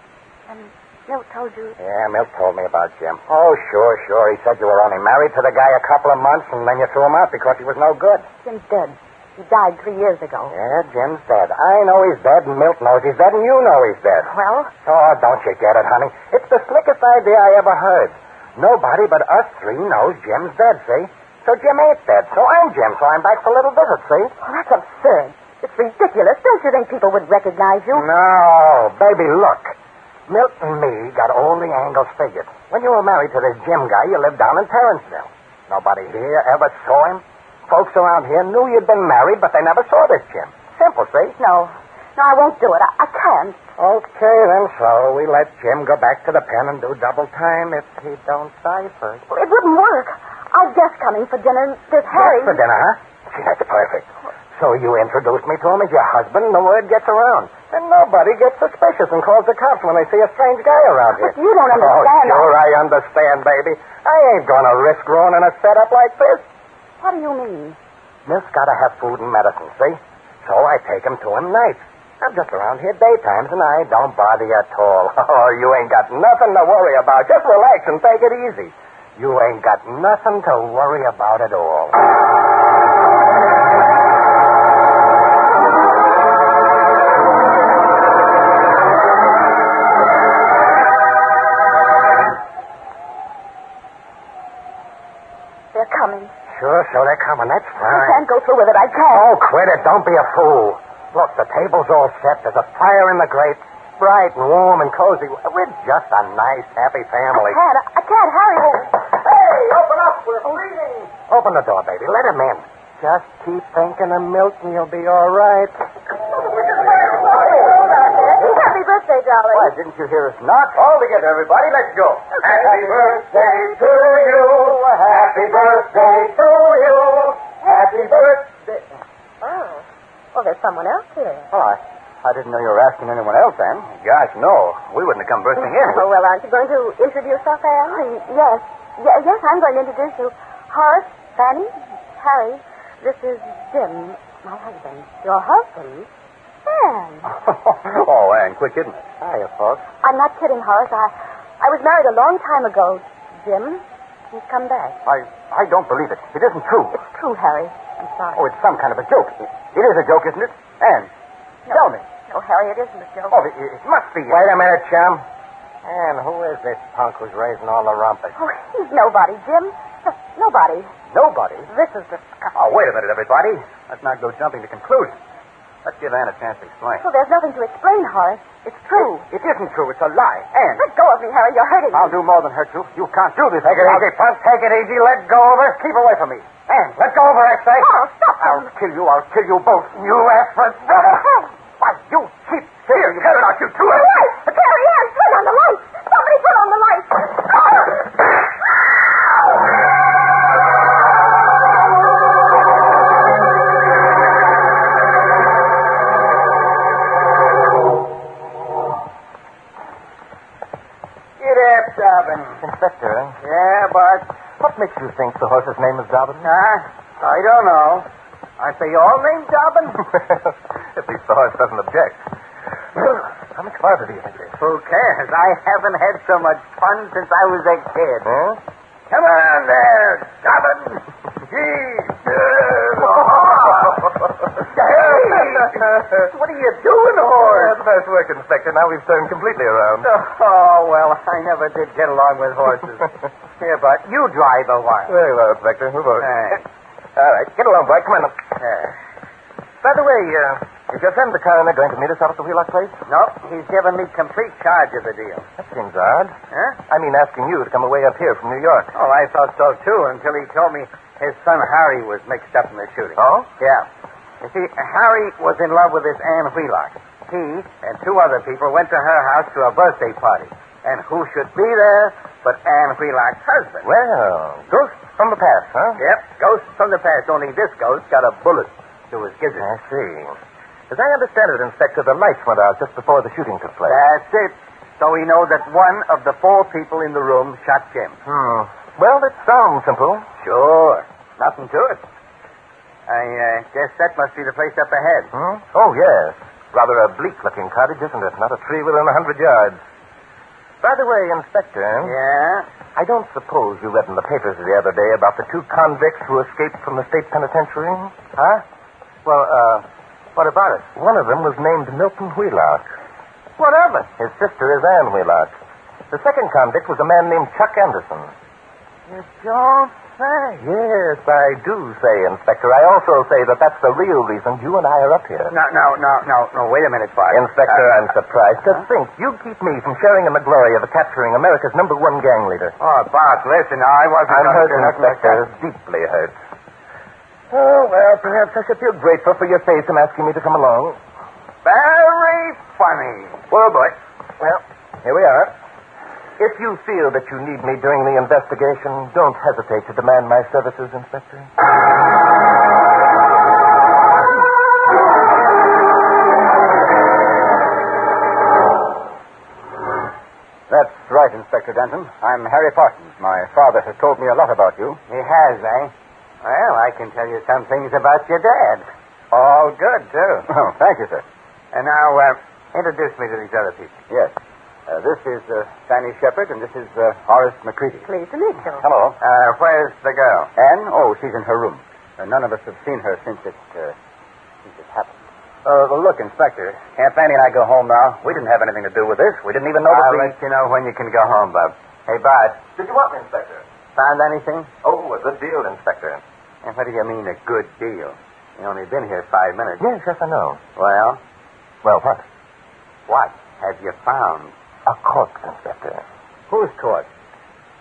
And Milt told you... Yeah, Milt told me about Jim. Oh, sure. He said you were only married to the guy a couple of months, and then you threw him out because he was no good. Jim's dead. He died 3 years ago. Yeah, Jim's dead. I know he's dead, and Milt knows he's dead, and you know he's dead. Well? Oh, don't you get it, honey? It's the slickest idea I ever heard. Nobody but us three knows Jim's dead, see? So Jim ain't dead, so I'm Jim, so I'm back for a little visit, see? Well, that's absurd. It's ridiculous. Don't you think people would recognize you? No, baby, look. Milton and me got all the angles figured. When you were married to this Jim guy, you lived down in Terrenceville. Nobody here ever saw him. Folks around here knew you'd been married, but they never saw this Jim. Simple, see? No, I won't do it. I can't. Okay, then, so we let Jim go back to the pen and do double time if he don't die first. Well, it wouldn't work. I'll guess coming for dinner. There's Harry. Yes, for dinner, huh? See, that's perfect. So you introduced me to him as your husband, and the word gets around. And nobody gets suspicious and calls the cops when they see a strange guy around here. But you don't understand. Oh, sure, I understand, baby. I ain't gonna risk ruining a setup like this. What do you mean? Miss gotta have food and medicine, see? So I take him to him nights. I'm just around here daytimes, and I don't bother you at all. Oh, you ain't got nothing to worry about. Just relax and take it easy. You ain't got nothing to worry about at all. They're coming. Sure, so they're coming. That's I fine. can't go through with it. I can't. Oh, quit it. Don't be a fool. Look, the table's all set. There's a fire in the grate. Bright and warm and cozy. We're just a nice, happy family. I can't. Harry will... Hey, open up. We're bleeding. Open the door, baby. Let him in. Just keep thinking of Milton. You'll be all right. Happy birthday, darling. Why, didn't you hear us knock? All together, everybody. Let's go. Happy birthday to you. Happy birthday to you. Happy birthday. Oh. Well, there's someone else here. Oh, I didn't know you were asking anyone else, Anne. Gosh, no. We wouldn't have come bursting in. Oh, well, aren't you going to introduce us, Anne? Yes. Yes, I'm going to introduce you. Horace, Fanny, Harry. This is Jim, my husband. Your husband? Anne. Oh, Anne, quick, isn't it? Hiya, folks. I'm not kidding, Horace. I was married a long time ago. Jim, he's come back. I don't believe it. It isn't true. It's true, Harry. I'm sorry. Oh, it's some kind of a joke. It is a joke, isn't it? Anne, tell me. No, Harry, it isn't a joke. Oh, it must be. Wait a minute, chum. Anne, who is this punk who's raising all the rumpus? Oh, he's nobody, Jim. Nobody. Nobody? This is disgusting. Oh, wait a minute, everybody. Let's not go jumping to conclusions. Let's give Anne a chance to explain. Well, there's nothing to explain, Horace. It's true. It isn't true. It's a lie. Anne. Let go of me, Harry. You're hurting me. I'll do more than hurt you. You can't do this. Take it easy, punk. Take it easy. Let go of her. Keep away from me. Anne, let go of her, I say. Oh, stop. I'll kill you. I'll kill you both. You effort. Why, you cheap. Here, you better not shoot two of them. Right. Harry, Anne, turn on the lights. Somebody turn on the lights. Inspector. Yeah, but what makes you think the horse's name is Dobbin? I don't know. Aren't they all named Dobbin? At least the horse doesn't object. How much farther do you think it is? Who cares? I haven't had so much fun since I was a kid. Huh? Come on there, Dobbin. What are you doing, horse? Nice work, Inspector. Now we've turned completely around. Oh, well, I never did get along with horses. Here, but you drive a while. Very well, Inspector. Move on. All right. Get along, boy. Come on. By the way, is your friend the coroner going to meet us out at the Wheelock place? No, he's given me complete charge of the deal. That seems odd. Huh? I mean, asking you to come away up here from New York. Oh, I thought so, too, until he told me his son Harry was mixed up in the shooting. Oh? Yeah. You see, Harry was in love with this Anne Wheelock. He and two other people went to her house to a birthday party. And who should be there but Anne Wheelock's husband? Well, ghost from the past, huh? Yep, ghost from the past, only this ghost got a bullet to his gizzard. I see. As I understand it, Inspector, the lights went out just before the shooting took place. That's it. So we know that one of the four people in the room shot Jim. Well, it sounds simple. Sure. Nothing to it. I guess that must be the place up ahead. Oh, yes. Rather a bleak-looking cottage, isn't it? Not a tree within 100 yards. By the way, Inspector. Yeah? I don't suppose you read in the papers the other day about the two convicts who escaped from the state penitentiary? Huh? Well, what about it? One of them was named Milton Wheelock. What of it? His sister is Anne Wheelock. The second convict was a man named Chuck Anderson. You don't say. Yes, I do say, Inspector. I also say that that's the real reason you and I are up here. No, wait a minute, Bart. Inspector, I'm surprised to think you keep me from sharing in the glory of capturing America's #1 gang leader. Oh, Bart, listen, I wasn't... I'm hurt, Inspector. Deeply hurt. Oh, well, perhaps I should feel grateful for your face in asking me to come along. Very funny. Well, boy. Well, here we are. If you feel that you need me during the investigation, don't hesitate to demand my services, Inspector. That's right, Inspector Denton. I'm Harry Parsons. My father has told me a lot about you. He has, eh? Well, I can tell you some things about your dad. All good, too. Oh, thank you, sir. And now, introduce me to these other people. Yes. This is Fanny Shepard, and this is Horace McCready. Pleased to meet you. Hello. Where's the girl? Anne? Oh, she's in her room. None of us have seen her since it happened. Look, Inspector, can't Fanny and I go home now? We didn't have anything to do with this. We didn't even know I'll let you know when you can go home, Bub. Hey, Bart. Did you want me, Inspector? Found anything? Oh, a good deal, Inspector. And what do you mean, a good deal? You only been here 5 minutes. Yes, I know. Well? Well, what? What have you found? A corpse, Inspector. Whose corpse?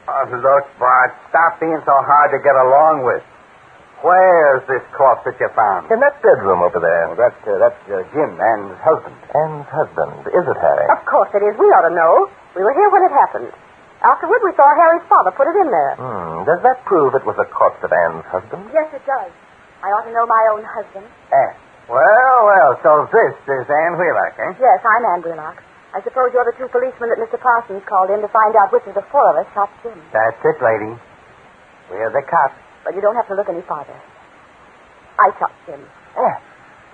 Oh, look, Bart, stop being so hard to get along with. Where's this corpse that you found? In that bedroom over there. Oh, that's Jim, Anne's husband. Anne's husband. Is it, Harry? Of course it is. We ought to know. We were here when it happened. Afterward, we saw Harry's father put it in there. Does that prove it was the corpse of Anne's husband? Yes, it does. I ought to know my own husband. Anne. Well, so this is Anne Wheelock, eh? Yes, I'm Anne Wheelock. I suppose you're the 2 policemen that Mr. Parsons called in to find out which of the 4 of us shot Jim. That's it, lady. We're the cops. But you don't have to look any farther. I shot Jim. Anne,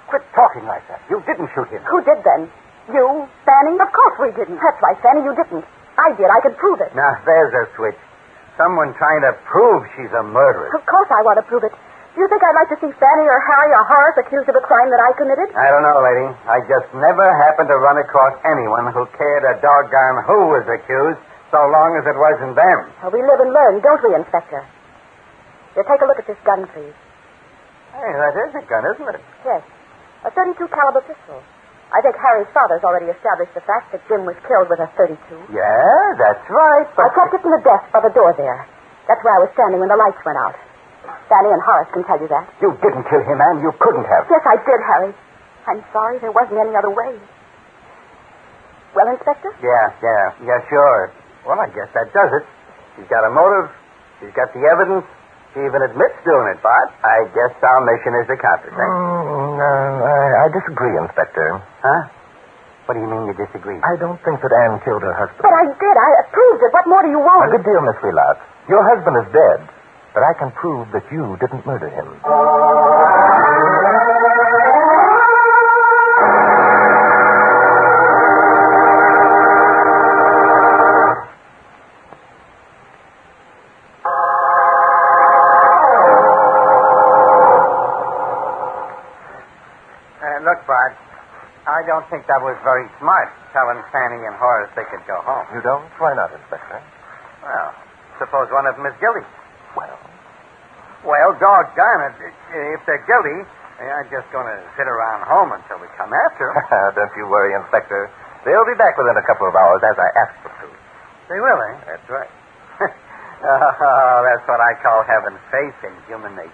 quit talking like that. You didn't shoot him. Who did then? You? Fanny? Of course we didn't. That's right, Fanny, you didn't. I did. I could prove it. Now, there's a switch. Someone trying to prove she's a murderess. Of course I want to prove it. Do you think I'd like to see Fanny or Harry or Horace accused of a crime that I committed? I don't know, lady. I just never happened to run across anyone who cared a doggone who was accused, so long as it wasn't them. Well, we live and learn, don't we, Inspector? Here, take a look at this gun, please. Hey, that is a gun, isn't it? Yes. A .32 caliber pistol. I think Harry's father's already established the fact that Jim was killed with a .32. Yeah, that's right. I kept it in the desk by the door there. That's where I was standing when the lights went out. Fanny and Horace can tell you that. You didn't kill him, Anne. You couldn't have. Yes, I did, Harry. I'm sorry. There wasn't any other way. Well, Inspector? Yeah, sure. Well, I guess that does it. She's got a motive. She's got the evidence. She even admits doing it, Bart. I guess our mission is accomplished, eh? I disagree, Inspector. Huh? What do you mean you disagree? I don't think that Anne killed her husband. But I did. I proved it. What more do you want? A good deal, Miss Wheelock. Your husband is dead, but I can prove that you didn't murder him. Look, Bart, I don't think that was very smart, telling Fanny and Horace they could go home. You don't? Why not, Inspector? Well, suppose one of them is guilty. Well, doggone it. If they're guilty, they aren't just going to sit around home until we come after them. Don't you worry, Inspector. They'll be back within a couple of hours, as I asked them to. They will, eh? That's right. Oh, that's what I call having faith in human nature.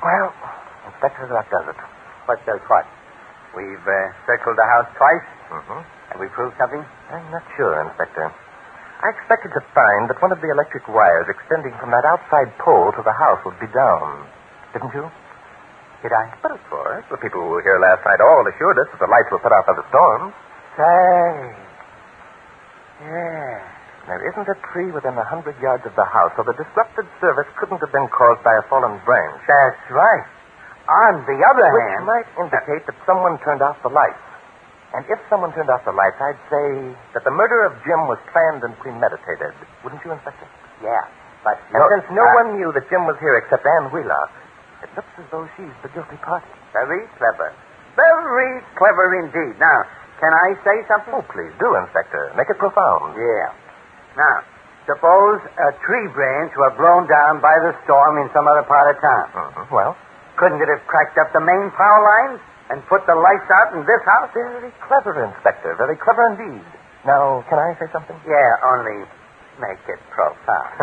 Well, Inspector, that does it. What does what? We've circled the house twice? Mm-hmm. Have we proved something? I'm not sure, Inspector. I expected to find that one of the electric wires extending from that outside pole to the house would be down. Didn't you? Did I? But of course. The people who were here last night all assured us that the lights were put out by the storm. Say. Yeah. There isn't a tree within 100 yards of the house, so the disrupted service couldn't have been caused by a fallen branch. That's right. On the other Which hand... might indicate that someone turned off the lights. And if someone turned off the lights, I'd say that the murder of Jim was planned and premeditated. Wouldn't you, Inspector? Yeah, but... Since no one knew that Jim was here except Anne Wheelock, it looks as though she's the guilty party. Very clever. Very clever indeed. Now, can I say something? Oh, please do, Inspector. Make it profound. Yeah. Now, Suppose a tree branch were blown down by the storm in some other part of town. Well? Couldn't it have cracked up the main power lines and put the lights out in this house? Very clever, Inspector. Very clever indeed. Now, can I say something? Yeah, only make it profound.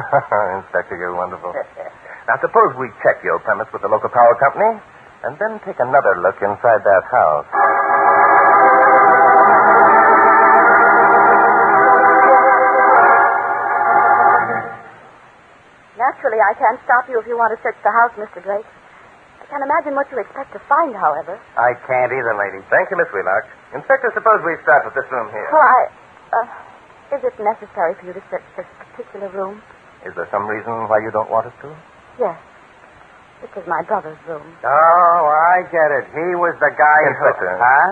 Inspector, you're wonderful. Now, suppose we check your premise with the local power company and then take another look inside that house. Naturally, I can't stop you if you want to search the house, Mr. Drake. I can't imagine what you expect to find, however. I can't either, lady. Thank you, Miss Wheelock. Inspector, suppose we start with this room here. Well, is it necessary for you to search this particular room? Is there some reason why you don't want us to? Yes. This is my brother's room. Oh, I get it. He was the guy Inspector. Huh?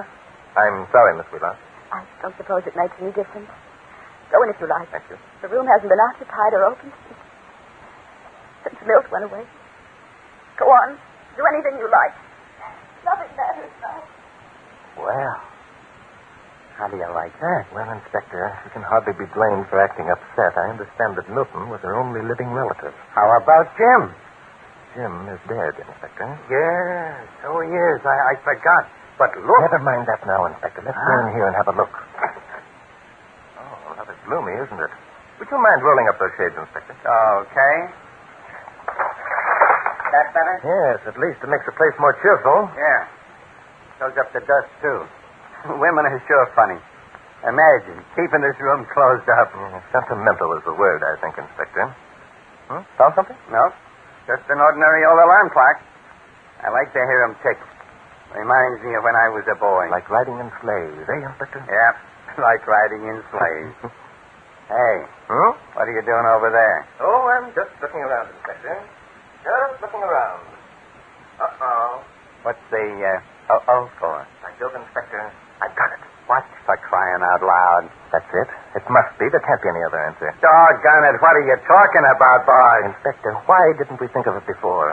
I'm sorry, Miss Wheelock. I don't suppose it makes any difference. Go in if you like. Thank you. The room hasn't been occupied or opened since Milt went away. Go on. Do anything you like. Nothing matters now. Well, how do you like that? Well, Inspector, she can hardly be blamed for acting upset. I understand that Milton was her only living relative. How about Jim? Jim is dead, Inspector. Yes, so he is. I forgot. But look. Never mind that now, Inspector. Let's go in here and have a look. Oh, rather gloomy, isn't it? Would you mind rolling up those shades, Inspector? Okay. That better? Yes, at least it makes the place more cheerful. Yeah. Shows up the dust, too. Women are sure funny. Imagine, keeping this room closed up. Sentimental is the word, I think, Inspector. Found something? No. Just an ordinary old alarm clock. I like to hear 'em tick. Reminds me of when I was a boy. Like riding in sleighs, eh, Inspector? Yeah, like riding in sleighs. Hey, what are you doing over there? Oh, I'm just looking around, Inspector. Just looking around. Uh-oh. What's the uh-oh for? By Jove, Inspector, I've got it. What, for crying out loud? That's it. It must be. There can't be any other answer. Doggone it, what are you talking about, boy? Inspector, why didn't we think of it before?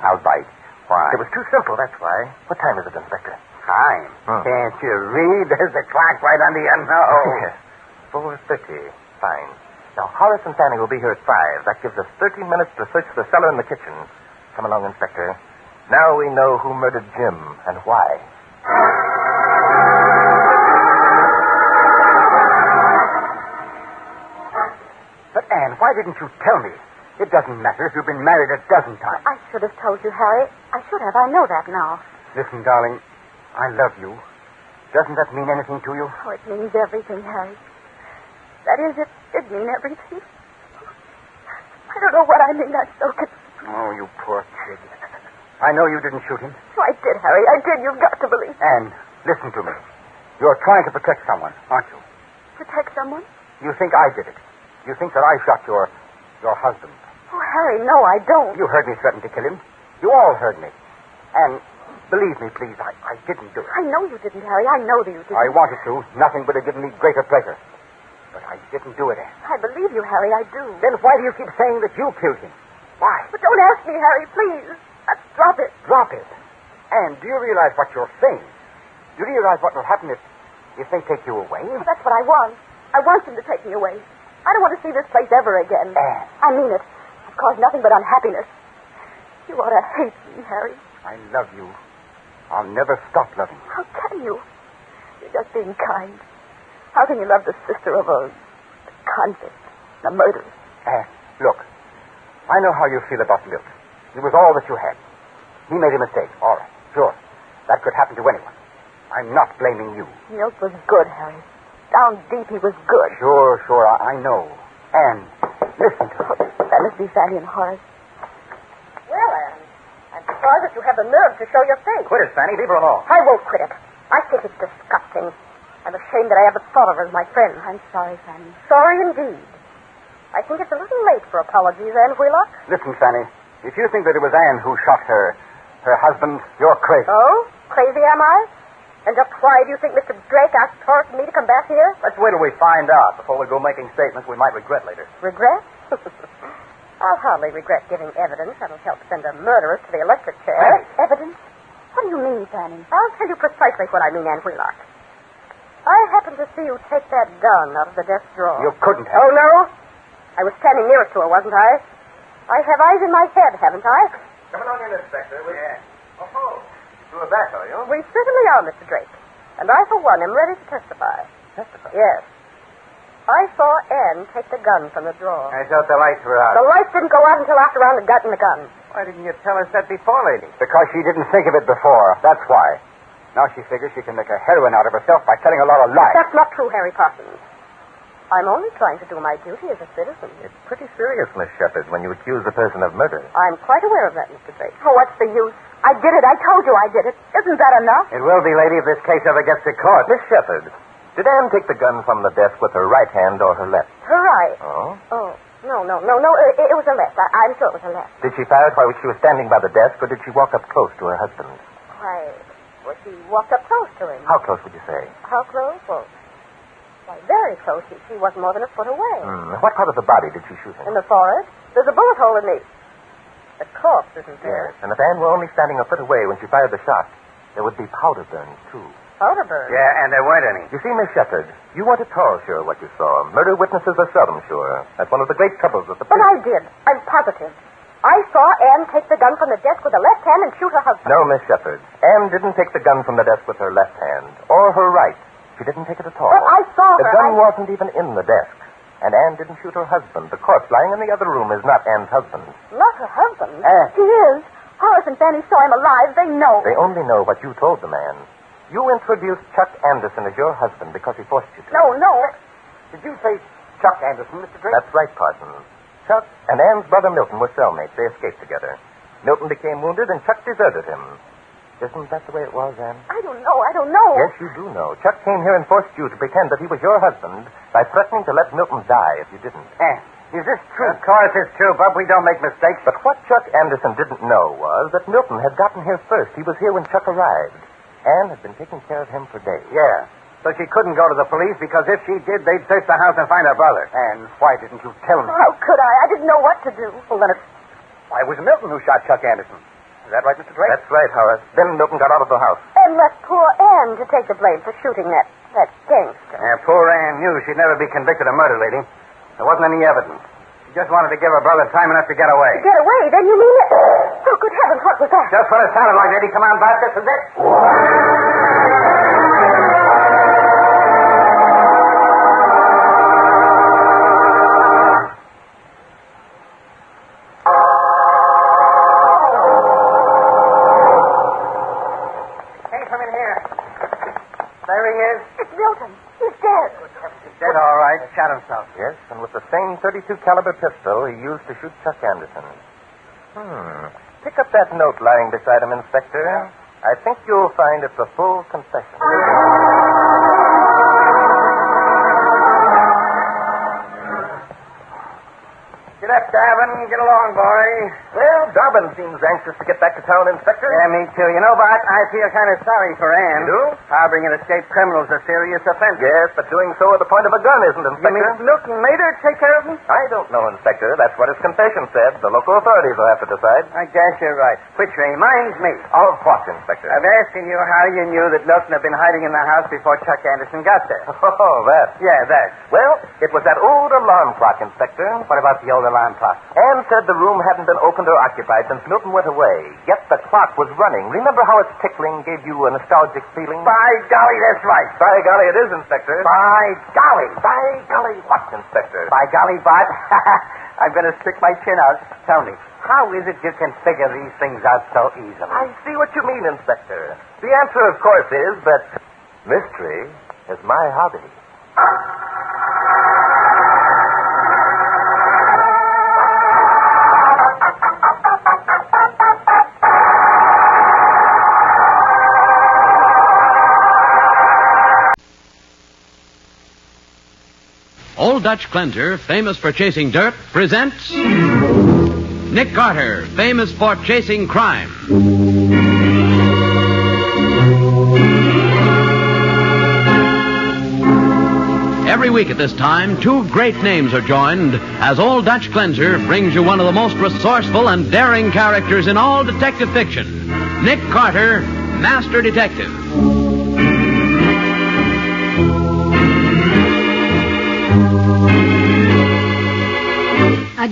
I'll bite. Why? It was too simple, that's why. What time is it, Inspector? Time? Can't you read? There's a clock right under your nose. Yes. 4:30. Fine. Now, Horace and Fanny will be here at 5. That gives us 13 minutes to search the cellar and the kitchen. Come along, Inspector. Now we know who murdered Jim and why. But, Anne, why didn't you tell me? It doesn't matter if you've been married a dozen times. I should have told you, Harry. I should have. I know that now. Listen, darling, I love you. Doesn't that mean anything to you? Oh, it means everything, Harry. That is, it did mean everything. I don't know what I mean. I'm so confused. Oh, you poor kid. I know you didn't shoot him. Oh, I did, Harry. I did. You've got to believe. Anne, listen to me. You're trying to protect someone, aren't you? Protect someone? You think I did it. You think that I shot your husband. Oh, Harry, no, I don't. You heard me threaten to kill him. You all heard me. And believe me, please, I didn't do it. I know you didn't, Harry. I know that you didn't. I wanted to. Nothing would have given me greater pleasure. But I didn't do it, Anne. I believe you, Harry. I do. Then why do you keep saying that you killed him? Why? But don't ask me, Harry, please. Drop it. Drop it? Anne, do you realize what you're saying? Do you realize what will happen if they take you away? Well, that's what I want. I want them to take me away. I don't want to see this place ever again. Anne. I mean it. I've caused nothing but unhappiness. You ought to hate me, Harry. I love you. I'll never stop loving you. How can you? You're just being kind. How can you love the sister of a convict, a murderer? Anne, look. I know how you feel about Milt. It was all that you had. He made a mistake. All right. Sure. That could happen to anyone. I'm not blaming you. Milt was good, Harry. Down deep, he was good. Sure. I know. Anne, listen to me. That must be Fanny and Horace. Well, Anne, I'm surprised that you have the nerve to show your face. Quit it, Fanny. Leave her alone. I won't quit it. I think it's disgusting. I'm ashamed that I ever thought of her as my friend. I'm sorry, Fanny. Sorry indeed. I think it's a little late for apologies, Anne Wheelock. Listen, Fanny. If you think that it was Anne who shot her husband, you're crazy. Oh? Crazy, am I? And just why do you think Mr. Drake asked Horace and me to come back here? Let's wait till we find out before we go making statements we might regret later. Regret? I'll hardly regret giving evidence that'll help send a murderer to the electric chair. Hey. Evidence? What do you mean, Fanny? I'll tell you precisely what I mean, Anne Wheelock. I happened to see you take that gun out of the desk drawer. You couldn't have. Oh, no? I was standing nearest to her, wasn't I? I have eyes in my head, haven't I? Come along in, Inspector. Oh, you are back, are you? We certainly are, Mr. Drake. And I, for one, am ready to testify. Testify? Yes. I saw Anne take the gun from the drawer. I thought the lights were out. The lights didn't go out until after I had gotten the gun. Why didn't you tell us that before, lady? Because she didn't think of it before. That's why. Now she figures she can make a heroine out of herself by telling a lot of lies. That's not true, Harry Parsons. I'm only trying to do my duty as a citizen. It's pretty serious, Miss Shepard, when you accuse a person of murder. I'm quite aware of that, Mr. Drake. Oh, what's the use? I did it. I told you I did it. Isn't that enough? It will be, lady, if this case ever gets to court. Miss Shepard, did Anne take the gun from the desk with her right hand or her left? Her right. Oh? Oh, no. It was her left. I'm sure it was her left. Did she fire it while she was standing by the desk, or did she walk up close to her husband? Why, well, she walked up close to him. How close would you say? How close? Well, very close. She wasn't more than a foot away. What part of the body did she shoot him? In the forehead. There's a bullet hole in the corpse, isn't there? Yes, and if Anne were only standing a foot away when she fired the shot, there would be powder burns, too. Powder burns? Yeah, and there weren't any. You see, Miss Shepard, you weren't at all sure what you saw. Murder witnesses are seldom sure. That's one of the great troubles with the But I did. I'm positive. I saw Anne take the gun from the desk with her left hand and shoot her husband. No, Miss Shepard. Anne didn't take the gun from the desk with her left hand, or her right. She didn't take it at all. But I saw her. The gun wasn't even in the desk. And Anne didn't shoot her husband. The corpse lying in the other room is not Anne's husband. Not her husband? He is. Horace and Fanny saw him alive. They know. They only know what you told the man. You introduced Chuck Anderson as your husband because he forced you to. No. Did you say Chuck Anderson, Mr. Drake? That's right, Parsons. Chuck and Anne's brother Milton were cellmates. They escaped together. Milton became wounded and Chuck deserted him. Isn't that the way it was, Anne? I don't know. Yes, you do know. Chuck came here and forced you to pretend that he was your husband by threatening to let Milton die if you didn't. Anne, is this true? Of course it's true, Bub. We don't make mistakes. But what Chuck Anderson didn't know was that Milton had gotten here first. He was here when Chuck arrived. Anne had been taking care of him for days. Yeah. So she couldn't go to the police because if she did, they'd search the house and find her brother. And why didn't you tell me? How could I? I didn't know what to do. Well, then why was Milton who shot Chuck Anderson? Is that right, Mr. Drake? That's right, Horace. Then Milton got out of the house. And left poor Anne to take the blame for shooting that gangster. Yeah, poor Anne knew she'd never be convicted of murder, lady. There wasn't any evidence. She just wanted to give her brother time enough to get away. To get away? Then you mean it? Oh, good heavens, what was that? Just what it sounded like, lady. Come on back. This is it. Shot himself. Yes, and with the same .32 caliber pistol he used to shoot Chuck Anderson. Pick up that note lying beside him, Inspector. Yeah. I think you'll find it's a full confession. Get up, Dobbin. Get along, boy. Well, Dobbin seems anxious to get back to town, Inspector. Yeah, me too. You know, Bart, I feel kind of sorry for Anne. You do? Harboring an escaped criminal is a serious offense. Yes, but doing so at the point of a gun isn't, Inspector. You mean Milton made her take care of him? I don't know, Inspector. That's what his confession said. The local authorities will have to decide. I guess you're right. Which reminds me. Of what, Inspector? Of asking you how you knew that Milton had been hiding in the house before Chuck Anderson got there. Oh, that. Yeah, that. Well, it was that old alarm clock, Inspector. What about the old alarm clock? Anne said the room hadn't been opened or occupied since Milton went away. Yet the clock was running. Remember how its tickling gave you a nostalgic feeling? By golly, that's right. By golly, it is, Inspector. By golly. By golly, what, Inspector? By golly, Bart. I'm going to stick my chin out. Tell me, how is it you can figure these things out so easily? I see what you mean, Inspector. The answer, of course, is that mystery is my hobby. Old Dutch Cleanser, famous for chasing dirt, presents Nick Carter, famous for chasing crime. Every week at this time, two great names are joined as Old Dutch Cleanser brings you one of the most resourceful and daring characters in all detective fiction, Nick Carter, Master Detective.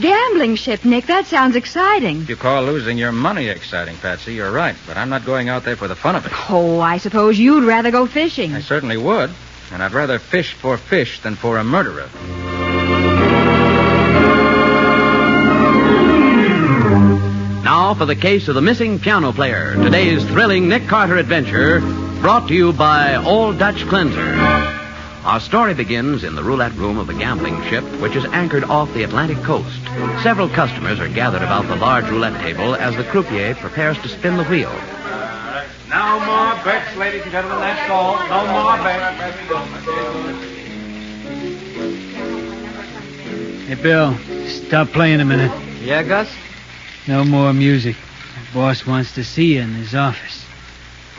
gambling ship, Nick. That sounds exciting. If you call losing your money exciting, Patsy, you're right. But I'm not going out there for the fun of it. Oh, I suppose you'd rather go fishing. I certainly would. And I'd rather fish for fish than for a murderer. Now for the case of the missing piano player. Today's thrilling Nick Carter adventure, brought to you by Old Dutch Cleanser. Our story begins in the roulette room of a gambling ship, which is anchored off the Atlantic coast. Several customers are gathered about the large roulette table as the croupier prepares to spin the wheel. No more bets, ladies and gentlemen. That's all. No more bets. Hey, Bill, stop playing a minute. Yeah, Gus? No more music. The boss wants to see you in his office.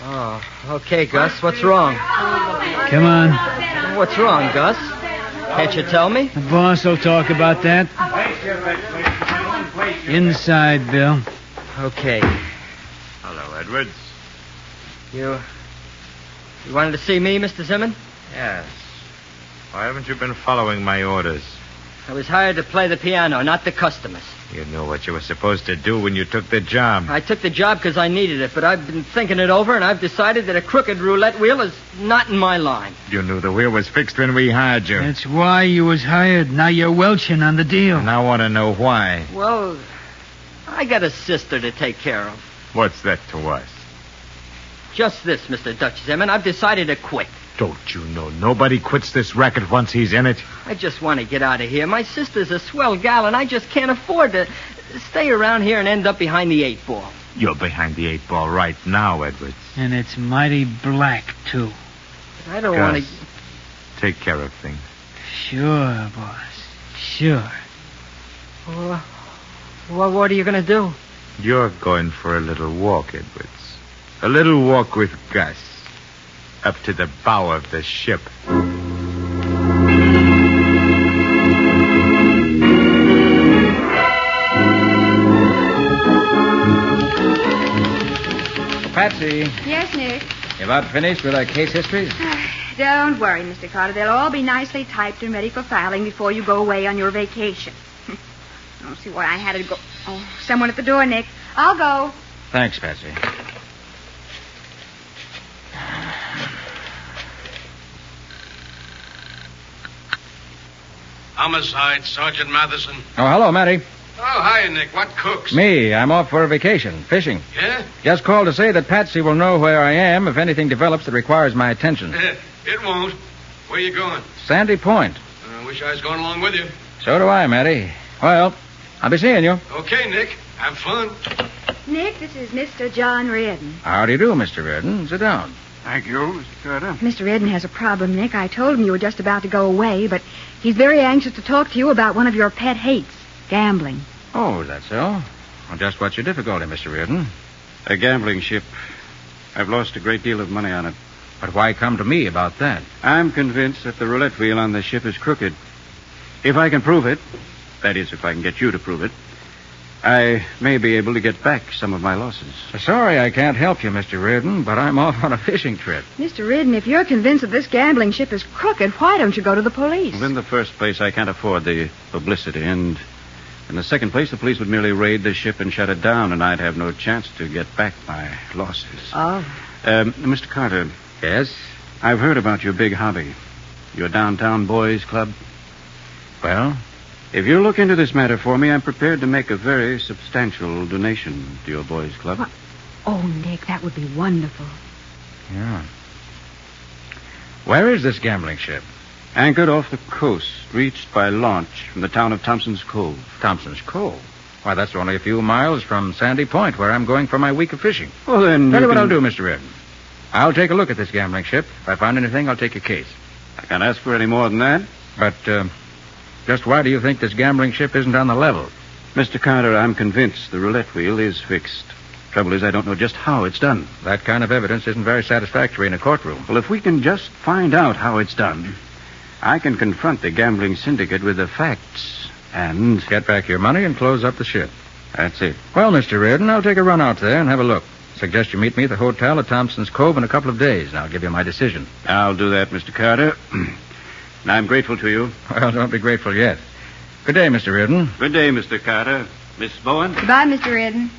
Oh, okay, Gus. What's wrong? Come on. What's wrong, Gus? Can't you tell me? The boss will talk about that. Inside, Bill. Okay. Hello, Edwards. You wanted to see me, Mr. Zimmern? Yes. Why haven't you been following my orders? I was hired to play the piano, not the customers. You knew what you were supposed to do when you took the job. I took the job because I needed it, but I've been thinking it over, and I've decided that a crooked roulette wheel is not in my line. You knew the wheel was fixed when we hired you. That's why you was hired. Now you're welching on the deal. And I want to know why. Well, I got a sister to take care of. What's that to us? Just this, Mr. Dutch Zimmern. I've decided to quit. Don't you know nobody quits this racket once he's in it? I just want to get out of here. My sister's a swell gal, and I just can't afford to stay around here and end up behind the 8-ball. You're behind the 8-ball right now, Edwards. And it's mighty black, too. But I don't want to... Take care of things. Sure, boss. Sure. Well, what are you going to do? You're going for a little walk, Edwards. A little walk with Gus. Up to the bow of the ship. Patsy, Yes, Nick. you about finished with our case histories? Don't worry, Mr. Carter. They'll all be nicely typed and ready for filing before you go away on your vacation. I don't see why I had to go... Oh, someone at the door, Nick. I'll go. Thanks, Patsy. Homicide, Sergeant Matheson. Oh, hello, Matty. Oh, hiya, Nick. What cooks? Me. I'm off for a vacation, fishing. Yeah? Just called to say that Patsy will know where I am if anything develops that requires my attention. It won't. Where you going? Sandy Point. I wish I was going along with you. So do I, Matty. Well, I'll be seeing you. Okay, Nick. Have fun. Nick, this is Mr. John Reardon. How do you do, Mr. Reardon? Sit down. Thank you, Mr. Carter. Mr. Reardon has a problem, Nick. I told him you were just about to go away, but he's very anxious to talk to you about one of your pet hates, gambling. Oh, is that so? Well, just what's your difficulty, Mr. Reardon? A gambling ship. I've lost a great deal of money on it. But why come to me about that? I'm convinced that the roulette wheel on the ship is crooked. If I can prove it, that is, if I can get you to prove it, I may be able to get back some of my losses. Sorry I can't help you, Mr. Reardon, but I'm off on a fishing trip. Mr. Reardon, if you're convinced that this gambling ship is crooked, why don't you go to the police? Well, in the first place, I can't afford the publicity, and in the second place, the police would merely raid the ship and shut it down, and I'd have no chance to get back my losses. Oh. Mr. Carter. Yes? I've heard about your big hobby, your downtown boys club. Well? If you'll look into this matter for me, I'm prepared to make a very substantial donation to your boys club. What? Oh, Nick, that would be wonderful. Yeah. Where is this gambling ship? Anchored off the coast, reached by launch from the town of Thompson's Cove. Thompson's Cove? Why, that's only a few miles from Sandy Point, where I'm going for my week of fishing. Well, then... Tell you what I'll do, Mr. Reardon. I'll take a look at this gambling ship. If I find anything, I'll take your case. I can't ask for any more than that. But, just why do you think this gambling ship isn't on the level? Mr. Carter, I'm convinced the roulette wheel is fixed. Trouble is, I don't know just how it's done. That kind of evidence isn't very satisfactory in a courtroom. Well, if we can just find out how it's done, I can confront the gambling syndicate with the facts and... Get back your money and close up the ship. That's it. Well, Mr. Reardon, I'll take a run out there and have a look. Suggest you meet me at the hotel at Thompson's Cove in a couple of days, and I'll give you my decision. I'll do that, Mr. Carter. And I'm grateful to you. Well, don't be grateful yet. Good day, Mr. Reardon. Good day, Mr. Carter. Miss Bowen? Goodbye, Mr. Reardon.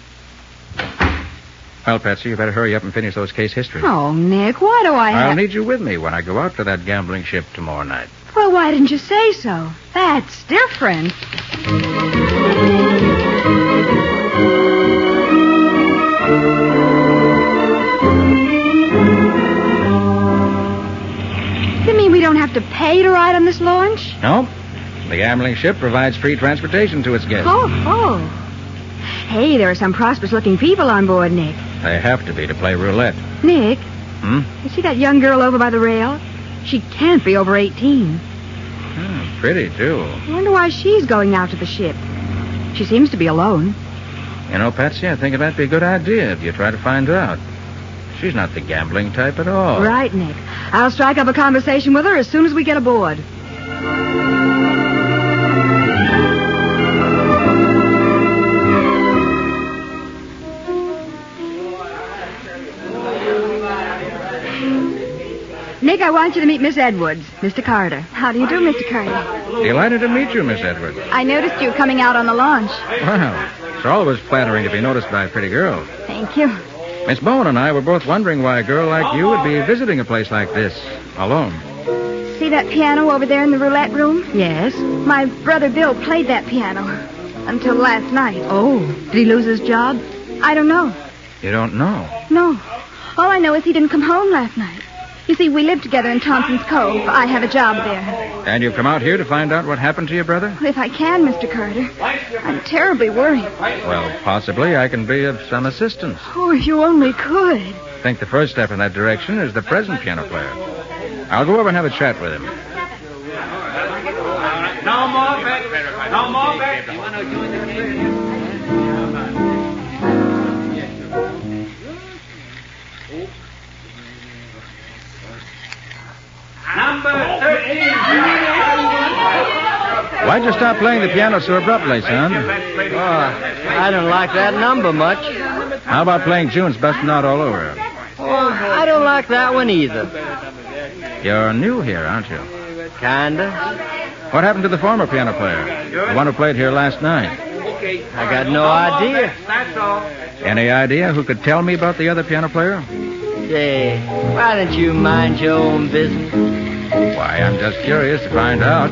Well, Patsy, you better hurry up and finish those case histories. Oh, Nick, why do I have... I'll need you with me when I go out to that gambling ship tomorrow night. Well, why didn't you say so? That's different. You mean we don't have to pay to ride on this launch? No. The gambling ship provides free transportation to its guests. Oh. Hey, there are some prosperous-looking people on board, Nick. They have to be to play roulette. Nick? Hmm? You see that young girl over by the rail? She can't be over 18. Pretty, too. I wonder why she's going out to the ship. She seems to be alone. You know, Patsy, I think it might be a good idea if you try to find out. She's not the gambling type at all. Right, Nick. I'll strike up a conversation with her as soon as we get aboard. Nick, I want you to meet Miss Edwards, Mr. Carter. How do you do, Mr. Carter? Delighted to meet you, Miss Edwards. I noticed you coming out on the launch. Well, it's always flattering to be noticed by a pretty girl. Thank you. Miss Bowen and I were both wondering why a girl like you would be visiting a place like this, alone. See that piano over there in the roulette room? Yes. My brother Bill played that piano until last night. Oh, did he lose his job? I don't know. You don't know? No. All I know is he didn't come home last night. You see, we live together in Thompson's Cove. I have a job there. And you've come out here to find out what happened to your brother? If I can, Mr. Carter. I'm terribly worried. Well, possibly I can be of some assistance. Oh, if you only could. I think the first step in that direction is the present piano player. I'll go over and have a chat with him. No more bets. No more bets. You want to join the game? Number 13. Why'd you stop playing the piano so abruptly, son? I don't like that number much. How about playing June's Bustin' Out All Over? I don't like that one either. You're new here, aren't you? Kinda. What happened to the former piano player? The one who played here last night? I got no idea. Any idea who could tell me about the other piano player? Say, why don't you mind your own business? Why, I'm just curious to find out.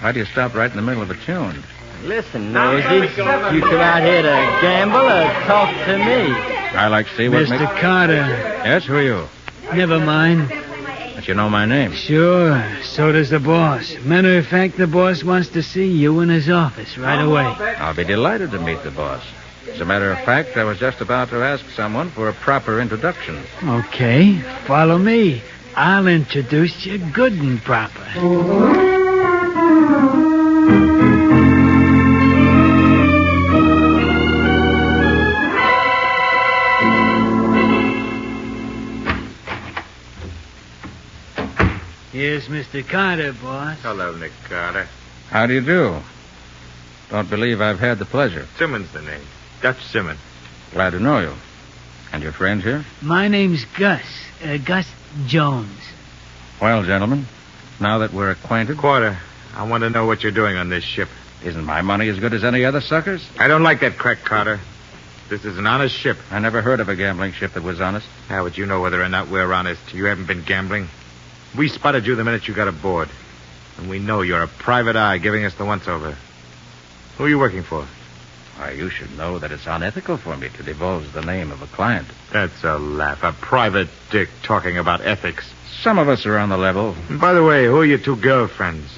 Why do you stop right in the middle of a tune? Listen, Nosy, you come out here to gamble or talk to me? I like to see what... Mr. Carter. Yes, who are you? Never mind. But you know my name. Sure, so does the boss. Matter of fact, the boss wants to see you in his office right away. I'll be delighted to meet the boss. As a matter of fact, I was just about to ask someone for a proper introduction. Okay, follow me. I'll introduce you good and proper. Here's Mr. Carter, boss. Hello, Nick Carter. How do you do? Don't believe I've had the pleasure. Simmons the name. Dutch Simmons. Glad to know you. And your friend here? My name's Gus. Gus Jones. Well, gentlemen, now that we're acquainted... Carter, I want to know what you're doing on this ship. Isn't my money as good as any other sucker's? I don't like that crack, Carter. This is an honest ship. I never heard of a gambling ship that was honest. How would you know whether or not we're honest? You haven't been gambling. We spotted you the minute you got aboard. And we know you're a private eye giving us the once-over. Who are you working for? Why, you should know that it's unethical for me to divulge the name of a client. That's a laugh. A private dick talking about ethics. Some of us are on the level. And by the way, who are your two girlfriends?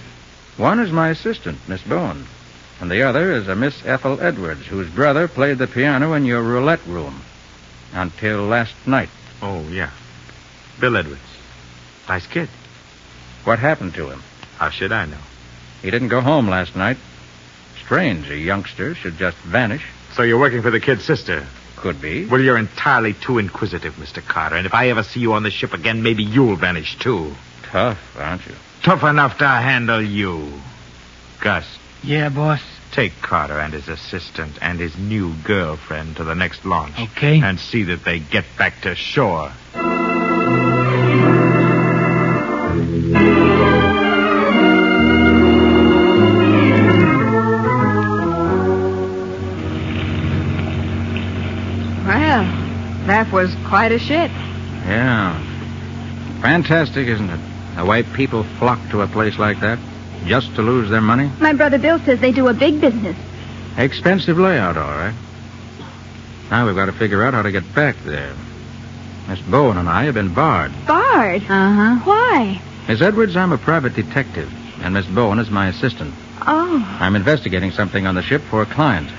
One is my assistant, Miss Bowen. And the other is a Miss Ethel Edwards, whose brother played the piano in your roulette room. Until last night. Oh, yeah. Bill Edwards. Nice kid. What happened to him? How should I know? He didn't go home last night. Strange, a youngster should just vanish. So you're working for the kid's sister? Could be. Well, you're entirely too inquisitive, Mr. Carter. And if I ever see you on the ship again, maybe you'll vanish, too. Tough, aren't you? Tough enough to handle you. Gus. Yeah, boss? Take Carter and his assistant and his new girlfriend to the next launch. Okay. And see that they get back to shore. craft was quite a shit. Yeah. Fantastic, isn't it? The way people flock to a place like that just to lose their money. My brother Bill says they do a big business. Expensive layout, all right. Now we've got to figure out how to get back there. Miss Bowen and I have been barred. Barred? Uh-huh. Why? Miss Edwards, I'm a private detective, and Miss Bowen is my assistant. Oh. I'm investigating something on the ship for a client.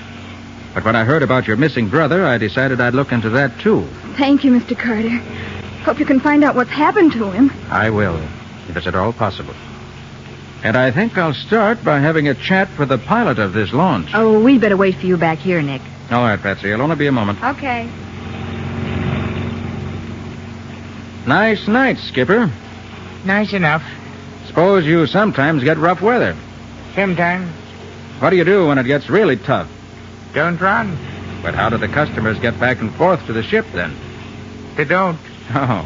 But when I heard about your missing brother, I decided I'd look into that, too. Thank you, Mr. Carter. Hope you can find out what's happened to him. I will, if it's at all possible. And I think I'll start by having a chat with the pilot of this launch. Oh, we'd better wait for you back here, Nick. All right, Patsy. It'll only be a moment. Okay. Nice night, Skipper. Nice enough. Suppose you sometimes get rough weather. Sometimes. What do you do when it gets really tough? Don't run. But how do the customers get back and forth to the ship, then? They don't. Oh.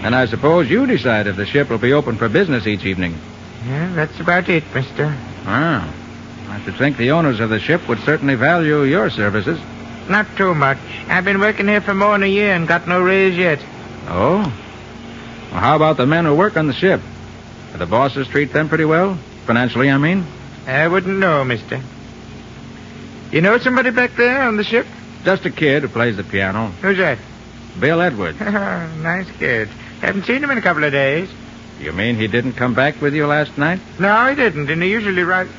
And I suppose you decide if the ship will be open for business each evening. Yeah, that's about it, mister. Ah. I should think the owners of the ship would certainly value your services. Not too much. I've been working here for more than a year and got no raise yet. Oh? Well, how about the men who work on the ship? Do the bosses treat them pretty well? Financially, I mean? I wouldn't know, mister. You know somebody back there on the ship? Just a kid who plays the piano. Who's that? Bill Edwards. Nice kid. Haven't seen him in a couple of days. You mean he didn't come back with you last night? No, he didn't, and he usually writes...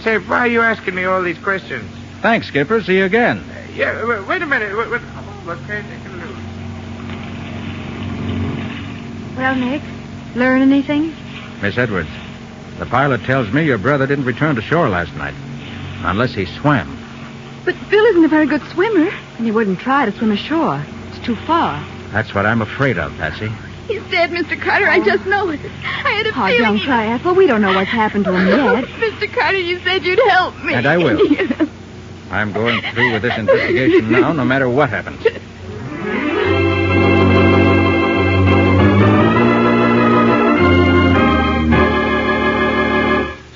Say, why are you asking me all these questions? Thanks, Skipper. See you again. Yeah, wait a minute. What can I do? Well, Nick, learn anything? Miss Edwards, the pilot tells me your brother didn't return to shore last night. Unless he swam. But Bill isn't a very good swimmer, and he wouldn't try to swim ashore. It's too far. That's what I'm afraid of, Patsy. He's dead, Mr. Carter. I just know it. I had a feeling... don't cry, Ethel. We don't know what's happened to him yet. Mr. Carter, you said you'd help me. And I will. I'm going through with this investigation now, no matter what happens.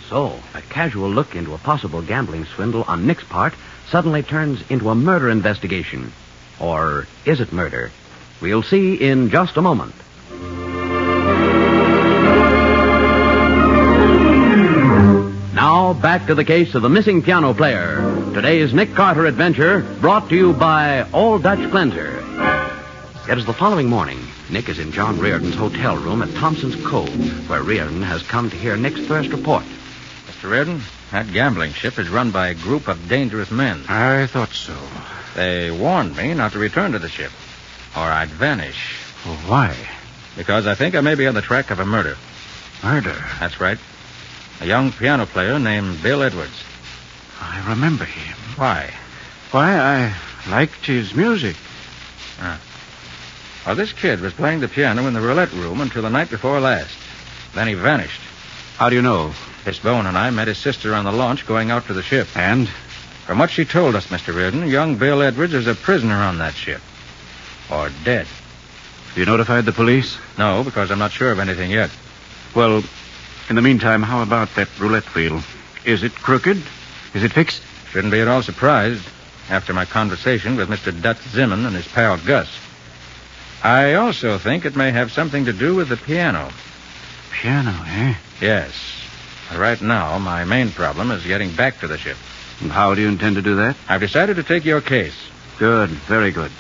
So, a casual look into a possible gambling swindle on Nick's part suddenly turns into a murder investigation. Or is it murder? We'll see in just a moment. Now, back to the case of the missing piano player. Today's Nick Carter adventure brought to you by Old Dutch Cleanser. It is the following morning. Nick is in John Reardon's hotel room at Thompson's Cove, where Reardon has come to hear Nick's first report. Mr. Reardon, that gambling ship is run by a group of dangerous men. I thought so. They warned me not to return to the ship, or I'd vanish. Well, why? Because I think I may be on the track of a murder. Murder? That's right. A young piano player named Bill Edwards. I remember him. Why? Why, I liked his music. Well, this kid was playing the piano in the roulette room until the night before last. Then he vanished. How do you know? Miss Bowen and I met his sister on the launch going out to the ship. And? From what she told us, Mr. Reardon, young Bill Edwards is a prisoner on that ship. Or dead. Have you notified the police? No, because I'm not sure of anything yet. Well, in the meantime, how about that roulette wheel? Is it crooked? Is it fixed? Shouldn't be at all surprised after my conversation with Mr. Dutch Zimmern and his pal Gus. I also think it may have something to do with the piano. Piano, eh? Yes. Right now, my main problem is getting back to the ship. And how do you intend to do that? I've decided to take your case. Good, very good.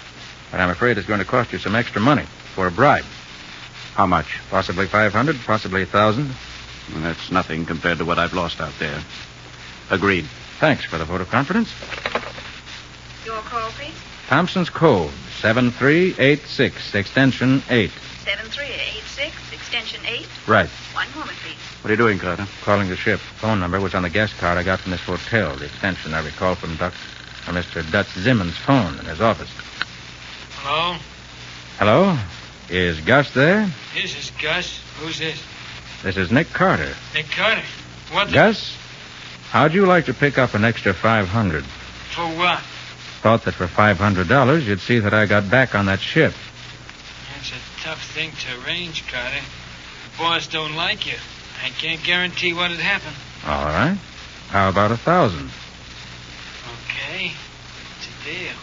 But I'm afraid it's going to cost you some extra money for a bribe. How much? Possibly 500, possibly 1,000. Well, that's nothing compared to what I've lost out there. Agreed. Thanks for the vote of confidence. Your call, please. Thompson's Cove, 7386, extension 8. 7386, extension 8? Right. One moment, please. What are you doing, Carter? Calling the ship. Phone number was on the guest card I got from this hotel. The extension I recall from Mr. Dutch Zimmern's phone in his office. Hello? Hello? Is Gus there? This is Gus. Who's this? This is Nick Carter. Nick Carter. What the... Gus, how'd you like to pick up an extra 500? For what? Thought that for $500 you'd see that I got back on that ship. That's a tough thing to arrange, Carter. The boss don't like you. I can't guarantee what'd happen. All right. How about 1,000? Okay. It's a deal.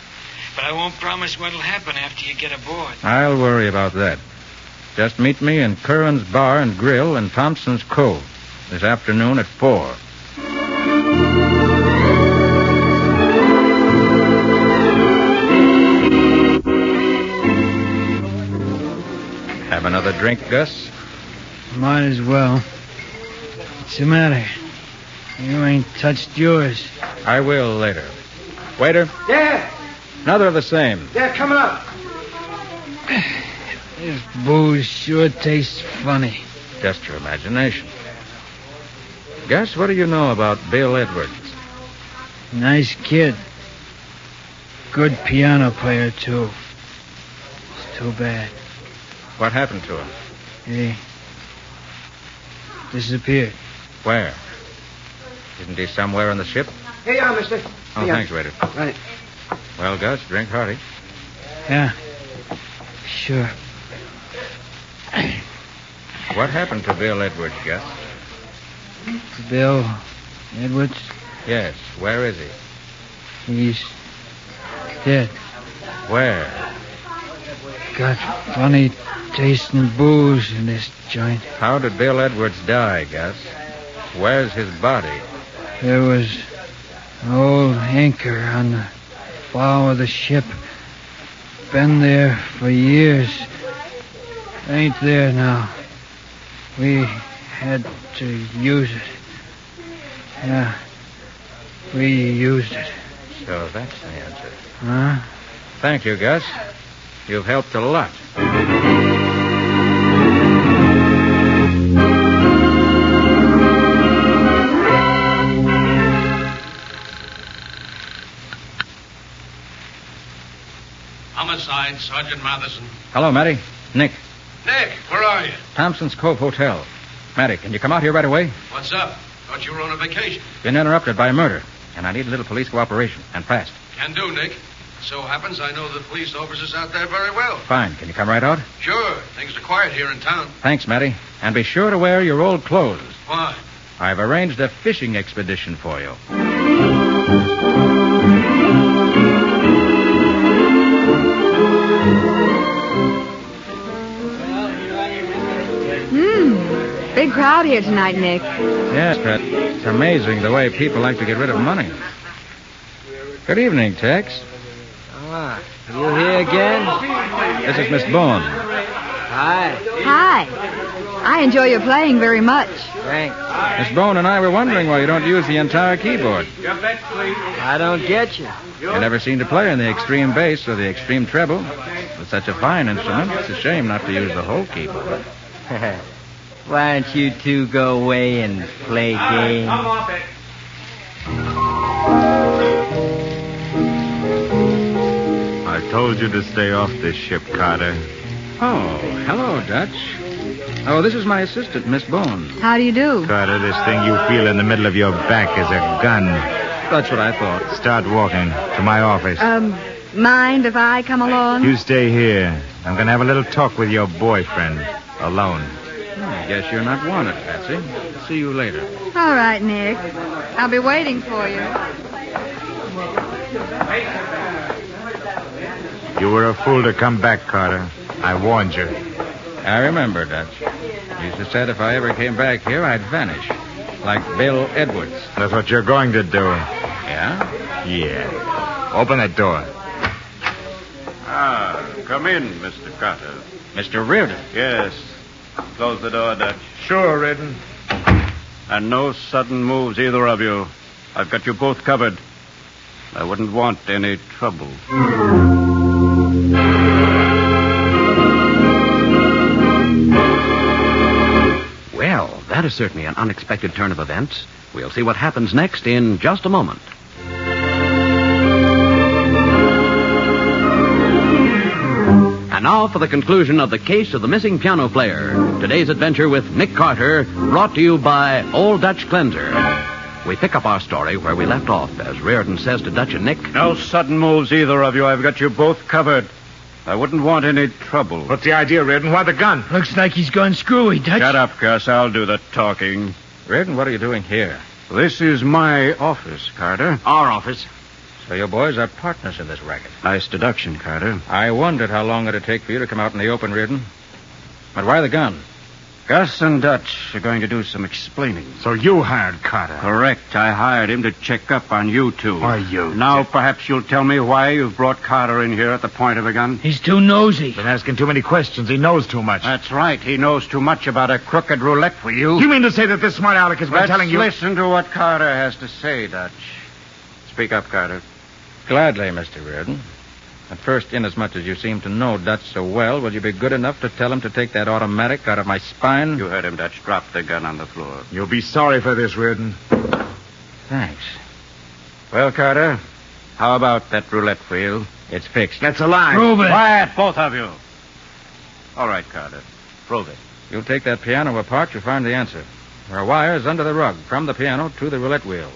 But I won't promise what'll happen after you get aboard. I'll worry about that. Just meet me in Curran's Bar and Grill in Thompson's Cove this afternoon at 4. Have another drink, Gus? Might as well. What's the matter? You ain't touched yours. I will later. Waiter, Yeah, another of the same. yeah, coming up. This booze sure tastes funny. Just your imagination. Gus, what do you know about Bill Edwards? Nice kid. Good piano player, too. It's too bad. What happened to him? He disappeared. Where? Isn't he somewhere on the ship? Here you are, mister. Oh, thanks, waiter. Right. Well, Gus, drink hearty. Yeah, sure. What happened to Bill Edwards, Gus? Bill Edwards? Yes, where is he? He's dead. Where? Got funny tasting booze in this joint. How did Bill Edwards die, Gus? Where's his body? There was an old anchor on the bow of the ship. Been there for years. Ain't there now. We had to use it. Yeah, we used it. So that's the answer. Huh? Thank you, Gus. You've helped a lot. Homicide, Sergeant Matheson. Hello, Matty. Nick. Nick, where are you? Thompson's Cove Hotel. Matty, can you come out here right away? What's up? Thought you were on a vacation. Been interrupted by a murder, and I need a little police cooperation, and fast. Can do, Nick. So happens I know the police officers out there very well. Fine. Can you come right out? Sure. Things are quiet here in town. Thanks, Matty. And be sure to wear your old clothes. Why? I've arranged a fishing expedition for you. Big crowd here tonight, Nick. Yes, but it's amazing the way people like to get rid of money. Good evening, Tex. Ah, you here again? This is Miss Bourne. Hi. Hi. I enjoy your playing very much. Thanks. Miss Bourne and I were wondering why you don't use the entire keyboard. I don't get you. You never seem to play on the extreme bass or the extreme treble. It's such a fine instrument, it's a shame not to use the whole keyboard. Why don't you two go away and play games? I told you to stay off this ship, Carter. Oh, hello, Dutch. Oh, this is my assistant, Miss Bourne. How do you do? Carter, this thing you feel in the middle of your back is a gun. That's what I thought. Start walking to my office. Mind if I come along? You stay here. I'm going to have a little talk with your boyfriend. Alone. I guess you're not wanted, Patsy. See you later. All right, Nick. I'll be waiting for you. You were a fool to come back, Carter. I warned you. I remember, Dutch. You used to said if I ever came back here, I'd vanish. Like Bill Edwards. That's what you're going to do. Yeah? Yeah. Open that door. Ah, come in, Mr. Carter. Mr. Reardon. Yes. Close the door, Dutch. Sure, Reardon. And no sudden moves, either of you. I've got you both covered. I wouldn't want any trouble. Well, that is certainly an unexpected turn of events. We'll see what happens next in just a moment. And now for the conclusion of the case of the missing piano player. Today's adventure with Nick Carter, brought to you by Old Dutch Cleanser. We pick up our story where we left off, as Reardon says to Dutch and Nick. No sudden moves, either of you. I've got you both covered. I wouldn't want any trouble. What's the idea, Reardon? Why the gun? Looks like he's gone screwy, Dutch. Shut up, Gus. I'll do the talking. Reardon, what are you doing here? This is my office, Carter. Our office. So you boys are partners in this racket. Nice deduction, Carter. I wondered how long it'd take for you to come out in the open, Reardon. But why the gun? Gus and Dutch are going to do some explaining. So you hired Carter? Correct. I hired him to check up on you two. Why, you... Now, perhaps you'll tell me why you've brought Carter in here at the point of a gun? He's too nosy. Been asking too many questions. He knows too much. That's right. He knows too much about a crooked roulette for you. You mean to say that this smart aleck has been telling you... Let's listen to what Carter has to say, Dutch. Speak up, Carter. Gladly, Mr. Reardon. At first, inasmuch as you seem to know Dutch so well, will you be good enough to tell him to take that automatic out of my spine? You heard him, Dutch. Drop the gun on the floor. You'll be sorry for this, Reardon. Thanks. Well, Carter, how about that roulette wheel? It's fixed. That's a lie. Prove it. Quiet, both of you. All right, Carter. Prove it. You'll take that piano apart, you'll find the answer. There are wires under the rug, from the piano to the roulette wheel.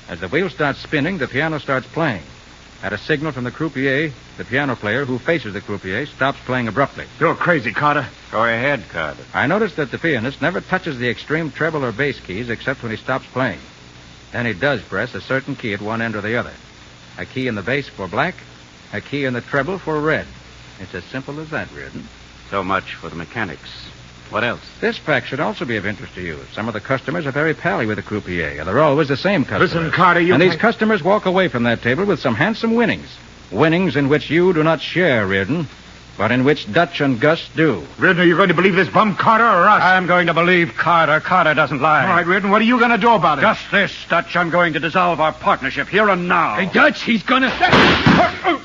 As the wheel starts spinning, the piano starts playing. At a signal from the croupier, the piano player, who faces the croupier, stops playing abruptly. You're crazy, Carter. Go ahead, Carter. I noticed that the pianist never touches the extreme treble or bass keys except when he stops playing. Then he does press a certain key at one end or the other. A key in the bass for black, a key in the treble for red. It's as simple as that, Reardon. So much for the mechanics. What else? This fact should also be of interest to you. Some of the customers are very pally with the croupier. They're always the same customers. Listen, Carter, you... And these customers walk away from that table with some handsome winnings. Winnings in which you do not share, Reardon, but in which Dutch and Gus do. Reardon, are you going to believe this bum Carter or us? I'm going to believe Carter. Carter doesn't lie. All right, Reardon, what are you going to do about it? Just this, Dutch. I'm going to dissolve our partnership here and now. Hey, Dutch, he's going to...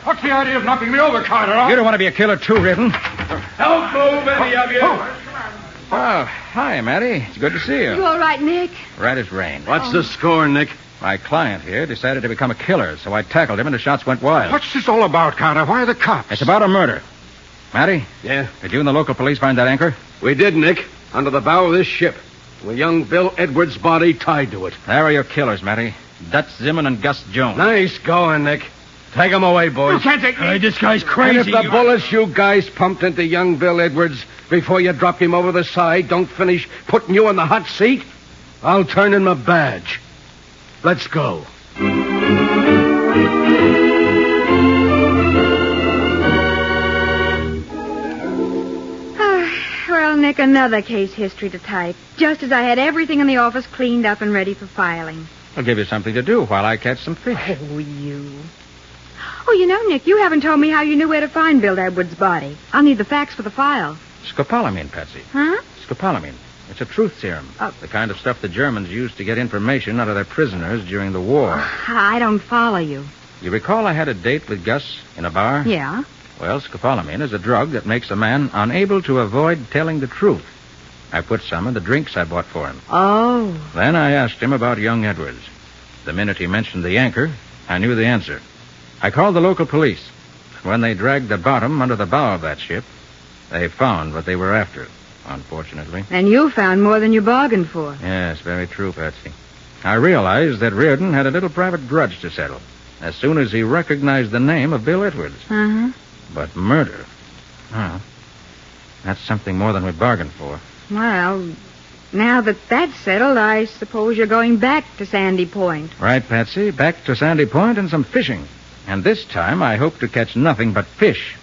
What's the idea of knocking me over, Carter? Huh? You don't want to be a killer, too, Reardon. Don't move, any of you. Oh, hi, Matty. It's good to see you. You all right, Nick? Right as rain. What's the score, Nick? My client here decided to become a killer, so I tackled him and the shots went wild. What's this all about, Carter? Why are the cops? It's about a murder. Matty? Yeah? Did you and the local police find that anchor? We did, Nick. Under the bow of this ship. With young Bill Edwards' body tied to it. There are your killers, Matty. Dutch Zimmern and Gus Jones. Nice going, Nick. Take them away, boys. You can't take me. This guy's crazy. And if the bullets you guys pumped into young Bill Edwards before you dropped him over the side don't finish putting you in the hot seat, I'll turn in my badge. Let's go. Well, Nick, another case history to type. Just as I had everything in the office cleaned up and ready for filing. I'll give you something to do while I catch some fish. Oh, you. Oh, you know, Nick, you haven't told me how you knew where to find Bill Edwards' body. I'll need the facts for the file. Scopolamine, Patsy. Huh? Scopolamine. It's a truth serum. The kind of stuff the Germans used to get information out of their prisoners during the war. I don't follow you. You recall I had a date with Gus in a bar? Yeah. Well, scopolamine is a drug that makes a man unable to avoid telling the truth. I put some in the drinks I bought for him. Oh. Then I asked him about young Edwards. The minute he mentioned the anchor, I knew the answer. I called the local police. When they dragged the bottom under the bow of that ship, they found what they were after, unfortunately. And you found more than you bargained for. Yes, very true, Patsy. I realized that Reardon had a little private grudge to settle as soon as he recognized the name of Bill Edwards. Uh-huh. But murder, well, that's something more than we bargained for. Well, now that that's settled, I suppose you're going back to Sandy Point. Right, Patsy. Back to Sandy Point and some fishing. And this time I hope to catch nothing but fish.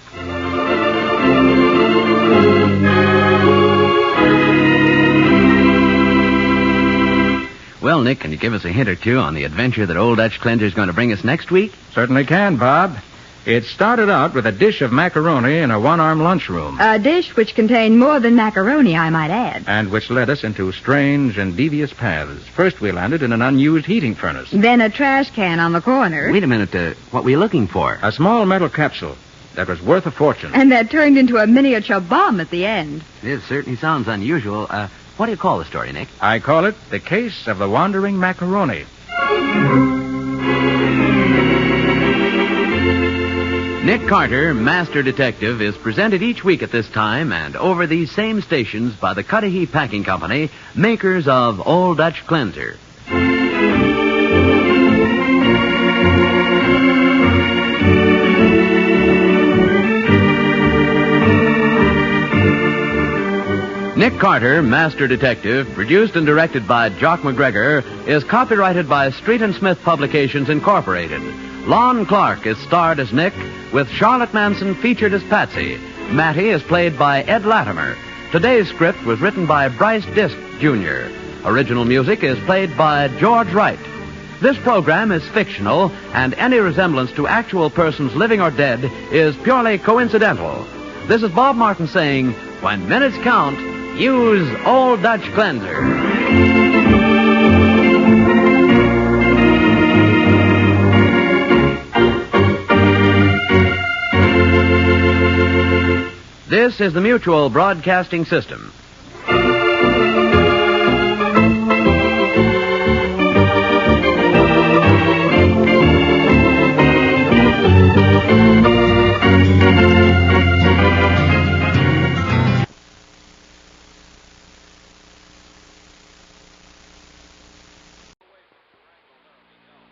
Well, Nick, can you give us a hint or two on the adventure that Old Dutch Cleanser's going to bring us next week? Certainly can, Bob. It started out with a dish of macaroni in a one-arm lunchroom. A dish which contained more than macaroni, I might add. And which led us into strange and devious paths. First, we landed in an unused heating furnace. Then a trash can on the corner. Wait a minute. What were you looking for? A small metal capsule that was worth a fortune. And that turned into a miniature bomb at the end. It certainly sounds unusual. What do you call the story, Nick? I call it The Case of the Wandering Macaroni. Nick Carter, Master Detective, is presented each week at this time and over these same stations by the Cudahy Packing Company, makers of Old Dutch Cleanser. Nick Carter, Master Detective, produced and directed by Jock McGregor, is copyrighted by Street and Smith Publications, Incorporated. Lon Clark is starred as Nick, with Charlotte Manson featured as Patsy. Mattie is played by Ed Latimer. Today's script was written by Bryce Disk, Jr. Original music is played by George Wright. This program is fictional, and any resemblance to actual persons living or dead is purely coincidental. This is Bob Martin saying, when minutes count, use Old Dutch Cleanser. This is the Mutual Broadcasting System.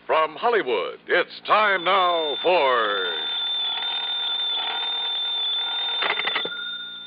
From Hollywood, it's time now for...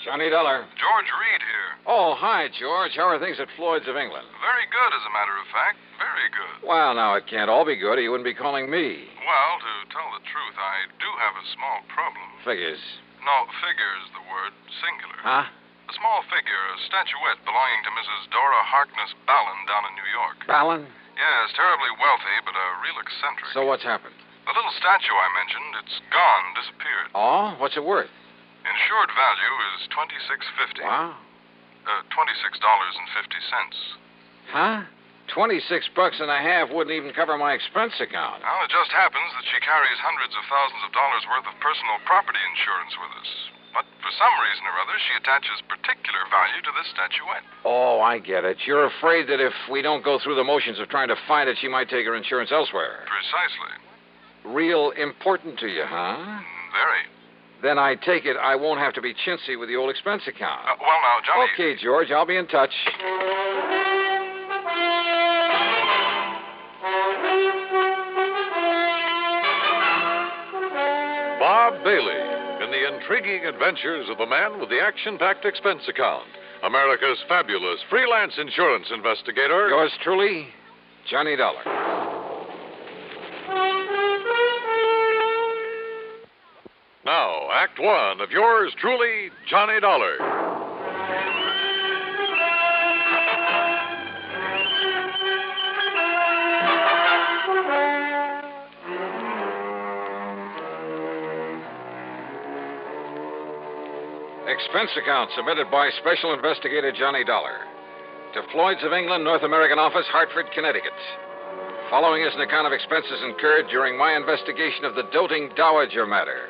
Johnny Dollar. George Reed here. Oh, hi, George. How are things at Floyd's of England? Very good, as a matter of fact. Very good. Well, now, it can't all be good, or you wouldn't be calling me. Well, to tell the truth, I do have a small problem. Figures. No, figure's the word, singular. Huh? A small figure, a statuette belonging to Mrs. Dora Harkness Ballin down in New York. Ballin? Yes, terribly wealthy, but a real eccentric. So what's happened? The little statue I mentioned, it's gone, disappeared. Oh? What's it worth? Insured value is $26.50. Wow. $26.50. Huh? $26.50 wouldn't even cover my expense account. Well, it just happens that she carries hundreds of thousands of dollars worth of personal property insurance with us. But for some reason or other, she attaches particular value to this statuette. Oh, I get it. You're afraid that if we don't go through the motions of trying to find it, she might take her insurance elsewhere. Precisely. Real important to you, huh? Very. Then I take it I won't have to be chintzy with the old expense account. Well, now, Johnny... Okay, George, I'll be in touch. Bob Bailey in the intriguing adventures of the man with the action-packed expense account. America's fabulous freelance insurance investigator. Yours truly, Johnny Dollar. Now, Act One of yours truly, Johnny Dollar. Expense account submitted by Special Investigator Johnny Dollar to Floyd's of England, North American Office, Hartford, Connecticut. Following is an account of expenses incurred during my investigation of the doting Dowager matter.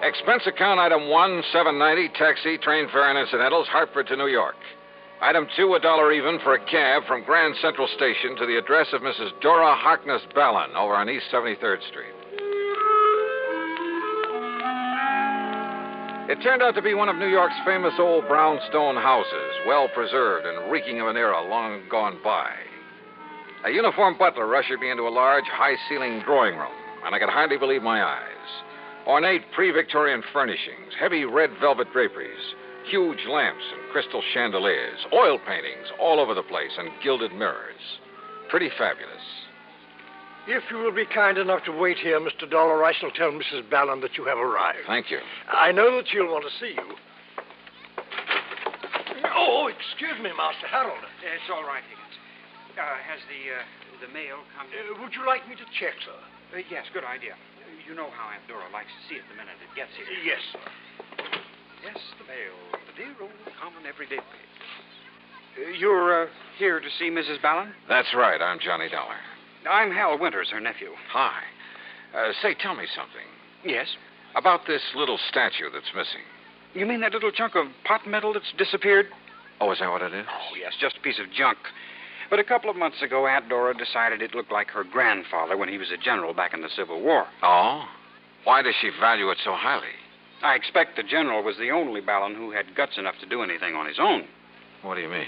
Expense account item 1, $7.90, taxi, train fare and incidentals, Hartford to New York. Item 2, $1 even for a cab from Grand Central Station to the address of Mrs. Dora Harkness Ballin over on East 73rd Street. It turned out to be one of New York's famous old brownstone houses, well preserved and reeking of an era long gone by. A uniformed butler ushered me into a large, high-ceilinged drawing room, and I could hardly believe my eyes. Ornate pre-Victorian furnishings, heavy red velvet draperies, huge lamps and crystal chandeliers, oil paintings all over the place, and gilded mirrors. Pretty fabulous. If you will be kind enough to wait here, Mr. Dollar, I shall tell Mrs. Ballin that you have arrived. Thank you. I know that she'll want to see you. Oh, excuse me, Master Harold. It's all right, Higgins. Has the mail come in? Would you like me to check, sir? Yes, good idea. You know how Aunt Dora likes to see it the minute it gets here. Yes, sir. Yes, the mail. The dear old common everyday page. You're here to see Mrs. Ballin? That's right. I'm Johnny Dollar. I'm Hal Winters, her nephew. Hi. Say, tell me something. Yes? About this little statue that's missing. You mean that little chunk of pot metal that's disappeared? Oh, is that what it is? Oh, yes, just a piece of junk. But a couple of months ago, Aunt Dora decided it looked like her grandfather when he was a general back in the Civil War. Oh? Why does she value it so highly? I expect the general was the only Ballin who had guts enough to do anything on his own. What do you mean?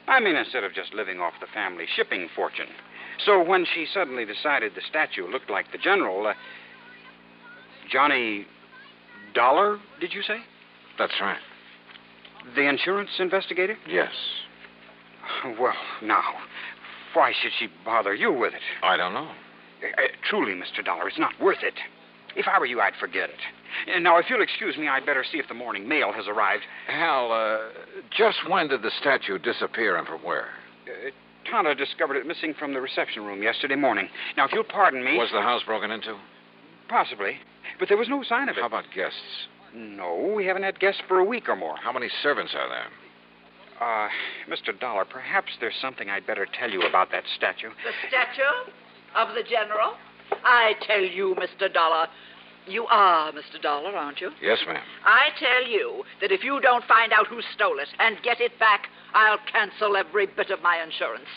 I mean, instead of just living off the family shipping fortune. So when she suddenly decided the statue looked like the general, Johnny Dollar, did you say? That's right. The insurance investigator? Yes. Well, now, why should she bother you with it? I don't know. Truly, Mr. Dollar, it's not worth it. If I were you, I'd forget it. Now, if you'll excuse me, I'd better see if the morning mail has arrived. Hal, just when did the statue disappear and from where? Tonto discovered it missing from the reception room yesterday morning. Now, if you'll pardon me... Was the house broken into? Possibly. But there was no sign of it. How about guests? No, we haven't had guests for a week or more. How many servants are there? Mr. Dollar, perhaps there's something I'd better tell you about that statue. The statue of the general? I tell you, Mr. Dollar. You are Mr. Dollar, aren't you? Yes, ma'am. I tell you that if you don't find out who stole it and get it back, I'll cancel every bit of my insurance.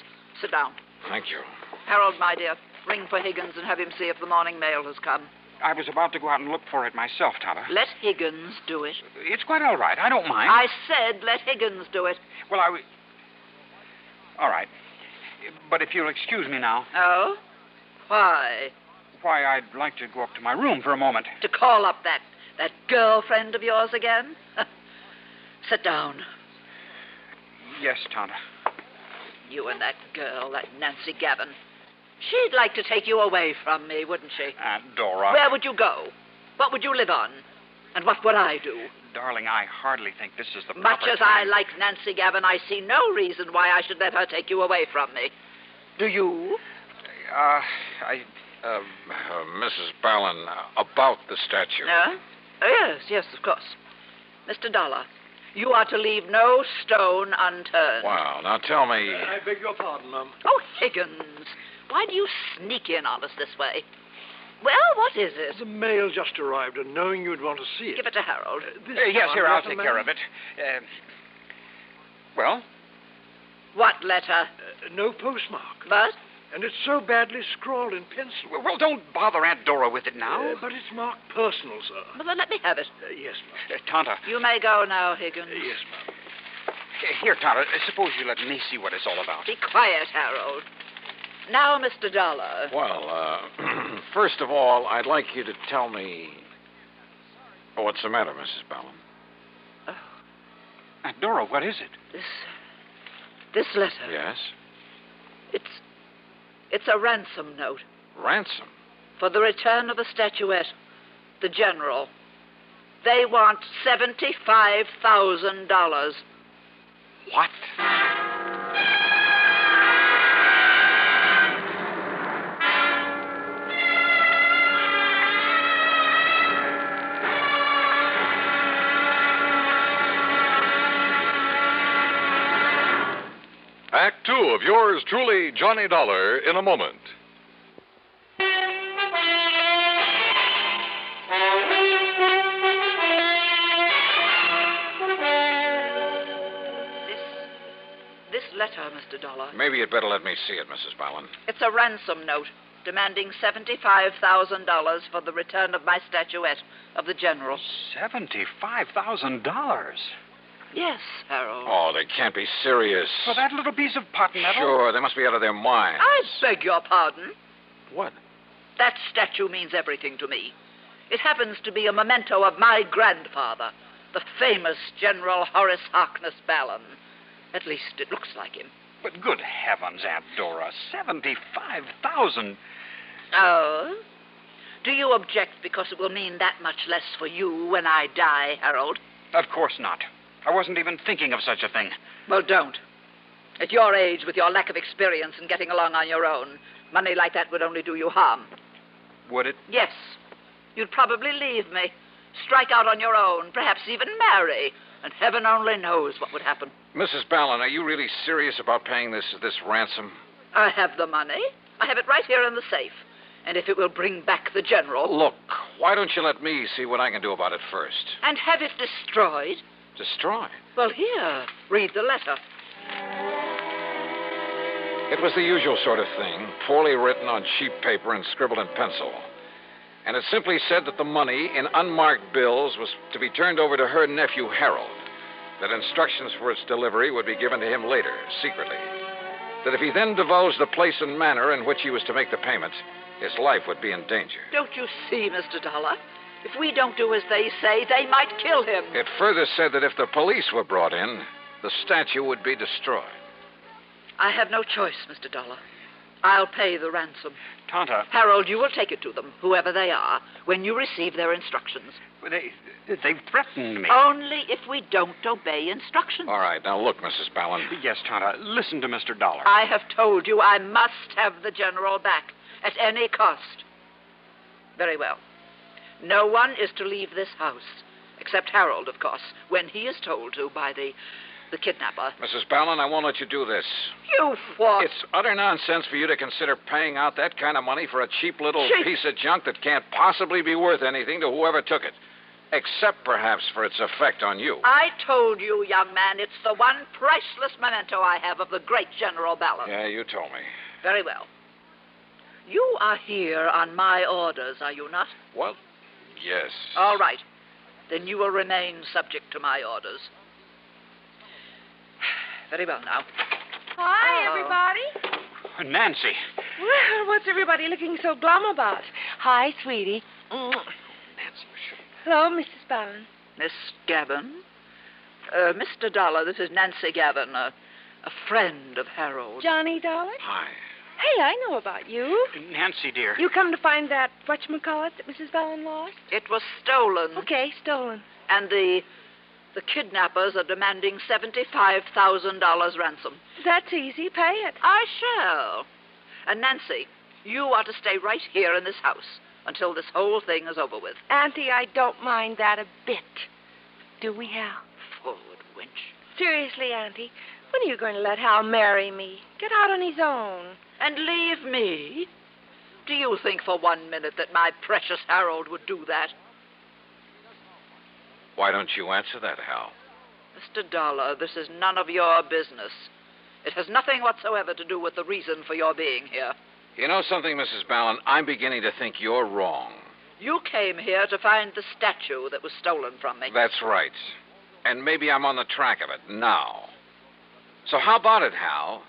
Sit down. Thank you. Harold, my dear, ring for Higgins and have him see if the morning mail has come. I was about to go out and look for it myself, Tonto. Let Higgins do it. It's quite all right. I don't mind. I said let Higgins do it. Well, all right. But if you'll excuse me now. Oh? Why? Why, I'd like to go up to my room for a moment. To call up that girlfriend of yours again? Sit down. Yes, Tonto. You and that girl, that Nancy Gavin. She'd like to take you away from me, wouldn't she? Aunt Dora. Where would you go? What would you live on? And what would I do? Darling, I hardly think this is the proper Much as I like Nancy Gavin, I see no reason why I should let her take you away from me. Do you? Mrs. Ballin, about the statue. Yes, of course. Mr. Dollar, you are to leave no stone unturned. Wow, now tell me... I beg your pardon, Mum. Oh, Higgins, why do you sneak in on us this way? Well, what is it? The mail just arrived, and knowing you'd want to see it... Give it to Harold. Yes, here, I'll take care of it. Well? What letter? No postmark. But? And it's so badly scrawled in pencil. Well, don't bother Aunt Dora with it now. But it's marked personal, sir. Well, then let me have it. Yes, Mum. Tonto. You may go now, Higgins. Yes, Mum. Here, Tonto, suppose you let me see what it's all about. Be quiet, Harold. Now, Mr. Dollar. Well, first of all, I'd like you to tell me... Oh, what's the matter, Mrs. Ballin? Oh. Aunt Dora, what is it? This letter. Yes? It's a ransom note. Ransom? For the return of a statuette. The general. They want $75,000. What? Act 2 of yours truly, Johnny Dollar, in a moment. This letter, Mr. Dollar. Maybe you'd better let me see it, Mrs. Ballin. It's a ransom note demanding $75,000 for the return of my statuette of the general. $75,000? Yes, Harold. Oh, they can't be serious. For that little piece of pot metal? Sure, they must be out of their minds. I beg your pardon. What? That statue means everything to me. It happens to be a memento of my grandfather, the famous General Horace Harkness Ballin. At least it looks like him. But good heavens, Aunt Dora, $75,000. Oh? Do you object because it will mean that much less for you when I die, Harold? Of course not. I wasn't even thinking of such a thing. Well, don't. At your age, with your lack of experience and getting along on your own, money like that would only do you harm. Would it? Yes. You'd probably leave me, strike out on your own, perhaps even marry, and heaven only knows what would happen. Mrs. Ballin, are you really serious about paying this ransom? I have the money. I have it right here in the safe. And if it will bring back the general... Look, why don't you let me see what I can do about it first? And have it destroyed? Destroyed? Well, here, read the letter. It was the usual sort of thing, poorly written on cheap paper and scribbled in pencil. And it simply said that the money in unmarked bills was to be turned over to her nephew, Harold. That instructions for its delivery would be given to him later, secretly. That if he then divulged the place and manner in which he was to make the payment, his life would be in danger. Don't you see, Mr. Dollar? If we don't do as they say, they might kill him. It further said that if the police were brought in, the statue would be destroyed. I have no choice, Mr. Dollar. I'll pay the ransom. Tonto. Harold, you will take it to them, whoever they are, when you receive their instructions. They've threatened me. Only if we don't obey instructions. All right, now look, Mrs. Ballon. Yes, Tonto. Listen to Mr. Dollar. I have told you I must have the general back at any cost. Very well. No one is to leave this house, except Harold, of course, when he is told to by the kidnapper. Mrs. Ballon, I won't let you do this. You what? It's utter nonsense for you to consider paying out that kind of money for a cheap little Cheap? piece of junk that can't possibly be worth anything to whoever took it, except perhaps for its effect on you. I told you, young man, it's the one priceless memento I have of the great General Ballon. Yeah, you told me. Very well. You are here on my orders, are you not? Well, yes. All right. Then you will remain subject to my orders. Very well now. Hi, everybody. Nancy. Well, what's everybody looking so glum about? Hi, sweetie. Nancy. Hello, Mrs. Ballon. Miss Gavin? Mr. Dollar, this is Nancy Gavin, a friend of Harold. Johnny Dollar? Hi. Hey, I know about you. Nancy, dear. You come to find that whatchamacallit that Mrs. Ballon lost? It was stolen. Okay, stolen. And the kidnappers are demanding $75,000 ransom. That's easy. Pay it. I shall. And Nancy, you are to stay right here in this house until this whole thing is over with. Auntie, I don't mind that a bit. Do we, Hal? Forward, wench. Seriously, Auntie, when are you going to let Hal marry me? Get out on his own. And leave me? Do you think for 1 minute that my precious Harold would do that? Why don't you answer that, Hal? Mr. Dollar, this is none of your business. It has nothing whatsoever to do with the reason for your being here. You know something, Mrs. Ballon? I'm beginning to think you're wrong. You came here to find the statue that was stolen from me. That's right. And maybe I'm on the track of it now. So how about it, Hal?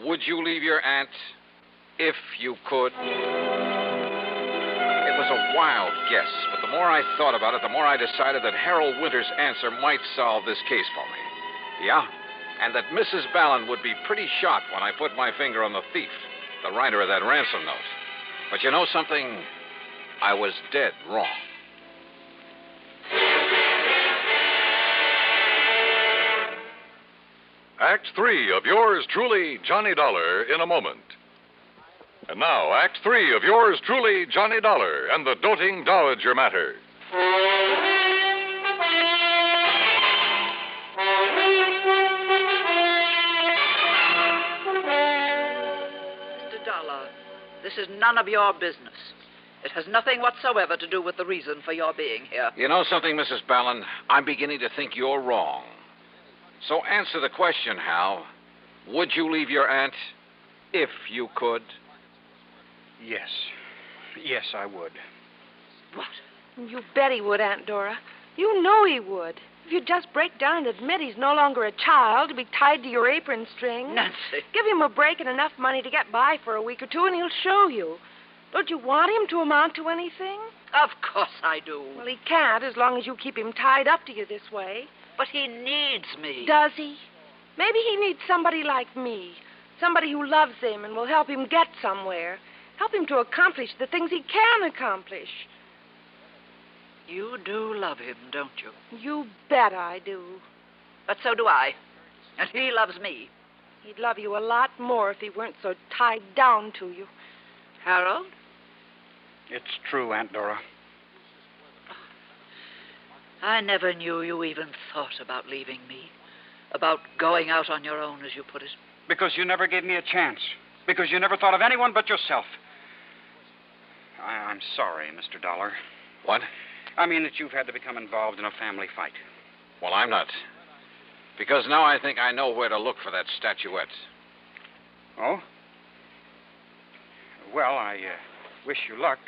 Would you leave your aunt if you could? It was a wild guess, but the more I thought about it, the more I decided that Harold Winter's answer might solve this case for me. Yeah? And that Mrs. Ballon would be pretty shocked when I put my finger on the thief, the writer of that ransom note. But you know something? I was dead wrong. Act 3 of yours truly, Johnny Dollar, in a moment. And now, Act 3 of yours truly, Johnny Dollar, and the doting Dowager matter. Mr. Dollar, this is none of your business. It has nothing whatsoever to do with the reason for your being here. You know something, Mrs. Ballon? I'm beginning to think you're wrong. So answer the question, Hal. Would you leave your aunt if you could? Yes. Yes, I would. What? You bet he would, Aunt Dora. You know he would. If you'd just break down and admit he's no longer a child to be tied to your apron string. Nancy. Give him a break and enough money to get by for a week or two, and he'll show you. Don't you want him to amount to anything? Of course I do. Well, he can't as long as you keep him tied up to you this way. But he needs me. Does he? Maybe he needs somebody like me. Somebody who loves him and will help him get somewhere. Help him to accomplish the things he can accomplish. You do love him, don't you? You bet I do. But so do I. And he loves me. He'd love you a lot more if he weren't so tied down to you. Harold? It's true, Aunt Dora. I never knew you even thought about leaving me. About going out on your own, as you put it. Because you never gave me a chance. Because you never thought of anyone but yourself. I'm sorry, Mr. Dollar. What? I mean that you've had to become involved in a family fight. Well, I'm not. Because now I think I know where to look for that statuette. Oh? Well, I wish you luck.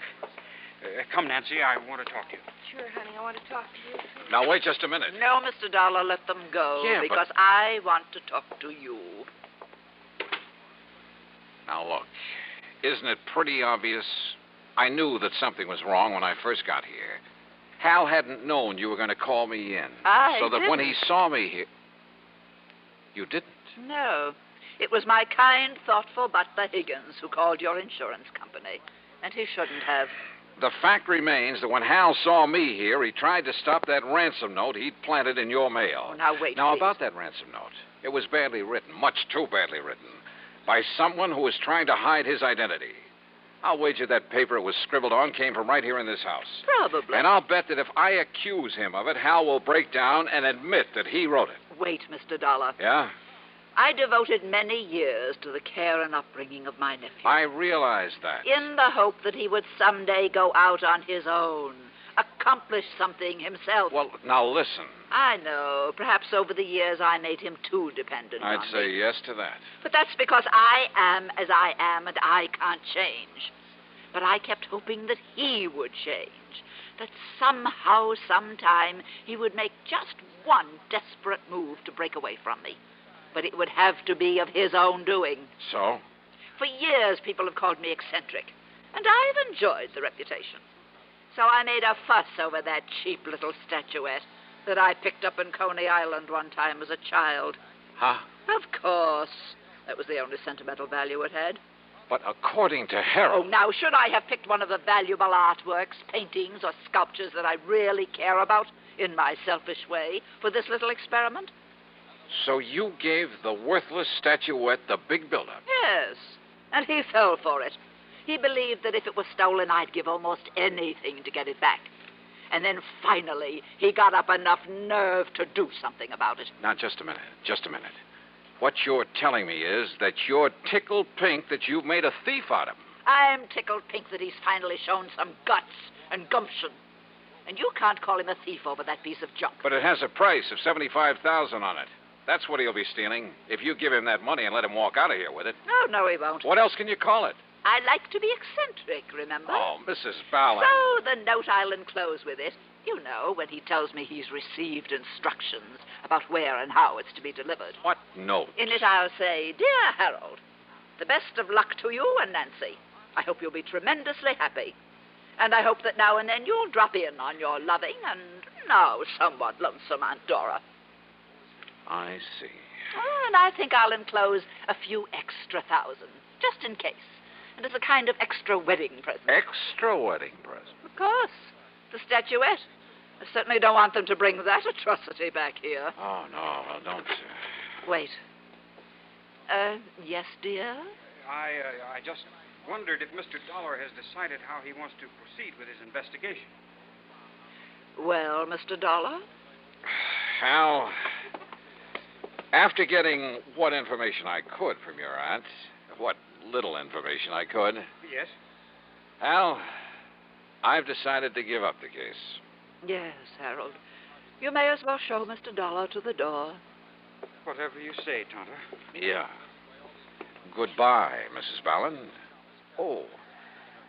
Come, Nancy, I want to talk to you. Sure, honey, I want to talk to you. Now, wait just a minute. No, Mr. Dollar, let them go. Yeah, because I want to talk to you. Now, look, isn't it pretty obvious? I knew that something was wrong when I first got here. Hal hadn't known you were going to call me in. I So that when he didn't. saw me here... You didn't? No. It was my kind, thoughtful butler Higgins who called your insurance company. And he shouldn't have. The fact remains that when Hal saw me here, he tried to stop that ransom note he'd planted in your mail. Oh, now wait, Now, please. about that ransom note. It was badly written, much too badly written, by someone who was trying to hide his identity. I'll wager that paper it was scribbled on came from right here in this house. Probably. And I'll bet that if I accuse him of it, Hal will break down and admit that he wrote it. Wait, Mr. Dollar. Yeah? I devoted many years to the care and upbringing of my nephew. I realize that. In the hope that he would someday go out on his own, accomplish something himself. Well, now listen. I know. Perhaps over the years I made him too dependent on I'd say me. yes to that. But that's because I am as I am and I can't change. But I kept hoping that he would change. That somehow, sometime, he would make just one desperate move to break away from me. But it would have to be of his own doing. So? For years, people have called me eccentric, and I've enjoyed the reputation. So I made a fuss over that cheap little statuette that I picked up in Coney Island one time as a child. Huh? Of course. That was the only sentimental value it had. But according to Harold... Oh, now, should I have picked one of the valuable artworks, paintings, or sculptures that I really care about, in my selfish way, for this little experiment? So you gave the worthless statuette the big build-up? Yes, and he fell for it. He believed that if it was stolen, I'd give almost anything to get it back. And then finally, he got up enough nerve to do something about it. Now, just a minute. What you're telling me is that you're tickled pink that you've made a thief out of him. I'm tickled pink that he's finally shown some guts and gumption. And you can't call him a thief over that piece of junk. But it has a price of $75,000 on it. That's what he'll be stealing if you give him that money and let him walk out of here with it. No, he won't. What else can you call it? I like to be eccentric, remember? Oh, Mrs. Ballard. So the note I'll enclose with it, you know, when he tells me he's received instructions about where and how it's to be delivered. What note? In it I'll say, Dear Harold, the best of luck to you and Nancy. I hope you'll be tremendously happy. And I hope that now and then you'll drop in on your loving and now somewhat lonesome Aunt Dora. I see. And I think I'll enclose a few extra thousand, just in case. And as a kind of extra wedding present. Extra wedding present? Of course. The statuette. I certainly don't want them to bring that atrocity back here. Oh, no, well, don't... Wait. Yes, dear? I just wondered if Mr. Dollar has decided how he wants to proceed with his investigation. Well, Mr. Dollar? Hal, after getting what information I could from your aunt, what little information I could... Yes? Hal, I've decided to give up the case. Yes, Harold. You may as well show Mr. Dollar to the door. Whatever you say, Tonto. Yeah. Goodbye, Mrs. Ballard. Oh,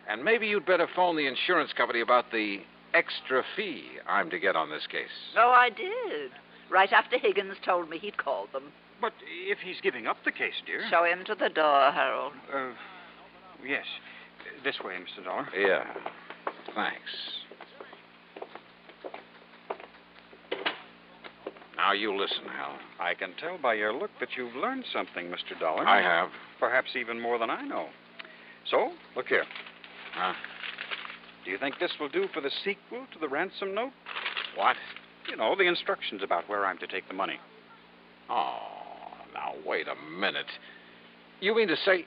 and maybe you'd better phone the insurance company about the extra fee I'm to get on this case. Oh, I did. Right after Higgins told me he'd called them. But if he's giving up the case, dear... Show him to the door, Harold. Yes. This way, Mr. Dollar. Yeah. Thanks. Now, you listen, Hal. I can tell by your look that you've learned something, Mr. Dollar. I have. Perhaps even more than I know. So, look here. Huh? Do you think this will do for the sequel to the ransom note? What? You know, the instructions about where I'm to take the money. Oh, now, wait a minute. You mean to say...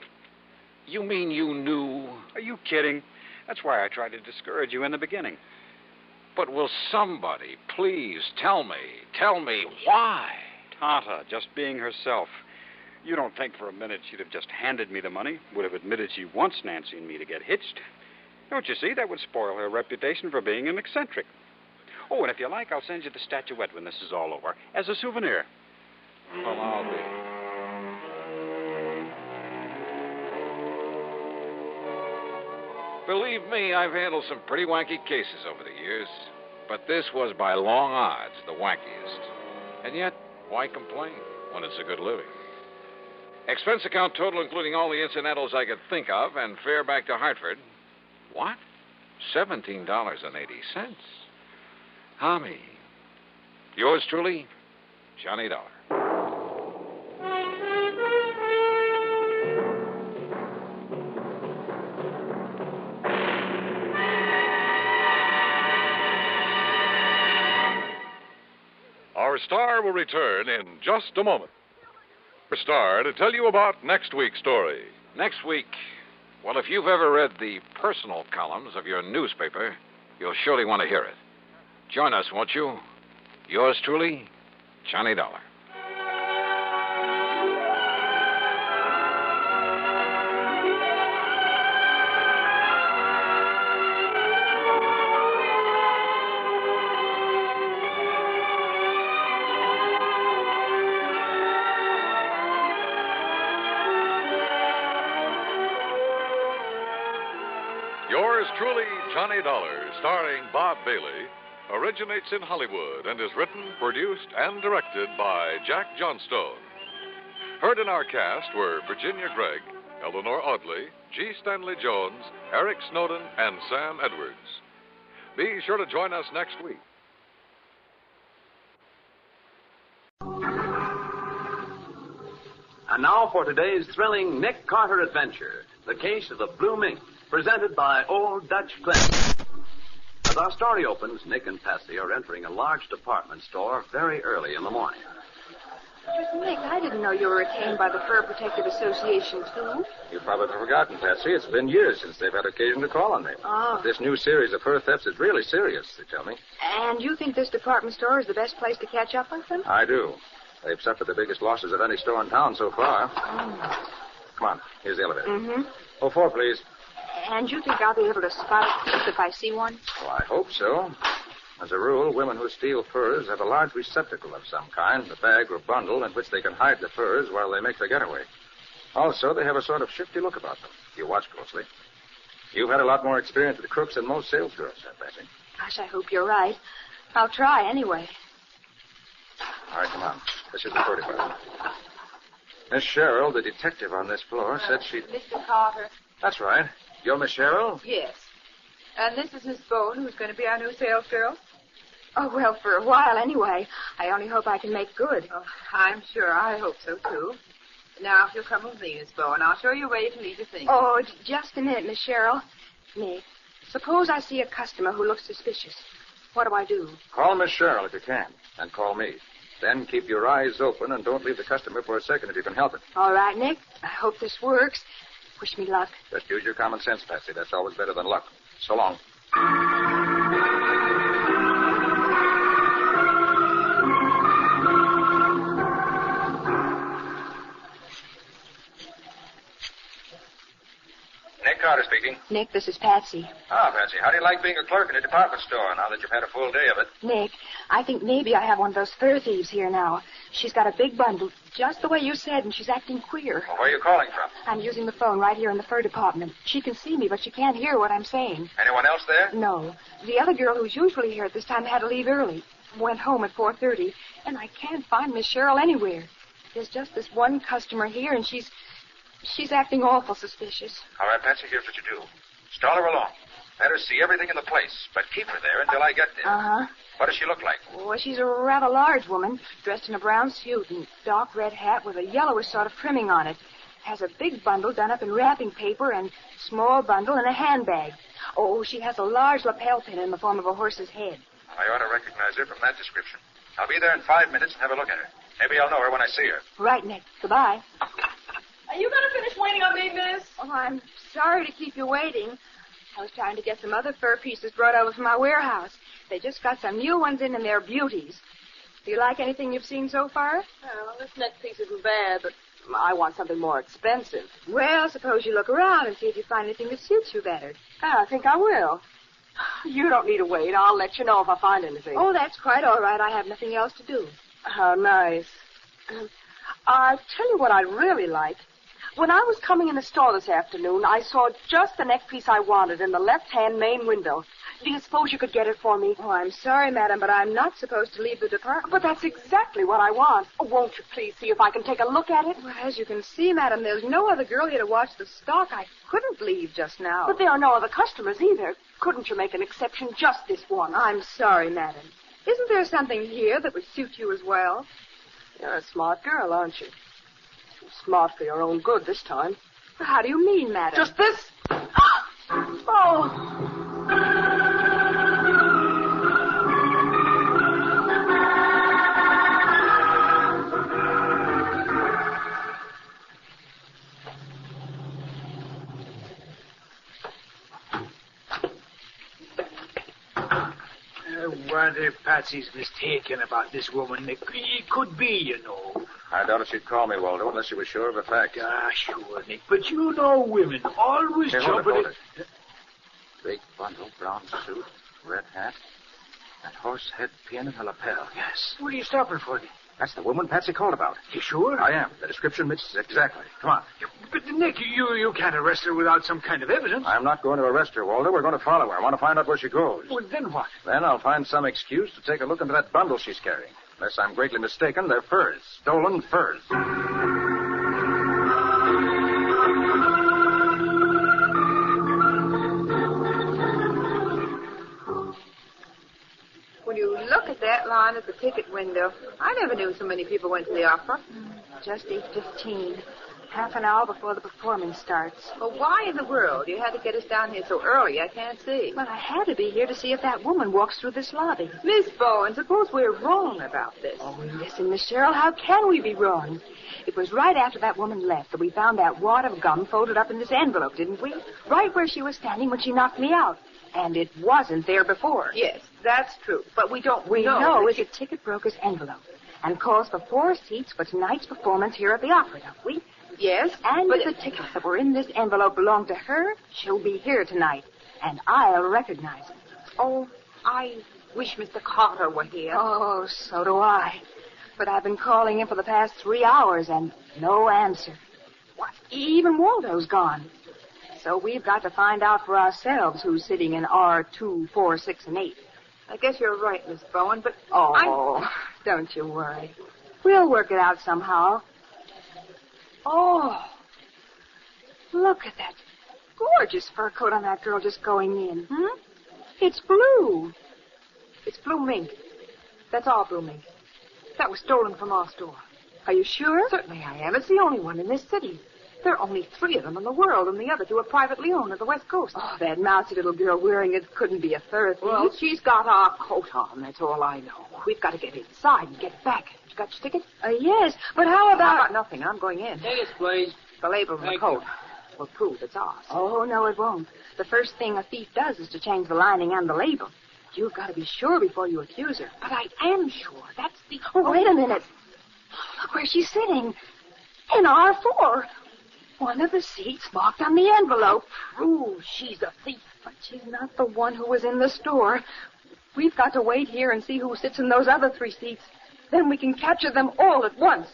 You mean you knew... Are you kidding? That's why I tried to discourage you in the beginning. But will somebody please tell me why? Tata, just being herself. You don't think for a minute she'd have just handed me the money, would have admitted she wants Nancy and me to get hitched. Don't you see? That would spoil her reputation for being an eccentric. Oh, and if you like, I'll send you the statuette when this is all over, as a souvenir. Well, I'll be... Believe me, I've handled some pretty wacky cases over the years. But this was by long odds the wackiest. And yet, why complain when it's a good living? Expense account total, including all the incidentals I could think of, and fare back to Hartford. What? $17.80. Tommy. Yours truly, Johnny Dollar. Our star will return in just a moment. Our star to tell you about next week's story. Next week, well, if you've ever read the personal columns of your newspaper, you'll surely want to hear it. Join us, won't you? Yours truly, Johnny Dollar. Yours truly, Johnny Dollar, starring Bob Bailey, originates in Hollywood and is written, produced, and directed by Jack Johnstone. Heard in our cast were Virginia Gregg, Eleanor Audley, G. Stanley Jones, Eric Snowden, and Sam Edwards. Be sure to join us next week. And now for today's thrilling Nick Carter adventure, the case of the Blue Mink, presented by Old Dutch Clinton. As our story opens, Nick and Patsy are entering a large department store very early in the morning. But, Nick, I didn't know you were retained by the Fur Protective Association, too. You've probably forgotten, Patsy. It's been years since they've had occasion to call on me. Oh. But this new series of fur thefts is really serious, they tell me. And you think this department store is the best place to catch up with them? I do. They've suffered the biggest losses of any store in town so far. Come on, here's the elevator. Mm-hmm. 04, please. And you think I'll be able to spot a thief if I see one? Well, I hope so. As a rule, women who steal furs have a large receptacle of some kind, a bag or bundle in which they can hide the furs while they make their getaway. Also, they have a sort of shifty look about them, if you watch closely. You've had a lot more experience with crooks than most sales girls have, Patsy. Gosh, I hope you're right. I'll try anyway. All right, come on. This is the fur department. Miss Cheryl, the detective on this floor, said she'd... Mr. Carter. That's right. You're Miss Cheryl? Yes. And this is Miss Bone, who's going to be our new sales girl. Oh, well, for a while anyway. I only hope I can make good. Oh, I'm sure. I hope so, too. Now, if you'll come with me, Miss Bone, I'll show you where you can leave your things. Oh, just a minute, Miss Cheryl. Nick, suppose I see a customer who looks suspicious. What do I do? Call Miss Cheryl if you can, and call me. Then keep your eyes open and don't leave the customer for a second if you can help it. All right, Nick. I hope this works. Wish me luck. Just use your common sense, Patsy. That's always better than luck. So long. Nick Carter speaking. Nick, this is Patsy. Ah, Patsy, how do you like being a clerk in a department store now that you've had a full day of it? Nick, I think maybe I have one of those fur thieves here now. She's got a big bundle, just the way you said, and she's acting queer. Well, where are you calling from? I'm using the phone right here in the fur department. She can see me, but she can't hear what I'm saying. Anyone else there? No. The other girl who's usually here at this time had to leave early. Went home at 4:30, and I can't find Miss Cheryl anywhere. There's just this one customer here, and she's acting awful suspicious. All right, Patsy, here's what you do. Stall her along. Let her see everything in the place, but keep her there until I get there. Uh-huh. What does she look like? Well, she's a rather large woman, dressed in a brown suit and dark red hat with a yellowish sort of trimming on it. Has a big bundle done up in wrapping paper and small bundle in a handbag. Oh, she has a large lapel pin in the form of a horse's head. I ought to recognize her from that description. I'll be there in 5 minutes and have a look at her. Maybe I'll know her when I see her. Right, Nick. Goodbye. Are you going to finish waiting on me, miss? Oh, I'm sorry to keep you waiting. I was trying to get some other fur pieces brought over from my warehouse. They just got some new ones in, and they're beauties. Do you like anything you've seen so far? Well, this next piece isn't bad, but I want something more expensive. Well, suppose you look around and see if you find anything that suits you better. I think I will. You don't need to wait. I'll let you know if I find anything. Oh, that's quite all right. I have nothing else to do. How nice. I'll tell you what I really like. When I was coming in the store this afternoon, I saw just the neck piece I wanted in the left-hand main window. Do you suppose you could get it for me? Oh, I'm sorry, madam, but I'm not supposed to leave the department. But that's exactly what I want. Oh, won't you please see if I can take a look at it? Well, as you can see, madam, there's no other girl here to watch the stock. I couldn't leave just now. But there are no other customers either. Couldn't you make an exception just this one? I'm sorry, madam. Isn't there something here that would suit you as well? You're a smart girl, aren't you? Too smart for your own good this time. How do you mean, madam? Just this? Oh! I wonder if Patsy's mistaken about this woman. It could be, you know. I doubt if she'd call me, Waldo, unless she was sure of the facts. Ah, sure, Nick. But you know women always Here, jump hold at it. Big bundle, brown suit, red hat, and horse head pin in her lapel, yes. What are you stopping for, Nick? That's the woman Patsy called about. You sure? I am. The description matches exactly. Come on. But, Nick, you can't arrest her without some kind of evidence. I'm not going to arrest her, Waldo. We're going to follow her. I want to find out where she goes. Well, then what? Then I'll find some excuse to take a look into that bundle she's carrying. Unless I'm greatly mistaken, they're furs. Stolen furs. When you look at that line at the ticket window, I never knew so many people went to the opera. Just 8:15. Half an hour before the performance starts. Well, why in the world? You had to get us down here so early, I can't see. Well, I had to be here to see if that woman walks through this lobby. Miss Bowen, suppose we're wrong about this. Oh, listen, Miss Cheryl, how can we be wrong? It was right after that woman left that we found that wad of gum folded up in this envelope, didn't we? Right where she was standing when she knocked me out. And it wasn't there before. Yes, that's true. But we don't know it's a ticket broker's envelope. And calls for 4 seats for tonight's performance here at the opera, don't we? Yes, and if the tickets that were in this envelope belong to her, she'll be here tonight. And I'll recognize her. Oh, I wish Mr. Carter were here. Oh, so do I. But I've been calling him for the past 3 hours and no answer. What? Even Waldo's gone. So we've got to find out for ourselves who's sitting in R2, 4, 6, and 8. I guess you're right, Miss Bowen, but... Don't you worry. We'll work it out somehow. Oh, look at that gorgeous fur coat on that girl just going in. It's blue. It's blue mink. That's all blue mink. That was stolen from our store. Are you sure? Certainly I am. It's the only one in this city. There are only 3 of them in the world, and the other 2 are privately owned at the West Coast. Oh, that mousy little girl wearing it couldn't be a third thief. Well, she's got our coat on, that's all I know. We've got to get inside and get back. You got your ticket? Yes, but how about... I got nothing. I'm going in. Tickets, please. The label on the coat will prove it's ours. Oh, no, it won't. The first thing a thief does is to change the lining and the label. You've got to be sure before you accuse her. But I am sure. That's the... Oh, wait a minute. Look where she's sitting. In R4. One of the seats marked on the envelope. Proves she's a thief. But she's not the one who was in the store. We've got to wait here and see who sits in those other 3 seats. Then we can capture them all at once.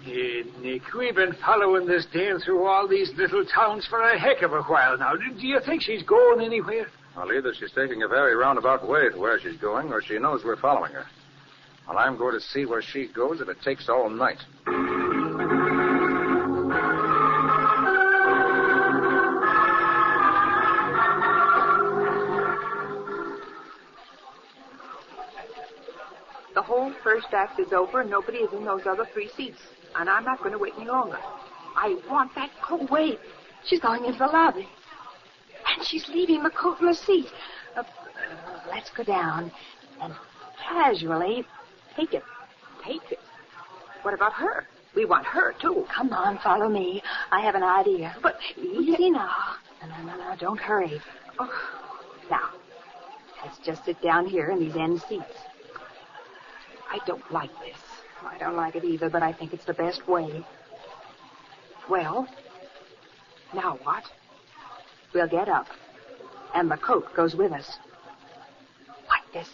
Hey, Nick, we've been following this dame through all these little towns for a heck of a while now. Do you think she's going anywhere? Well, either she's taking a very roundabout way to where she's going, or she knows we're following her. Well, I'm going to see where she goes if it takes all night. The whole first act is over, and nobody is in those other 3 seats. And I'm not going to wait any longer. I want that coat. Oh, wait. She's going into the lobby. And she's leaving the coat in the seat. Let's go down and casually take it. Take it? What about her? We want her, too. Come on, follow me. I have an idea. But easy now. No, don't hurry. Oh. Now, let's just sit down here in these end seats. I don't like this. I don't like it either, but I think it's the best way. Well, now what? We'll get up, and the coat goes with us. Like this.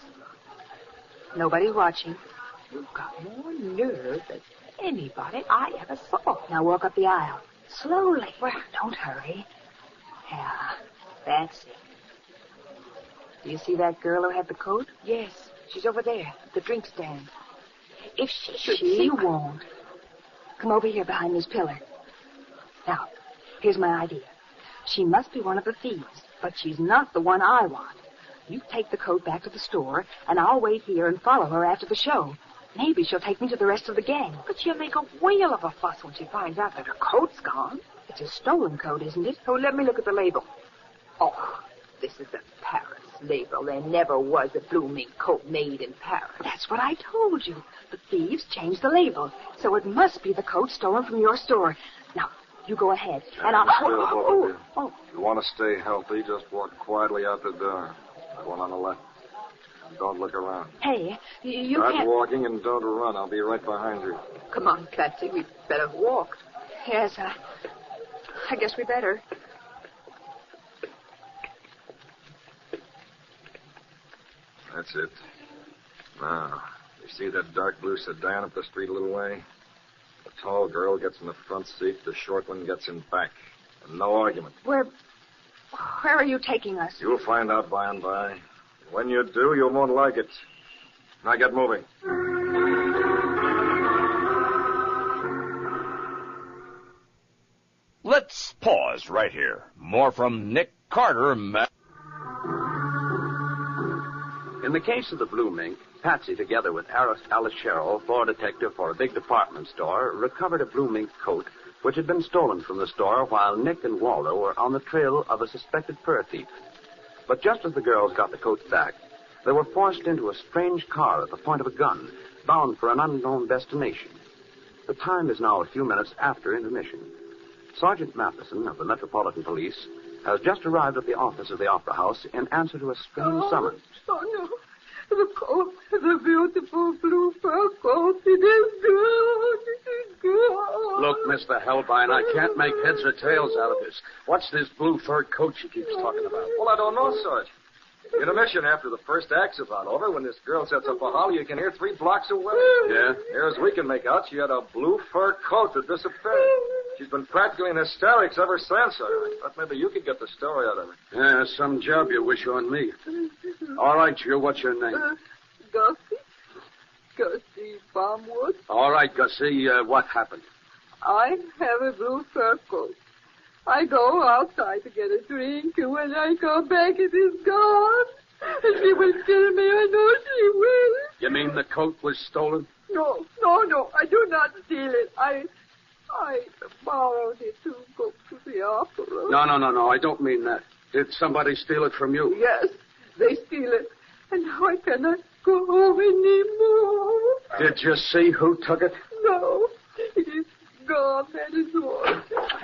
Nobody's watching. You've got more nerve than anybody I ever saw. Now walk up the aisle. Slowly. Well, don't hurry. Yeah, that's it. Do you see that girl who had the coat? Yes, she's over there, at the drink stand. If she should She won't. Come over here behind this pillar. Now, here's my idea. She must be one of the thieves, but she's not the one I want. You take the coat back to the store, and I'll wait here and follow her after the show. Maybe she'll take me to the rest of the gang. But she'll make a whale of a fuss when she finds out that her coat's gone. It's a stolen coat, isn't it? Oh, let me look at the label. Oh, this is a Paris label. There never was a blue mink coat made in Paris. That's what I told you. The thieves changed the label, so it must be the coat stolen from your store. Now, you go ahead, and I'll... If you want to stay healthy, just walk quietly out the door. The one on the left. Don't look around. Hey, you Start can't... walking and don't run. I'll be right behind you. Come on, Patsy. We'd better walk. Yes, I guess we better. That's it. Now, you see that dark blue sedan up the street a little way? The tall girl gets in the front seat. The short one gets in back. And no argument. Where are you taking us? You'll find out by and by. When you do, you won't like it. Now get moving. Let's pause right here. More from Nick Carter. In the case of the Blue Mink, Patsy, together with Alice Sherrill, floor detective for a big department store, recovered a Blue Mink coat which had been stolen from the store while Nick and Waldo were on the trail of a suspected fur thief. But just as the girls got the coats back, they were forced into a strange car at the point of a gun, bound for an unknown destination. The time is now a few minutes after intermission. Sergeant Matheson of the Metropolitan Police has just arrived at the office of the Opera House in answer to a strange summons. Oh, no. The coat, the beautiful blue fur coat, it is good. It is good. Look, Mr. Hellbine, I can't make heads or tails out of this. What's this blue fur coat she keeps talking about? Well, I don't know, Sarge. Intermission after the first act's about over, when this girl sets up a holler, you can hear 3 blocks away. Yeah? Near as we can make out, she had a blue fur coat that disappeared. She's been practically in hysterics ever since. I thought maybe you could get the story out of her. Yeah, some job you wish on me. All right, you, what's your name? Gussie Bombwood. All right, Gussie, what happened? I have a blue fur coat. I go outside to get a drink, and when I come back, it is gone. And she will kill me. I know she will. You mean the coat was stolen? No, I do not steal it. I borrowed it to go to the opera. No, I don't mean that. Did somebody steal it from you? Yes, they steal it. And now I cannot go home anymore. Did you see who took it? No, it is gone, that is all.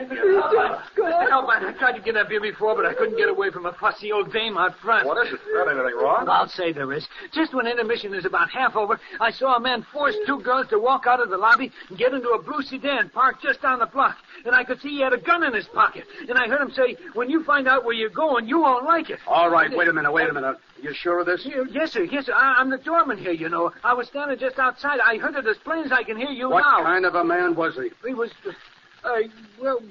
Mr. Hellbine, I tried to get up here before, but I couldn't get away from a fussy old dame out front. What is it? Is anything wrong? I'll say there is. Just when intermission is about half over, I saw a man force 2 girls to walk out of the lobby and get into a blue sedan parked just down the block. And I could see he had a gun in his pocket. And I heard him say, when you find out where you're going, you won't like it. All right, wait a minute. You sure of this? Yes, sir. I'm the doorman here, you know. I was standing just outside. I heard it as plain as I can hear you now. What kind of a man was he? He was, he was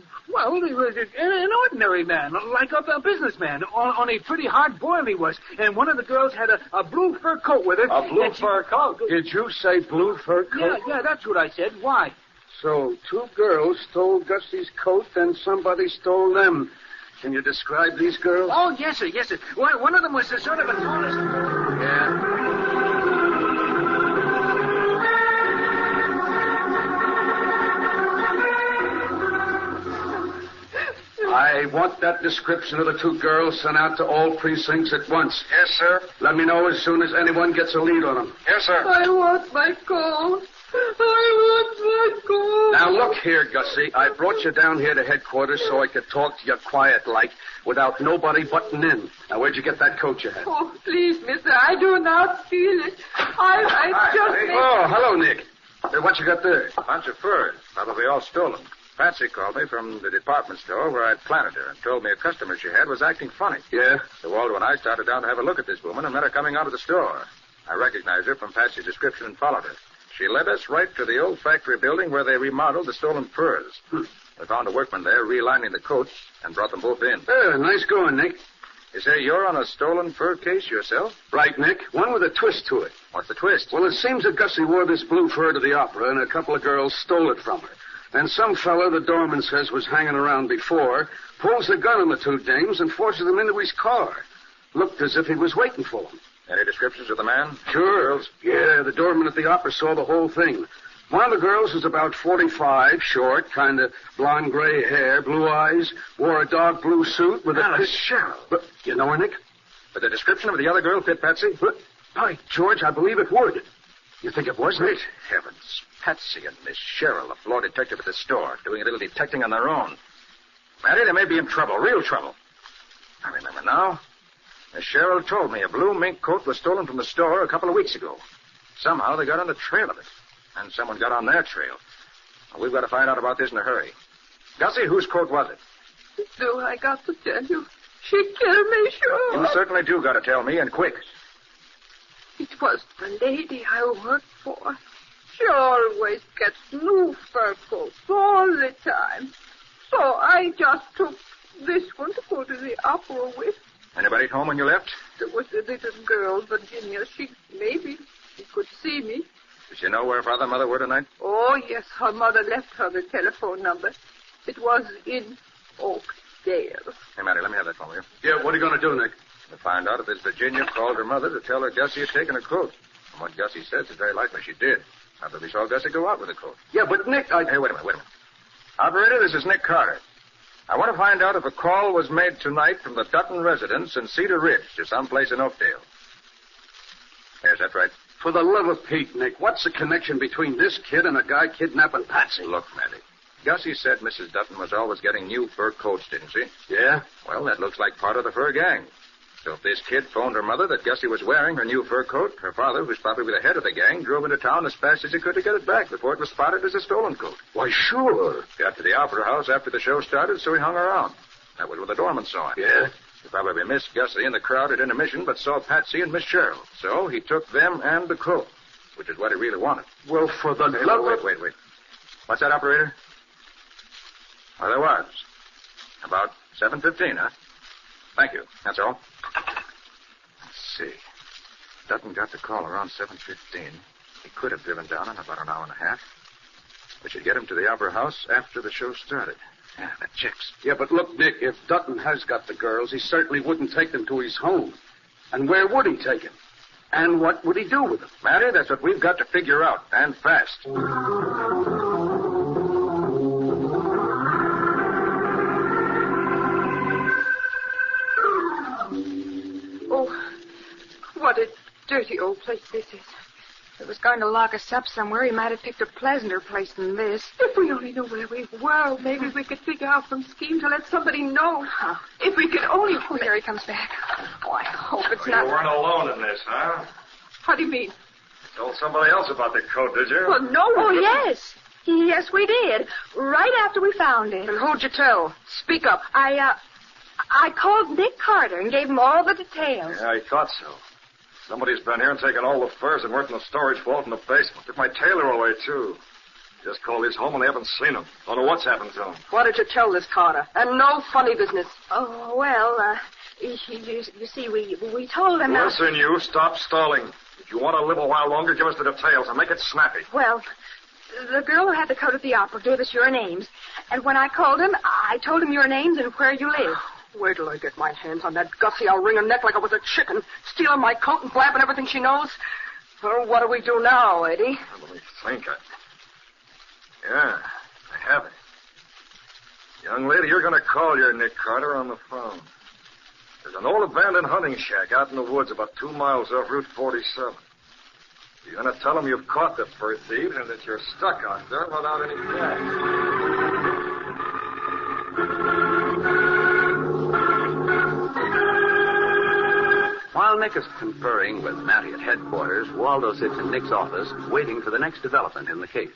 an ordinary man, like a businessman. Only pretty hard-boiled he was. And one of the girls had a blue fur coat with her. A blue fur coat? Did you say blue fur coat? Yeah, that's what I said. Why? So 2 girls stole Gussie's coat, then somebody stole them. Can you describe these girls? Oh, yes, sir. One of them was a sort of a tallest. Yeah? I want that description of the 2 girls sent out to all precincts at once. Yes, sir. Let me know as soon as anyone gets a lead on them. Yes, sir. I want my coat. Now, look here, Gussie. I brought you down here to headquarters so I could talk to you quiet-like without nobody butting in. Now, where'd you get that coat you had? Oh, please, mister, I do not steal it. I just... Oh, hello, Nick. Hey, what you got there? A bunch of furs, probably all stolen. Patsy called me from the department store where I'd planted her and told me a customer she had was acting funny. Yeah? So Waldo and I started down to have a look at this woman and met her coming out of the store. I recognized her from Patsy's description and followed her. She led us right to the old factory building where they remodeled the stolen furs. They found a workman there relining the coats and brought them both in. Nice going, Nick. You say you're on a stolen fur case yourself? Right, Nick. One with a twist to it. What's the twist? Well, it seems that Gussie wore this blue fur to the opera, and a couple of girls stole it from her. And some fella the doorman says was hanging around before pulls the gun on the two dames and forces them into his car. Looked as if he was waiting for them. Any descriptions of the man? Sure. Yeah, the doorman at the opera saw the whole thing. One of the girls was about 45, short, kind of blonde-gray hair, blue eyes, wore a dark blue suit with a... Cheryl. But, you know her, Nick? But the description of the other girl fit Patsy? But, by George, I believe it would. You think it was, Nick? Great heavens. Patsy and Miss Cheryl, the floor detective at the store, doing a little detecting on their own. Matty, they may be in trouble, real trouble. I remember now. Miss Cheryl told me a blue mink coat was stolen from the store a couple of weeks ago. Somehow they got on the trail of it. And someone got on their trail. Well, we've got to find out about this in a hurry. Gussie, whose coat was it? Do I got to tell you? She killed me, sure. You certainly do got to tell me, and quick. It was the lady I worked for. She always gets new fur coats all the time. So I just took this one to go to the opera with. Anybody at home when you left? There was a little girl, Virginia. Maybe she could see me. Does she know where Father and Mother were tonight? Oh, yes. Her mother left her the telephone number. It was in Oakdale. Hey, Matty, let me have that phone, will you? Yeah, what are you going to do, Nick? To find out if this Virginia called her mother to tell her Gussie had taken a coat. From what Gussie says, it's very likely she did. After we saw Gussie go out with the coat. Yeah, but Nick, Hey, wait a minute. Operator, this is Nick Carter. I want to find out if a call was made tonight from the Dutton residence in Cedar Ridge to someplace in Oakdale. Yes, that's right. For the love of Pete, Nick, what's the connection between this kid and a guy kidnapping Patsy? Look, Matty, Gussie said Mrs. Dutton was always getting new fur coats, didn't she? Yeah? Well, that looks like part of the fur gang. So if this kid phoned her mother that Gussie was wearing her new fur coat, her father, who's probably the head of the gang, drove into town as fast as he could to get it back before it was spotted as a stolen coat. Why, sure. Got to the opera house after the show started, so he hung around. That was when the doorman saw him. Yeah? He probably missed Gussie in the crowd at intermission, but saw Patsy and Miss Cheryl. So he took them and the coat, which is what he really wanted. Well, for the love of... Wait. What's that, operator? Well, there was. About 7:15, huh? Thank you. That's all. Let's see. Dutton got the call around 7:15. He could have driven down in about an hour and a half. We should get him to the opera house after the show started. Yeah, that checks. Yeah, but look, Nick, if Dutton has got the girls, he certainly wouldn't take them to his home. And where would he take them? And what would he do with them? Matty, that's what we've got to figure out, and fast. Oh, what a dirty old place this is. If he was going to lock us up somewhere, he might have picked a pleasanter place than this. If we only knew where we were, maybe we could figure out some scheme to let somebody know. If we could only... Oh, there he comes back. Oh, I hope it's not... You weren't alone in this, huh? How do you mean? Told somebody else about the coat, did you? Well, no. Oh, yes. Yes, we did. Right after we found it. And who'd you tell? Speak up. I called Nick Carter and gave him all the details. Yeah, I thought so. Somebody's been here and taken all the furs and worked in the storage vault in the basement. Took my tailor away, too. Just called his home and they haven't seen him. Don't know what's happened to him. Why did you tell this, Carter? And no funny business. Oh, well, you see, we told him... Listen, you, stop stalling. If you want to live a while longer, give us the details and make it snappy. Well, the girl who had the coat at the opera gave us your names. And when I called him, I told him your names and where you live. Wait till I get my hands on that Gussie. I'll wring her neck like I was a chicken, stealing my coat and blabbing everything she knows. Well, what do we do now, Eddie? Let me think. Yeah, I have it. Young lady, you're going to call your Nick Carter on the phone. There's an old abandoned hunting shack out in the woods about 2 miles off Route 47. You're going to tell him you've caught the fur thieves and that you're stuck out there without any cash. While Nick is conferring with Matty at headquarters, Waldo sits in Nick's office waiting for the next development in the case.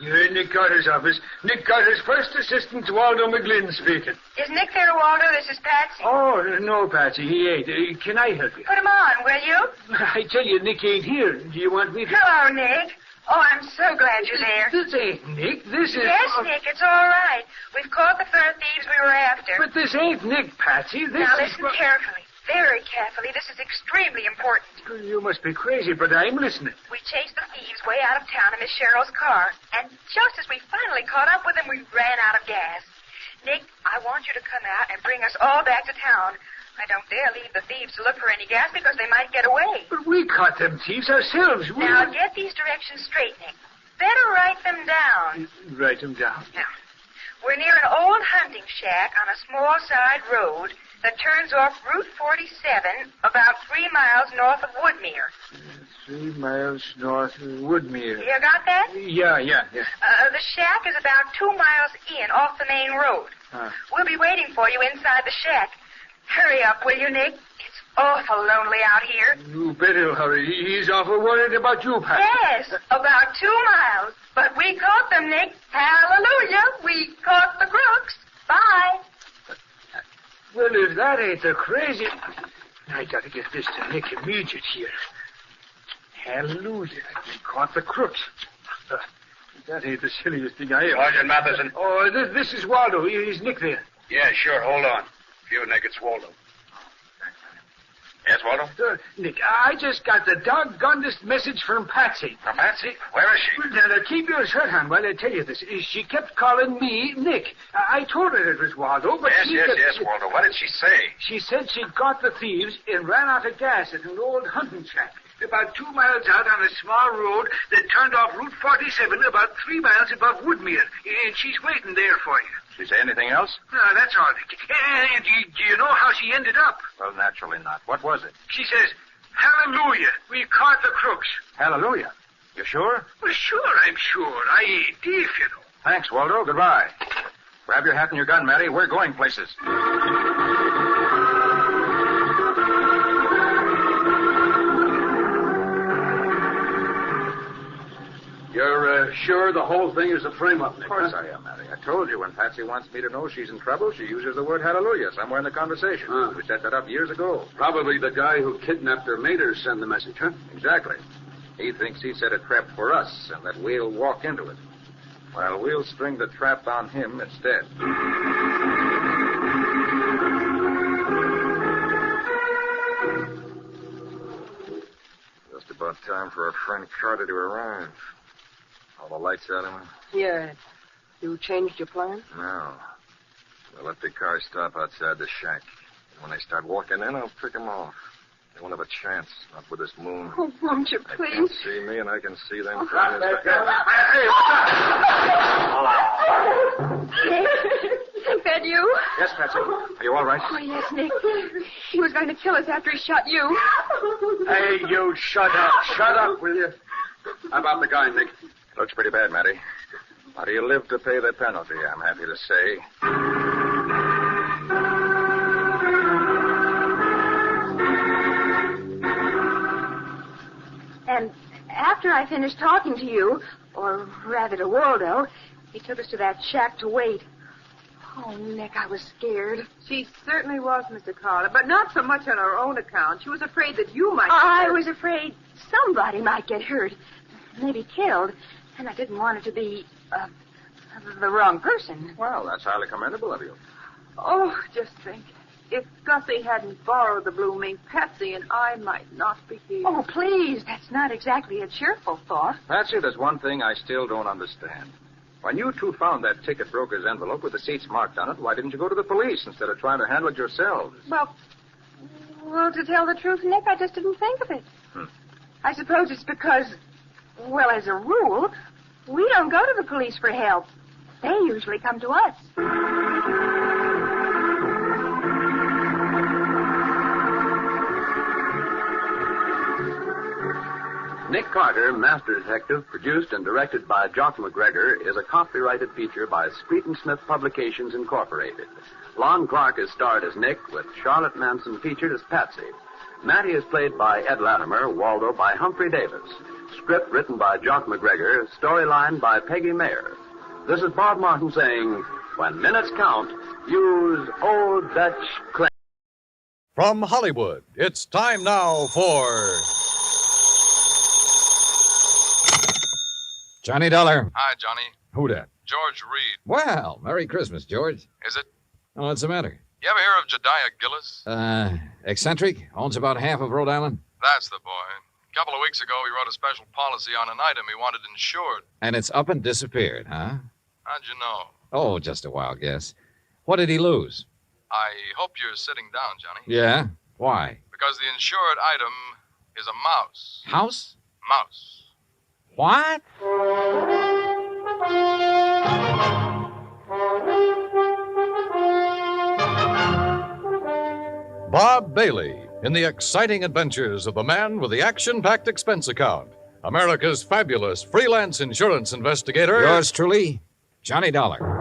You're in Nick Carter's office. Nick Carter's first assistant, Waldo McGlynn, speaking. Is Nick there, Waldo? This is Patsy. Oh, no, Patsy, he ain't. Can I help you? Put him on, will you? I tell you, Nick ain't here. Do you want me to... Hello, Nick. Oh, I'm so glad you're there. This ain't Nick. This is... Yes, Nick, it's all right. We've caught the fur thieves we were after. But this ain't Nick, Patsy. This now, is... listen carefully. very carefully. This is extremely important. You must be crazy, but I'm listening. We chased the thieves way out of town in Miss Cheryl's car, and just as we finally caught up with them, we ran out of gas. Nick, I want you to come out and bring us all back to town. I don't dare leave the thieves to look for any gas because they might get away. But we caught them thieves ourselves. Now, get these directions straight, Nick. Better write them down. Write them down. Now, we're near an old hunting shack on a small side road that turns off Route 47 about 3 miles north of Woodmere. 3 miles north of Woodmere. You got that? Yeah. The shack is about 2 miles in off the main road. We'll be waiting for you inside the shack. Hurry up, will you, Nick? It's awful lonely out here. You better hurry. He's awful worried about you, Pat. Yes, about 2 miles. But we caught them, Nick. Hallelujah. We caught the crooks. Bye. Well, if that ain't the crazy... I gotta get this to Nick immediate here. Hallelujah. We caught the crooks. That ain't the silliest thing I ever... Sergeant Matheson. Oh, this is Waldo. Is Nick there? Yeah, sure. Hold on. You, Nick, it's Waldo. Yes, Waldo? Nick, I just got the doggonedest message from Patsy. From Patsy? Where is she? Now, keep your shirt on while I tell you this. She kept calling me Nick. I told her it was Waldo, but Yes, Waldo. What did she say? She said she'd got the thieves and ran out of gas at an old hunting shack about 2 miles out on a small road that turned off Route 47 about 3 miles above Woodmere. And she's waiting there for you. Did she say anything else? No, that's all. And do you know how she ended up? Well, naturally not. What was it? She says, hallelujah, we caught the crooks. Hallelujah. You sure? Well, sure, I'm sure. I ain't deaf, you know. Thanks, Waldo. Goodbye. Grab your hat and your gun, Matty. We're going places. You're sure the whole thing is a frame-up, Nick? Of course I am, Matty. I told you when Patsy wants me to know she's in trouble, she uses the word hallelujah somewhere in the conversation. We set that up years ago. Probably the guy who kidnapped her made her send the message, huh? Exactly. He thinks he set a trap for us and that we'll walk into it. Well, we'll string the trap on him instead. Just about time for our friend Carter to arrive. All the lights out, Emma? Yeah. You changed your plan? No. We'll let the car stop outside the shack. And when they start walking in, I'll pick them off. They won't have a chance, not with this moon. Oh, won't you They please? can't see me, and I can see them. Oh, crying as they- Is that you? Yes, Patsy. Are you all right? Oh, yes, Nick. He was going to kill us after he shot you. Hey, you shut up. Shut up, will you? How about the guy, Nick? Looks pretty bad, Matty. But he'll live to pay the penalty, I'm happy to say. And after I finished talking to you, or rather to Waldo, he took us to that shack to wait. Oh, Nick, I was scared. She certainly was, Mr. Carter, but not so much on her own account. She was afraid that you might... I was afraid somebody might get hurt, maybe killed, and I didn't want it to be, the wrong person. Well, that's highly commendable of you. Oh, just think. If Gussie hadn't borrowed the blue mink, Patsy and I might not be here. Oh, please, that's not exactly a cheerful thought. Patsy, there's one thing I still don't understand. When you two found that ticket broker's envelope with the seats marked on it, why didn't you go to the police instead of trying to handle it yourselves? Well, to tell the truth, Nick, I just didn't think of it. I suppose it's because, well, as a rule, we don't go to the police for help. They usually come to us. Nick Carter, Master Detective, produced and directed by Jock McGregor, is a copyrighted feature by Street & Smith Publications, Incorporated. Lon Clark is starred as Nick, with Charlotte Manson featured as Patsy. Matty is played by Ed Latimer, Waldo by Humphrey Davis. Script written by Jock McGregor, storyline by Peggy Mayer. This is Bob Martin saying, when minutes count, use Old Dutch Clay. From Hollywood, it's time now for... Johnny Dollar. Hi, Johnny. Who dat? George Reed. Well, Merry Christmas, George. Is it? Oh, what's the matter? You ever hear of Jediah Gillis? Eccentric? Owns about half of Rhode Island? That's the boy. A couple of weeks ago, he wrote a special policy on an item he wanted insured. And it's up and disappeared, huh? How'd you know? Oh, just a wild guess. What did he lose? I hope you're sitting down, Johnny. Yeah? Why? Because the insured item is a mouse. House? Mouse. What? Bob Bailey in the exciting adventures of the man with the action-packed expense account. America's fabulous freelance insurance investigator. Yours truly, Johnny Dollar.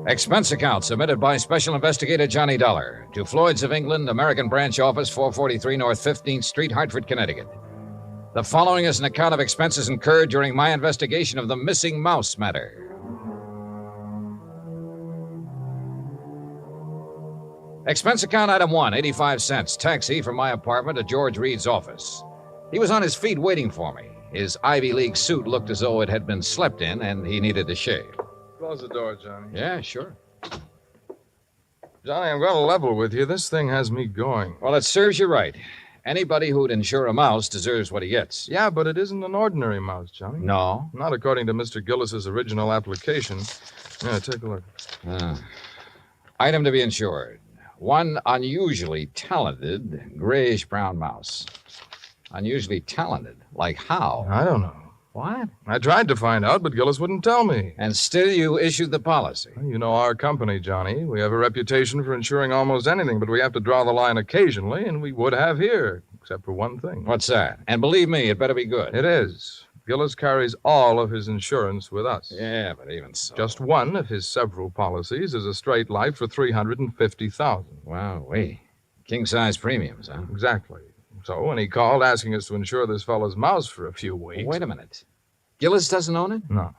Expense account submitted by Special Investigator Johnny Dollar to Floyd's of England, American Branch Office, 443 North 15th Street, Hartford, Connecticut. The following is an account of expenses incurred during my investigation of the missing mouse matter. Expense account item 1, 85 cents. Taxi from my apartment to George Reed's office. He was on his feet waiting for me. His Ivy League suit looked as though it had been slept in, and he needed to shave. Close the door, Johnny. Yeah, sure. Johnny, I'm going to level with you. This thing has me going. Well, it serves you right. Anybody who'd insure a mouse deserves what he gets. Yeah, but it isn't an ordinary mouse, Johnny. No? Not according to Mr. Gillis's original application. Yeah, take a look. Item to be insured. One unusually talented grayish-brown mouse. Unusually talented? Like how? I don't know. What? I tried to find out, but Gillis wouldn't tell me. And still you issued the policy? Well, you know our company, Johnny. We have a reputation for insuring almost anything, but we have to draw the line occasionally, and we would have here, except for one thing. What's that? And believe me, it better be good. It is. Gillis carries all of his insurance with us. Yeah, but even so. Just one of his several policies is a straight life for $350,000. Wow, king-size premiums, huh? Exactly. So when he called asking us to insure this fellow's mouse for a few weeks... Wait a minute. Gillis doesn't own it? No.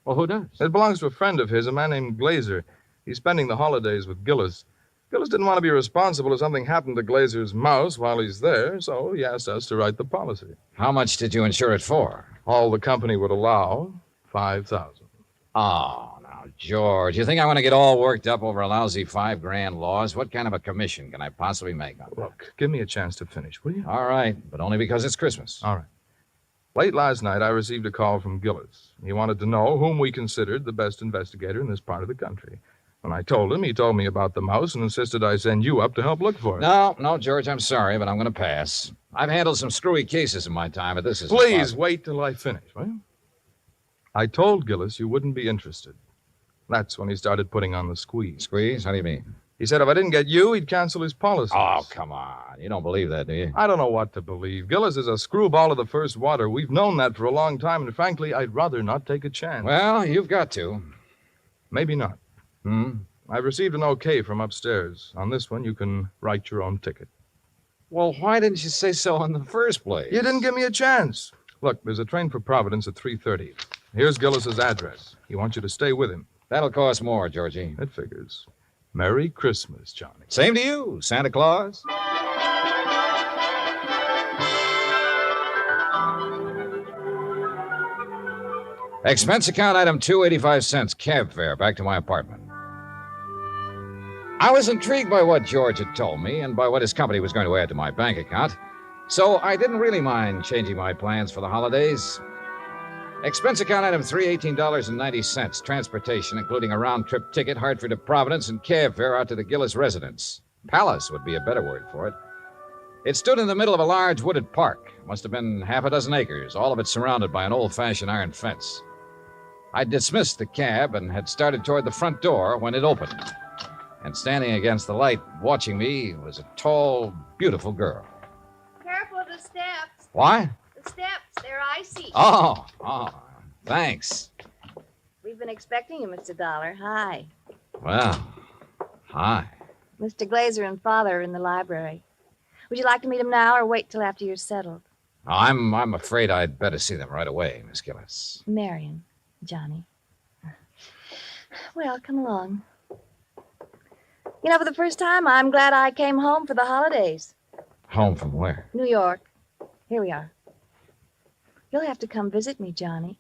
Well, who does? It belongs to a friend of his, a man named Glazer. He's spending the holidays with Gillis. Gillis didn't want to be responsible if something happened to Glazer's mouse while he's there, so he asked us to write the policy. How much did you insure it for? All the company would allow, $5,000. Oh, now, George, you think I want to get all worked up over a lousy $5,000 loss? What kind of a commission can I possibly make on that? Look, give me a chance to finish, will you? All right, but only because it's Christmas. All right. Late last night, I received a call from Gillis. He wanted to know whom we considered the best investigator in this part of the country. When I told him, he told me about the mouse and insisted I send you up to help look for it. No, George, I'm sorry, but I'm going to pass. I've handled some screwy cases in my time, but this is... Please wait till I finish, will you? I told Gillis you wouldn't be interested. That's when he started putting on the squeeze. Squeeze? How do you mean? He said if I didn't get you, he'd cancel his policy. Oh, come on. You don't believe that, do you? I don't know what to believe. Gillis is a screwball of the first water. We've known that for a long time, and frankly, I'd rather not take a chance. Well, you've got to. Maybe not. I've received an okay from upstairs. On this one, you can write your own ticket. Well, why didn't you say so in the first place? You didn't give me a chance. Look, there's a train for Providence at 3:30. Here's Gillis's address. He wants you to stay with him. That'll cost more, Georgie. It figures. Merry Christmas, Johnny. Same to you, Santa Claus. Expense account item 2, 85 cents. Cab fare back to my apartment. I was intrigued by what George had told me and by what his company was going to add to my bank account, so I didn't really mind changing my plans for the holidays. Expense account item 3, $18.90. Transportation, including a round-trip ticket, Hartford to Providence, and cab fare out to the Gillis residence. Palace would be a better word for it. It stood in the middle of a large wooded park. Must have been half a dozen acres, all of it surrounded by an old-fashioned iron fence. I dismissed the cab and had started toward the front door when it opened. And standing against the light, watching me, was a tall, beautiful girl. Careful of the steps. What? The steps, they're icy. Oh, thanks. We've been expecting you, Mr. Dollar. Hi. Well, hi. Mr. Glazer and Father are in the library. Would you like to meet them now or wait till after you're settled? I'm afraid I'd better see them right away, Miss Gillis. Marion, Johnny. Well, come along. You know, for the first time, I'm glad I came home for the holidays. Home from where? New York. Here we are. You'll have to come visit me, Johnny.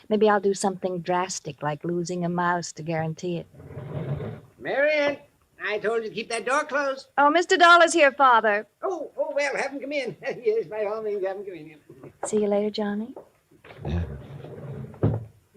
Maybe I'll do something drastic, like losing a mouse to guarantee it. Marion, I told you to keep that door closed. Oh, Mr. Dollar's here, Father. Oh, well, have him come in. Yes, by all means, have him come in. See you later, Johnny.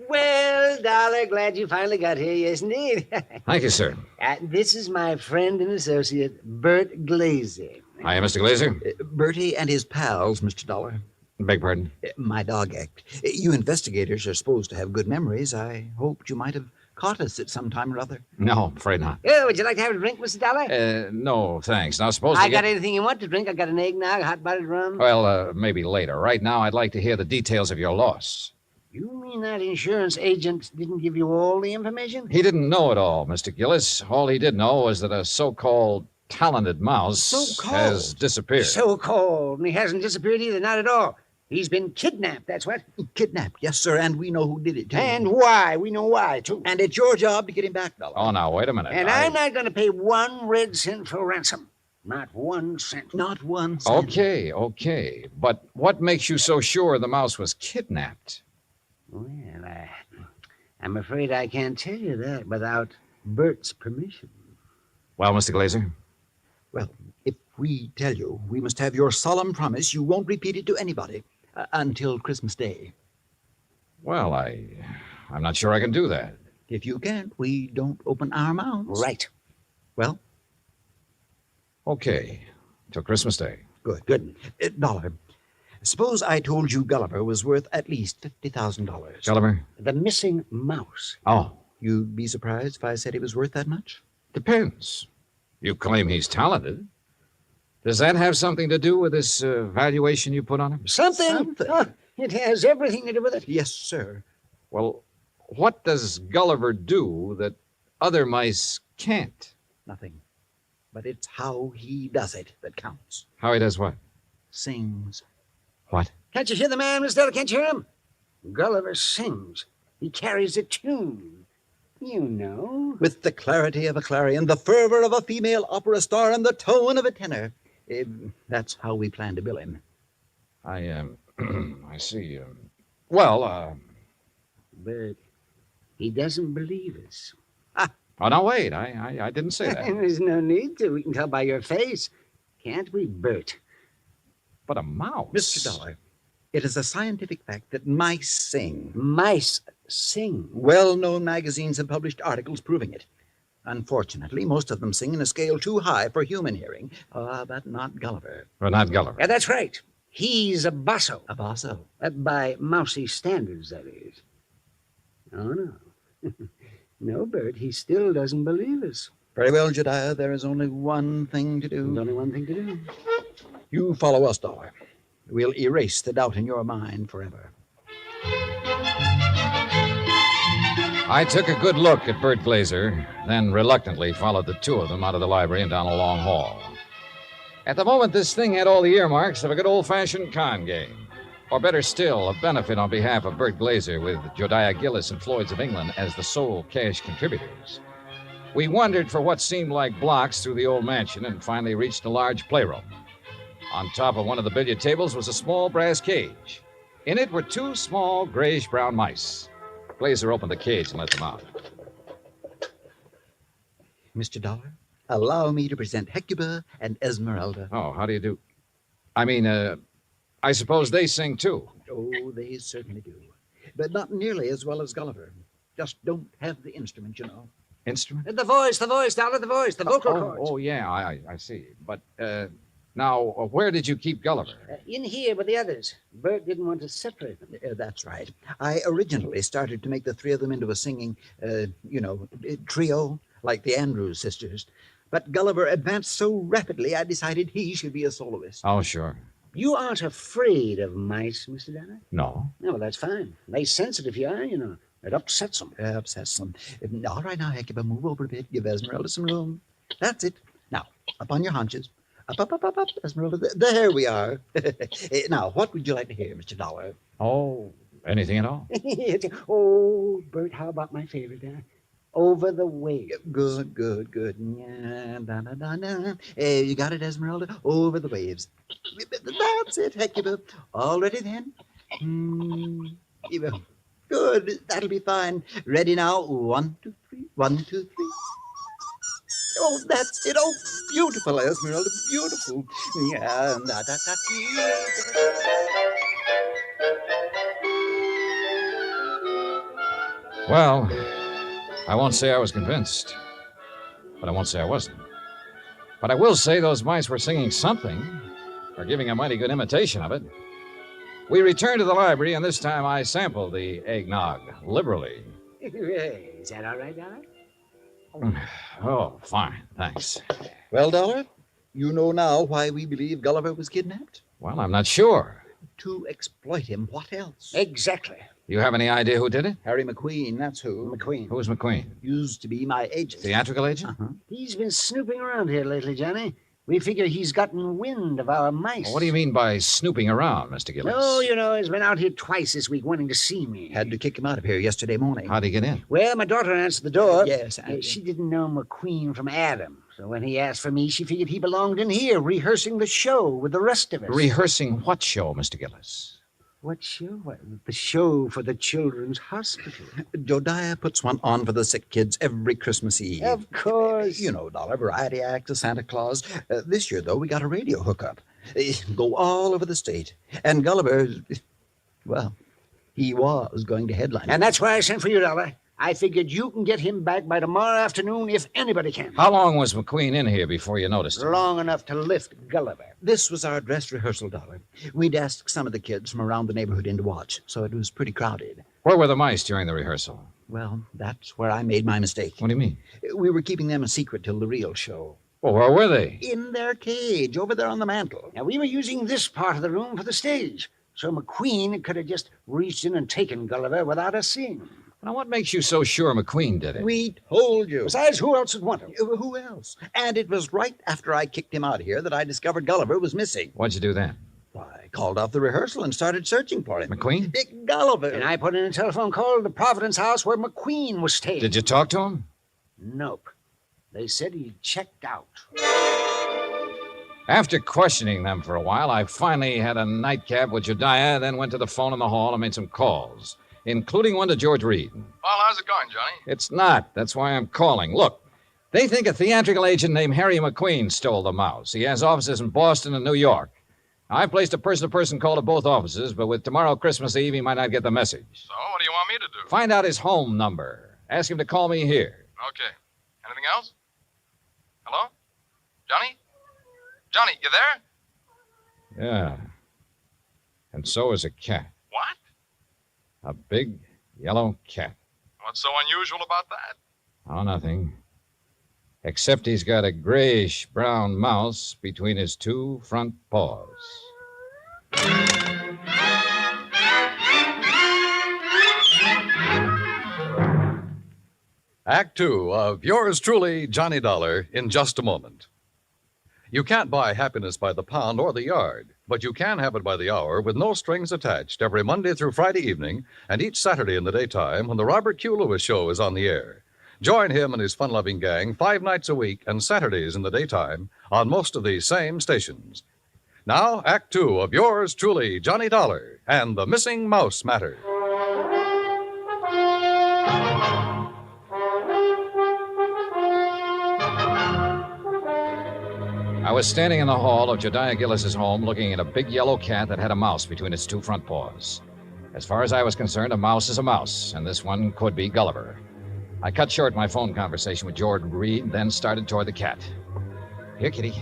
Well, Dollar, glad you finally got here, yes, indeed. Thank you, sir. This is my friend and associate, Bert Glazer. Hi, Mr. Glazer. Bertie and his pals, Mr. Dollar. Beg pardon? My dog act. You investigators are supposed to have good memories. I hoped you might have caught us at some time or other. No, I'm afraid not. Oh, would you like to have a drink, Mr. Dollar? No, thanks. Now, suppose I got anything you want to drink. I got an eggnog, hot buttered rum. Well, maybe later. Right now, I'd like to hear the details of your loss. You mean that insurance agent didn't give you all the information? He didn't know it all, Mr. Gillis. All he did know was that a so-called talented mouse has disappeared. So-called. And he hasn't disappeared either, not at all. He's been kidnapped, that's what. Kidnapped, yes, sir, and we know who did it, too. And why. We know why, too. And it's your job to get him back, Dollar. Oh, now, wait a minute. And I'm not going to pay 1 red cent for ransom. Not 1 cent. Not 1 cent. Okay. But what makes you so sure the mouse was kidnapped? Well, I'm afraid I can't tell you that without Bert's permission. Well, Mr. Glazer? Well, if we tell you, we must have your solemn promise you won't repeat it to anybody until Christmas Day. Well, I'm not sure I can do that. If you can't, we don't open our mouths. Right. Well? Okay. Till Christmas Day. Good. Dollar. Suppose I told you Gulliver was worth at least $50,000. Gulliver? The missing mouse. Oh. You'd be surprised if I said he was worth that much? Depends. You claim he's talented. Does that have something to do with this valuation you put on him? Something. Oh, it has everything to do with it. Yes, sir. Well, what does Gulliver do that other mice can't? Nothing. But it's how he does it that counts. How he does what? Sings. What? Can't you hear the man, Miss Della? Can't you hear him? Gulliver sings. He carries a tune. You know. With the clarity of a clarion, the fervor of a female opera star, and the tone of a tenor. That's how we plan to bill him. I see. But he doesn't believe us. Oh, no, wait. I didn't say that. There's no need to. We can tell by your face. Can't we, Bert? But a mouse. Mr. Dollar, it is a scientific fact that mice sing. Mice sing? Well-known magazines have published articles proving it. Unfortunately, most of them sing in a scale too high for human hearing. But not Gulliver. Well, not Gulliver. Yeah, that's right. He's a basso. A basso? By mousy standards, that is. Oh, no. No, Bert, he still doesn't believe us. Very well, Jedediah, there is only one thing to do. There's only one thing to do. You follow us, Dollar. We'll erase the doubt in your mind forever. I took a good look at Bert Glazer, then reluctantly followed the two of them out of the library and down a long hall. At the moment, this thing had all the earmarks of a good old-fashioned con game. Or better still, a benefit on behalf of Bert Glazer with Jodiah Gillis and Floyd's of England as the sole cash contributors. We wandered for what seemed like blocks through the old mansion and finally reached a large playroom. On top of one of the billiard tables was a small brass cage. In it were 2 small grayish-brown mice. Glazer opened the cage and let them out. Mr. Dollar, allow me to present Hecuba and Esmeralda. Oh, how do you do? I mean, I suppose they sing, too. Oh, they certainly do. But not nearly as well as Gulliver. Just don't have the instrument, you know. Instrument? The voice, Dollar, the voice, the vocal cords. Oh, yeah, I see. But, now, where did you keep Gulliver? In here with the others. Bert didn't want to separate them. That's right. I originally started to make the 3 of them into a singing, trio, like the Andrews sisters. But Gulliver advanced so rapidly, I decided he should be a soloist. Oh, sure. You aren't afraid of mice, Mr. Dollar? No. No, well, that's fine. They sense it if you are, you know. It upsets them. Upsets them. All right, now, Hecuba, move over a bit. Give Esmeralda some room. That's it. Now, up on your haunches. Up, Esmeralda. There we are. Now, what would you like to hear, Mr. Dollar? Oh, anything at all. Oh, Bert, how about my favorite? Over the waves. Good, good, good. Yeah, da, da, da, da. You got it, Esmeralda? Over the waves. That's it, Hecuba. All ready then? Good. That'll be fine. Ready now? 1, 2, 3. 1, 2, 3. Oh, that's it. Oh, beautiful, Esmeralda. Beautiful. Yeah, da, da, da, Well, I won't say I was convinced, but I won't say I wasn't. But I will say those mice were singing something, or giving a mighty good imitation of it. We returned to the library, and this time I sampled the eggnog liberally. Is that all right, Dollar? Oh, fine, thanks. Well, Dollar, you know now why we believe Gulliver was kidnapped? Well, I'm not sure. To exploit him. What else? Exactly. You have any idea who did it? Harry McQueen, that's who. McQueen. Who's McQueen? Used to be my agent. Theatrical agent? Uh-huh. He's been snooping around here lately, Johnny. We figure he's gotten wind of our mice. Well, what do you mean by snooping around, Mr. Gillis? No, you know, he's been out here twice this week wanting to see me. Had to kick him out of here yesterday morning. How'd he get in? Well, my daughter answered the door. Yes. She didn't know McQueen from Adam. So when he asked for me, she figured he belonged in here, rehearsing the show with the rest of us. Rehearsing what show, Mr. Gillis? What show? The show for the Children's Hospital. Jodiah puts one on for the sick kids every Christmas Eve. Of course. You know, Dollar, variety act, a Santa Claus. This year, though, we got a radio hookup. Go all over the state. And Gulliver, well, he was going to headline. And that's why I sent for you, Dollar. I figured you can get him back by tomorrow afternoon if anybody can. How long was McQueen in here before you noticed him? Long enough to lift Gulliver. This was our dress rehearsal, Dollar. We'd asked some of the kids from around the neighborhood in to watch, so it was pretty crowded. Where were the mice during the rehearsal? Well, that's where I made my mistake. What do you mean? We were keeping them a secret till the real show. Well, where were they? In their cage, over there on the mantel. Now, we were using this part of the room for the stage, so McQueen could have just reached in and taken Gulliver without us seeing him. Now, what makes you so sure McQueen did it? We told you. Besides, who else would want him? Who else? And it was right after I kicked him out of here that I discovered Gulliver was missing. What'd you do then? I called off the rehearsal and started searching for him. McQueen? Big Gulliver. And I put in a telephone call to the Providence house where McQueen was staying. Did you talk to him? Nope. They said he checked out. After questioning them for a while, I finally had a nightcap with Jediah, then went to the phone in the hall and made some calls, including one to George Reed. Well, how's it going, Johnny? It's not. That's why I'm calling. Look, they think a theatrical agent named Harry McQueen stole the mouse. He has offices in Boston and New York. I placed a person-to-person call to both offices, but with tomorrow Christmas Eve, he might not get the message. So, what do you want me to do? Find out his home number. Ask him to call me here. Okay. Anything else? Hello? Johnny? Johnny, you there? Yeah. And so is a cat. What? A big yellow cat. What's so unusual about that? Oh, nothing. Except he's got a grayish-brown mouse between his two front paws. Act 2 of yours truly, Johnny Dollar, in just a moment. You can't buy happiness by the pound or the yard, but you can have it by the hour with no strings attached every Monday through Friday evening and each Saturday in the daytime when the Robert Q. Lewis Show is on the air. Join him and his fun-loving gang 5 nights a week and Saturdays in the daytime on most of these same stations. Now, Act 2 of yours truly, Johnny Dollar, and the Missing Mouse Matter. I was standing in the hall of Jediah Gillis's home looking at a big yellow cat that had a mouse between its two front paws. As far as I was concerned, a mouse is a mouse, and this one could be Gulliver. I cut short my phone conversation with George Reed, then started toward the cat. Here, kitty.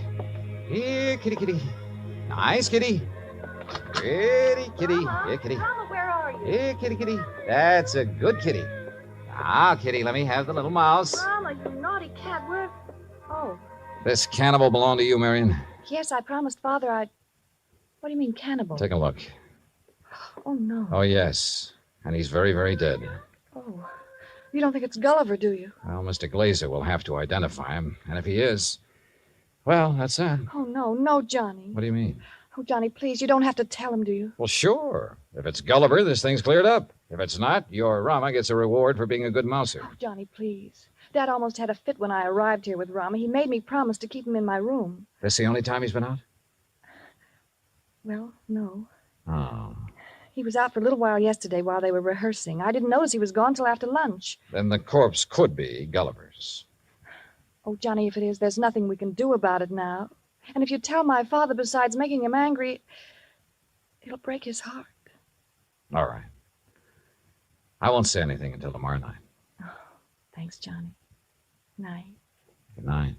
Here, kitty, kitty. Nice, kitty. Pretty kitty. Here, kitty. Mama, where are you? Here, kitty, kitty. That's a good kitty. Now, kitty, let me have the little mouse. Mama, you naughty cat, where... Oh, This cannibal belong to you, Marion? Yes, I promised Father I'd... What do you mean, cannibal? Take a look. Oh, no. Oh, yes. And he's very, very dead. Oh, you don't think it's Gulliver, do you? Well, Mr. Glazer will have to identify him. And if he is, well, that's that. Oh, no, Johnny. What do you mean? Oh, Johnny, please, you don't have to tell him, do you? Well, sure. If it's Gulliver, this thing's cleared up. If it's not, your Rama gets a reward for being a good mouser. Oh, Johnny, please. Dad almost had a fit when I arrived here with Rama. He made me promise to keep him in my room. This the only time he's been out? Well, no. Oh. He was out for a little while yesterday while they were rehearsing. I didn't notice he was gone till after lunch. Then the corpse could be Gulliver's. Oh, Johnny, if it is, there's nothing we can do about it now. And if you tell my father, besides making him angry, it'll break his heart. All right. I won't say anything until tomorrow night. Oh, thanks, Johnny. Night. Good night.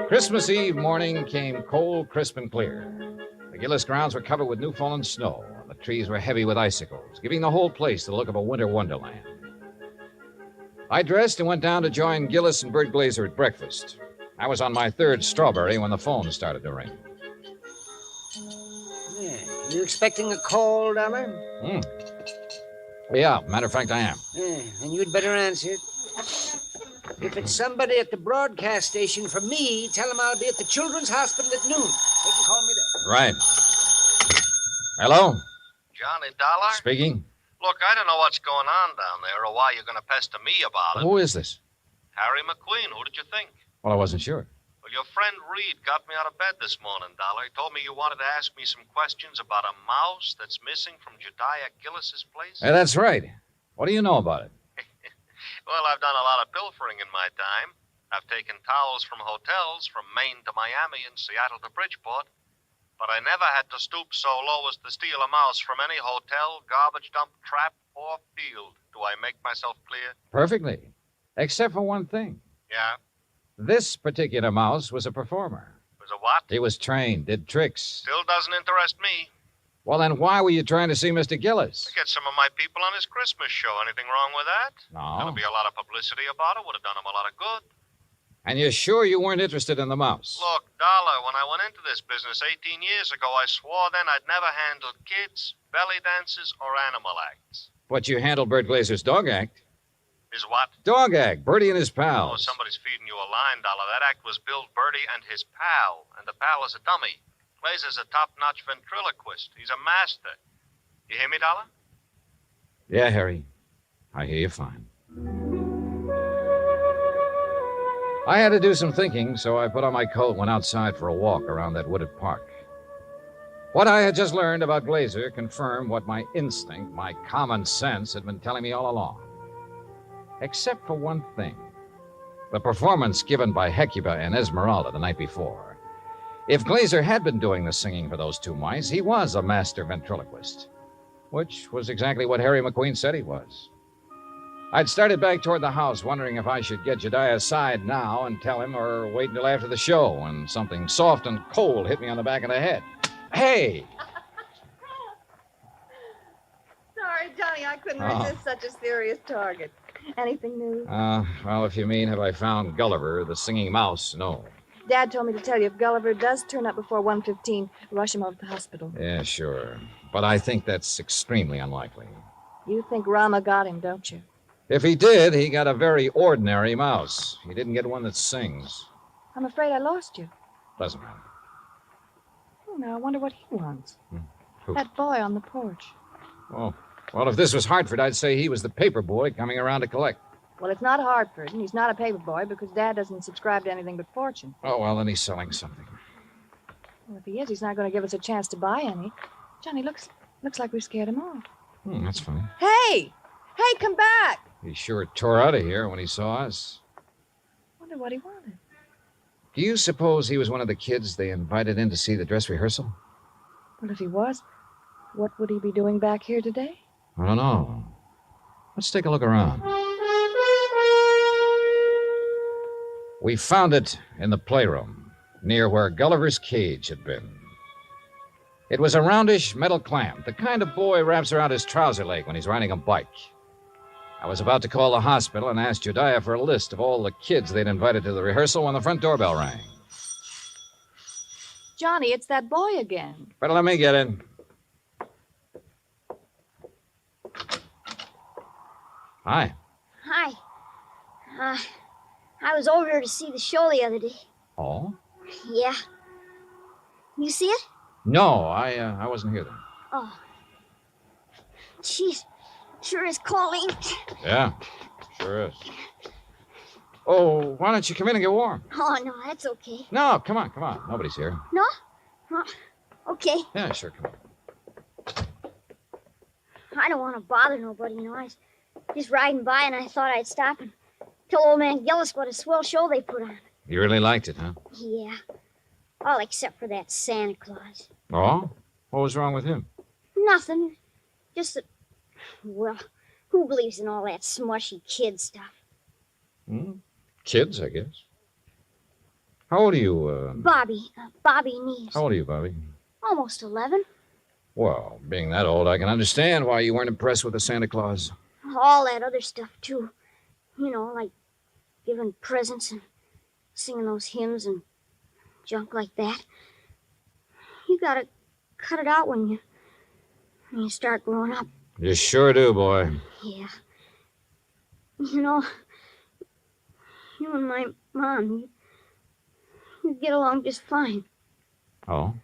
Christmas Eve morning came cold, crisp, and clear. The Gillis grounds were covered with new-fallen snow, and the trees were heavy with icicles, giving the whole place the look of a winter wonderland. I dressed and went down to join Gillis and Bert Glazer at breakfast. I was on my third strawberry when the phone started to ring. Yeah. You expecting a call, Dollar? Yeah, matter of fact, I am. Yeah, then you'd better answer it. If it's somebody at the broadcast station for me, tell them I'll be at the Children's Hospital at noon. They can call me there. Right. Hello? Johnny Dollar? Speaking. Look, I don't know what's going on down there or why you're going to pester me about it. Who is this? Harry McQueen. Who did you think? Well, I wasn't sure. Well, your friend Reed got me out of bed this morning, Dollar. He told me you wanted to ask me some questions about a mouse that's missing from Jediah Gillis's place. Hey, that's right. What do you know about it? Well, I've done a lot of pilfering in my time. I've taken towels from hotels from Maine to Miami and Seattle to Bridgeport. But I never had to stoop so low as to steal a mouse from any hotel, garbage dump, trap, or field. Do I make myself clear? Perfectly. Except for one thing. Yeah? This particular mouse was a performer. Was a what? He was trained, did tricks. Still doesn't interest me. Well, then why were you trying to see Mr. Gillis? To get some of my people on his Christmas show. Anything wrong with that? No. There'll be a lot of publicity about it. Would have done him a lot of good. And you're sure you weren't interested in the mouse? Look, Dollar, when I went into this business 18 years ago, I swore then I'd never handled kids, belly dances, or animal acts. But you handled Bert Glazer's dog act. Is what? Dog act, Bertie and his Oh, pals. somebody's feeding you a line, Dollar. That act was Bill Bertie and his pal, and the pal is a dummy. Glazer's a top-notch ventriloquist. He's a master. You hear me, Dollar? Yeah, Harry. I hear you fine. I had to do some thinking, so I put on my coat and went outside for a walk around that wooded park. What I had just learned about Glazer confirmed what my instinct, my common sense, had been telling me all along. Except for one thing. The performance given by Hecuba and Esmeralda the night before. If Glazer had been doing the singing for those two mice, he was a master ventriloquist. Which was exactly what Harry McQueen said he was. I'd started back toward the house, wondering if I should get Jediah aside now and tell him or wait until after the show when something soft and cold hit me on the back of the head. Hey! Sorry, Johnny, I couldn't resist such a serious target. Anything new? Well, if you mean have I found Gulliver, the singing mouse, no. Dad told me to tell you if Gulliver does turn up before 1:15, rush him over to the hospital. Yeah, sure. But I think that's extremely unlikely. You think Rama got him, don't you? If he did, he got a very ordinary mouse. He didn't get one that sings. I'm afraid I lost you. Doesn't matter. Oh, now I wonder what he wants. Who? That boy on the porch. Oh, well, if this was Hartford, I'd say he was the paper boy coming around to collect. Well, it's not Hartford, and he's not a paper boy because Dad doesn't subscribe to anything but Fortune. Oh, well, then he's selling something. Well, if he is, he's not going to give us a chance to buy any. Johnny, looks like we scared him off. That's funny. Hey! Hey, come back! He sure tore out of here when he saw us. Wonder what he wanted. Do you suppose he was one of the kids they invited in to see the dress rehearsal? Well, if he was, what would he be doing back here today? I don't know. Let's take a look around. We found it in the playroom, near where Gulliver's cage had been. It was a roundish metal clamp, the kind of boy wraps around his trouser leg when he's riding a bike. I was about to call the hospital and ask Jediah for a list of all the kids they'd invited to the rehearsal when the front doorbell rang. Johnny, it's that boy again. Better let me get in. Hi. Hi. I was over here to see the show the other day. Oh? Yeah. You see it? No, I wasn't here then. Oh. Jeez. Sure is cold. Yeah, sure is. Oh, why don't you come in and get warm? Oh, no, that's okay. No, come on. Nobody's here. No? Oh, okay. Yeah, sure, come on. I don't want to bother nobody, I was just riding by and I thought I'd stop and tell old man Gillis what a swell show they put on. You really liked it, huh? Yeah. All except for that Santa Claus. Oh? What was wrong with him? Nothing. Just that, well, who believes in all that smushy kid stuff? Kids, I guess. How old are you, Bobby Neves. How old are you, Bobby? Almost 11. Well, being that old, I can understand why you weren't impressed with the Santa Claus. All that other stuff, too. Like giving presents and singing those hymns and junk like that. You gotta cut it out when you start growing up. You sure do, boy. Yeah. You and my mom, you get along just fine. Oh?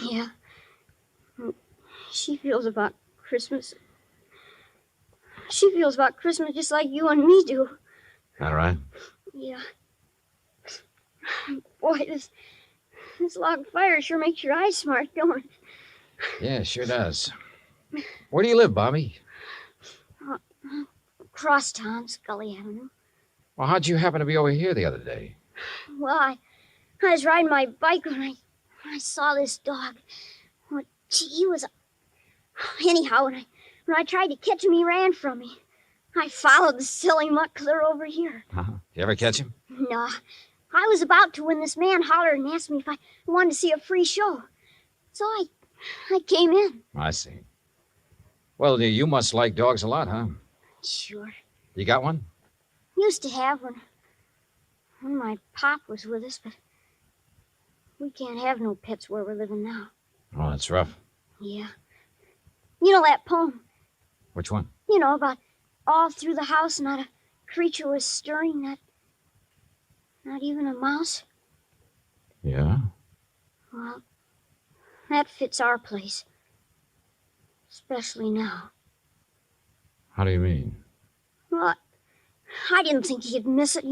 Yeah. She feels about Christmas. She feels about Christmas just like you and me do. All right. Yeah. Boy, this log fire sure makes your eyes smart, don't it? Yeah, it sure does. Where do you live, Bobby? Crosstown, Scully Avenue. Well, how'd you happen to be over here the other day? Well, I was riding my bike when I saw this dog. Well, he was... Anyhow, when I tried to catch him, he ran from me. I followed the silly mutt clear over here. Uh-huh. Did you ever catch him? No. I was about to when this man hollered and asked me if I wanted to see a free show. So I came in. I see. Well, you must like dogs a lot, huh? Sure. You got one? Used to have when my pop was with us, but we can't have no pets where we're living now. Oh, that's rough. Yeah. You know that poem? Which one? About all through the house not a creature was stirring, not even a mouse. Yeah? Well, that fits our place. Especially now. How do you mean? Well, I didn't think he'd miss it,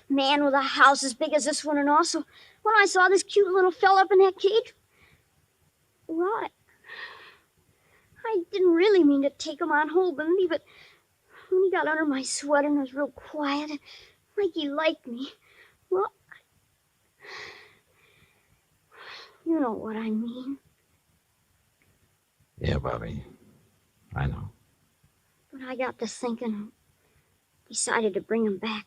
man with a house as big as this one and all. So when I saw this cute little fella up in that cage, well, I didn't really mean to take him on hold with me, but when he got under my sweater and was real quiet, like he liked me, well, you know what I mean. Yeah, Bobby. I know. But I got to thinking and decided to bring him back.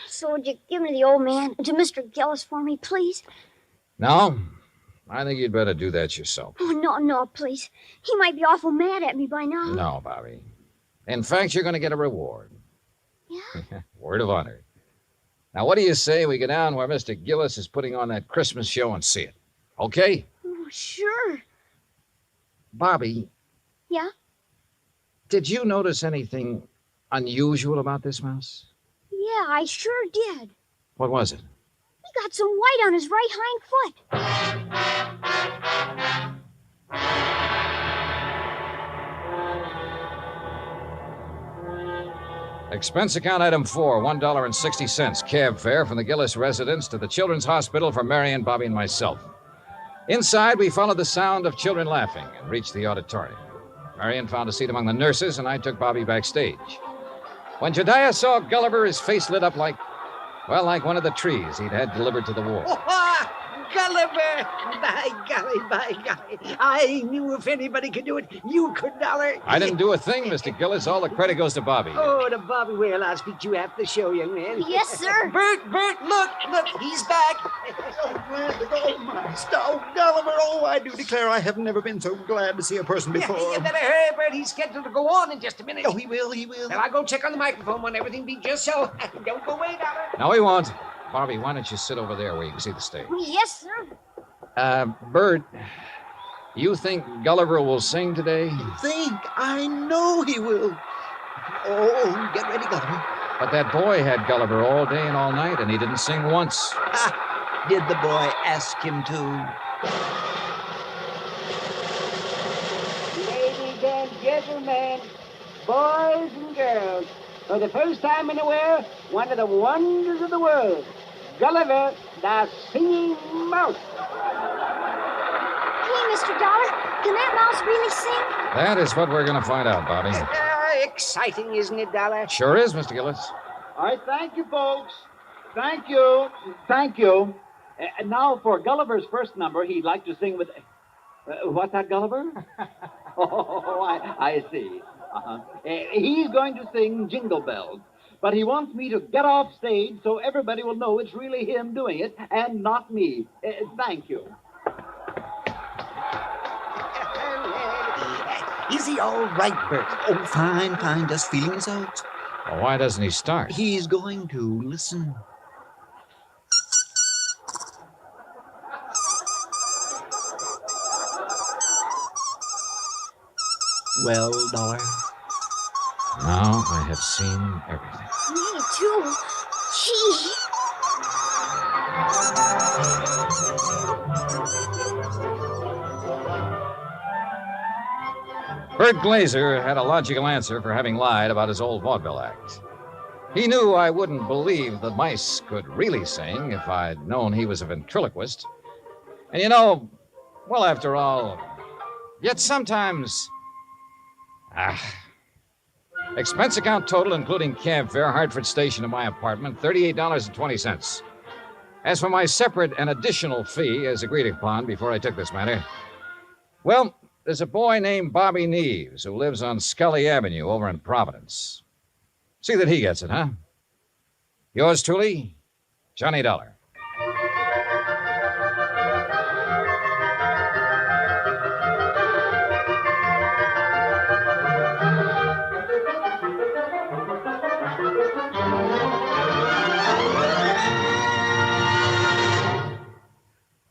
So would you give me the old man to Mr. Gillis for me, please? No. I think you'd better do that yourself. Oh, no, please. He might be awful mad at me by now. No, Bobby. In fact, you're going to get a reward. Yeah? Word of honor. Now, what do you say we go down where Mr. Gillis is putting on that Christmas show and see it? Okay? Oh, sure. Bobby. Yeah? Did you notice anything unusual about this mouse? Yeah, I sure did. What was it? He got some white on his right hind foot. Expense account item 4, $1.60. Cab fare from the Gillis residence to the Children's Hospital for Marion, Bobby, and myself. Inside, we followed the sound of children laughing and reached the auditorium. Marion found a seat among the nurses, and I took Bobby backstage. When Jediah saw Gulliver, his face lit up like one of the trees he'd had delivered to the war. Gulliver! By golly. I knew if anybody could do it, you could, Dollar. I didn't do a thing, Mr. Gillis. All the credit goes to Bobby. Oh, to Bobby. Well, I'll speak to you after the show, young man. Yes, sir. Bert, look, he's back. So glad to go, Master. Oh, Gulliver, I do declare I have never been so glad to see a person before. Yeah, you better hurry, Bert. He's scheduled to go on in just a minute. Oh, he will. Well, I'll go check on the microphone when everything be just so. Don't go away, Dollar. No, he won't. Bobby, why don't you sit over there where you can see the stage? Yes, sir. Bert, you think Gulliver will sing today? Think? I know he will. Oh, get ready, Gulliver. But that boy had Gulliver all day and all night, and he didn't sing once. Did the boy ask him to? Ladies and gentlemen, boys and girls, for the first time in a while, one of the wonders of the world, Gulliver, the Singing Mouse. Hey, Mr. Dollar, can that mouse really sing? That is what we're going to find out, Bobby. Exciting, isn't it, Dollar? Sure is, Mr. Gillis. All right, thank you, folks. Thank you. Thank you. And now for Gulliver's first number, he'd like to sing with... what's that, Gulliver? I see. He's going to sing Jingle Bells, but he wants me to get off stage so everybody will know it's really him doing it and not me. Thank you. Is he all right, Bert? Oh, fine, fine. Just feeling his out. Well, why doesn't he start? He's going to. Listen. Well, Dollar? Now I have seen everything. Me too. Gee. Bert Glazer had a logical answer for having lied about his old vaudeville act. He knew I wouldn't believe the mice could really sing if I'd known he was a ventriloquist. And you know, well, after all, yet sometimes... Expense account total, including cab fare, Hartford Station to my apartment, $38.20. As for my separate and additional fee, as agreed upon before I took this matter, well, there's a boy named Bobby Neves who lives on Scully Avenue over in Providence. See that he gets it, huh? Yours truly, Johnny Dollar.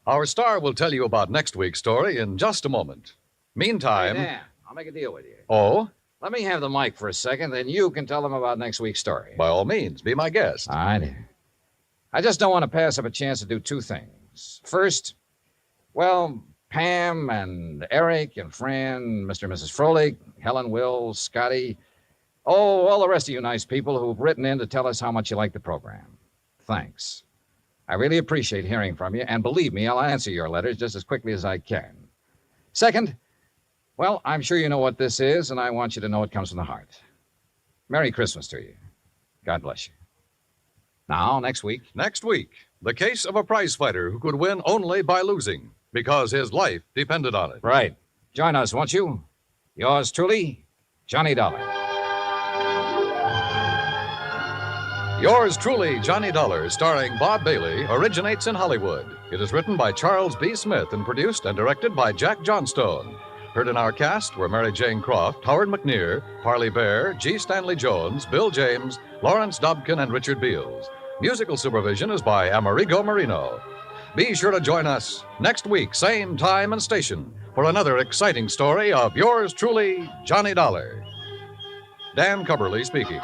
Our star will tell you about next week's story in just a moment. Meantime... Hey, Dan, I'll make a deal with you. Oh? Let me have the mic for a second, then you can tell them about next week's story. By all means, be my guest. All right. I just don't want to pass up a chance to do two things. First, well, Pam and Eric and Fran, Mr. and Mrs. Froelich, Helen, Will, Scotty, all the rest of you nice people who've written in to tell us how much you like the program. Thanks. I really appreciate hearing from you, and believe me, I'll answer your letters just as quickly as I can. Second, well, I'm sure you know what this is, and I want you to know it comes from the heart. Merry Christmas to you. God bless you. Now, next week. Next week, the case of a prize fighter who could win only by losing, because his life depended on it. Right. Join us, won't you? Yours truly, Johnny Dollar. Yours truly, Johnny Dollar, starring Bob Bailey, originates in Hollywood. It is written by Charles B. Smith and produced and directed by Jack Johnstone. Heard in our cast were Mary Jane Croft, Howard McNear, Parley Bear, G. Stanley Jones, Bill James, Lawrence Dobkin, and Richard Beals. Musical supervision is by Amerigo Marino. Be sure to join us next week, same time and station, for another exciting story of yours truly, Johnny Dollar. Dan Cubberly speaking.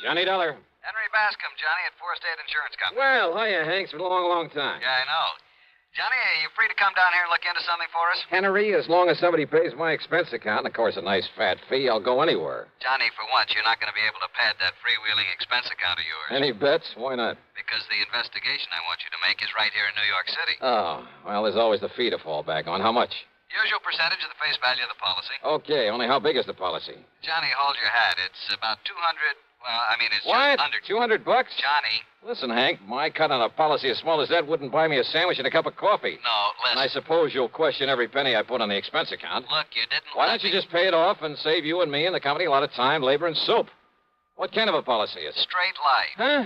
Johnny Dollar. Henry Bascom, Johnny, at Four State Insurance Company. Well, hiya, Hank. It's been a long, long time. Yeah, I know. Johnny, are you free to come down here and look into something for us? Henry, as long as somebody pays my expense account, and of course a nice fat fee, I'll go anywhere. Johnny, for once, you're not going to be able to pad that freewheeling expense account of yours. Any bets? Why not? Because the investigation I want you to make is right here in New York City. Oh, well, there's always the fee to fall back on. How much? Usual percentage of the face value of the policy. Okay, only how big is the policy? Johnny, hold your hat. It's about 200... Well, I mean, it's What? just under... $200? Johnny. Listen, Hank, my cut on a policy as small as that wouldn't buy me a sandwich and a cup of coffee. No, listen. And I suppose you'll question every penny I put on the expense account. Look, you didn't... Why don't you just pay it off and save you and me and the company a lot of time, labor, and soap? What kind of a policy is it? Straight life. Huh?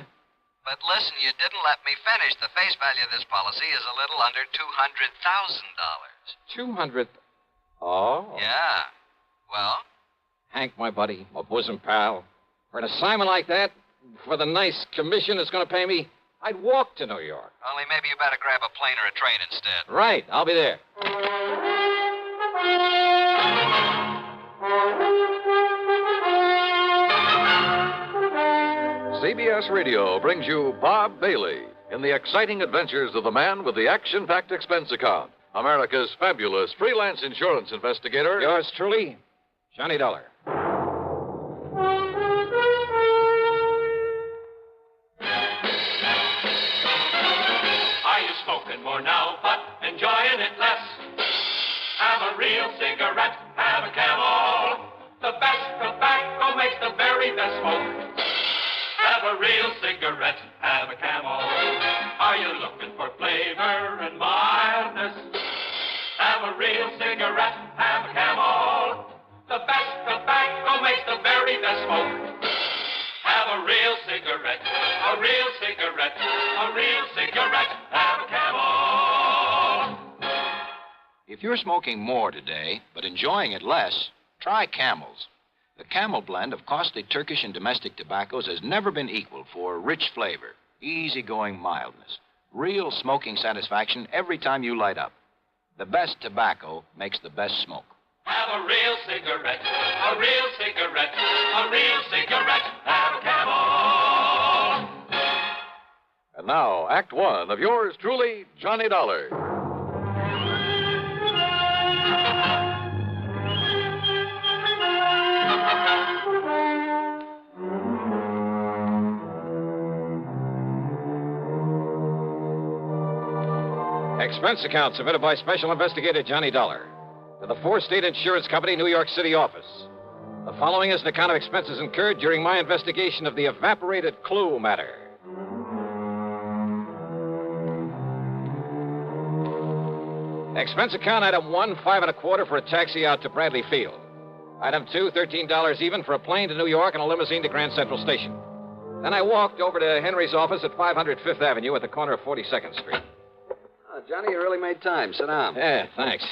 But listen, you didn't let me finish. The face value of this policy is a little under $200,000. 200... Oh? Yeah. Well? Hank, my buddy, my bosom pal, for an assignment like that, for the nice commission it's going to pay me, I'd walk to New York. Only maybe you better grab a plane or a train instead. Right, I'll be there. CBS Radio brings you Bob Bailey in the exciting adventures of the man with the action-packed expense account, America's fabulous freelance insurance investigator. Yours truly, Johnny Dollar. Are you smoking more now, but enjoying it less? Have a real cigarette, have a Camel. The best tobacco makes the very best smoke. Have a real cigarette, have a Camel. Are you looking for flavor and mildness? Have a real cigarette, have a Camel. The best tobacco makes the very best smoke. Have a real cigarette, a real cigarette, a real cigarette, have a Camel. If you're smoking more today, but enjoying it less, try Camels. The Camel blend of costly Turkish and domestic tobaccos has never been equaled for rich flavor, easygoing mildness, real smoking satisfaction every time you light up. The best tobacco makes the best smoke. Have a real cigarette, a real cigarette, a real cigarette, have a Camel. And now, Act One of yours truly, Johnny Dollar. Expense account submitted by Special Investigator Johnny Dollar to the Four-State Insurance Company, New York City office. The following is an account of expenses incurred during my investigation of the Evaporated clue matter. Expense account item 1, $5.25 for a taxi out to Bradley Field. Item 2, $13 even for a plane to New York and a limousine to Grand Central Station. Then I walked over to Henry's office at 500 Fifth Avenue at the corner of 42nd Street. Johnny, you really made time. Sit down. Yeah, thanks.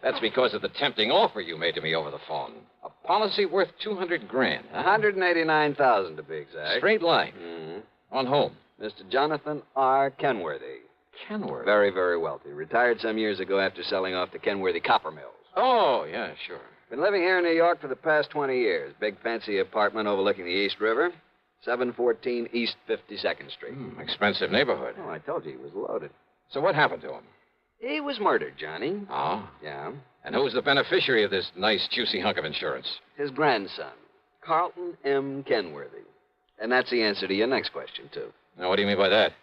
That's because of the tempting offer you made to me over the phone. A policy worth $200,000. $189,000 to be exact. Straight line. Mm-hmm. On whom? Mr. Jonathan R. Kenworthy. Kenworthy? Very, very wealthy. Retired some years ago after selling off the Kenworthy copper mills. Oh, yeah, sure. Been living here in New York for the past 20 years. Big fancy apartment overlooking the East River. 714 East 52nd Street. Expensive neighborhood. Oh, I told you he was loaded. So what happened to him? He was murdered, Johnny. Oh? Yeah. And who's the beneficiary of this nice, juicy hunk of insurance? His grandson, Carlton M. Kenworthy. And that's the answer to your next question, too. Now, what do you mean by that?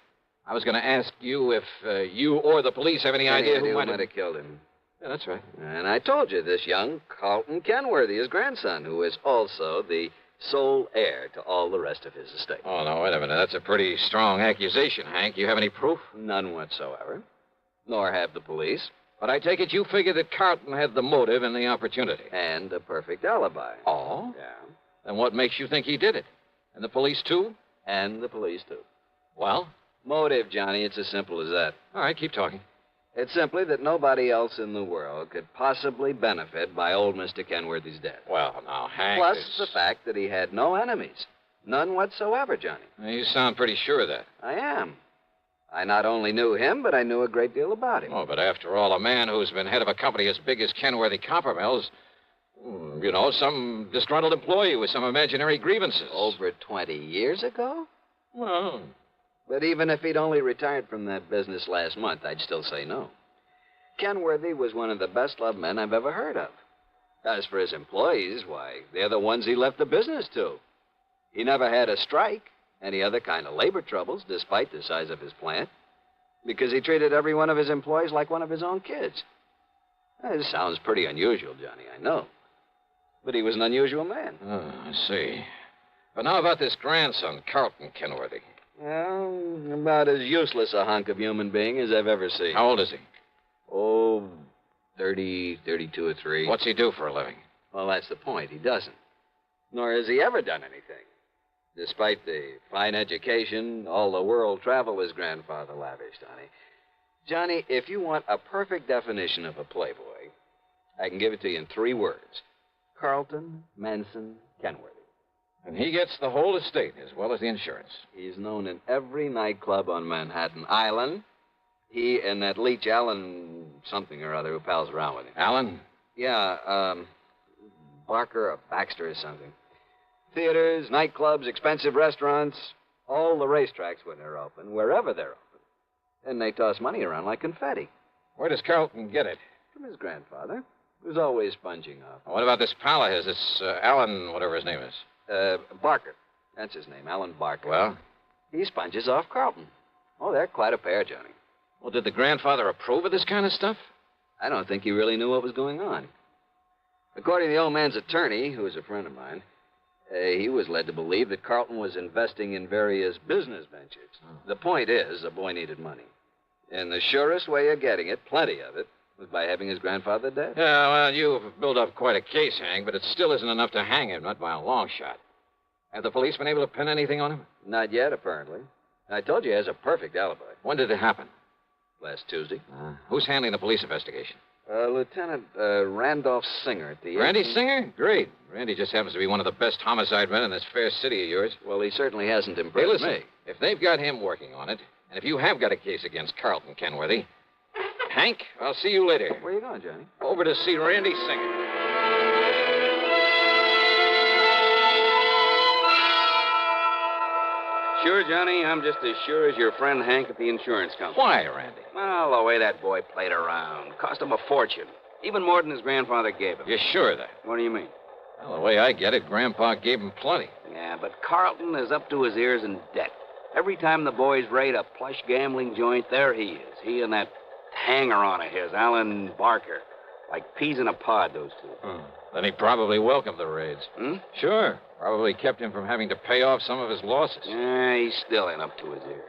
I was going to ask you if you or the police have any idea who might have killed him. Yeah, that's right. And I told you, this young Carlton Kenworthy, his grandson, who is also the sole heir to all the rest of his estate. Oh, no, wait a minute. That's a pretty strong accusation, Hank. You have any proof? None whatsoever. Nor have the police. But I take it you figure that Carlton had the motive and the opportunity. And a perfect alibi. Oh? Yeah. Then what makes you think he did it? And the police, too? And the police, too. Well? Motive, Johnny. It's as simple as that. All right, keep talking. It's simply that nobody else in the world could possibly benefit by old Mr. Kenworthy's death. Well, now, Hank... Plus the fact that he had no enemies. None whatsoever, Johnny. You sound pretty sure of that. I am. I not only knew him, but I knew a great deal about him. Oh, but after all, a man who's been head of a company as big as Kenworthy Copper Mills, you know, some disgruntled employee with some imaginary grievances. Over 20 years ago? Well... But even if he'd only retired from that business last month, I'd still say no. Kenworthy was one of the best-loved men I've ever heard of. As for his employees, why, they're the ones he left the business to. He never had a strike, any other kind of labor troubles, despite the size of his plant, because he treated every one of his employees like one of his own kids. This sounds pretty unusual, Johnny, I know. But he was an unusual man. Oh, I see. But now about this grandson, Carlton Kenworthy. Well, about as useless a hunk of human being as I've ever seen. How old is he? Oh, 30, 32 or 3. What's he do for a living? Well, that's the point. He doesn't. Nor has he ever done anything. Despite the fine education, all the world travel his grandfather lavished on him. Johnny, if you want a perfect definition of a playboy, I can give it to you in 3 words. Carlton Manson Kenworthy. And he gets the whole estate as well as the insurance. He's known in every nightclub on Manhattan Island. He and that leech Allen something or other who pals around with him. Allen? Yeah, Barker or Baxter or something. Theaters, nightclubs, expensive restaurants, all the racetracks when they're open, wherever they're open. And they toss money around like confetti. Where does Carlton get it? From his grandfather, who's always sponging off. What about this pal of his, this Allen, whatever his name is? Barker. That's his name, Alan Barker. Well? He sponges off Carlton. Oh, they're quite a pair, Johnny. Well, did the grandfather approve of this kind of stuff? I don't think he really knew what was going on. According to the old man's attorney, who was a friend of mine, he was led to believe that Carlton was investing in various business ventures. Oh. The point is, the boy needed money. And the surest way of getting it, plenty of it, was by having his grandfather dead. Yeah, well, you've built up quite a case, Hank, but it still isn't enough to hang him, not by a long shot. Have the police been able to pin anything on him? Not yet, apparently. I told you he has a perfect alibi. When did it happen? Last Tuesday. Who's handling the police investigation? Lieutenant Randolph Singer at the... Randy Singer? Great. Randy just happens to be one of the best homicide men in this fair city of yours. Well, he certainly hasn't impressed Hey, listen, me. if they've got him working on it, and if you have got a case against Carlton Kenworthy, Hank, I'll see you later. Where are you going, Johnny? Over to see Randy Singer. Sure, Johnny, I'm just as sure as your friend Hank at the insurance company. Why, Randy? Well, the way that boy played around. Cost him a fortune. Even more than his grandfather gave him. You're sure of that? What do you mean? Well, the way I get it, Grandpa gave him plenty. Yeah, but Carlton is up to his ears in debt. Every time the boys raid a plush gambling joint, there he is. He and that hanger-on of his, Alan Barker. Like peas in a pod, those two. Then he probably welcomed the raids. Sure. Probably kept him from having to pay off some of his losses. Yeah, he's still in up to his ears.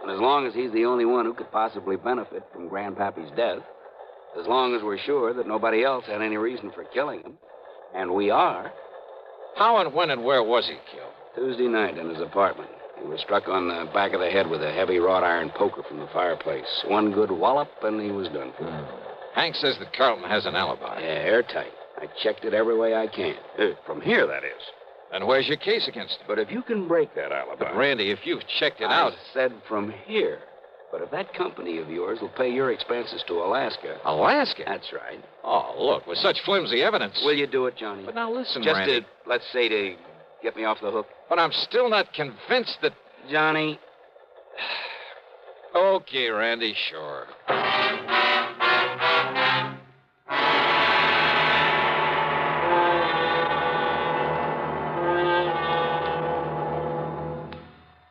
And as long as he's the only one who could possibly benefit from Grandpappy's death, as long as we're sure that nobody else had any reason for killing him, and we are... How and when and where was he killed? Tuesday night in his apartment. He was struck on the back of the head with a heavy wrought iron poker from the fireplace. One good wallop, and he was done for. Hank says that Carlton has an alibi. Yeah, airtight. I checked it every way I can. From here, that is. And where's your case against him? But if you can break that alibi... But, Randy, if you've checked it out... I said from here. But if that company of yours will pay your expenses to Alaska... Alaska? That's right. Oh, look, with such flimsy evidence... Will you do it, Johnny? But now listen, Just Randy... to, let's say, to get me off the hook. But I'm still not convinced that... Johnny... Okay, Randy, sure.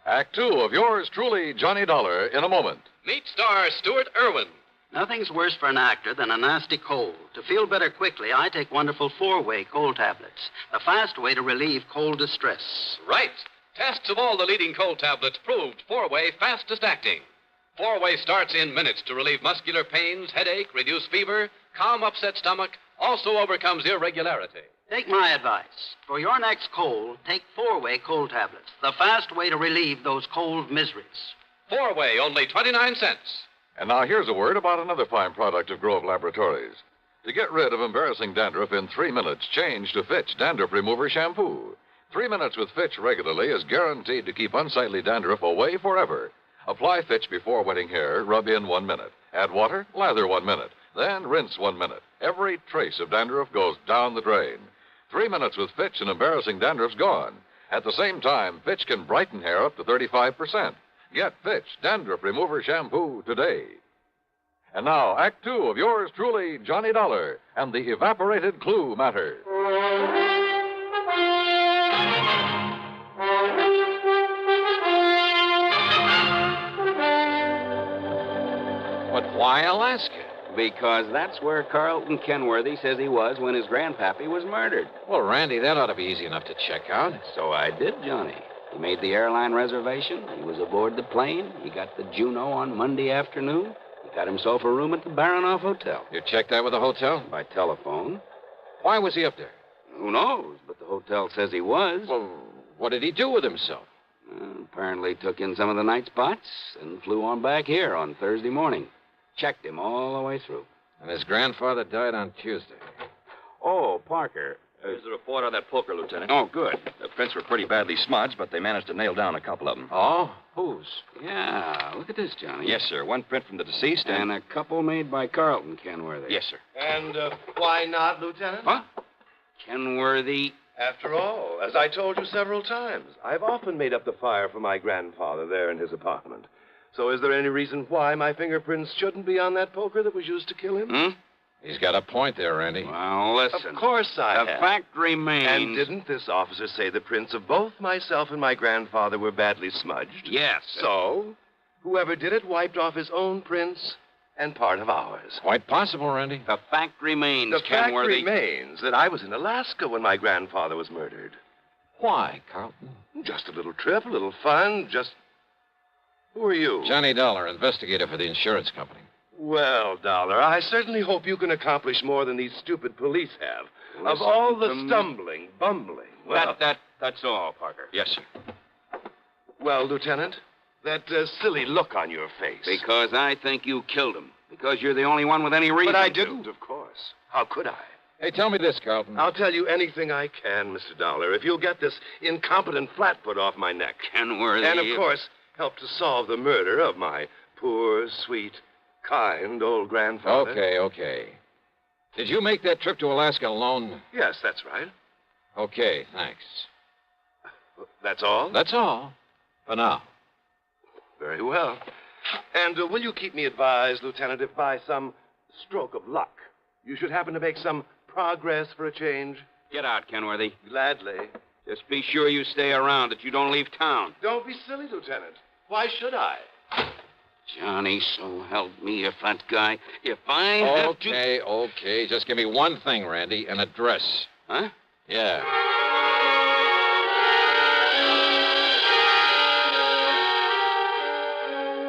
Act 2 of yours truly, Johnny Dollar, in a moment. Meet star Stuart Irwin. Nothing's worse for an actor than a nasty cold. To feel better quickly, I take wonderful 4-way cold tablets, the fast way to relieve cold distress. Right. Tests of all the leading cold tablets proved 4-way fastest acting. 4-way starts in minutes to relieve muscular pains, headache, reduce fever, calm upset stomach, also overcomes irregularity. Take my advice. For your next cold, take 4-way cold tablets, the fast way to relieve those cold miseries. 4-way, only 29 cents. And now here's a word about another fine product of Grove Laboratories. To get rid of embarrassing dandruff in 3 minutes, change to Fitch Dandruff Remover Shampoo. 3 minutes with Fitch regularly is guaranteed to keep unsightly dandruff away forever. Apply Fitch before wetting hair, rub in 1 minute. Add water, lather 1 minute. Then rinse 1 minute. Every trace of dandruff goes down the drain. 3 minutes with Fitch and embarrassing dandruff's gone. At the same time, Fitch can brighten hair up to 35%. Get Fitch Dandruff Remover Shampoo today. And now, Act Two of yours truly, Johnny Dollar, and the Evaporated Clue Matter. But why Alaska? Because that's where Carlton Kenworthy says he was when his grandpappy was murdered. Well, Randy, that ought to be easy enough to check out. So I did, Johnny. He made the airline reservation. He was aboard the plane. He got the Juneau on Monday afternoon. He got himself a room at the Baranoff Hotel. You checked that with the hotel? By telephone. Why was he up there? Who knows? But the hotel says he was. Well, what did he do with himself? Apparently took in some of the night spots and flew on back here on Thursday morning. Checked him all the way through. And his grandfather died on Tuesday. Oh, Parker. There's a report on that poker, Lieutenant. Oh, good. The prints were pretty badly smudged, but they managed to nail down a couple of them. Oh? Whose? Yeah, look at this, Johnny. Yes, sir. One print from the deceased and a couple made by Carlton Kenworthy. Yes, sir. And why not, Lieutenant? Huh? Kenworthy. After all, as I told you several times, I've often made up the fire for my grandfather there in his apartment. So is there any reason why my fingerprints shouldn't be on that poker that was used to kill him? He's got a point there, Randy. Well, listen. Of course I have. The fact remains... And didn't this officer say the prints of both myself and my grandfather were badly smudged? Yes. So, whoever did it wiped off his own prints and part of ours. Quite possible, Randy. The fact remains, The fact Kenworthy... remains that I was in Alaska when my grandfather was murdered. Why, Carlton? Just a little trip, a little fun, just... Who are you? Johnny Dollar, investigator for the insurance company. Well, Dollar, I certainly hope you can accomplish more than these stupid police have. Listen of all the to me. stumbling, bumbling. Well, That's all, Parker. Yes, sir. Well, Lieutenant, that silly look on your face. Because I think you killed him. Because you're the only one with any reason But I to. didn't, of course. How could I? Hey, tell me this, Carlton. I'll tell you anything I can, Mr. Dollar, if you'll get this incompetent flat put off my neck. Kenworthy. And, of course, help to solve the murder of my poor, sweet, kind old grandfather. Okay. Did you make that trip to Alaska alone? Yes, that's right. Okay, thanks. That's all? That's all. For now. Very well. And will you keep me advised, Lieutenant, if by some stroke of luck you should happen to make some progress for a change? Get out, Kenworthy. Gladly. Just be sure you stay around, that you don't leave town. Don't be silly, Lieutenant. Why should I? Johnny, so help me, if I have to... Okay. Just give me one thing, Randy, an address. Huh? Yeah.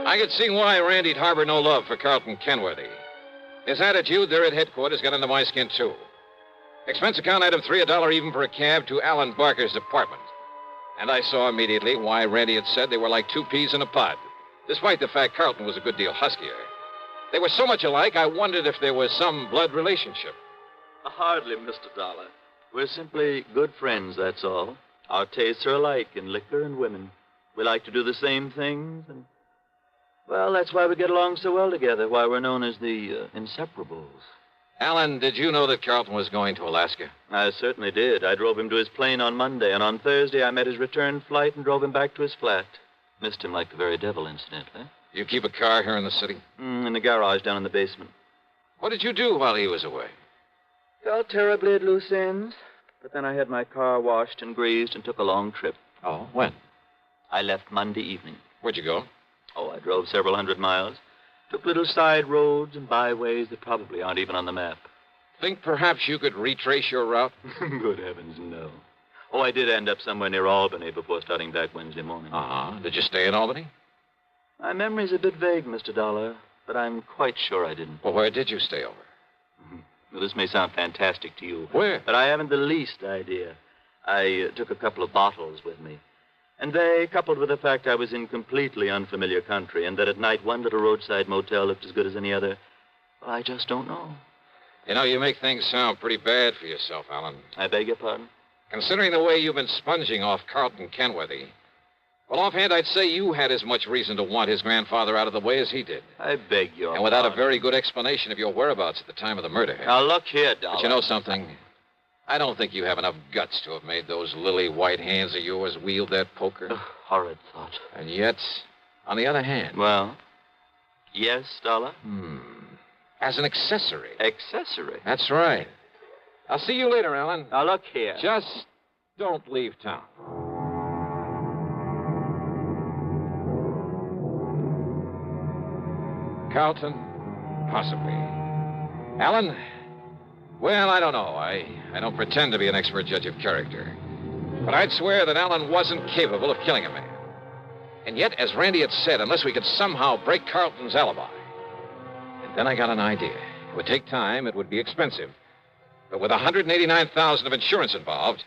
I could see why Randy'd harbor no love for Carlton Kenworthy. His attitude there at headquarters got under my skin, too. Expense account item 3, $1 even for a cab to Alan Barker's apartment. And I saw immediately why Randy had said they were like two peas in a pod, despite the fact Carlton was a good deal huskier. They were so much alike, I wondered if there was some blood relationship. Hardly, Mr. Dollar. We're simply good friends, that's all. Our tastes are alike in liquor and women. We like to do the same things, and... well, that's why we get along so well together, why we're known as the Inseparables. Alan, did you know that Carlton was going to Alaska? I certainly did. I drove him to his plane on Monday, and on Thursday I met his return flight and drove him back to his flat. Missed him like the very devil, incidentally. You keep a car here in the city? In the garage down in the basement. What did you do while he was away? Felt terribly at loose ends, but then I had my car washed and greased and took a long trip. Oh, when? I left Monday evening. Where'd you go? Oh, I drove several hundred miles. Took little side roads and byways that probably aren't even on the map. Think perhaps you could retrace your route? Good heavens, no. Oh, I did end up somewhere near Albany before starting back Wednesday morning. Uh-huh. Did you stay in Albany? My memory's a bit vague, Mr. Dollar, but I'm quite sure I didn't. Well, where did you stay over? Well, this may sound fantastic to you. Where? But I haven't the least idea. I took a couple of bottles with me. And they, coupled with the fact I was in completely unfamiliar country and that at night one little roadside motel looked as good as any other, well, I just don't know. You know, you make things sound pretty bad for yourself, Alan. I beg your pardon? Considering the way you've been sponging off Carlton Kenworthy, well, offhand, I'd say you had as much reason to want his grandfather out of the way as he did. I beg your And without pardon. a very good explanation of your whereabouts at the time of the murder. Now, look here, Dollar. But you know something? I don't think you have enough guts to have made those lily white hands of yours wield that poker. Horrid thought. And yet, On the other hand... Well? Yes, Dollar? As an accessory. Accessory? That's right. I'll see you later, Alan. Now, look here. Just don't leave town. Carlton? Possibly. Alan? Well, I don't know. I don't pretend to be an expert judge of character. But I'd swear that Alan wasn't capable of killing a man. And yet, as Randy had said, unless we could somehow break Carlton's alibi. And then I got an idea. It would take time. It would be expensive. But with $189,000 of insurance involved,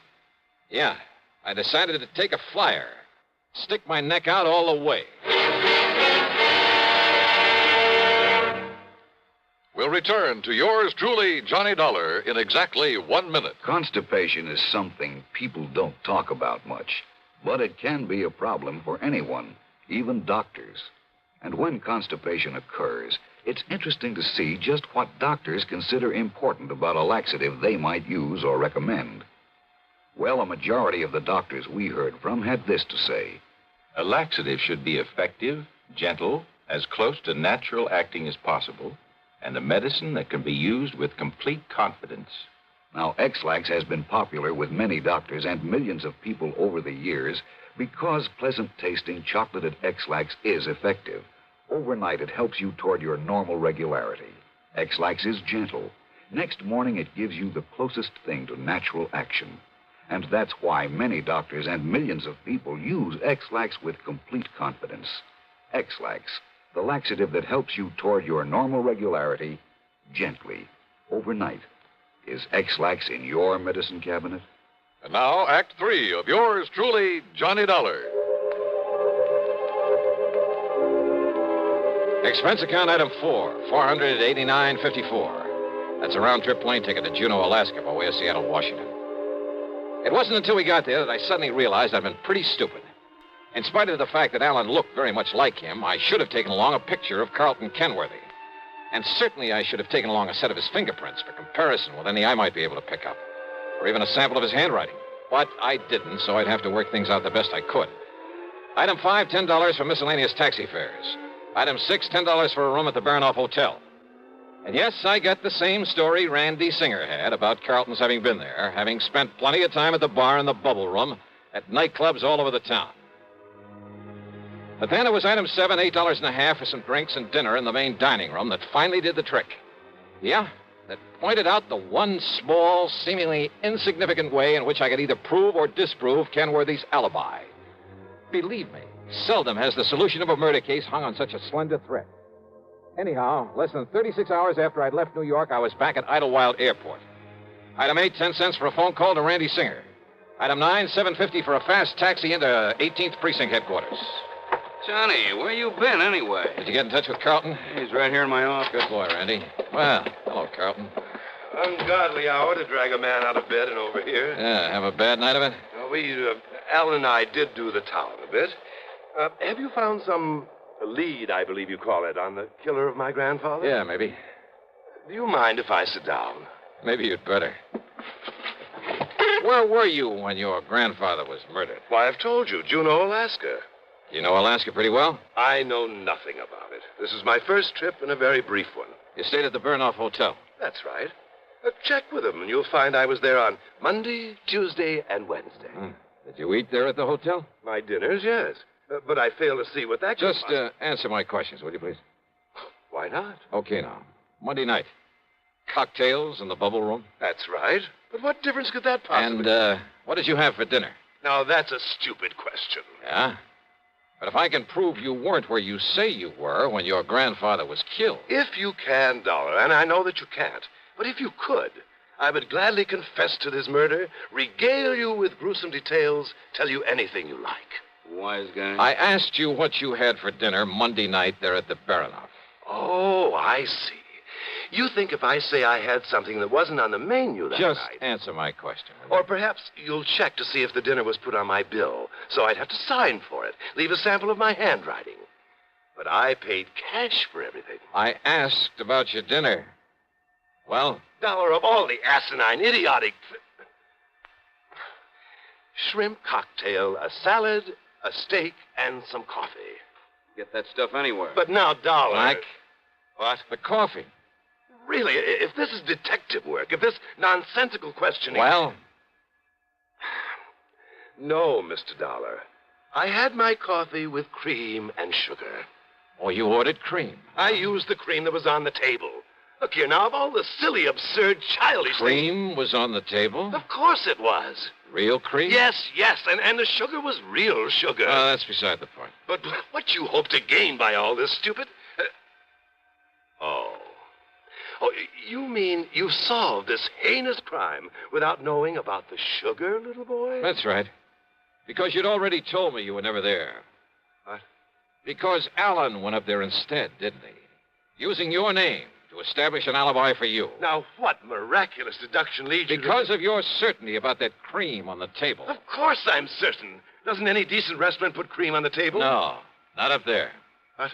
yeah, I decided to take a flyer. Stick my neck out all the way. We'll return to yours truly, Johnny Dollar, in exactly 1 minute. Constipation is something people don't talk about much, but it can be a problem for anyone, even doctors. And when constipation occurs, it's interesting to see just what doctors consider important about a laxative they might use or recommend. Well, a majority of the doctors we heard from had this to say. A laxative should be effective, gentle, as close to natural acting as possible, and a medicine that can be used with complete confidence. Now, X-Lax has been popular with many doctors and millions of people over the years because pleasant-tasting chocolated X-Lax is effective. Overnight, it helps you toward your normal regularity. X-Lax is gentle. Next morning, it gives you the closest thing to natural action. And that's why many doctors and millions of people use X-Lax with complete confidence. X-Lax, the laxative that helps you toward your normal regularity gently, overnight. Is X-Lax in your medicine cabinet? And now, Act 3 of yours truly, Johnny Dollar. Expense account item 4, $489.54. That's a round-trip plane ticket to Juneau, Alaska, by way of Seattle, Washington. It wasn't until we got there that I suddenly realized I'd been pretty stupid. In spite of the fact that Alan looked very much like him, I should have taken along a picture of Carlton Kenworthy. And certainly I should have taken along a set of his fingerprints for comparison with any I might be able to pick up. Or even a sample of his handwriting. But I didn't, so I'd have to work things out the best I could. Item 5, $10 for miscellaneous taxi fares. Item 6, $10 for a room at the Baranoff Hotel. And yes, I got the same story Randy Singer had about Carlton's having been there, having spent plenty of time at the bar and the bubble room, at nightclubs all over the town. But then it was item 7, $8.50 for some drinks and dinner in the main dining room that finally did the trick. Yeah, that pointed out the one small, seemingly insignificant way in which I could either prove or disprove Kenworthy's alibi. Believe me, seldom has the solution of a murder case hung on such a slender thread. Anyhow, less than 36 hours after I'd left New York, I was back at Idlewild Airport. Item 8, 10 cents for a phone call to Randy Singer. Item 9, $7.50 for a fast taxi into 18th Precinct headquarters. Johnny, where you been anyway? Did you get in touch with Carlton? He's right here in my office. Good boy, Randy. Well, hello, Carlton. Ungodly hour to drag a man out of bed and over here. Yeah, have a bad night of it? Alan and I did do the town a bit. Have you found some lead, I believe you call it, on the killer of my grandfather? Yeah, maybe. Do you mind if I sit down? Maybe you'd better. Where were you when your grandfather was murdered? Why, I've told you, Juneau, Alaska. You know Alaska pretty well? I know nothing about it. This is my first trip and a very brief one. You stayed at the Burnoff Hotel? That's right. Check with them, and you'll find I was there on Monday, Tuesday, and Wednesday. Did you eat there at the hotel? My dinners, yes. But I fail to see what that could Just answer my questions, would you, please? Why not? Okay, now. Monday night. Cocktails in the bubble room? That's right. But what difference could that possibly... And what did you have for dinner? Now, that's a stupid question. Yeah? But if I can prove you weren't where you say you were when your grandfather was killed... If you can, Dollar, and I know that you can't, but if you could, I would gladly confess to this murder, regale you with gruesome details, tell you anything you like. Wise guy. I asked you what you had for dinner Monday night there at the Baranoff. Oh, I see. You think if I say I had something that wasn't on the menu that Just night... answer my question. Or perhaps you'll check to see if the dinner was put on my bill, so I'd have to sign for it, leave a sample of my handwriting. But I paid cash for everything. I asked about your dinner. Well? Dollar, of all the asinine, idiotic... Shrimp cocktail, a salad, a steak, and some coffee. Get that stuff anywhere. But now, Dollar... Black? What? The coffee. Really, if this is detective work, if this nonsensical questioning... Well? No, Mr. Dollar. I had my coffee with cream and sugar. Oh, you ordered cream? I used the cream that was on the table. Look here, now, of all the silly, absurd, childish Cream was on the table? Of course it was. Real cream? Yes, and the sugar was real sugar. That's beside the point. But what you hope to gain by all this, stupid... Oh, you mean you solved this heinous crime without knowing about the sugar, little boy? That's right. Because you'd already told me you were never there. What? Because Alan went up there instead, didn't he? Using your name to establish an alibi for you. Now, what miraculous deduction leads you to... Because of your certainty about that cream on the table. Of course I'm certain. Doesn't any decent restaurant put cream on the table? No, not up there. What?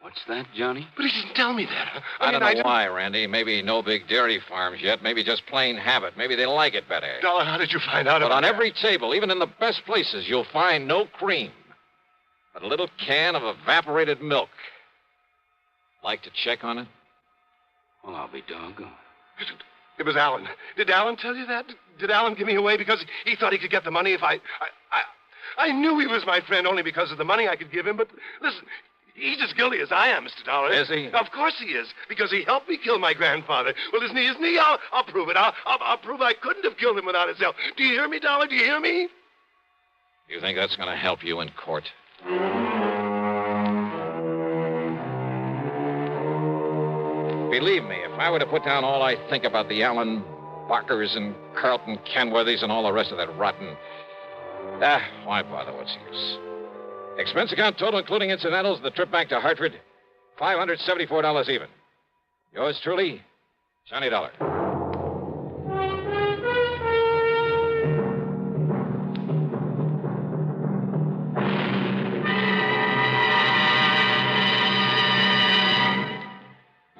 What's that, Johnny? But he didn't tell me that. I don't know why, Randy. Maybe no big dairy farms yet. Maybe just plain habit. Maybe they like it better. Dollar, how did you find out But about on that? every table, even in the best places, you'll find no cream. But a little can of evaporated milk. Like to check on it? Well, I'll be doggone. It was Alan. Did Alan tell you that? Did Alan give me away because he thought he could get the money if I knew he was my friend only because of the money I could give him, but listen, he's as guilty as I am, Mr. Dollar. Is he? Of course he is, because he helped me kill my grandfather. Well, isn't he? I'll prove it. I'll prove I couldn't have killed him without his help. Do you hear me, Dollar? Do you hear me? You think that's going to help you in court? Believe me, if I were to put down all I think about the Allen Barkers and Carlton Kenworthys and all the rest of that rotten... why bother? What's the use? Expense account total, including incidentals, the trip back to Hartford, $574 even. Yours truly, Johnny Dollar.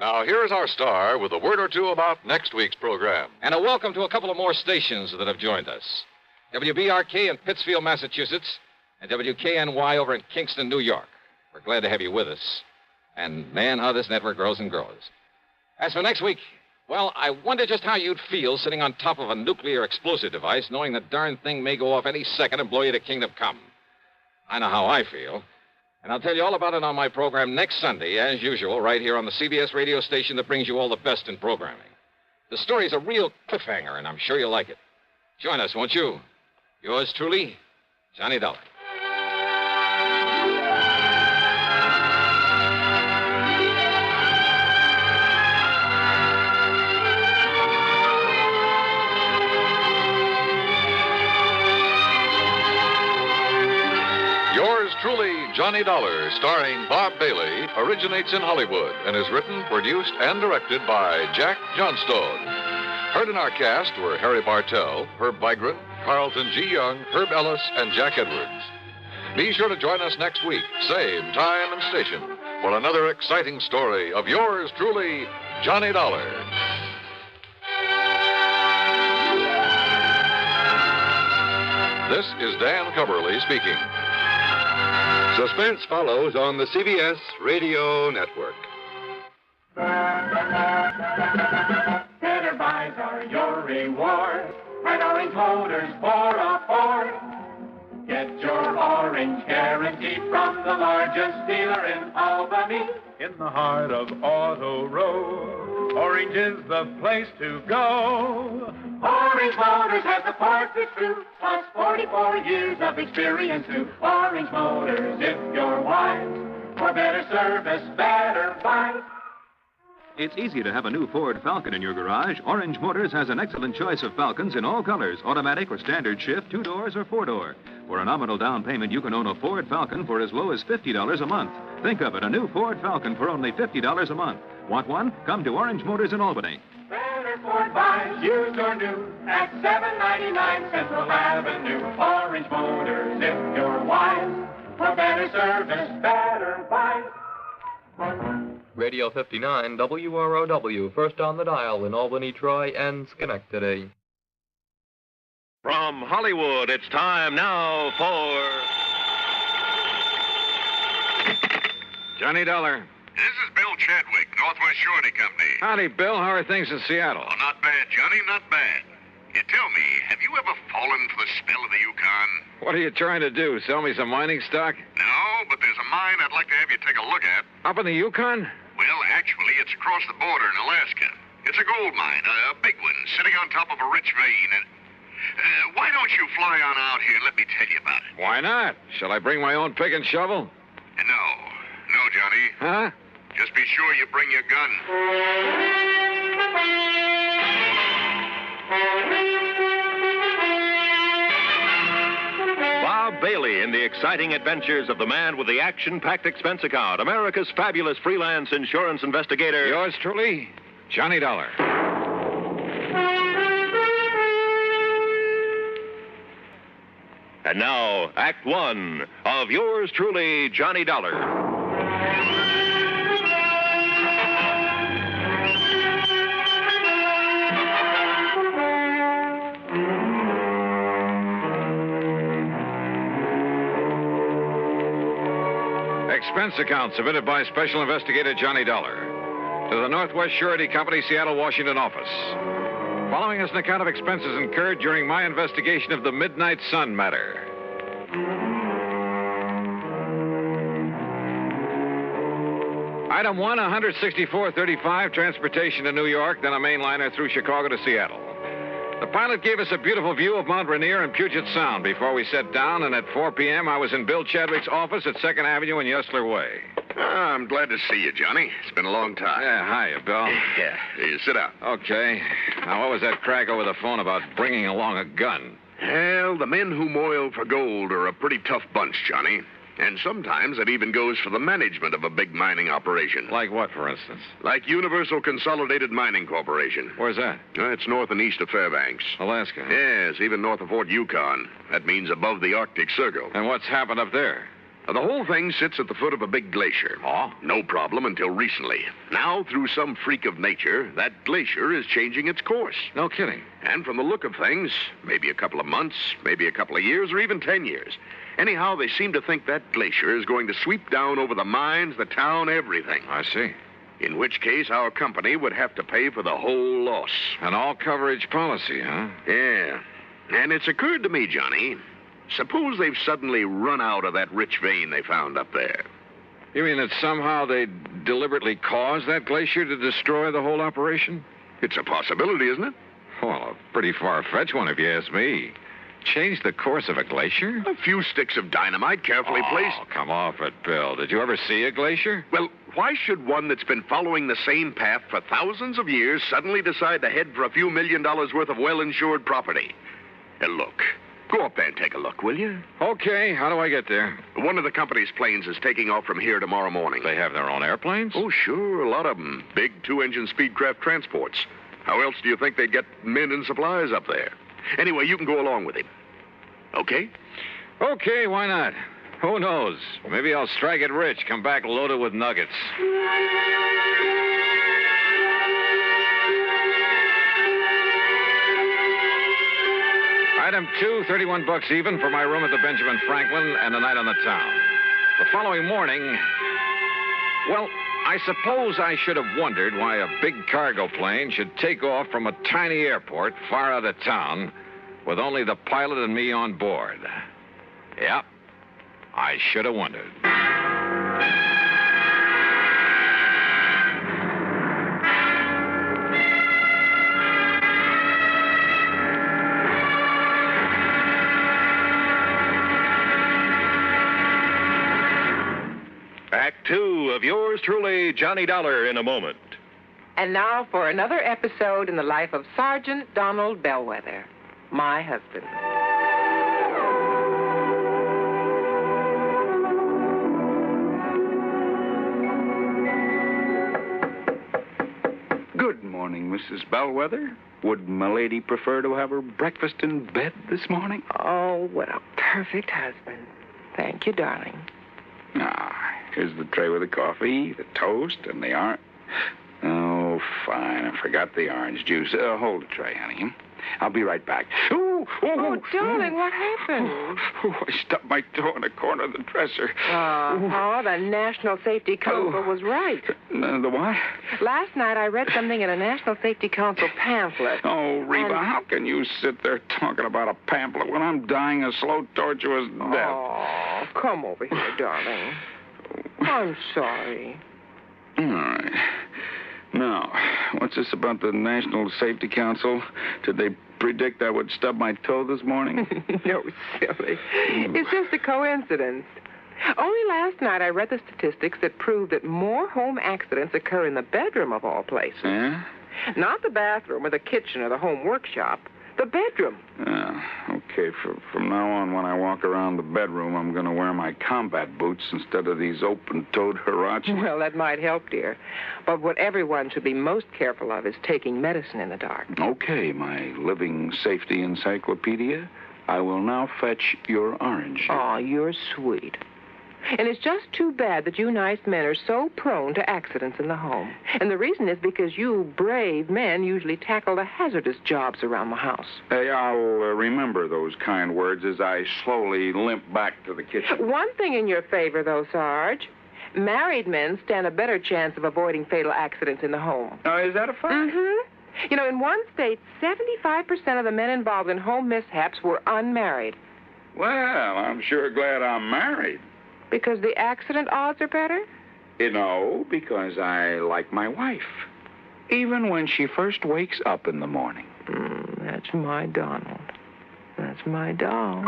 Now, here's our star with a word or two about next week's program. And a welcome to a couple of more stations that have joined us. WBRK in Pittsfield, Massachusetts, and WKNY over in Kingston, New York. We're glad to have you with us. And, man, how this network grows and grows. As for next week, well, I wonder just how you'd feel sitting on top of a nuclear explosive device, knowing the darn thing may go off any second and blow you to kingdom come. I know how I feel. And I'll tell you all about it on my program next Sunday, as usual, right here on the CBS radio station that brings you all the best in programming. The story's a real cliffhanger, and I'm sure you'll like it. Join us, won't you? Yours truly, Johnny Dollar. Yours truly, Johnny Dollar, starring Bob Bailey, originates in Hollywood and is written, produced, and directed by Jack Johnstone. Heard in our cast were Harry Bartell, Herb Vigran, Carlton G. Young, Herb Ellis, and Jack Edwards. Be sure to join us next week, same time and station, for another exciting story of yours truly, Johnny Dollar. This is Dan Cumberly speaking. Suspense follows on the CBS Radio Network. Better buys are your reward at Orange Motors for a Ford. Get your orange guarantee from the largest dealer in Albany. In the heart of Auto Road, Orange is the place to go. Orange Motors has the parts it's true, plus 44 years of experience too. Orange Motors, if you're wise, for better service, better buy. It's easy to have a new Ford Falcon in your garage. Orange Motors has an excellent choice of Falcons in all colors, automatic or standard shift, 2-doors or 4-door. For a nominal down payment, you can own a Ford Falcon for as low as $50 a month. Think of it, a new Ford Falcon for only $50 a month. Want one? Come to Orange Motors in Albany. Better Ford buys, used or new, at $7.99 Central Avenue. Orange Motors, if you're wise, for better service, better buy. Radio 59 WROW, first on the dial in Albany, Troy, and Schenectady. From Hollywood, it's time now for... Johnny Dollar. This is Bill Chadwick, Northwest Surety Company. Howdy, Bill. How are things in Seattle? Oh, not bad, Johnny, not bad. You tell me, have you ever fallen for the spell of the Yukon? What are you trying to do? Sell me some mining stock? No, but there's a mine I'd like to have you take a look at. Up in the Yukon? Well, actually, it's across the border in Alaska. It's a gold mine, a big one, sitting on top of a rich vein. And why don't you fly on out here and let me tell you about it? Why not? Shall I bring my own pick and shovel? No, Johnny. Huh? Just be sure you bring your gun. Bob Bailey in the exciting adventures of the man with the action-packed expense account, America's fabulous freelance insurance investigator. Yours truly, Johnny Dollar. And now, Act One of yours truly, Johnny Dollar. Expense account submitted by Special Investigator Johnny Dollar to the Northwest Surety Company, Seattle, Washington office. Following is an account of expenses incurred during my investigation of the Midnite Sun matter. Item 1, $164.35, transportation to New York, then a mainliner through Chicago to Seattle. The pilot gave us a beautiful view of Mount Rainier and Puget Sound before we set down, and at 4 p.m. I was in Bill Chadwick's office at 2nd Avenue and Yesler Way. I'm glad to see you, Johnny. It's been a long time. Yeah, hiya, Bill. Yeah, you sit down. Okay. Now, what was that crack over the phone about bringing along a gun? Well, the men who moil for gold are a pretty tough bunch, Johnny. And sometimes it even goes for the management of a big mining operation. Like what, for instance? Like Universal Consolidated Mining Corporation. Where's that? It's north and east of Fairbanks. Alaska. Yes, even north of Fort Yukon. That means above the Arctic Circle. And what's happened up there? The whole thing sits at the foot of a big glacier. Oh? No problem until recently. Now, through some freak of nature, that glacier is changing its course. No kidding. And from the look of things, maybe a couple of months, maybe a couple of years, or even 10 years. Anyhow, they seem to think that glacier is going to sweep down over the mines, the town, everything. I see. In which case, our company would have to pay for the whole loss. An all-coverage policy, huh? Yeah. And it's occurred to me, Johnny, suppose they've suddenly run out of that rich vein they found up there. You mean that somehow they deliberately caused that glacier to destroy the whole operation? It's a possibility, isn't it? Well, a pretty far-fetched one, if you ask me. Change the course of a glacier? A few sticks of dynamite carefully placed. Oh, come off it, Bill. Did you ever see a glacier? Well, why should one that's been following the same path for thousands of years suddenly decide to head for a few $1 million worth of well-insured property? Look, go up there and take a look, will you? Okay, how do I get there? One of the company's planes is taking off from here tomorrow morning. They have their own airplanes? Oh, sure, a lot of them. Big 2-engine Speedcraft transports. How else do you think they'd get men and supplies up there? Anyway, you can go along with him. Okay? Okay, why not? Who knows? Maybe I'll strike it rich, come back loaded with nuggets. Item 2, $31 even for my room at the Benjamin Franklin and a night on the town. The following morning, well, I suppose I should have wondered why a big cargo plane should take off from a tiny airport far out of town with only the pilot and me on board. Yep, I should have wondered. Act Two of yours truly, Johnny Dollar, in a moment. And now for another episode in the life of Sergeant Donald Bellwether, my husband. Good morning, Mrs. Bellwether. Would my lady prefer to have her breakfast in bed this morning? Oh, what a perfect husband. Thank you, darling. Here's the tray with the coffee, the toast, and the orange. Oh, fine. I forgot the orange juice. Hold the tray, honey. I'll be right back. Ooh, Oh, darling, what happened? Oh, I stubbed my toe in the corner of the dresser. Oh, the National Safety Council was right. The what? Last night I read something in a National Safety Council pamphlet. Oh, Reba, how can you sit there talking about a pamphlet when I'm dying a slow, tortuous death? Oh, come over here, darling. I'm sorry. All right. Now, what's this about the National Safety Council? Did they predict I would stub my toe this morning? No, silly. It's just a coincidence. Only last night I read the statistics that prove that more home accidents occur in the bedroom of all places. Yeah? Not the bathroom or the kitchen or the home workshop. The bedroom. Okay, from now on, when I walk around the bedroom, I'm going to wear my combat boots instead of these open-toed Huaraches. Well, that might help, dear. But what everyone should be most careful of is taking medicine in the dark. Okay, my living safety encyclopedia. I will now fetch your orange. Oh, you're sweet. And it's just too bad that you nice men are so prone to accidents in the home. And the reason is because you brave men usually tackle the hazardous jobs around the house. Hey, I'll remember those kind words as I slowly limp back to the kitchen. One thing in your favor, though, Sarge. Married men stand a better chance of avoiding fatal accidents in the home. Oh, is that a fact? Mm-hmm. You know, in one state, 75% of the men involved in home mishaps were unmarried. Well, I'm sure glad I'm married. Because the accident odds are better? No, because I like my wife. Even when she first wakes up in the morning. That's my Donald. That's my doll.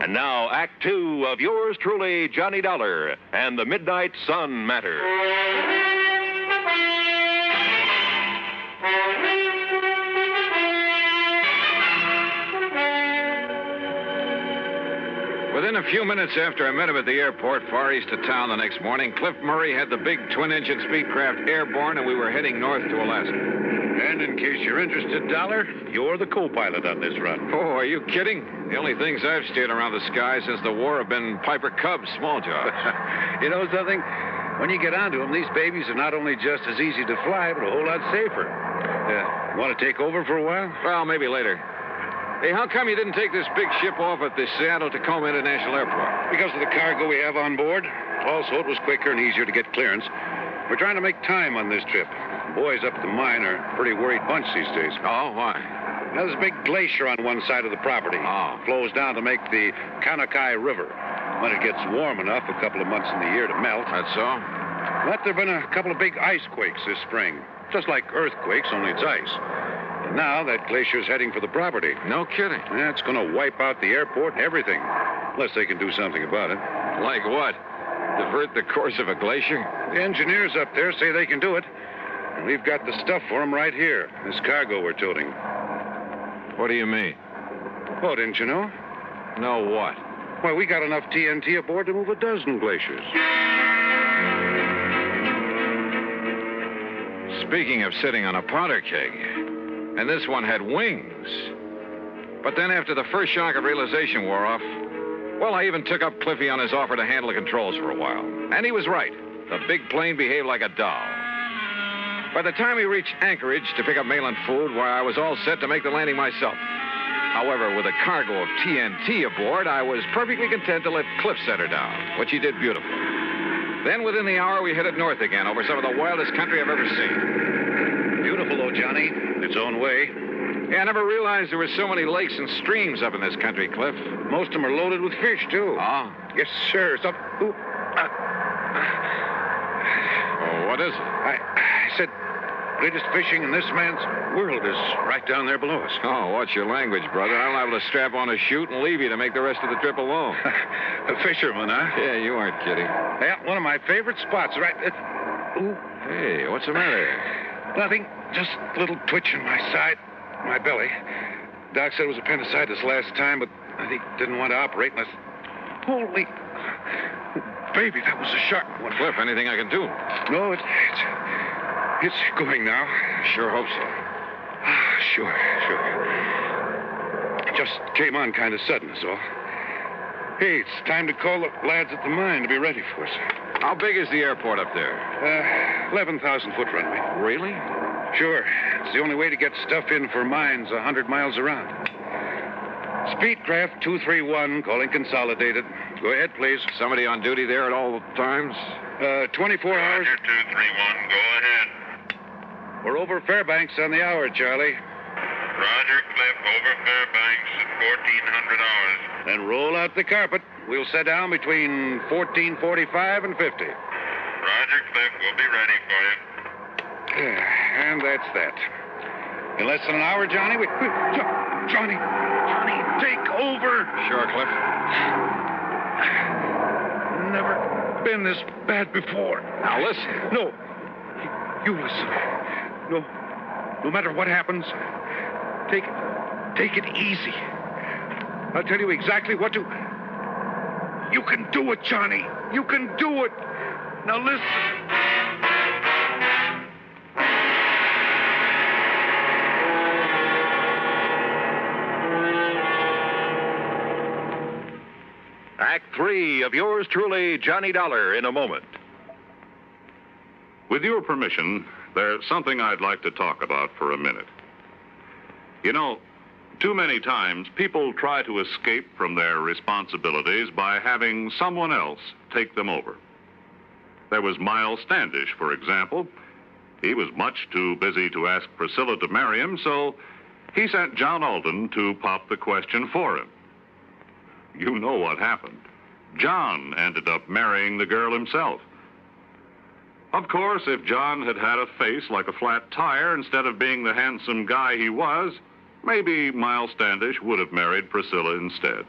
And now, Act Two of yours truly, Johnny Dollar, and the Midnight Sun Matter. Within a few minutes after I met him at the airport, far east of town the next morning, Cliff Murray had the big twin-engine Speedcraft airborne, and we were heading north to Alaska. And in case you're interested, Dollar, you're the co-pilot on this run. Oh, are you kidding? The only things I've steered around the sky since the war have been Piper Cubs, small jobs. You know something? When you get onto them, these babies are not only just as easy to fly, but a whole lot safer. Want to take over for a while? Well, maybe later. Hey, how come you didn't take this big ship off at the Seattle-Tacoma International Airport? Because of the cargo we have on board. Also, it was quicker and easier to get clearance. We're trying to make time on this trip. The boys up at the mine are a pretty worried bunch these days. Oh, why? Now, there's a big glacier on one side of the property. Oh. It flows down to make the Kanakai River. When it gets warm enough, a couple of months in the year to melt. That's so? But there have been a couple of big ice quakes this spring. Just like earthquakes, only it's ice. And now that glacier's heading for the property. No kidding. Yeah, it's going to wipe out the airport and everything. Unless they can do something about it. Like what? Divert the course of a glacier? The engineers up there say they can do it. And we've got the stuff for them right here. This cargo we're toting. What do you mean? Oh, didn't you know? No what? Why, we got enough TNT aboard to move a dozen glaciers. Speaking of sitting on a powder keg, and this one had wings. But then after the first shock of realization wore off, well, I even took up Cliffy on his offer to handle the controls for a while. And he was right. The big plane behaved like a doll. By the time we reached Anchorage to pick up mail and food, why, I was all set to make the landing myself. However, with a cargo of TNT aboard, I was perfectly content to let Cliff set her down, which he did beautifully. Then within the hour, we headed north again over some of the wildest country I've ever seen. Beautiful, though, Johnny. In its own way. Yeah, I never realized there were so many lakes and streams up in this country, Cliff. Most of them are loaded with fish, too. Oh? Yes, sir. Oh, what is it? I said, greatest fishing in this man's world is right down there below us. Oh, watch your language, brother. I'm liable to strap on a chute and leave you to make the rest of the trip alone. A fisherman, huh? Yeah, you aren't kidding. Yeah, one of my favorite spots, right? Ooh. Hey, what's the matter? Nothing. Just a little twitch in my side, my belly. Doc said it was appendicitis last time, but I think didn't want to operate unless... Holy... Baby, that was a sharp one. Cliff, anything I can do? No, it's going now. Sure hope so. Sure. It just came on kind of sudden, so. Hey, it's time to call the lads at the mine to be ready for us. How big is the airport up there? 11,000-foot runway. Really? Sure. It's the only way to get stuff in for mines 100 miles around. Speedcraft 231, calling Consolidated. Go ahead, please. Somebody on duty there at all times? 24 hours. Roger, 231, go ahead. We're over Fairbanks on the hour, Charlie. Roger, Cliff, over Fairbanks at 1400 hours. Then roll out the carpet. We'll set down between 14:45 and 50. Roger, Cliff, we'll be ready for you. And that's that. In less than an hour, Johnny, Johnny, take over. Sure, Cliff. Never been this bad before. Now listen. No. You listen. No matter what happens, take it easy. I'll tell you exactly what to... You can do it, Johnny. You can do it. Now listen. Act 3 of yours truly, Johnny Dollar, in a moment. With your permission, there's something I'd like to talk about for a minute. You know, too many times people try to escape from their responsibilities by having someone else take them over. There was Miles Standish, for example. He was much too busy to ask Priscilla to marry him, so he sent John Alden to pop the question for him. You know what happened. John ended up marrying the girl himself. Of course, if John had had a face like a flat tire instead of being the handsome guy he was, maybe Miles Standish would have married Priscilla instead.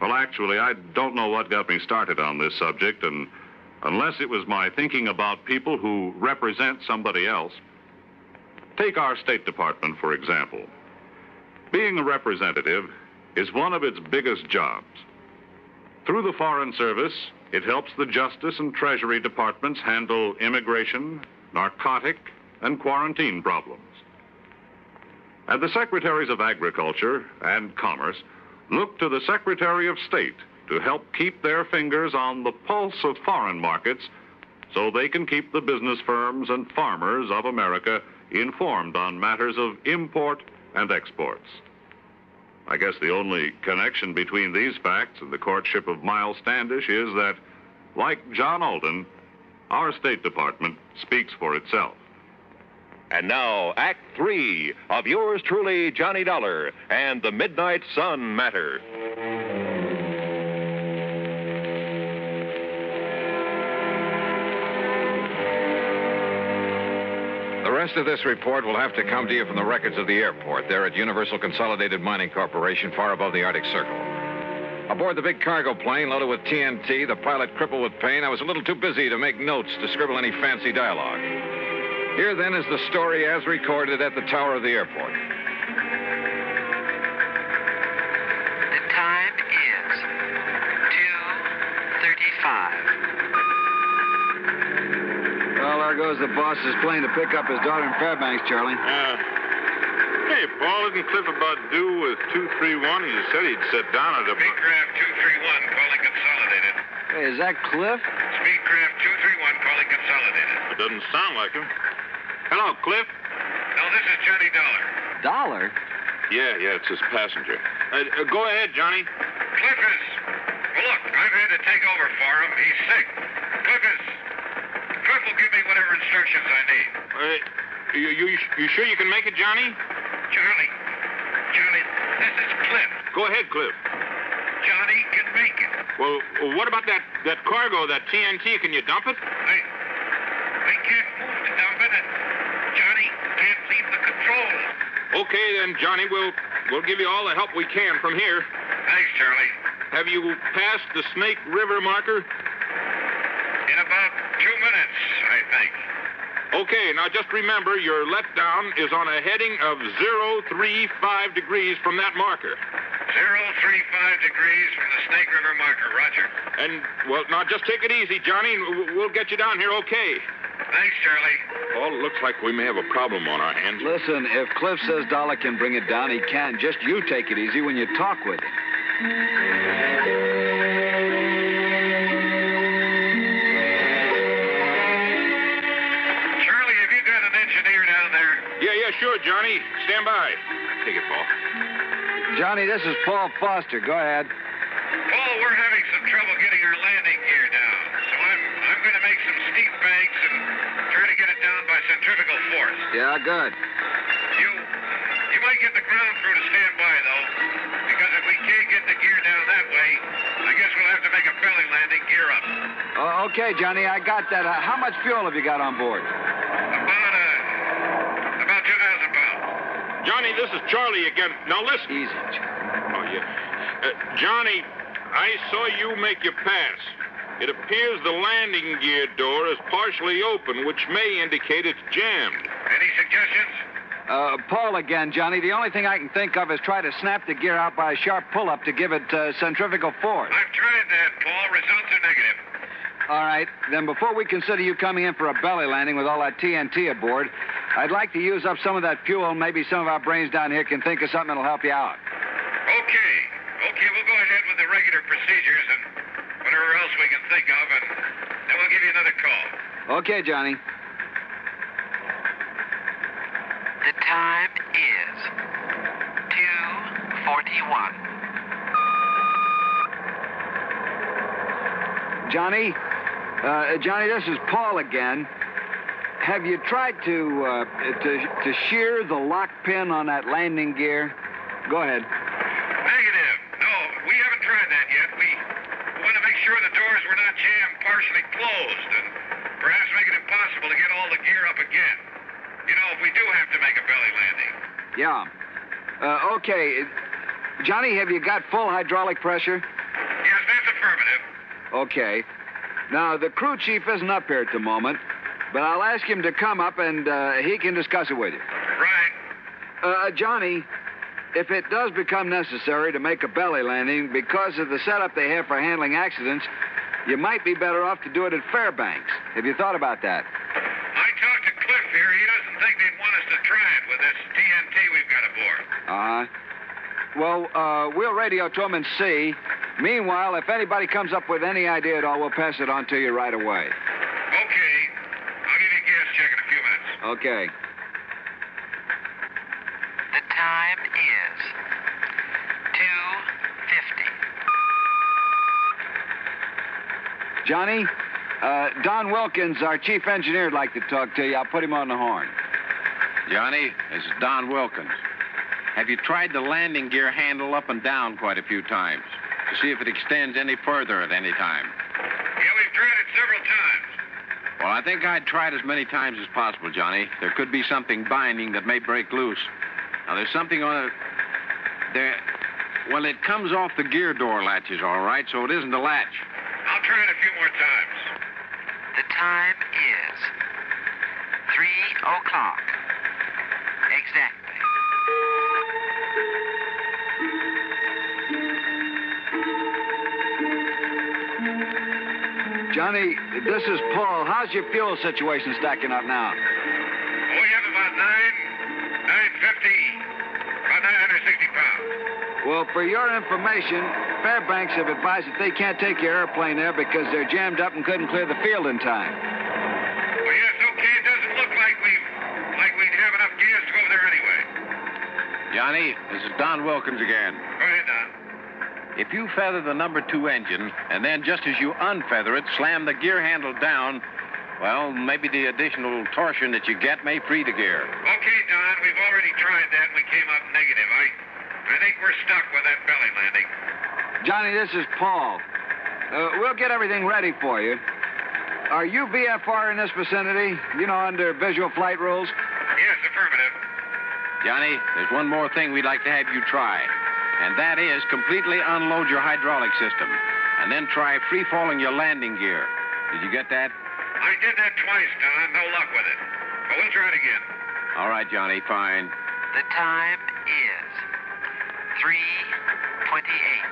Well, actually, I don't know what got me started on this subject, and unless it was my thinking about people who represent somebody else. Take our State Department, for example. Being a representative is one of its biggest jobs. Through the Foreign Service, it helps the Justice and Treasury Departments handle immigration, narcotic, and quarantine problems. And the Secretaries of Agriculture and Commerce look to the Secretary of State to help keep their fingers on the pulse of foreign markets so they can keep the business firms and farmers of America informed on matters of import and exports. I guess the only connection between these facts and the courtship of Miles Standish is that, like John Alden, our State Department speaks for itself. And now, Act 3 of yours truly, Johnny Dollar, and the Midnight Sun Matter. The rest of this report will have to come to you from the records of the airport there at Universal Consolidated Mining Corporation, far above the Arctic Circle. Aboard the big cargo plane loaded with TNT, the pilot crippled with pain, I was a little too busy to make notes to scribble any fancy dialogue. Here, then, is the story as recorded at the tower of the airport. The time is 2:35. Well, there goes the boss's plane to pick up his daughter in Fairbanks, Charlie. Hey, Paul, isn't Cliff about due with 231? He said he'd sit down at a... Speedcraft 231, calling Consolidated. Hey, is that Cliff? Speedcraft 231, calling Consolidated. It doesn't sound like him. Hello, Cliff? No, this is Johnny Dollar. Dollar? Yeah, it's his passenger. Go ahead, Johnny. Cliff is... Well, look, I've had to take over for him. He's sick. Cliff will give me whatever instructions I need. You sure you can make it, Johnny? Johnny, this is Cliff. Go ahead, Cliff. Johnny can make it. Well, what about that cargo, that TNT? Can you dump it? I can't move to dump it, and Johnny can't leave the controls. Okay, then, Johnny, we'll give you all the help we can from here. Thanks, Charlie. Have you passed the Snake River marker? In about 2 minutes, I think. Okay, now just remember your letdown is on a heading of 035 degrees from that marker. 035 degrees from the Snake River marker, Roger. And, well, now just take it easy, Johnny, and we'll get you down here okay. Thanks, Charlie. Well, it looks like we may have a problem on our hands. Listen, if Cliff says Dollar can bring it down, he can. Just you take it easy when you talk with him. Charlie, have you got an engineer down there? Yeah, sure, Johnny. Stand by. Take it, Paul. Johnny, this is Paul Foster. Go ahead. Paul, we're having some trouble getting our landing gear down. So I'm going to make some steep banks and try to get it down by centrifugal force. Yeah, good. You might get the ground crew to stand by, though, because if we can't get the gear down that way, I guess we'll have to make a belly landing gear up. Okay, Johnny, I got that. How much fuel have you got on board? About 2,000 pounds. Johnny, this is Charlie again. Now listen. Easy. Oh, yeah. Johnny, I saw you make your pass. It appears the landing gear door is partially open, which may indicate it's jammed. Any suggestions? Paul again, Johnny. The only thing I can think of is try to snap the gear out by a sharp pull-up to give it centrifugal force. I've tried that, Paul. Results are negative. All right. Then before we consider you coming in for a belly landing with all that TNT aboard, I'd like to use up some of that fuel. Maybe some of our brains down here can think of something that'll help you out. Okay, we'll go ahead with the regular procedures and whatever else we can think of, and then we'll give you another call. Okay, Johnny. The time is 2:41. Johnny? Johnny, this is Paul again. Have you tried to shear the lock pin on that landing gear? Go ahead. Negative. No, we haven't tried that yet. We want to make sure the doors were not jammed partially closed and perhaps make it impossible to get all the gear up again. You know, if we do have to make a belly landing. Yeah. Okay. Johnny, have you got full hydraulic pressure? Yes, that's affirmative. Okay. Now, the crew chief isn't up here at the moment, but I'll ask him to come up and he can discuss it with you. Right. Johnny, if it does become necessary to make a belly landing because of the setup they have for handling accidents, you might be better off to do it at Fairbanks. Have you thought about that? I talked to Cliff here. He doesn't think they'd want us to try it with this TNT we've got aboard. Well, we'll radio to him and see. Meanwhile, if anybody comes up with any idea at all, we'll pass it on to you right away. Okay. I'll give you a gas check in a few minutes. Okay. The time is 2:50. Johnny, Don Wilkins, our chief engineer, would like to talk to you. I'll put him on the horn. Johnny, this is Don Wilkins. Have you tried the landing gear handle up and down quite a few times to see if it extends any further at any time? Yeah, we've tried it several times. Well, I think I'd try it as many times as possible, Johnny. There could be something binding that may break loose. Now, there's something on it. Well, it comes off the gear door latches, all right, so it isn't a latch. I'll try it a few more times. The time is 3 o'clock. Exactly. Johnny, this is Paul. How's your fuel situation stacking up now? Oh, we have about 950, about 960 pounds. Well, for your information, Fairbanks have advised that they can't take your airplane there because they're jammed up and couldn't clear the field in time. Well, yes, okay. It doesn't look like we'd have enough gas to go over there anyway. Johnny, this is Don Wilkins again. Go ahead, Don. If you feather the number 2 engine, and then just as you unfeather it, slam the gear handle down, well, maybe the additional torsion that you get may free the gear. Okay, Don, we've already tried that and we came up negative. I think we're stuck with that belly landing. Johnny, this is Paul. We'll get everything ready for you. Are you VFR in this vicinity? You know, under visual flight rules? Yes, affirmative. Johnny, there's one more thing we'd like to have you try, and that is completely unload your hydraulic system, and then try free-falling your landing gear. Did you get that? I did that twice, Don. No luck with it. But we'll try it again. All right, Johnny, fine. The time is 3:28.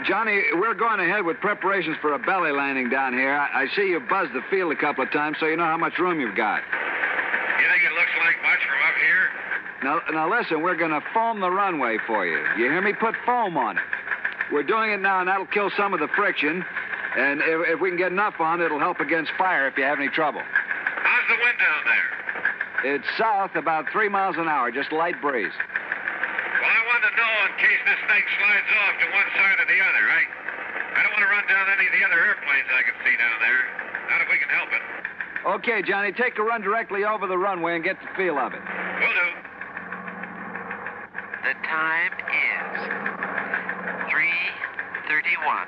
Johnny, we're going ahead with preparations for a belly landing down here. I see you buzzed the field a couple of times, so you know how much room you've got. You think it looks like my much from up here? Now listen, we're going to foam the runway for you. You hear me? Put foam on it. We're doing it now, and that'll kill some of the friction. And if we can get enough on, it'll help against fire if you have any trouble. How's the wind down there? It's south about 3 miles an hour, just light breeze. Well, I wanted to know in case this thing slides off to one side or the other. I don't want to run down any of the other airplanes I can see down there. Not if we can help it. Okay, Johnny, take a run directly over the runway and get the feel of it. Will do. The time is 3:31.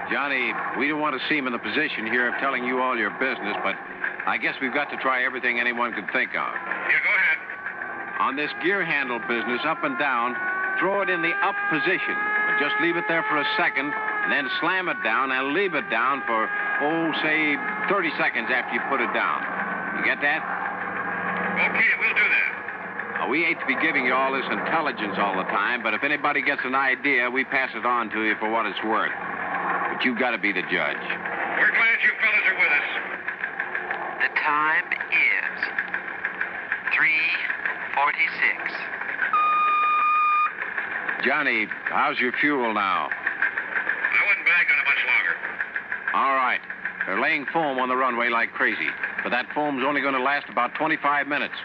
Johnny, we don't want to seem in the position here of telling you all your business, but I guess we've got to try everything anyone could think of. Yeah, go ahead. On this gear handle business, up and down, throw it in the up position. But just leave it there for a second, and then slam it down and leave it down for, say 30 seconds after you put it down. You get that? Okay, we'll do that. We hate to be giving you all this intelligence all the time, but if anybody gets an idea, we pass it on to you for what it's worth. But you've got to be the judge. We're glad you fellas are with us. The time is 3:46. Johnny, how's your fuel now? I wouldn't bank on it much longer. All right. They're laying foam on the runway like crazy, but that foam's only going to last about 25 minutes.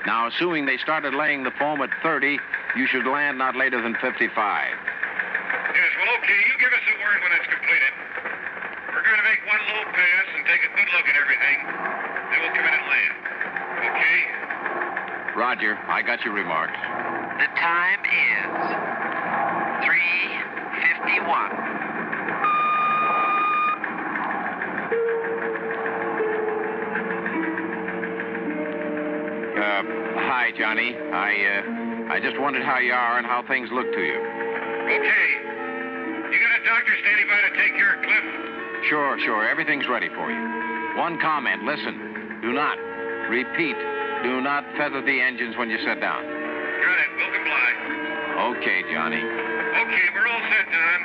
Now, assuming they started laying the foam at 30, you should land not later than 55. Yes, well, okay. You give us a word when it's completed. We're going to make one low pass and take a good look at everything. Then we'll come in and land. Okay? Roger. I got your remarks. The time is 3:51. Hi, Johnny. I just wondered how you are and how things look to you. Okay. You got a doctor standing by to take care of Cliff? Sure. Everything's ready for you. One comment. Listen. Do not, repeat, do not feather the engines when you sit down. Got it. We'll comply. Okay, Johnny. Okay, we're all set, Don.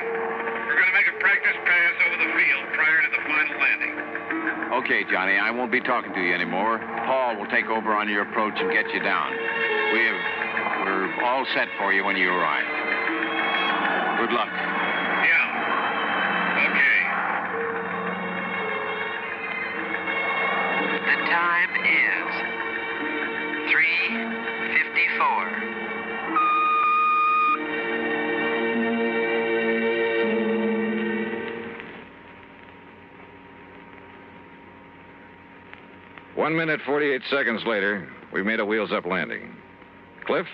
We're going to make a practice pass over the field prior to the final landing. Okay, Johnny, I won't be talking to you anymore. Paul will take over on your approach and get you down. We're all set for you when you arrive. Good luck. Yeah. Okay. The time is 3:54. One minute, 48 seconds later, we made a wheels-up landing. Cliff,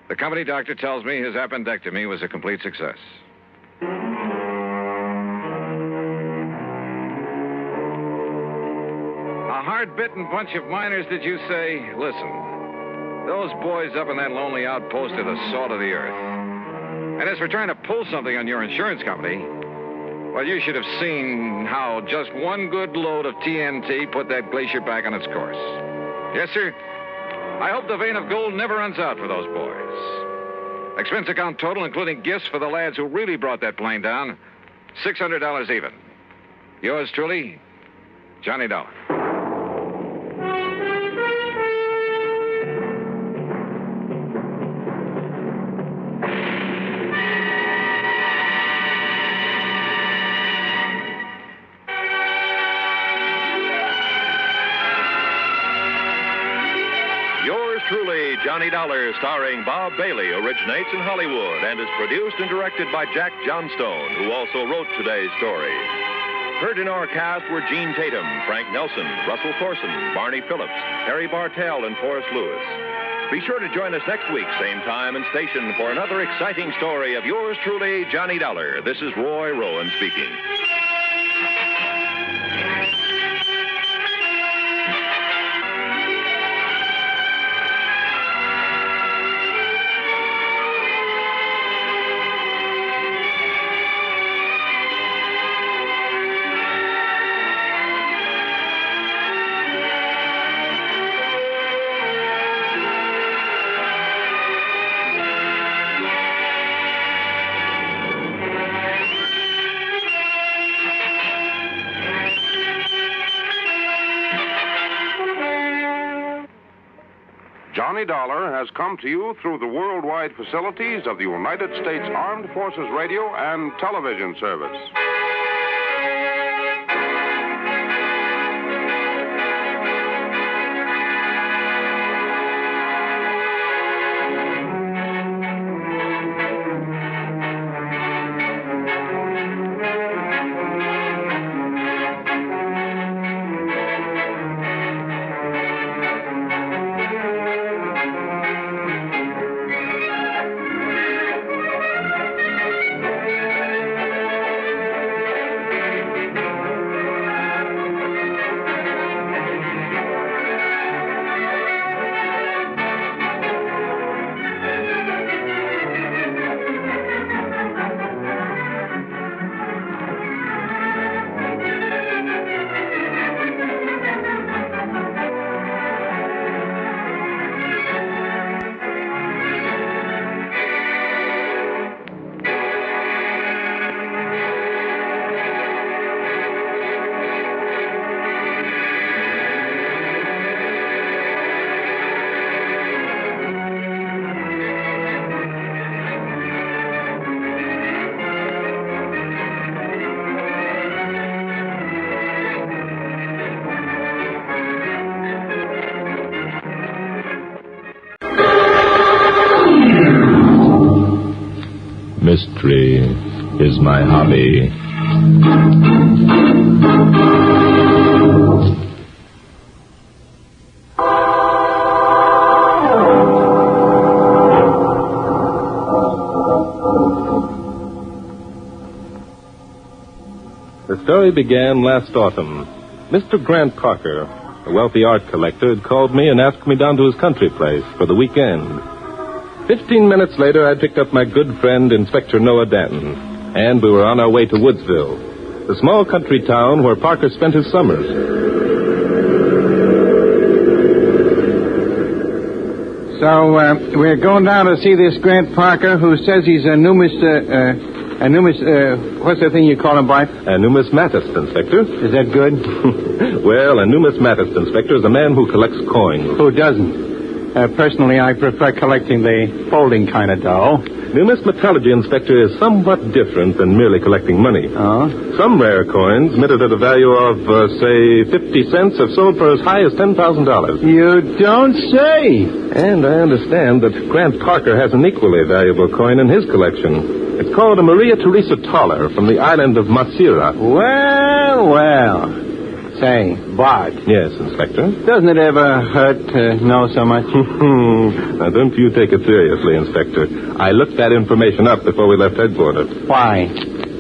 the company doctor tells me his appendectomy was a complete success. A hard-bitten bunch of miners, did you say? Listen, those boys up in that lonely outpost are the salt of the earth. And as for trying to pull something on your insurance company, well, you should have seen how just one good load of TNT put that glacier back on its course. Yes, sir. I hope the vein of gold never runs out for those boys. Expense account total, including gifts for the lads who really brought that plane down, $600 even. Yours truly, Johnny Dollar. Truly, Johnny Dollar, starring Bob Bailey, originates in Hollywood and is produced and directed by Jack Johnstone, who also wrote today's story. Heard in our cast were Gene Tatum, Frank Nelson, Russell Thorson, Barney Phillips, Harry Bartell, and Forrest Lewis. Be sure to join us next week, same time and station, for another exciting story of yours truly, Johnny Dollar. This is Roy Rowan speaking. Johnny Dollar has come to you through the worldwide facilities of the United States Armed Forces Radio and Television Service. Mystery is my hobby. The story began last autumn. Mr. Grant Parker, a wealthy art collector, had called me and asked me down to his country place for the weekend. 15 minutes later, I picked up my good friend, Inspector Noah Danton, and we were on our way to Woodsville, the small country town where Parker spent his summers. So, we're going down to see this Grant Parker, who says he's what's the thing you call him, Bart? A numismatist, Inspector. Is that good? Well, a numismatist, Inspector, is a man who collects coins. Who doesn't? Personally, I prefer collecting the folding kind of dough. Numismatology, Inspector, is somewhat different than merely collecting money. Oh? Some rare coins, minted at a value of, say, 50 cents, have sold for as high as $10,000. You don't say. And I understand that Grant Parker has an equally valuable coin in his collection. It's called a Maria Teresa Toller from the island of Madeira. Well. Say, Bart. Yes, Inspector? Doesn't it ever hurt to know so much? Now, don't you take it seriously, Inspector. I looked that information up before we left headquarters. Why?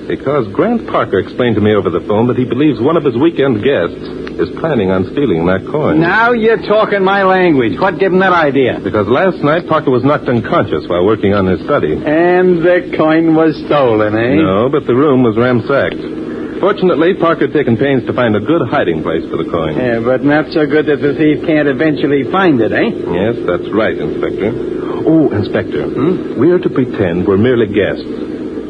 Because Grant Parker explained to me over the phone that he believes one of his weekend guests is planning on stealing that coin. Now you're talking my language. What gave him that idea? Because last night Parker was knocked unconscious while working on his study. And the coin was stolen, eh? No, but the room was ransacked. Fortunately, Parker had taken pains to find a good hiding place for the coin. Yeah, but not so good that the thief can't eventually find it, eh? Yes, that's right, Inspector. Oh, Inspector, we are to pretend we're merely guests.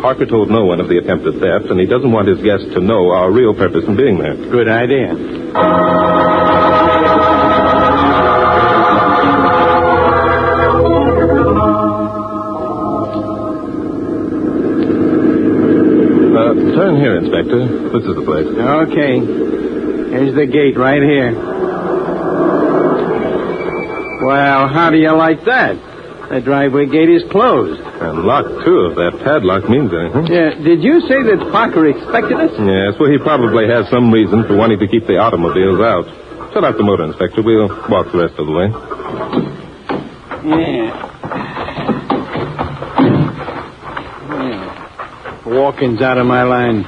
Parker told no one of the attempted theft, and he doesn't want his guests to know our real purpose in being there. Good idea. Turn here, Inspector. This is the place. Okay. Here's the gate right here. Well, how do you like that? The driveway gate is closed. And locked, too, if that padlock means anything. Yeah, did you say that Parker expected us? Yes, well, he probably has some reason for wanting to keep the automobiles out. Shut off the motor, Inspector. We'll walk the rest of the way. Yeah. Walking's out of my line.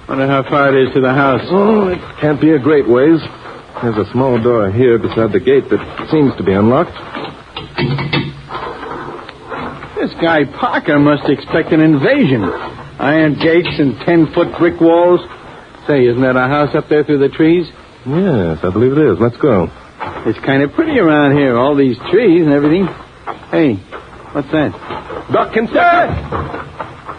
Wonder how far it is to the house. Oh, it can't be a great ways. There's a small door here beside the gate that seems to be unlocked. This guy Parker must expect an invasion. Iron gates and 10-foot brick walls. Say, isn't that a house up there through the trees? Yes, I believe it is. Let's go. It's kind of pretty around here, all these trees and everything. Hey, what's that? Duck, Inspector!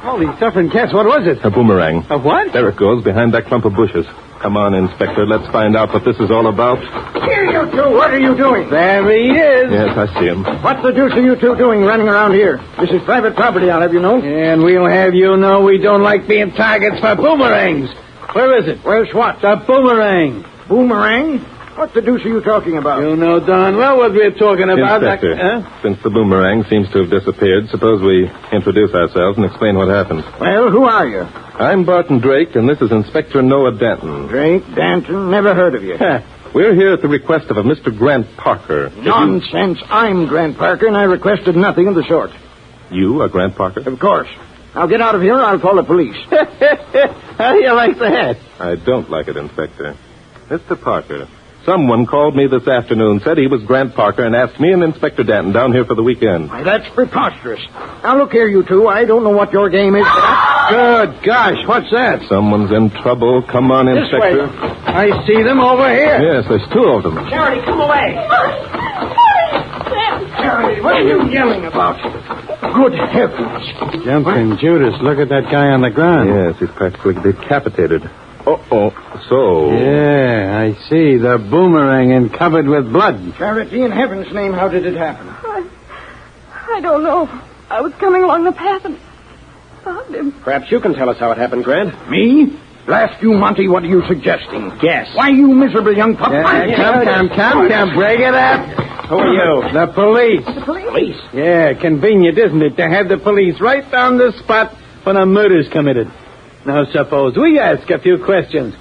Holy suffering cats, what was it? A boomerang. A what? There it goes, behind that clump of bushes. Come on, Inspector. Let's find out what this is all about. Here, you two. What are you doing? There he is. Yes, I see him. What the deuce are you two doing running around here? This is private property, I'll have you know. And we'll have you know we don't like being targets for boomerangs. Where is it? Where's what? The boomerang. Boomerang? What the deuce are you talking about? You know darn well what we're talking about. Inspector, since the boomerang seems to have disappeared, suppose we introduce ourselves and explain what happened. Well, who are you? I'm Barton Drake, and this is Inspector Noah Danton. Drake, Danton, never heard of you. We're here at the request of a Mr. Grant Parker. Nonsense. I'm Grant Parker, and I requested nothing of the sort. You are Grant Parker? Of course. Now get out of here, or I'll call the police. How do you like that? I don't like it, Inspector. Mr. Parker, someone called me this afternoon, said he was Grant Parker, and asked me and Inspector Danton down here for the weekend. Why, that's preposterous. Now, look here, you two. I don't know what your game is, but Good gosh, what's that? Someone's in trouble. Come on, Inspector. This way. I see them over here. Yes, there's two of them. Charity, come away. Charity, what are you yelling about? Good heavens. Jumping Judas, look at that guy on the ground. Yes, he's practically decapitated. Uh-oh. So? Yeah, I see. The boomerang and covered with blood. Charity, in heaven's name, how did it happen? I don't know. I was coming along the path and found him. Perhaps you can tell us how it happened, Grant. Me? Blast you, Monty, what are you suggesting? Guess. Why, you miserable young pup. Come, break it up. Who are you? The police. The police? Police? Yeah, convenient, isn't it, to have the police right on the spot when a murder's committed. Now, suppose we ask a few questions.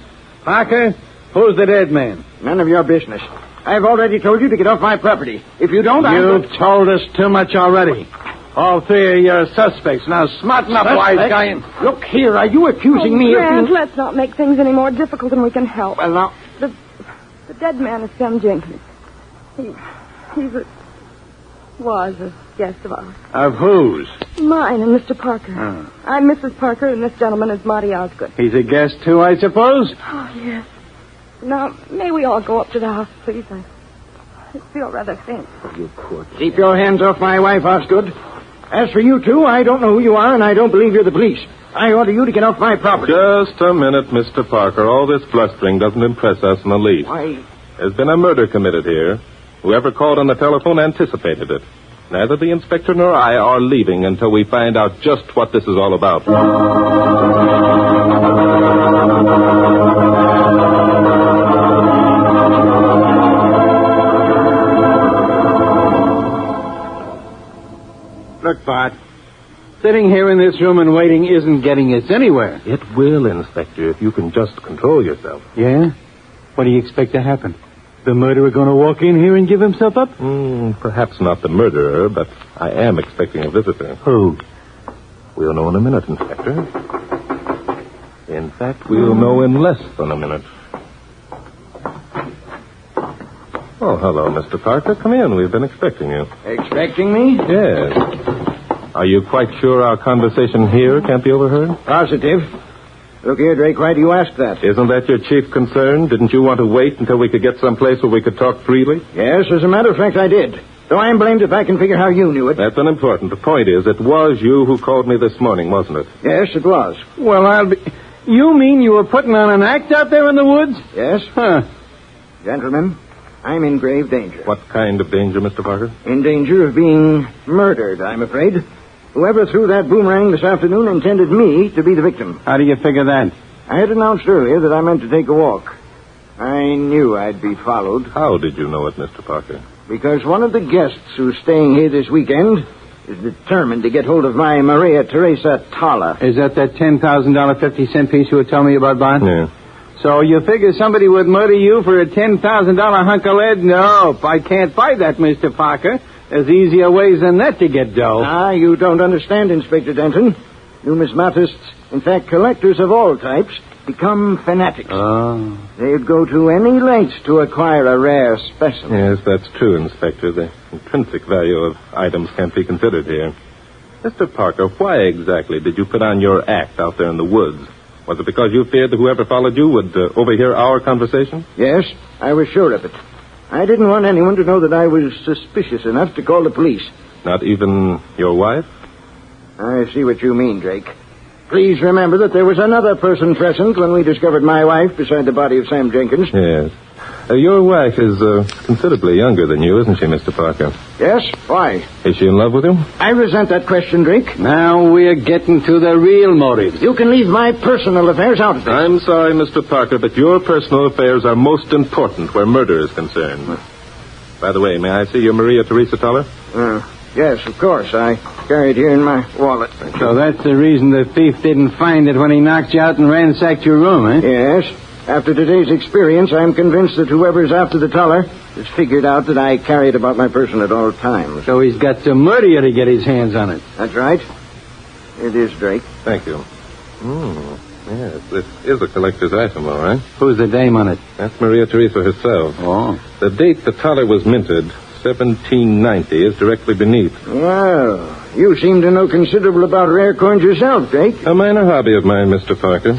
Parker, who's the dead man? None of your business. I've already told you to get off my property. If you don't, You've told us too much already. All three of your suspects. Now, smarten up, wise guy. Look here, are you accusing me Grant, of being... let's not make things any more difficult than we can help. Well, now... The dead man is Sam Jenkins. Was a guest of ours. Of whose? Mine and Mr. Parker. Oh. I'm Mrs. Parker, and this gentleman is Marty Osgood. He's a guest, too, I suppose? Oh, yes. Now, may we all go up to the house, please? I feel rather faint. You poor... Keep your hands off my wife, Osgood. As for you two, I don't know who you are, and I don't believe you're the police. I order you to get off my property. Just a minute, Mr. Parker. All this blustering doesn't impress us in the least. Why... There's been a murder committed here. Whoever called on the telephone anticipated it. Neither the inspector nor I are leaving until we find out just what this is all about. Look, Bart. Sitting here in this room and waiting isn't getting us anywhere. It will, Inspector, if you can just control yourself. Yeah? What do you expect to happen? The murderer going to walk in here and give himself up? Perhaps not the murderer, but I am expecting a visitor. Who? We'll know in a minute, Inspector. In fact, we'll know in less than a minute. Oh, hello, Mr. Parker. Come in. We've been expecting you. Expecting me? Yes. Are you quite sure our conversation here can't be overheard? Positive. Look here, Drake, why do you ask that? Isn't that your chief concern? Didn't you want to wait until we could get someplace where we could talk freely? Yes, as a matter of fact, I did. Though I'm blamed if I can figure how you knew it. That's unimportant. The point is, it was you who called me this morning, wasn't it? Yes, it was. Well, I'll be... You mean you were putting on an act out there in the woods? Yes. Huh. Gentlemen, I'm in grave danger. What kind of danger, Mr. Parker? In danger of being murdered, I'm afraid. Whoever threw that boomerang this afternoon intended me to be the victim. How do you figure that? I had announced earlier that I meant to take a walk. I knew I'd be followed. How did you know it, Mr. Parker? Because one of the guests who's staying here this weekend is determined to get hold of my Maria Teresa Tala. Is that $10,000 50-cent piece you were telling me about, Bart? Yeah. So you figure somebody would murder you for a $10,000 hunk of lead? Nope, I can't buy that, Mr. Parker. There's easier ways than that to get dough. Ah, you don't understand, Inspector Denton. Numismatists, in fact, collectors of all types, become fanatics. Oh. They'd go to any lengths to acquire a rare specimen. Yes, that's true, Inspector. The intrinsic value of items can't be considered here. Mr. Parker, why exactly did you put on your act out there in the woods? Was it because you feared that whoever followed you would overhear our conversation? Yes, I was sure of it. I didn't want anyone to know that I was suspicious enough to call the police. Not even your wife? I see what you mean, Drake. Please remember that there was another person present when we discovered my wife beside the body of Sam Jenkins. Yes. Your wife is considerably younger than you, isn't she, Mr. Parker? Yes? Why? Is she in love with you? I resent that question, Drake. Now we're getting to the real motives. You can leave my personal affairs out of this. I'm sorry, Mr. Parker, but your personal affairs are most important where murder is concerned. By the way, may I see your Maria Teresa Toller? Yes, of course. I carry it here in my wallet. So that's the reason the thief didn't find it when he knocked you out and ransacked your room, eh? Yes. After today's experience, I'm convinced that whoever's after the Toller has figured out that I carry it about my person at all times. So he's got to murder you to get his hands on it. That's right. It is, Drake. Thank you. Yes, this is a collector's item, all right. Who's the dame on it? That's Maria Teresa herself. Oh. The date the Toller was minted, 1790, is directly beneath. Well, you seem to know considerable about rare coins yourself, Drake. A minor hobby of mine, Mr. Parker.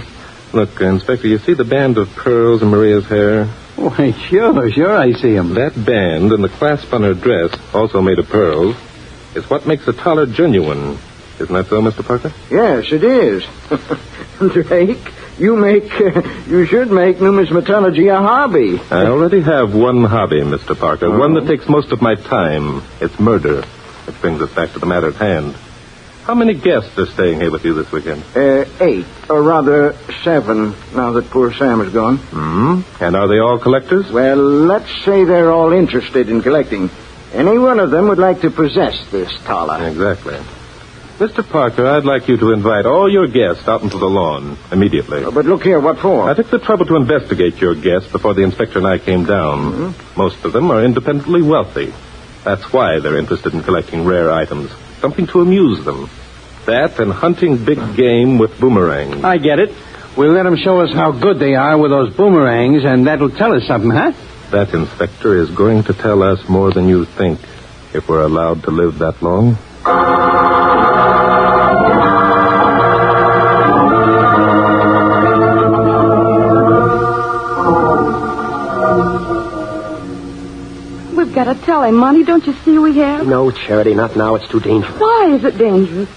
Look, Inspector, you see the band of pearls in Maria's hair? Why, sure, I see him. That band and the clasp on her dress, also made of pearls, is what makes the Toller genuine. Isn't that so, Mr. Parker? Yes, it is. Drake, you should make numismatology a hobby. I already have one hobby, Mr. Parker, one that takes most of my time. It's murder, which brings us back to the matter at hand. How many guests are staying here with you this weekend? 8, or rather 7, now that poor Sam is gone. And are they all collectors? Well, let's say they're all interested in collecting. Any one of them would like to possess this Toller. Exactly. Mr. Parker, I'd like you to invite all your guests out into the lawn immediately. But look here, what for? I took the trouble to investigate your guests before the inspector and I came down. Most of them are independently wealthy. That's why they're interested in collecting rare items. Something to amuse them. That and hunting big game with boomerangs. I get it. We'll let them show us how good they are with those boomerangs, and that'll tell us something, huh? That, Inspector, is going to tell us more than you think, if we're allowed to live that long. We've got to tell him, Monty. Don't you see we have? No, Charity, not now. It's too dangerous. Why is it dangerous?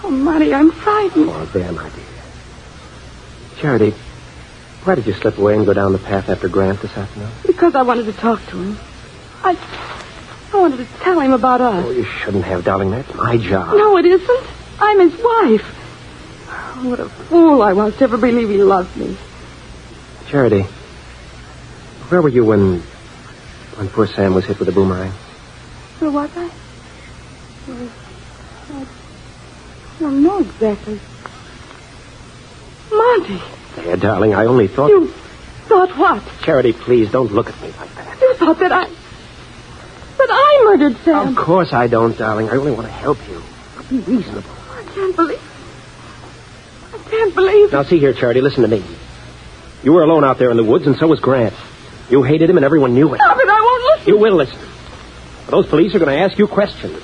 Oh, Monty, I'm frightened. Oh, there, my dear. Charity, why did you slip away and go down the path after Grant this afternoon? Because I wanted to talk to him. I wanted to tell him about us. Oh, you shouldn't have, darling. That's my job. No, it isn't. I'm his wife. Oh, what a fool I was to ever believe he loved me. Charity, where were you when poor Sam was hit with a boomerang? Where was I? I don't know exactly. Monty. There, darling, I only thought... You thought what? Charity, please, don't look at me like that. You thought that I murdered Sam. Of course I don't, darling. I only want to help you. Be reasonable. I can't believe... Now, see here, Charity, listen to me. You were alone out there in the woods, and so was Grant. You hated him, and everyone knew it. No, but I won't listen. You will listen. Those police are going to ask you questions.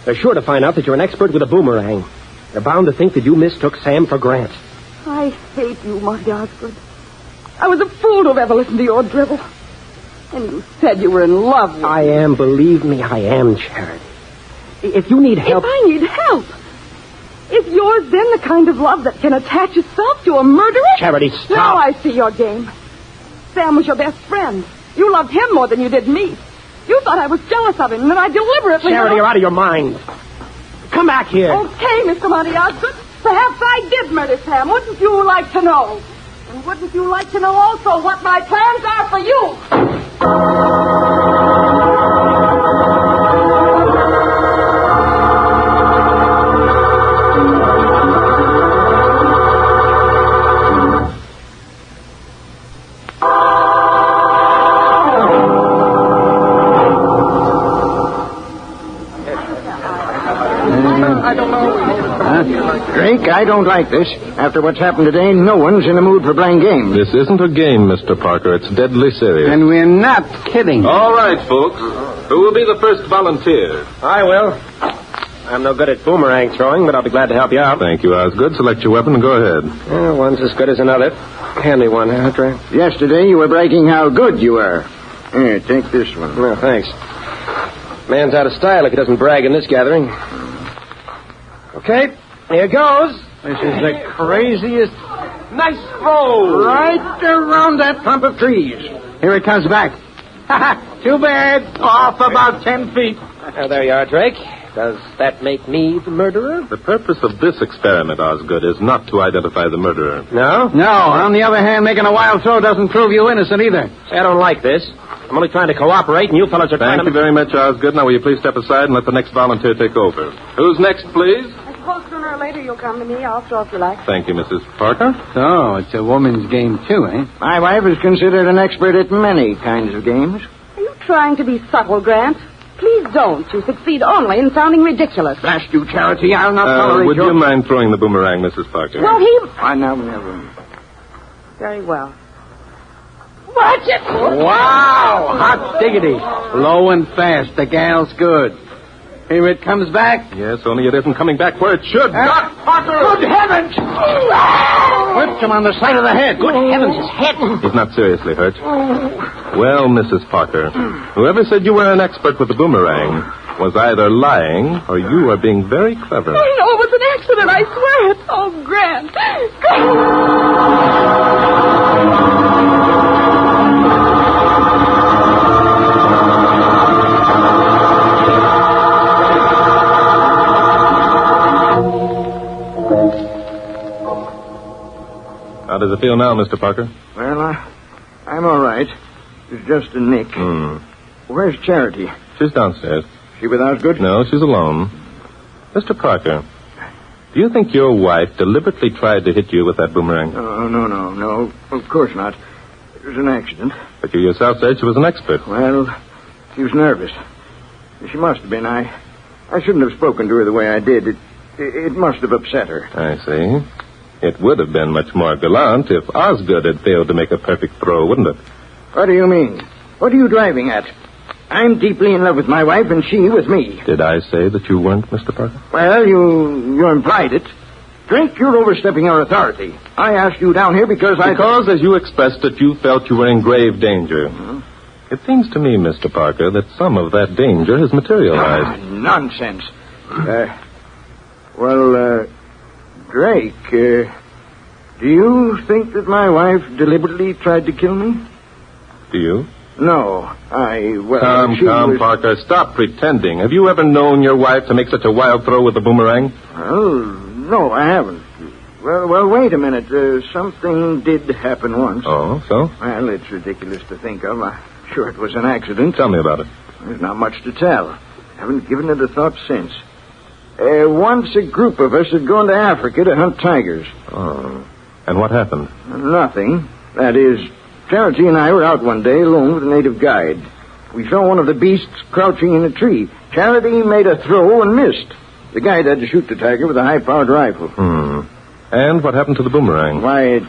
They're sure to find out that you're an expert with a boomerang. They're bound to think that you mistook Sam for Grant. I hate you, Monty Osgood. I was a fool to have ever listened to your drivel. And you said you were in love with me. I am, believe me, I am, Charity. If you need help... If I need help? Is yours then the kind of love that can attach itself to a murderer? Charity, stop. Now I see your game. Sam was your best friend. You loved him more than you did me. You thought I was jealous of him, and I deliberately... Charity, you're out of your mind. Come back here. Okay, Mr. Monty Osgood. Perhaps I did murder Sam. Wouldn't you like to know? And wouldn't you like to know also what my plans are for you? Drake, I don't like this. After what's happened today, no one's in the mood for playing games. This isn't a game, Mr. Parker. It's deadly serious. And we're not kidding. All right, folks. Who will be the first volunteer? I will. I'm no good at boomerang throwing, but I'll be glad to help you out. Thank you, Osgood. Select your weapon and go ahead. One's as good as another. Hand me one, Trey. Yesterday, you were bragging how good you were. Here, take this one. No, thanks. Man's out of style if he doesn't brag in this gathering. Okay, here goes. This is the craziest... Nice throw! Right around that clump of trees. Here it comes back. Too bad. Off about 10 feet. There you are, Drake. Does that make me the murderer? The purpose of this experiment, Osgood, is not to identify the murderer. No? No. On the other hand, making a wild throw doesn't prove you innocent either. Say, I don't like this. I'm only trying to cooperate, and you fellas are trying Thank you very much, Osgood. Now, will you please step aside and let the next volunteer take over? Who's next, please? I suppose sooner or later you'll come to me. I'll throw if you like. Thank you, Mrs. Parker. So, it's a woman's game, too, eh? My wife is considered an expert at many kinds of games. Are you trying to be subtle, Grant? Please don't. You succeed only in sounding ridiculous. Blast you, Charity. I'll not tolerate Would your... you mind throwing the boomerang, Mrs. Parker? Well, he... I now never... Very well. Watch it! Wow! Hot diggity. Low and fast. The gal's good. Here it comes back. Yes, only it isn't coming back where it should. Parker! Good heavens! Whipped him on the side of the head. Good heavens, his head. He's not seriously hurt. Well, Mrs. Parker, whoever said you were an expert with the boomerang was either lying or you are being very clever. Oh, no, it was an accident, I swear it. Oh, Grant. How does it feel now, Mr. Parker? Well, I'm all right. It's just a nick. Where's Charity? She's downstairs. She with Osgood? No, she's alone. Mr. Parker, do you think your wife deliberately tried to hit you with that boomerang? No. Of course not. It was an accident. But you yourself said she was an expert. Well, she was nervous. She must have been. I shouldn't have spoken to her the way I did. It must have upset her. I see. It would have been much more gallant if Osgood had failed to make a perfect throw, wouldn't it? What do you mean? What are you driving at? I'm deeply in love with my wife, and she with me. Did I say that you weren't, Mr. Parker? Well, you implied it. Drake, you're overstepping your authority. I asked you down here because Because, as you expressed it, you felt you were in grave danger. It seems to me, Mr. Parker, that some of that danger has materialized. Nonsense. Drake, do you think that my wife deliberately tried to kill me? Do you? No. Come, Parker. Stop pretending. Have you ever known your wife to make such a wild throw with the boomerang? Well, no, I haven't. Well, wait a minute. Something did happen once. Oh, so? Well, it's ridiculous to think of. I'm sure it was an accident. Tell me about it. There's not much to tell. Haven't given it a thought since. Once a group of us had gone to Africa to hunt tigers. Oh. And what happened? Nothing. That is, Charity and I were out one day alone with a native guide. We saw one of the beasts crouching in a tree. Charity made a throw and missed. The guide had to shoot the tiger with a high-powered rifle. And what happened to the boomerang? Why,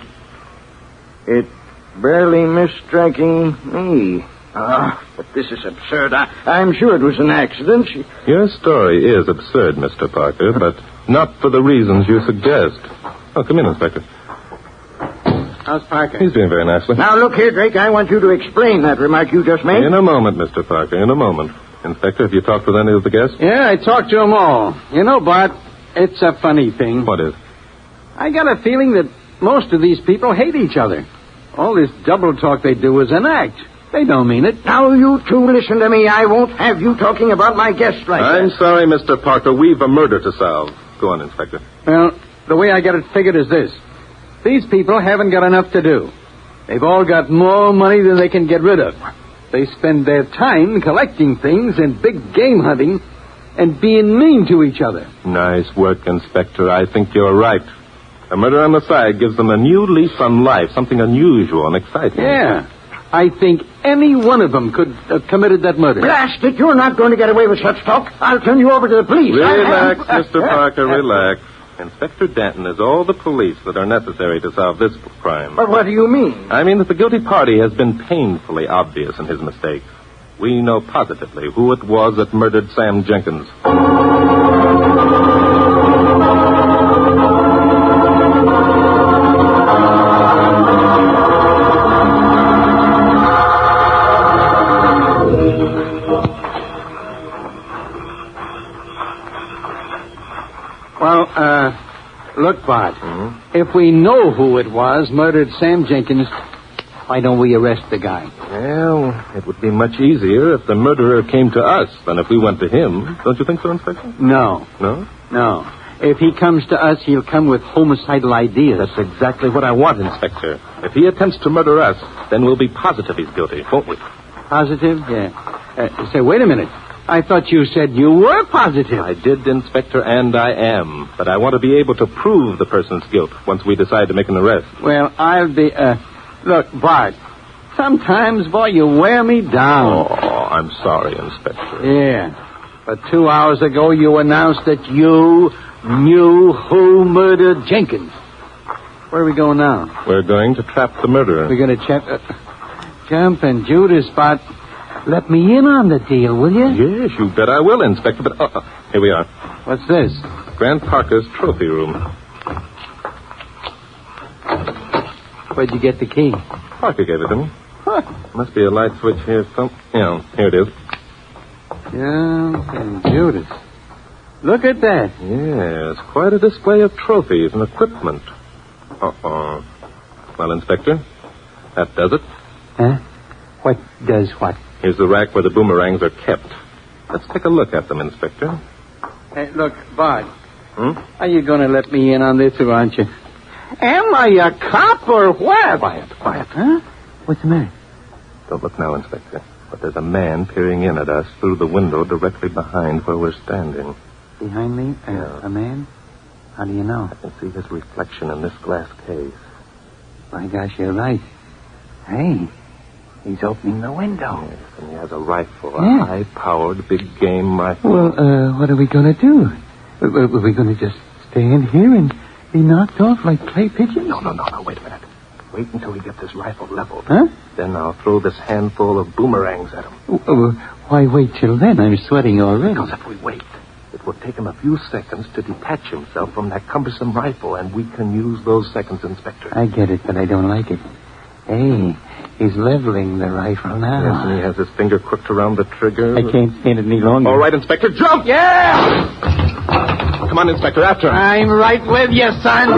it barely missed striking me. But this is absurd. I'm sure it was an accident. Your story is absurd, Mr. Parker, but not for the reasons you suggest. Oh, come in, Inspector. How's Parker? He's doing very nicely. Now, look here, Drake. I want you to explain that remark you just made. In a moment, Mr. Parker, in a moment. Inspector, have you talked with any of the guests? Yeah, I talked to them all. You know, Bart, it's a funny thing. What is? I got a feeling that most of these people hate each other. All this double talk they do is an act. They don't mean it. Now, you two, listen to me. I won't have you talking about my guests like that. I'm sorry, Mr. Parker. We've a murder to solve. Go on, Inspector. Well, the way I got it figured is this. These people haven't got enough to do. They've all got more money than they can get rid of. They spend their time collecting things and big game hunting and being mean to each other. Nice work, Inspector. I think you're right. A murder on the side gives them a new lease on life, something unusual and exciting. Yeah. I think any one of them could have committed that murder. Blast it, you're not going to get away with such talk. I'll turn you over to the police. Relax, Mr. Parker, relax. Inspector Danton is all the police that are necessary to solve this crime. But what do you mean? I mean that the guilty party has been painfully obvious in his mistake. We know positively who it was that murdered Sam Jenkins. Look, Bart, if we know who it was murdered Sam Jenkins, why don't we arrest the guy? Well, it would be much easier if the murderer came to us than if we went to him. Don't you think so, Inspector? No. No? No. If he comes to us, he'll come with homicidal ideas. That's exactly what I want, Inspector. If he attempts to murder us, then we'll be positive he's guilty, won't we? Positive? Yeah. Say, wait a minute. I thought you said you were positive. I did, Inspector, and I am. But I want to be able to prove the person's guilt once we decide to make an arrest. Well, I'll be, Look, Bart, sometimes, boy, you wear me down. Oh, I'm sorry, Inspector. Yeah. But 2 hours ago, you announced that you knew who murdered Jenkins. Where are we going now? We're going to trap the murderer. We're going to trap... Jumpin' Judas, Bart. Let me in on the deal, will you? Yes, you bet I will, Inspector, but... here we are. What's this? Grant Parker's trophy room. Where'd you get the key? Parker gave it to me. Huh. Must be a light switch here. Yeah, here it is. Jumpin' Judas. Look at that. Yes, quite a display of trophies and equipment. Uh-oh. Well, Inspector, that does it. Huh? What does what? Here's the rack where the boomerangs are kept. Let's take a look at them, Inspector. Hey, look, Bart. Are you going to let me in on this, or aren't you? Am I a cop or what? Quiet. Huh? What's the matter? Don't look now, Inspector. But there's a man peering in at us through the window directly behind where we're standing. Behind me? Yeah. A man? How do you know? I can see his reflection in this glass case. My gosh, you're right. Hey, he's opening the window. Yes, and he has a rifle, Yeah. a high-powered, big-game rifle. Well, what are we going to do? Are we going to just stay in here and be knocked off like clay pigeons? No, wait a minute. Wait until he gets his rifle leveled. Huh? Then I'll throw this handful of boomerangs at him. Why wait till then? I'm sweating already. Because if we wait, it will take him a few seconds to detach himself from that cumbersome rifle, and we can use those seconds, Inspector. I get it, but I don't like it. Hey, he's leveling the rifle now. Yes, and he has his finger crooked around the trigger. I can't stand it any longer. All right, Inspector, jump! Yeah! Come on, Inspector, after him. I'm right with you, son.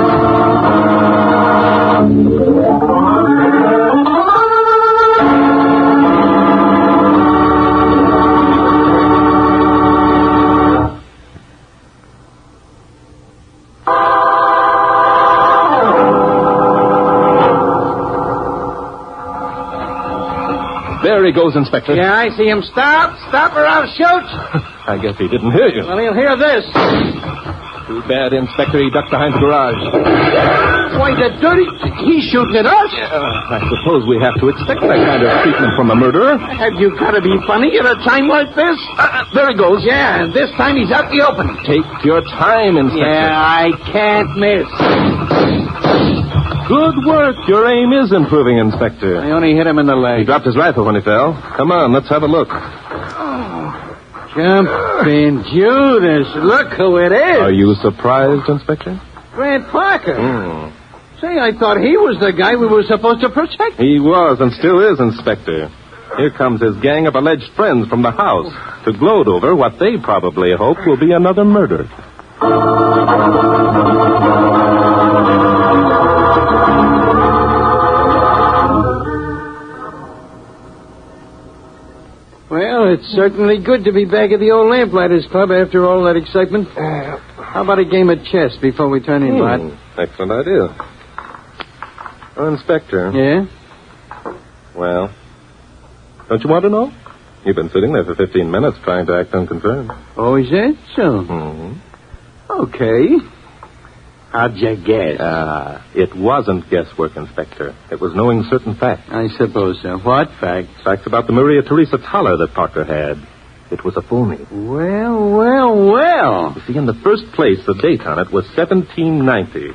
There he goes, Inspector. Yeah, I see him. Stop or I'll shoot. I guess he didn't hear you. Well, he'll hear this. Too bad, Inspector. He ducked behind the garage. Why, the dirty... He's shooting at us. I suppose we have to expect that kind of treatment from a murderer. Have you got to be funny at a time like this? There he goes. Yeah, and this time he's out in the open. Take your time, Inspector. Yeah, I can't miss. Good work. Your aim is improving, Inspector. I only hit him in the leg. He dropped his rifle when he fell. Come on, let's have a look. Jumpin' Judas. Look who it is. Are you surprised, Inspector? Grant Parker. Say, I thought he was the guy we were supposed to protect. He was and still is, Inspector. Here comes his gang of alleged friends from the house to gloat over what they probably hope will be another murder. Well, it's certainly good to be back at the old Lamplighters Club after all that excitement. How about a game of chess before we turn in, Bart? Excellent idea. Oh, Inspector. Yeah? Well, don't you want to know? You've been sitting there for 15 minutes trying to act unconcerned. Oh, is that so? Mm-hmm. Okay. How'd you guess? It wasn't guesswork, Inspector. It was knowing certain facts. I suppose so. What facts? Facts about the Maria Teresa Thaler that Parker had. It was a phony. Well. You see, in the first place, the date on it was 1790.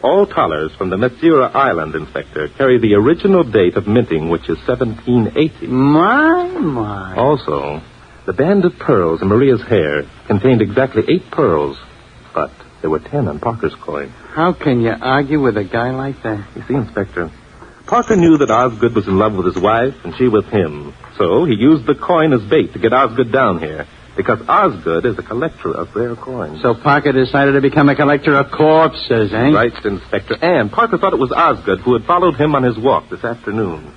All Thalers from the Madeira Island, Inspector, carry the original date of minting, which is 1780. My. Also, the band of pearls in Maria's hair contained exactly 8 pearls, but there were 10 on Parker's coin. How can you argue with a guy like that? You see, Inspector, Parker knew that Osgood was in love with his wife and she with him. So he used the coin as bait to get Osgood down here. Because Osgood is a collector of rare coins. So Parker decided to become a collector of corpses, eh? Right, Inspector. And Parker thought it was Osgood who had followed him on his walk this afternoon.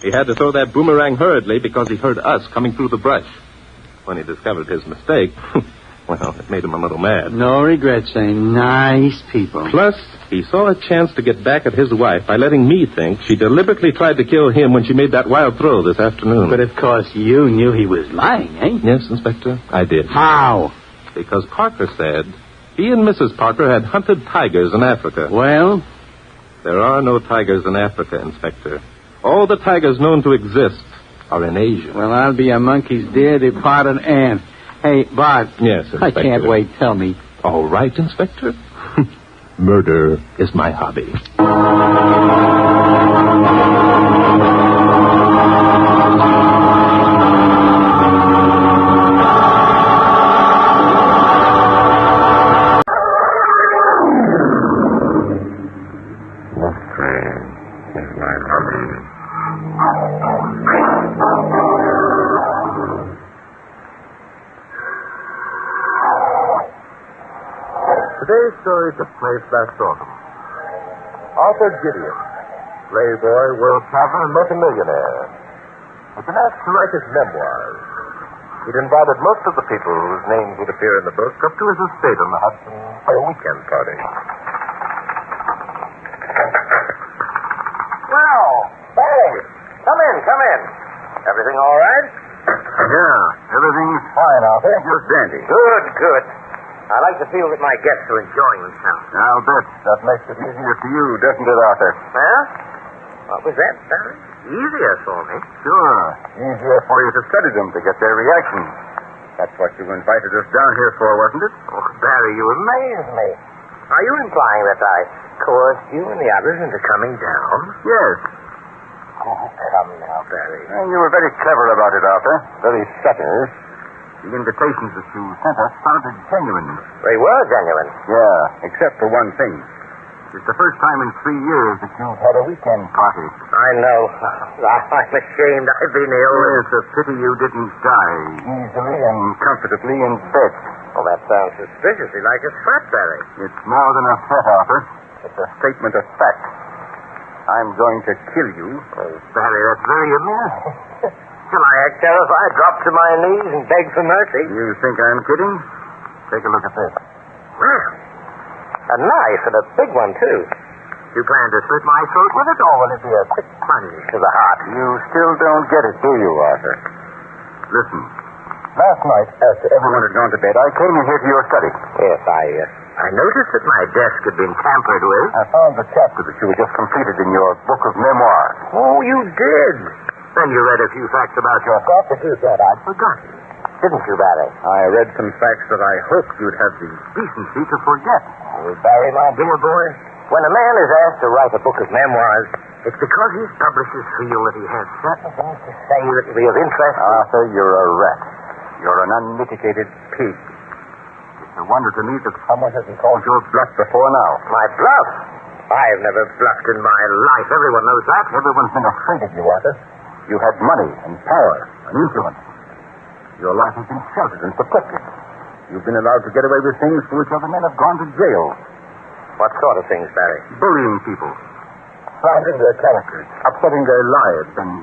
He had to throw that boomerang hurriedly because he heard us coming through the brush. When he discovered his mistake, well, it made him a little mad. No regrets, eh? Nice people. Plus, he saw a chance to get back at his wife by letting me think she deliberately tried to kill him when she made that wild throw this afternoon. But, of course, you knew he was lying, eh? Yes, Inspector, I did. How? Because Parker said he and Mrs. Parker had hunted tigers in Africa. Well? There are no tigers in Africa, Inspector. All the tigers known to exist are in Asia. Well, I'll be a monkey's dear departed aunt. Hey, Bart. Yes, Inspector. I can't wait. Tell me. All right, Inspector. Murder is my hobby. Today's story took place last autumn. Author Gideon, playboy, world traveler, and multimillionaire, had been asked to write his memoirs. He'd invited most of the people whose names would appear in the book up to his estate on the Hudson for a weekend party. Well, hey, come in. Everything all right? Yeah, everything's fine out there. Just dandy. Good. I like to feel that my guests are enjoying themselves. I'll bet. That makes it easier for you, doesn't it, Arthur? Huh? What was that, Barry? Easier for me. Sure. Easier for you to study them, to get their reactions. That's what you invited us down here for, wasn't it? Oh, Barry, you amaze me. Are you implying that I coerced you and the others into coming down? Yes. Oh, come now, Barry. And you were very clever about it, Arthur. Very subtle. The invitations that you sent us sounded genuine. They were genuine. Yeah, except for one thing. It's the first time in 3 years that you've had a weekend party. I know. I'm ashamed I've been ill. It's a pity you didn't die easily and comfortably in bed. Well, that sounds suspiciously like a threat, Barry. It's more than a threat, Arthur. It's a statement of fact. I'm going to kill you. Oh, Barry, that's very amusing. Shall I act terrified, drop to my knees, and beg for mercy? You think I'm kidding? Take a look at this. Well, a knife, and a big one, too. You plan to slit my throat with it, or will it be a quick plunge to the heart? You still don't get it, do you, Arthur? Listen. Last night, after everyone had gone to bed, I came in here to your study. Yes, I noticed that my desk had been tampered with. I found the chapter that you had just completed in your book of memoirs. Oh, you did? Then you read a few facts about yourself that you thought I'd forgotten. Didn't you, Barry? I read some facts that I hoped you'd have the decency to forget. Oh, Barry, my dear boy, when a man is asked to write a book of memoirs, it's because his publishers feel that he has certain things to say that will be of interest. Arthur, you're a rat. You're an unmitigated pig. It's a wonder to me that someone hasn't called your bluff before now. My bluff? I've never bluffed in my life. Everyone knows that. Everyone's been afraid of you, Arthur. You had money and power and influence. Your life has been sheltered and protected. You've been allowed to get away with things for which other men have gone to jail. What sort of things, Barry? Bullying people. Slandering their characters. Upsetting their lives and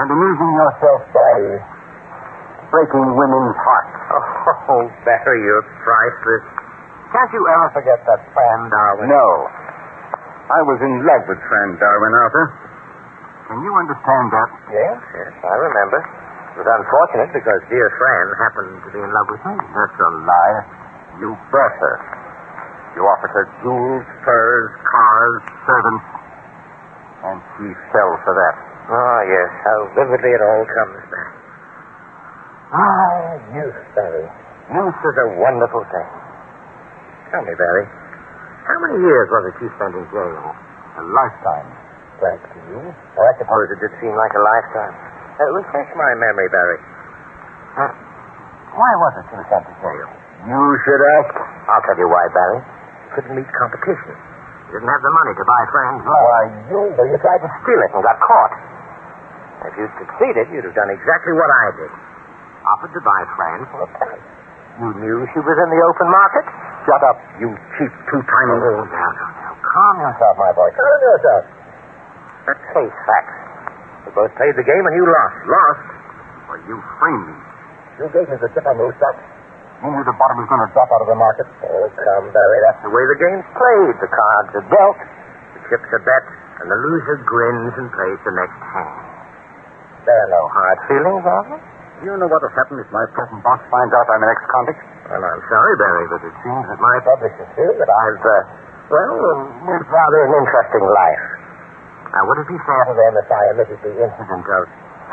amusing yourself by breaking women's hearts. Oh, Barry, you're priceless. Can't you ever forget that Fran Darwin? No. I was in love with Fran Darwin, Arthur. Can you understand that? Yes, I remember. It was unfortunate because dear Fran happened to be in love with me. That's a lie. You bought her. You offered her jewels, furs, cars, servants, and she fell for that. Oh, yes, how vividly it all comes back. Youth, Barry. Youth is a wonderful thing. Tell me, Barry, how many years was it you spent in jail? A lifetime. Thanks to you. Oh, I suppose it did seem like a lifetime. Refresh my memory, Barry. Why was it you were sent to jail? You should ask. I'll tell you why, Barry. You couldn't meet competition. You didn't have the money to buy Fran's life. Why, you tried to steal it and got caught. If you'd succeeded, you'd have done exactly what I did. offered to buy Fran for a price. You knew she was in the open market? Shut up, you cheap two-timing... Oh, now. Calm yourself, my boy. Calm yourself. Let's face facts. We both played the game and you lost. Lost? Well, you framed me. You gave me the tip on those stocks. You knew the bottom was going to drop out of the market. Oh, come, Barry. That's the way the game's played. The cards are dealt. The chips are bet. And the loser grins and plays the next hand. There are no hard feelings, Arthur? You know what will happen if my present boss finds out I'm an ex-convict? Well, I'm sorry, Barry, but it seems that my publishers feel that I've, lived rather an interesting life. Now, would it be fair to them if I omitted the incident of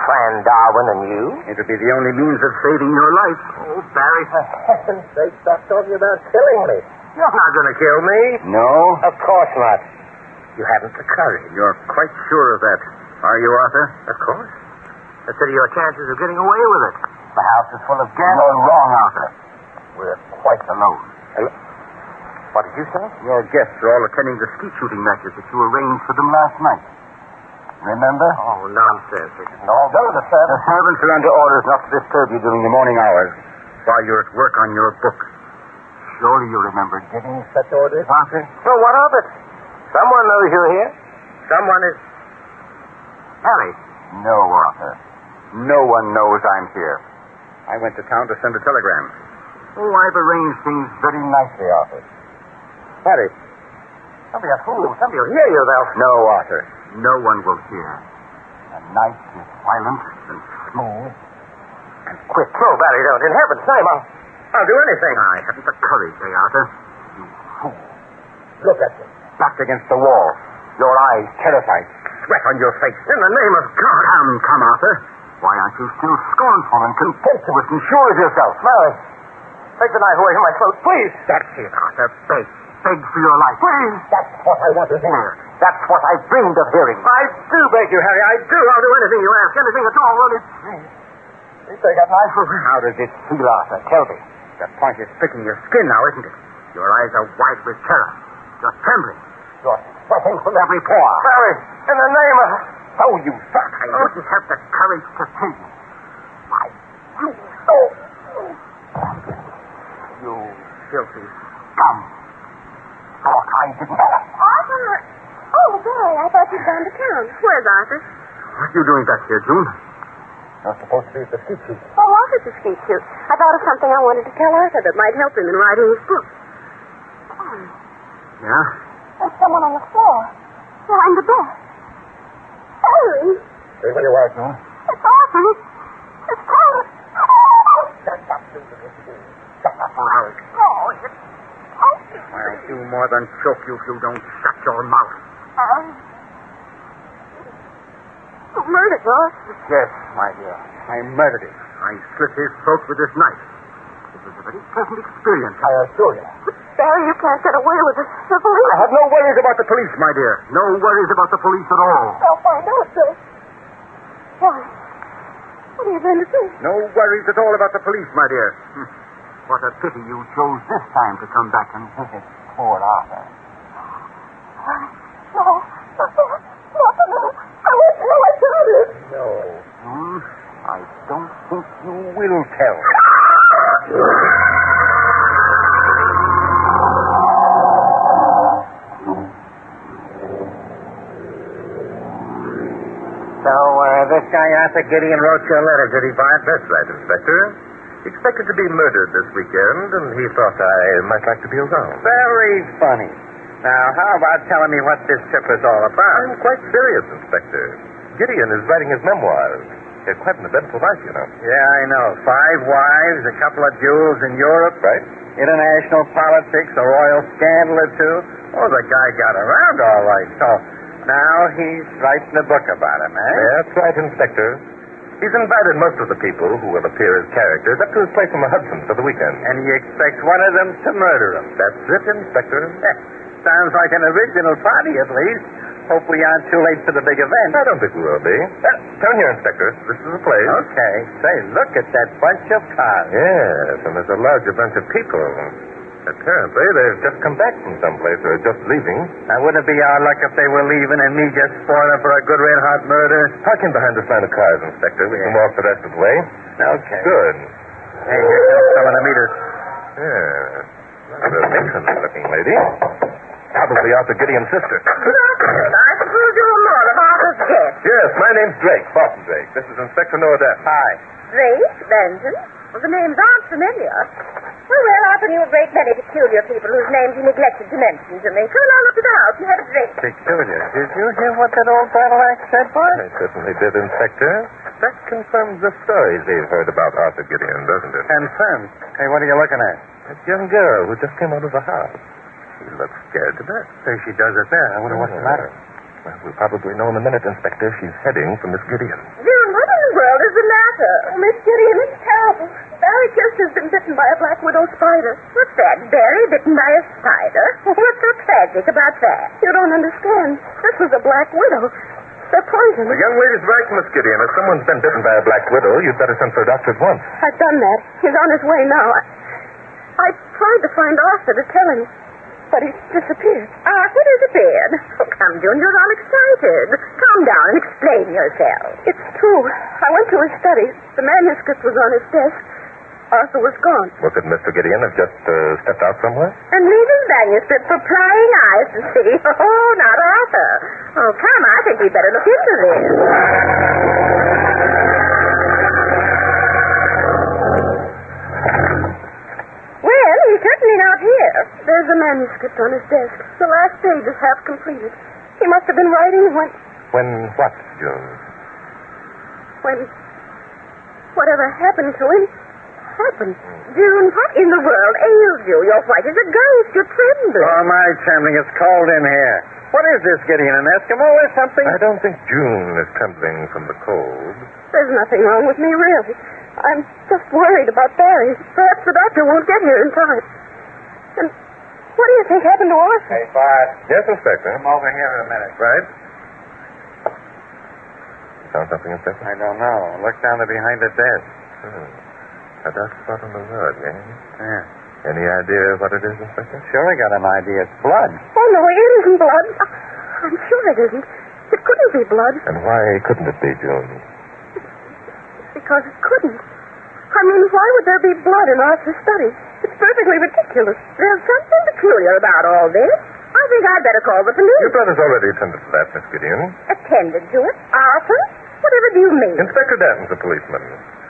Fran Darwin and you? It would be the only means of saving your life. Oh, Barry, for heaven's sake, stop talking about killing me. You're not going to kill me. No? Of course not. You haven't the courage. You're quite sure of that, are you, Arthur? Of course. Consider your chances of getting away with it. The house is full of gas. You're wrong, Arthur. We're quite alone. What did you say? Your guests are all attending the skeet shooting matches that you arranged for them last night. Remember? Oh, nonsense. It isn't all done. The servants are under orders not to disturb you during the morning hours while you're at work on your book. Surely you remember giving such orders, Arthur? Well, what of it? Someone knows you're here. Someone is... Harry. No, Arthur. No one knows I'm here. I went to town to send a telegram. Oh, I've arranged things very nicely, Arthur. Harry. Don't be a fool. Somebody will hear you, though. No, Arthur. No one will hear. The night is silent and smooth and quick. No, Barry, don't. In heaven's name, I'll do anything. I haven't the courage, Arthur. You fool. Look at me. Backed against the wall. Your eyes terrified. Sweat on your face. In the name of God. Come, Arthur. Why aren't you still scornful and contemptuous and sure of yourself? Mary, take the knife away from my throat, please. That's it, Arthur. Beg. Beg for your life. Please. That's what I want to hear. That's what I've dreamed of hearing. I do beg you, Harry. I do. I'll do anything you ask. Anything at all. Will it? Please take that knife from me. How does it feel, Arthur? Tell me. The point is pricking your skin now, isn't it? Your eyes are wide with terror. You're trembling. You're sweating from every pore. Harry, in the name of... So you thought I wouldn't have the courage to kill you. Why, you... Oh. You filthy scum. Thought I didn't... Arthur! Oh, Barry, I thought you'd gone to town. Where's Arthur? What are you doing back here, June? You're supposed to be at the skeet shoot. Oh, Arthur's a skeet shoot. I thought of something I wanted to tell Arthur that might help him in writing his book. Yeah? There's someone on the floor. Behind the bed. Harry! Stay where you are, June. It's Arthur. It's Kramer. Shut up, Susan. Shut up, Harry. Oh, it's... I'll do more than choke you if you don't shut your mouth. You murdered Arthur. Yes, my dear. I murdered him. I slit his throat with this knife. It was a very pleasant experience, I assure you. Barry, you can't get away with this. The police... I have no worries about the police, my dear. No worries about the police at all. They'll find out, Bill. Why? What are you going to do? No worries at all about the police, my dear. What a pity you chose this time to come back and visit poor Arthur. No. I want to know what you did. No. I don't think you will tell. So, this guy Arthur Gideon wrote your letter, did he, Bart? That's right, Inspector. He expected to be murdered this weekend, and he thought I might like to be around. Very funny. Now, how about telling me what this trip is all about? I'm quite serious, Inspector. Gideon is writing his memoirs. It's quite an eventful life, you know. Yeah, I know. 5 wives, a couple of jewels in Europe. Right. International politics, a royal scandal or two. Oh, the guy got around all right. So, now he's writing a book about him, eh? That's right, Inspector. He's invited most of the people who will appear as characters up to his place on the Hudson for the weekend. And he expects one of them to murder him. That's it, Inspector. Sounds like an original party, at least. Hope we aren't too late for the big event. I don't think we will be. Come here, Inspector. This is the place. Okay. Say, look at that bunch of cars. Yes, and there's a larger bunch of people. Apparently, they've just come back from someplace or are just leaving. Now, wouldn't it be our luck if they were leaving and me just spoiling for a good red-hot murder? Park in behind this line of cars, Inspector. We can walk the rest of the way. Okay. Good. Hey, here comes someone to meet us. Yeah. Rather matron-looking lady. Probably Arthur Gideon's sister. Good afternoon. I suppose you're more of Arthur's guest. Yes, my name's Drake, Boston Drake. This is Inspector Noadat. Hi. Drake? Benton? Well, the names aren't familiar. Well, Arthur knew a great many peculiar people whose names he neglected to mention to me. Come along up to the house and have a drink. Peculiar. Did you hear what that old battle axe said, boy? I certainly did, Inspector. That confirms the stories they've heard about Arthur Gideon, doesn't it? Confirmed. Hey, what are you looking at? That young girl who just came out of the house. She looks scared to death. Say she does it there. I wonder what's the matter. Well, we'll probably know in a minute, Inspector. She's heading for Miss Gideon. June, what in the world is the matter? Oh, Miss Gideon, it's terrible. Barry Kirster's been bitten by a black widow spider. What's that? Barry bitten by a spider? What's so tragic about that? You don't understand. This was a black widow. They're poisonous. The young lady's right, Miss Gideon. If someone's been bitten by a black widow, you'd better send for a doctor at once. I've done that. He's on his way now. I tried to find Arthur to tell him, but he's disappeared. Arthur disappeared? Oh, come, June, you're all excited. Calm down and explain yourself. It's true. I went to his study. The manuscript was on his desk. Arthur was gone. Well, could Mr. Gideon have just stepped out somewhere? And leave his manuscript for prying eyes to see. Oh, not Arthur. Oh, come, I think we'd better look into this. Well, he's certainly not here. There's the manuscript on his desk. The last page is half completed. He must have been writing when... When what, June? When... whatever happened to him... happened. June, what in the world ails you? You're white as a ghost. You're trembling. Oh, my trembling. It's cold in here. What is this, Gideon? An Eskimo or something? I don't think June is trembling from the cold. There's nothing wrong with me, really. I'm just worried about Barry. Perhaps the doctor won't get here in time. And what do you think happened to Arthur? Hey, Bart. Yes, Inspector. Come over here a minute. Right. You found something, Inspector? I don't know. Look down there behind the desk. A dark spot on the rug, eh? Yeah. Any idea what it is, Inspector? Sure, I got an idea. It's blood. Oh, no, it isn't blood. I'm sure it isn't. It couldn't be blood. And why couldn't it be, June? Because it couldn't. I mean, why would there be blood in Arthur's study? It's perfectly ridiculous. There's something peculiar about all this. I think I'd better call the police. Your brother's already attended to that, Miss Gideon. Attended to it? Arthur? Whatever do you mean? Inspector Danton's a policeman.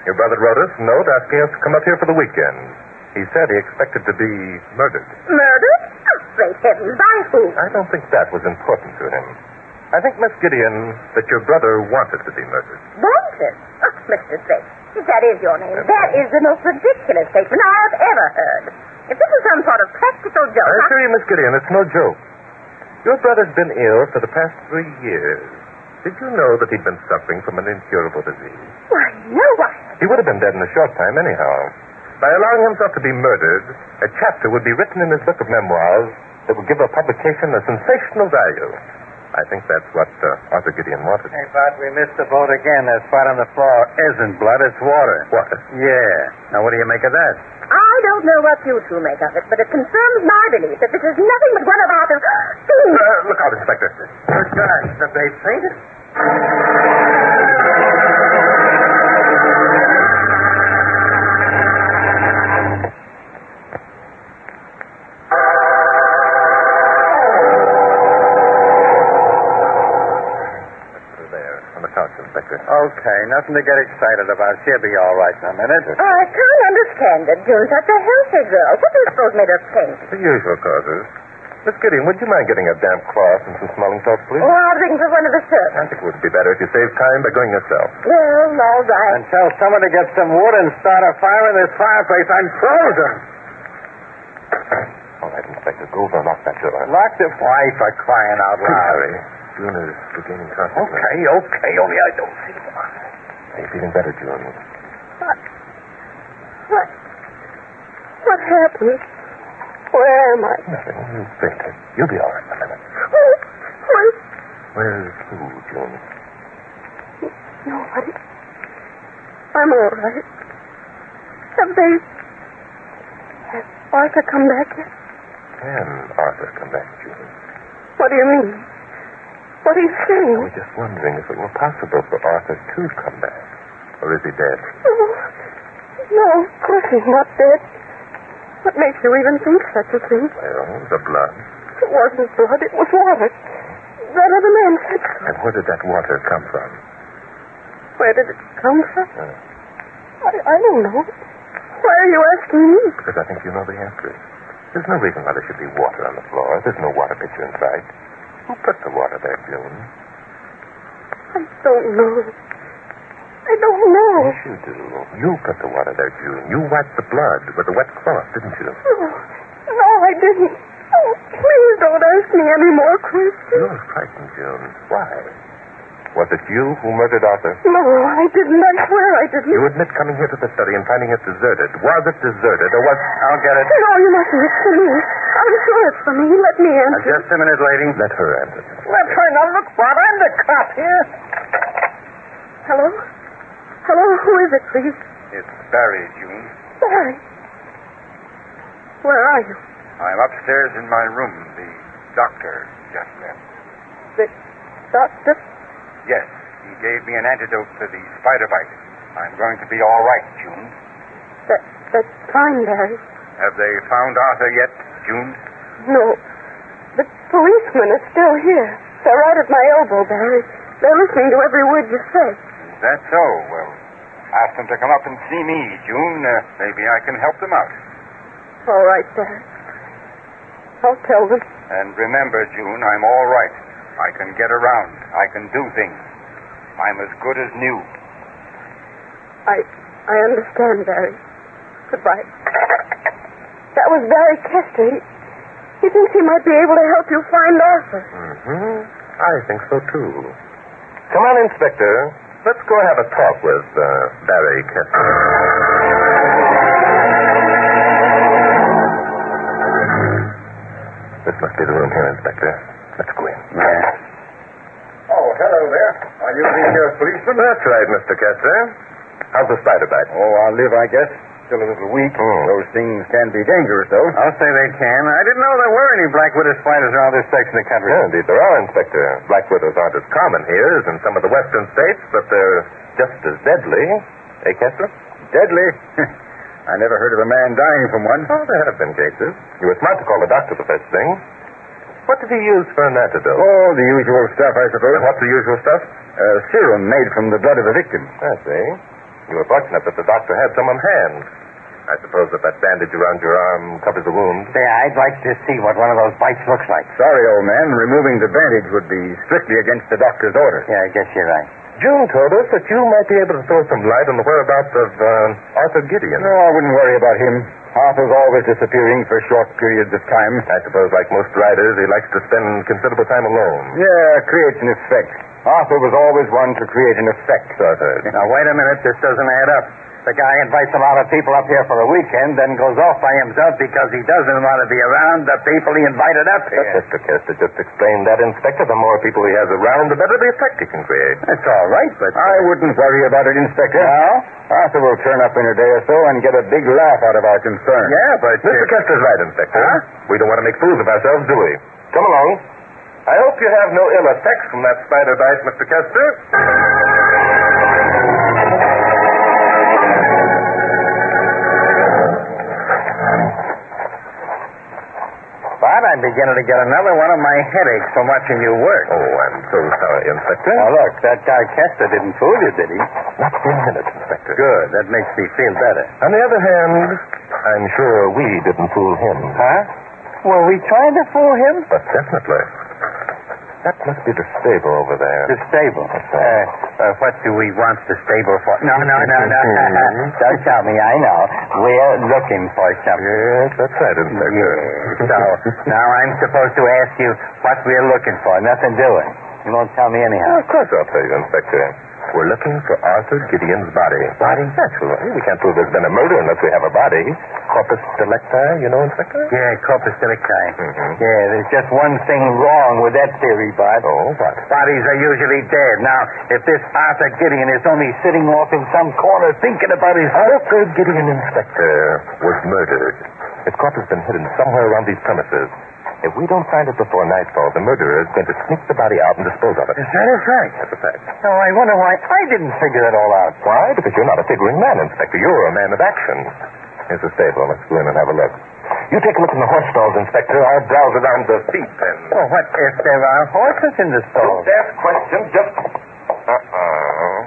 Your brother wrote us a note asking us to come up here for the weekend. He said he expected to be murdered. Murdered? Oh, great heavens, by who? I don't think that was important to him. I think, Miss Gideon, that your brother wanted to be murdered. Wanted? Oh, Mr. Drake, if that is your name, that is the most ridiculous statement I have ever heard. If this is some sort of practical joke... I assure you, Miss Gideon, it's no joke. Your brother's been ill for the past 3 years. Did you know that he'd been suffering from an incurable disease? Why, no, why? He would have been dead in a short time anyhow. By allowing himself to be murdered, a chapter would be written in his book of memoirs that would give a publication a sensational value. I think that's what Arthur Gideon wanted. Hey, Bart, we missed the boat again. That spot on the floor isn't blood, it's water. Water? Yeah. Now, what do you make of that? I don't know what you two make of it, but it confirms my belief that this is nothing but one of Arthur's... Look out, Inspector. Good gosh, the bait fainted. Okay, nothing to get excited about. She'll be all right in a minute. I can't understand it, June. Such a healthy girl. What do you suppose made her faint? The usual causes. Miss Gideon, would you mind getting a damp cloth and some smelling salts, please? Oh, I'll bring for one of the servants. I think it would be better if you saved time by going yourself. Well, all right. And tell someone to get some wood and start a fire in this fireplace. I'm frozen. All right, Inspector. Go over and lock that door. Lock the... Why, for crying out loud? Sorry. June is regaining consciousness. Okay. Only I don't see him. Are you feeling better, June? What happened? Where am I? Nothing. You fainted. You'll be all right in a minute. Where's who, June? Nobody. I'm all right. Have Arthur come back yet? Can Arthur come back, June? What do you mean? What are you saying? I was just wondering if it were possible for Arthur to come back. Or is he dead? Oh, no, of course he's not dead. What makes you even think such a thing? Well, the blood. It wasn't blood, it was water. That other man said so. And where did that water come from? Where did it come from? I don't know. Why are you asking me? Because I think you know the answer. There's no reason why there should be water on the floor. There's no water pitcher in sight. Who put the water there, June? I don't know. I don't know. Yes, you do. You put the water there, June. You wiped the blood with a wet cloth, didn't you? No, I didn't. Oh, please don't ask me any more questions. You're frightened, June. Why? Was it you who murdered Arthur? No, I didn't. I swear I didn't. You admit coming here to the study and finding it deserted. Was it deserted, or was... I'll get it. No, you mustn't. It's for me. I'm sure it's for me. Let me answer. Just a minute, lady. Let her answer. Let her know. Look, Bob, I'm the cop here. Hello? Hello, who is it, please? It's Barry, June. Barry. Where are you? I'm upstairs in my room. The doctor just left. The doctor? Yes, he gave me an antidote to the spider bite. I'm going to be all right, June. That's fine, Barry. Have they found Arthur yet, June? No. The policemen are still here. They're right at my elbow, Barry. They're listening to every word you say. Is that so? Well, ask them to come up and see me, June. Maybe I can help them out. All right, Barry. I'll tell them. And remember, June, I'm all right. I can get around. I can do things. I'm as good as new. I understand, Barry. Goodbye. That was Barry Kester. He thinks he might be able to help you find Arthur. Mm-hmm. I think so, too. Come on, Inspector. Let's go have a talk with Barry Kester. This must be the room here, Inspector. Let's go in. Yeah. Oh, hello there. Are you the policeman? That's right, Mr. Kester. How's the spider bite? Oh, I'll live, I guess. Still a little weak. Those things can be dangerous, though. I'll say they can. I didn't know there were any black widow spiders around this section of the country. Yeah, indeed there are, Inspector. Black widows aren't as common here as in some of the western states, but they're just as deadly. Eh, Kester? Deadly? I never heard of a man dying from one. Oh, there have been cases. You were smart to call the doctor the first thing. What did he use for an antidote? Oh, the usual stuff, I suppose. What's the usual stuff? Serum made from the blood of the victim. I see. You were fortunate that the doctor had some on hand. I suppose that bandage around your arm covers the wound. Say, I'd like to see what one of those bites looks like. Sorry, old man. Removing the bandage would be strictly against the doctor's order. Yeah, I guess you're right. June told us that you might be able to throw some light on the whereabouts of Arthur Gideon. No, I wouldn't worry about him. Arthur's always disappearing for short periods of time. I suppose, like most riders, he likes to spend considerable time alone. Yeah, creates an effect. Arthur was always one to create an effect. So I've heard. Now, wait a minute. This doesn't add up. The guy invites a lot of people up here for the weekend, then goes off by himself because he doesn't want to be around the people he invited up here. But Mr. Kester just explained that, Inspector. The more people he has around, the better the effect he can create. That's all right, but I wouldn't worry about it, Inspector. No? Arthur will turn up in a day or so and get a big laugh out of our concern. Yeah, but... Mr. Kester's right, Inspector. Huh? We don't want to make fools of ourselves, do we? Come along. I hope you have no ill effects from that spider bite, Mr. Kester. But I'm beginning to get another one of my headaches from watching you work. Oh, I'm so sorry, Inspector. Now, look, that guy Kester didn't fool you, did he? Not for a minute, Inspector. Good. That makes me feel better. On the other hand, I'm sure we didn't fool him. Huh? Were we trying to fool him? But definitely. That must be the stable over there. The stable? What do we want the stable for? No. Don't tell me. I know. We're looking for something. Yes, that's right, Inspector. Yes. So, now I'm supposed to ask you what we're looking for. Nothing doing. You won't tell me anyhow. Well, of course I'll tell you, Inspector. We're looking for Arthur Gideon's body. Body? Naturally. We can't prove there's been a murder unless we have a body. corpus delicti, you know, Inspector? Yeah, corpus delicti. Mm-hmm. Yeah, there's just one thing wrong with that theory, Bart. Oh, what? Bodies are usually dead. Now, if this Arthur Gideon is only sitting off in some corner thinking about his... Arthur Gideon, Inspector, was murdered. His corpse has been hidden somewhere around these premises. If we don't find it before nightfall, the murderer is going to sneak the body out and dispose of it. Is that a fact? That's a fact. Oh, I wonder why I didn't figure that all out. Why? Because you're not a figuring man, Inspector. You're a man of action. Here's the stable. Let's go in and have a look. You take a look in the horse stalls, Inspector. I'll browse around the feet pen. Well, what if there are horses in the stall? Don't ask questions. Just...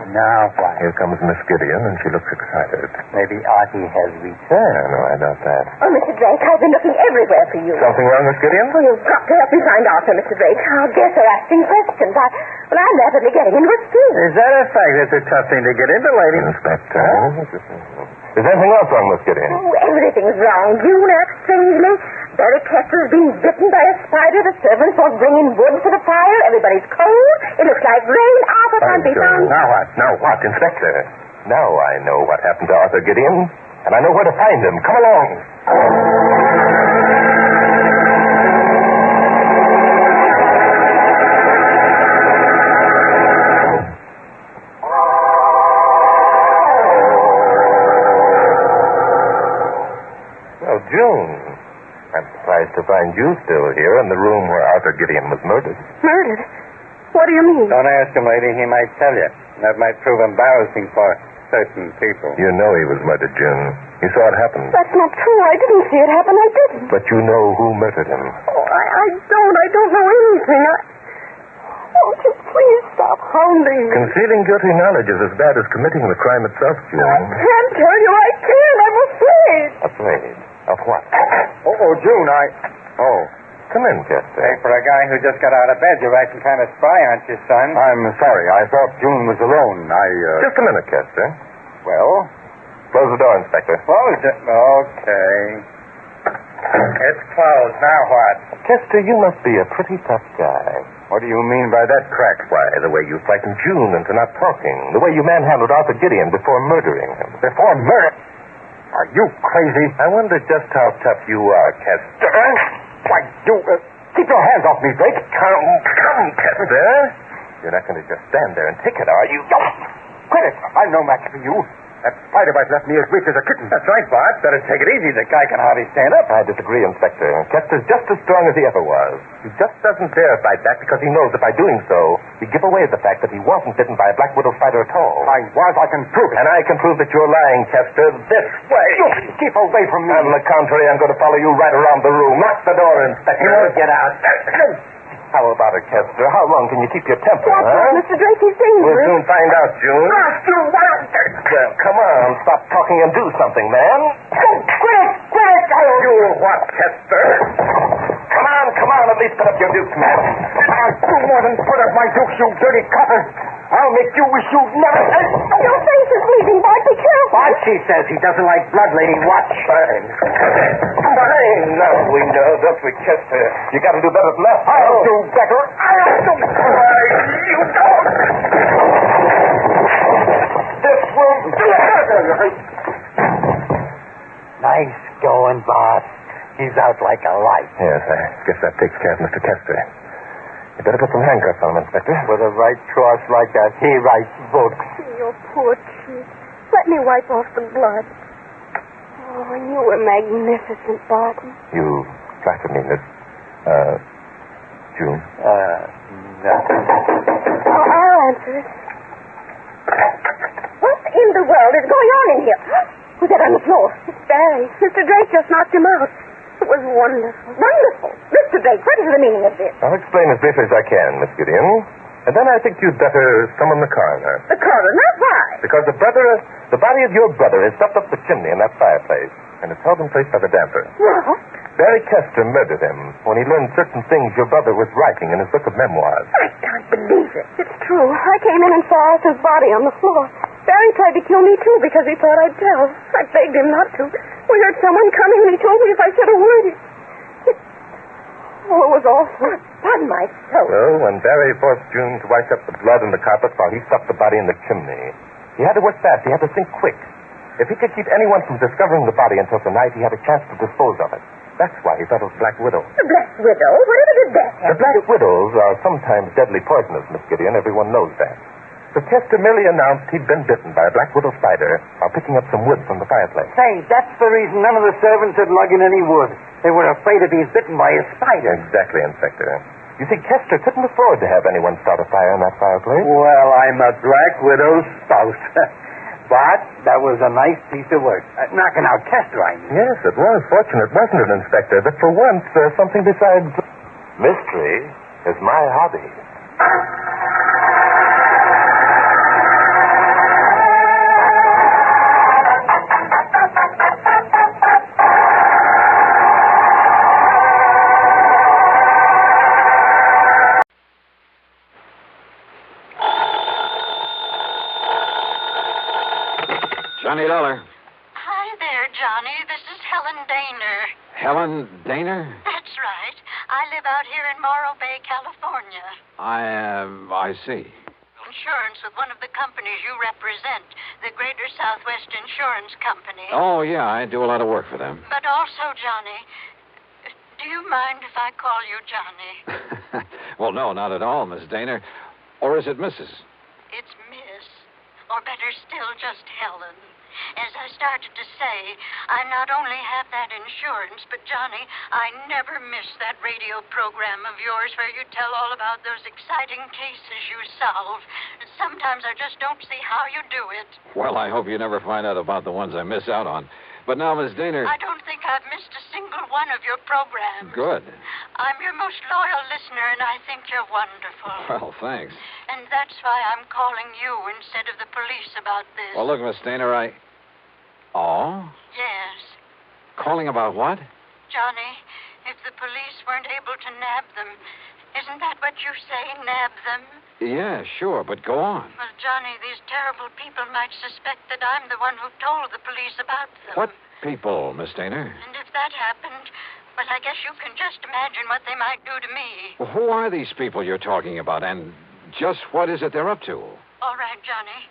Now what? Here comes Miss Gideon, and she looks excited. Maybe Artie has returned. No, I doubt that. Oh, Mr. Drake, I've been looking everywhere for you. Something wrong, Miss Gideon? Oh, you've got to help me find Arthur, Mr. Drake. Our guests are asking questions. I'm rapidly getting into a stew. Is that a fact? It's a tough thing to get into, lady. Inspector. Is anything else wrong, Miss Gideon? Oh, everything's wrong. June acts strangely. Barry Kester's been bitten by a spider. The servants won't bring in wood for the fire. Everybody's cold. It looks like rain. Arthur can't be found. Now what? Now what, Inspector? Now I know what happened to Arthur Gideon, and I know where to find him. Come along. Well, June, I'm surprised to find you still here in the room where Arthur Gideon was murdered. Murdered? What do you mean? Don't ask him, lady. He might tell you. That might prove embarrassing for certain people. You know he was murdered, June. You saw it happen. That's not true. I didn't see it happen. I didn't. But you know who murdered him. Oh, I don't. I don't know anything. Won't you please stop hounding me? Concealing guilty knowledge is as bad as committing the crime itself, June. I can't tell you. I can't. I'm afraid. Afraid? Of what? Oh, June, Oh. Come in, Chester. Hey, for a guy who just got out of bed, you're acting kind of spry, aren't you, son? I'm sorry. I thought June was alone. Just a minute, Chester. Well? Close the door, Inspector. Close it? Okay. It's closed. Now what? Chester, you must be a pretty tough guy. What do you mean by that crack? Why, the way you frightened June into not talking. The way you manhandled Arthur Gideon before murdering him. Before murder? Are you crazy? I wonder just how tough you are, Chester. Why, you... keep your hands off me, Drake. Come, Chester. You're not going to just stand there and take it, are you? Quit it. I'm no match for you. That spider bite left me as weak as a kitten. That's right, Bart. Better take it easy. The guy can hardly stand up. I disagree, Inspector. Chester's just as strong as he ever was. He just doesn't dare fight back because he knows that by doing so, he'd give away the fact that he wasn't bitten by a black widow spider at all. I was. I can prove it. And I can prove that you're lying, Chester, this way. You keep away from me. On the contrary, I'm going to follow you right around the room. Lock the door, Inspector. You won't get out. How about it, Chester? How long can you keep your temper, Watch out, Mr. Drake. He's dangerous. We'll soon find out, June. Well, come on. Stop talking and do something, man. Quit it. You what, Chester? Come on. At least put up your dukes, man. I'll do more than put up my dukes, you dirty copper. I'll make you wish you'd never... Your face is bleeding, Bart. Be careful. Bart, she says he doesn't like blood, lady. Watch. Fine. Now we know, don't we, Chester? You got to do better than that. I'll do better. You don't. This won't do it. Nice going, Bart. He's out like a light. Yes, I guess that takes care of Mr. Chester. You better put some handcuffs on him, Inspector. With a right cross like that, he writes books. Your poor cheek. Let me wipe off the blood. Oh, and you were magnificent, Barton. You flatter me, Miss... June? Nothing. I'll answer it. What in the world is going on in here? Who's that on the floor? It's Barry. Mr. Drake just knocked him out. It was wonderful. Wonderful. Mr. Drake, what is the meaning of this? I'll explain as briefly as I can, Miss Gideon. And then I think you'd better summon the coroner. The coroner? Why? Because the body of your brother is stuffed up the chimney in that fireplace, and it's held in place by the damper. What? Barry Kester murdered him when he learned certain things your brother was writing in his book of memoirs. I can't believe it. It's true. I came in and saw Arthur's body on the floor. Barry tried to kill me, too, because he thought I'd tell. I begged him not to. We heard someone coming, and he told me if I said a word, Oh, it was awful. Done my throat. Well, when Barry forced June to wipe up the blood in the carpet while he stuffed the body in the chimney, he had to work fast. He had to think quick. If he could keep anyone from discovering the body until tonight, he had a chance to dispose of it. That's why he thought of Black Widow. The Black Widow? Whatever did that happen? The Black Widows are sometimes deadly poisonous, Miss Gideon. Everyone knows that. So Chester merely announced he'd been bitten by a Black Widow spider while picking up some wood from the fireplace. Say, that's the reason none of the servants had lugging any wood. They were afraid of being bitten by a spider. Exactly, Inspector. You see, Chester couldn't afford to have anyone start a fire in that fireplace. Well, I'm a Black Widow's spouse. But that was a nice piece of work. Knocking out Chester, I mean. Yes, it was fortunate, wasn't it, Inspector, that for once there's something besides mystery is my hobby. Johnny Dollar. Hi there, Johnny. This is Helen Daner. Helen Daner? That's right. I live out here in Morro Bay, California. I see. Insurance with one of the companies you represent, the Greater Southwest Insurance Company. Oh, yeah, I do a lot of work for them. But also, Johnny, do you mind if I call you Johnny? Well, no, not at all, Miss Daner. Or is it Mrs.? It's Miss. Or better still, just Helen. As I started to say, I not only have that insurance, but, Johnny, I never miss that radio program of yours where you tell all about those exciting cases you solve. Sometimes I just don't see how you do it. Well, I hope you never find out about the ones I miss out on. But now, Miss Daner... I don't think I've missed a single one of your programs. Good. I'm your most loyal listener, and I think you're wonderful. Well, thanks. And that's why I'm calling you instead of the police about this. Well, look, Miss Daner, Oh? Yes. Calling about what? Johnny, if the police weren't able to nab them, isn't that what you say, nab them? Yeah, sure, but go on. Well, Johnny, these terrible people might suspect that I'm the one who told the police about them. What people, Miss Daner? And if that happened, well, I guess you can just imagine what they might do to me. Well, who are these people you're talking about, and just what is it they're up to? All right, Johnny.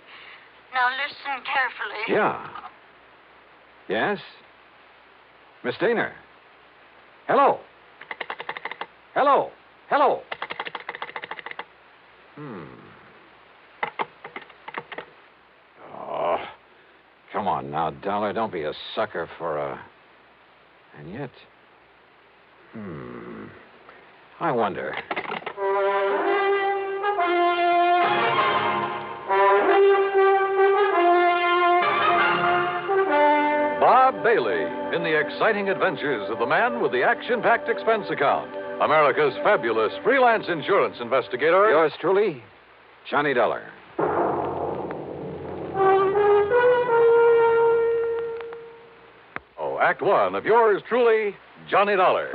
Now listen carefully. Yeah. Yes? Miss Daner? Hello? Hello? Hello? Oh, come on now, Dollar. Don't be a sucker for a... And yet... I wonder... Bob Bailey in the exciting adventures of the man with the action-packed expense account. America's fabulous freelance insurance investigator. Yours truly, Johnny Dollar. Oh, Act One of yours truly, Johnny Dollar.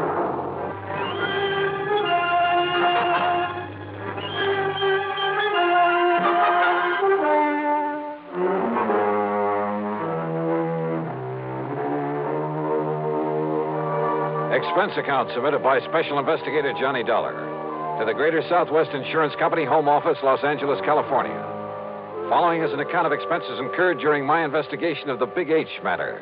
Expense account submitted by Special Investigator Johnny Dollar to the Greater Southwest Insurance Company, Home Office, Los Angeles, California. Following is an account of expenses incurred during my investigation of the Big H matter.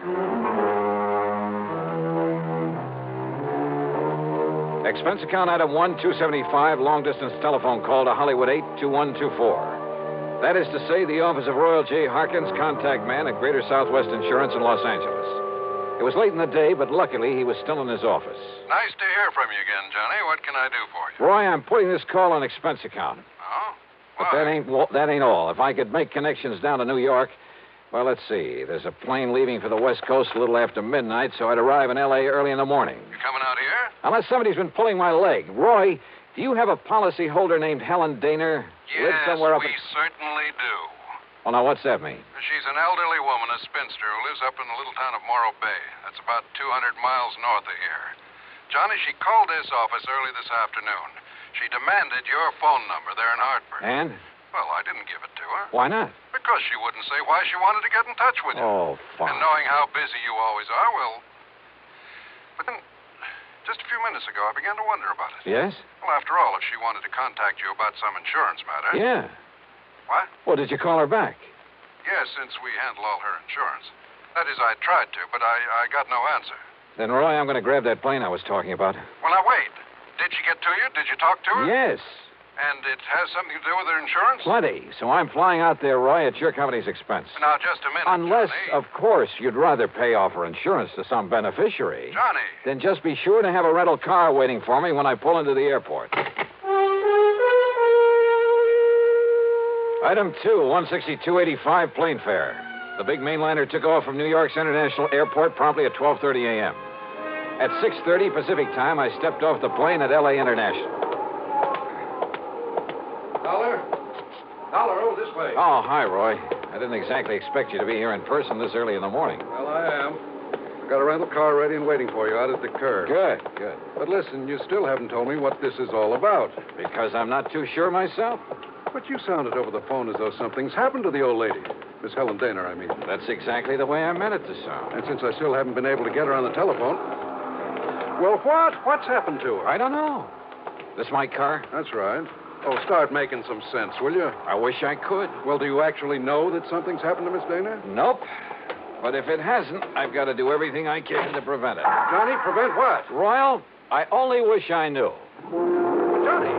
Expense account item 1275, long-distance telephone call to Hollywood 82124. That is to say, the office of Royal J. Harkins, contact man at Greater Southwest Insurance in Los Angeles. It was late in the day, but luckily he was still in his office. Nice to hear from you again, Johnny. What can I do for you? Roy, I'm putting this call on expense account. Oh? But that ain't all. If I could make connections down to New York, well, let's see. There's a plane leaving for the West Coast a little after midnight, so I'd arrive in L.A. early in the morning. You coming out here? Unless somebody's been pulling my leg. Roy, do you have a policyholder named Helen Daner? Yes, somewhere up we certainly do. Well, now, what's that mean? She's an elderly woman, a spinster, who lives up in the little town of Morro Bay. That's about 200 miles north of here. Johnny, she called this office early this afternoon. She demanded your phone number there in Hartford. And? Well, I didn't give it to her. Why not? Because she wouldn't say why she wanted to get in touch with you. Oh, fine. And knowing how busy you always are, well... But then, just a few minutes ago, I began to wonder about it. Yes? Well, after all, if she wanted to contact you about some insurance matter... Yeah. What? Well, did you call her back? Yes, since we handle all her insurance. That is, I tried to, but I got no answer. Then, Roy, I'm going to grab that plane I was talking about. Well, now, wait. Did she get to you? Did you talk to her? Yes. And it has something to do with her insurance? Plenty. So I'm flying out there, Roy, at your company's expense. Now, just a minute, Unless, Johnny. of course, you'd rather pay off her insurance to some beneficiary. Johnny. Then just be sure to have a rental car waiting for me when I pull into the airport. Item 2, 162.85 plane fare. The big mainliner took off from New York's International Airport promptly at 12:30 a.m. At 6:30 Pacific time, I stepped off the plane at L.A. International. Dollar, this way. Oh, hi, Roy. I didn't exactly expect you to be here in person this early in the morning. Well, I am. I've got a rental car ready and waiting for you out at the curb. Good. But listen, you still haven't told me what this is all about. Because I'm not too sure myself. But you sounded over the phone as though something's happened to the old lady. Miss Helen Dana, I mean. That's exactly the way I meant it to sound. And since I still haven't been able to get her on the telephone... Well, what? What's happened to her? I don't know. This my car? That's right. Oh, start making some sense, will you? I wish I could. Well, do you actually know that something's happened to Miss Dana? Nope. But if it hasn't, I've got to do everything I can to prevent it. Johnny, prevent what? Royal, I only wish I knew. Johnny!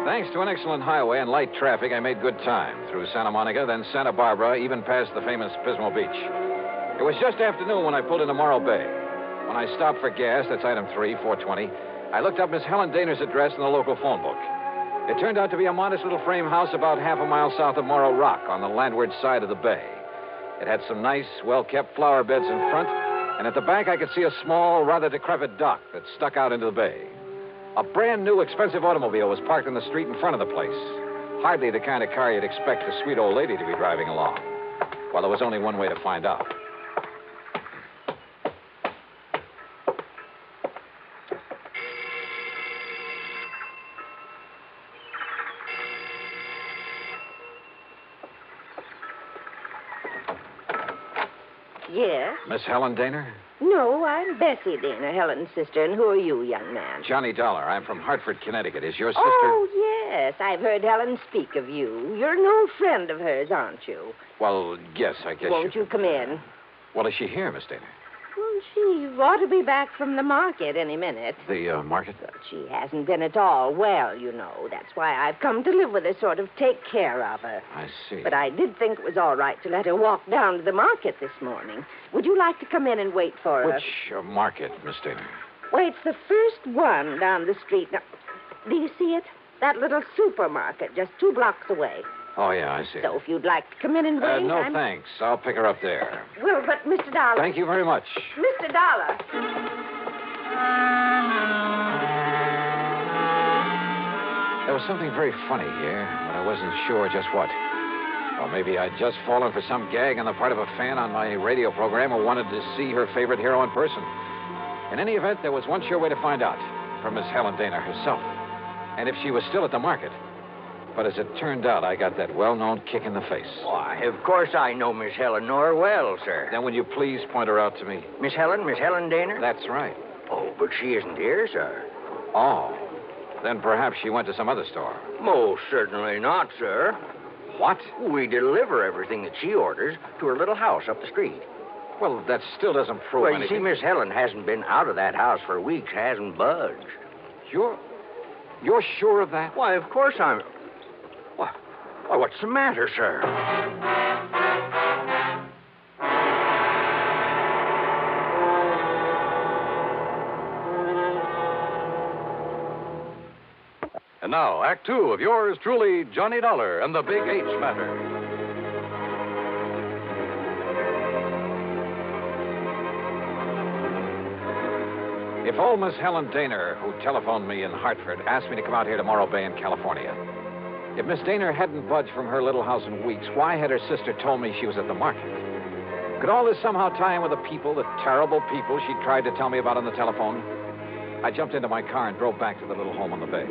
Thanks to an excellent highway and light traffic, I made good time through Santa Monica, then Santa Barbara, even past the famous Pismo Beach. It was just afternoon when I pulled into Morro Bay. When I stopped for gas, that's item 3, 420, I looked up Miss Helen Dana's address in the local phone book. It turned out to be a modest little frame house about half a mile south of Morro Rock on the landward side of the bay. It had some nice, well-kept flower beds in front, and at the back I could see a small, rather decrepit dock that stuck out into the bay. A brand-new, expensive automobile was parked in the street in front of the place. Hardly the kind of car you'd expect a sweet old lady to be driving along. Well, there was only one way to find out. Yes? Miss Helen Dana? No, I'm Bessie Dana, Helen's sister. And who are you, young man? Johnny Dollar. I'm from Hartford, Connecticut. Is your sister... Oh, yes. I've heard Helen speak of you. You're an old friend of hers, aren't you? Well, yes, I guess Won't you come in? Well, is she here, Miss Dana? Well, she ought to be back from the market any minute. The market? But she hasn't been at all well, you know. That's why I've come to live with her, sort of take care of her. I see. But I did think it was all right to let her walk down to the market this morning. Would you like to come in and wait for her? Which market, Miss Dana? Well, it's the first one down the street. Now, do you see it? That little supermarket just 2 blocks away. Oh, yeah, I see. So if you'd like to come in and wait... No, thanks. I'll pick her up there. Well, but Mr. Dollar... Thank you very much. Mr. Dollar... There was something very funny here, but I wasn't sure just what. Or maybe I'd just fallen for some gag on the part of a fan on my radio program who wanted to see her favorite hero in person. In any event, there was one sure way to find out, from Miss Helen Dana herself. And if she was still at the market. But as it turned out, I got that well-known kick in the face. Why, of course I know Miss Eleanor well, sir. Then will you please point her out to me? Miss Helen Dana? That's right. Oh, but she isn't here, sir. Oh. Then perhaps she went to some other store. Most certainly not, sir. What? We deliver everything that she orders to her little house up the street. Well, that still doesn't prove well, anything. You see, Miss Helen hasn't been out of that house for weeks, hasn't budged. You're sure of that? Why, of course I'm... Why, what's the matter, sir? And now, Act 2 of yours truly, Johnny Dollar and the Big H Matter. If old Miss Helen Dana, who telephoned me in Hartford, asked me to come out here to Morro Bay in California, if Miss Dana hadn't budged from her little house in weeks, why had her sister told me she was at the market? Could all this somehow tie in with the terrible people she tried to tell me about on the telephone? I jumped into my car and drove back to the little home on the bay.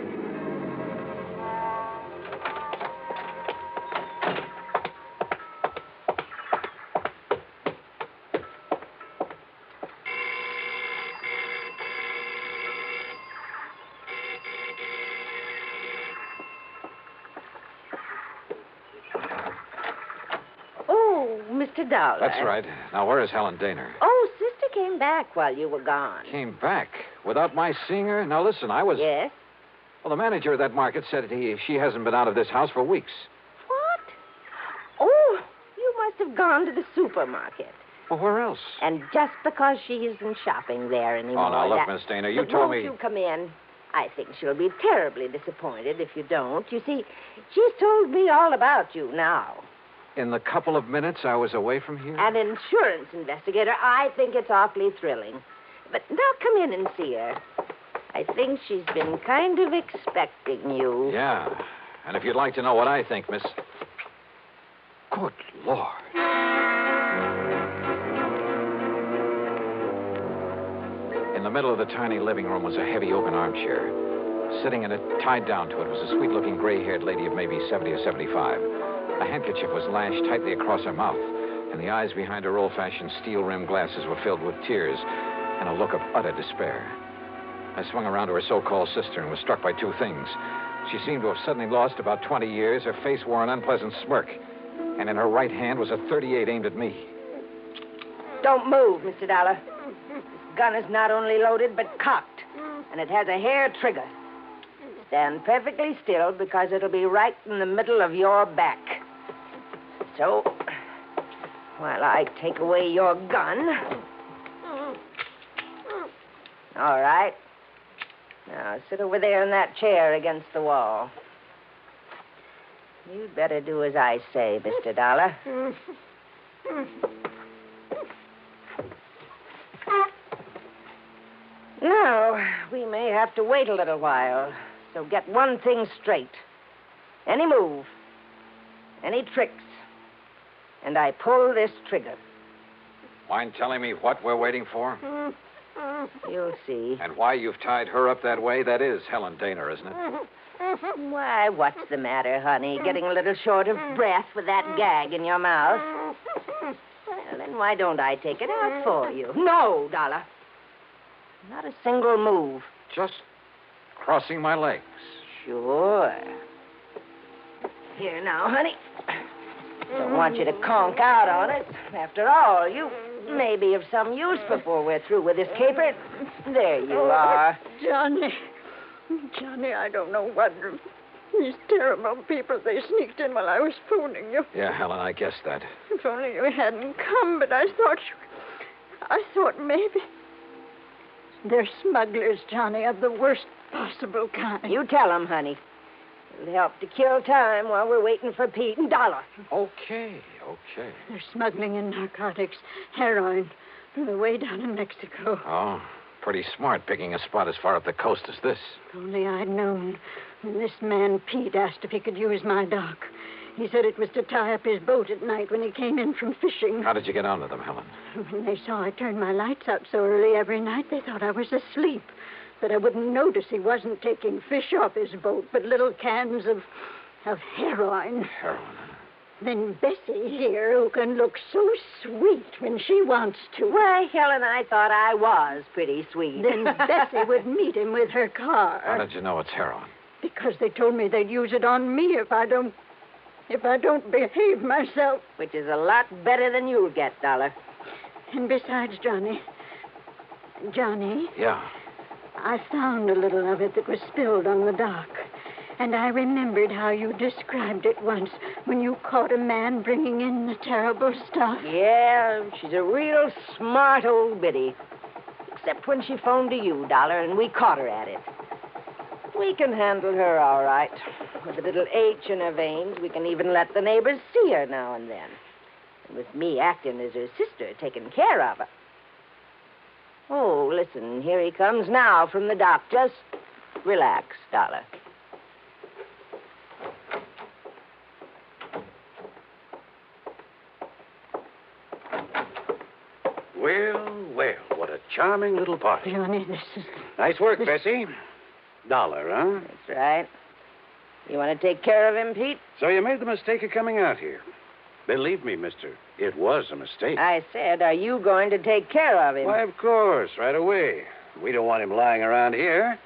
Mr. Dollar. That's right. Now, where is Helen Daner? Oh, Sister came back while you were gone. Came back without my seeing her? Now, listen, I was... Yes? Well, the manager of that market said she hasn't been out of this house for weeks. What? Oh, you must have gone to the supermarket. Well, where else? And just because she isn't shopping there anymore... Oh, now, look, Miss Daner, you told me... Won't you come in? I think she'll be terribly disappointed if you don't. You see, she's told me all about you now. In the couple of minutes I was away from here? An insurance investigator. I think it's awfully thrilling. But now come in and see her. I think she's been kind of expecting you. Yeah. And if you'd like to know what I think, Miss... Good Lord. In the middle of the tiny living room was a heavy open armchair. Sitting in it, tied down to it, was a sweet-looking gray-haired lady of maybe 70 or 75. A handkerchief was lashed tightly across her mouth, and the eyes behind her old-fashioned steel-rimmed glasses were filled with tears and a look of utter despair. I swung around to her so-called sister and was struck by two things. She seemed to have suddenly lost about 20 years. Her face wore an unpleasant smirk, and in her right hand was a .38 aimed at me. Don't move, Mr. Dollar. This gun is not only loaded, but cocked, and it has a hair trigger. Stand perfectly still, because it'll be right in the middle of your back. So, while I take away your gun... All right. Now, sit over there in that chair against the wall. You'd better do as I say, Mr. Dollar. Now, we may have to wait a little while, so get one thing straight. Any move, any tricks, and I pull this trigger. Mind telling me what we're waiting for? You'll see. And why you've tied her up that way? That is Helen Daner, isn't it? Why, what's the matter, honey? Getting a little short of breath with that gag in your mouth? Well, then why don't I take it out for you? No, Dollar. Not a single move. Just crossing my legs. Sure. Here now, honey. Don't want you to conk out on it. After all, you may be of some use before we're through with this caper. There you are. Johnny, I don't know what. These terrible people, they sneaked in while I was phoning you. Yeah, Helen, I guessed that. If only you hadn't come, but I thought maybe. They're smugglers, Johnny, of the worst possible kind. You tell them, honey. It'll help to kill time while we're waiting for Pete and Dollar. Okay. They're smuggling in narcotics, heroin, from the way down in Mexico. Oh, pretty smart picking a spot as far up the coast as this. If only I'd known when this man Pete asked if he could use my dock. He said it was to tie up his boat at night when he came in from fishing. How did you get onto them, Helen? When they saw I turned my lights out so early every night, they thought I was asleep. That I wouldn't notice he wasn't taking fish off his boat, but little cans of heroin. Heroin? Then Bessie here, who can look so sweet when she wants to. Why, Helen, I thought I was pretty sweet. Then Bessie would meet him with her car. How did you know it's heroin? Because they told me they'd use it on me if I don't behave myself. Which is a lot better than you'll get, Dollar. And besides, Johnny. Yeah? I found a little of it that was spilled on the dock. And I remembered how you described it once when you caught a man bringing in the terrible stuff. Yeah, she's a real smart old biddy. Except when she phoned to you, Dollar, and we caught her at it. We can handle her all right. With a little H in her veins, we can even let the neighbors see her now and then. And with me acting as her sister, taking care of her. Oh, listen, here he comes now from the dock. Just relax, Dollar. Well, what a charming little party. Johnny, this is... Nice work, Bessie. Dollar, huh? That's right. You want to take care of him, Pete? So you made the mistake of coming out here. Believe me, mister, it was a mistake. I said, are you going to take care of him? Why, of course, right away. We don't want him lying around here.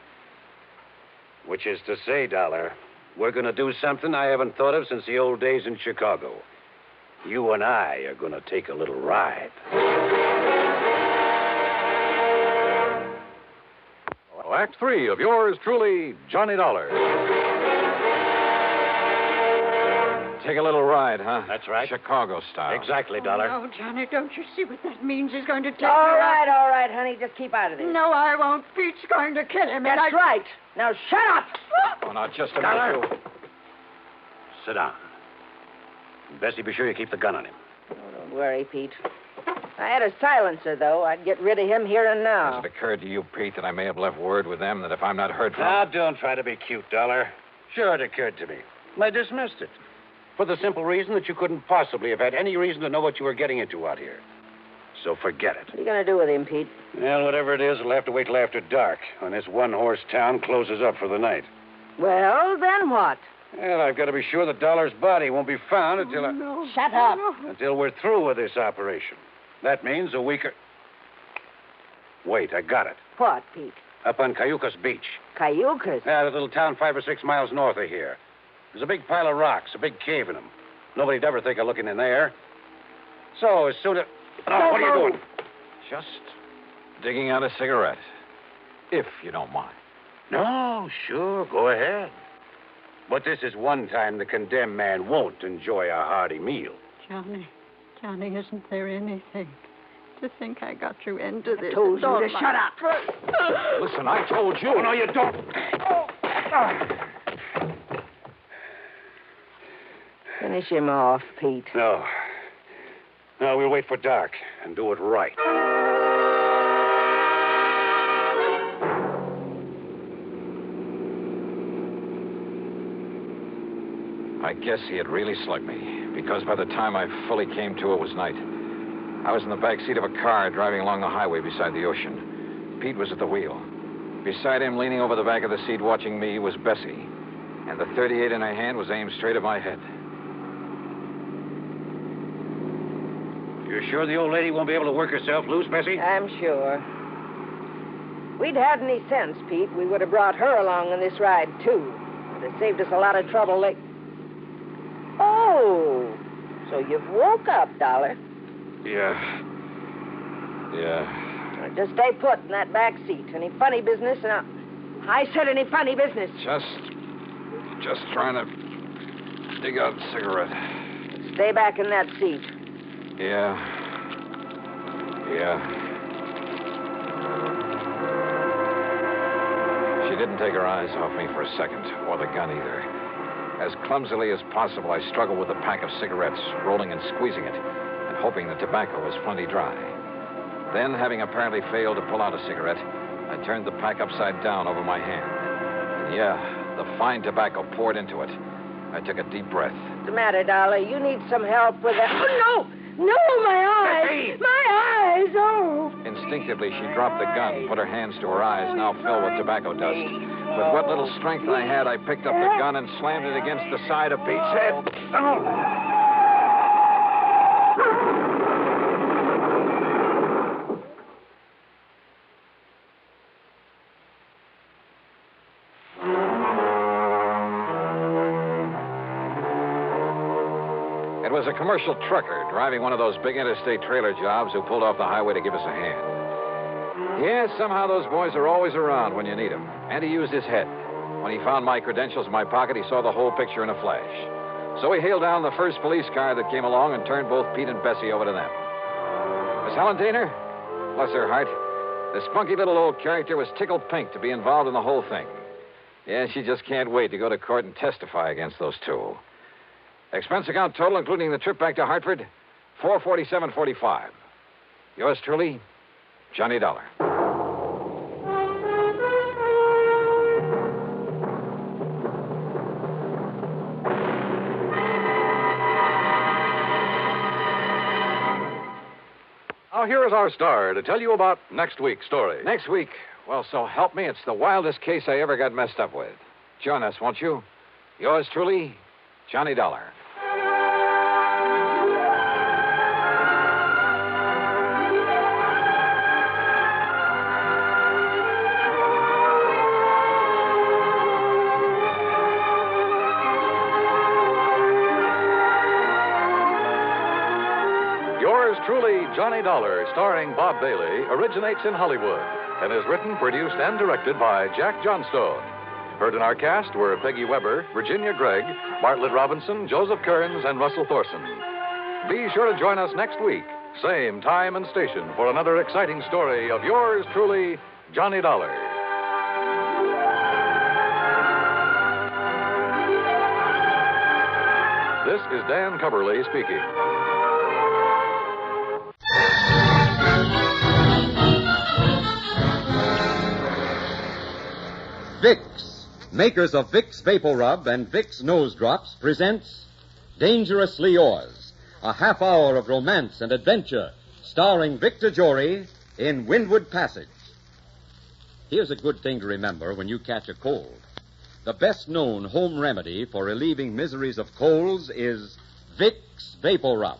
Which is to say, Dollar, we're going to do something I haven't thought of since the old days in Chicago. You and I are going to take a little ride. Act 3 of yours truly, Johnny Dollar. Take a little ride, huh? That's right. Chicago style. Exactly, Dollar. Oh, no, Johnny, don't you see what that means? He's going to take All me right, honey. Just keep out of this. No, I won't. Pete's going to kill him. That's right. Now, shut up. Oh, now, just a Dollar. minute. Sit down. Bessie, be sure you keep the gun on him. Oh, don't worry, Pete. If I had a silencer, though, I'd get rid of him here and now. Has it occurred to you, Pete, that I may have left word with them that if I'm not heard from... Now, don't try to be cute, Dollar. Sure, it occurred to me. I dismissed it. For the simple reason that you couldn't possibly have had any reason to know what you were getting into out here. So forget it. What are you going to do with him, Pete? Well, whatever it is, it'll have to wait till after dark, when this one-horse town closes up for the night. Well, then what? Well, I've got to be sure that Dollar's body won't be found until Shut up. until we're through with this operation. That means a week or... Wait, I got it. What, Pete? Up on Cayucas Beach. Cayucas? Yeah, that little town 5 or 6 miles north of here. There's a big pile of rocks, a big cave in them. Nobody'd ever think of looking in there. So, as soon as... Oh, what are you doing? Just digging out a cigarette, if you don't mind. No, sure, go ahead. But this is one time the condemned man won't enjoy a hearty meal. Johnny, isn't there anything? To think I got you into this. I told you to shut up. Listen, I told you. Oh, no, you don't. Finish him off, Pete. No. No, we'll wait for dark and do it right. I guess he had really slugged me, because by the time I fully came to, it was night. I was in the back seat of a car driving along the highway beside the ocean. Pete was at the wheel. Beside him, leaning over the back of the seat watching me, was Bessie. And the .38 in her hand was aimed straight at my head. You're sure the old lady won't be able to work herself loose, Bessie? I'm sure. If we'd had any sense, Pete, we would have brought her along on this ride, too. It would have saved us a lot of trouble. Oh, so you've woke up, Dollar. Yeah. Now, just stay put in that back seat. Any funny business? I said any funny business. Just trying to dig out a cigarette. Stay back in that seat. Yeah. She didn't take her eyes off me for a second, or the gun either. As clumsily as possible, I struggled with a pack of cigarettes, rolling and squeezing it, and hoping the tobacco was plenty dry. Then, having apparently failed to pull out a cigarette, I turned the pack upside down over my hand. And the fine tobacco poured into it. I took a deep breath. What's the matter, Dollar? You need some help with that. Oh, no! No, my eyes! My eyes! Oh! Instinctively, she dropped the gun, put her hands to her eyes, now filled with tobacco dust. With what little strength I had, I picked up the gun and slammed it against the side of Pete's head. It was a commercial trucker driving one of those big interstate trailer jobs who pulled off the highway to give us a hand. Yeah, somehow those boys are always around when you need them. And he used his head. When he found my credentials in my pocket, he saw the whole picture in a flash. So he hailed down the first police car that came along and turned both Pete and Bessie over to them. Miss Helen Daner, bless her heart, the spunky little old character was tickled pink to be involved in the whole thing. Yeah, she just can't wait to go to court and testify against those two. Expense account total, including the trip back to Hartford, $447.45. Yours truly, Johnny Dollar. Now, here is our star to tell you about next week's story. Next week? Well, so help me, it's the wildest case I ever got messed up with. Join us, won't you? Yours truly, Johnny Dollar. Yours truly, Johnny Dollar, starring Bob Bailey, originates in Hollywood and is written, produced, and directed by Jack Johnstone. Heard in our cast were Peggy Weber, Virginia Gregg, Bartlett Robinson, Joseph Kearns, and Russell Thorson. Be sure to join us next week, same time and station, for another exciting story of yours truly, Johnny Dollar. This is Dan Cubberly speaking. Vicks, makers of Vicks Vapor Rub and Vicks Nose Drops, presents Dangerously Yours, a half hour of romance and adventure, starring Victor Jory in Windward Passage. Here's a good thing to remember when you catch a cold. The best-known home remedy for relieving miseries of colds is Vicks Vapor Rub.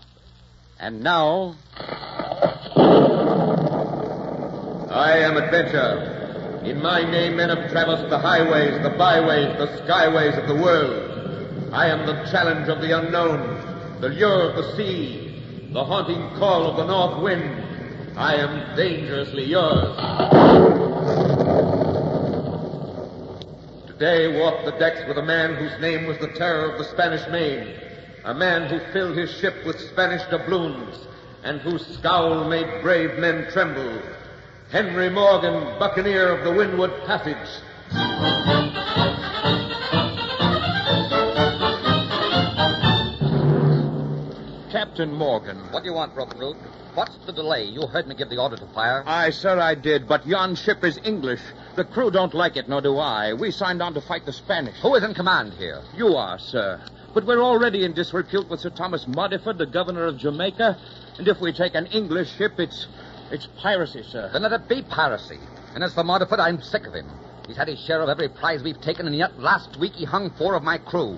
And now, I am Adventure. In my name, men have traversed the highways, the byways, the skyways of the world. I am the challenge of the unknown, the lure of the sea, the haunting call of the north wind. I am dangerously yours. Today walked the decks with a man whose name was the terror of the Spanish Main, a man who filled his ship with Spanish doubloons, and whose scowl made brave men tremble. Henry Morgan, buccaneer of the Windward Passage. Captain Morgan. What do you want, Broken Root? What's the delay? You heard me give the order to fire. Aye, sir, I did, but yon ship is English. The crew don't like it, nor do I. We signed on to fight the Spanish. Who is in command here? You are, sir. But we're already in disrepute with Sir Thomas Modiford, the governor of Jamaica. And if we take an English ship, it's piracy, sir. Then let it be piracy. And as for Modiford, I'm sick of him. He's had his share of every prize we've taken, and yet last week he hung 4 of my crew.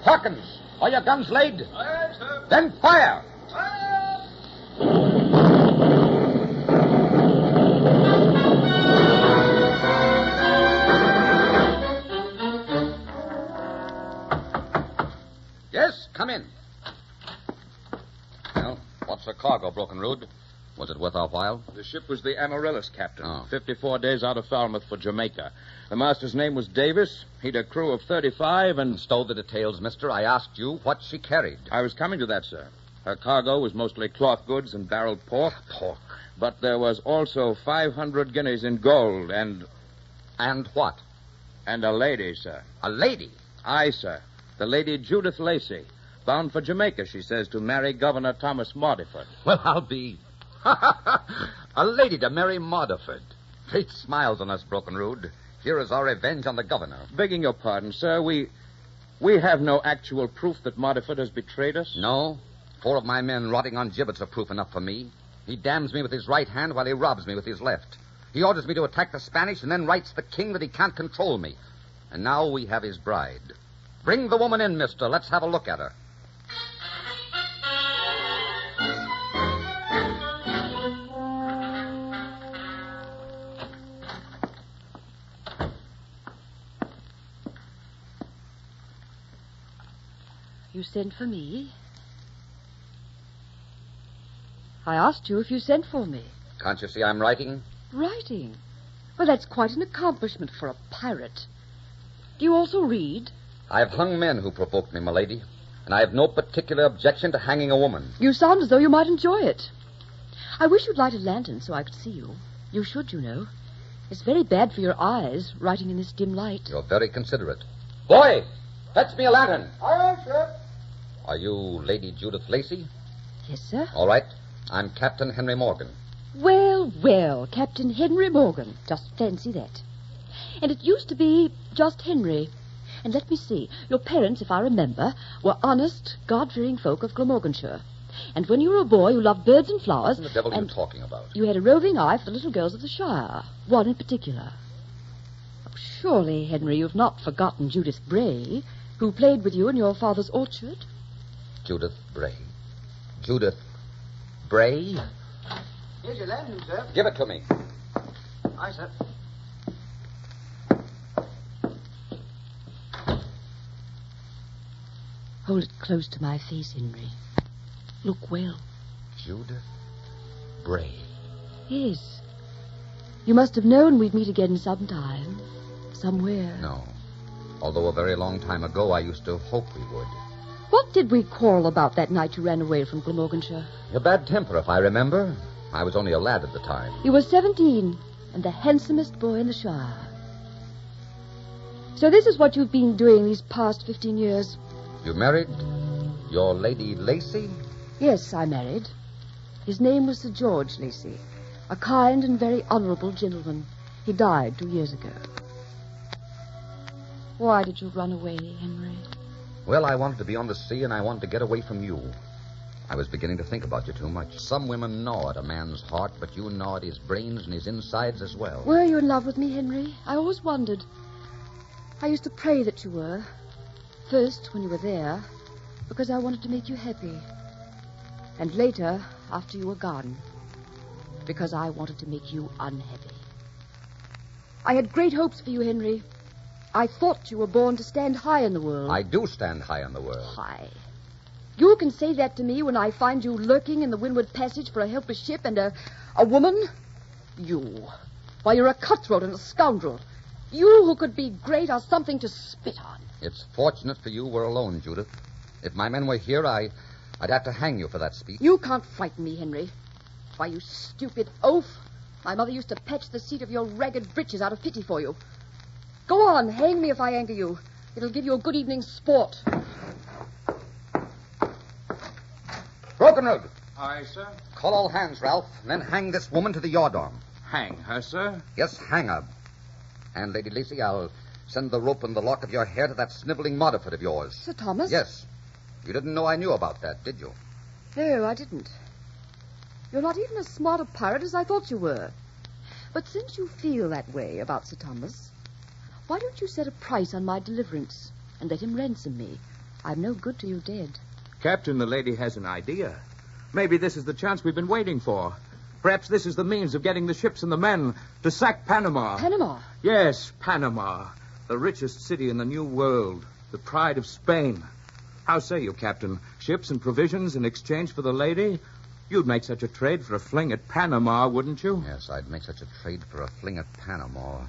Hawkins, are your guns laid? Aye, sir. Then fire! Yes, come in. Well, what's the cargo, Broken Rood? Was it worth our while? The ship was the Amaryllis, Captain. Oh. 54 days out of Falmouth for Jamaica. The master's name was Davis. He'd a crew of 35 and... Stow the details, mister. I asked you what she carried. I was coming to that, sir. Her cargo was mostly cloth goods and barreled pork. Pork. But there was also 500 guineas in gold and... And what? And a lady, sir. A lady? Aye, sir. The Lady Judith Lacey. Bound for Jamaica, she says, to marry Governor Thomas Modiford. Well, I'll be... A lady to marry Modiford. Fate smiles on us, Broken Rood. Here is our revenge on the governor. Begging your pardon, sir, we have no actual proof that Modiford has betrayed us. No? 4 of my men rotting on gibbets are proof enough for me. He damns me with his right hand while he robs me with his left. He orders me to attack the Spanish and then writes the king that he can't control me. And now we have his bride. Bring the woman in, mister. Let's have a look at her. You sent for me? I asked you if you sent for me. Can't you see I'm writing? Writing? Well, that's quite an accomplishment for a pirate. Do you also read? I've hung men who provoked me, milady. And I have no particular objection to hanging a woman. You sound as though you might enjoy it. I wish you'd light a lantern so I could see you. You should, you know. It's very bad for your eyes, writing in this dim light. You're very considerate. Boy, fetch me a lantern. Aye, sir. Are you Lady Judith Lacey? Yes, sir. All right. I'm Captain Henry Morgan. Well, well, Captain Henry Morgan. Just fancy that. And it used to be just Henry. And let me see. Your parents, if I remember, were honest, God-fearing folk of Glamorganshire. And when you were a boy, you loved birds and flowers. What the devil are you talking about? You had a roving eye for the little girls of the Shire. One in particular. Oh, surely, Henry, you've not forgotten Judith Bray, who played with you in your father's orchard? Judith Bray. Judith Bray? Here's your lantern, sir. Give it to me. Aye, sir. Hold it close to my face, Henry. Look well. Judith. Brave. Yes. You must have known we'd meet again sometime. Somewhere. No. Although a very long time ago, I used to hope we would. What did we quarrel about that night you ran away from Glamorganshire? Your bad temper, if I remember. I was only a lad at the time. You were 17 and the handsomest boy in the Shire. So this is what you've been doing these past 15 years. You married your Lady Lacey? Yes, I married. His name was Sir George Lacey, a kind and very honourable gentleman. He died 2 years ago. Why did you run away, Henry? Well, I wanted to be on the sea, and I wanted to get away from you. I was beginning to think about you too much. Some women gnaw at a man's heart, but you gnaw at his brains and his insides as well. Were you in love with me, Henry? I always wondered. I used to pray that you were. First, when you were there, because I wanted to make you happy. And later, after you were gone, because I wanted to make you unhappy. I had great hopes for you, Henry. I thought you were born to stand high in the world. I do stand high in the world. High. You can say that to me when I find you lurking in the Windward Passage for a helpless ship and a woman? You. Why, you're a cutthroat and a scoundrel. You who could be great are something to spit on. It's fortunate for you we're alone, Judith. If my men were here, I'd have to hang you for that speech. You can't frighten me, Henry. Why, you stupid oaf. My mother used to patch the seat of your ragged breeches out of pity for you. Go on, hang me if I anger you. It'll give you a good evening's sport. Brokenwood. Aye, sir. Call all hands, Ralph, and then hang this woman to the yardarm. Hang her, sir? Yes, hang her. And, Lady Lacey, I'll send the rope and the lock of your hair to that sniveling Modiford of yours. Sir Thomas? Yes. You didn't know I knew about that, did you? No, I didn't. You're not even as smart a pirate as I thought you were. But since you feel that way about Sir Thomas, why don't you set a price on my deliverance and let him ransom me? I'm no good to you dead. Captain, the lady has an idea. Maybe this is the chance we've been waiting for. Perhaps this is the means of getting the ships and the men to sack Panama. Panama? Yes, Panama. The richest city in the New World. The pride of Spain. How say you, Captain? Ships and provisions in exchange for the lady? You'd make such a trade for a fling at Panama, wouldn't you? Yes, I'd make such a trade for a fling at Panama.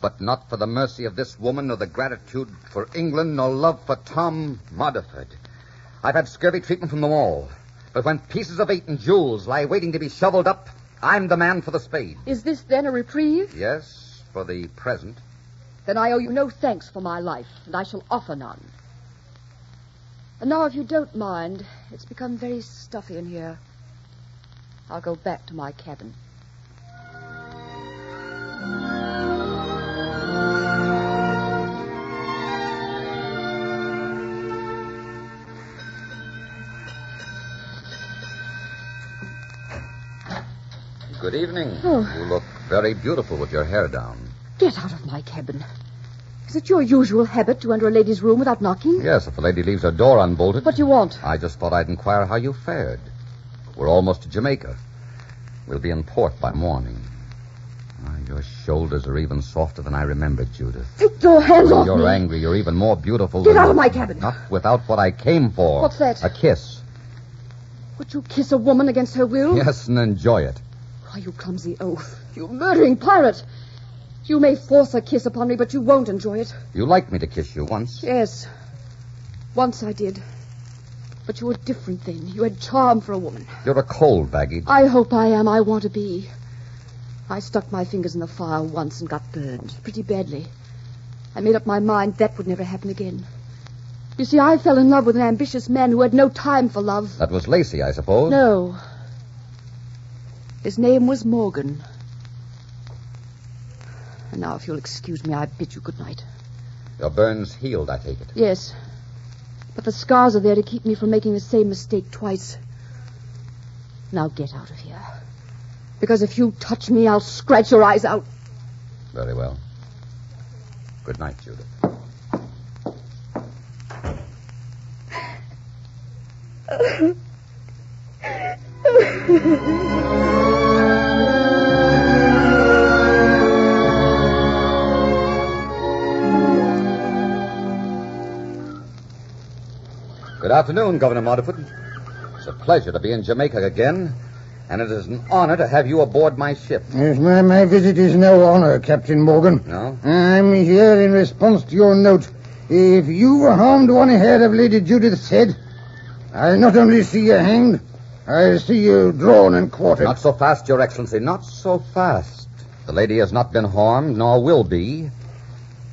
But not for the mercy of this woman, nor the gratitude for England, nor love for Tom Modiford. I've had scurvy treatment from them all. But when pieces of 8 and jewels lie waiting to be shoveled up, I'm the man for the spade. Is this then a reprieve? Yes, for the present. Then I owe you no thanks for my life, and I shall offer none. And now, if you don't mind, it's become very stuffy in here. I'll go back to my cabin. Good evening. Oh. You look very beautiful with your hair down. Get out of my cabin. Is it your usual habit to enter a lady's room without knocking? Yes, if a lady leaves her door unbolted. What do you want? I just thought I'd inquire how you fared. We're almost to Jamaica. We'll be in port by morning. Your shoulders are even softer than I remembered, Judith. Take your hands off me. When you're angry, you're even more beautiful Get than... out of my cabin. Not without what I came for. What's that? A kiss. Would you kiss a woman against her will? Yes, and enjoy it. Why, you clumsy oaf. You murdering pirate. You may force a kiss upon me, but you won't enjoy it. You liked me to kiss you once. Yes. Once I did. But you were different then. You had charm for a woman. You're a cold baggage. I hope I am. I want to be. I stuck my fingers in the fire once and got burned. Pretty badly. I made up my mind that would never happen again. You see, I fell in love with an ambitious man who had no time for love. That was Lacey, I suppose? No. His name was Morgan. And now, if you'll excuse me, I bid you good night. Your burn's healed, I take it. Yes. But the scars are there to keep me from making the same mistake twice. Now get out of here. Because if you touch me, I'll scratch your eyes out. Very well. Good night, Judith. Good afternoon, Governor Modiford. pleasure to be in Jamaica again, and it is an honor to have you aboard my ship. Yes, my visit is no honor, Captain Morgan. No? I'm here in response to your note. If you harmed one hair of Lady Judith's head, I'll not only see you hanged, I'll see you drawn and quartered. Not so fast, Your Excellency, not so fast. The lady has not been harmed, nor will be,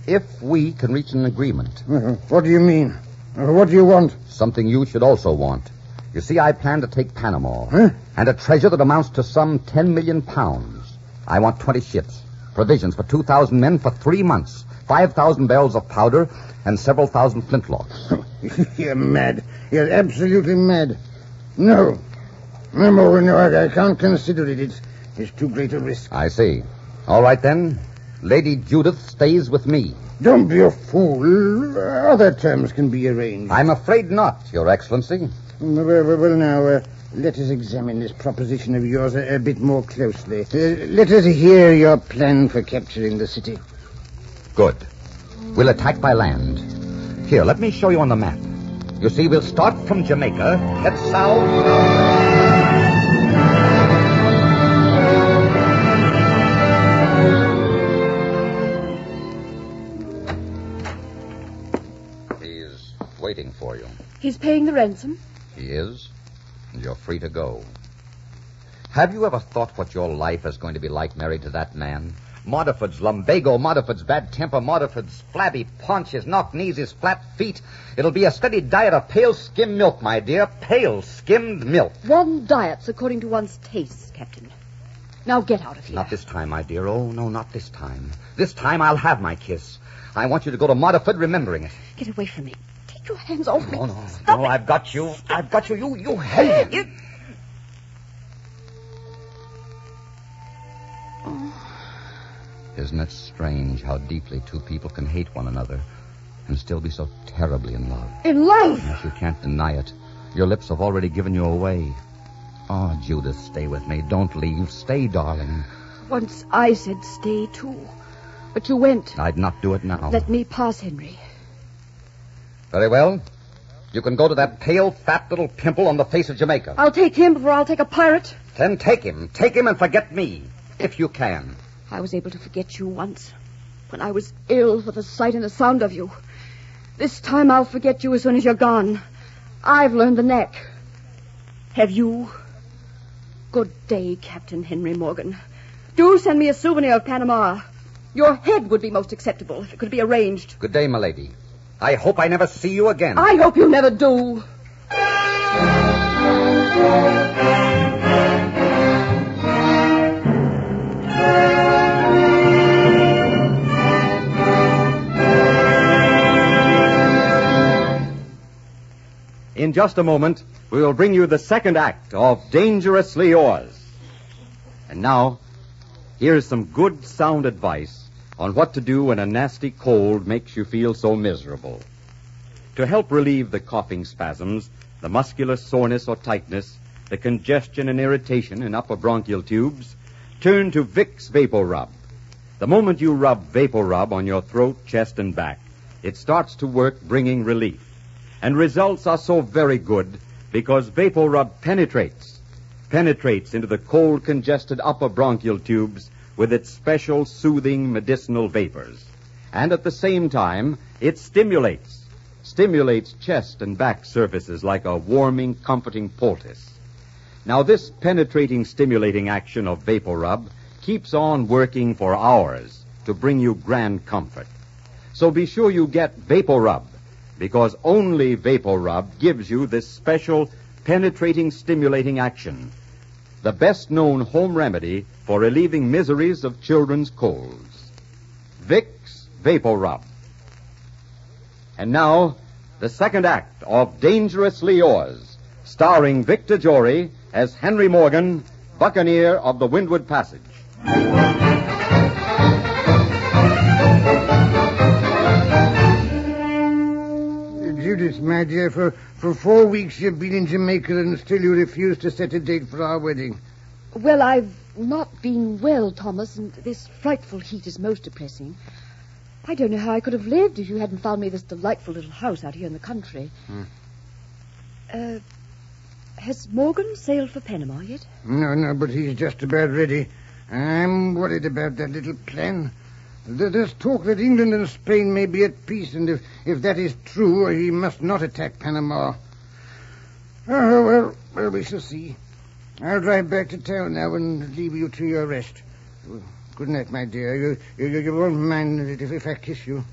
if we can reach an agreement. What do you mean? What do you want? Something you should also want. You see, I plan to take Panama, and a treasure that amounts to some 10 million pounds. I want 20 ships, provisions for 2,000 men for 3 months, 5,000 barrels of powder, and several thousand flintlocks. You're mad. You're absolutely mad. No. No, I can't consider it. It's too great a risk. I see. All right, then. Lady Judith stays with me. Don't be a fool. Other terms can be arranged. I'm afraid not, Your Excellency. Well, now, let us examine this proposition of yours a bit more closely. Let us hear your plan for capturing the city. Good. We'll attack by land. Here, let me show you on the map. You see, we'll start from Jamaica, head south. Waiting for you. He's paying the ransom? He is, and you're free to go. Have you ever thought what your life is going to be like married to that man? Modiford's lumbago, Modiford's bad temper, Modiford's flabby paunch, his knock knees, his flat feet. It'll be a steady diet of pale skimmed milk, my dear. Pale skimmed milk. One diet's according to one's tastes, Captain. Now get out of here. Not this time, my dear. Oh, no, not this time. This time I'll have my kiss. I want you to go to Modiford remembering it. Get away from me. Take your hands off me. No, I've got you. I've got you. You held me. Isn't it strange how deeply two people can hate one another and still be so terribly in love? In love? Yes, you can't deny it. Your lips have already given you away. Oh, Judith, stay with me. Don't leave. Stay, darling. Once I said stay, too. But you went. I'd not do it now. Let me pass, Henry. Very well. You can go to that pale, fat little pimple on the face of Jamaica. I'll take him before I'll take a pirate. Then take him. Take him and forget me, if you can. I was able to forget you once, when I was ill for the sight and the sound of you. This time I'll forget you as soon as you're gone. I've learned the knack. Have you? Good day, Captain Henry Morgan. Do send me a souvenir of Panama. Your head would be most acceptable if it could be arranged. Good day, my lady. I hope I never see you again. I hope you never do. In just a moment, we will bring you the second act of Dangerously Yours. And now, here's some good sound advice on what to do when a nasty cold makes you feel so miserable. To help relieve the coughing spasms, the muscular soreness or tightness, the congestion and irritation in upper bronchial tubes, turn to Vicks Vapor Rub. The moment you rub Vapor Rub on your throat, chest, and back, it starts to work, bringing relief. And results are so very good because Vapor Rub penetrates into the cold, congested upper bronchial tubes with its special soothing medicinal vapors. And at the same time, it stimulates chest and back surfaces like a warming, comforting poultice. Now, this penetrating, stimulating action of Vapor Rub keeps on working for hours to bring you grand comfort. So be sure you get Vapor Rub, because only Vapor Rub gives you this special penetrating, stimulating action, the best-known home remedy for relieving miseries of children's colds. Vicks Vapor Rub. And now, the second act of Dangerously Yours, starring Victor Jory as Henry Morgan, Buccaneer of the Windward Passage. Judith, my dear, for 4 weeks you've been in Jamaica and still you refuse to set a date for our wedding. Well, I've not been well, Thomas, and this frightful heat is most depressing. I don't know how I could have lived if you hadn't found me this delightful little house out here in the country. Has Morgan sailed for Panama yet? No, but he's just about ready. I'm worried about that little plan. There's talk that England and Spain may be at peace, and if that is true, he must not attack Panama. Oh, well, we shall see. I'll drive back to town now and leave you to your rest. Good night, my dear. You won't mind if I kiss you.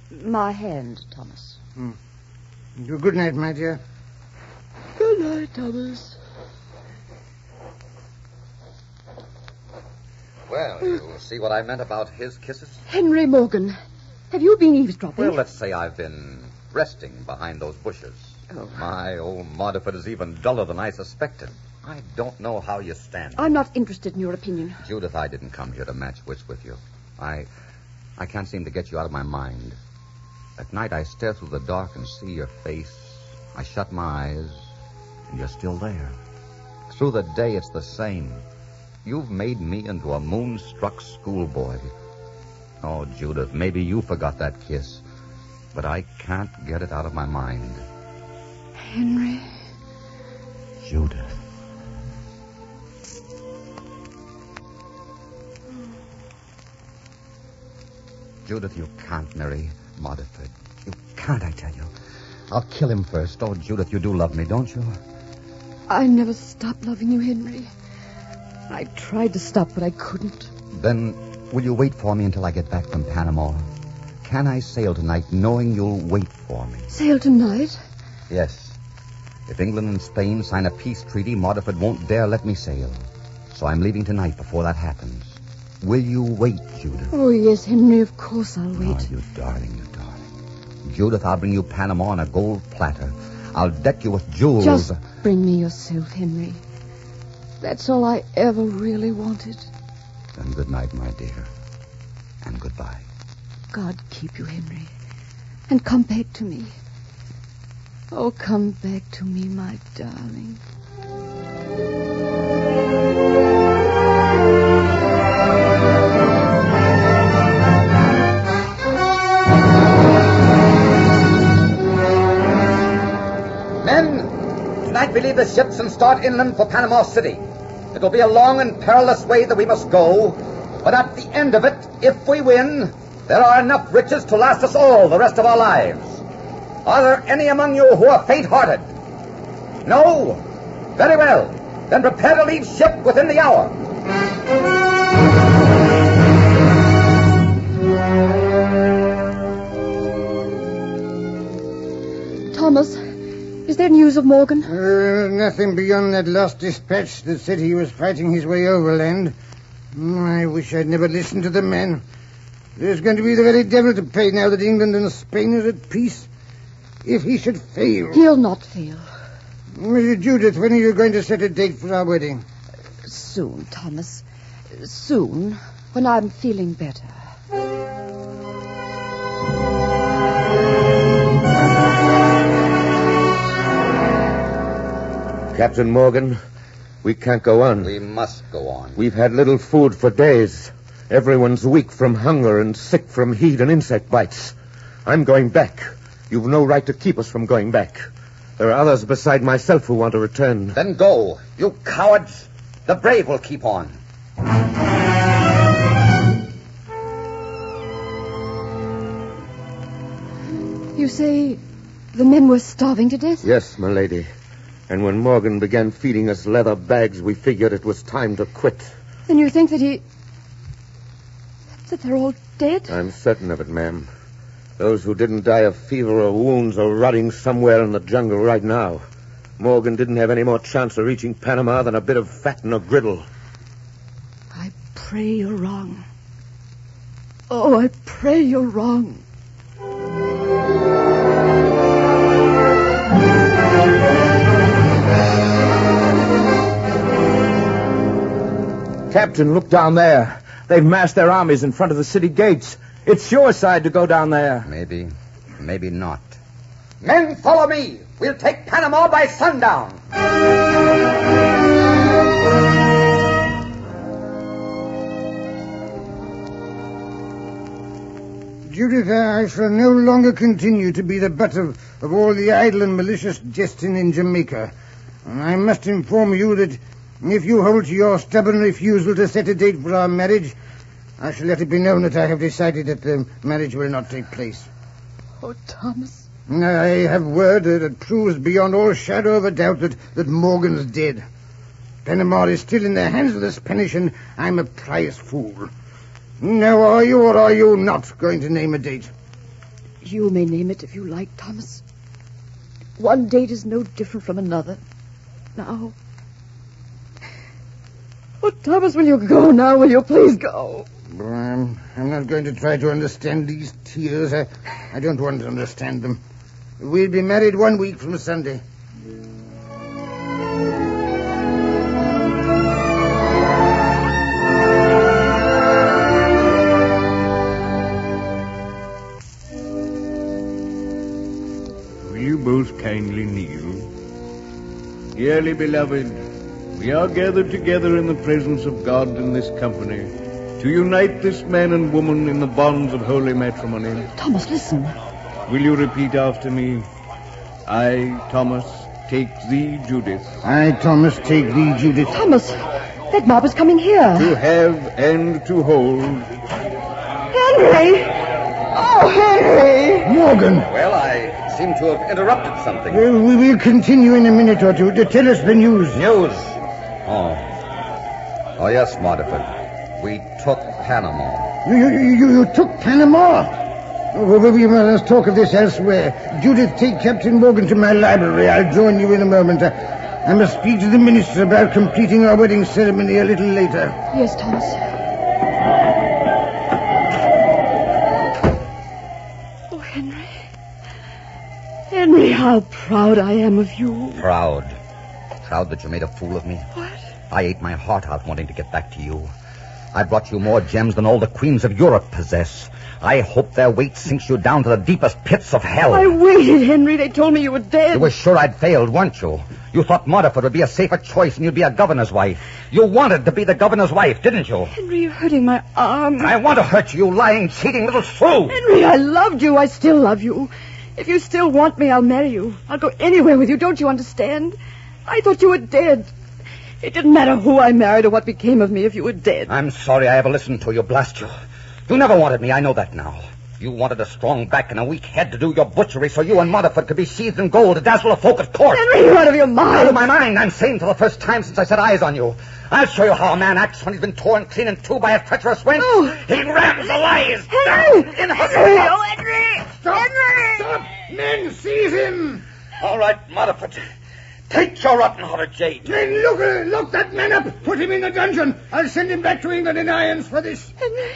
My hand, Thomas. Good night, my dear. Good night, Thomas. Well, you see what I meant about his kisses? Henry Morgan, have you been eavesdropping? Well, let's say I've been resting behind those bushes. Oh. My old Modiford is even duller than I suspected. I don't know how you stand. I'm not interested in your opinion. Judith, I didn't come here to match wits with you. I can't seem to get you out of my mind. At night, I stare through the dark and see your face. I shut my eyes, and you're still there. Through the day, it's the same. You've made me into a moonstruck schoolboy. Oh, Judith, maybe you forgot that kiss, but I can't get it out of my mind. Henry. Judith. Judith, you can't marry Modiford. You can't, I tell you. I'll kill him first. Oh, Judith, you do love me, don't you? I never stopped loving you, Henry. I tried to stop, but I couldn't. Then will you wait for me until I get back from Panama? Can I sail tonight knowing you'll wait for me? Sail tonight? Yes. If England and Spain sign a peace treaty, Modiford won't dare let me sail. So I'm leaving tonight before that happens. Will you wait, Judith? Oh, yes, Henry, of course I'll wait. Oh, you darling, you darling. Judith, I'll bring you Panama on a gold platter. I'll deck you with jewels. Just bring me yourself, Henry. That's all I ever really wanted. Then good night, my dear. And goodbye. God keep you, Henry. And come back to me. Oh, come back to me, my darling. Tonight we leave the ships and start inland for Panama City. It will be a long and perilous way that we must go, but at the end of it, if we win, there are enough riches to last us all the rest of our lives. Are there any among you who are faint-hearted? No? Very well. Then prepare to leave ship within the hour. Thomas, is there news of Morgan? Nothing beyond that last dispatch that said he was fighting his way overland. I wish I'd never listened to the man. There's going to be the very devil to pay now that England and Spain are at peace. If he should fail... He'll not fail. Judith, when are you going to set a date for our wedding? Soon, Thomas. Soon, when I'm feeling better. Captain Morgan, we can't go on. We must go on. We've had little food for days. Everyone's weak from hunger and sick from heat and insect bites. I'm going back. You've no right to keep us from going back. There are others beside myself who want to return. Then go, you cowards. The brave will keep on. You say the men were starving to death? Yes, my lady. And when Morgan began feeding us leather bags, we figured it was time to quit. Then you think that they're all dead? I'm certain of it, ma'am. Those who didn't die of fever or wounds are rotting somewhere in the jungle right now. Morgan didn't have any more chance of reaching Panama than a bit of fat in a griddle. I pray you're wrong. Oh, I pray you're wrong. Captain, look down there. They've massed their armies in front of the city gates. It's your side to go down there. Maybe not. Men, follow me. We'll take Panama by sundown. Judith, I shall no longer continue to be the butt of all the idle and malicious jesting in Jamaica. I must inform you that if you hold to your stubborn refusal to set a date for our marriage, I shall let it be known that I have decided that the marriage will not take place. Oh, Thomas. I have word that proves beyond all shadow of a doubt that Morgan's dead. Panama is still in the hands of the Spanish, and I'm a prize fool. Now, are you or are you not going to name a date? You may name it if you like, Thomas. One date is no different from another. Now. Oh, Thomas, will you go now? Will you please go? I'm not going to try to understand these tears. I don't want to understand them. We'll be married 1 week from Sunday. Will you both kindly kneel? Dearly beloved, we are gathered together in the presence of God in this company to unite this man and woman in the bonds of holy matrimony. Thomas, listen. Will you repeat after me? I, Thomas, take thee, Judith. I, Thomas, take thee, Judith. Thomas, that mob is coming here. To have and to hold. Henry! Oh, Henry! Morgan! Well, I seem to have interrupted something. We will continue in a minute or two to tell us the news. News? Oh, yes, Modiford. We took Panama. You took Panama? We must talk of this elsewhere. Judith, take Captain Morgan to my library. I'll join you in a moment. I must speak to the minister about completing our wedding ceremony a little later. Yes, Thomas. Oh, Henry. Henry, how proud I am of you. Proud. Proud that you made a fool of me. What? I ate my heart out wanting to get back to you. I brought you more gems than all the queens of Europe possess. I hope their weight sinks you down to the deepest pits of hell. I waited, Henry. They told me you were dead. You were sure I'd failed, weren't you? You thought Modiford would be a safer choice and you'd be a governor's wife. You wanted to be the governor's wife, didn't you? Henry, you're hurting my arm. I want to hurt you, lying, cheating little shrew. Henry, I loved you. I still love you. If you still want me, I'll marry you. I'll go anywhere with you. Don't you understand? I thought you were dead. It didn't matter who I married or what became of me if you were dead. I'm sorry I ever listened to you, blast you. You never wanted me, I know that now. You wanted a strong back and a weak head to do your butchery so you and Modiford could be sheathed in gold to dazzle a folk at court. Henry, you're out of your mind. Out of my mind. I'm sane for the first time since I set eyes on you. I'll show you how a man acts when he's been torn clean in two by a treacherous wench. No. He rams the lies Henry! down in her Henry! throat. Oh, Henry! Stop! Henry! Stop! Men, seize him! All right, Modiford. Take your rotten-hearted jade. Men, look that man up. Put him in the dungeon. I'll send him back to England in irons for this. Henry.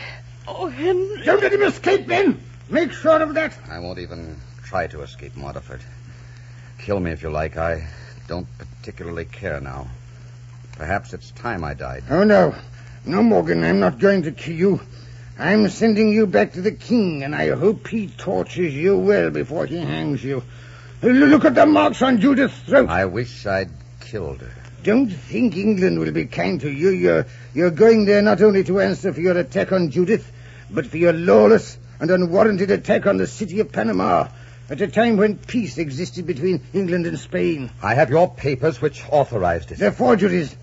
Oh, Henry. Don't let him escape, men. Make sure of that. I won't even try to escape, Modiford. Kill me if you like. I don't particularly care now. Perhaps it's time I died. Oh, no. No, Morgan, I'm not going to kill you. I'm sending you back to the king, and I hope he tortures you well before he hangs you. Look at the marks on Judith's throat. I wish I'd killed her. Don't think England will be kind to you. You're going there not only to answer for your attack on Judith, but for your lawless and unwarranted attack on the city of Panama at a time when peace existed between England and Spain. I have your papers which authorized it. They're forgeries.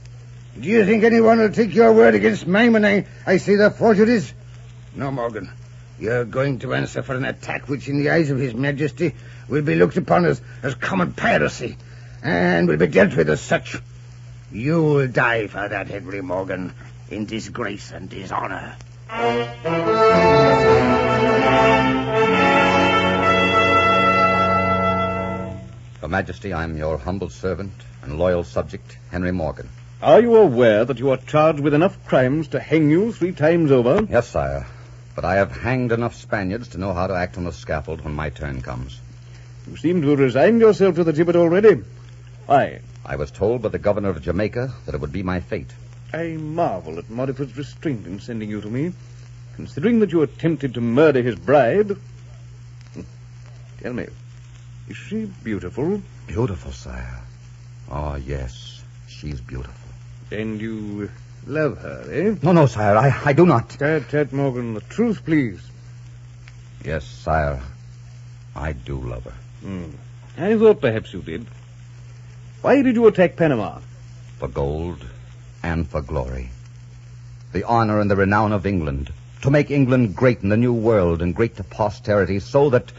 Do you think anyone will take your word against mine when I say they're forgeries? No, Morgan. You're going to answer for an attack which, in the eyes of His Majesty, will be looked upon as common piracy and will be dealt with as such. You'll die for that, Henry Morgan, in disgrace and dishonor. Your Majesty, I'm your humble servant and loyal subject, Henry Morgan. Are you aware that you are charged with enough crimes to hang you 3 times over? Yes, sire. But I have hanged enough Spaniards to know how to act on the scaffold when my turn comes. You seem to have resigned yourself to the gibbet already. Why? I was told by the governor of Jamaica that it would be my fate. I marvel at Modiford's restraint in sending you to me, considering that you attempted to murder his bride. Tell me, is she beautiful? Beautiful, sire. Oh, yes, she's beautiful. And you love her, eh? No, sire, I do not. Tut, Morgan, the truth, please. Yes, sire, I do love her. I thought perhaps you did. Why did you attack Panama? For gold and for glory. The honor and the renown of England. To make England great in the New World and great to posterity, so that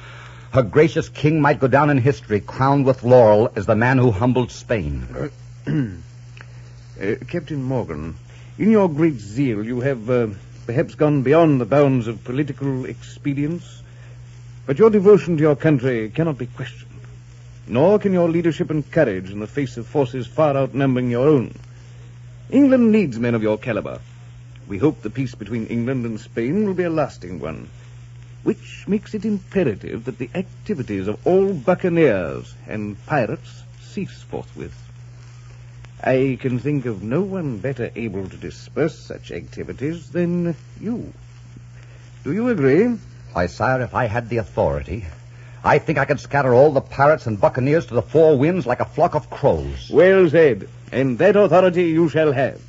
her gracious king might go down in history crowned with laurel as the man who humbled Spain. Captain Morgan, in your great zeal, you have perhaps gone beyond the bounds of political expedience, but your devotion to your country cannot be questioned. Nor can your leadership and courage in the face of forces far outnumbering your own. England needs men of your caliber. We hope the peace between England and Spain will be a lasting one, which makes it imperative that the activities of all buccaneers and pirates cease forthwith. I can think of no one better able to disperse such activities than you. Do you agree? Why, sire, if I had the authority, I think I could scatter all the pirates and buccaneers to the four winds like a flock of crows. Well said, and that authority you shall have.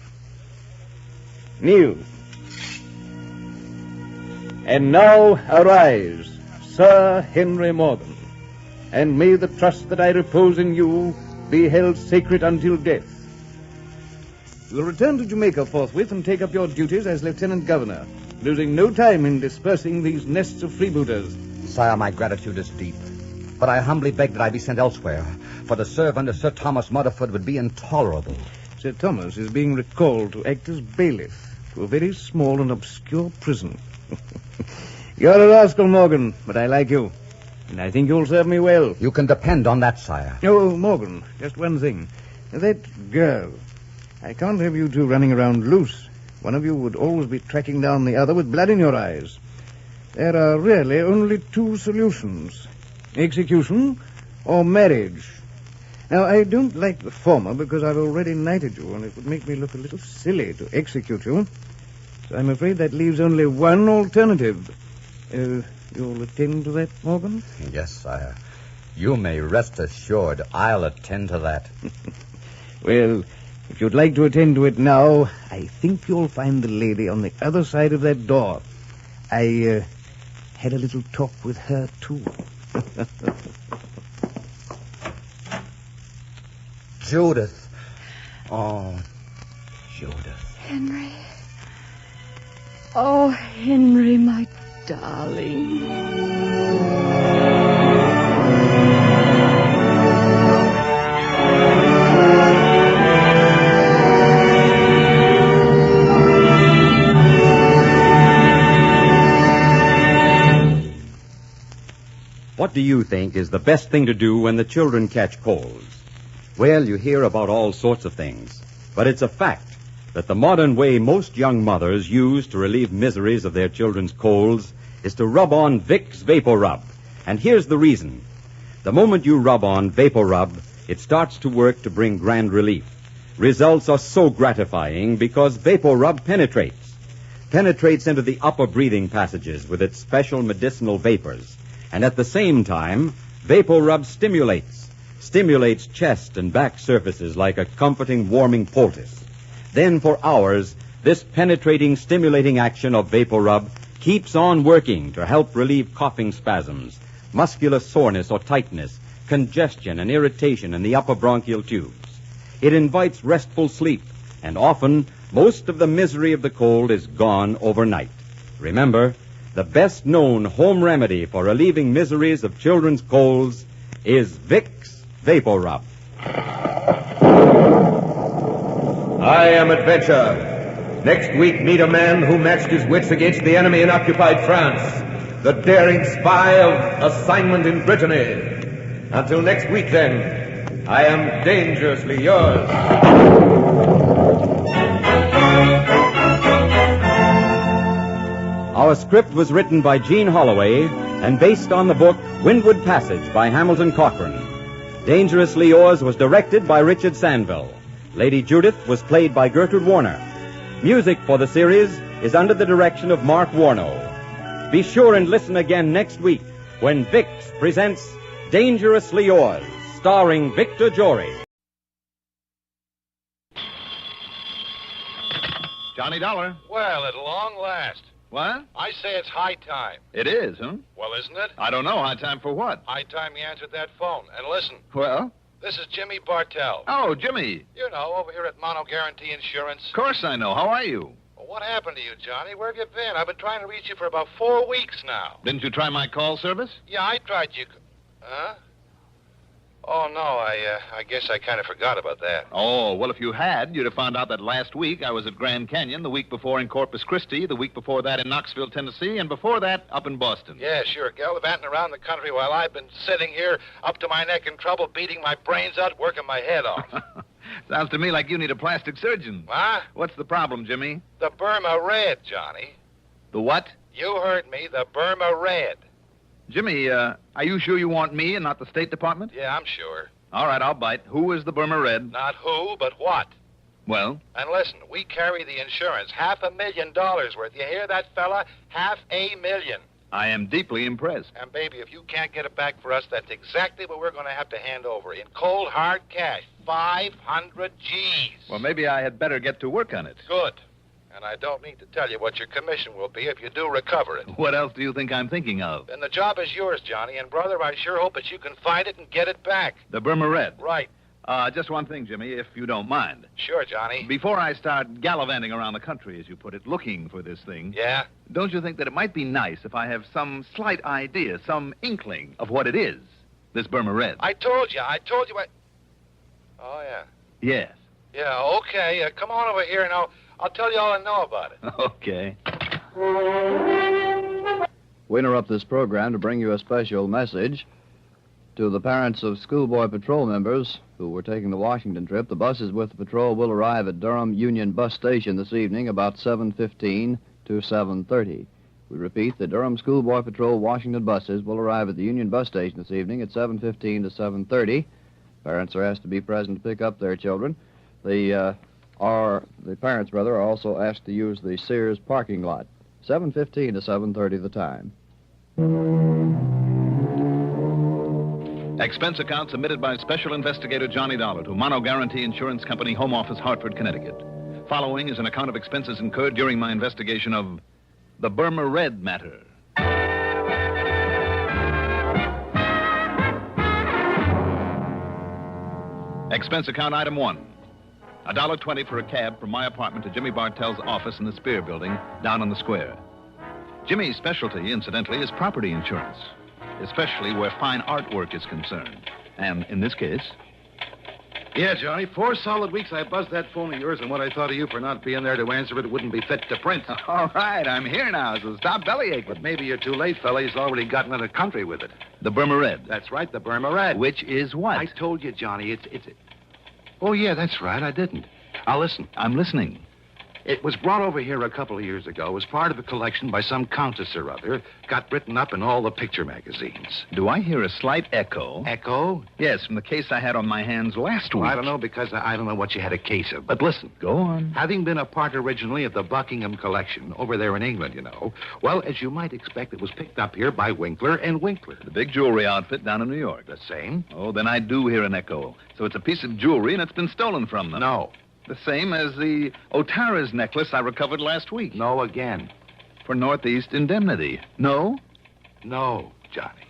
Kneel. And now arise, Sir Henry Morgan, and may the trust that I repose in you be held sacred until death. You will return to Jamaica forthwith and take up your duties as Lieutenant Governor, losing no time in dispersing these nests of freebooters. Sire, my gratitude is deep, but I humbly beg that I be sent elsewhere, for to serve under Sir Thomas Mudderford would be intolerable. Sir Thomas is being recalled to act as bailiff to a very small and obscure prison. You're a rascal, Morgan, but I like you, and I think you'll serve me well. You can depend on that, sire. Oh, Morgan, just one thing. That girl. I can't have you two running around loose. One of you would always be tracking down the other with blood in your eyes. There are really only two solutions. Execution or marriage. Now, I don't like the former because I've already knighted you, and it would make me look a little silly to execute you. So I'm afraid that leaves only one alternative. You'll attend to that, Morgan? Yes, sire. You may rest assured I'll attend to that. Well, if you'd like to attend to it now, I think you'll find the lady on the other side of that door. I had a little talk with her, too. Judith. Oh, Judith. Henry. Oh, Henry, my darling. What do you think is the best thing to do when the children catch colds? Well, you hear about all sorts of things, but it's a fact that the modern way most young mothers use to relieve miseries of their children's colds is to rub on Vicks Vapor Rub. And here's the reason. The moment you rub on Vapor Rub, it starts to work to bring grand relief. Results are so gratifying because Vapor Rub penetrates into the upper breathing passages with its special medicinal vapors. And at the same time, Vapor Rub stimulates chest and back surfaces like a comforting, warming poultice. Then for hours, this penetrating, stimulating action of Vapor Rub keeps on working to help relieve coughing spasms, muscular soreness or tightness, congestion and irritation in the upper bronchial tubes. It invites restful sleep, and often, most of the misery of the cold is gone overnight. Remember, the best-known home remedy for relieving miseries of children's colds is Vicks Vapor Rub. I am Adventure. Next week, meet a man who matched his wits against the enemy in occupied France, the daring spy of assignment in Brittany. Until next week, then, I am dangerously yours. Our script was written by Gene Holloway and based on the book Windward Passage by Hamilton Cochran. Dangerously Yours was directed by Richard Sandville. Lady Judith was played by Gertrude Warner. Music for the series is under the direction of Mark Warno. Be sure and listen again next week when Vicks presents Dangerously Yours, starring Victor Jory. Johnny Dollar. Well, at long last. What? I say it's high time. It is, huh? Well, isn't it? I don't know. High time for what? High time you answered that phone. And listen. Well? This is Jimmy Bartell. Oh, Jimmy. You know, over here at Mono Guarantee Insurance. Of course I know. How are you? Well, what happened to you, Johnny? Where have you been? I've been trying to reach you for about 4 weeks now. Didn't you try my call service? Yeah, I tried you. Huh? Oh, no, I guess I kind of forgot about that. Oh, well, if you had, you'd have found out that last week I was at Grand Canyon, the week before in Corpus Christi, the week before that in Knoxville, Tennessee, and before that up in Boston. Yeah, sure, gallivanting around the country while I've been sitting here up to my neck in trouble, beating my brains out, working my head off. Sounds to me like you need a plastic surgeon. What? What's the problem, Jimmy? The Burma Red, Johnny. The what? You heard me, the Burma Red. Jimmy, are you sure you want me and not the State Department? Yeah, I'm sure. All right, I'll bite. Who is the Burma Red? Not who, but what. Well? And listen, we carry the insurance, $500,000 worth. You hear that, fella? $500,000. I am deeply impressed. And, baby, if you can't get it back for us, that's exactly what we're going to have to hand over. In cold, hard cash. 500 G's. Well, maybe I had better get to work on it. Good. And I don't need to tell you what your commission will be if you do recover it. What else do you think I'm thinking of? Then the job is yours, Johnny. And, brother, I sure hope that you can find it and get it back. The Burma Red? Right. Just one thing, Jimmy, if you don't mind. Sure, Johnny. Before I start gallivanting around the country, as you put it, looking for this thing... Yeah? Don't you think that it might be nice if I have some slight idea, some inkling of what it is, this Burma Red? I told you. Oh, yeah. Yes. Yeah, okay. Come on over here and I'll tell you all I know about it. Okay. We interrupt this program to bring you a special message. To the parents of schoolboy patrol members who were taking the Washington trip, the buses with the patrol will arrive at Durham Union Bus Station this evening about 7:15 to 7:30. We repeat, the Durham Schoolboy Patrol Washington buses will arrive at the Union Bus Station this evening at 7:15 to 7:30. Parents are asked to be present to pick up their children. The parents, are also asked to use the Sears parking lot. 7:15 to 7:30 the time. Expense account submitted by Special Investigator Johnny Dollar to Mono Guarantee Insurance Company, Home Office, Hartford, Connecticut. Following is an account of expenses incurred during my investigation of the Burma Red matter. Expense account item 1. $1.20 for a cab from my apartment to Jimmy Bartell's office in the Spear Building down on the square. Jimmy's specialty, incidentally, is property insurance, especially where fine artwork is concerned. And in this case... Yeah, Johnny, 4 solid weeks I buzzed that phone of yours, and what I thought of you for not being there to answer it wouldn't be fit to print. All right, I'm here now, so stop bellyaching. But maybe you're too late, fella. He's already gotten into the country with it. The Burma Red. That's right, the Burma Red. Which is what? I told you, Johnny, it's... Oh, yeah, that's right, I didn't. Now, listen. I'm listening. It was brought over here a couple of years ago as part of a collection by some countess or other. Got written up in all the picture magazines. Do I hear a slight echo? Echo? Yes, from the case I had on my hands last week. Well, I don't know, because I don't know what you had a case of. But listen. Go on. Having been a part originally of the Buckingham collection over there in England, well, as you might expect, it was picked up here by Winkler and Winkler. The big jewelry outfit down in New York. The same? Oh, then I do hear an echo. So it's a piece of jewelry and it's been stolen from them. No. The same as the Otara's necklace I recovered last week. No again. For Northeast indemnity. No? No, Johnny.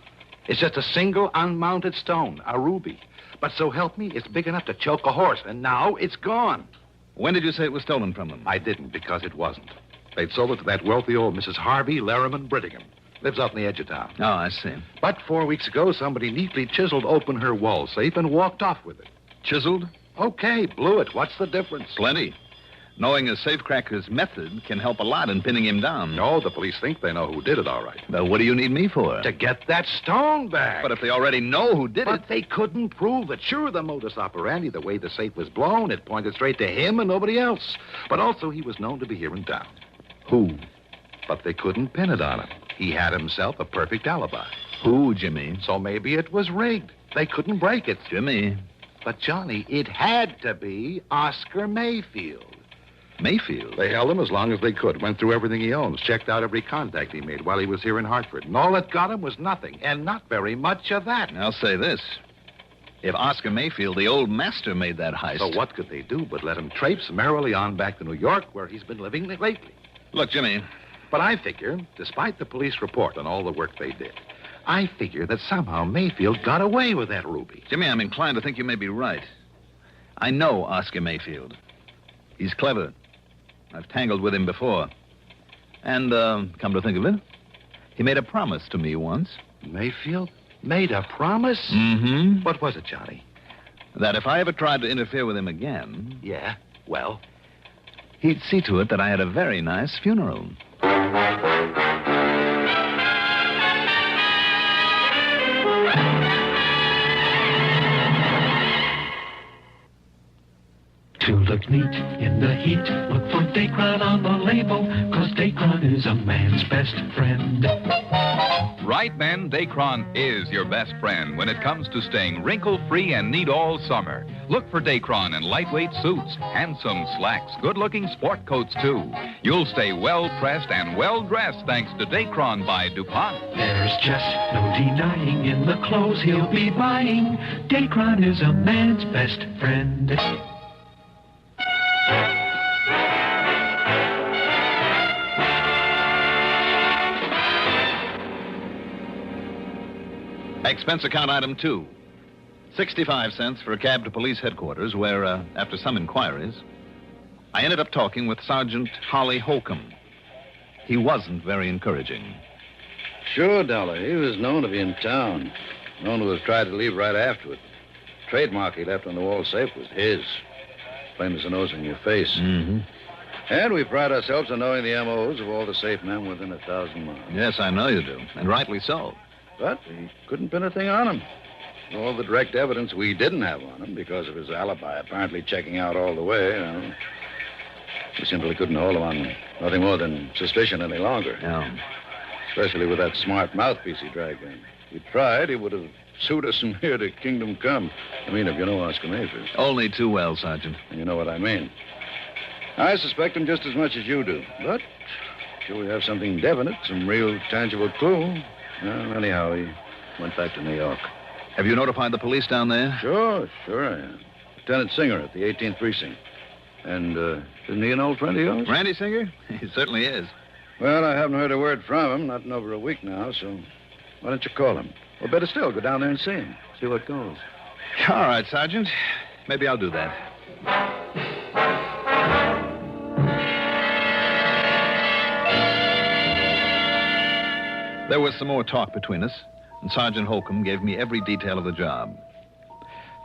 It's just a single unmounted stone, a ruby. But so help me, it's big enough to choke a horse, and now it's gone. When did you say it was stolen from them? I didn't, because it wasn't. They'd sold it to that wealthy old Mrs. Harvey Larriman Brittingham. Lives out in the edge of town. Oh, I see. But 4 weeks ago, somebody neatly chiseled open her wall safe and walked off with it. Chiseled? Okay, blew it. What's the difference? Plenty. Knowing a safecracker's method can help a lot in pinning him down. No, the police think they know who did it, all right. Well, what do you need me for? To get that stone back. But if they already know who did it... But they couldn't prove it. Sure, the modus operandi, the way the safe was blown, it pointed straight to him and nobody else. But also, he was known to be here in town. Who? But they couldn't pin it on him. He had himself a perfect alibi. Who, Jimmy? So maybe it was rigged. They couldn't break it. Jimmy... But, Johnny, it had to be Oscar Mayfield. Mayfield? They held him as long as they could, went through everything he owns, checked out every contact he made while he was here in Hartford. And all that got him was nothing, and not very much of that. I'll say this. If Oscar Mayfield, the old master, made that heist... So what could they do but let him traipse merrily on back to New York, where he's been living lately? Look, Jimmy... But I figure, despite the police report on all the work they did, I figure that somehow Mayfield got away with that ruby. Jimmy, I'm inclined to think you may be right. I know Oscar Mayfield. He's clever. I've tangled with him before. And, come to think of it, he made a promise to me once. Mayfield made a promise? Mm-hmm. What was it, Johnny? That if I ever tried to interfere with him again... Yeah? Well? He'd see to it that I had a very nice funeral. To look neat in the heat, look for Dacron on the label, 'cause Dacron is a man's best friend. Right, men, Dacron is your best friend when it comes to staying wrinkle-free and neat all summer. Look for Dacron in lightweight suits, handsome slacks, good-looking sport coats, too. You'll stay well-pressed and well-dressed thanks to Dacron by DuPont. There's just no denying in the clothes he'll be buying, Dacron is a man's best friend. Expense account item 2. 65 cents for a cab to police headquarters where, after some inquiries, I ended up talking with Sergeant Holly Holcomb. He wasn't very encouraging. Sure, Dollar. He was known to be in town. Known to have tried to leave right after it. Trademark he left on the wall safe was his. Plain as the nose in your face. Mm-hmm. And we pride ourselves on knowing the M.O.s of all the safe men within 1,000 miles. Yes, I know you do, and rightly so. But we couldn't pin a thing on him. All the direct evidence we didn't have on him because of his alibi apparently checking out all the way. We simply couldn't hold him on nothing more than suspicion any longer. No. Especially with that smart mouthpiece he dragged in. If we tried, he would have sued us from here to Kingdom Come. I mean, if you know Oscar Mayfield. Only too well, Sergeant. And you know what I mean. I suspect him just as much as you do. But sure we have something definite, some real tangible clue. Well, anyhow, he went back to New York. Have you notified the police down there? Sure I am. Lieutenant Singer at the 18th Precinct. And, isn't he an old friend of yours? Randy Singer? He certainly is. Well, I haven't heard a word from him, not in over a week now, so why don't you call him? Or better still, go down there and see him. See what goes. All right, Sergeant. Maybe I'll do that. There was some more talk between us, and Sergeant Holcomb gave me every detail of the job.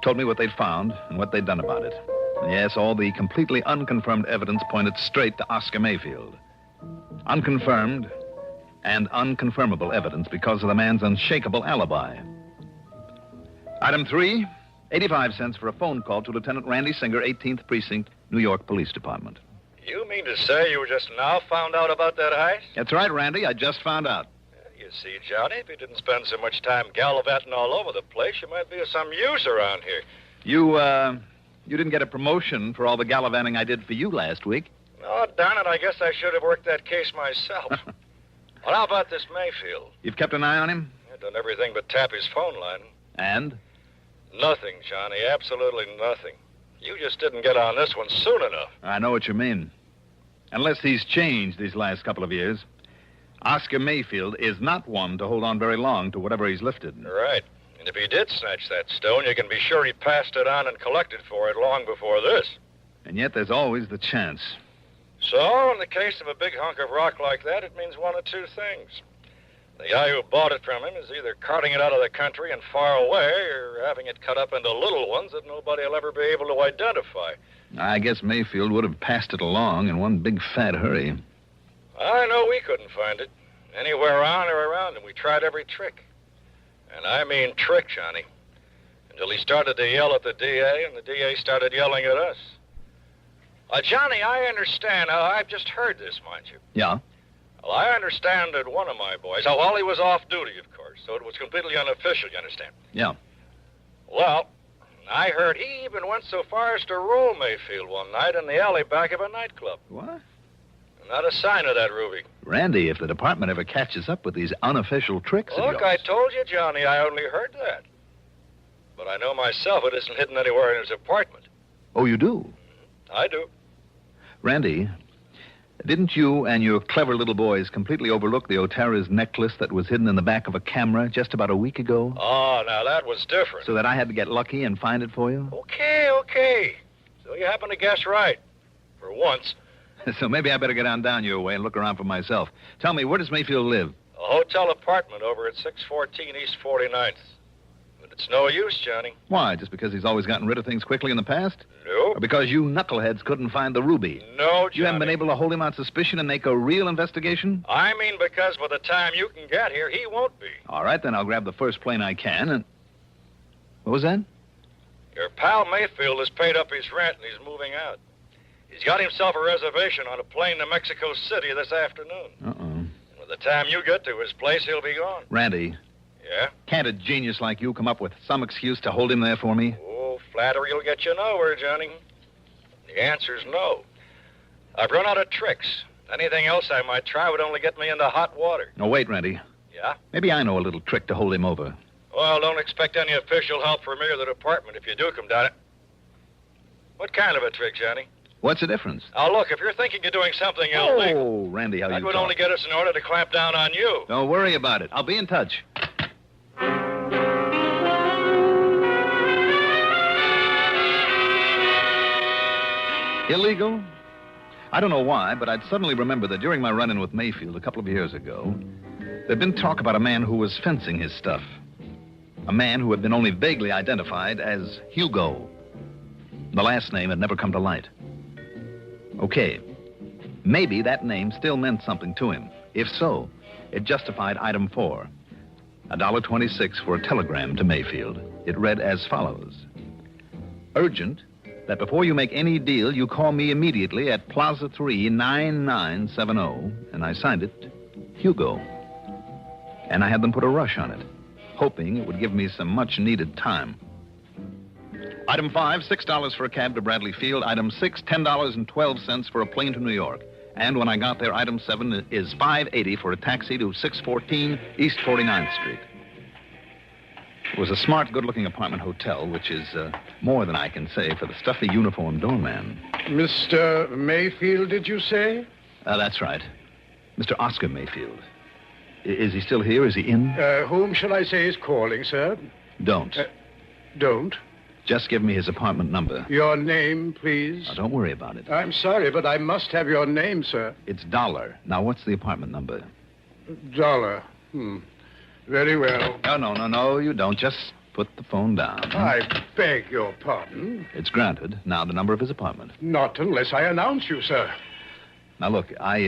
Told me what they'd found and what they'd done about it. And yes, all the completely unconfirmed evidence pointed straight to Oscar Mayfield. Unconfirmed and unconfirmable evidence because of the man's unshakable alibi. Item 3, 85 cents for a phone call to Lieutenant Randy Singer, 18th Precinct, New York Police Department. You mean to say you just now found out about that heist? That's right, Randy. I just found out. You see, Johnny, if you didn't spend so much time gallivanting all over the place, you might be of some use around here. You didn't get a promotion for all the gallivanting I did for you last week. Oh, darn it, I guess I should have worked that case myself. Well, how about this Mayfield? You've kept an eye on him? I've done everything but tap his phone line. And? Nothing, Johnny, absolutely nothing. You just didn't get on this one soon enough. I know what you mean. Unless he's changed these last couple of years, Oscar Mayfield is not one to hold on very long to whatever he's lifted. Right. And if he did snatch that stone, you can be sure he passed it on and collected for it long before this. And yet there's always the chance. So, in the case of a big hunk of rock like that, it means one of two things. The guy who bought it from him is either carting it out of the country and far away, or having it cut up into little ones that nobody will ever be able to identify. I guess Mayfield would have passed it along in one big fat hurry. I know we couldn't find it. Anywhere on or around him. We tried every trick. And I mean trick, Johnny. Until he started to yell at the DA, and the DA started yelling at us. Johnny, I understand. I've just heard this, mind you. Yeah? Well, I understand that one of my boys... Well, he was off duty, of course, so it was completely unofficial, you understand? Yeah. Well, I heard he even went so far as to roll Mayfield one night in the alley back of a nightclub. What? Not a sign of that, Ruby. Randy, if the department ever catches up with these unofficial tricks of Look, yours... I told you, Johnny, I only heard that. But I know myself it isn't hidden anywhere in his apartment. Oh, you do? I do. Randy, Didn't you and your clever little boys completely overlook the Otara's necklace that was hidden in the back of a camera just about a week ago? Oh, now that was different. So that I had to get lucky and find it for you? Okay. So you happen to guess right. For once. So maybe I better get on down your way and look around for myself. Tell me, where does Mayfield live? A hotel apartment over at 614 East 49th. But it's no use, Johnny. Why, just because he's always gotten rid of things quickly in the past? No. Or because you knuckleheads couldn't find the ruby? No, Johnny. You haven't been able to hold him on suspicion and make a real investigation? I mean because by the time you can get here, he won't be. All right, then I'll grab the first plane I can and... What was that? Your pal Mayfield has paid up his rent and he's moving out. He's got himself a reservation on a plane to Mexico City this afternoon. Uh-oh. And by the time you get to his place, he'll be gone. Randy. Yeah? Can't a genius like you come up with some excuse to hold him there for me? Oh, flattery will get you nowhere, Johnny. The answer's no. I've run out of tricks. Anything else I might try would only get me into hot water. No, wait, Randy. Yeah? Maybe I know a little trick to hold him over. Well, don't expect any official help from me or the department if you do come down it. What kind of a trick, Johnny? What's the difference? Now, look, if you're thinking of doing something illegal... Oh, Randy, how that you would talk. only get us in order to clamp down on you. Don't worry about it. I'll be in touch. Illegal? I don't know why, but I'd suddenly remember that during my run-in with Mayfield a couple of years ago, there'd been talk about a man who was fencing his stuff. A man who had been only vaguely identified as Hugo. The last name had never come to light. Okay, maybe that name still meant something to him. If so, it justified item 4. $1.26 for a telegram to Mayfield. It read as follows. Urgent, that before you make any deal, you call me immediately at Plaza 3, 9970, and I signed it, Hugo. And I had them put a rush on it, hoping it would give me some much-needed time. Item 5, $6 for a cab to Bradley Field. Item 6, $10.12 for a plane to New York. And when I got there, item 7 is $5.80 for a taxi to 614 East 49th Street. It was a smart, good-looking apartment hotel, which is more than I can say for the stuffy uniformed doorman. Mr. Mayfield, did you say? That's right. Mr. Oscar Mayfield. Is he still here? Is he in? Whom shall I say is calling, sir? Don't. Don't? Just give me his apartment number. Your name, please? Now, don't worry about it. I'm sorry, but I must have your name, sir. It's Dollar. Now, what's the apartment number? Dollar. Very well. No, you don't. Just put the phone down. I beg your pardon. It's granted. Now, the number of his apartment. Not unless I announce you, sir. Now, look, I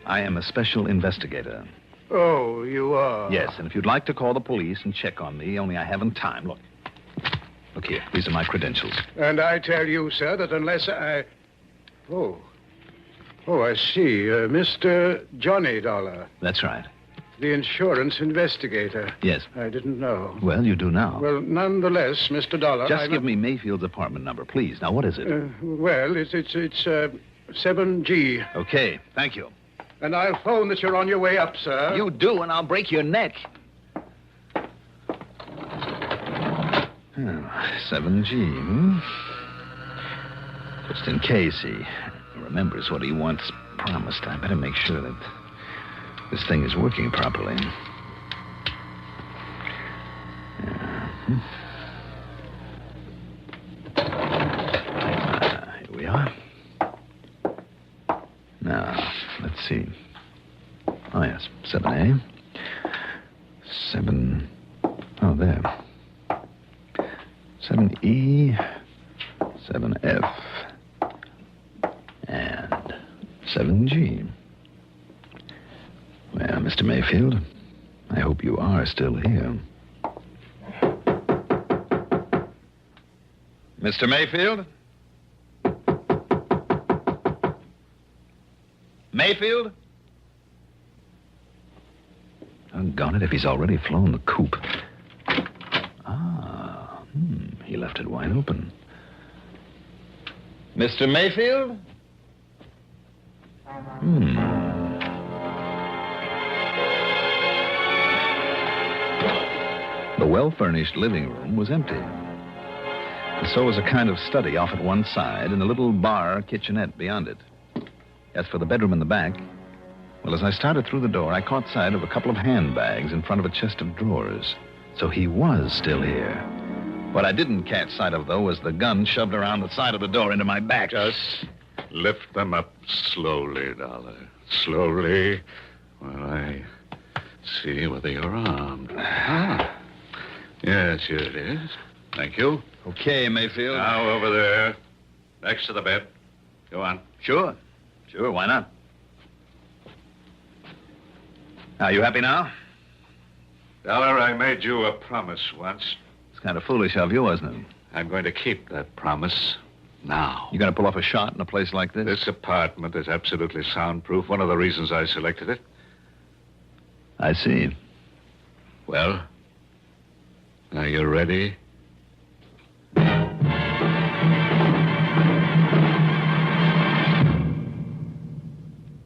am a special investigator. Oh, you are? Yes, and if you'd like to call the police and check on me, only I haven't time. Look here. These are my credentials. And I tell you, sir, that unless I... Oh, I see. Mr. Johnny Dollar. That's right. The insurance investigator. Yes. I didn't know. Well, you do now. Well, nonetheless, Mr. Dollar... Just give me Mayfield's apartment number, please. Now, what is it? Well, it's 7G. Okay, thank you. And I'll phone that you're on your way up, sir. You do, and I'll break your neck. 7G, Just in case he remembers what he once promised, I better make sure that this thing is working properly. Here we are. Now, let's see. Oh, yes, 7A. 7... Oh, there. 7E, 7F, and 7G. Well, Mr. Mayfield, I hope you are still here. Mr. Mayfield? Mayfield? Doggone it, if he's already flown the coop. He left it wide open. Mr. Mayfield? The well-furnished living room was empty. And so was a kind of study off at one side and a little bar kitchenette beyond it. As for the bedroom in the back, well, as I started through the door, I caught sight of a couple of handbags in front of a chest of drawers. So he was still here. What I didn't catch sight of, though, was the gun shoved around the side of the door into my back. Just lift them up slowly, Dollar. Slowly, while I see whether you're armed. Ah. Yes, here it is. Thank you. Okay, Mayfield. Now over there, next to the bed. Go on. Sure. Sure, why not? Are you happy now? Dollar, I made you a promise once. It's kind of foolish of you, wasn't it? I'm going to keep that promise now. You going to pull off a shot in a place like this? This apartment is absolutely soundproof. One of the reasons I selected it. I see. Well, are you ready?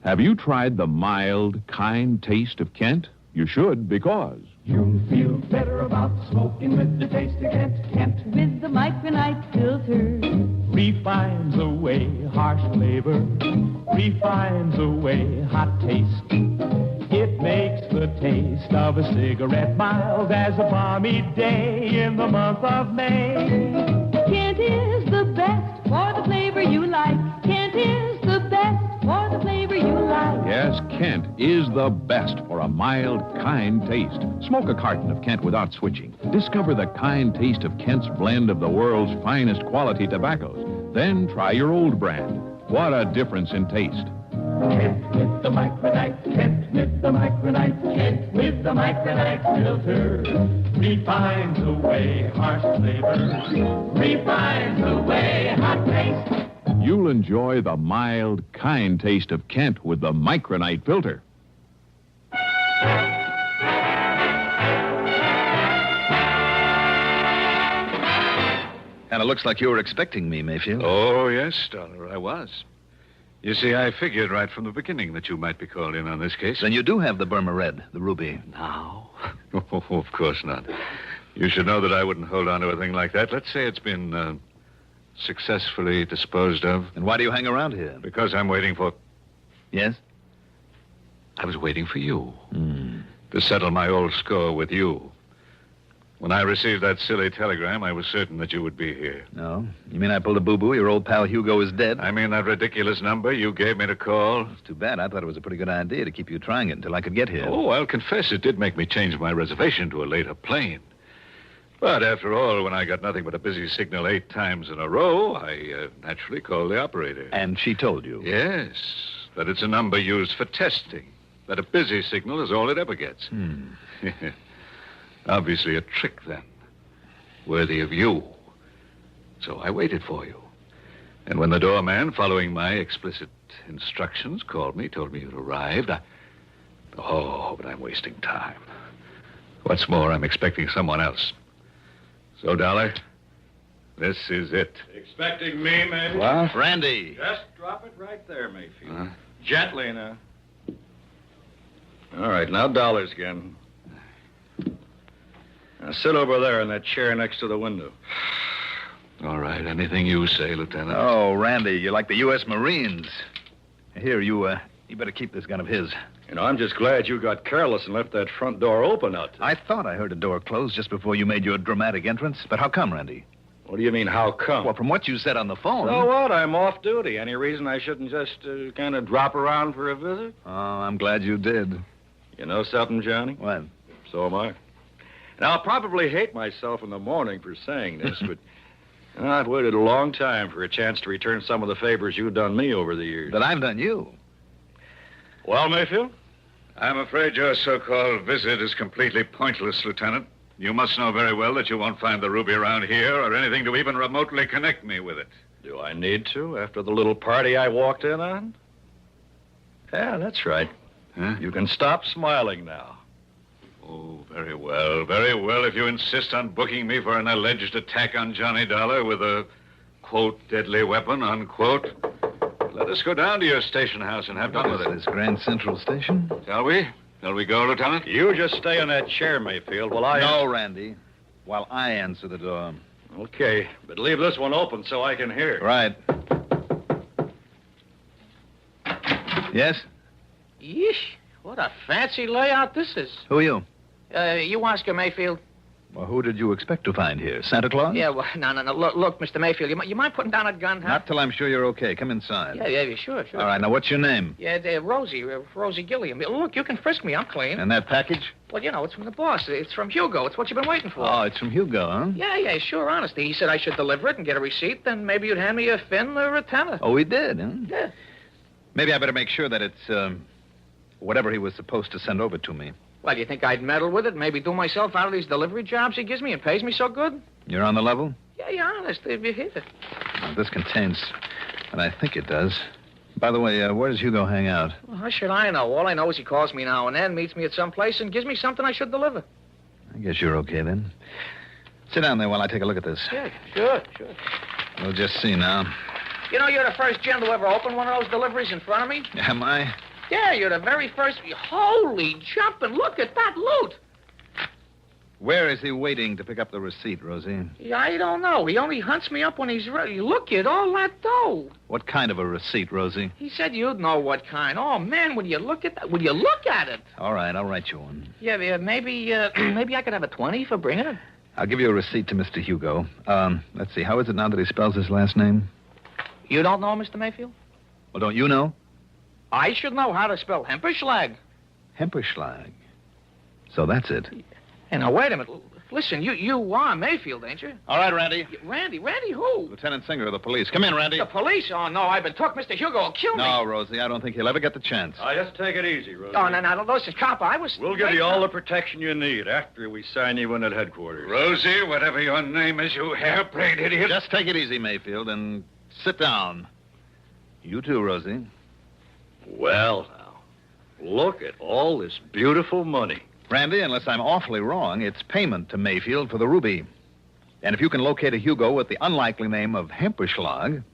Have you tried the mild, kind taste of Kent? You should, because You'll feel better about smoking with the taste of Kent. With the micronite filter. Refines away harsh flavor. Refines away hot taste. It makes the taste of a cigarette mild as a balmy day in the month of May. Kent is the best for the flavor you like. Kent is the best for the flavor you like. yes, Kent is the best for a mild, kind taste. Smoke a carton of Kent without switching. Discover the kind taste of Kent's blend of the world's finest quality tobaccos. Then try your old brand. What a difference in taste. Kent with the micronite, Kent with the micronite, Kent with the micronite filter. Refines away harsh flavor, refines away hot taste. You'll enjoy the mild, kind taste of Kent with the micronite filter. And it looks like you were expecting me, Mayfield. Oh, yes, Dollar, I was. You see, I figured right from the beginning that you might be called in on this case. Then you do have the Burma Red, the ruby. Now? Oh, of course not. You should know that I wouldn't hold on to a thing like that. Let's say it's been successfully disposed of. And why do you hang around here? Because I'm waiting for... Yes? I was waiting for you. To settle my old score with you. When I received that silly telegram, I was certain that you would be here. No? You mean I pulled a boo-boo? Your old pal Hugo is dead? I mean that ridiculous number you gave me to call. It's too bad. I thought it was a pretty good idea to keep you trying it until I could get here. Oh, I'll confess it did make me change my reservation to a later plane. But after all, when I got nothing but a busy signal 8 times in a row, I naturally called the operator. And she told you? Yes, that it's a number used for testing. That a busy signal is all it ever gets. Obviously a trick, then. Worthy of you. So I waited for you. And when the doorman, following my explicit instructions, called me, told me you'd arrived, Oh, but I'm wasting time. What's more, I'm expecting someone else. So, Dollar, this is it. Expecting me, maybe? What? Randy. Just drop it right there, Mayfield. Gently now. All right, now dollars again. Now sit over there in that chair next to the window. All right, anything you say, Lieutenant. Oh, Randy, you're like the U.S. Marines. Here, you better keep this gun of his. You know, I'm just glad you got careless and left that front door open out there. I thought I heard a door close just before you made your dramatic entrance. But how come, Randy? What do you mean, how come? Well, from what you said on the phone... So what? I'm off duty. Any reason I shouldn't just kind of drop around for a visit? Oh, I'm glad you did. You know something, Johnny? What? So am I. Now, I'll probably hate myself in the morning for saying this, but I've waited a long time for a chance to return some of the favors you've done me over the years. That I've done you. Well, Mayfield? I'm afraid your so-called visit is completely pointless, Lieutenant. You must know very well that you won't find the ruby around here or anything to even remotely connect me with it. Do I need to after the little party I walked in on? Yeah, that's right. Huh? You can stop smiling now. Oh, very well. Very well, if you insist on booking me for an alleged attack on Johnny Dollar with a, quote, deadly weapon, unquote. Let us go down to your station house and have done with it. This Grand Central Station? Shall we? Shall we go, Lieutenant? You just stay in that chair, Mayfield, while I... No, Randy. While I answer the door. Okay, but leave this one open so I can hear. Right. Yes? Yeesh, what a fancy layout this is. Who are you? You Oscar Mayfield? Well, who did you expect to find here? Santa Claus? Yeah, well, no. Look, Mr. Mayfield, you mind putting down a gun, huh? Not till I'm sure you're okay. Come inside. Yeah, sure. All right, now what's your name? Yeah, Rosie Gilliam. Look, you can frisk me. I'm clean. And that package? Well, it's from the boss. It's from Hugo. It's what you've been waiting for. Oh, it's from Hugo, huh? Yeah, sure, honestly. He said I should deliver it and get a receipt, then maybe you'd hand me a fin or a tenner. Oh, he did, huh? Yeah. Maybe I better make sure that it's, whatever he was supposed to send over to me. Well, you think I'd meddle with it, maybe do myself out of these delivery jobs he gives me and pays me so good? You're on the level? Yeah, honest, if you hit it. Well, this contains, and I think it does. By the way, where does Hugo hang out? Well, how should I know? All I know is he calls me now and then, meets me at some place, and gives me something I should deliver. I guess you're okay, then. Sit down there while I take a look at this. Yeah, sure. We'll just see now. You're the first gent to ever open one of those deliveries in front of me? Am I? Yeah, you're the very first. Holy jumping, look at that loot. Where is he waiting to pick up the receipt, Rosie? Yeah, I don't know. He only hunts me up when he's ready. Look at all that dough. What kind of a receipt, Rosie? He said you'd know what kind. Oh, man, would you look at that? Would you look at it? All right, I'll write you one. Yeah, maybe I could have a 20 for bringing it. I'll give you a receipt to Mr. Hugo. Let's see, how is it now that he spells his last name? You don't know, Mr. Mayfield? Well, don't you know? I should know how to spell Hemperschlag. Hemperschlag. So that's it. Hey, now, wait a minute. Listen, you are Mayfield, ain't you? All right, Randy. Randy who? Lieutenant Singer of the police. Come in, Randy. The police? Oh, no, I've been took. Mr. Hugo will kill me. No, Rosie, I don't think he'll ever get the chance. Just take it easy, Rosie. Oh, no, listen, cop, I was... We'll give you all the protection you need after we sign you in at headquarters. Rosie, whatever your name is, you hairbrained idiot. Just take it easy, Mayfield, and sit down. You too, Rosie. Well, now, look at all this beautiful money. Randy, unless I'm awfully wrong, it's payment to Mayfield for the ruby. And if you can locate a Hugo with the unlikely name of Hemperschlag,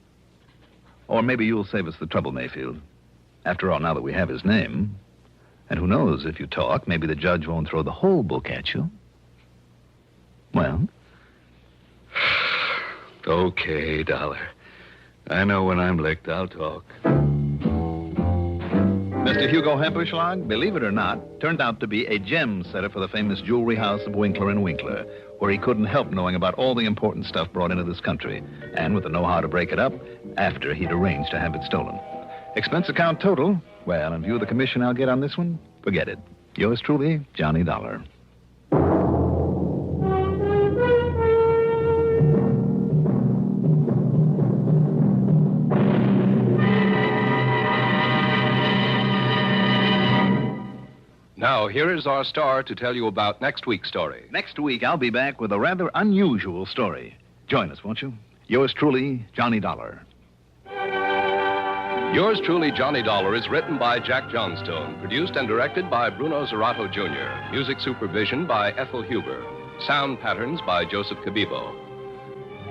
or maybe you'll save us the trouble, Mayfield. After all, now that we have his name, and who knows, if you talk, maybe the judge won't throw the whole book at you. Well? Okay, Dollar. I know when I'm licked, I'll talk. Mr. Hugo Hemperschlag, believe it or not, turned out to be a gem setter for the famous jewelry house of Winkler & Winkler, where he couldn't help knowing about all the important stuff brought into this country, and with the know-how to break it up after he'd arranged to have it stolen. Expense account total, well, in view of the commission I'll get on this one, forget it. Yours truly, Johnny Dollar. Now, here is our star to tell you about next week's story. Next week, I'll be back with a rather unusual story. Join us, won't you? Yours truly, Johnny Dollar. Yours truly, Johnny Dollar, is written by Jack Johnstone, produced and directed by Bruno Zerato Jr., music supervision by Ethel Huber, sound patterns by Joseph Cabibo.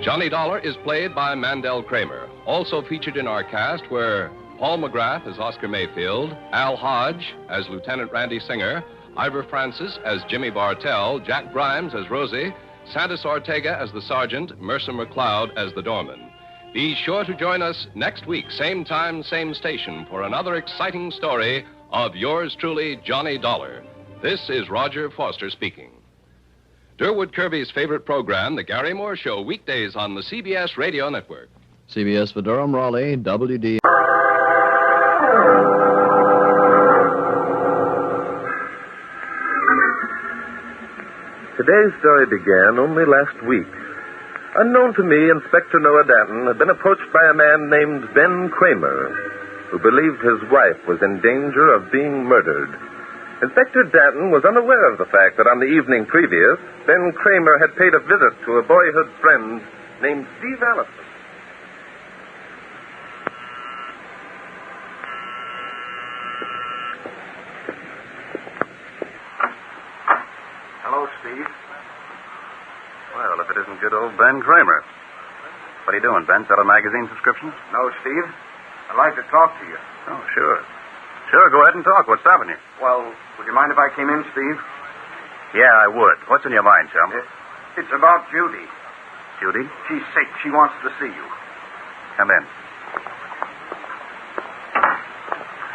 Johnny Dollar is played by Mandel Cramer. Also featured in our cast were Paul McGrath as Oscar Mayfield, Al Hodge as Lieutenant Randy Singer, Ivor Francis as Jimmy Bartell, Jack Grimes as Rosie, Santos Ortega as the sergeant, Mercer McLeod as the doorman. Be sure to join us next week, same time, same station, for another exciting story of yours truly, Johnny Dollar. This is Roger Foster speaking. Durwood Kirby's favorite program, The Gary Moore Show, weekdays on the CBS Radio Network. CBS for Durham, Raleigh, WD. Today's story began only last week. Unknown to me, Inspector Noah Danton had been approached by a man named Ben Cramer, who believed his wife was in danger of being murdered. Inspector Danton was unaware of the fact that on the evening previous, Ben Cramer had paid a visit to a boyhood friend named Steve Allison. Hello, Steve. Well, if it isn't good old Ben Kramer. What are you doing, Ben? Selling magazine subscriptions? No, Steve. I'd like to talk to you. Oh, sure. Sure, go ahead and talk. What's stopping you? Well, would you mind if I came in, Steve? Yeah, I would. What's in your mind, chum? It's about Judy. Judy? She's sick. She wants to see you. Come in.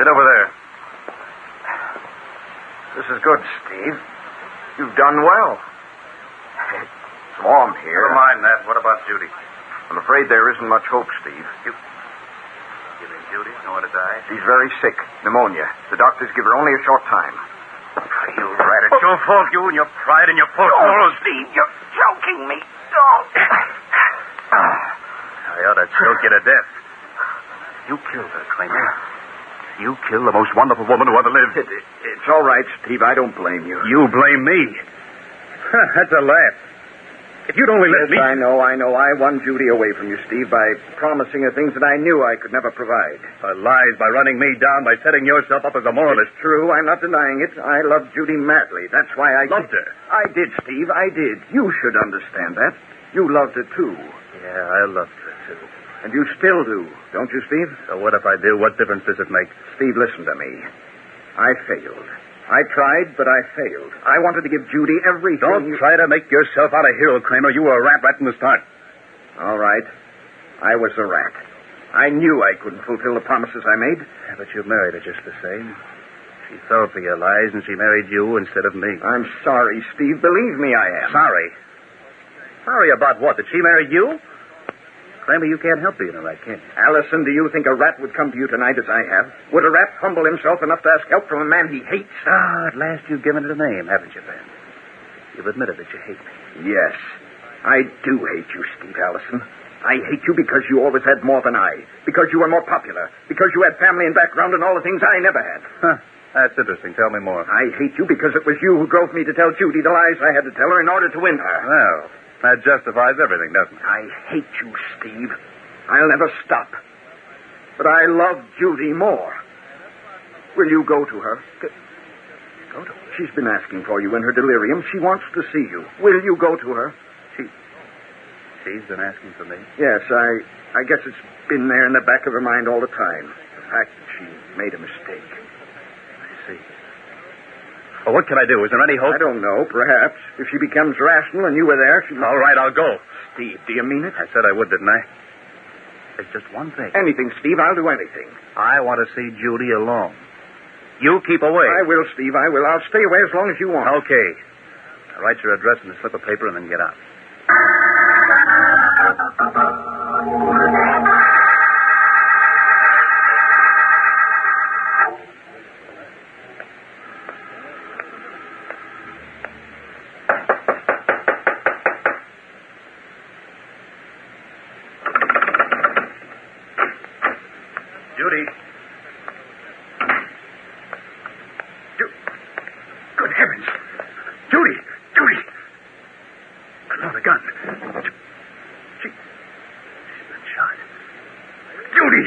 Sit over there. This is good, Steve. You've done well. It's warm here. Never mind that. What about Judy? I'm afraid there isn't much hope, Steve. You think Judy's nowhere to die? She's very sick. Pneumonia. The doctors give her only a short time. You rat. It's your fault, you and your pride and your false morals. Steve, you're choking me. Don't. I ought to choke you to death. You killed her, Cramer. You killed the most wonderful woman who ever lived. It's all right, Steve. I don't blame you. You blame me. That's a laugh. If you'd only let me... I know. I won Judy away from you, Steve, by promising her things that I knew I could never provide. By lies, by running me down, by setting yourself up as a moralist. It's true. I'm not denying it. I loved Judy madly. That's why I... Loved her? I did, Steve. I did. You should understand that. You loved her, too. Yeah, I loved her, too. And you still do, don't you, Steve? So what if I do? What difference does it make? Steve, listen to me. I failed. I tried, but I failed. I wanted to give Judy everything. Don't try to make yourself out a hero, Kramer. You were a rat right from the start. All right. I was a rat. I knew I couldn't fulfill the promises I made. Yeah, but you married her just the same. She fell for your lies, and she married you instead of me. I'm sorry, Steve. Believe me, I am. Sorry? Sorry about what? Did she marry you? Kramer, you can't help being a rat, can you? Allison, do you think a rat would come to you tonight as I have? Would a rat humble himself enough to ask help from a man he hates? At last you've given it a name, haven't you, Ben? You've admitted that you hate me. Yes. I do hate you, Steve Allison. I hate you because you always had more than I. Because you were more popular. Because you had family and background and all the things I never had. Huh. That's interesting. Tell me more. I hate you because it was you who drove me to tell Judy the lies I had to tell her in order to win her. Well, that justifies everything, doesn't it? I hate you, Steve. I'll never stop. But I love Judy more. Will you go to her? Go to her? She's been asking for you in her delirium. She wants to see you. Will you go to her? She's been asking for me? Yes, I guess it's been there in the back of her mind all the time. The fact that she made a mistake. I see. Well, what can I do? Is there any hope? I don't know. Perhaps. If she becomes rational and you were there, she... All right, I'll go. Steve, do you mean it? I said I would, didn't I? There's just one thing. Anything, Steve. I'll do anything. I want to see Judy alone. You keep away. I will, Steve. I will. I'll stay away as long as you want. Okay. I'll write your address in a slip of paper and then get out. Judy. Good heavens. Judy. Another gun. She's been shot. Judy.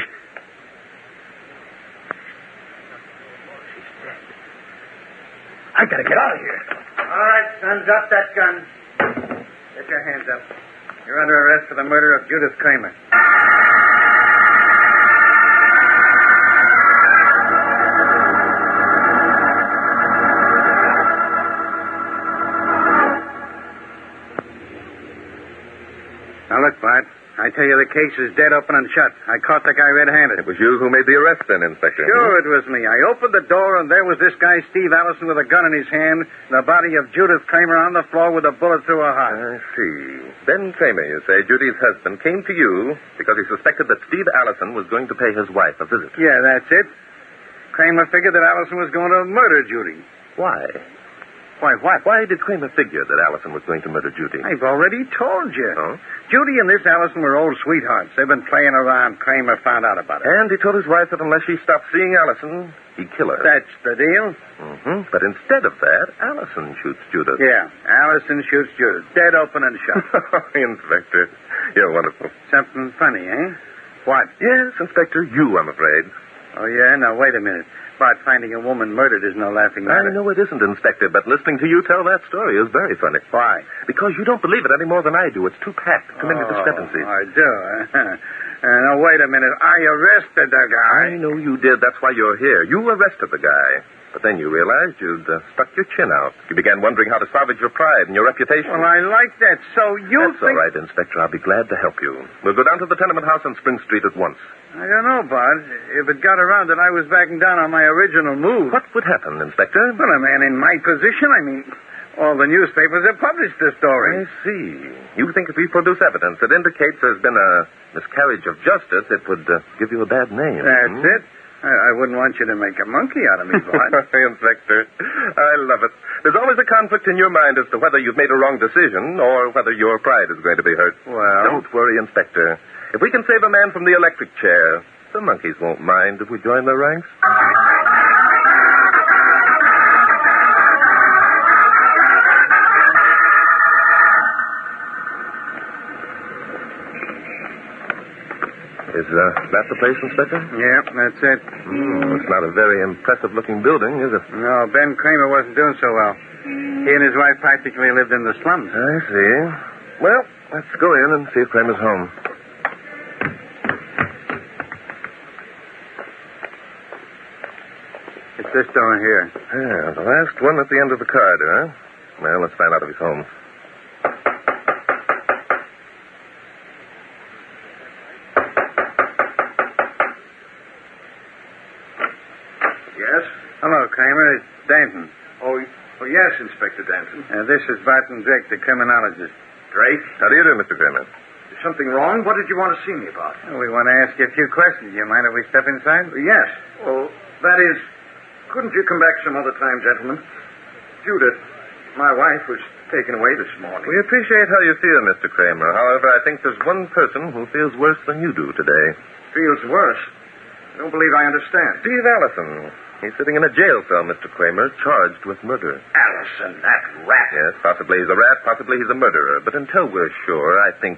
She's dead. I gotta get out of here. All right, son. Drop that gun. Get your hands up. You're under arrest for the murder of Judith Cramer. Now, look, Bart. I tell you, the case is dead open and shut. I caught the guy red-handed. It was you who made the arrest, then, Inspector. Sure, it was me. I opened the door, and there was this guy, Steve Allison, with a gun in his hand, and the body of Judith Cramer on the floor with a bullet through her heart. I see. Ben Cramer, you say, Judy's husband, came to you because he suspected that Steve Allison was going to pay his wife a visit. Yeah, that's it. Cramer figured that Allison was going to murder Judy. Why? Why, what? Why did Cramer figure that Allison was going to murder Judy? I've already told you. Oh? Judy and this Allison were old sweethearts. They've been playing around. Cramer found out about it. And he told his wife that unless she stopped seeing Allison, he'd kill her. That's the deal. Mm-hmm. But instead of that, Allison shoots Judith. Yeah, Allison shoots Judith. Dead open and shut. Inspector, you're wonderful. Something funny, eh? What? Yes, Inspector, you, I'm afraid. Oh, yeah? Now, wait a minute. But finding a woman murdered is no laughing matter. I know it isn't, Inspector, but listening to you tell that story is very funny. Why? Because you don't believe it any more than I do. It's too packed, too many discrepancies. I do. Now, wait a minute. I arrested the guy. I know you did. That's why you're here. You arrested the guy. But then you realized you'd stuck your chin out. You began wondering how to salvage your pride and your reputation. Well, I like that. So you That's all right, Inspector. I'll be glad to help you. We'll go down to the tenement house on Spring Street at once. I don't know, Bud. If it got around that I was backing down on my original move. What would happen, Inspector? Well, a man in my position, all the newspapers have published the story. I see. You think if we produce evidence that indicates there's been a miscarriage of justice, it would give you a bad name. That's it. I wouldn't want you to make a monkey out of me, Bud. Inspector, I love it. There's always a conflict in your mind as to whether you've made a wrong decision or whether your pride is going to be hurt. Well... Don't worry, Inspector. If we can save a man from the electric chair, the monkeys won't mind if we join their ranks. Is that the place, Inspector? Yeah, that's it. It's not a very impressive-looking building, is it? No, Ben Kramer wasn't doing so well. He and his wife practically lived in the slums. I see. Well, let's go in and see if Kramer's home. It's this door here. Yeah, the last one at the end of the corridor, huh? Well, let's find out if he's home. Hello, Kramer. It's Danton. Oh, yes, Inspector Danton. This is Barton Drake, the criminologist. Drake? How do you do, Mr. Kramer? Is something wrong? What did you want to see me about? We want to ask you a few questions. You mind if we step inside? Yes. Well, that is, couldn't you come back some other time, gentlemen? Judith, my wife, was taken away this morning. We appreciate how you feel, Mr. Kramer. However, I think there's one person who feels worse than you do today. Feels worse? I don't believe I understand. Steve Allison. He's sitting in a jail cell, Mr. Kramer, charged with murder. Allison, that rat. Yes, possibly he's a rat, possibly he's a murderer. But until we're sure, I think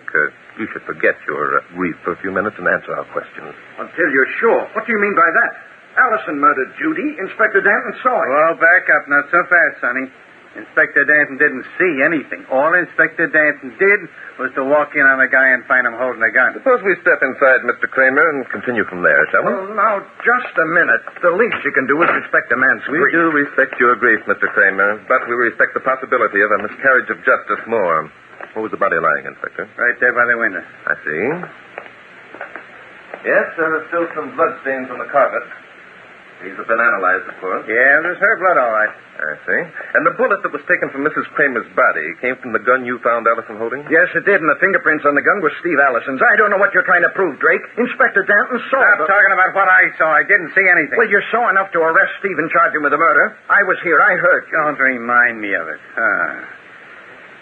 you should forget your grief for a few minutes and answer our questions. Until you're sure? What do you mean by that? Allison murdered Judy. Inspector Danton saw it. Well, back up. Not so fast, Sonny. Inspector Danton didn't see anything. All Inspector Danton did was to walk in on the guy and find him holding a gun. Suppose we step inside, Mr. Kramer, and continue from there, shall we? Well, now, just a minute. The least you can do is respect a man's grief. We do respect your grief, Mr. Kramer, but we respect the possibility of a miscarriage of justice more. Where was the body lying, Inspector? Right there by the window. I see. Yes, there are still some blood stains on the carpet. These have been analyzed, of course. Yeah, there's her blood, all right. I see. And the bullet that was taken from Mrs. Kramer's body came from the gun you found Allison holding? Yes, it did, and the fingerprints on the gun were Steve Allison's. I don't know what you're trying to prove, Drake. Inspector Danton saw Stop talking about what I saw. I didn't see anything. Well, you saw enough to arrest Steve and charge him with a murder. I was here. I heard you. Don't remind me of it.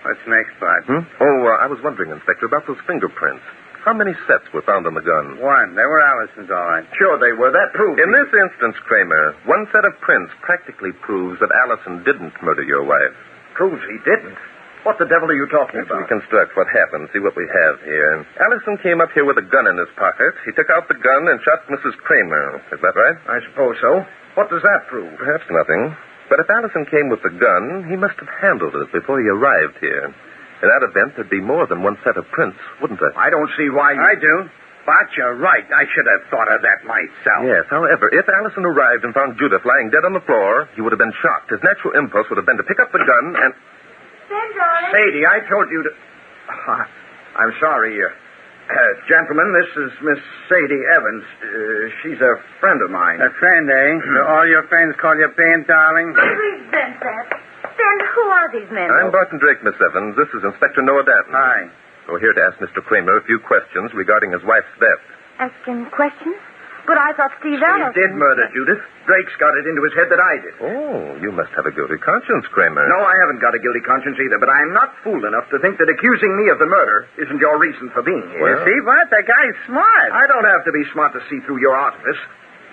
What's next, Bud? I was wondering, Inspector, about those fingerprints. How many sets were found on the gun? One. They were Allison's, all right. Sure they were. That proves In this instance, Kramer, one set of prints practically proves that Allison didn't murder your wife. Proves he didn't? What the devil are you talking about? Reconstruct what happened, see what we have here. Allison came up here with a gun in his pocket. He took out the gun and shot Mrs. Kramer. Is that right? I suppose so. What does that prove? Perhaps nothing. But if Allison came with the gun, he must have handled it before he arrived here. In that event, there'd be more than one set of prints, wouldn't there? I don't see why... I do. But you're right. I should have thought of that myself. Yes, however, if Allison arrived and found Judith lying dead on the floor, he would have been shocked. His natural impulse would have been to pick up the gun and... Sadie, I told you to... I'm sorry. Gentlemen, this is Miss Sadie Evans. She's a friend of mine. A friend, eh? Do all your friends call you Ben, darling? I resent that. Ben, who are these men? I'm Barton Drake, Miss Evans. This is Inspector Noah Danton. Hi. We're here to ask Mr. Kramer a few questions regarding his wife's death. Asking questions? But I thought Steve Allison... did murder Judith. Drake's got it into his head that I did. Oh, you must have a guilty conscience, Kramer. No, I haven't got a guilty conscience either, but I'm not fool enough to think that accusing me of the murder isn't your reason for being here. Well, see, what? That guy's smart. I don't have to be smart to see through your artifice.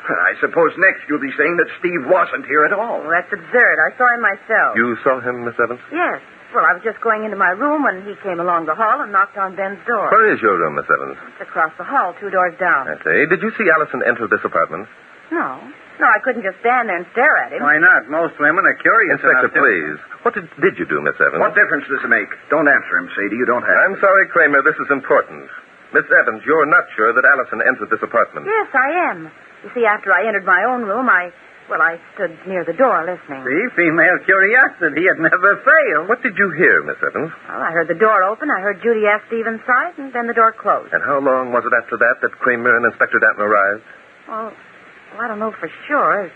I suppose next you'll be saying that Steve wasn't here at all. Well, that's absurd. I saw him myself. You saw him, Miss Evans? Yes. Well, I was just going into my room when he came along the hall and knocked on Ben's door. Where is your room, Miss Evans? It's across the hall, 2 doors down. I see. Did you see Allison enter this apartment? No. No, I couldn't just stand there and stare at him. Why not? Most women are curious Inspector, please. What did you do, Miss Evans? What difference does it make? Don't answer him, Sadie. You don't have I'm sorry, Kramer. This is important. Miss Evans, you're not sure that Allison entered this apartment? Yes, I am. You see, after I entered my own room, I stood near the door listening. See, female curiosity had never failed. What did you hear, Miss Evans? Well, I heard the door open, I heard Judy ask Steve inside, and then the door closed. And how long was it after that Kramer and Inspector Danton arrived? Well, I don't know for sure.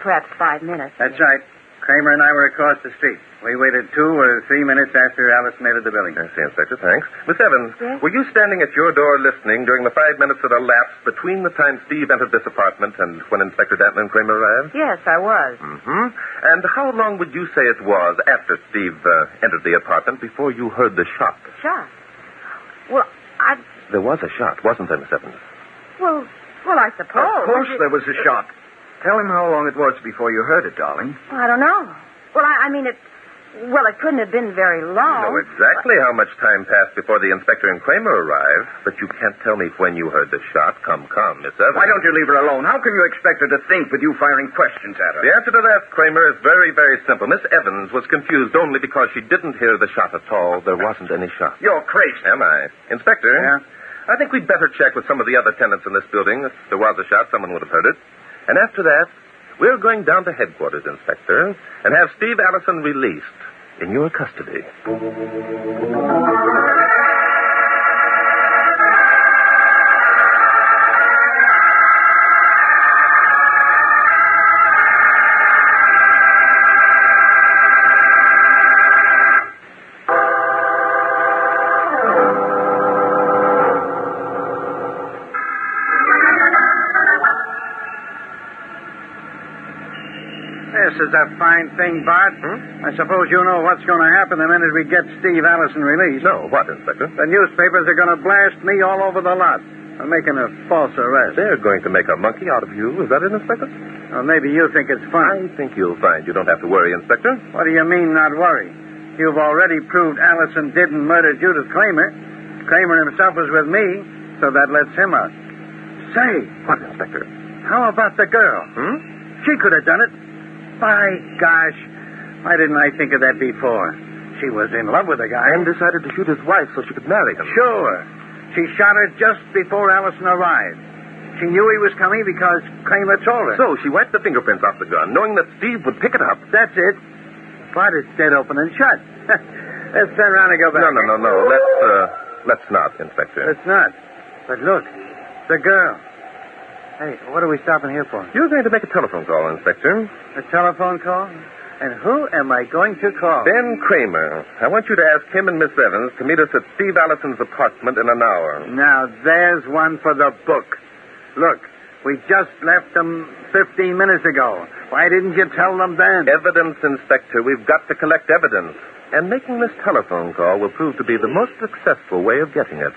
Perhaps 5 minutes. That's right. Kramer and I were across the street. We waited 2 or 3 minutes after Allison entered the building. I see, Inspector. Thanks. Miss Evans, yes? Were you standing at your door listening during the 5 minutes that elapsed between the time Steve entered this apartment and when Inspector Danton and Kramer arrived? Yes, I was. Mm-hmm. And how long would you say it was after Steve entered the apartment before you heard the shot? The shot? Well, There was a shot, wasn't there, Miss Evans? Well, I suppose. Of course there was a shot. Tell him how long it was before you heard it, darling. I don't know. Well, I mean, it couldn't have been very long. You know exactly how much time passed before the inspector and Kramer arrived, but you can't tell me when you heard the shot. Come, Miss Evans. Why don't you leave her alone? How can you expect her to think with you firing questions at her? The answer to that, Kramer, is very, very simple. Miss Evans was confused only because she didn't hear the shot at all. There wasn't any shot. You're crazy. Am I? Inspector? Yeah? I think we'd better check with some of the other tenants in this building. If there was a shot, someone would have heard it. And after that, we're going down to headquarters, Inspector, and have Steve Allison released in your custody. This is a fine thing, Bart. I suppose you know what's going to happen the minute we get Steve Allison released. No, what, Inspector? The newspapers are going to blast me all over the lot for making a false arrest. They're going to make a monkey out of you. Is that it, Inspector? Well, maybe you think it's fun. I think you'll find you don't have to worry, Inspector. What do you mean, not worry? You've already proved Allison didn't murder Judith Kramer. Kramer himself was with me, so that lets him out. Say. What, Inspector? How about the girl? She could have done it. By gosh, why didn't I think of that before? She was in love with the guy. And decided to shoot his wife so she could marry him. Sure. She shot her just before Allison arrived. She knew he was coming because Kramer told her. So she wiped the fingerprints off the gun, knowing that Steve would pick it up. That's it. But it's dead open and shut. Let's turn around and go back. No. Let's not, Inspector. Let's not. But look, the girl. Hey, what are we stopping here for? You're going to make a telephone call, Inspector. A telephone call? And who am I going to call? Ben Kramer. I want you to ask him and Miss Evans to meet us at Steve Allison's apartment in an hour. Now, there's one for the book. Look, we just left them 15 minutes ago. Why didn't you tell them then? Evidence, Inspector. We've got to collect evidence. And making this telephone call will prove to be the most successful way of getting it.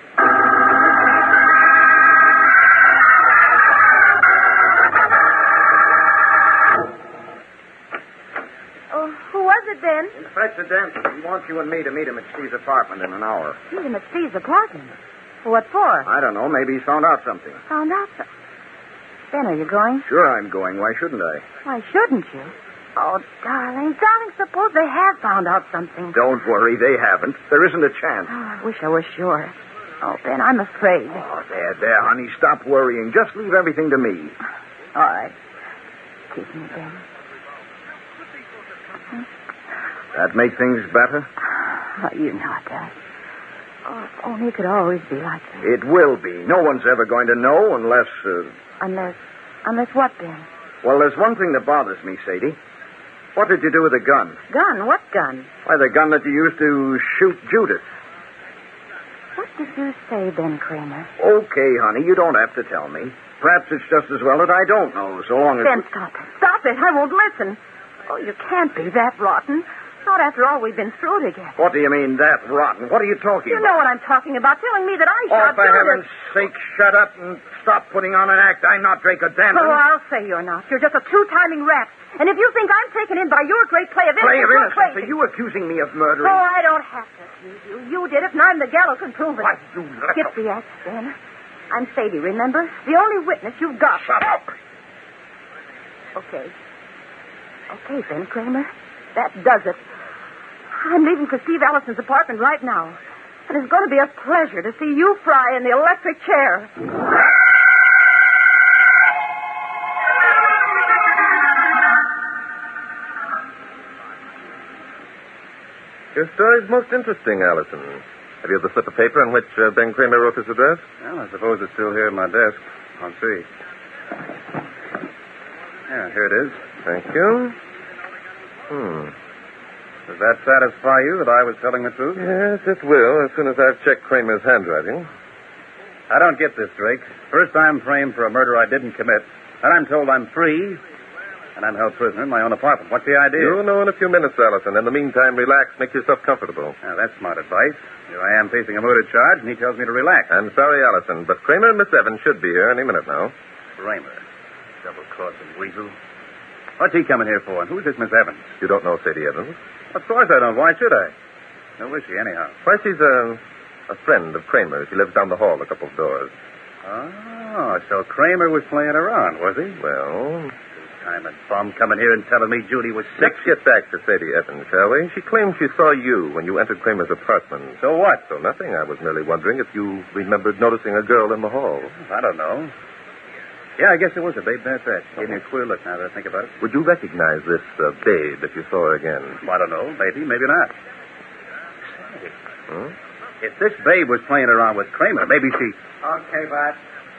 Ben? Inspector Danton. He wants you and me to meet him at Steve's apartment in an hour. Meet him at Steve's apartment? What for? I don't know. Maybe he's found out something. Found out something? Ben, are you going? Sure I'm going. Why shouldn't I? Why shouldn't you? Oh, darling, suppose they have found out something. Don't worry. They haven't. There isn't a chance. Oh, I wish I was sure. Oh, Ben, I'm afraid. Oh, there, honey. Stop worrying. Just leave everything to me. All right. Kiss me, Ben. That make things better? Oh, you know it does. Oh, if only it could always be like this. It will be. No one's ever going to know unless... Unless what, Ben? Well, there's one thing that bothers me, Sadie. What did you do with the gun? Gun? What gun? Why, the gun that you used to shoot Judith. What did you say, Ben Cramer? Okay, honey, you don't have to tell me. Perhaps it's just as well that I don't know, so long as... Ben, stop it. Stop it. I won't listen. Oh, you can't be that rotten. Not after all we've been through together. What do you mean, that rotten? What are you talking about? You know what I'm talking about, telling me that I shot for heaven's sake, shut up and stop putting on an act. I'm not Draco Danton. Oh, I'll say you're not. You're just a two-timing rat. And if you think I'm taken in by your great play of innocence... Play of innocence? Are you accusing me of murdering? Oh, I don't have to accuse you. You did it, and I'm the gallows can prove it. Why, you little... Skip the act, Ben. I'm Sadie, remember? The only witness you've got. Shut up. Okay, Ben Kramer. That does it. I'm leaving for Steve Allison's apartment right now. And it's going to be a pleasure to see you fry in the electric chair. Your story's most interesting, Allison. Have you the slip of paper on which Ben Cramer wrote his address? Well, I suppose it's still here in my desk. I'll see. Yeah, here it is. Thank you. Does that satisfy you that I was telling the truth? Yes, it will, as soon as I've checked Kramer's handwriting. I don't get this, Drake. First, I'm framed for a murder I didn't commit. Then I'm told I'm free, and I'm held prisoner in my own apartment. What's the idea? You'll know in a few minutes, Allison. In the meantime, relax. Make yourself comfortable. Now, that's smart advice. Here I am facing a murder charge, and he tells me to relax. I'm sorry, Allison, but Kramer and Miss Evans should be here any minute now. Kramer. Double-crossing weasel. What's he coming here for, and who's this Miss Evans? You don't know Sadie Evans? Of course I don't. Why should I? Who is she, anyhow? Why, she's a friend of Kramer's. She lives down the hall a couple of doors. Oh, so Kramer was playing around, was he? Well... Time and bum coming here and telling me Judy was sick. Let's get back to Sadie Evans, shall we? She claims she saw you when you entered Kramer's apartment. So what? So nothing. I was merely wondering if you remembered noticing a girl in the hall. I don't know. Yeah, I guess it was a babe. That's right. Gave me a queer look now that I think about it. Would you recognize this babe if you saw her again? I don't know. Maybe, maybe not. If this babe was playing around with Kramer, maybe she... Okay, Bart.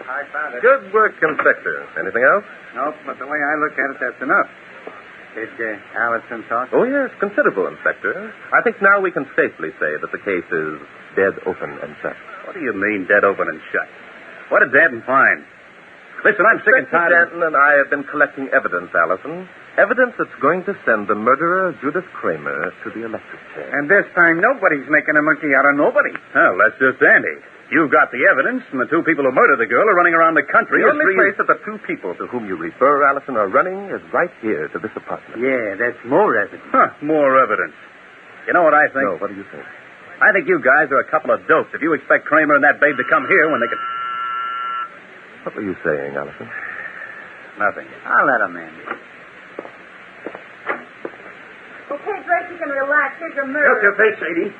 I found it. Good work, Inspector. Anything else? Nope, but the way I look at it, that's enough. Did Allison talk? Oh, yes, considerable, Inspector. I think now we can safely say that the case is dead open and shut. What do you mean, dead open and shut? What did Danton find? Listen, I'm sick and tired Danton and I have been collecting evidence, Allison. Evidence that's going to send the murderer, Judith Kramer, to the electric chair. And this time, nobody's making a monkey out of nobody. Well, that's just dandy. You've got the evidence, and the two people who murdered the girl are running around the country. The only place that the two people to whom you refer, Allison, are running is right here to this apartment. Yeah, that's more evidence. More evidence. You know what I think? No, what do you think? I think you guys are a couple of dopes if you expect Kramer and that babe to come here when they can... What were you saying, Allison? Nothing. I'll let him in. Okay, Drake, you can relax. Here's your murder. Look your face, Sadie.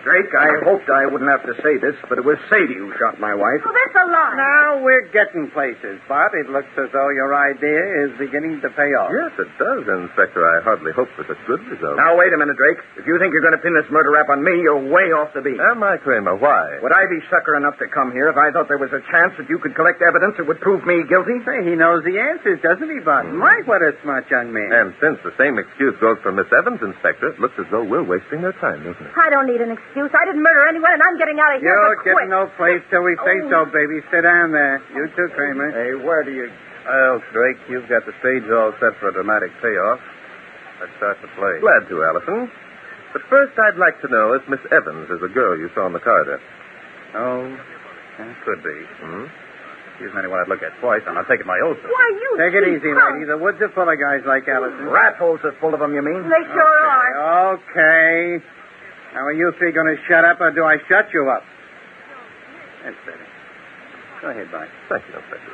Drake, I hoped I wouldn't have to say this, but it was Sadie who shot my wife. Oh, that's a lie. Now we're getting places, Bart. It looks as though your idea is beginning to pay off. Yes, it does, Inspector. I hardly hope for such good results. Now, wait a minute, Drake. If you think you're going to pin this murder rap on me, you're way off the beat. Am I, Kramer? Why? Would I be sucker enough to come here if I thought there was a chance that you could collect evidence that would prove me guilty? Say, he knows the answers, doesn't he, Bart? My, what a smart young man. And since the same excuse goes for Miss Evans, Inspector, it looks as though we're wasting their time, doesn't it? I don't need an excuse. I didn't murder anyone, and I'm getting out of here. You're quick. getting no place till we say so, baby. Sit down there. You too, Kramer. Hey, where do you... Well, Drake, you've got the stage all set for a dramatic payoff. Let's start the play. Glad to, Allison. But first, I'd like to know if Miss Evans is the girl you saw in the corridor. Oh, could be. She's anyone I'd look at twice, and I'll take it my oath. Why, you Take it cheap easy, punk. lady. The woods are full of guys like Allison. Rat holes are full of them, you mean? They sure are. Okay. Now, are you three going to shut up, or do I shut you up? That's better. Go ahead, Bart. Thank you, Inspector.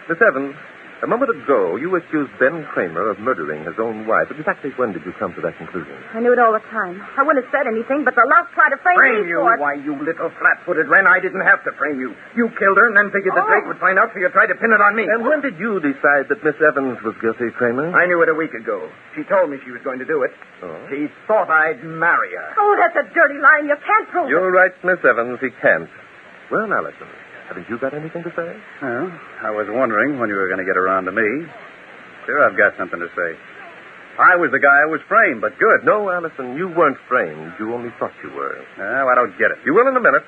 Miss Evans, a moment ago, you accused Ben Cramer of murdering his own wife. Exactly when did you come to that conclusion? I knew it all the time. I wouldn't have said anything, but the louse tried to frame me you? for it. Why, you little flat-footed wren, I didn't have to frame you. You killed her and then figured that Drake would find out, so you tried to pin it on me. And when did you decide that Miss Evans was guilty, Kramer? I knew it a week ago. She told me she was going to do it. Oh. She thought I'd marry her. Oh, that's a dirty lie, and you can't prove it. You're right, Miss Evans. He can't. Well, Allison, haven't you got anything to say? Well, I was wondering when you were going to get around to me. Sure, I've got something to say. I was the guy who was framed, but good. No, Allison, you weren't framed. You only thought you were. No, I don't get it. You will in a minute.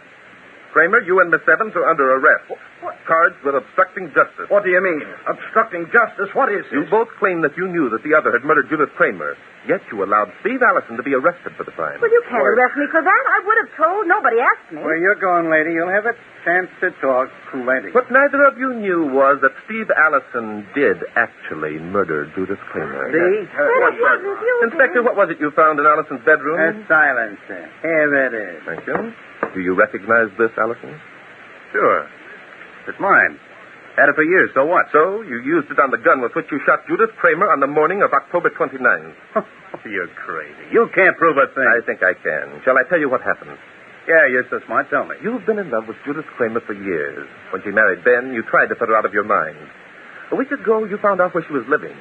Kramer, you and Miss Evans are under arrest. What? Charged with obstructing justice. What do you mean? Obstructing justice? What is You this? both claim that you knew that the other had murdered Judith Kramer, yet you allowed Steve Allison to be arrested for the crime. Well, you can't arrest me for that. I would have told. Nobody asked me. Where you're going, lady, you'll have a chance to talk. Lady. What neither of you knew was that Steve Allison did actually murder Judith Kramer. See? But it wasn't you, Inspector, what was it you found in Allison's bedroom? A silencer. Here it is. Thank you. Do you recognize this, Allison? Sure. It's mine. Had it for years, so what? So, you used it on the gun with which you shot Judith Kramer on the morning of October 29th. You're crazy. You can't prove a thing. I think I can. Shall I tell you what happened? Yeah, you're so smart. Tell me. You've been in love with Judith Kramer for years. When she married Ben, you tried to put her out of your mind. A week ago, you found out where she was living.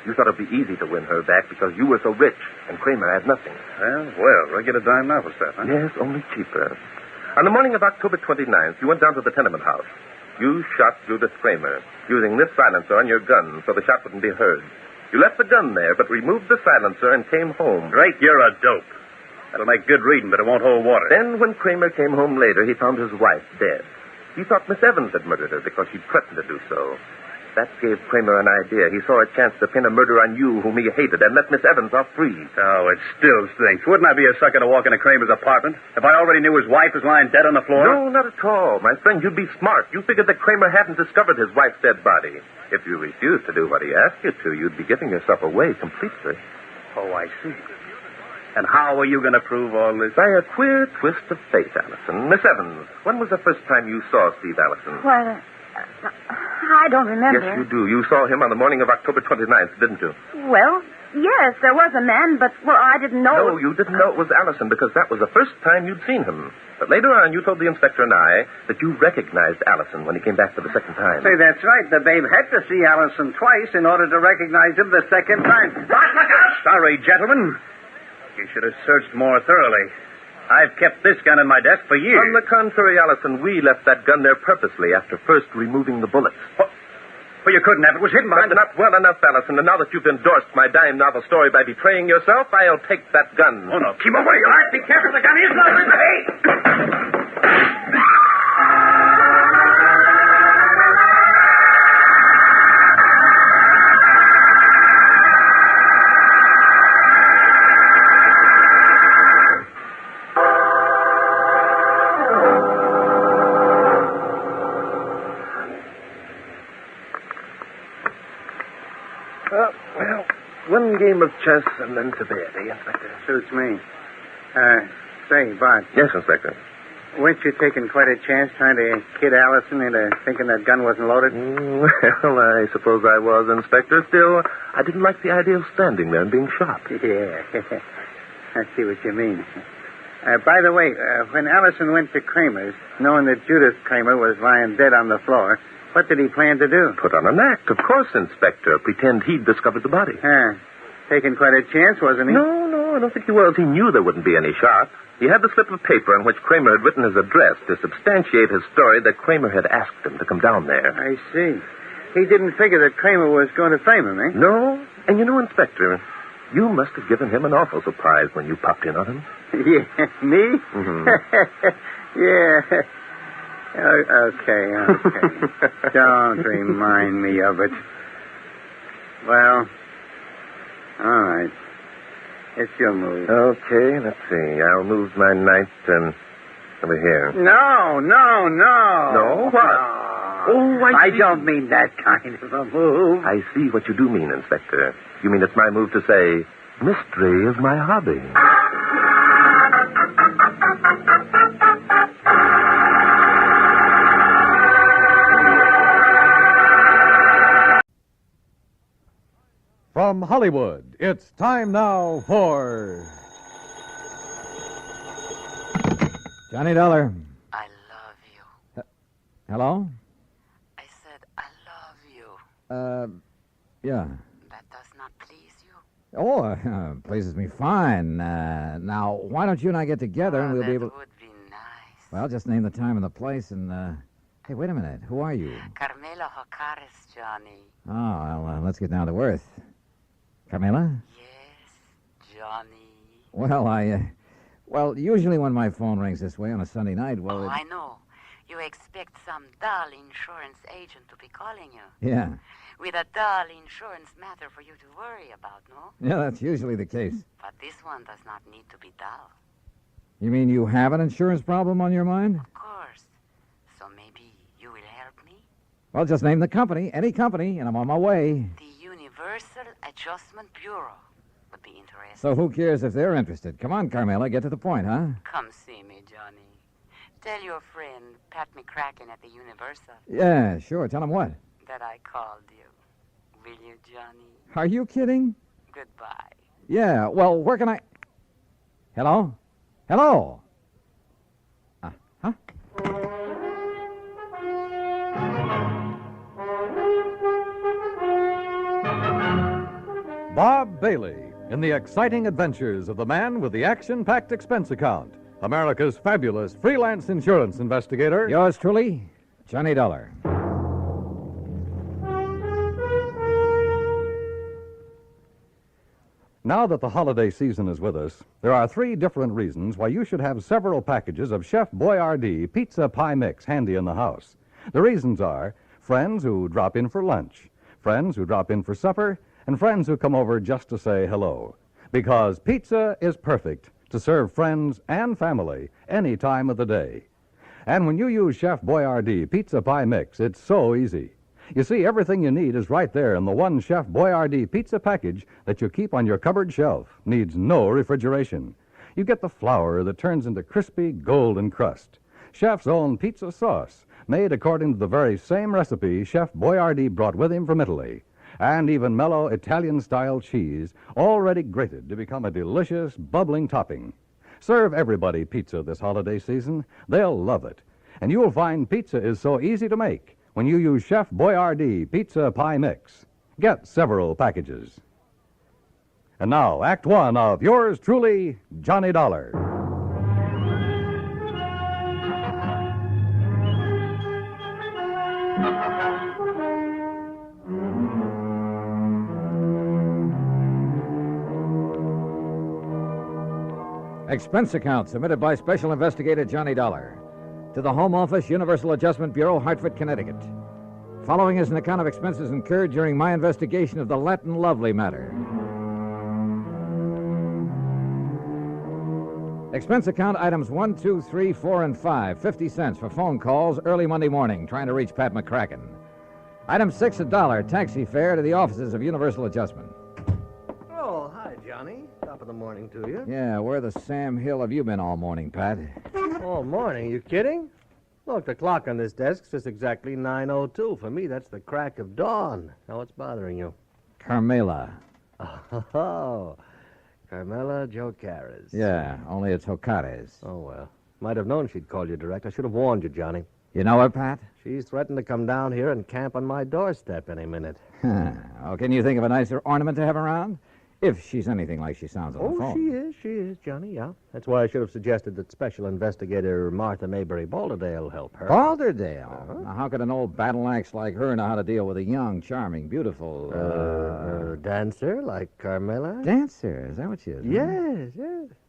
You thought it'd be easy to win her back because you were so rich and Kramer had nothing. Well, regular dime novel stuff, huh? Yes, only cheaper. On the morning of October 29th, you went down to the tenement house. You shot Judith Kramer, using this silencer on your gun so the shot wouldn't be heard. You left the gun there, but removed the silencer and came home. Drake, you're a dope. That'll make good reading, but it won't hold water. Then, when Kramer came home later, he found his wife dead. He thought Miss Evans had murdered her because she'd threatened to do so. That gave Kramer an idea. He saw a chance to pin a murder on you whom he hated and let Miss Evans off free. Oh, it still stinks. Wouldn't I be a sucker to walk into Kramer's apartment if I already knew his wife was lying dead on the floor? No, not at all. My friend, you'd be smart. You figured that Kramer hadn't discovered his wife's dead body. If you refused to do what he asked you to, you'd be giving yourself away completely. Oh, I see. And how are you going to prove all this? By a queer twist of fate, Allison. Miss Evans, when was the first time you saw Steve Allison? Why, I don't remember. Yes, you do. You saw him on the morning of October 29th, didn't you? Well, yes, there was a man, but, I didn't know. No, you didn't know it was Allison because that was the first time you'd seen him. But later on, you told the inspector and I that you recognized Allison when he came back for the second time. Say, that's right. The babe had to see Allison twice in order to recognize him the second time. Look out! Sorry, gentlemen. You should have searched more thoroughly. I've kept this gun in my desk for years. On the contrary, Allison, we left that gun there purposely after first removing the bullets. Well, you couldn't have. It was hidden behind But not well enough, Allison. And now that you've endorsed my dime novel story by betraying yourself, I'll take that gun. Oh, no. Keep away. All right, be careful. The gun is loaded. Hey! Well, one game of chess and then to bed, eh, Inspector? Suits me. Say, Bart. Yes, Inspector. Weren't you taking quite a chance trying to kid Allison into thinking that gun wasn't loaded? Well, I suppose I was, Inspector. Still, I didn't like the idea of standing there and being shot. Yeah. I see what you mean. By the way, when Allison went to Kramer's, knowing that Judith Kramer was lying dead on the floor, what did he plan to do? Put on an act, of course, Inspector. Pretend he'd discovered the body. Taking quite a chance, wasn't he? No, I don't think he was. He knew there wouldn't be any shot. He had the slip of paper on which Kramer had written his address to substantiate his story that Kramer had asked him to come down there. I see. He didn't figure that Kramer was going to frame him, eh? No. And you know, Inspector, you must have given him an awful surprise when you popped in on him. Yeah, me? Mm-hmm. Yeah. Okay. Don't remind me of it. Well, all right. It's your move. Okay, let's see. I'll move my knight over here. No. No? What? Oh, I don't mean that kind of a move. I see what you do mean, Inspector. You mean it's my move to say, mystery is my hobby. From Hollywood, it's time now for Johnny Dollar. I love you. Hello? I said I love you. Yeah. That does not please you? Oh, pleases me fine. Now, why don't you and I get together and we'll be able... That would be nice. Well, just name the time and the place and, Hey, wait a minute. Who are you? Carmela Jocares, Johnny. Oh, well, let's get down to earth. Carmela? Yes, Johnny. Well, Well, usually when my phone rings this way on a Sunday night, well... I know. You expect some dull insurance agent to be calling you. Yeah. With a dull insurance matter for you to worry about, no? Yeah, that's usually the case. But this one does not need to be dull. You mean you have an insurance problem on your mind? Of course. So maybe you will help me? Well, just name the company, any company, and I'm on my way. The Universal Adjustment Bureau would be interesting. So who cares if they're interested? Come on, Carmela, get to the point, huh? Come see me, Johnny. Tell your friend, Pat McCracken at the Universal. Yeah, sure. Tell him what? That I called you. Will you, Johnny? Are you kidding? Goodbye. Yeah, well, where can I... Hello? Hello? Huh? Bob Bailey in the exciting adventures of the man with the action-packed expense account, America's fabulous freelance insurance investigator. Yours truly, Johnny Dollar. Now that the holiday season is with us, there are 3 different reasons why you should have several packages of Chef Boyardee Pizza Pie Mix handy in the house. The reasons are friends who drop in for lunch, friends who drop in for supper, and friends who come over just to say hello. Because pizza is perfect to serve friends and family any time of the day. And when you use Chef Boyardee Pizza Pie Mix, it's so easy. You see, everything you need is right there in the one Chef Boyardee pizza package that you keep on your cupboard shelf. Needs no refrigeration. You get the flour that turns into crispy golden crust. Chef's own pizza sauce, made according to the very same recipe Chef Boyardee brought with him from Italy. And even mellow Italian-style cheese, already grated to become a delicious, bubbling topping. Serve everybody pizza this holiday season. They'll love it. And you'll find pizza is so easy to make when you use Chef Boyardee Pizza Pie Mix. Get several packages. And now, Act One of yours truly, Johnny Dollar. Expense account submitted by Special Investigator Johnny Dollar to the Home Office, Universal Adjustment Bureau, Hartford, Connecticut. Following is an account of expenses incurred during my investigation of the Latin Lovely matter. Expense account items 1, 2, 3, 4, and 5, 50 cents for phone calls early Monday morning, trying to reach Pat McCracken. Item 6, $1, taxi fare to the offices of Universal Adjustment. Oh, hi, Johnny. Top of the morning to you. Yeah, where the Sam Hill have you been all morning, Pat? All morning? You kidding? Look, the clock on this desk says exactly 9:02. For me, that's the crack of dawn. Now, what's bothering you? Carmela. Oh, Carmela Jocares. Yeah, only it's Jocares. Oh, well. Might have known she'd call you direct. I should have warned you, Johnny. You know her, Pat? She's threatened to come down here and camp on my doorstep any minute. Oh, can you think of a nicer ornament to have around? If she's anything like she sounds on the phone. She is, Johnny, yeah. That's why I should have suggested that Special Investigator Martha Maybury Balderdale help her. Balderdale? Uh-huh. Now, how could an old battle axe like her know how to deal with a young, charming, beautiful... dancer like Carmela? Dancer? Is that what she is? Yes.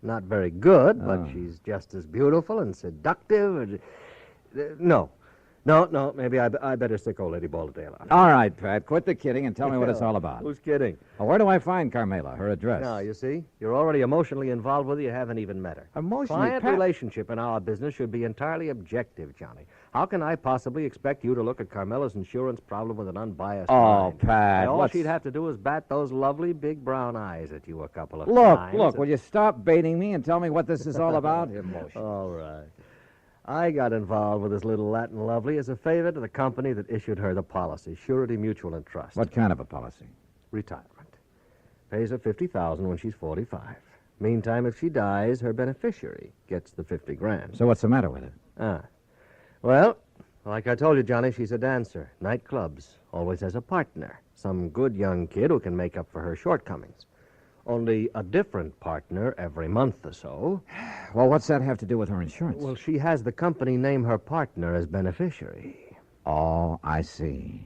Not very good, but she's just as beautiful and seductive. No, maybe I better stick old Lady Balderdale on. All right, Pat, quit the kidding and tell me what it's all about. Who's kidding? Well, where do I find Carmela, her address? Now, you see, you're already emotionally involved with her. You haven't even met her. Emotionally? Client relationship in our business should be entirely objective, Johnny. How can I possibly expect you to look at Carmela's insurance problem with an unbiased mind? Pat, All she'd have to do is bat those lovely big brown eyes at you a couple of Look, times. will you stop baiting me and tell me what this is all about? Emotion. All right. I got involved with this little Latin Lovely as a favor to the company that issued her the policy, Surety Mutual and Trust. What kind of a policy? Retirement. Pays her $50,000 when she's 45. Meantime, if she dies, her beneficiary gets the $50,000. So what's the matter with it? Well, like I told you, Johnny, she's a dancer. Nightclubs. Always has a partner. Some good young kid who can make up for her shortcomings. Only a different partner every month or so. Well, what's that have to do with her insurance? Well, she has the company name her partner as beneficiary. Oh, I see.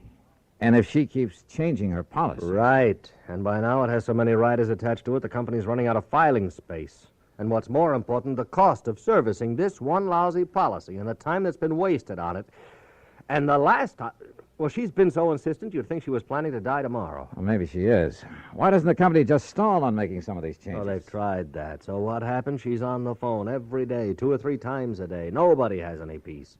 And if she keeps changing her policy... Right. And by now it has so many riders attached to it, the company's running out of filing space. And what's more important, the cost of servicing this one lousy policy and the time that's been wasted on it. And the last time... Well, she's been so insistent you'd think she was planning to die tomorrow. Well, maybe she is. Why doesn't the company just stall on making some of these changes? Oh, they've tried that. So what happened? She's on the phone every day, 2 or 3 times a day. Nobody has any peace.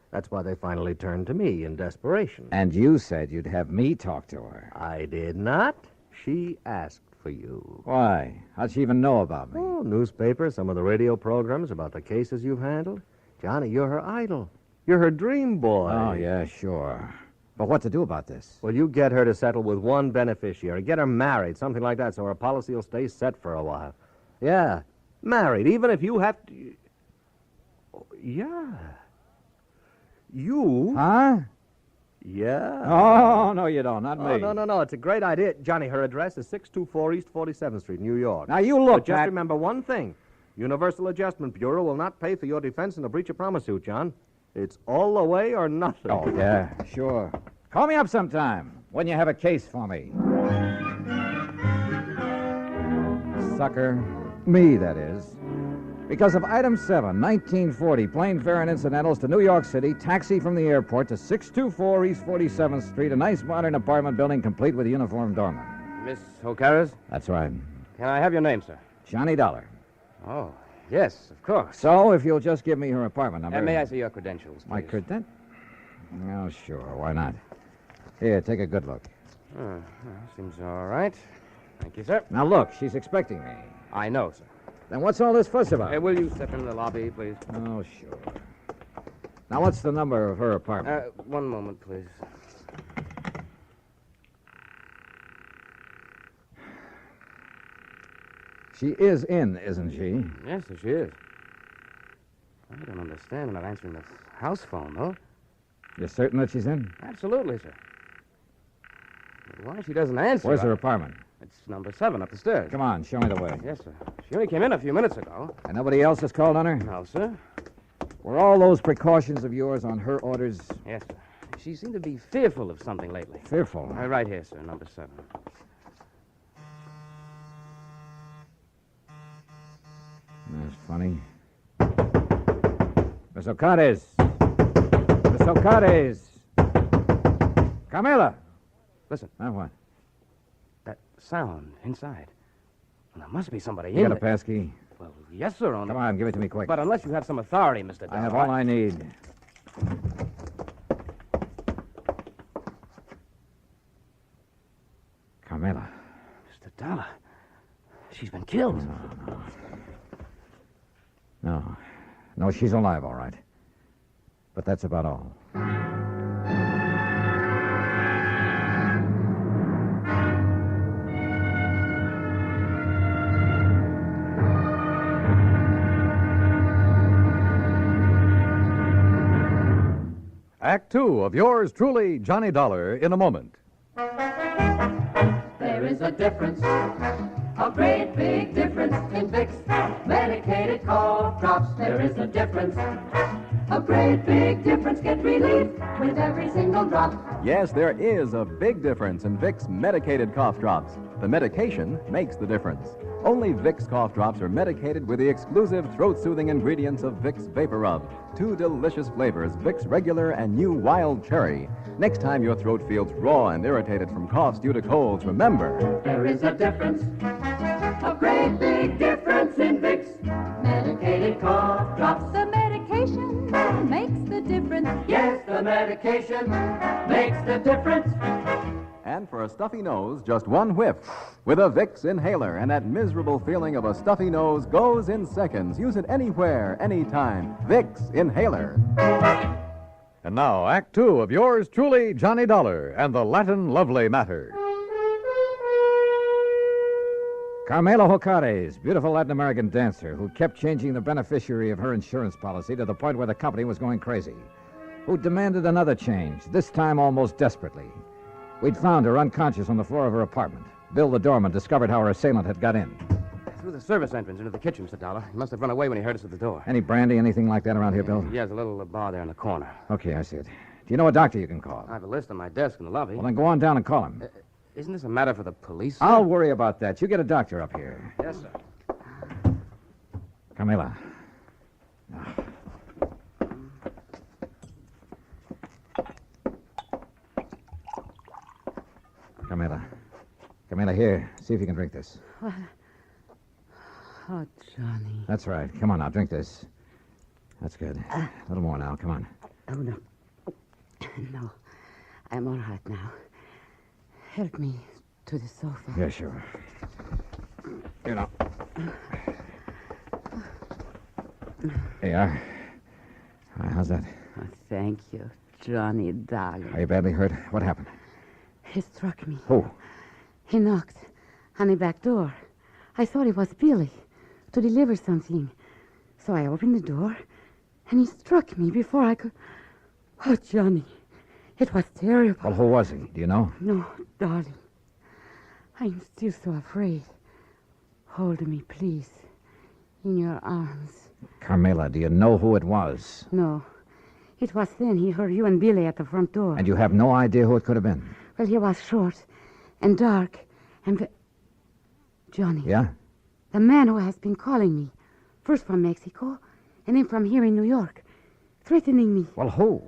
That's why they finally turned to me in desperation. And you said you'd have me talk to her. I did not. She asked for you. Why? How'd she even know about me? Oh, newspaper, some of the radio programs about the cases you've handled. Johnny, you're her idol. You're her dream boy. Oh, yeah, sure. But what to do about this? Well, you get her to settle with one beneficiary. Get her married, something like that, so her policy will stay set for a while. Yeah, married, even if you have to... Yeah. You? Huh? Yeah. Oh, no, you don't. Not me. Oh, no. It's a great idea. Johnny, her address is 624 East 47th Street, New York. Now, you look, But just Pat. remember one thing. Universal Adjustment Bureau will not pay for your defense in a breach of promise suit, John. It's all the way or nothing. Oh, yeah, sure. Call me up sometime when you have a case for me. Sucker. Me, that is. Because of item 7, 1940, plane fare and incidentals to New York City, taxi from the airport to 624 East 47th Street, a nice modern apartment building complete with a uniformed doorman. Miss O'Carra's? That's right. Can I have your name, sir? Johnny Dollar. Oh, yes, of course. So, if you'll just give me her apartment number. May I see your credentials, please? My credentials? Oh, sure. Why not? Here, take a good look. Seems all right. Thank you, sir. Now, look, she's expecting me. I know, sir. Then what's all this fuss about? Will you step into the lobby, please? Oh, sure. Now, what's the number of her apartment? One moment, please. She is in, isn't she? Yes, sir, she is. I don't understand about answering the house phone, though. You're certain that she's in? Absolutely, sir. But why she doesn't answer? Where's her apartment? It's number 7 up the stairs. Come on, show me the way. Yes, sir. She only came in a few minutes ago. And nobody else has called on her? No, sir. Were all those precautions of yours on her orders? Yes, sir. She seemed to be fearful of something lately. Fearful? Right here, sir, number 7. That's funny. Miss Ocades! Miss Ocades! Camila! Listen. Now what? That sound inside. Well, there must be somebody You in got a there. passkey? Well, yes, sir. Only... Come on, give it to me quick. But unless you have some authority, Mr. Dollar. I have all I need. Camila. Mr. Dollar. She's been killed. No, she's alive, all right. But that's about all. Act 2 of yours truly, Johnny Dollar, in a moment. There is a difference, a great big difference in Vicks medicated cough drops. There is a difference, a great big difference. Get relief with every single drop. Yes, there is a big difference in Vicks medicated cough drops. The medication makes the difference. Only Vicks cough drops are medicated with the exclusive throat-soothing ingredients of Vicks Vapor Rub. 2 delicious flavors, Vicks Regular and new Wild Cherry. Next time your throat feels raw and irritated from coughs due to colds, remember... There is a difference, a great big difference in Vicks medicated cough drops. The medication makes the difference. Yes, the medication makes the difference. And for a stuffy nose, just 1 whiff. With a Vicks inhaler, and that miserable feeling of a stuffy nose goes in seconds. Use it anywhere, anytime. Vicks Inhaler. And now, Act 2 of yours truly, Johnny Dollar, and the Latin Lovely Matter. Carmela Ocades, beautiful Latin American dancer who kept changing the beneficiary of her insurance policy to the point where the company was going crazy, who demanded another change, this time almost desperately. We'd found her unconscious on the floor of her apartment. Bill, the doorman, discovered how her assailant had got in. Through the service entrance into the kitchen, Mr. Dollar. He must have run away when he heard us at the door. Any brandy, anything like that around here, Bill? Yeah, there's a little bar there in the corner. Okay, I see it. Do you know a doctor you can call? I have a list on my desk in the lobby. Well, then go on down and call him. Isn't this a matter for the police, sir? I'll worry about that. You get a doctor up here. Yes, sir. Camila. Camila, here. See if you can drink this. What? Oh, Johnny. That's right. Come on now, drink this. That's good. A little more now. Come on. Oh, no. No. I'm all right now. Help me to the sofa. Yeah, sure. Here now. There you are. How's that? Oh, thank you, Johnny, darling. Are you badly hurt? What happened? He struck me. Who? He knocked on the back door. I thought it was Billy to deliver something. So I opened the door, And he struck me before I could... Oh, Johnny, it was terrible. Well, who was he? Do you know? No, darling. I'm still so afraid. Hold me, please, in your arms. Carmela, do you know who it was? No. It was then he heard you and Billy at the front door. And you have no idea who it could have been? Well, he was short and dark and... Johnny. Yeah? The man who has been calling me. First from Mexico, and then from here in New York. Threatening me. Well, who?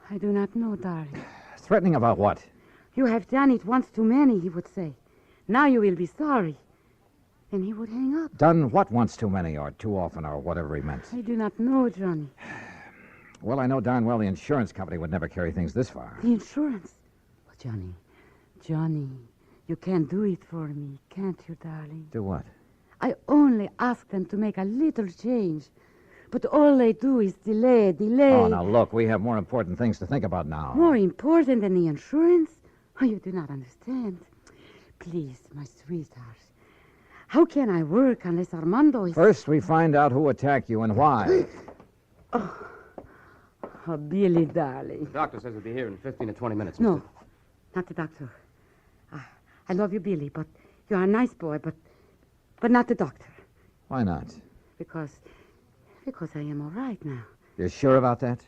I do not know, darling. Threatening about what? You have done it once too many, he would say. Now you will be sorry. Then he would hang up. Done what once too many or too often or whatever he meant? I do not know, Johnny. Well, I know darn well the insurance company would never carry things this far. The insurance? Oh, Johnny, you can't do it for me, can't you, darling? Do what? I only ask them to make a little change. But all they do is delay. Oh, now look, we have more important things to think about now. More important than the insurance? Oh, you do not understand. Please, my sweetheart. How can I work unless Armando is... First, we find out who attacked you and why. Oh, Billy, darling. The doctor says he'll be here in 15 to 20 minutes. No, not the doctor. I love you, Billy, but you're a nice boy, but not the doctor. Why not? Because I am all right now. You're sure about that?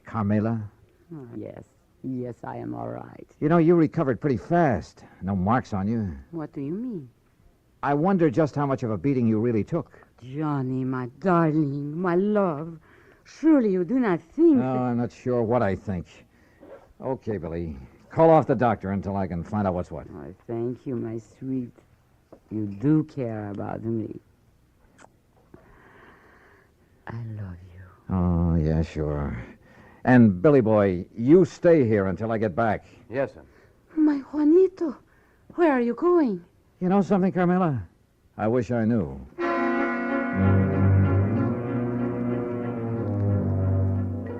Carmela? Oh, yes, I am all right. You know, you recovered pretty fast. No marks on you. What do you mean? I wonder just how much of a beating you really took. Johnny, my darling, my love. Surely you do not think No, I'm not sure what I think. Okay, Billy. Call off the doctor until I can find out what's what. Oh, thank you, my sweet. You do care about me. I love you. Oh, yeah, sure. And, Billy boy, you stay here until I get back. Yes, sir. My Juanito, where are you going? You know something, Carmela? I wish I knew.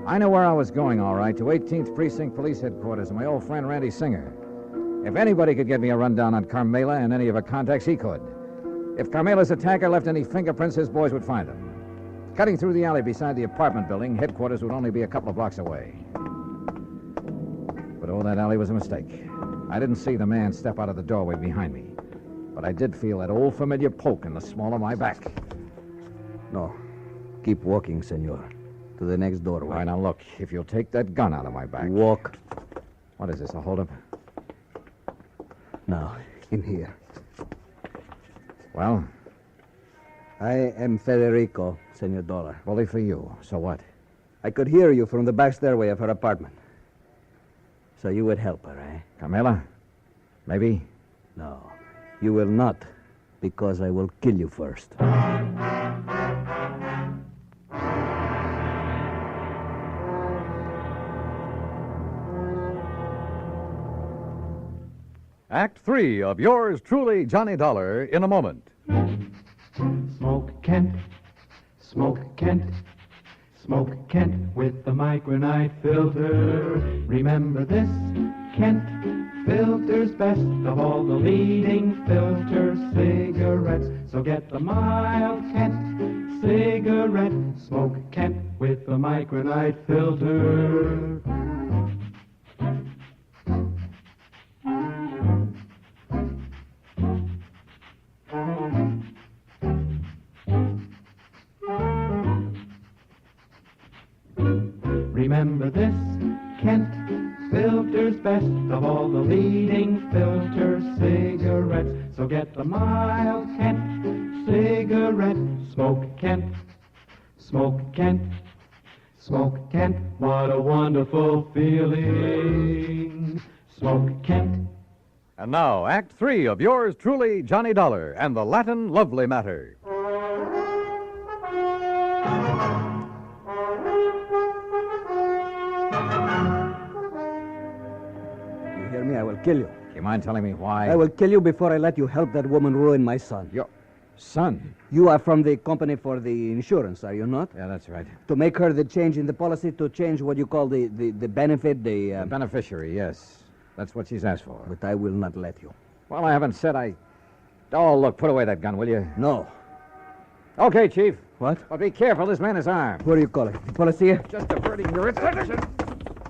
I know where I was going, all right, to 18th Precinct Police Headquarters and my old friend Randy Singer. If anybody could get me a rundown on Carmela and any of her contacts, he could. If Carmela's attacker left any fingerprints, his boys would find them. Cutting through the alley beside the apartment building, headquarters would only be a couple of blocks away. But that alley was a mistake. I didn't see the man step out of the doorway behind me. But I did feel that old familiar poke in the small of my back. No. Keep walking, senor. To the next doorway. All right, now look. If you'll take that gun out of my back. Walk. What is this, a holdup? Now, in here. Well? I am Federico, Senor Dollar. Bully for you. So what? I could hear you from the back stairway of her apartment. So you would help her, eh? Carmela? Maybe? No. You will not, because I will kill you first. Act 3 of yours truly, Johnny Dollar, in a moment. Smoke Kent, Smoke Kent, Smoke Kent with the micronite filter. Remember this, Kent filters best of all the leading filter cigarettes. So get the mild Kent cigarette. Smoke Kent with the micronite filter. Remember this, Kent filters best of all the leading filter cigarettes. So get the mild Kent cigarette. Smoke Kent, Smoke Kent, Smoke Kent. What a wonderful feeling. Smoke Kent. And now, Act 3 of yours truly, Johnny Dollar, and the Latin Lovely Matter. Me, I will kill you. Do you mind telling me why? I will kill you before I let you help that woman ruin my son. Your son? You are from the company for the insurance, are you not? Yeah, that's right. To make her the change in the policy, to change what you call the benefit, The beneficiary, yes. That's what she's asked for. But I will not let you. Well, I haven't said I... Oh, look, put away that gun, will you? No. Okay, Chief. What? But be careful, this man is armed. What do you call it? Policia? Just diverting your attention.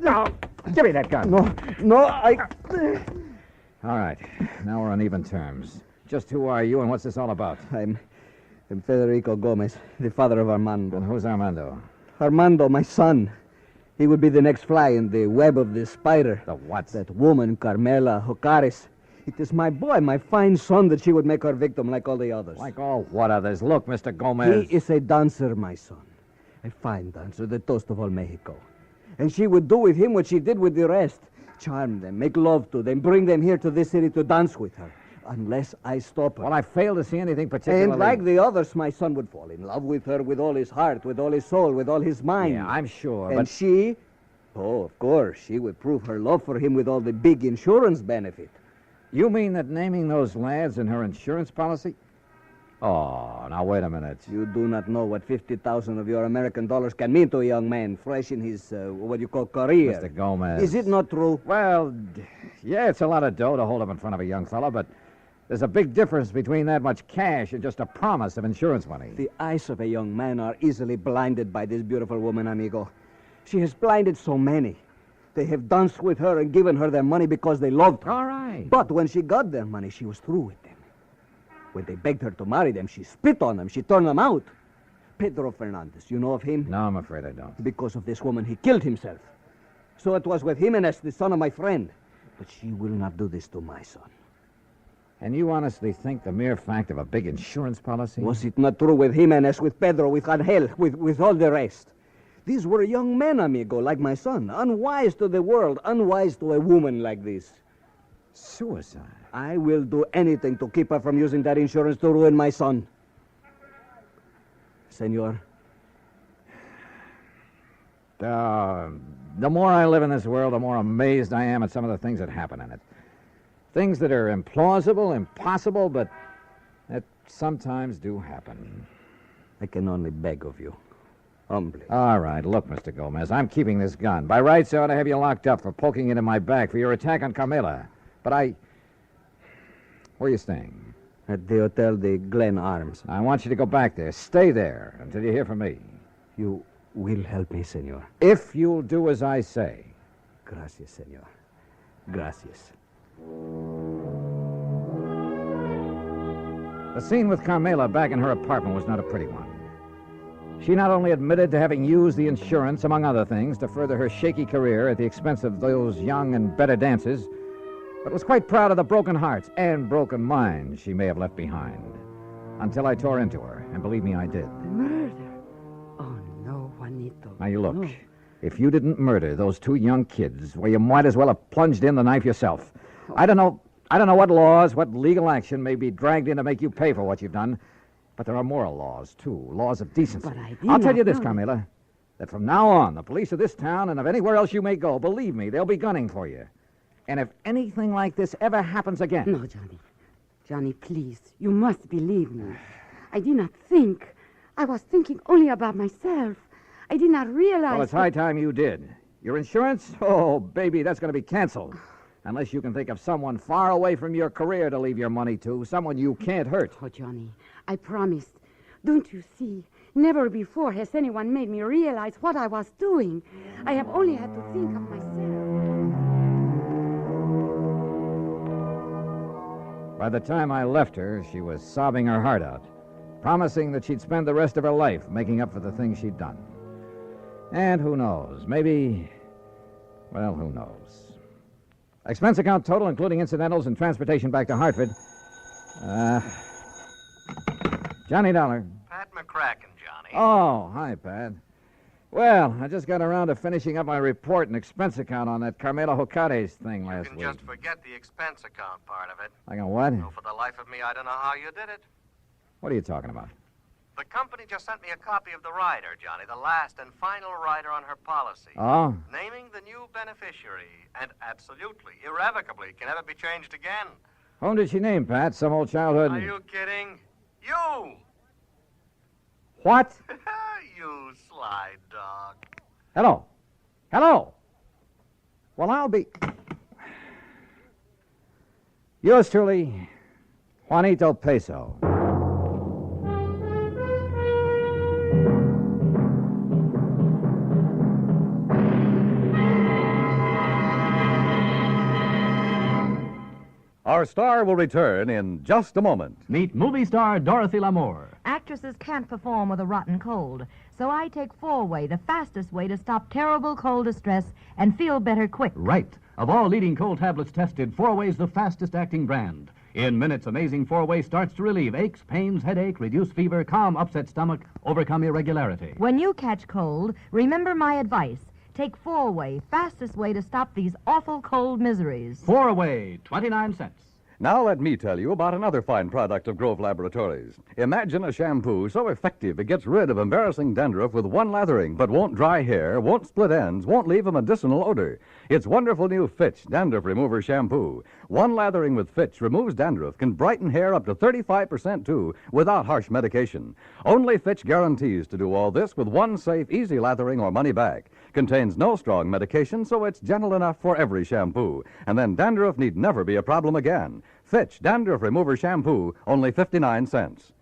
No, give me that gun. No, I... All right, now we're on even terms. Just who are you and what's this all about? I'm Federico Gomez, the father of Armando. And who's Armando? Armando, my son. He would be the next fly in the web of the spider. The what? That woman, Carmela Jocares. It is my boy, my fine son, that she would make her victim like all the others. Like all what others? Look, Mr. Gomez. He is a dancer, my son. A fine dancer, the toast of all Mexico. And she would do with him what she did with the rest. Charm them, make love to them, bring them here to this city to dance with her. Unless I stop her. Well, I fail to see anything particularly... And like the others, my son would fall in love with her with all his heart, with all his soul, with all his mind. Yeah, I'm sure, and but... she... Oh, of course, she would prove her love for him with all the big insurance benefit. You mean that naming those lads in her insurance policy? Oh, now wait a minute. You do not know what 50,000 of your American dollars can mean to a young man fresh in his, what you call, career. Mr. Gomez. Is it not true? Well, yeah, it's a lot of dough to hold up in front of a young fella, but there's a big difference between that much cash and just a promise of insurance money. The eyes of a young man are easily blinded by this beautiful woman, amigo. She has blinded so many. They have danced with her and given her their money because they loved her. All right. But when she got their money, she was through with them. When they begged her to marry them, she spit on them. She turned them out. Pedro Fernandez, you know of him? No, I'm afraid I don't. Because of this woman, he killed himself. So it was with Jimenez, the son of my friend. But she will not do this to my son. And you honestly think the mere fact of a big insurance policy? Was it not true with Jimenez, with Pedro, with Angel, with all the rest? These were young men, amigo, like my son. Unwise to the world, unwise to a woman like this. Suicide? I will do anything to keep her from using that insurance to ruin my son. Senor. The more I live in this world, the more amazed I am at some of the things that happen in it. Things that are implausible, impossible, but that sometimes do happen. I can only beg of you. Humbly. All right, look, Mr. Gomez, I'm keeping this gun. By rights, I ought to have you locked up for poking it in my back for your attack on Carmela. But Where are you staying? At the Hotel de Glen Arms. I want you to go back there. Stay there until you hear from me. You will help me, senor. If you'll do as I say. Gracias, senor. Gracias. The scene with Carmela back in her apartment was not a pretty one. She not only admitted to having used the insurance, among other things, to further her shaky career at the expense of those young and better dancers, but was quite proud of the broken hearts and broken minds she may have left behind. Until I tore into her, and believe me, I did. Murder? Oh, no, Juanito. Now, you look. No. If you didn't murder those two young kids, well, you might as well have plunged in the knife yourself. Oh. I don't know what laws, what legal action may be dragged in to make you pay for what you've done, but there are moral laws, too, laws of decency. But I did I'll tell you not this, know. Carmela, that from now on, the police of this town and of anywhere else you may go, believe me, they'll be gunning for you. And if anything like this ever happens again... No, Johnny. Johnny, please. You must believe me. I did not think. I was thinking only about myself. I did not realize... Well, it's high time you did. Your insurance? Oh, baby, that's going to be canceled. Unless you can think of someone far away from your career to leave your money to, someone you can't hurt. Oh, Johnny, I promised. Don't you see? Never before has anyone made me realize what I was doing. I have only had to think of myself. By the time I left her, she was sobbing her heart out, promising that she'd spend the rest of her life making up for the things she'd done. And who knows, maybe... Well, who knows? Expense account total, including incidentals and transportation back to Hartford. Johnny Dollar. Pat McCracken, Johnny. Oh, hi, Pat. Well, I just got around to finishing up my report and expense account on that Carmela Jocares thing last You week. can just forget the expense account part of it. Like a what? No, for the life of me, I don't know how you did it. What are you talking about? The company just sent me a copy of the rider, Johnny, the last and final rider on her policy. Oh? Naming the new beneficiary, and absolutely, irrevocably, can never be changed again. Whom did she name, Pat? Some old childhood... Are you kidding? You! What? You sly dog. Hello. Hello. Well, I'll be... Yours truly, Juanito Peso. Our star will return in just a moment. Meet movie star Dorothy Lamour. Actresses can't perform with a rotten cold, so I take 4-Way, the fastest way to stop terrible cold distress and feel better quick. Right. Of all leading cold tablets tested, 4-Way's the fastest acting brand. In minutes, Amazing 4-Way starts to relieve aches, pains, headache, reduce fever, calm upset stomach, overcome irregularity. When you catch cold, remember my advice. Take 4-Way, fastest way to stop these awful cold miseries. 4-Way, 29 cents. Now let me tell you about another fine product of Grove Laboratories. Imagine a shampoo so effective it gets rid of embarrassing dandruff with one lathering, but won't dry hair, won't split ends, won't leave a medicinal odor. It's wonderful new Fitch Dandruff Remover Shampoo. One lathering with Fitch removes dandruff, can brighten hair up to 35% too, without harsh medication. Only Fitch guarantees to do all this with one safe, easy lathering or money back. Contains no strong medication, so it's gentle enough for every shampoo. And then dandruff need never be a problem again. Fitch Dandruff Remover Shampoo, only 59 cents.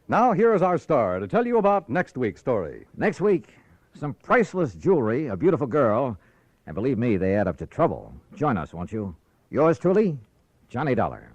Now, here is our star to tell you about next week's story. Next week, some priceless jewelry, a beautiful girl, and believe me, they add up to trouble. Join us, won't you? Yours truly, Johnny Dollar.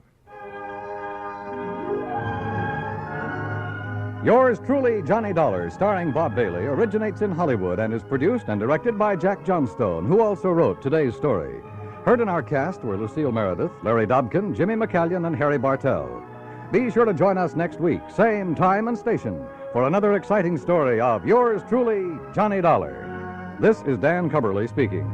Yours truly, Johnny Dollar, starring Bob Bailey, originates in Hollywood and is produced and directed by Jack Johnstone, who also wrote today's story. Heard in our cast were Lucille Meredith, Larry Dobkin, Jimmy McCallion, and Harry Bartell. Be sure to join us next week, same time and station, for another exciting story of yours truly, Johnny Dollar. This is Dan Cubberly speaking.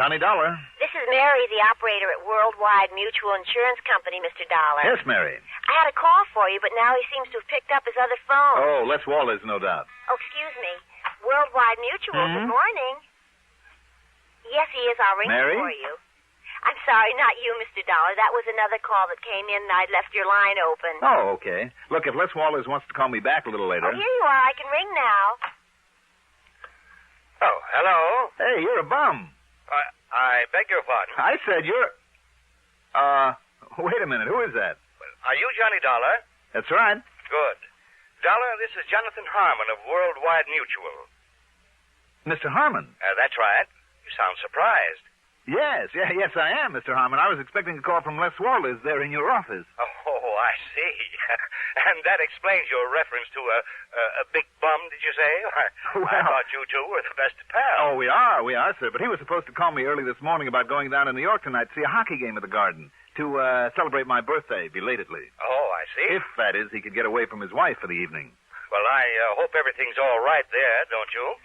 Johnny Dollar. This is Mary, the operator at Worldwide Mutual Insurance Company, Mr. Dollar. Yes, Mary. I had a call for you, but now he seems to have picked up his other phone. Oh, Les Wallace, no doubt. Oh, excuse me. Worldwide Mutual, Good morning. Yes, he is. I'll ring Mary? for you. I'm sorry, not you, Mr. Dollar. That was another call that came in, and I'd left your line open. Oh, okay. Look, if Les Wallace wants to call me back a little later. Oh, here you are. I can ring now. Oh, hello? Hey, you're a bum. I beg your pardon. I said you're... wait a minute. Who is that? Are you Johnny Dollar? That's right. Good. Dollar, this is Jonathan Harmon of Worldwide Mutual. Mr. Harmon? That's right. You sound surprised. Yes, I am, Mr. Harmon. I was expecting a call from Les Wallace there in your office. Oh, I see. And that explains your reference to a big bum, did you say? I thought you two were the best of pals. Oh, we are, sir. But he was supposed to call me early this morning about going down to New York tonight to see a hockey game at the Garden to celebrate my birthday belatedly. Oh, I see. If, that is, he could get away from his wife for the evening. Well, I hope everything's all right there, don't you?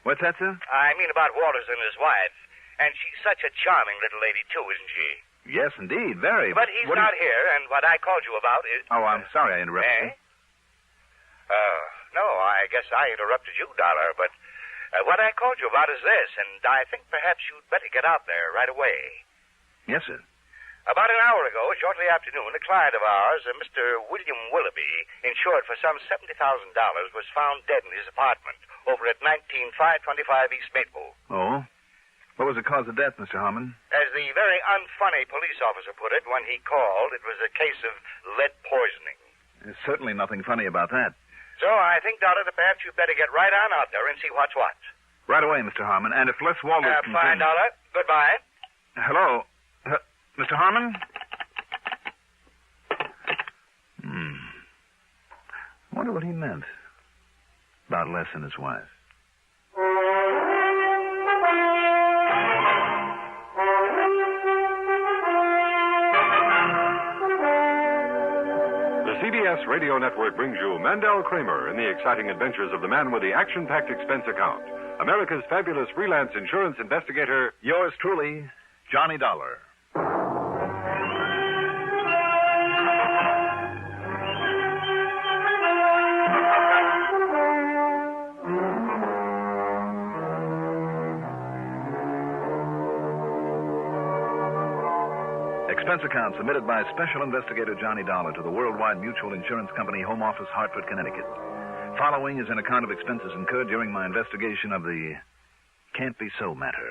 What's that, sir? I mean about Walters and his wife. And she's such a charming little lady, too, isn't she? Yes, indeed, very. But he's not here, and what I called you about is... Oh, I'm sorry I interrupted you. No, I guess I interrupted you, Dollar, but what I called you about is this, and I think perhaps you'd better get out there right away. Yes, sir. About an hour ago, shortly after noon, a client of ours, Mr. William Willoughby, insured for some $70,000, was found dead in his apartment over at 19525 East Maple. Oh? What was the cause of death, Mr. Harmon? As the very unfunny police officer put it when he called, it was a case of lead poisoning. There's certainly nothing funny about that. So I think, Dollar, that perhaps you'd better get right on out there and see what's what. Right away, Mr. Harmon. And if Les Wallace can... Fine, Dollar. Goodbye. Hello? Mr. Harmon? Wonder what he meant about Les and his wife. Radio Network brings you Mandel Cramer in the exciting adventures of the man with the action-packed expense account. America's fabulous freelance insurance investigator, Yours truly, Johnny Dollar. Expense account submitted by Special Investigator Johnny Dollar to the Worldwide Mutual Insurance Company, Home Office, Hartford, Connecticut. Following is an account of expenses incurred during my investigation of the Can't Be So matter.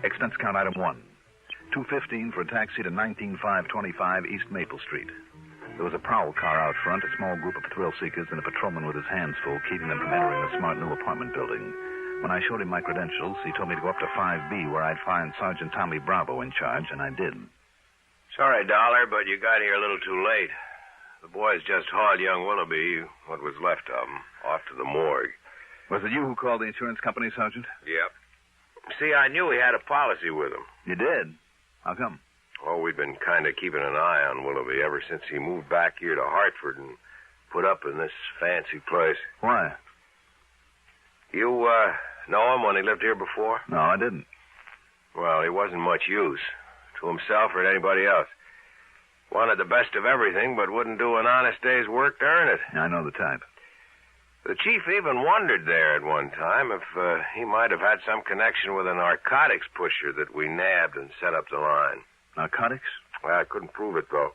Expense account item 1. $2.15 for a taxi to 19525 East Maple Street. There was a prowl car out front, a small group of thrill seekers, and a patrolman with his hands full, keeping them from entering the smart new apartment building. When I showed him my credentials, he told me to go up to 5B, where I'd find Sergeant Tommy Bravo in charge, and I did. Sorry, Dollar, but you got here a little too late. The boys just hauled young Willoughby, what was left of him, off to the morgue. Was it you who called the insurance company, Sergeant? Yep. See, I knew he had a policy with him. You did? How come? Oh, we'd been kind of keeping an eye on Willoughby ever since he moved back here to Hartford and put up in this fancy place. Why? You, know him when he lived here before? No, I didn't. Well, he wasn't much use to himself or to anybody else. Wanted the best of everything, but wouldn't do an honest day's work to earn it. I know the type. The chief even wondered there at one time if he might have had some connection with a narcotics pusher that we nabbed and set up the line. Narcotics? Well, I couldn't prove it, though.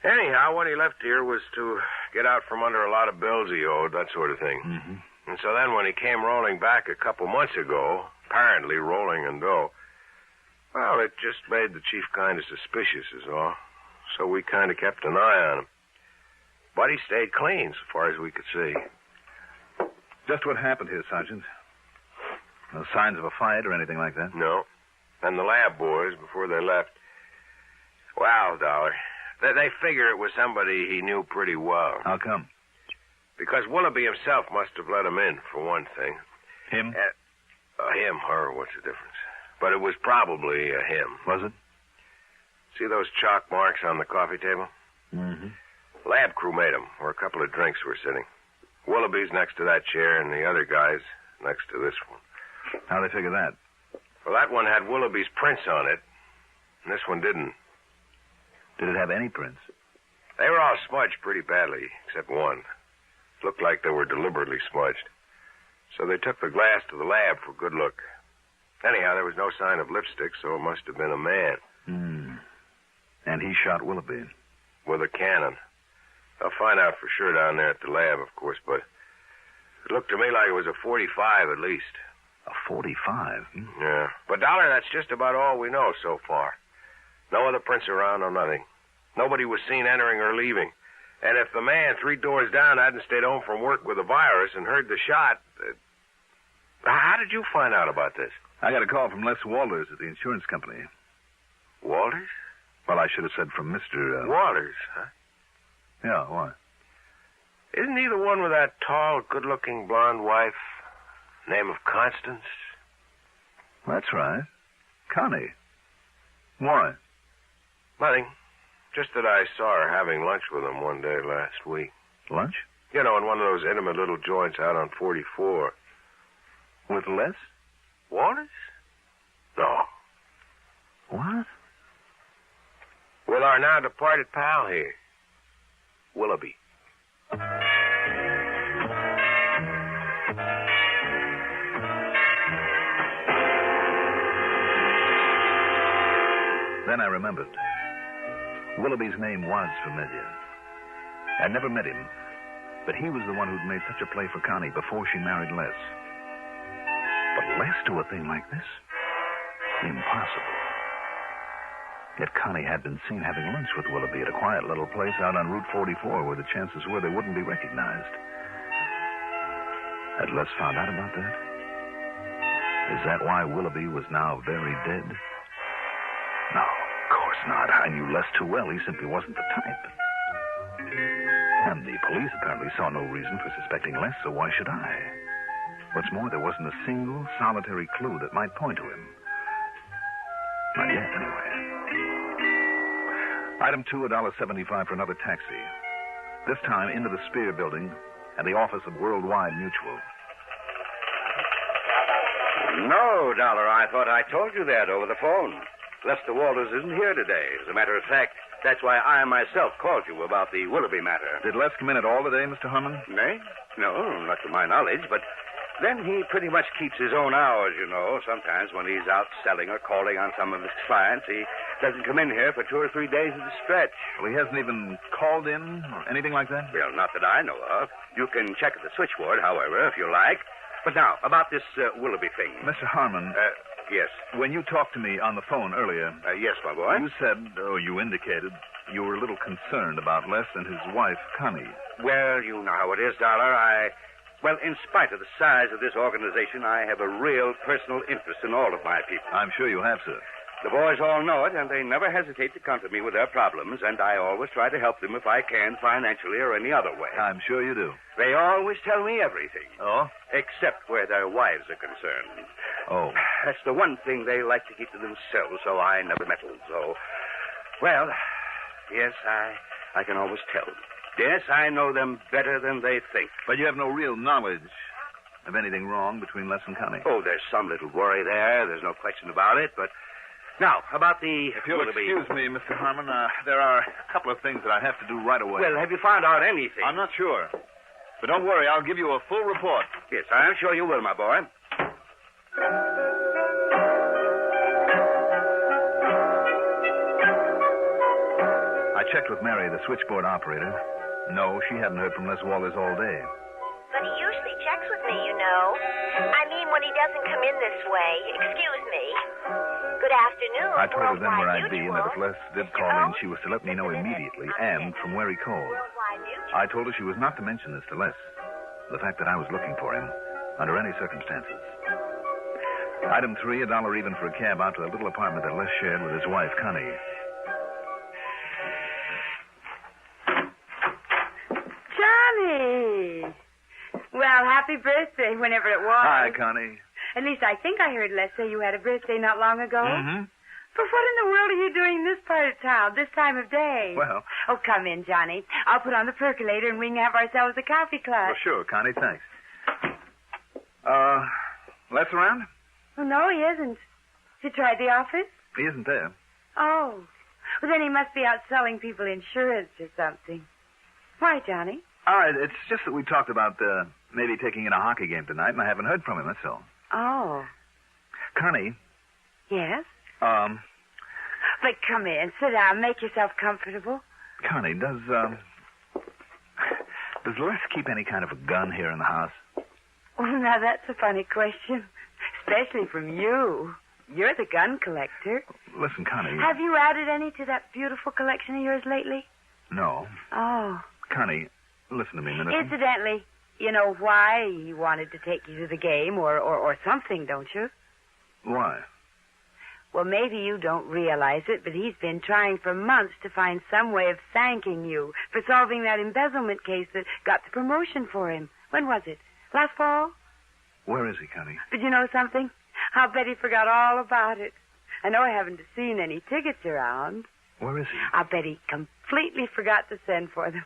Anyhow, when he left here was to get out from under a lot of bills he owed, that sort of thing. Mm-hmm. And so then when he came rolling back a couple months ago, apparently rolling in dough, well, it just made the chief kind of suspicious is all. So we kind of kept an eye on him. But he stayed clean so far as we could see. Just what happened here, Sergeant? No signs of a fight or anything like that? No. And the lab boys, before they left, well, Dollar, they figure it was somebody he knew pretty well. How come? Because Willoughby himself must have let him in, for one thing. Him? Him, her, what's the difference? But it was probably him. Was it? See those chalk marks on the coffee table? Mm-hmm. Lab crew made them, where a couple of drinks were sitting. Willoughby's next to that chair, and the other guy's next to this one. How'd they figure that? Well, that one had Willoughby's prints on it, and this one didn't. Did it have any prints? They were all smudged pretty badly, except one. Looked like they were deliberately smudged. So they took the glass to the lab for good look. Anyhow, there was no sign of lipstick, so it must have been a man. And he shot Willoughby? With a cannon. I'll find out for sure down there at the lab, of course, but it looked to me like it was a .45 at least. A .45? Yeah. But, Dollar, that's just about all we know so far. No other prints around or nothing. Nobody was seen entering or leaving. And if the man 3 doors down hadn't stayed home from work with a virus and heard the shot... how did you find out about this? I got a call from Les Walters at the insurance company. Walters? Well, I should have said from Mr. Walters, huh? Yeah, why? Isn't he the one with that tall, good-looking blonde wife? Name of Constance? That's right. Connie. Why? Nothing. Just that I saw her having lunch with him one day last week. Lunch? You know, in one of those intimate little joints out on 44. With Les? Walters? No. What? With our now departed pal here, Willoughby. Then I remembered. Willoughby's name was familiar. I'd never met him, but he was the one who'd made such a play for Connie before she married Les. But Les do a thing like this? Impossible. Yet Connie had been seen having lunch with Willoughby at a quiet little place out on Route 44 where the chances were they wouldn't be recognized. Had Les found out about that? Is that why Willoughby was now very dead? No, of course not. I knew Les too well. He simply wasn't the type. And the police apparently saw no reason for suspecting Les, so why should I? What's more, there wasn't a single solitary clue that might point to him. Not yet, anyway. Item 2, $1.75 for another taxi. This time into the Spear Building and the office of Worldwide Mutual. No, Dollar, I thought I told you that over the phone. Lester Walters isn't here today. As a matter of fact, that's why I myself called you about the Willoughby matter. Did Les come in at all today, Mr. Harmon? Nay? No, not to my knowledge, but then he pretty much keeps his own hours, you know. Sometimes when he's out selling or calling on some of his clients, he doesn't come in here for 2 or 3 days at a stretch. Well, he hasn't even called in or anything like that? Well, not that I know of. You can check at the switchboard, however, if you like. But now, about this Willoughby thing. Mr. Harmon. Yes. When you talked to me on the phone earlier... yes, my boy. You said, you indicated, you were a little concerned about Les and his wife, Connie. Well, you know how it is, Dollar. Well, in spite of the size of this organization, I have a real personal interest in all of my people. I'm sure you have, sir. The boys all know it, and they never hesitate to come to me with their problems, and I always try to help them if I can, financially or any other way. I'm sure you do. They always tell me everything. Oh? Except where their wives are concerned. Oh. That's the one thing they like to keep to themselves, so I never meddle. So, well, yes, I can always tell. Yes, I know them better than they think. But you have no real knowledge of anything wrong between Les and Connie? Oh, there's some little worry there. There's no question about it, but... Now, about the... If you'll excuse me, Mr. Harmon, there are a couple of things that I have to do right away. Well, have you found out anything? I'm not sure. But don't worry, I'll give you a full report. Yes, I'm sure you will, my boy. I checked with Mary, the switchboard operator. No, she hadn't heard from Les Walters all day. But he usually checks with me, you know. I mean, when he doesn't come in this way. Excuse me. Good afternoon. I told her then where I'd be, and that if Les did call in, she was to let me know immediately, and from where he called. I told her she was not to mention this to Les. The fact that I was looking for him, under any circumstances. Item 3, $1 even for a cab out to a little apartment that Les shared with his wife, Connie. Johnny! Well, happy birthday, whenever it was. Hi, Connie. At least I think I heard Les say you had a birthday not long ago. Mm-hmm. But what in the world are you doing this part of town, this time of day? Well... Oh, come in, Johnny. I'll put on the percolator and we can have ourselves a coffee clutch. Well, sure, Connie, thanks. Les around? Oh, no, he isn't. You tried the office? He isn't there. Oh. Well, then he must be out selling people insurance or something. Why, Johnny? It's just that we talked about maybe taking in a hockey game tonight, and I haven't heard from him, that's all. Oh. Connie. Yes? But come in, sit down, make yourself comfortable. Connie, does Les keep any kind of a gun here in the house? Well, now that's a funny question, especially from you. You're the gun collector. Listen, Connie. Have you added any to that beautiful collection of yours lately? No. Oh. Connie, listen to me a minute. Incidentally, you know why he wanted to take you to the game or something, don't you? Why? Well, maybe you don't realize it, but he's been trying for months to find some way of thanking you for solving that embezzlement case that got the promotion for him. When was it? Last fall? Where is he, Connie? But you know something? I'll bet he forgot all about it. I know I haven't seen any tickets around. Where is he? I'll bet he completely forgot to send for them.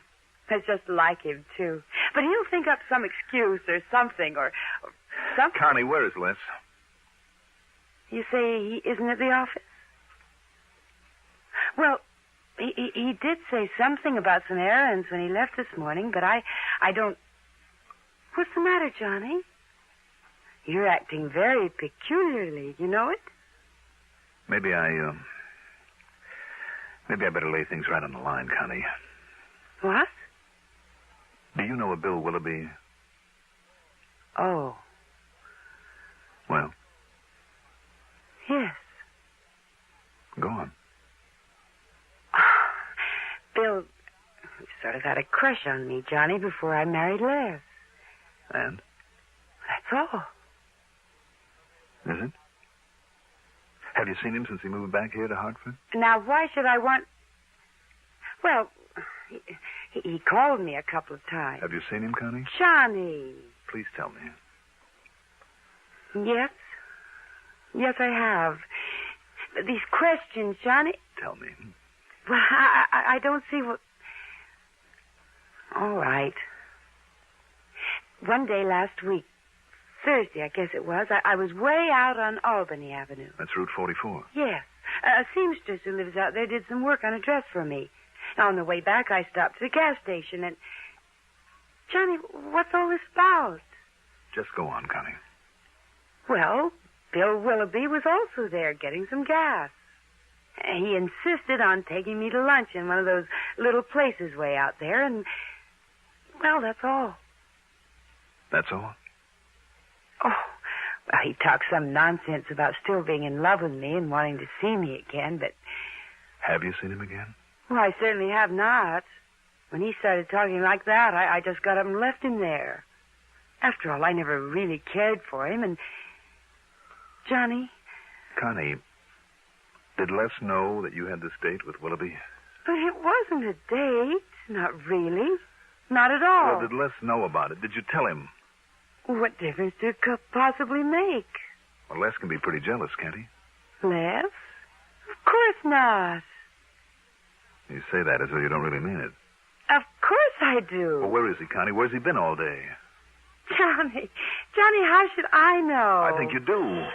That's just like him, too. But he'll think up some excuse or something or something. Connie, where is Les? You say he isn't at the office? Well, he did say something about some errands when he left this morning, but I don't... What's the matter, Johnny? You're acting very peculiarly. You know it? Maybe I better lay things right on the line, Connie. What? Do you know a Bill Willoughby? Oh. Well? Yes. Go on. Bill sort of had a crush on me, Johnny, before I married Les. And? That's all. Is it? Have you seen him since he moved back here to Hartford? Now, why should I want... Well, he called me a couple of times. Have you seen him, Connie? Johnny. Please tell me. Yes. Yes, I have. These questions, Johnny... Tell me. Well, I don't see what... All right. One day last week, Thursday, I guess it was, I was way out on Albany Avenue. That's Route 44. Yes. A seamstress who lives out there did some work on a dress for me. On the way back, I stopped at a gas station and... Johnny, what's all this about? Just go on, Connie. Well, Bill Willoughby was also there getting some gas. He insisted on taking me to lunch in one of those little places way out there, and... Well, that's all. That's all? Oh, well, he talked some nonsense about still being in love with me and wanting to see me again, but... Have you seen him again? Well, I certainly have not. When he started talking like that, I just got up and left him there. After all, I never really cared for him, and... Johnny? Connie, did Les know that you had this date with Willoughby? But it wasn't a date. Not really. Not at all. Well, did Les know about it? Did you tell him? What difference did it possibly make? Well, Les can be pretty jealous, can't he? Les? Of course not. You say that as though you don't really mean it. Of course I do. Well, where is he, Connie? Where's he been all day? Johnny, how should I know? I think you do.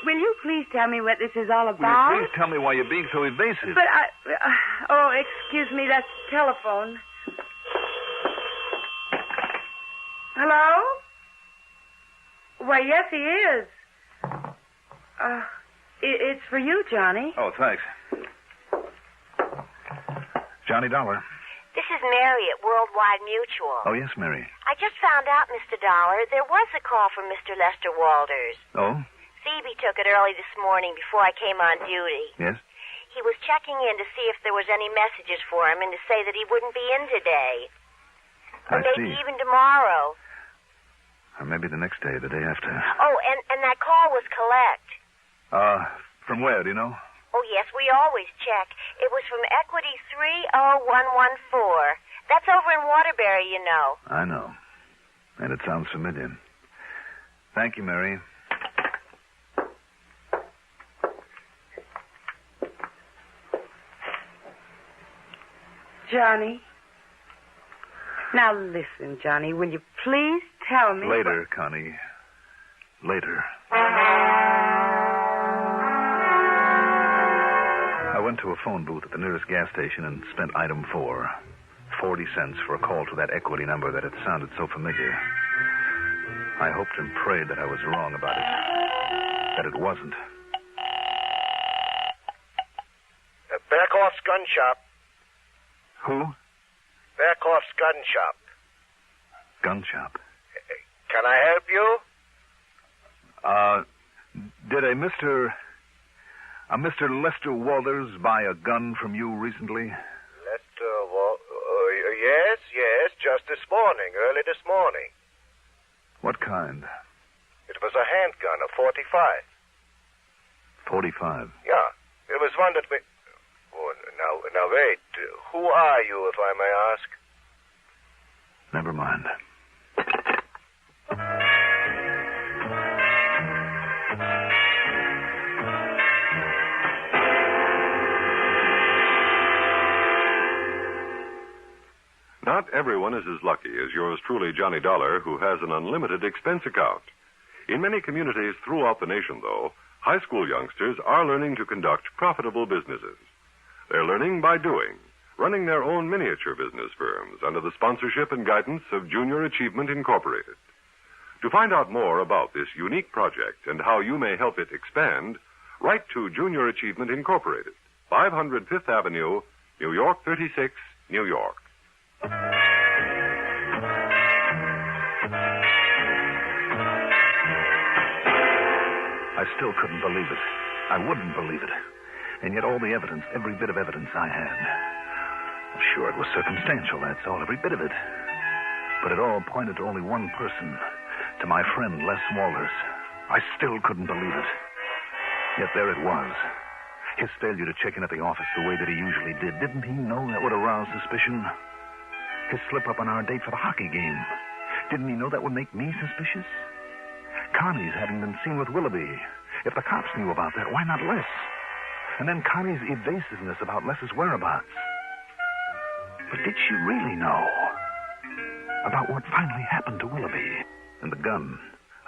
Will you please tell me what this is all Will about? you please tell me why you're being so evasive? But oh, excuse me, that's the telephone. Hello? Why, yes, he is. It's for you, Johnny. Oh, thanks. Johnny Dollar. This is Mary at Worldwide Mutual. Oh, yes, Mary. I just found out, Mr. Dollar, there was a call from Mr. Lester Walters. Oh? Phoebe took it early this morning before I came on duty. Yes? He was checking in to see if there was any messages for him and to say that he wouldn't be in today. Or maybe even tomorrow. Or maybe the next day, the day after. Oh, and that call was collect. From where, do you know? Oh, yes, we always check. It was from Equity 30114. That's over in Waterbury, you know. I know. And it sounds familiar. Thank you, Mary. Johnny. Now listen, Johnny, will you please tell me... Later, Connie. Later. I went to a phone booth at the nearest gas station and spent item 4. 40 cents for a call to that equity number that had sounded so familiar. I hoped and prayed that I was wrong about it. That it wasn't. Bearcloth's Gun Shop. Who? Bearcloth's Gun Shop. Gun shop. Can I help you? Did a Mr. Lester Walters buy a gun from you recently? Yes, just this morning, early this morning. What kind? It was a handgun, a 45. 45? Yeah, it was one that we... Oh, now wait. Who are you, if I may ask? Never mind. Not everyone is as lucky as yours truly, Johnny Dollar, who has an unlimited expense account. In many communities throughout the nation, though, high school youngsters are learning to conduct profitable businesses. They're learning by doing, running their own miniature business firms under the sponsorship and guidance of Junior Achievement Incorporated. To find out more about this unique project and how you may help it expand, write to Junior Achievement Incorporated, 500 Fifth Avenue, New York 36, New York. I still couldn't believe it. I wouldn't believe it. And yet all the evidence, every bit of evidence I had. Sure, it was circumstantial, that's all, every bit of it. But it all pointed to only one person, to my friend Les Walters. I still couldn't believe it. Yet there it was. His failure to check in at the office the way that he usually did. Didn't he know that would arouse suspicion? His slip-up on our date for the hockey game. Didn't he know that would make me suspicious? Connie's having been seen with Willoughby. If the cops knew about that, why not Les? And then Connie's evasiveness about Les's whereabouts. But did she really know about what finally happened to Willoughby? And the gun.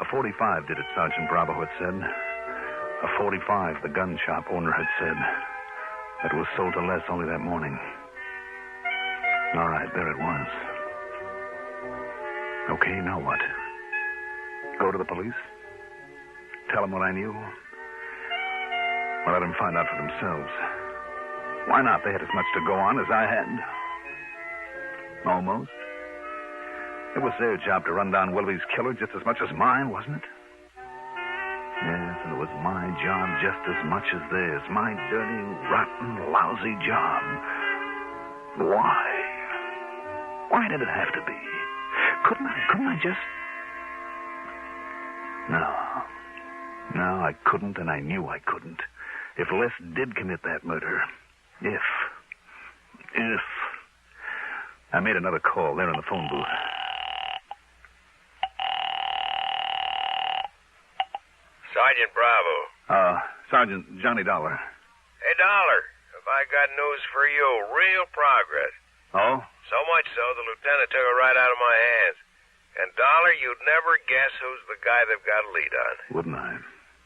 A .45 did it, Sergeant Bravo had said. A .45, the gun shop owner had said. That was sold to Les only that morning. All right, there it was. Okay, now what? Go to the police? Tell them what I knew? Or let them find out for themselves? Why not? They had as much to go on as I had. Almost. It was their job to run down Willoughby's killer just as much as mine, wasn't it? Yes, and it was my job just as much as theirs. My dirty, rotten, lousy job. Why? Why did it have to be? Couldn't I just... No, I couldn't, and I knew I couldn't. If Les did commit that murder, if... I made another call there in the phone booth. Sergeant Bravo. Sergeant Johnny Dollar. Hey, Dollar, have I got news for you? Real progress. Oh? So much so, the lieutenant took it right out of my hands. And, Dollar, you'd never guess who's the guy they've got a lead on. Wouldn't I?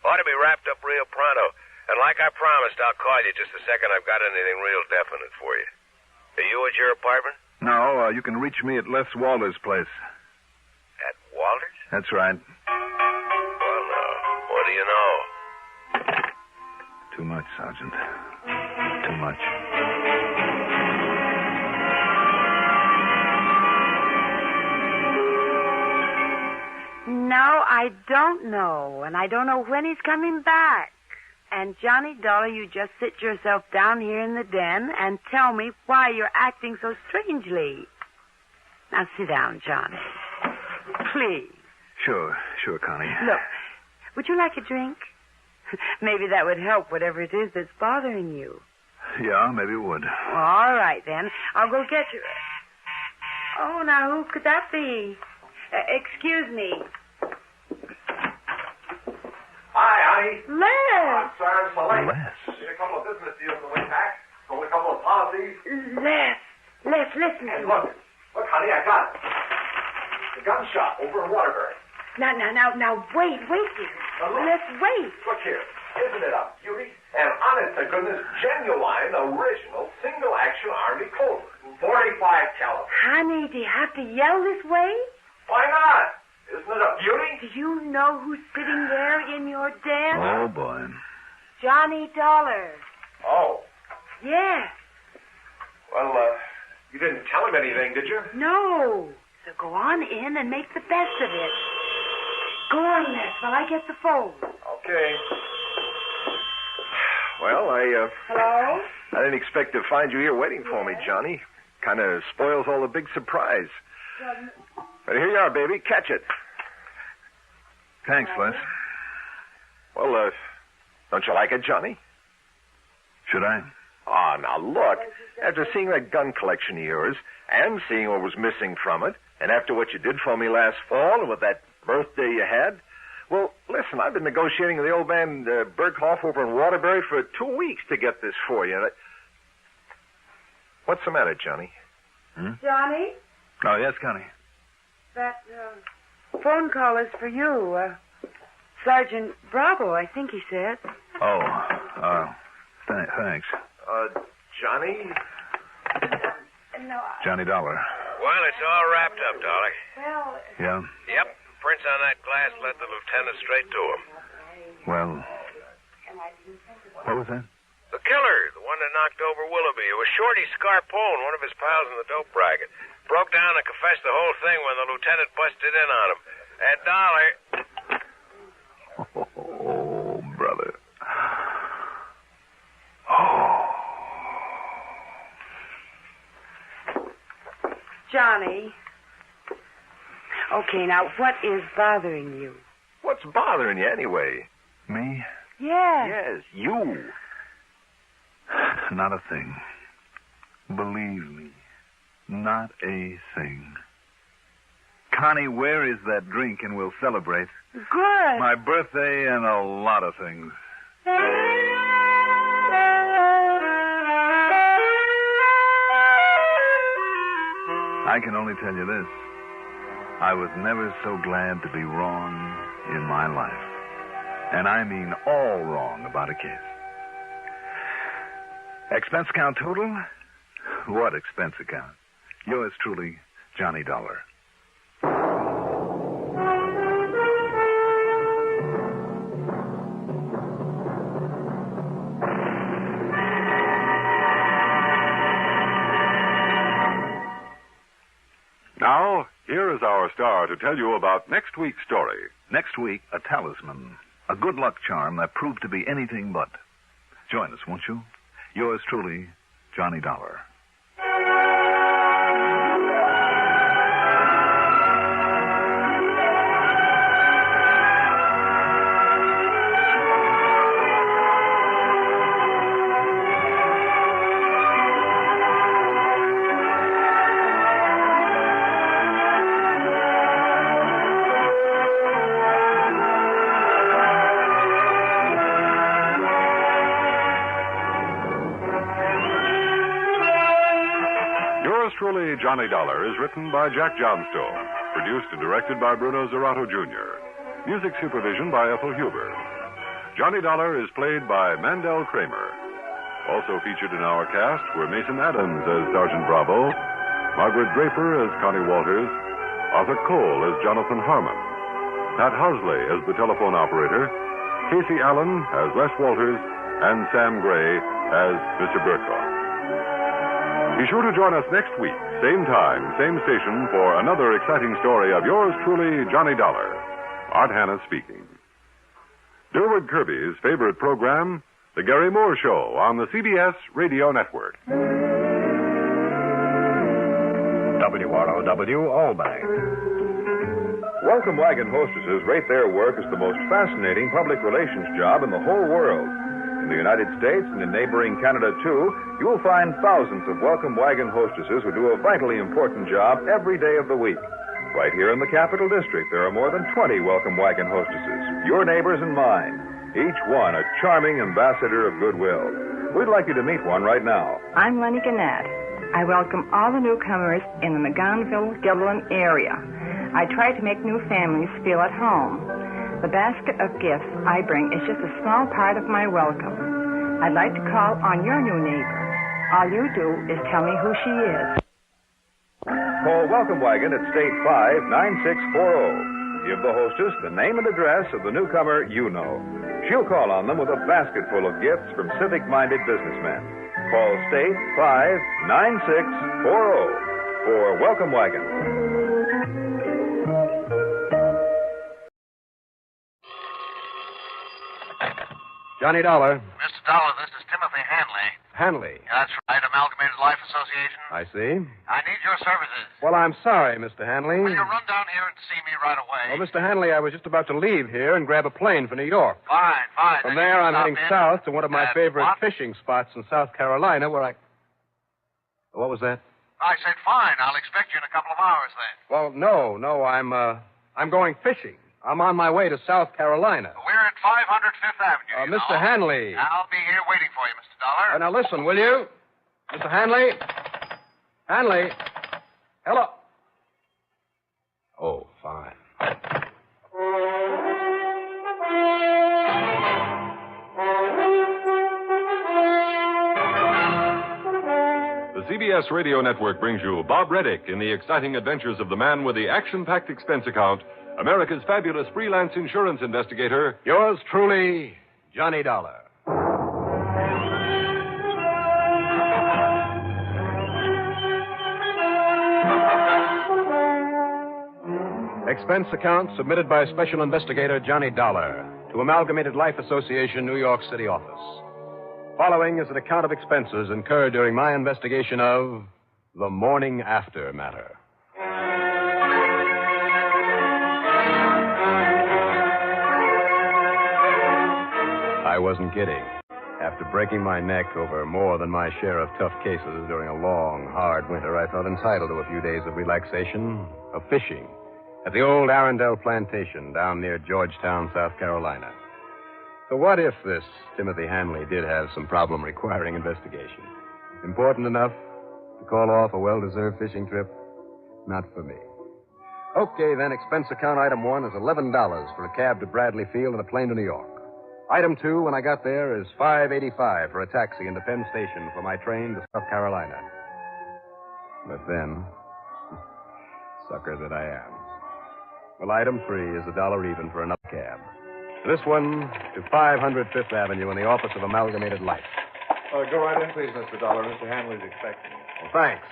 Ought to be wrapped up real pronto. And like I promised, I'll call you just the second I've got anything real definite for you. Are you at your apartment? No, you can reach me at Les Walter's place. At Walter's? That's right. Well, now, what do you know? Too much, Sergeant. Too much. No, I don't know. And I don't know when he's coming back. And, Johnny Dollar, you just sit yourself down here in the den and tell me why you're acting so strangely. Now, sit down, Johnny. Please. Sure, Connie. Look, would you like a drink? Maybe that would help whatever it is that's bothering you. Yeah, maybe it would. Well, all right, then. I'll go get you. Oh, now, who could that be? Excuse me. Hi, honey. Les. Sarge Select. Les. Need a couple of business deals to win back. Only a couple of policies. Les, listen. Hey, look, honey, I got it. The gun shop over in Waterbury. Now, wait here. Let's wait. Look here. Isn't it a beauty? And honest to goodness, genuine, original, single-action Army Colt. 45 caliber. Honey, do you have to yell this way? Why not? Isn't it a beauty? Do you know who's sitting there in your den? Oh, boy. Johnny Dollar. Oh. Yes. Well, you didn't tell him anything, did you? No. So go on in and make the best of it. Go on, Les, while I get the phone. Okay. Well, Hello? I didn't expect to find you here waiting for me, Johnny. Kind of spoils all the big surprise. But here you are, baby. Catch it. Thanks, Les. Well, don't you like it, Johnny? Should I? Ah, now look. After seeing that gun collection of yours, and seeing what was missing from it, and after what you did for me last fall, and with that birthday you had, well, listen, I've been negotiating with the old man Berghoff over in Waterbury for 2 weeks to get this for you. What's the matter, Johnny? Johnny? Oh, yes, Connie. That phone call is for you. Sergeant Bravo, I think he said. Oh, thanks. Johnny? No, Johnny Dollar. Well, it's all wrapped up, Dollar. Well... Yeah? Yep. Prints on that glass led the lieutenant straight to him. Well, what was that? The killer, the one that knocked over Willoughby. It was Shorty Scarpone, one of his pals in the dope racket. Broke down and confessed the whole thing when the lieutenant busted in on him. And Dollar... Oh, brother. Johnny. Okay, now, what is bothering you? What's bothering you anyway? Me? Yes. Yes, you. Not a thing. Believe me, not a thing. Connie, where is that drink and we'll celebrate? Good. My birthday and a lot of things. I can only tell you this. I was never so glad to be wrong in my life. And I mean all wrong about a case. Expense account total? What expense account? Yours truly, Johnny Dollar. Now, here is our star to tell you about next week's story. Next week, a talisman. A good luck charm that proved to be anything but. Join us, won't you? Yours truly, Johnny Dollar. Truly, Johnny Dollar is written by Jack Johnstone, produced and directed by Bruno Zerato Jr., music supervision by Ethel Huber. Johnny Dollar is played by Mandel Cramer. Also featured in our cast were Mason Adams as Sergeant Bravo, Margaret Draper as Connie Walters, Arthur Cole as Jonathan Harmon, Pat Housley as the telephone operator, Casey Allen as Les Walters, and Sam Gray as Mr. Burkhoff. Be sure to join us next week, same time, same station, for another exciting story of yours truly, Johnny Dollar. Art Hanna speaking. Durward Kirby's favorite program, The Gary Moore Show, on the CBS Radio Network. WROW Albany. Welcome Wagon hostesses rate their work as the most fascinating public relations job in the whole world. In the United States and in neighboring Canada, too, you will find thousands of Welcome Wagon hostesses who do a vitally important job every day of the week. Right here in the Capital District, there are more than 20 Welcome Wagon hostesses, your neighbors and mine, each one a charming ambassador of goodwill. We'd like you to meet one right now. I'm Lenny Gannett. I welcome all the newcomers in the McGonville-Gilliland area. I try to make new families feel at home. The basket of gifts I bring is just a small part of my welcome. I'd like to call on your new neighbor. All you do is tell me who she is. Call Welcome Wagon at State 59640. Give the hostess the name and address of the newcomer you know. She'll call on them with a basket full of gifts from civic-minded businessmen. Call State 59640 for Welcome Wagon. Johnny Dollar. Mr. Dollar, this is Timothy Hanley. Hanley. That's right, Amalgamated Life Association. I see. I need your services. Well, I'm sorry, Mr. Hanley. Will you run down here and see me right away? Well, Mr. Hanley, I was just about to leave here and grab a plane for New York. Fine. From there, I'm heading south to one of my favorite fishing spots in South Carolina where I... What was that? I said fine. I'll expect you in a couple of hours then. Well, no. I'm going fishing. I'm on my way to South Carolina. We're at 500 Fifth Avenue. Mr. Hanley. I'll be here waiting for you, Mr. Dollar. Now, listen, will you? Mr. Hanley? Hanley? Hello? Oh, fine. The CBS Radio Network brings you Bob Readick in the exciting adventures of the man with the action-packed expense account, America's fabulous freelance insurance investigator. Yours truly, Johnny Dollar. Expense account submitted by Special Investigator Johnny Dollar to Amalgamated Life Association, New York City office. Following is an account of expenses incurred during my investigation of the morning after matter. I wasn't kidding. After breaking my neck over more than my share of tough cases during a long, hard winter, I felt entitled to a few days of relaxation, of fishing, at the old Arundel plantation down near Georgetown, South Carolina. So what if this Timothy Hanley did have some problem requiring investigation? Important enough to call off a well-deserved fishing trip? Not for me. Okay, then, expense account item 1 is $11 for a cab to Bradley Field and a plane to New York. Item 2, when I got there, is $5.85 for a taxi into Penn Station for my train to South Carolina. But then, sucker that I am. Well, item 3 is $1 even for another cab. This one to 500 Fifth Avenue in the office of Amalgamated Life. Go right in, please, Mr. Dollar. Mr. Hanley's expecting you. Well, thanks.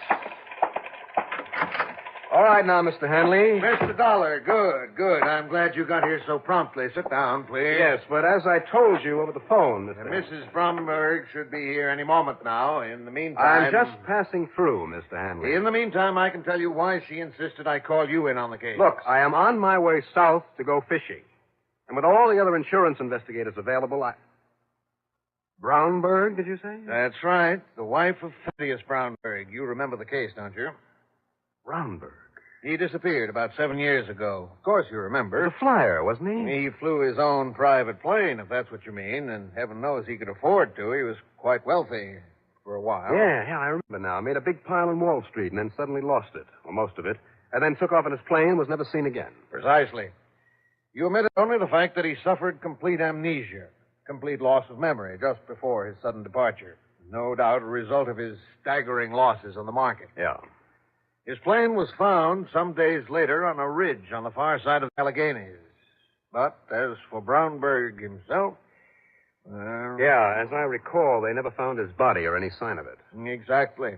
All right now, Mr. Hanley. Mr. Dollar, good. I'm glad you got here so promptly. Sit down, please. Yes, but as I told you over the phone, Mr. Mrs. Bromberg should be here any moment now. In the meantime... I'm just passing through, Mr. Hanley. In the meantime, I can tell you why she insisted I call you in on the case. Look, I am on my way south to go fishing. And with all the other insurance investigators available, Brownberg, did you say? That's right. The wife of Thaddeus Brownberg. You remember the case, don't you? Brownberg? He disappeared about 7 years ago. Of course you remember. The flyer, wasn't he? He flew his own private plane, if that's what you mean, and heaven knows he could afford to. He was quite wealthy for a while. Yeah, I remember now. Made a big pile on Wall Street and then suddenly lost it, or most of it, and then took off in his plane and was never seen again. Precisely. You omitted only the fact that he suffered complete amnesia, complete loss of memory just before his sudden departure. No doubt a result of his staggering losses on the market. Yeah. His plane was found some days later on a ridge on the far side of the Alleghenies. But as for Brownberg himself, well... Yeah, as I recall, they never found his body or any sign of it. Exactly.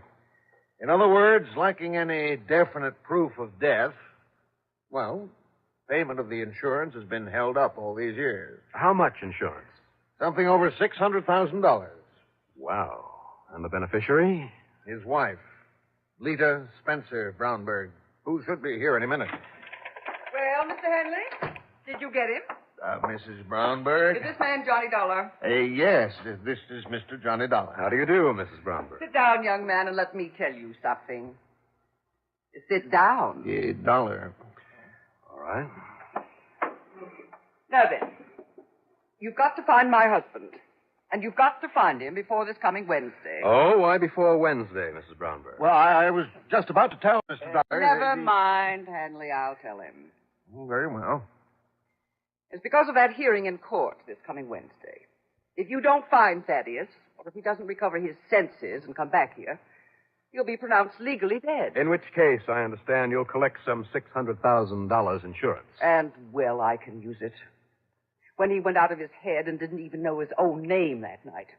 In other words, lacking any definite proof of death, well, payment of the insurance has been held up all these years. How much insurance? Something over $600,000. Wow. And the beneficiary? His wife, Lita Spencer Brownberg, who should be here any minute. Well, Mr. Henley, did you get him? Mrs. Brownberg? Is this man Johnny Dollar? Yes, this is Mr. Johnny Dollar. How do you do, Mrs. Brownberg? Sit down, young man, and let me tell you something. Sit down. Dollar. All right. Now then, you've got to find my husband. And you've got to find him before this coming Wednesday. Oh, why before Wednesday, Mrs. Brownberg? Well, I was just about to tell Mr. Dollar. Never mind, Hanley. I'll tell him. Very well. It's because of that hearing in court this coming Wednesday. If you don't find Thaddeus, or if he doesn't recover his senses and come back here, he'll be pronounced legally dead. In which case, I understand you'll collect some $600,000 insurance. And, well, I can use it. When he went out of his head and didn't even know his own name that night.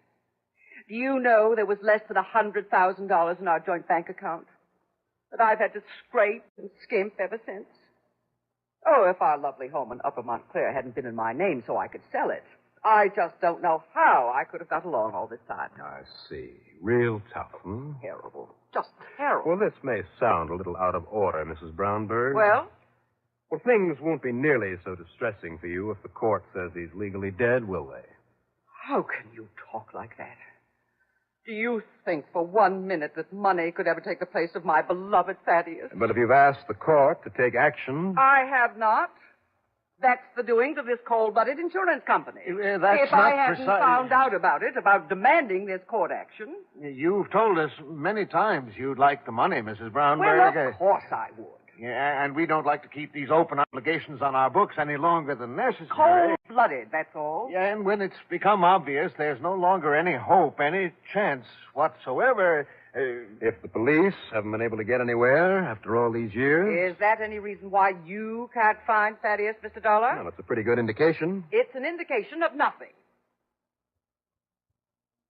Do you know there was less than $100,000 in our joint bank account? That I've had to scrape and skimp ever since? Oh, if our lovely home in Upper Montclair hadn't been in my name so I could sell it. I just don't know how I could have got along all this time. I see. Real tough, hmm? Terrible. Just terrible. Well, this may sound a little out of order, Mrs. Brownberg. Well? Well, things won't be nearly so distressing for you if the court says he's legally dead, will they? How can you talk like that? Do you think for 1 minute that money could ever take the place of my beloved Thaddeus? But if you've asked the court to take action... I have not. That's the doings of this cold-blooded insurance company. That's if I hadn't found out about it, about demanding this court action... You've told us many times you'd like the money, Mrs. Brownberg. Well, of course I would. Yeah, and we don't like to keep these open obligations on our books any longer than necessary. Cold-blooded, that's all. Yeah, and when it's become obvious there's no longer any hope, any chance whatsoever... If the police haven't been able to get anywhere after all these years... Is that any reason why you can't find Thaddeus, Mr. Dollar? Well, it's a pretty good indication. It's an indication of nothing.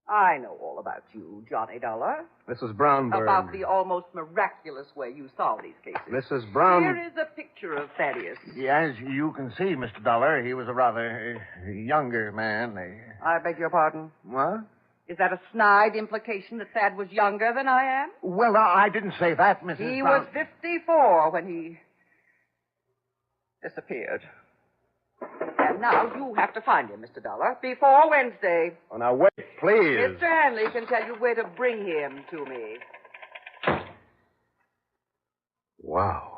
I know all about you, Johnny Dollar. Mrs. Brownberg. About the almost miraculous way you solve these cases. Mrs. Brown... Here is a picture of Thaddeus. Yeah, as you can see, Mr. Dollar, he was a rather younger man. I beg your pardon? What? Is that a snide implication that Thad was younger than I am? Well, I didn't say that, Mrs. He Brown. was 54 when he disappeared. And now you have to find him, Mr. Dollar, before Wednesday. Oh, now, wait, please. Mr. Hanley can tell you where to bring him to me. Wow.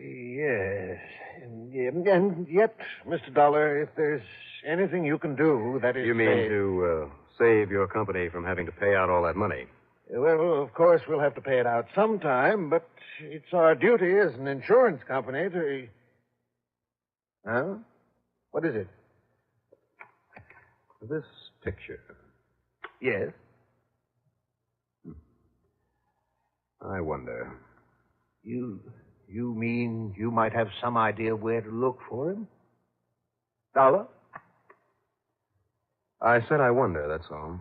Yes. And yet, Mr. Dollar, if there's anything you can do, that is... You mean to save your company from having to pay out all that money? Well, of course, we'll have to pay it out sometime, but it's our duty as an insurance company to... Huh? What is it? This picture. Yes? I wonder. You mean you might have some idea where to look for him? Dollar? I said I wonder, that's all.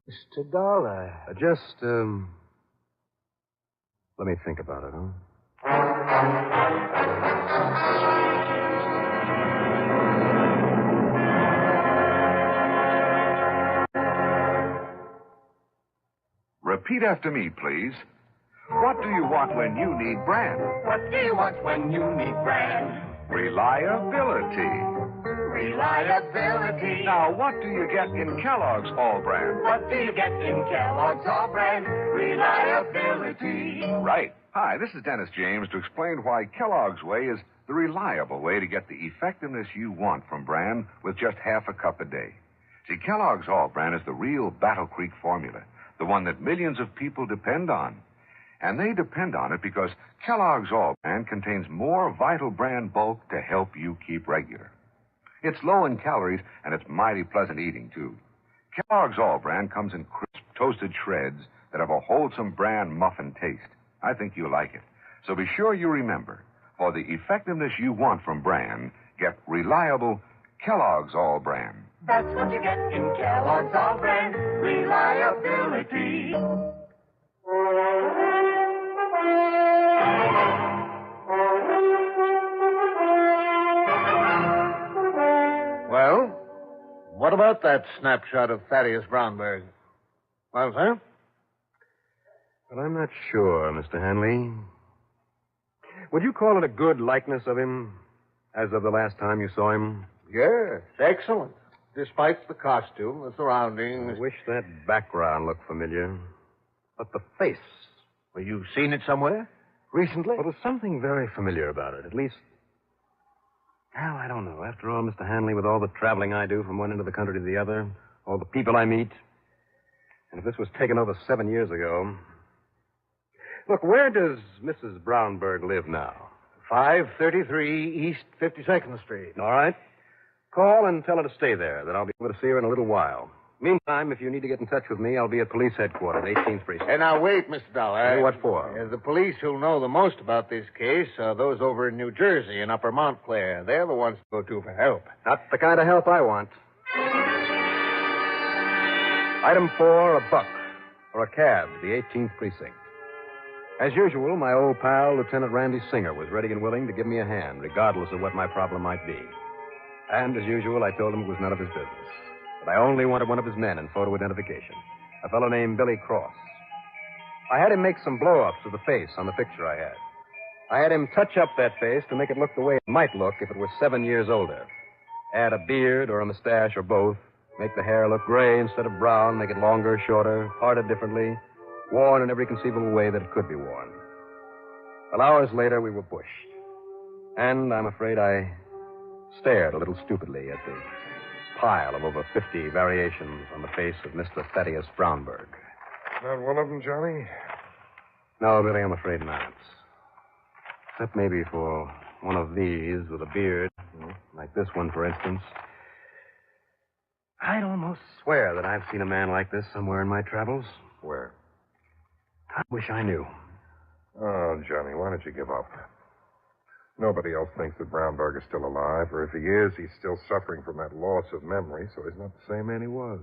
Mr. Dollar. Just, let me think about it, huh? Repeat after me, please. What do you want when you need brand? What do you want when you need brand? Reliability. Reliability. Now, what do you get in Kellogg's All Brand? What do you get in Kellogg's All Brand? Reliability. Right. Hi, this is Dennis James to explain why Kellogg's Way is the reliable way to get the effectiveness you want from brand with just half a cup a day. See, Kellogg's All Brand is the real Battle Creek formula, the one that millions of people depend on. And they depend on it because Kellogg's All Brand contains more vital brand bulk to help you keep regular. It's low in calories, and it's mighty pleasant eating, too. Kellogg's All Brand comes in crisp, toasted shreds that have a wholesome brand muffin taste. I think you'll like it. So be sure you remember, for the effectiveness you want from brand, get reliable Kellogg's All Brand. That's what you get in Kellogg's All Brand. Reliability. Well, what about that snapshot of Thaddeus Brownberg? Well, sir? But I'm not sure, Mr. Hanley. Would you call it a good likeness of him as of the last time you saw him? Yes, excellent. Despite the costume, the surroundings. I wish that background looked familiar. But the face. Well, you've seen it somewhere? Recently? Well, there's something very familiar about it. At least, well, I don't know. After all, Mr. Hanley, with all the traveling I do from one end of the country to the other, all the people I meet, and if this was taken over 7 years ago... Look, where does Mrs. Brownberg live now? 533 East 52nd Street. All right. Call and tell her to stay there. Then I'll be able to see her in a little while. Meantime, if you need to get in touch with me, I'll be at police headquarters, 18th Precinct. Hey, now, wait, Mr. Dollar. Hey, what for? The police who'll know the most about this case are those over in New Jersey, in Upper Montclair. They're the ones to go to for help. Not the kind of help I want. Item 4, a buck. For a cab to the 18th Precinct. As usual, my old pal, Lieutenant Randy Singer, was ready and willing to give me a hand, regardless of what my problem might be. And, as usual, I told him it was none of his business. But I only wanted one of his men in photo identification, a fellow named Billy Cross. I had him make some blow-ups of the face on the picture I had. I had him touch up that face to make it look the way it might look if it were 7 years older. Add a beard or a mustache or both, make the hair look gray instead of brown, make it longer, shorter, parted differently, worn in every conceivable way that it could be worn. Well, hours later, we were bushed. And I'm afraid I stared a little stupidly at the pile of over 50 variations on the face of Mr. Thaddeus Brownberg. Not one of them, Johnny? No, Billy, I'm afraid not. Except maybe for one of these with a beard, like this one, for instance. I'd almost swear that I've seen a man like this somewhere in my travels. Where? I wish I knew. Oh, Johnny, why don't you give up? Nobody else thinks that Brownberg is still alive, or if he is, he's still suffering from that loss of memory, so he's not the same man he was.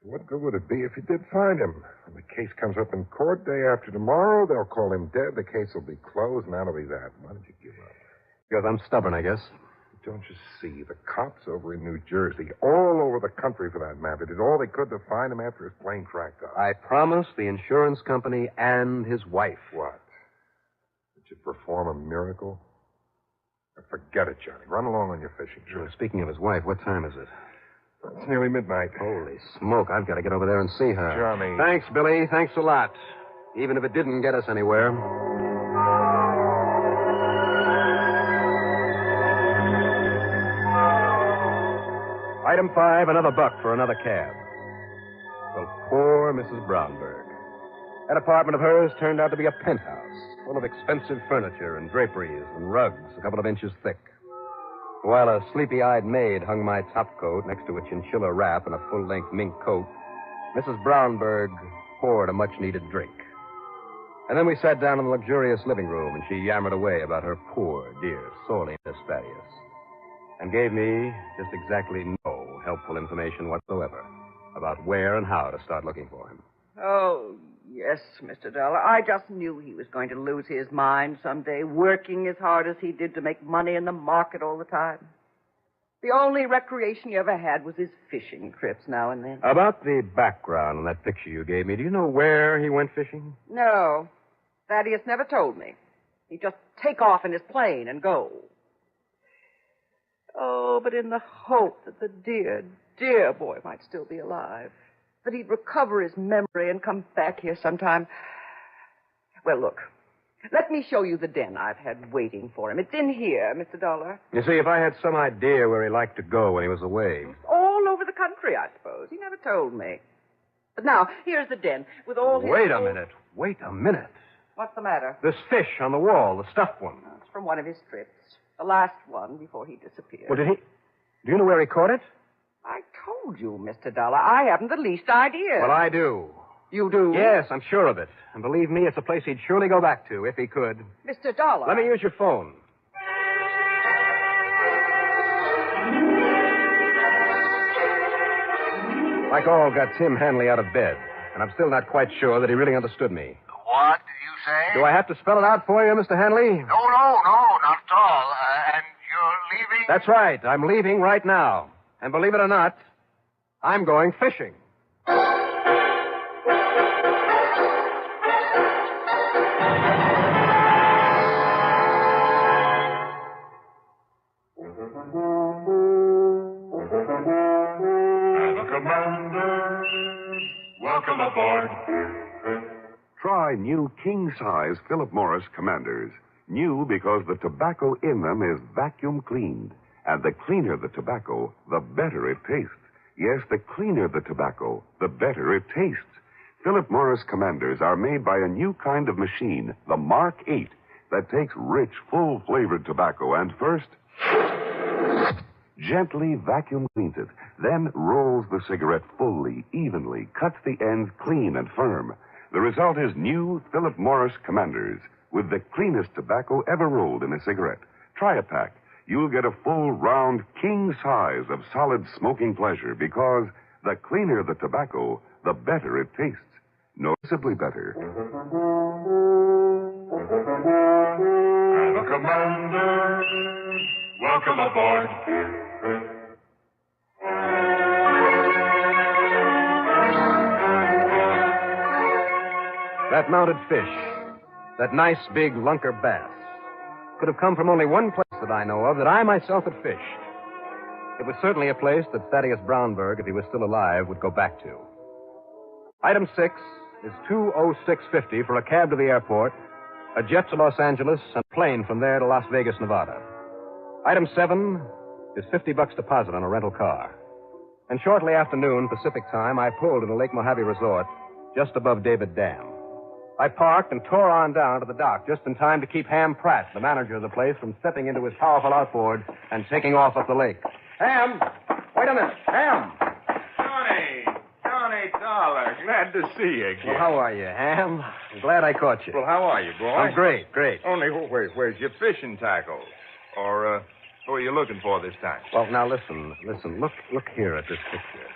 What good would it be if you did find him? When the case comes up in court day after tomorrow, they'll call him dead, the case will be closed, and that'll be that. Why don't you give up? Because I'm stubborn, I guess. Don't you see? The cops over in New Jersey, all over the country for that matter, did all they could to find him after his plane cracked up. I promised the insurance company and his wife. What? Did you perform a miracle? Forget it, Johnny. Run along on your fishing trip. Speaking of his wife, what time is it? It's nearly midnight. Holy smoke, I've got to get over there and see her. Johnny. Thanks, Billy. Thanks a lot. Even if it didn't get us anywhere. Item 5, another buck for another cab. Well, Poor Mrs. Brownberg. That apartment of hers turned out to be a penthouse, full of expensive furniture and draperies and rugs a couple of inches thick. While a sleepy-eyed maid hung my topcoat next to a chinchilla wrap and a full-length mink coat, Mrs. Brownberg poured a much-needed drink. And then we sat down in the luxurious living room, and she yammered away about her poor, dear, sorely missed Thaddeus, and gave me just exactly no helpful information whatsoever about where and how to start looking for him. Oh, yes, Mr. Dollar. I just knew he was going to lose his mind someday, working as hard as he did to make money in the market all the time. The only recreation he ever had was his fishing trips now and then. About the background on that picture you gave me, do you know where he went fishing? No. Thaddeus never told me. He'd just take off in his plane and go. Oh, but in the hope that the dear, dear boy might still be alive, that he'd recover his memory and come back here sometime. Well, look, let me show you the den I've had waiting for him. It's in here, Mr. Dollar. You see, if I had some idea where he liked to go when he was away. All over the country, I suppose. He never told me. But now, here's the den with all his... Wait a minute. What's the matter? This fish on the wall, the stuffed one. It's from one of his trips. The last one before he disappeared. Well, do you know where he caught it? I told you, Mr. Dollar. I haven't the least idea. Well, I do. You do? Yes, I'm sure of it. And believe me, it's a place he'd surely go back to if he could. Mr. Dollar. Let me use your phone. My call got Tim Hanley out of bed, and I'm still not quite sure that he really understood me. What did you say? Do I have to spell it out for you, Mr. Hanley? No, not at all. And you're leaving? That's right. I'm leaving right now. And believe it or not, I'm going fishing. Welcome aboard. Try new king-size Philip Morris Commanders. New because the tobacco in them is vacuum cleaned. And the cleaner the tobacco, the better it tastes. Yes, the cleaner the tobacco, the better it tastes. Philip Morris Commanders are made by a new kind of machine, the Mark 8, that takes rich, full-flavored tobacco and first gently vacuum cleans it, then rolls the cigarette fully, evenly, cuts the ends clean and firm. The result is new Philip Morris Commanders with the cleanest tobacco ever rolled in a cigarette. Try a pack. You'll get a full, round, king size of solid smoking pleasure because the cleaner the tobacco, the better it tastes. Noticeably better. The Commander. Welcome aboard. That mounted fish, that nice big lunker bass, could have come from only one place that I know of that I myself had fished. It was certainly a place that Thaddeus Brownberg, if he was still alive, would go back to. Item 6 is $206.50 for a cab to the airport, a jet to Los Angeles, and a plane from there to Las Vegas, Nevada. Item 7 is $50 deposit on a rental car. And shortly after noon, Pacific time, I pulled into Lake Mojave Resort just above David Dam. I parked and tore on down to the dock just in time to keep Ham Pratt, the manager of the place, from stepping into his powerful outboard and taking off up the lake. Ham! Wait a minute! Ham! Johnny Dollar, glad to see you again. Well, how are you, Ham? I'm glad I caught you. Well, how are you, boy? I'm great. Only, where's your fishing tackle? Or, who are you looking for this time? Well, now, listen. Look here at this picture.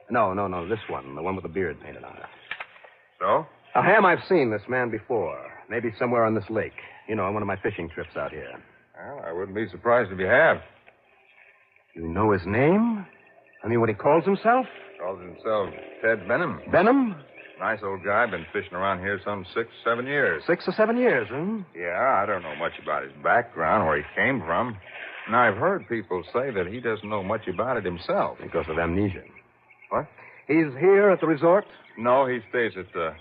No, this one. The one with the beard painted on it. So? Now, Ham, I've seen this man before. Maybe somewhere on this lake. You know, on one of my fishing trips out here. Well, I wouldn't be surprised if you have. You know his name? I mean, what he calls himself? Calls himself Ted Benham. Benham? Nice old guy. Been fishing around here some 6-7 years. 6 or 7 years, huh? Yeah, I don't know much about his background, where he came from. And I've heard people say that he doesn't know much about it himself. Because of amnesia. What? He's here at the resort? No, he stays at the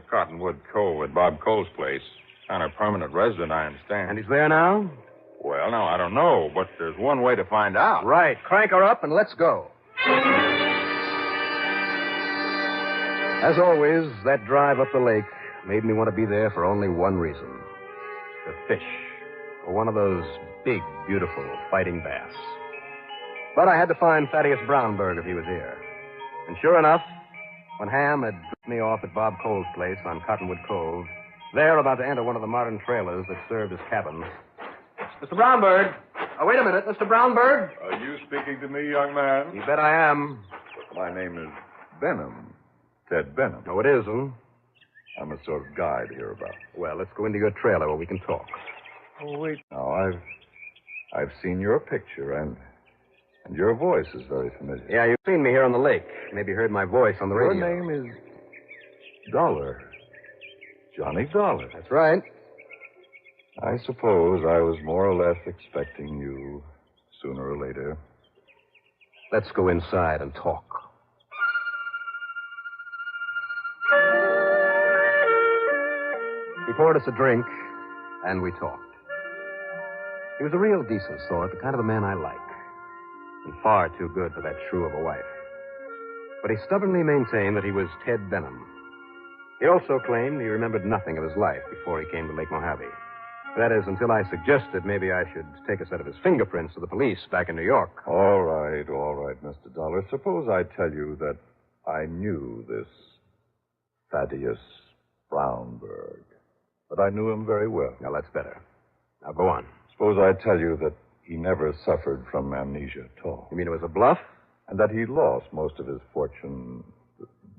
Cottonwood Cove at Bob Cole's place. On a permanent resident, I understand. And he's there now? Well, no, I don't know, but there's one way to find out. Right. Crank her up and let's go. As always, that drive up the lake made me want to be there for only one reason. To fish. For one of those big, beautiful fighting bass. But I had to find Thaddeus Brownberg if he was here. And sure enough, when Ham had dropped me off at Bob Cole's place on Cottonwood Cove, there about to enter one of the modern trailers that served as cabins. Mr. Brownberg! Oh, wait a minute, Mr. Brownberg! Are you speaking to me, young man? You bet I am. My name is Benham. Ted Benham. No, it isn't. I'm a sort of guide hereabouts. Well, let's go into your trailer where we can talk. Oh, wait. Now, I've seen your picture, and your voice is very familiar. Yeah, you've seen me here on the lake. Maybe heard my voice on the radio. Your name is Dollar. Johnny Dollar. That's right. I suppose I was more or less expecting you sooner or later. Let's go inside and talk. He poured us a drink, and we talked. He was a real decent sort, the kind of a man I like. And far too good for that shrew of a wife. But he stubbornly maintained that he was Ted Benham. He also claimed he remembered nothing of his life before he came to Lake Mojave. That is, until I suggested maybe I should take a set of his fingerprints to the police back in New York. All right, Mr. Dollar. Suppose I tell you that I knew this Thaddeus Brownberg. That I knew him very well. Now, that's better. Now, go on. Suppose I tell you that he never suffered from amnesia at all. You mean it was a bluff? And that he lost most of his fortune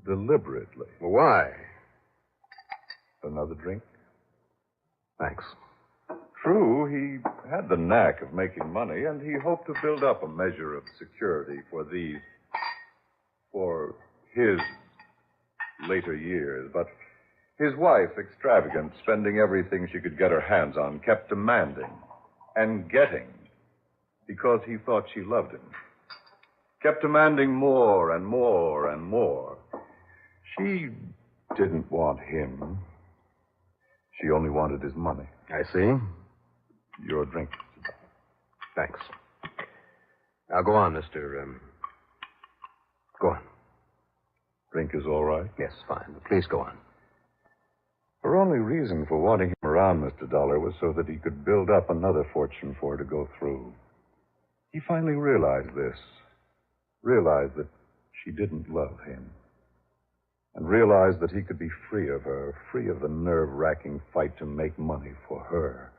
deliberately. Well, why? Another drink? Thanks. True, he had the knack of making money, and he hoped to build up a measure of security for his later years. But his wife, extravagant, spending everything she could get her hands on, kept demanding and getting because he thought she loved him. Kept demanding more and more and more. She didn't want him. She only wanted his money. I see. Your drink. Thanks. Now, go on, Mr. Go on. Drink is all right? Yes, fine. Please go on. Her only reason for wanting him around, Mr. Dollar, was so that he could build up another fortune for her to go through. He finally realized this. Realized that she didn't love him. And realized that he could be free of her, free of the nerve-wracking fight to make money for her.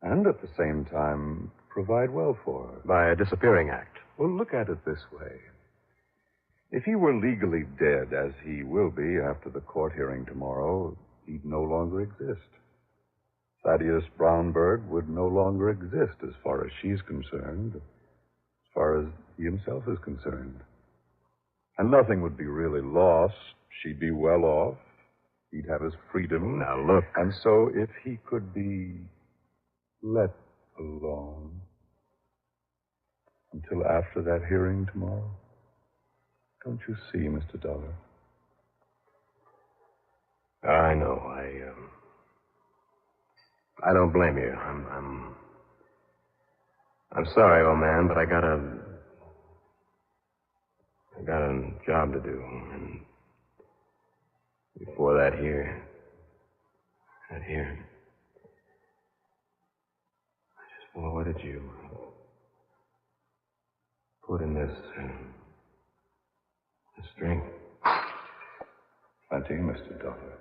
And at the same time, provide well for her. By a disappearing act. Well, look at it this way. If he were legally dead, as he will be after the court hearing tomorrow, he'd no longer exist. Thaddeus Brownberg would no longer exist as far as she's concerned, as far as he himself is concerned. And nothing would be really lost. She'd be well off. He'd have his freedom. Now, look. And so if he could be let alone until after that hearing tomorrow, don't you see, Mr. Dollar? I know. I don't blame you. I'm sorry, old man, but I got a job to do. And before that here. Well, what did you put in this drink? Plenty, Mr. Dollar.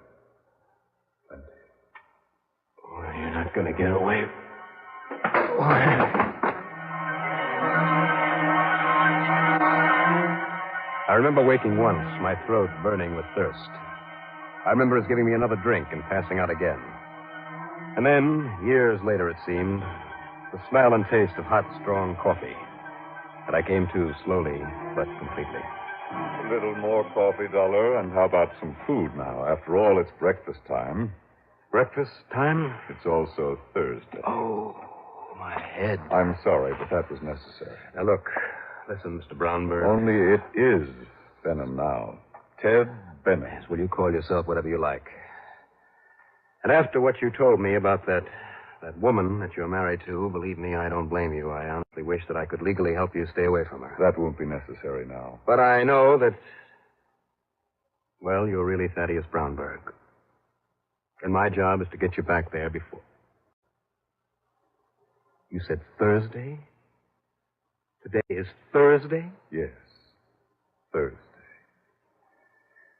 Plenty. Well, you're not going to get away. I remember waking once, my throat burning with thirst. I remember his giving me another drink and passing out again. And then, years later it seemed, the smell and taste of hot, strong coffee. And I came to slowly, but completely. A little more coffee, Dollar, and how about some food now? After all, it's breakfast time. Breakfast time? It's also Thursday. Oh, my head. I'm sorry, but that was necessary. Now, look, listen, Mr. Brownberg. Only it is Benham now. Ted Benham. Yes, well, you call yourself whatever you like. And after what you told me about that woman that you're married to, believe me, I don't blame you. I honestly wish that I could legally help you stay away from her. That won't be necessary now. But I know that Well, you're really Thaddeus Brownberg. And my job is to get you back there before. You said Thursday? Today is Thursday? Yes, Thursday.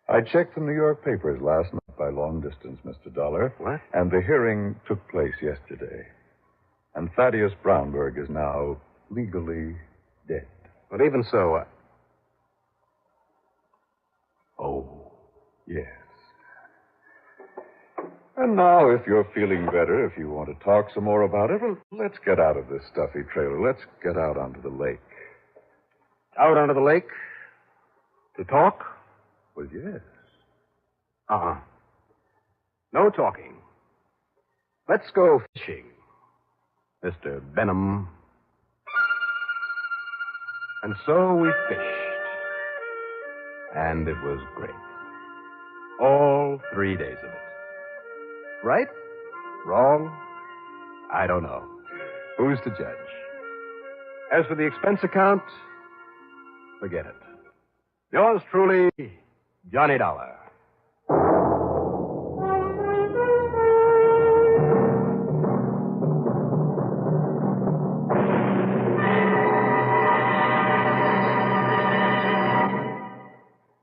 I checked the New York papers last night by long distance, Mr. Dollar. What? And the hearing took place yesterday. And Thaddeus Brownberg is now legally dead. But even so, Oh, yes. And now, if you're feeling better, if you want to talk some more about it, well, let's get out of this stuffy trailer. Let's get out onto the lake. Out onto the lake? To talk? Well, yes. No talking. Let's go fishing, Mr. Benham. And so we fished. And it was great. All 3 days of it. Right? Wrong? I don't know. Who's to judge? As for the expense account, forget it. Yours truly, Johnny Dollar.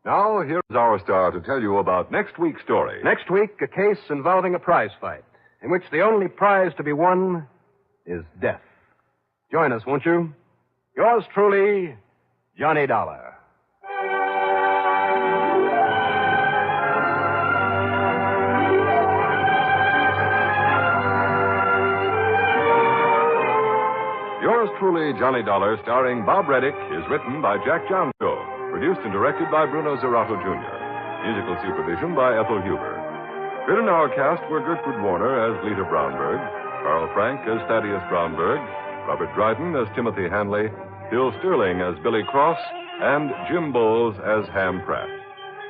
Now, here's our star to tell you about next week's story. Next week, a case involving a prize fight, in which the only prize to be won is death. Join us, won't you? Yours truly, Johnny Dollar. Yours truly, Johnny Dollar, starring Bob Readick, is written by Jack Johnstone. Produced and directed by Bruno Zerato Jr. Musical supervision by Ethel Huber. Good in our cast were Gertrude Warner as Lita Brownberg, Carl Frank as Thaddeus Brownberg, Robert Dryden as Timothy Hanley, Bill Sterling as Billy Cross, and Jim Bowles as Ham Pratt.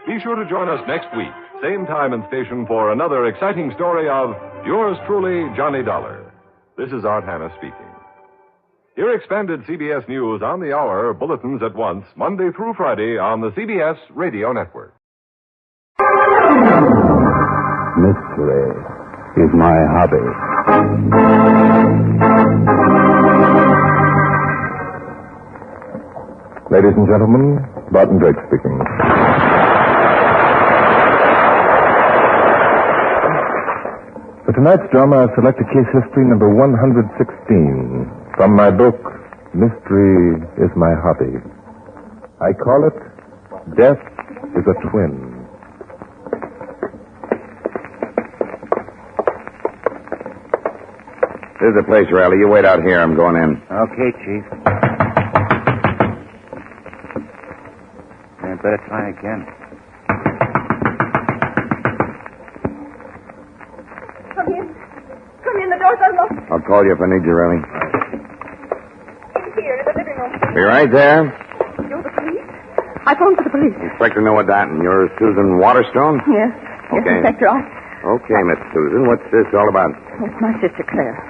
Be sure to join us next week, same time and station, for another exciting story of Yours truly, Johnny Dollar. This is Art Hanna speaking. Hear expanded CBS News on the hour, bulletins at once, Monday through Friday on the CBS Radio Network. Mystery is my hobby. Ladies and gentlemen, Barton Drake speaking. For tonight's drama, I've selected case history number 116. From my book, Mystery is My Hobby. I call it Death is a Twin. Here's the place, Riley. You wait out here. I'm going in. Okay, Chief. I better try again. Come in. Come in. The door's unlocked. I'll call you if I need you, Riley. Here in the living room. Be right there. You're the police? I phoned for the police. Inspector Noah Danton. You're Susan Waterstone? Yes. Yes, Okay. Inspector. Okay, Miss Susan. What's this all about? It's my sister, Claire.